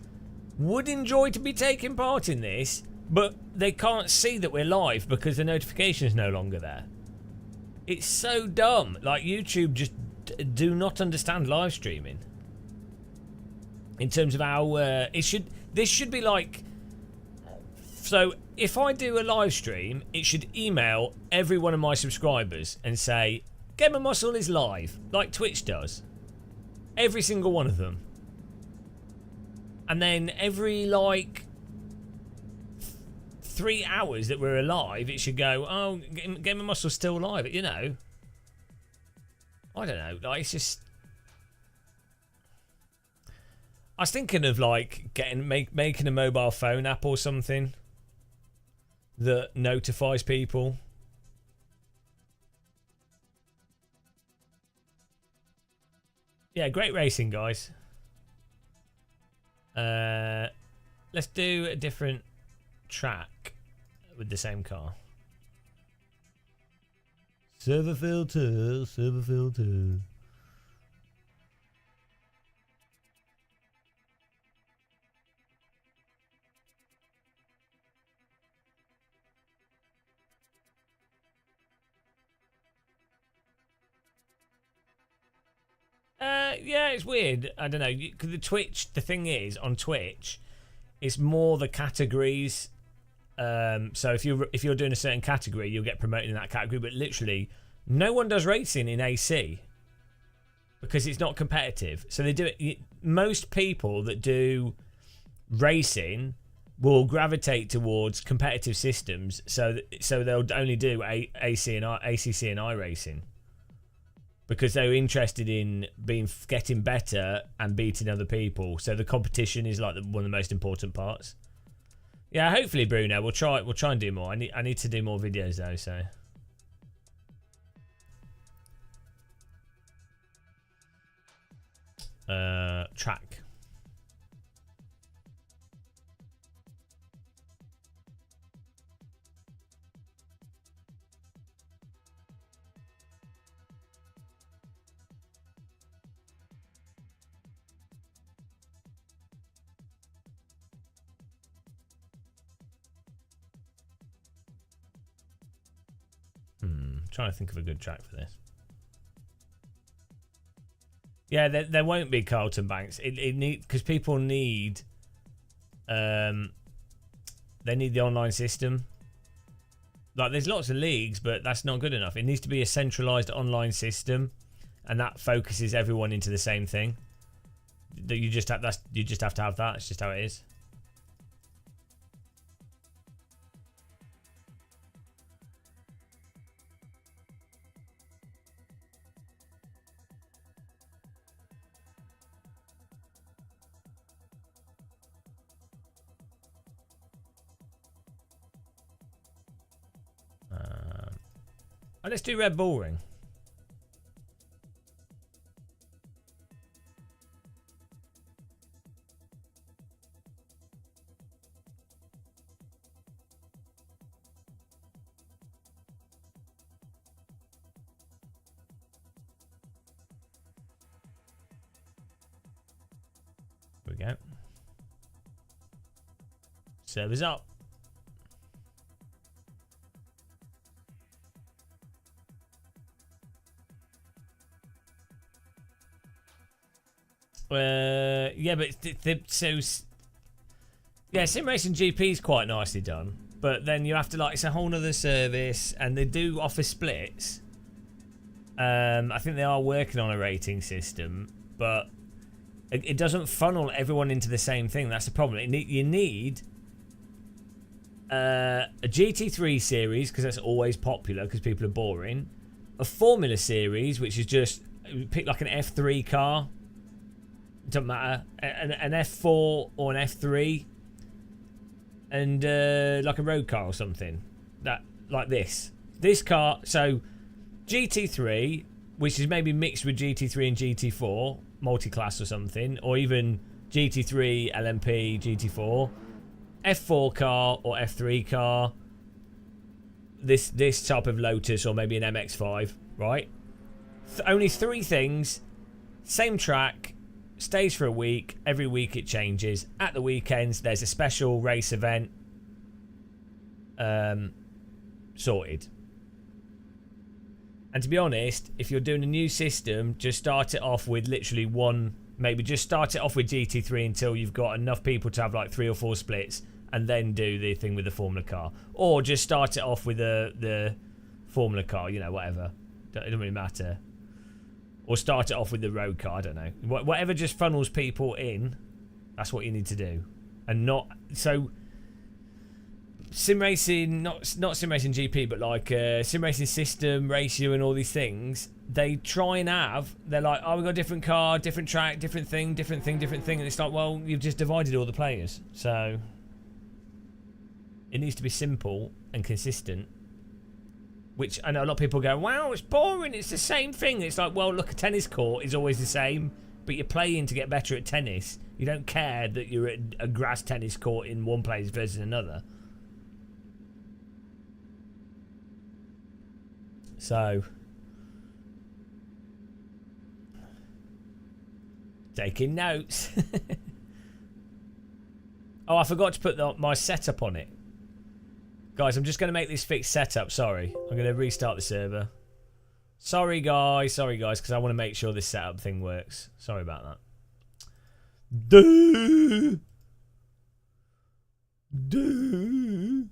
would enjoy to be taking part in this, but they can't see that we're live because the notification is no longer there. It's so dumb. Like, YouTube just do not understand live streaming. In terms of how this should be like. So if I do a live stream, it should email every one of my subscribers and say, Gamer Muscle is live, like Twitch does. Every single one of them. And then every, like, 3 hours that we're alive, it should go, oh, Gamer Muscle's still alive, you know. I don't know, like, it's just... I was thinking of, like, making a mobile phone app or something that notifies people. Yeah, great racing, guys. Let's do a different track with the same car. Server filter, server filter. Yeah, it's weird. I don't know. The Twitch, the thing is, on Twitch, it's more the categories. So if you're doing a certain category, you'll get promoted in that category. But literally, no one does racing in AC because it's not competitive. So they do it. Most people that do racing will gravitate towards competitive systems. So they'll only do AC and ACC and iRacing. Because they're interested in getting better and beating other people. So the competition is like one of the most important parts. Yeah, hopefully, Bruno, we'll try and do more. I need to do more videos though, so. Track. Trying to think of a good track for this. Yeah, there won't be Carlton Banks. It need because people need they need the online system. Like there's lots of leagues, but that's not good enough. It needs to be a centralized online system, and that focuses everyone into the same thing. That you just have to have that. It's just how it is. Let's do Red Bull Ring. Here we go. Servers up. Yeah, but Sim Racing GP is quite nicely done, but then you have to it's a whole nother service, and they do offer splits. I think they are working on a rating system, but it doesn't funnel everyone into the same thing. That's the problem. You need a GT3 series because that's always popular because people are boring. A Formula series, which is just pick like an F3 car. Doesn't matter. An F4 or an F3, and like a road car or something. That like this car. So GT3, which is maybe mixed with GT3 and GT4, multi-class or something, or even GT3 LMP GT4, F4 car or F3 car. This type of Lotus or maybe an MX-5, right? Only 3 things, same track. Stays for a week. Every week it changes. At the weekends, there's a special race event. Sorted. And to be honest, if you're doing a new system, just start it off with literally one. Maybe just start it off with GT3 until you've got enough people to have like 3 or 4 splits, and then do the thing with the Formula car. Or just start it off with the Formula car, you know, whatever. It doesn't really matter. Or start it off with the road car, I don't know. Whatever just funnels people in, that's what you need to do. And not... So, sim racing, not sim racing GP, but like sim racing system, ratio and all these things, they try and have... They're like, oh, we've got a different car, different track, different thing. And it's like, well, you've just divided all the players. So, it needs to be simple and consistent. Which I know a lot of people go, wow, it's boring, it's the same thing. It's like, well, look, a tennis court is always the same, but you're playing to get better at tennis. You don't care that you're at a grass tennis court in one place versus another. So, taking notes. Oh, I forgot to put my setup on it. Guys, I'm just going to make this fixed setup. Sorry. I'm going to restart the server. Sorry, guys, because I want to make sure this setup thing works. Sorry about that. Duh. Boo.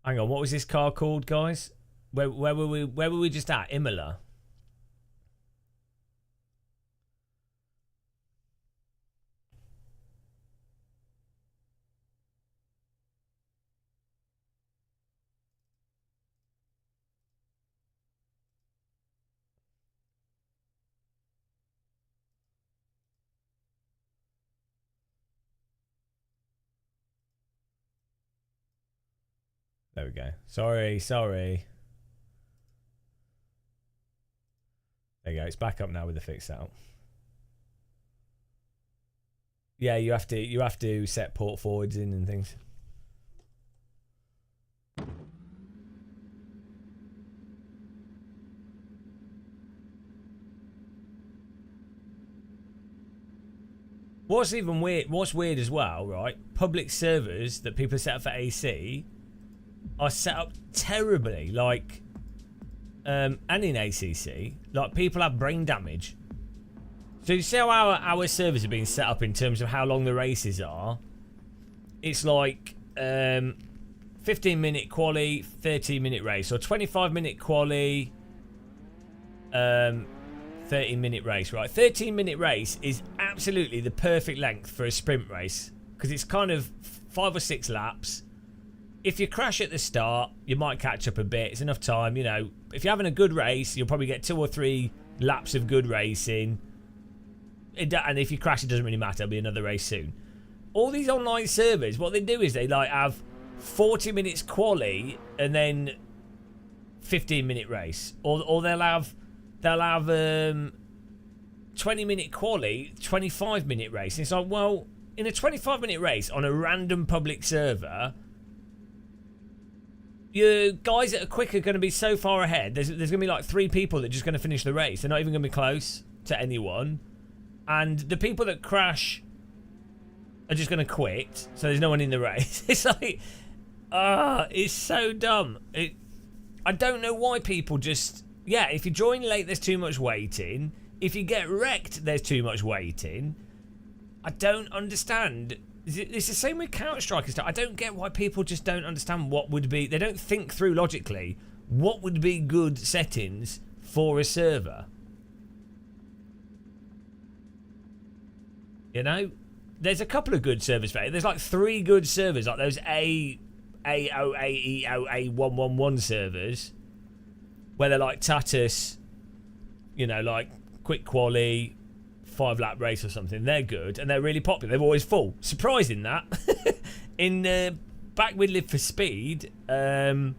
Hang on, what was this car called, guys? Where were we just at? Imola. There we go. Sorry. There you go. It's back up now with the fixed setup. Yeah, you have to set port forwards in and things. What's weird as well, right? Public servers that people set up for AC are set up terribly, like, and in ACC, like, people have brain damage. So you see how our servers are being set up in terms of how long the races are? It's like 15-minute quali, 30-minute race, or 25-minute quali, 30-minute race, right? 13-minute race is absolutely the perfect length for a sprint race because it's kind of 5 or 6 laps. If you crash at the start, you might catch up a bit. It's enough time, you know. If you're having a good race, you'll probably get 2 or 3 laps of good racing. And if you crash, it doesn't really matter. There'll be another race soon. All these online servers, what they do is they like have 40 minutes quali and then 15-minute race, or they'll have 20-minute quali, 25-minute race. And it's like, well, in a 25-minute race on a random public server, your guys that are quick are going to be so far ahead. There's going to be like 3 people that are just going to finish the race. They're not even going to be close to anyone. And the people that crash are just going to quit. So there's no one in the race. It's like, it's so dumb. I don't know why people just... Yeah, if you join late, there's too much waiting. If you get wrecked, there's too much waiting. I don't understand. It's the same with Counter-Strike and stuff. I don't get why people just don't understand what would be... They don't think through logically what would be good settings for a server. You know? There's a couple of good servers for it. There's like 3 good servers, like those A0AEOA111 servers, where they're like Tatus, you know, like quick quali, 5-lap race or something. They're good and they're really popular. They're always full. Surprising that. In back with Live for Speed, there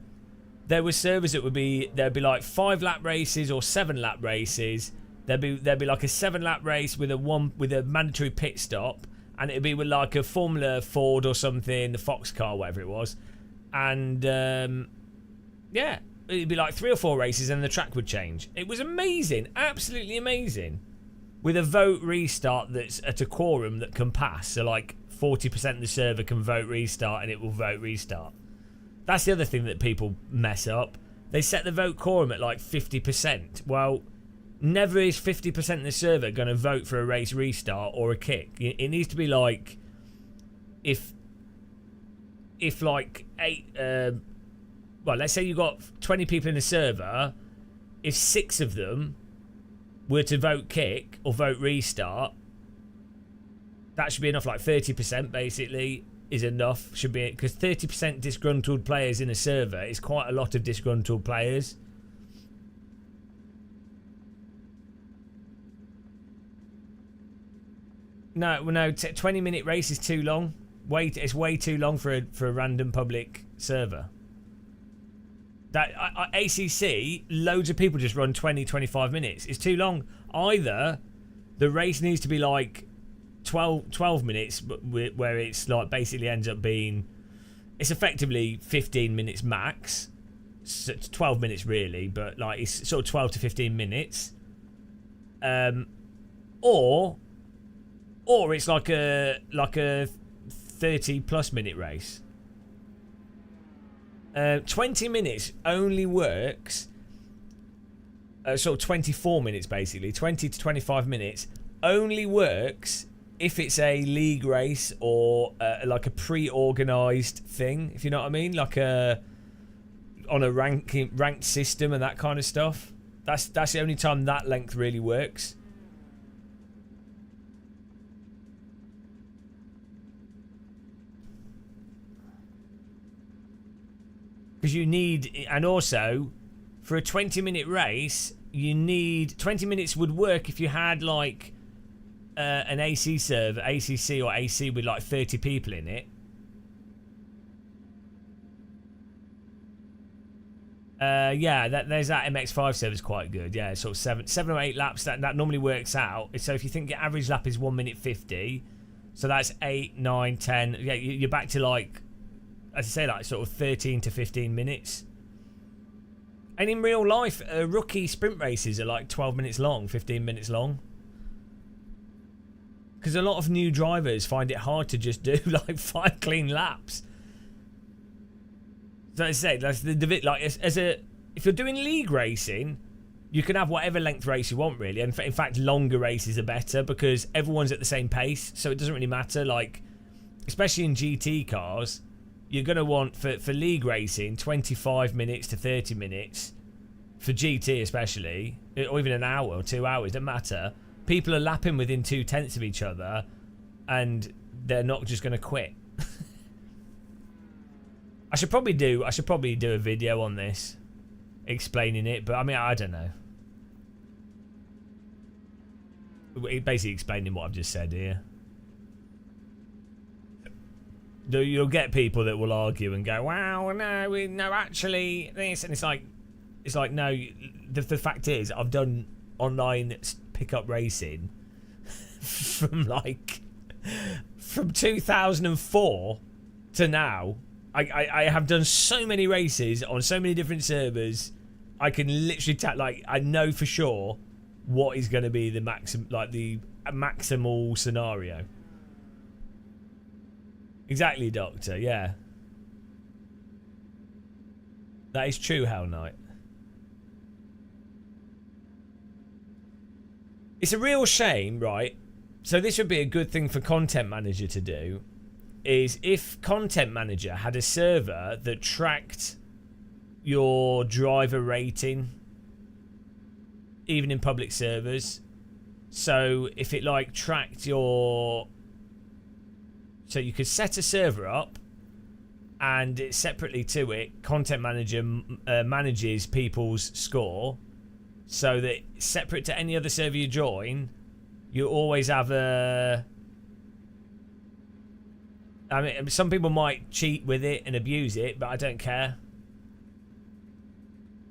were servers that would be there'd be like 5-lap races or 7-lap races. There'd be like a 7-lap race with a mandatory pit stop, and it'd be with like a Formula Ford or something, the Fox car, whatever it was, and yeah, it'd be like 3 or 4 races and the track would change. It was amazing, absolutely amazing. with a vote restart that's at a quorum that can pass. So like 40% of the server can vote restart and it will vote restart. That's the other thing that people mess up. They set the vote quorum at like 50%. Well, never is 50% of the server going to vote for a race restart or a kick. It needs to be like, if like well, let's say you got 20 people in the server, if 6 of them were to vote kick or vote restart, that should be enough. Like 30% basically is enough, should be, because 30% disgruntled players in a server is quite a lot of disgruntled players. No, 20-minute race is too long. It's way too long for a random public server. That ACC, loads of people just run 20-25 minutes. It's too long. Either the race needs to be like 12 minutes, where it's like basically ends up being, it's effectively 15 minutes max. So it's 12 minutes really, but like it's sort of 12 to 15 minutes. Or it's like a 30+ minute race. 20 minutes only works, sort of 24 minutes basically, 20 to 25 minutes only works if it's a league race or like a pre-organised thing, if you know what I mean, like on a ranked system and that kind of stuff. That's the only time that length really works. Because you need, and also for a 20-minute race, you need 20 minutes would work if you had like an AC server, ACC or AC with like 30 people in it. Yeah, there's that MX5 server's quite good. Yeah, sort of 7 or 8 laps. That normally works out. So if you think your average lap is 1 minute 50, so that's 8, 9, 10. Yeah, you're back to like, as I say, like sort of 13 to 15 minutes. And in real life, rookie sprint races are like 12 minutes long, 15 minutes long. Because a lot of new drivers find it hard to just do like 5 clean laps. So as I say, that's the like if you're doing league racing, you can have whatever length race you want really. And in fact, longer races are better because everyone's at the same pace, so it doesn't really matter. Like, especially in GT cars, you're going to want, for league racing, 25 minutes to 30 minutes. For GT especially, or even an hour or 2 hours, doesn't matter. People are lapping within 2/10 of each other, and they're not just going to quit. I should probably do a video on this, explaining it, but I mean, I don't know. Basically explaining what I've just said here. You'll get people that will argue and go, "Wow, no, actually this," and it's like, no. The fact is, I've done online pickup racing from 2004 to now. I have done so many races on so many different servers. I can literally I know for sure what is going to be the maximal scenario. Exactly, Doctor. Yeah, that is true, Hell Knight. It's a real shame, right? So this would be a good thing for Content Manager to do, is if Content Manager had a server that tracked your driver rating, even in public servers. So if it like tracked your... So you could set a server up, and it's separately to it, Content Manager manages people's score, so that separate to any other server you join, you always have a... I mean, some people might cheat with it and abuse it, but I don't care.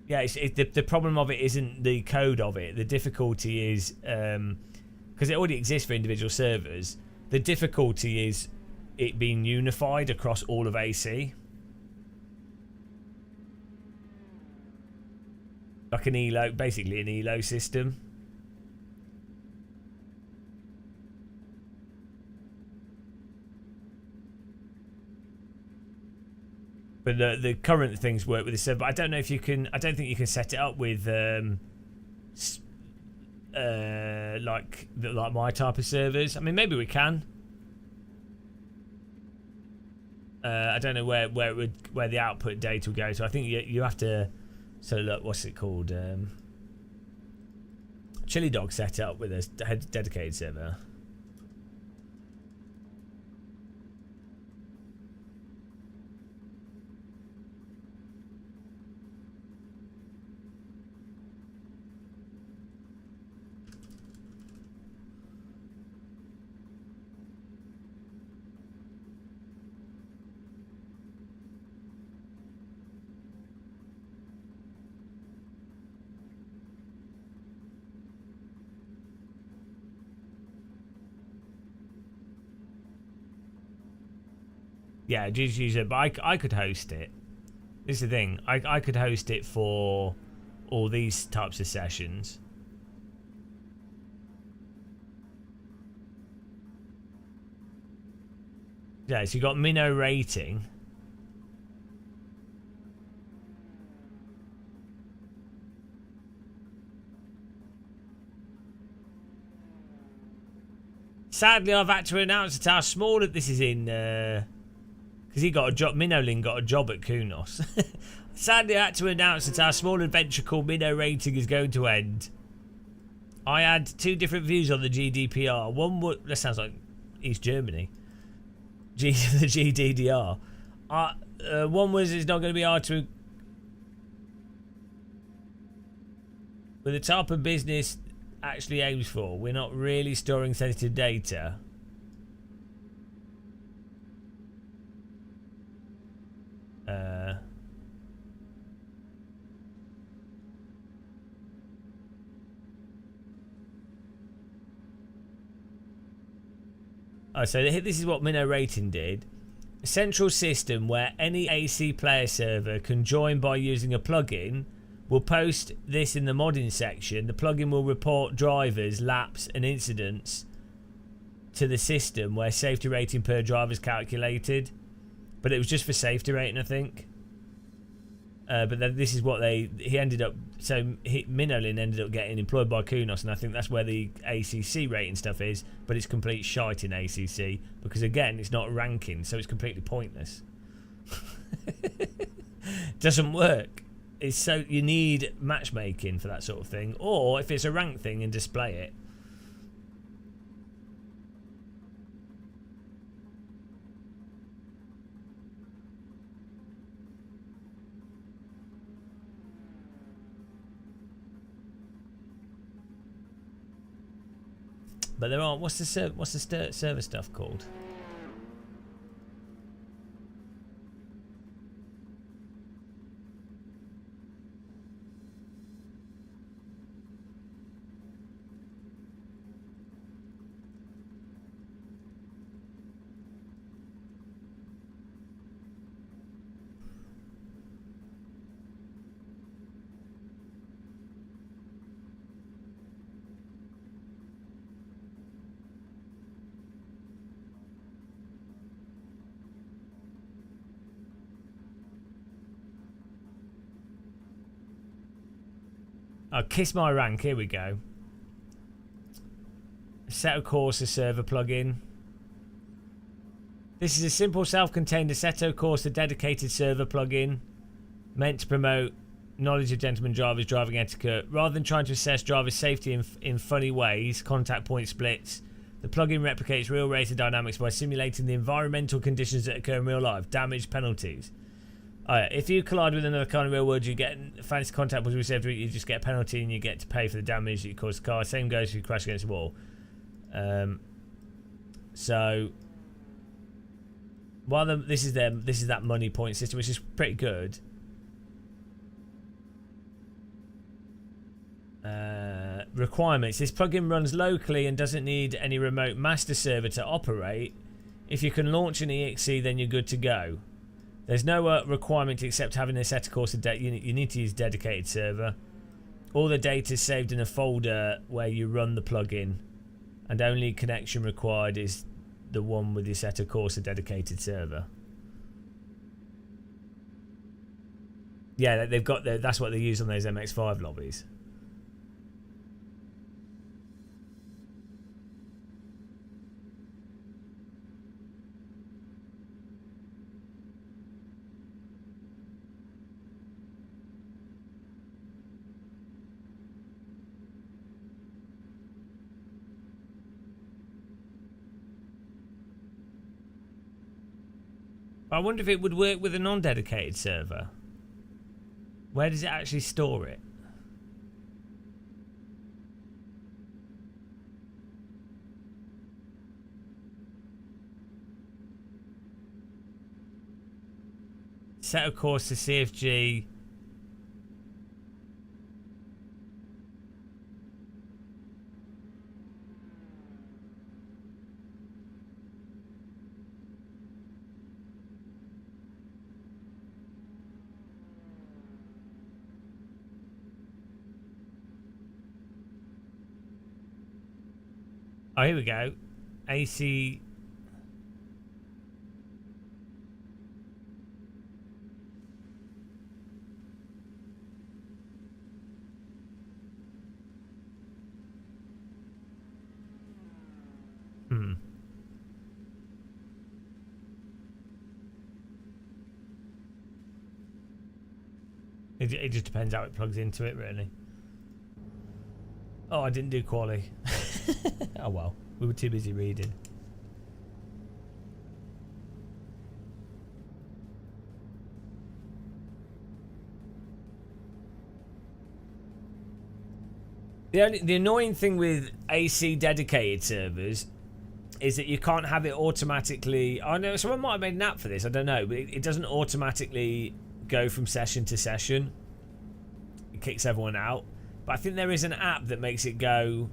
Yeah, the problem of it isn't the code of it. The difficulty is, because it already exists for individual servers, the difficulty is it being unified across all of AC. Like an ELO, basically an ELO system. But the current things work with the server. But I don't know if you can. I don't think you can set it up with like my type of servers. I mean, maybe we can. I don't know where the output data will go. So I think you have to. So look, what's it called? Chili Dog set it up with a dedicated server. Yeah, just use it, but I could host it. This is the thing. I could host it for all these types of sessions. Yeah, so you got minnow rating. Sadly, I've had to announce at how small that this is in... because he got a job, Minnowlin got a job at Kunos. Sadly, I had to announce that our small adventure called Minnow Rating is going to end. I had two different views on the GDPR. One was, that sounds like East Germany. The GDDR. One was it's not going to be hard to... With the type of business actually aims for, we're not really storing sensitive data. So this is what Minnow Rating did. A central system where any AC player server can join by using a plugin. We'll post this in the modding section. The plugin will report drivers, laps and incidents to the system where safety rating per driver is calculated. But it was just for safety rating, I think. But then this is what he ended up... So Minnowlin ended up getting employed by Kunos, and I think that's where the ACC rating stuff is. But it's complete shite in ACC because, again, it's not ranking, so it's completely pointless. Doesn't work. It's so you need matchmaking for that sort of thing, or if it's a rank thing, and display it. But there aren't. What's the server stuff called? Oh, kiss my rank. Here we go. Assetto Corsa server plugin. This is a simple self-contained Assetto Corsa dedicated server plugin meant to promote knowledge of gentleman drivers, driving etiquette. Rather than trying to assess driver safety in funny ways, contact point splits, the plugin replicates real racing dynamics by simulating the environmental conditions that occur in real life, damage, penalties. If you collide with another car in the real world, you get fancy contact with received. You just get a penalty and you get to pay for the damage that you caused the car. Same goes if you crash against a wall. So while this is that money point system, which is pretty good. Requirements: this plugin runs locally and doesn't need any remote master server to operate. If you can launch an exe, then you're good to go. There's no requirement except having a Assetto Corsa you need to use dedicated server. All the data is saved in a folder where you run the plugin, and only connection required is the one with the Assetto Corsa dedicated server. Yeah, they've got that's what they use on those MX5 lobbies. I wonder if it would work with a non-dedicated server. Where does it actually store it? Assetto Corsa CFG. Oh, here we go. AC. It just depends how it plugs into it, really. Oh, I didn't do quali. Oh well, we were too busy reading. The annoying thing with AC dedicated servers is that you can't have it automatically. I know someone might have made an app for this, I don't know, but it doesn't automatically go from session to session. It kicks everyone out. But I think there is an app that makes it go,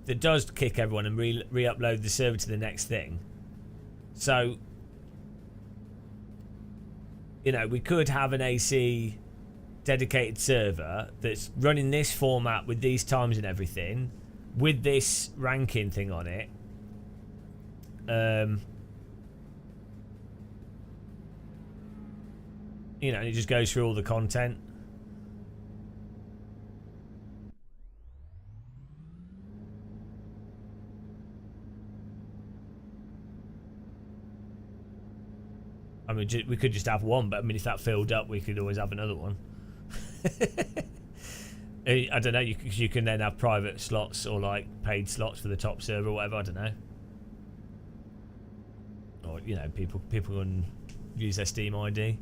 that does kick everyone and re-upload the server to the next thing. So, you know, we could have an AC dedicated server that's running this format with these times and everything, with this ranking thing on it. You know, and it just goes through all the content. I mean, we could just have one, but I mean, if that filled up, we could always have another one. I don't know. You can then have private slots or like paid slots for the top server or whatever. I don't know. Or you know, people can use their Steam ID.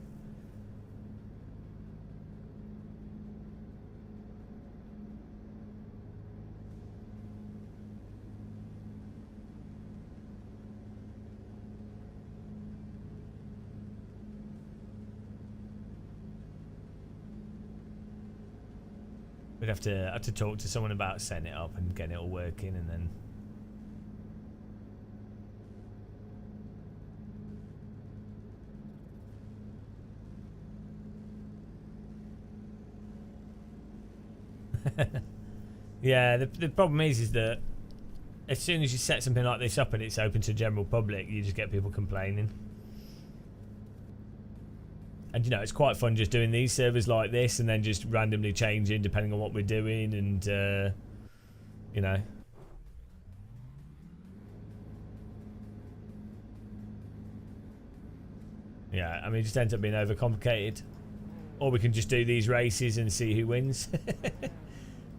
We'd have to talk to someone about setting it up and getting it all working, and then yeah, the problem is that as soon as you set something like this up and it's open to general public, you just get people complaining. And you know, it's quite fun just doing these servers like this and then just randomly changing depending on what we're doing, and you know. Yeah, I mean, it just ends up being overcomplicated. Or we can just do these races and see who wins.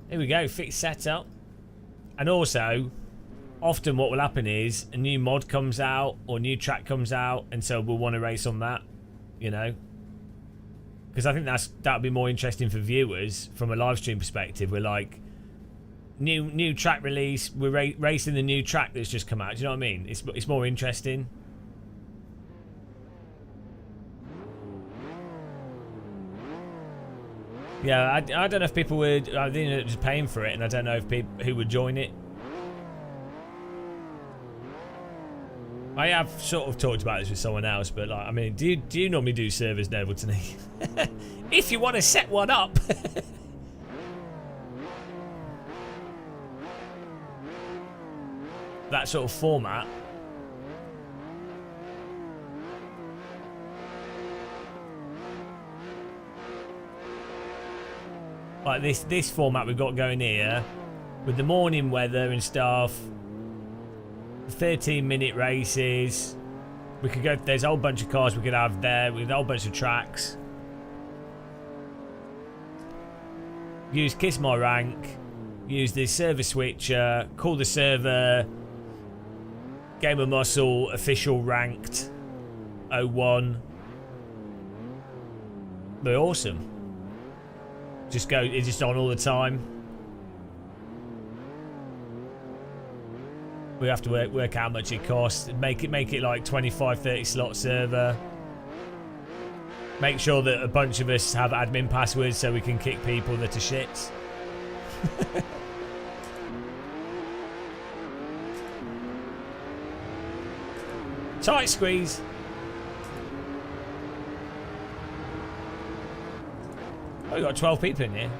Here we go, fixed setup. And also, often what will happen is a new mod comes out or new track comes out, and so we'll want to race on that, you know. Because I think that'd be more interesting for viewers from a live stream perspective. We're like, new track release, we're racing the new track that's just come out. Do you know what I mean? It's more interesting. Yeah, I don't know if people would. I think they're just paying for it, and I don't know if people who would join it. I have sort of talked about this with someone else, but like, I mean, do you normally do servers, Nurburgring? If you want to set one up. That sort of format. like this format we've got going here, with the morning weather and stuff, 13-minute races. We could go. There's a whole bunch of cars we could have there with a whole bunch of tracks. Use Kiss My Rank. Use the server switcher. Call the server. Game of Muscle official ranked 01. They're awesome. Just go. It's just on all the time. We have to work out how much it costs. Make it like 25-30 slot server. Make sure that a bunch of us have admin passwords so we can kick people that are shits. Tight squeeze. Oh, we've got 12 people in here.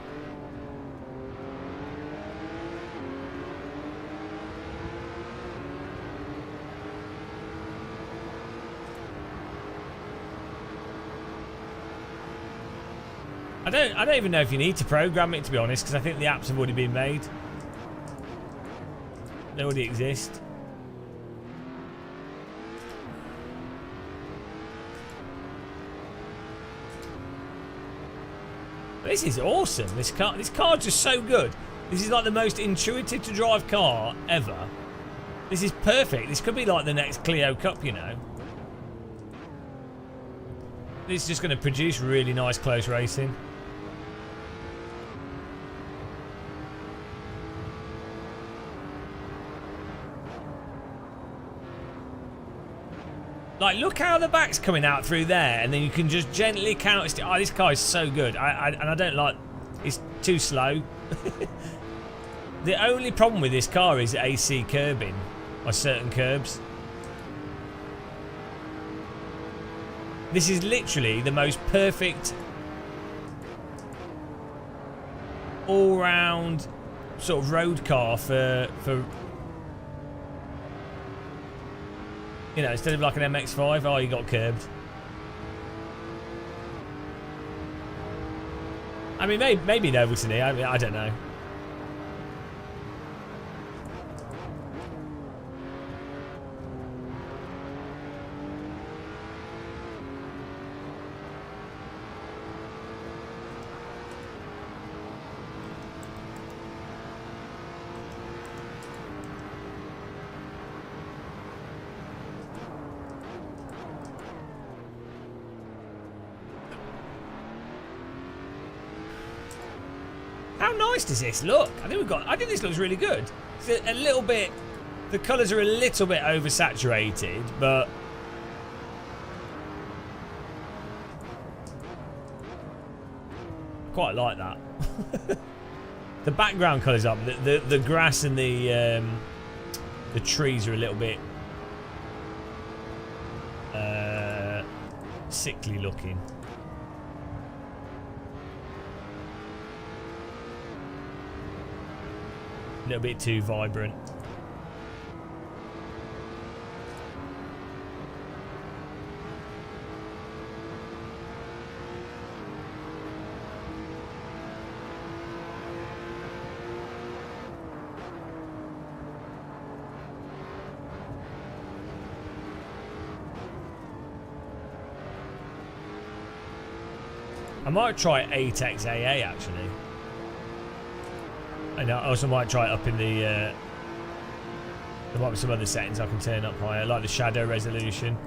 I don't even know if you need to program it, to be honest, because I think the apps have already been made. They already exist. This is awesome. This car's just so good. This is like the most intuitive to drive car ever. This is perfect. This could be like the next Clio Cup, you know. This is just going to produce really nice close racing. Like, look how the back's coming out through there, and then you can just gently counter steer. Oh, this car is so good. And I don't like. It's too slow. The only problem with this car is AC curbing on certain curbs. This is literally the most perfect all-round sort of road car for you know, instead of like an MX-5, oh, you got curbed. I mean, maybe Novelton here. I mean, I don't know. How nice does this look? I think this looks really good. It's a little bit. The colours are a little bit oversaturated, but quite like that. The background colours up. The grass and the trees are a little bit sickly looking. A little bit too vibrant. I might try 8X AA actually. And I also might try it up in the... there might be some other settings I can turn up higher, like the shadow resolution.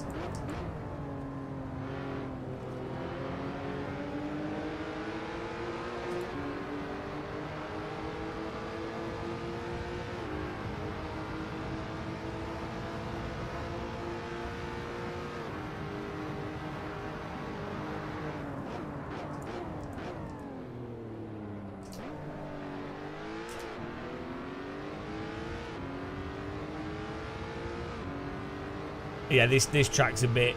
Yeah, this track's a bit.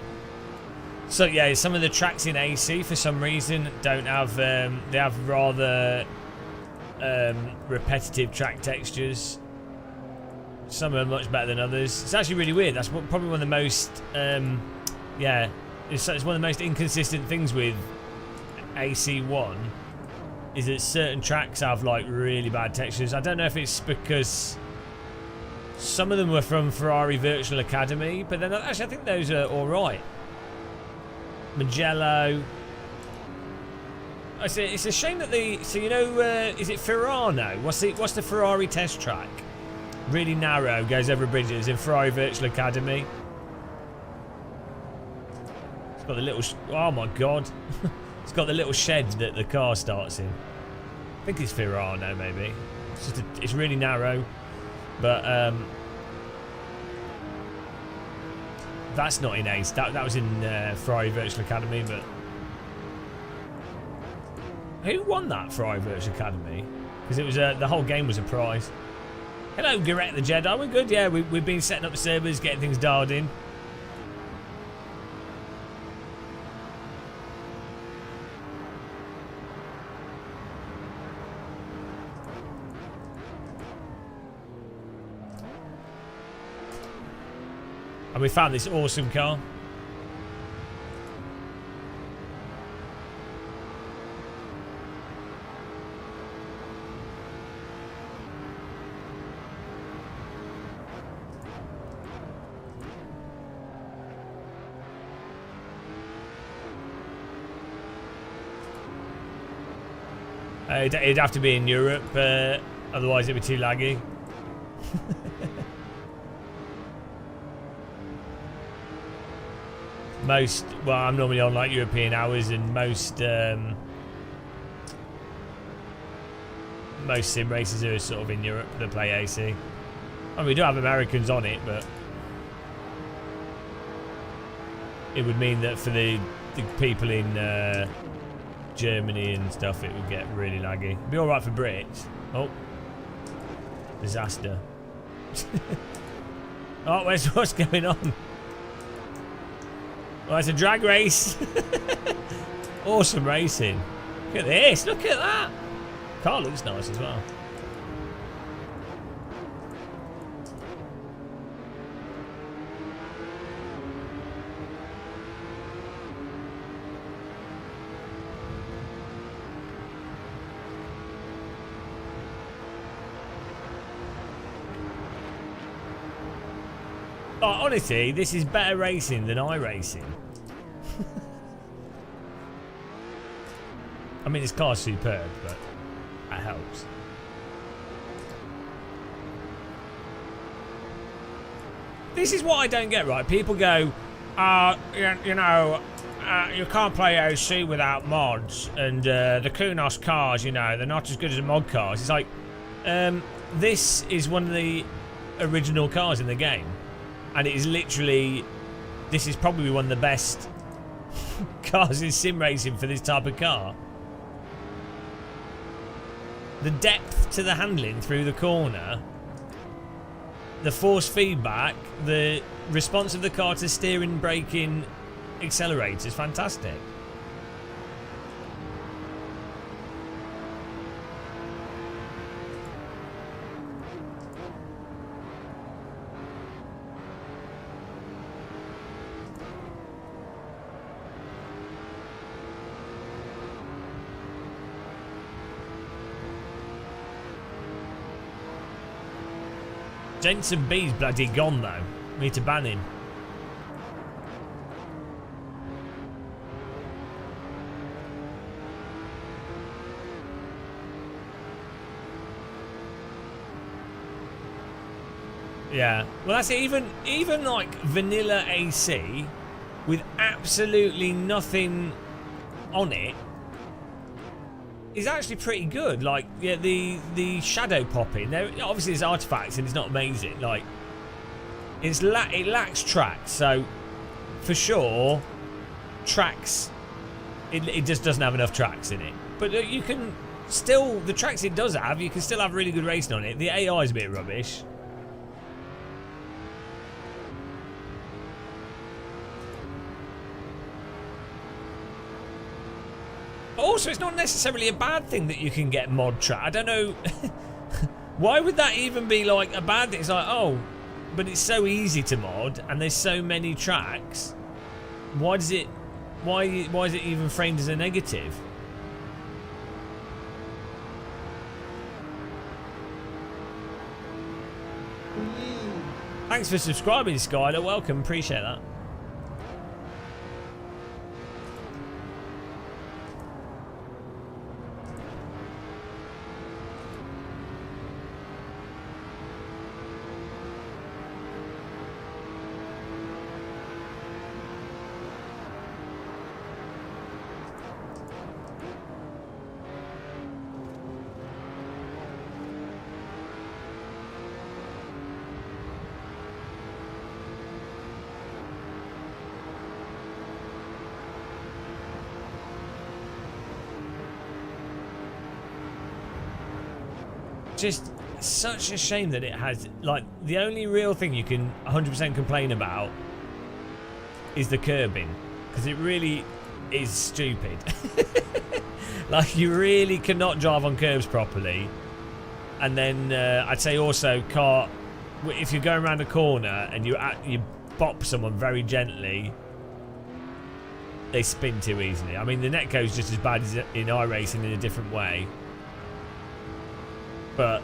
So yeah, some of the tracks in AC for some reason don't have. They have rather repetitive track textures. Some are much better than others. It's actually really weird. That's probably one of the most. Yeah, it's one of the most inconsistent things with AC1. is that certain tracks have like really bad textures. I don't know if it's because some of them were from Ferrari Virtual Academy, but then actually I think those are all right. Mugello. It's a shame that so you know, is it Ferrano? What's the Ferrari test track? Really narrow, goes over bridges in Ferrari Virtual Academy. It's got the little, oh my god. It's got the little shed that the car starts in. I think it's Ferrano maybe. It's really narrow, but that's not in Ace. That was in Ferrari Virtual Academy, but who won that Ferrari Virtual Academy? Because it was the whole game was a prize. Hello, Garrett the Jedi. We're good, yeah. We've been setting up the servers, getting things dialed in. And we found this awesome car. It'd have to be in Europe, otherwise it'd be too laggy. Well, I'm normally on like European hours, and most sim races are sort of in Europe that play AC. I mean, we do have Americans on it, but it would mean that for the people in Germany and stuff, it would get really laggy. It'd be alright for Brits. Oh. Disaster. Oh, what's going on? Oh, it's a drag race. Awesome racing. Look at this. Look at that. Car looks nice as well. Oh, honestly, this is better racing than iRacing. I mean, this car's superb, but that helps. This is what I don't get, right? People go, you know, you can't play OC without mods, and the Kunos cars, you know, they're not as good as the mod cars. It's like, this is one of the original cars in the game. And it is literally, this is probably one of the best cars in sim racing for this type of car. The depth to the handling through the corner, the force feedback, the response of the car to steering, braking, accelerator is fantastic. Jensen B's bloody gone though. We need to ban him. Yeah. Well, that's it. Even like vanilla AC with absolutely nothing on it is actually pretty good. Like, yeah, the shadow popping. There, obviously, there's artifacts and it's not amazing. Like, it lacks tracks. So, for sure, tracks. It just doesn't have enough tracks in it. But you can still, the tracks it does have, you can still have really good racing on it. The AI is a bit rubbish. Also, it's not necessarily a bad thing that you can get mod track. I don't know. Why would that even be like a bad thing? It's like, oh, but it's so easy to mod and there's so many tracks. Why is it even framed as a negative? Thanks for subscribing, Skylar. Welcome. Appreciate that. Just such a shame that it has, like, the only real thing you can 100% complain about is the curbing, because it really is stupid. Like, you really cannot drive on curbs properly. And then I'd say also if you're going around a corner and you bop someone very gently, they spin too easily. I mean, the netco's just as bad as in iRacing in a different way. But,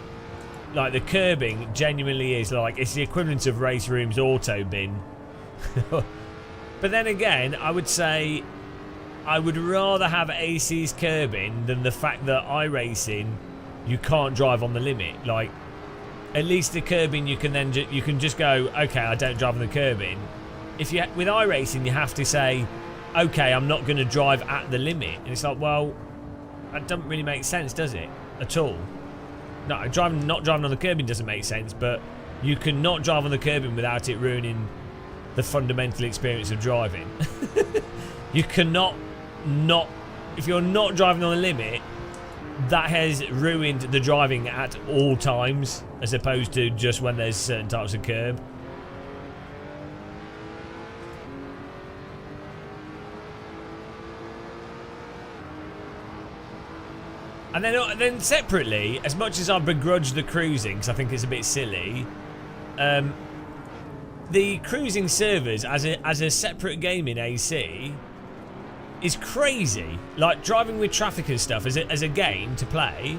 like, the curbing genuinely is, like, it's the equivalent of Race Room's auto bin. But then again, I would say I would rather have AC's curbing than the fact that iRacing, you can't drive on the limit. Like, at least the curbing, you can then you can just go, okay, I don't drive on the curbing. With iRacing, you have to say, okay, I'm not going to drive at the limit. And it's like, well, that doesn't really make sense, does it? At all. No, not driving on the curbing doesn't make sense, but you cannot drive on the curbing without it ruining the fundamental experience of driving. You cannot if you're not driving on the limit, that has ruined the driving at all times, as opposed to just when there's certain types of curb. And then separately, as much as I begrudge the cruising, because I think it's a bit silly, the cruising servers as a separate game in AC is crazy. Like, driving with traffic and stuff as a game to play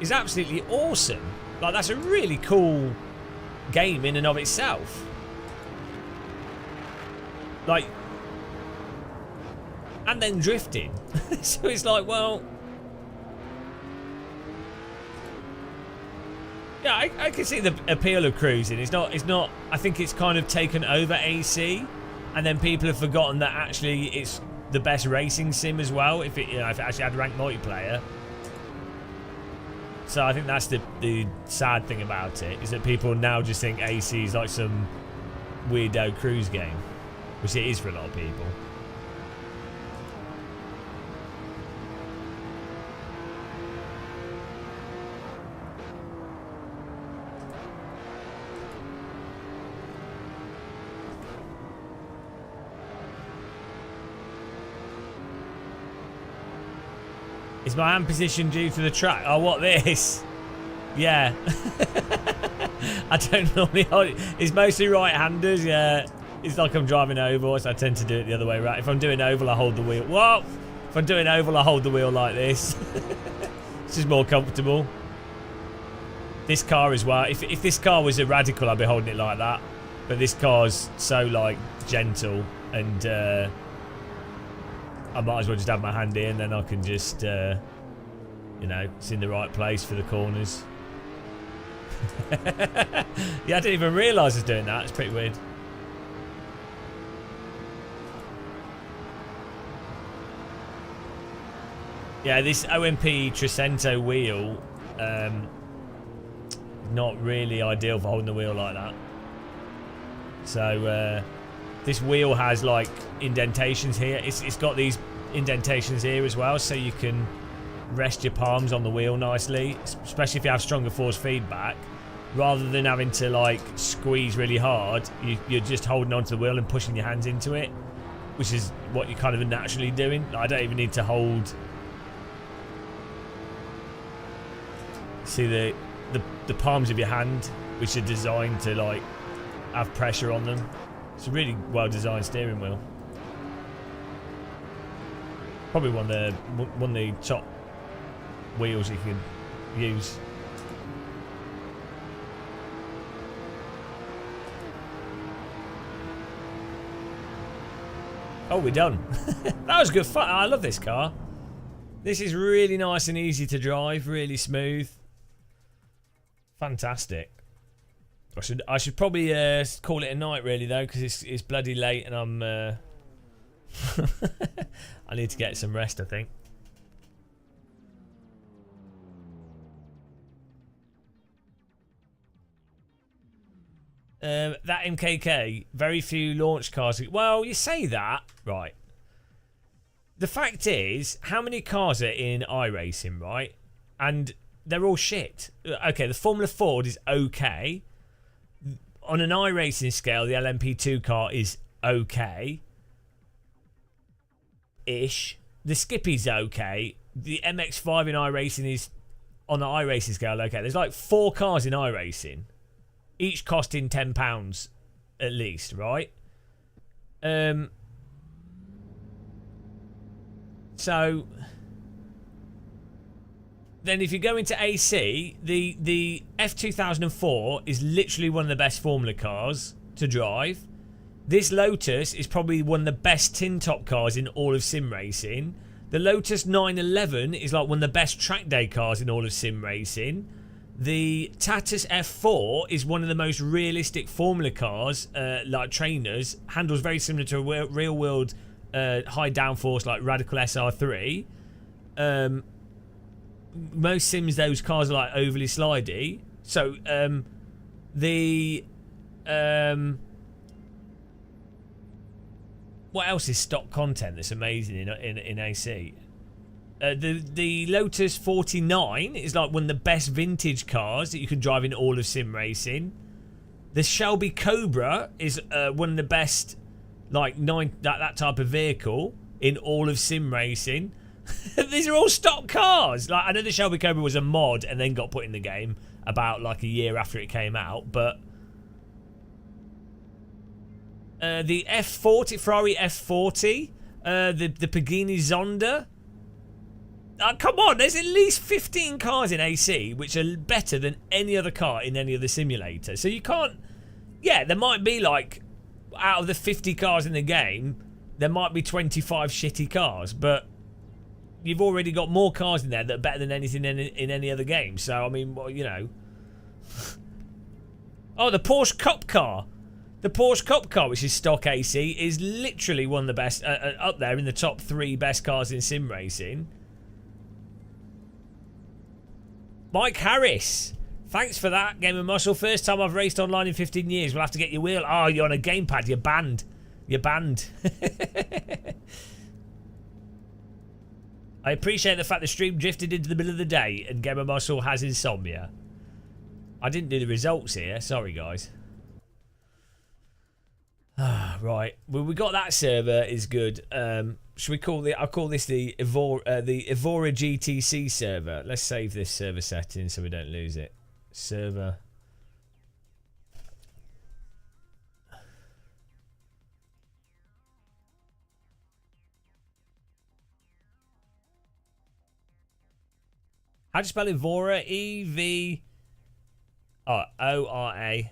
is absolutely awesome. Like, that's a really cool game in and of itself. Like, and then drifting. So it's like, well, yeah, I can see the appeal of cruising. It's not. I think it's kind of taken over AC, and then people have forgotten that actually it's the best racing sim as well. If it actually had ranked multiplayer. So I think that's the sad thing about it, is that people now just think AC is like some weirdo cruise game, which it is for a lot of people. Is my hand position due to the track? Oh, what, this? Yeah. I don't normally hold it. It's mostly right-handers, yeah. It's like I'm driving oval, so I tend to do it the other way around. If I'm doing oval, I hold the wheel. Whoa! If I'm doing oval, I hold the wheel like this. It's just more comfortable. This car as well. If this car was a radical, I'd be holding it like that. But this car's so, like, gentle, and I might as well just have my hand in, then I can just, you know, it's in the right place for the corners. Yeah, I didn't even realise I was doing that. It's pretty weird. Yeah, this OMP Trecento wheel, not really ideal for holding the wheel like that. So, this wheel has like indentations here. It's got these indentations here as well, so you can rest your palms on the wheel nicely, especially if you have stronger force feedback. Rather than having to like squeeze really hard, you're just holding onto the wheel and pushing your hands into it, which is what you're kind of naturally doing. I don't even need to hold. See the palms of your hand, which are designed to like have pressure on them. It's a really well designed steering wheel. Probably one of the top wheels you can use. Oh, we're done. That was good fun. I love this car. This is really nice and easy to drive, really smooth. Fantastic. I should probably call it a night, really, though, because it's bloody late and I'm I need to get some rest, I think. That MKK, very few launch cars. Well, you say that, right? The fact is, how many cars are in iRacing, right? And they're all shit. Okay, the Formula Ford is okay. On an iRacing scale, the LMP2 car is okay. Ish. The Skippy's okay. The MX-5 in iRacing is, on the iRacing scale, okay. There's like 4 cars in iRacing. Each costing £10 at least, right? So then if you go into AC, the F2004 is literally one of the best Formula cars to drive. This Lotus is probably one of the best tin top cars in all of sim racing. The Lotus 911 is like one of the best track day cars in all of sim racing. The Tatus F4 is one of the most realistic Formula cars, like trainers. Handles very similar to a real world high downforce like Radical SR3. Most sims, those cars are like overly slidey. So what else is stock content that's amazing in AC? The Lotus 49 is like one of the best vintage cars that you can drive in all of sim racing. The Shelby Cobra is one of the best, like that type of vehicle in all of sim racing. These are all stock cars. Like, I know the Shelby Cobra was a mod and then got put in the game about like a year after it came out, but the F40 Ferrari F40, the Pagani Zonda. Come on, there's at least 15 cars in AC which are better than any other car in any other simulator. So you can't... Yeah, there might be like, out of the 50 cars in the game, there might be 25 shitty cars, but you've already got more cars in there that are better than anything in any other game. So, I mean, well, you know... Oh, the Porsche Cup car. The Porsche Cup car, which is stock AC, is literally one of the best, up there in the top 3 best cars in sim racing. Mike Harris, thanks for that. Game of Muscle. First time I've raced online in 15 years. We'll have to get your wheel. Oh, you're on a gamepad. You're banned. You're banned. I appreciate the fact the stream drifted into the middle of the day and Game of Muscle has insomnia. I didn't do the results here. Sorry, guys. Right. Well, we got that server. Is good. Should we call it? I'll call this the Evora GTC server. Let's save this server setting so we don't lose it. Server. How do you spell Evora? O-R-A.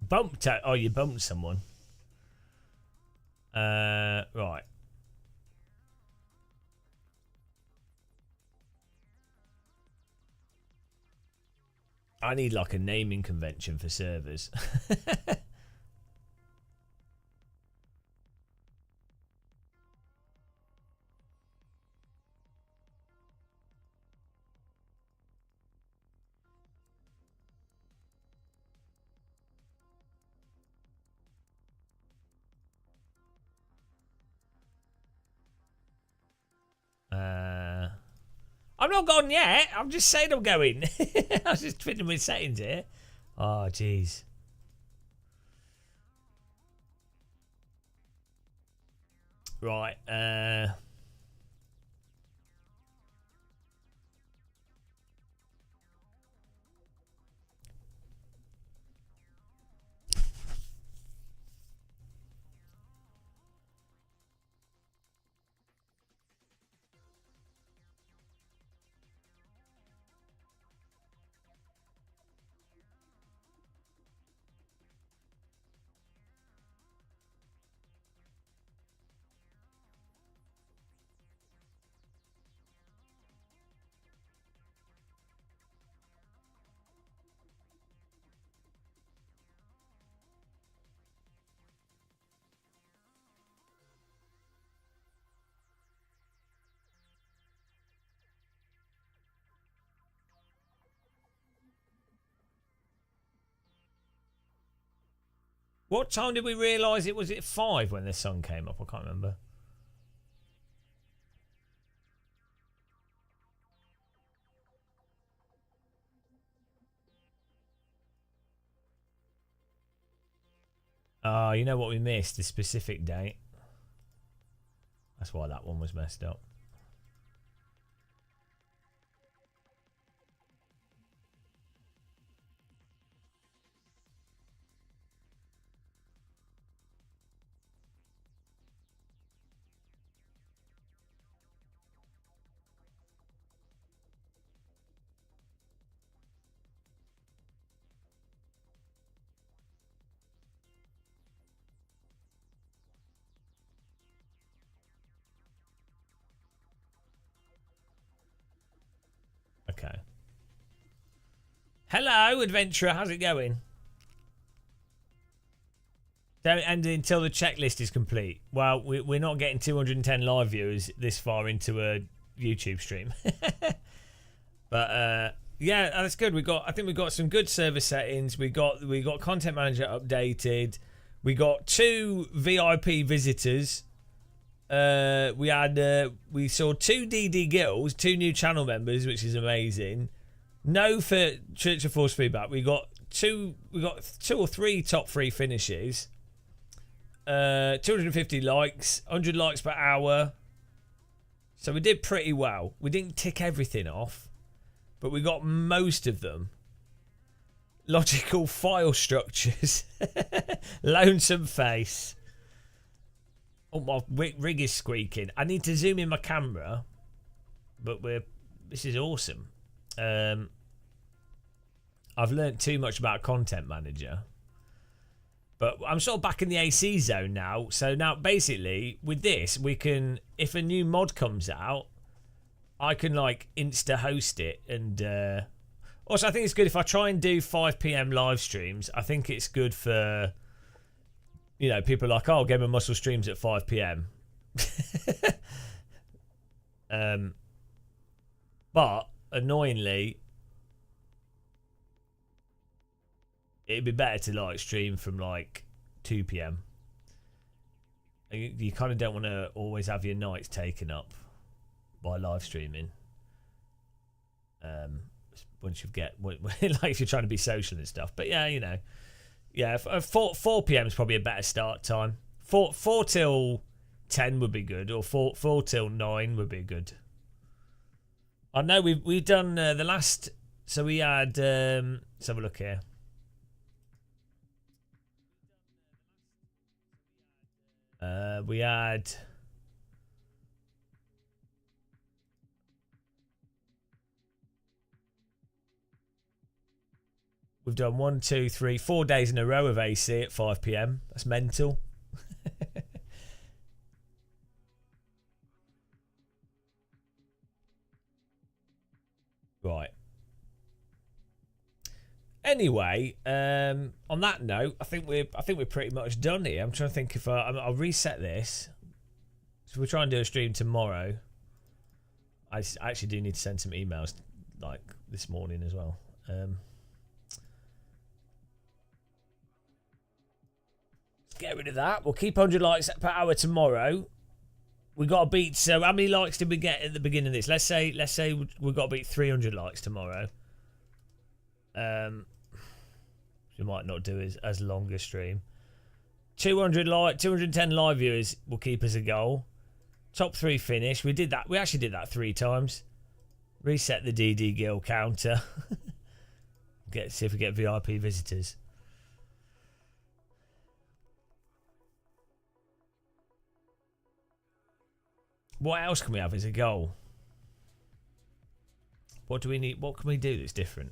Bumped out. Oh, you bumped someone. Right. I need like a naming convention for servers. I'm not gone yet. I'm just saying I'm going. I was just twiddling with settings here. Oh, jeez. Right. What time did we realise it was at 5 when the sun came up? I can't remember. Oh, you know what we missed? The specific date. That's why that one was messed up. Okay. Hello, adventurer. How's it going? Don't end until the checklist is complete. Well, we're not getting 210 live viewers this far into a YouTube stream. But yeah, that's good. I think we got some good server settings. We got content manager updated. We got 2 VIP visitors. We saw 2 DD Guilds, 2 new channel members, which is amazing. No for Church of Force feedback. We got 2 or 3 top 3 finishes. 250 likes, 100 likes per hour. So we did pretty well. We didn't tick everything off, but we got most of them. Logical file structures. Lonesome face. Oh, my rig is squeaking. I need to zoom in my camera, but this is awesome. I've learned too much about Content Manager, but I'm sort of back in the AC zone now. So now, basically, with this, we can, if a new mod comes out, I can like insta host it, and also I think it's good if I try and do 5 PM live streams. I think it's good for, you know, people like, oh, Game of Muscle streams at 5 PM. But annoyingly, it'd be better to like stream from like 2 PM. You kind of don't want to always have your nights taken up by live streaming. Once you get, like, if you're trying to be social and stuff. But yeah, you know, yeah, 4 PM is probably a better start time. 4 till 10 would be good, or 4 till 9 would be good. I know we've done the last. So we had. Let's have a look here. We had. We've done 1, 2, 3, 4 days in a row of AC at 5 PM. That's mental. Right. Anyway, on that note, I think we're pretty much done here. I'm trying to think if I'll reset this. So we'll try and do a stream tomorrow. I actually do need to send some emails like this morning as well. Let's get rid of that. We'll keep 100 likes per hour tomorrow. we got to beat. So how many likes did we get at the beginning of this? Let's say we've got to beat 300 likes tomorrow. We might not do as long a stream. 210 live viewers will keep us a goal. Top 3 finish. We did that. We actually did that 3 times. Reset the DD Guild counter. See if we get VIP visitors. What else can we have as a goal? What do we need? What can we do that's different?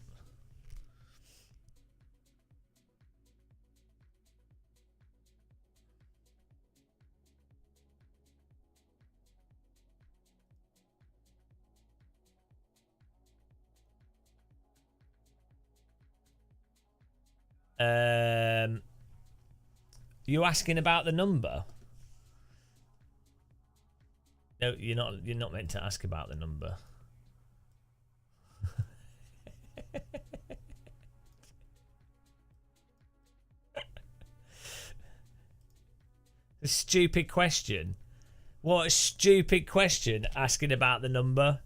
You asking about the number? No, you're not. You're not meant to ask about the number. A stupid question. What a stupid question asking about the number.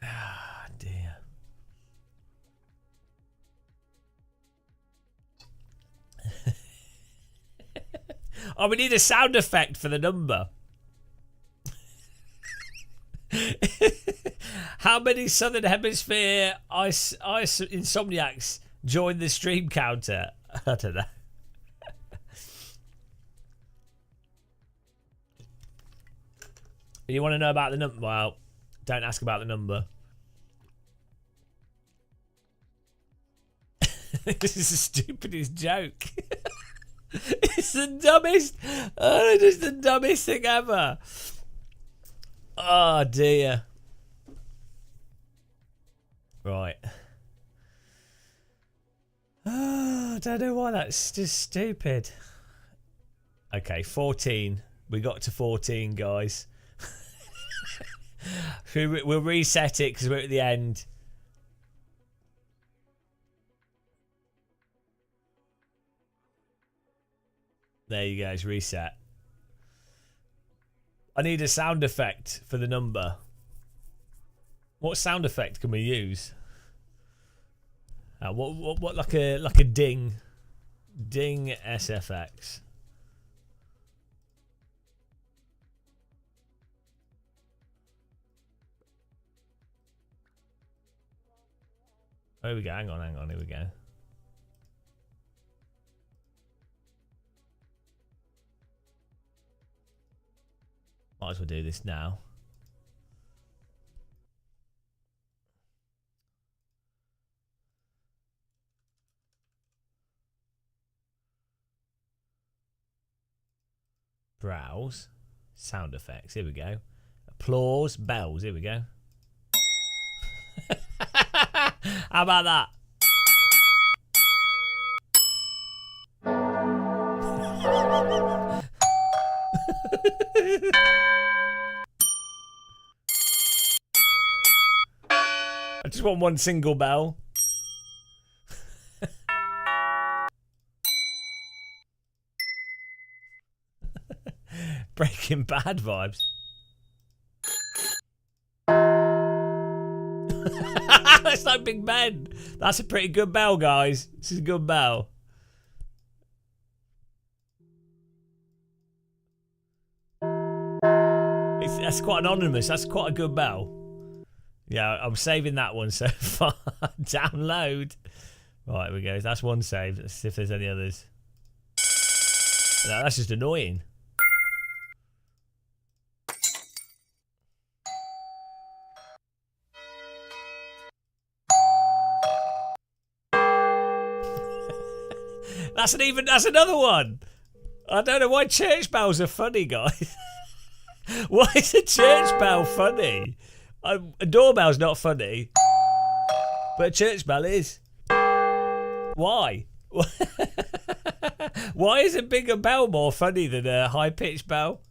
Ah, dear. Oh, we need a sound effect for the number. How many Southern Hemisphere ice insomniacs joined the stream counter? I don't know. You want to know about the number? Well, don't ask about the number. This is the stupidest joke. It's the dumbest. Oh, it is the dumbest thing ever. Oh dear. Right. Oh, I don't know why that's just stupid. Okay, 14. We got to 14, guys. We'll reset it because we're at the end. There you go, it's reset. I need a sound effect for the number. What sound effect can we use? What like a ding SFX. Oh, here we go. Hang on. Here we go. Might as well do this now. Browse. Sound effects. Here we go. Applause. Bells. Here we go. How about that? I just want one single bell. Breaking Bad vibes. That's like Big Ben. That's a pretty good bell, guys. This is a good bell. That's quite anonymous. That's quite a good bell. Yeah, I'm saving that one so far. Download. Right, here we go. That's one saved. Let's see if there's any others. No, that's just annoying. That's another one. I don't know why church bells are funny, guys. Why is a church bell funny? A doorbell's not funny, but a church bell is. Why? Why is a bigger bell more funny than a high-pitched bell?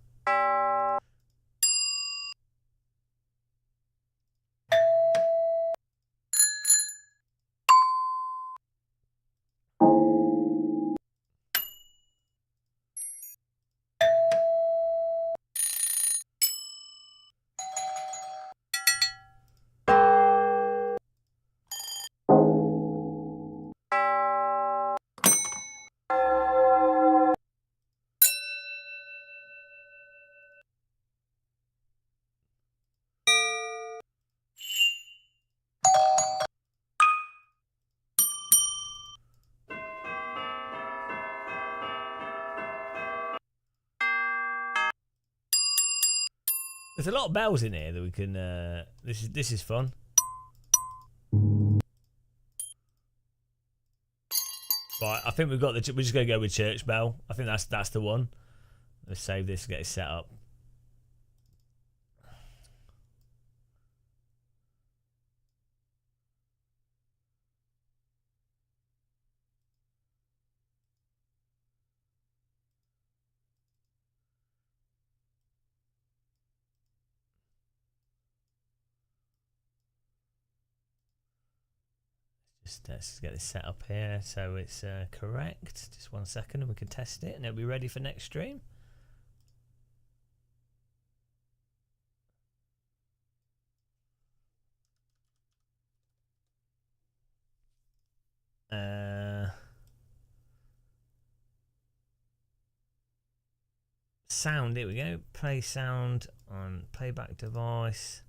There's a lot of bells in here that we can. This is fun. Right, I think we've got the. We're just gonna go with church bell. I think that's the one. Let's save this and get it set up. Let's get this set up here so it's correct. Just 1 second and we can test it and it'll be ready for next stream. Sound, here we go. Play sound on playback device.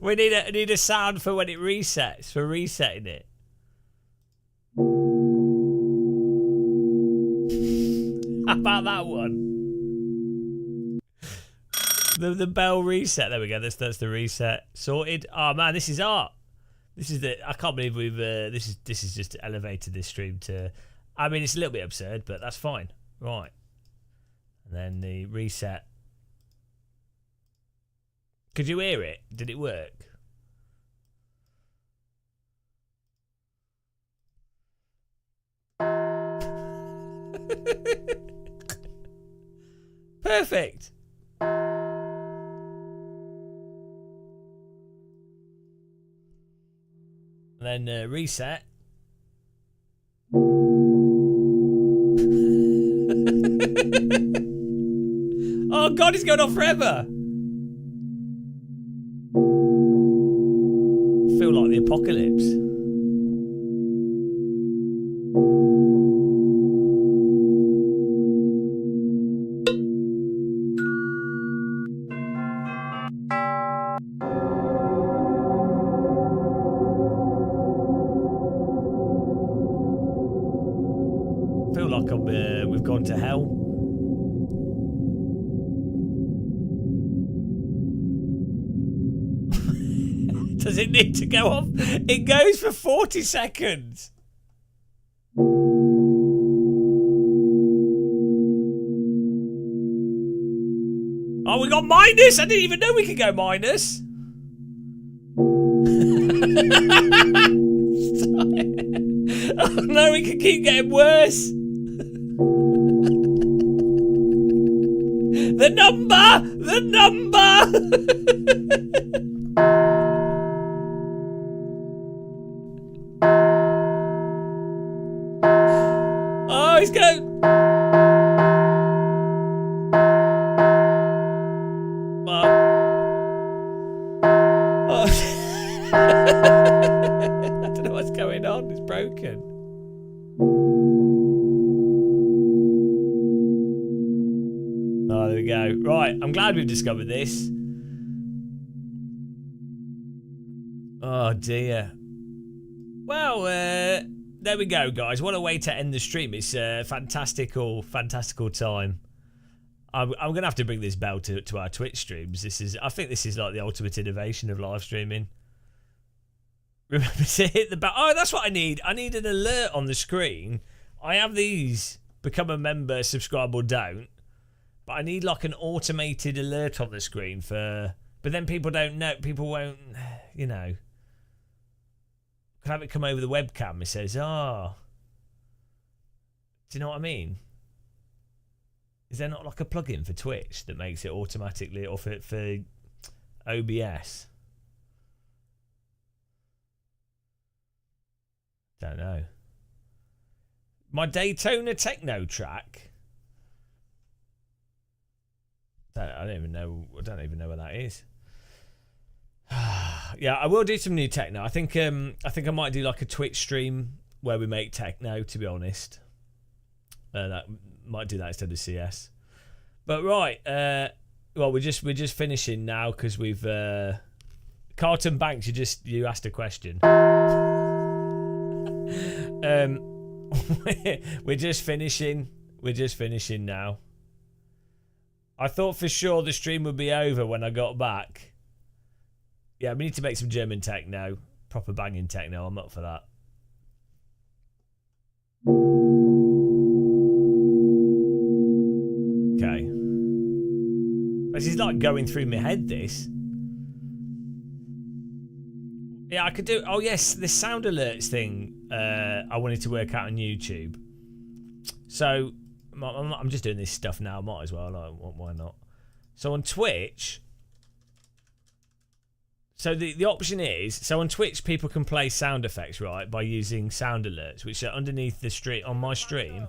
We need a sound for when it resets, for resetting it. How about that one? The bell reset. There we go. That's the reset. Sorted. Oh man, this is art. This is I can't believe we've this is just elevated this stream to. I mean, it's a little bit absurd, but that's fine. Right. And then the reset. Could you hear it? Did it work? Perfect. And then reset. Oh God, it's going on forever. Feel like the apocalypse. Feel like we've gone to hell. Does it need to go off? It goes for 40 seconds. Oh, we got minus. I didn't even know we could go minus. Oh no, we can keep getting worse. The number. Oh, he's going. Well. Oh. I don't know what's going on. It's broken. Oh, there we go. Right, I'm glad we've discovered this. Oh dear. Well, there we go, guys. What a way to end the stream. It's a fantastical time. I'm gonna have to bring this bell to our Twitch streams. I think this is like the ultimate innovation of live streaming. Remember to hit the bell. Oh, that's what I need. I need an alert on the screen. I have these. Become a member, subscribe or don't. But I need like an automated alert on the screen for. But then people don't know. People won't. You know. Can have it come over the webcam. It says, "Oh." Do you know what I mean? Is there not like a plugin for Twitch that makes it automatically, or for OBS? Don't know. My Daytona techno track. I don't even know. I don't even know where that is. Yeah, I will do some new techno. I think I might do like a Twitch stream where we make techno. To be honest, that might do that instead of CS. But right, well, we're just finishing now because we've Carlton Banks. You asked a question. We're just finishing. We're just finishing now. I thought for sure the stream would be over when I got back. Yeah, we need to make some German techno. Proper banging techno. I'm up for that. Okay. This is like going through my head, this. Yeah, I could do... Oh, yes, the sound alerts thing I wanted to work out on YouTube. So, I'm just doing this stuff now. Might as well. Like, why not? So, on Twitch... So, the option is... So, on Twitch, people can play sound effects, right? By using sound alerts, which are underneath the stream... On my stream...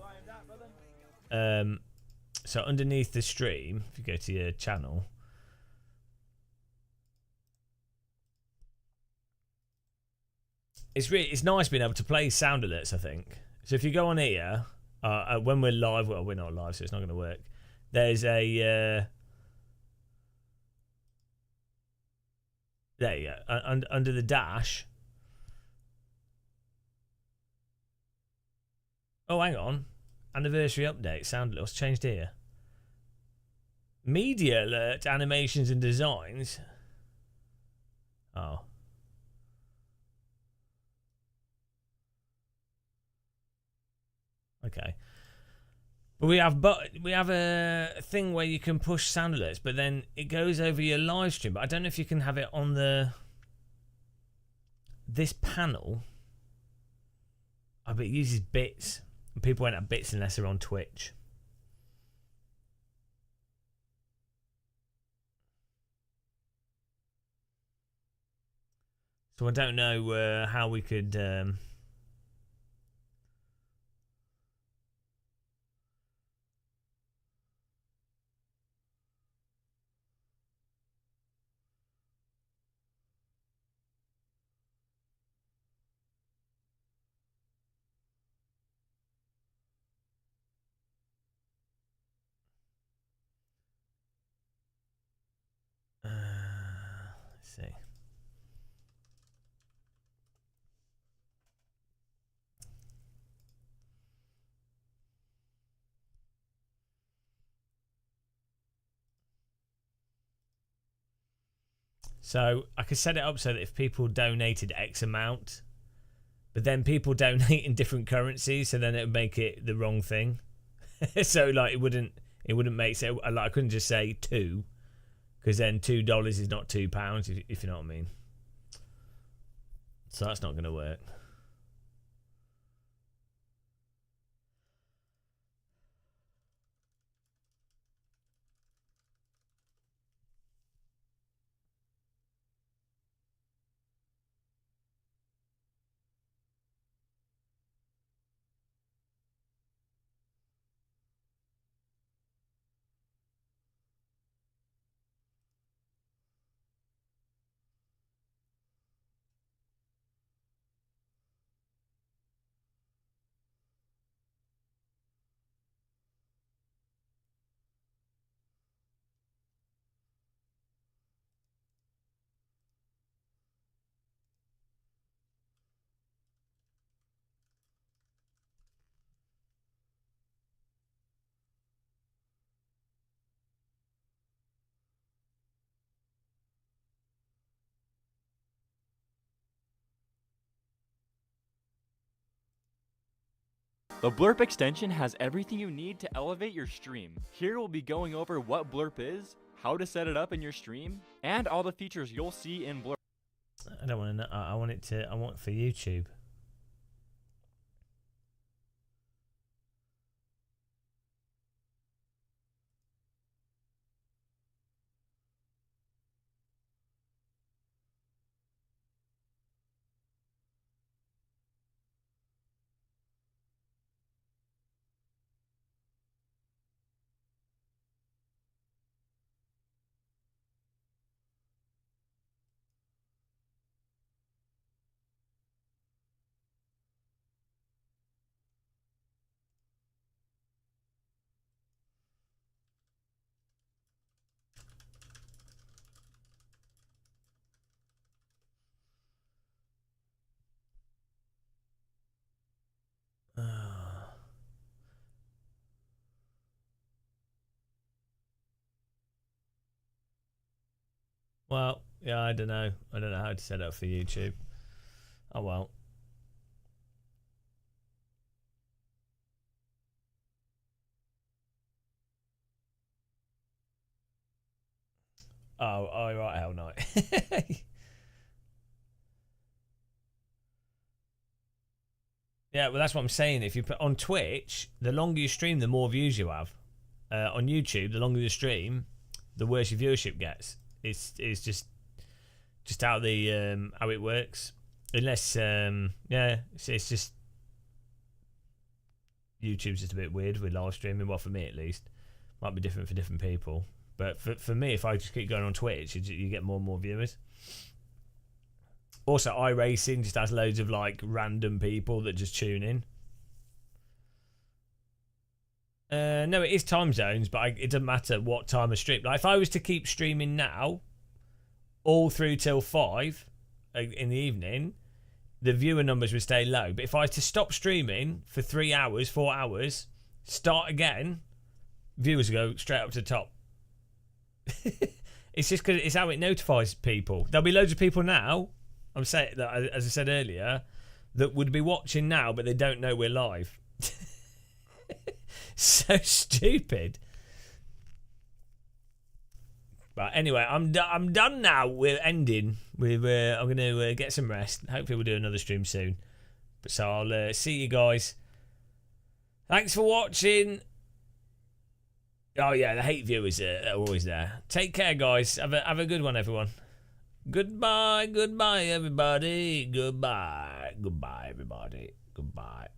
So, underneath the stream, if you go to your channel... It's nice being able to play sound alerts, I think. So if you go on here, when we're live, well, we're not live, so it's not going to work. There's a there you go. Under the dash. Oh, hang on. Anniversary update. Sound alerts changed here. Media alert, animations and designs. Oh. Okay, but we have a thing where you can push sound alerts, but then it goes over your live stream. But I don't know if you can have it on this panel. I bet it uses bits, and people won't have bits unless they're on Twitch. So I don't know how we could. Let's see. So I could set it up so that if people donated X amount, but then people donate in different currencies, so then it would make it the wrong thing. So like it wouldn't make sense. Like I couldn't just say 2, because then $2 is not £2, if you know what I mean. So that's not going to work. The Blurp extension has everything you need to elevate your stream. Here we'll be going over what Blurp is, how to set it up in your stream, and all the features you'll see in Blurp. I don't want to know. I want it for YouTube. Well, yeah, I don't know. I don't know how to set it up for YouTube. Oh well. Oh, right, hell no. Yeah, well, that's what I'm saying. If you put on Twitch, the longer you stream, the more views you have. On YouTube, the longer you stream, the worse your viewership gets. It's just how the how it works. Unless yeah, it's just YouTube's just a bit weird with live streaming. Well, for me at least, might be different for different people. But for me, if I just keep going on Twitch, you get more and more viewers. Also, iRacing just has loads of like random people that just tune in. No, it is time zones, but it doesn't matter what time I stream. Like if I was to keep streaming now, all through till 5 in the evening, the viewer numbers would stay low. But if I was to stop streaming for 3 hours, 4 hours, start again, viewers go straight up to the top. It's just because it's how it notifies people. There'll be loads of people now. I'm saying that, as I said earlier, that would be watching now, but they don't know we're live. So stupid. But anyway, I'm done now. We're ending. I'm going to get some rest. Hopefully we'll do another stream soon. But so I'll see you guys. Thanks for watching. Oh yeah, the hate viewers are always there. Take care, guys. Have a good one, everyone. Goodbye, everybody. Goodbye, everybody. Goodbye.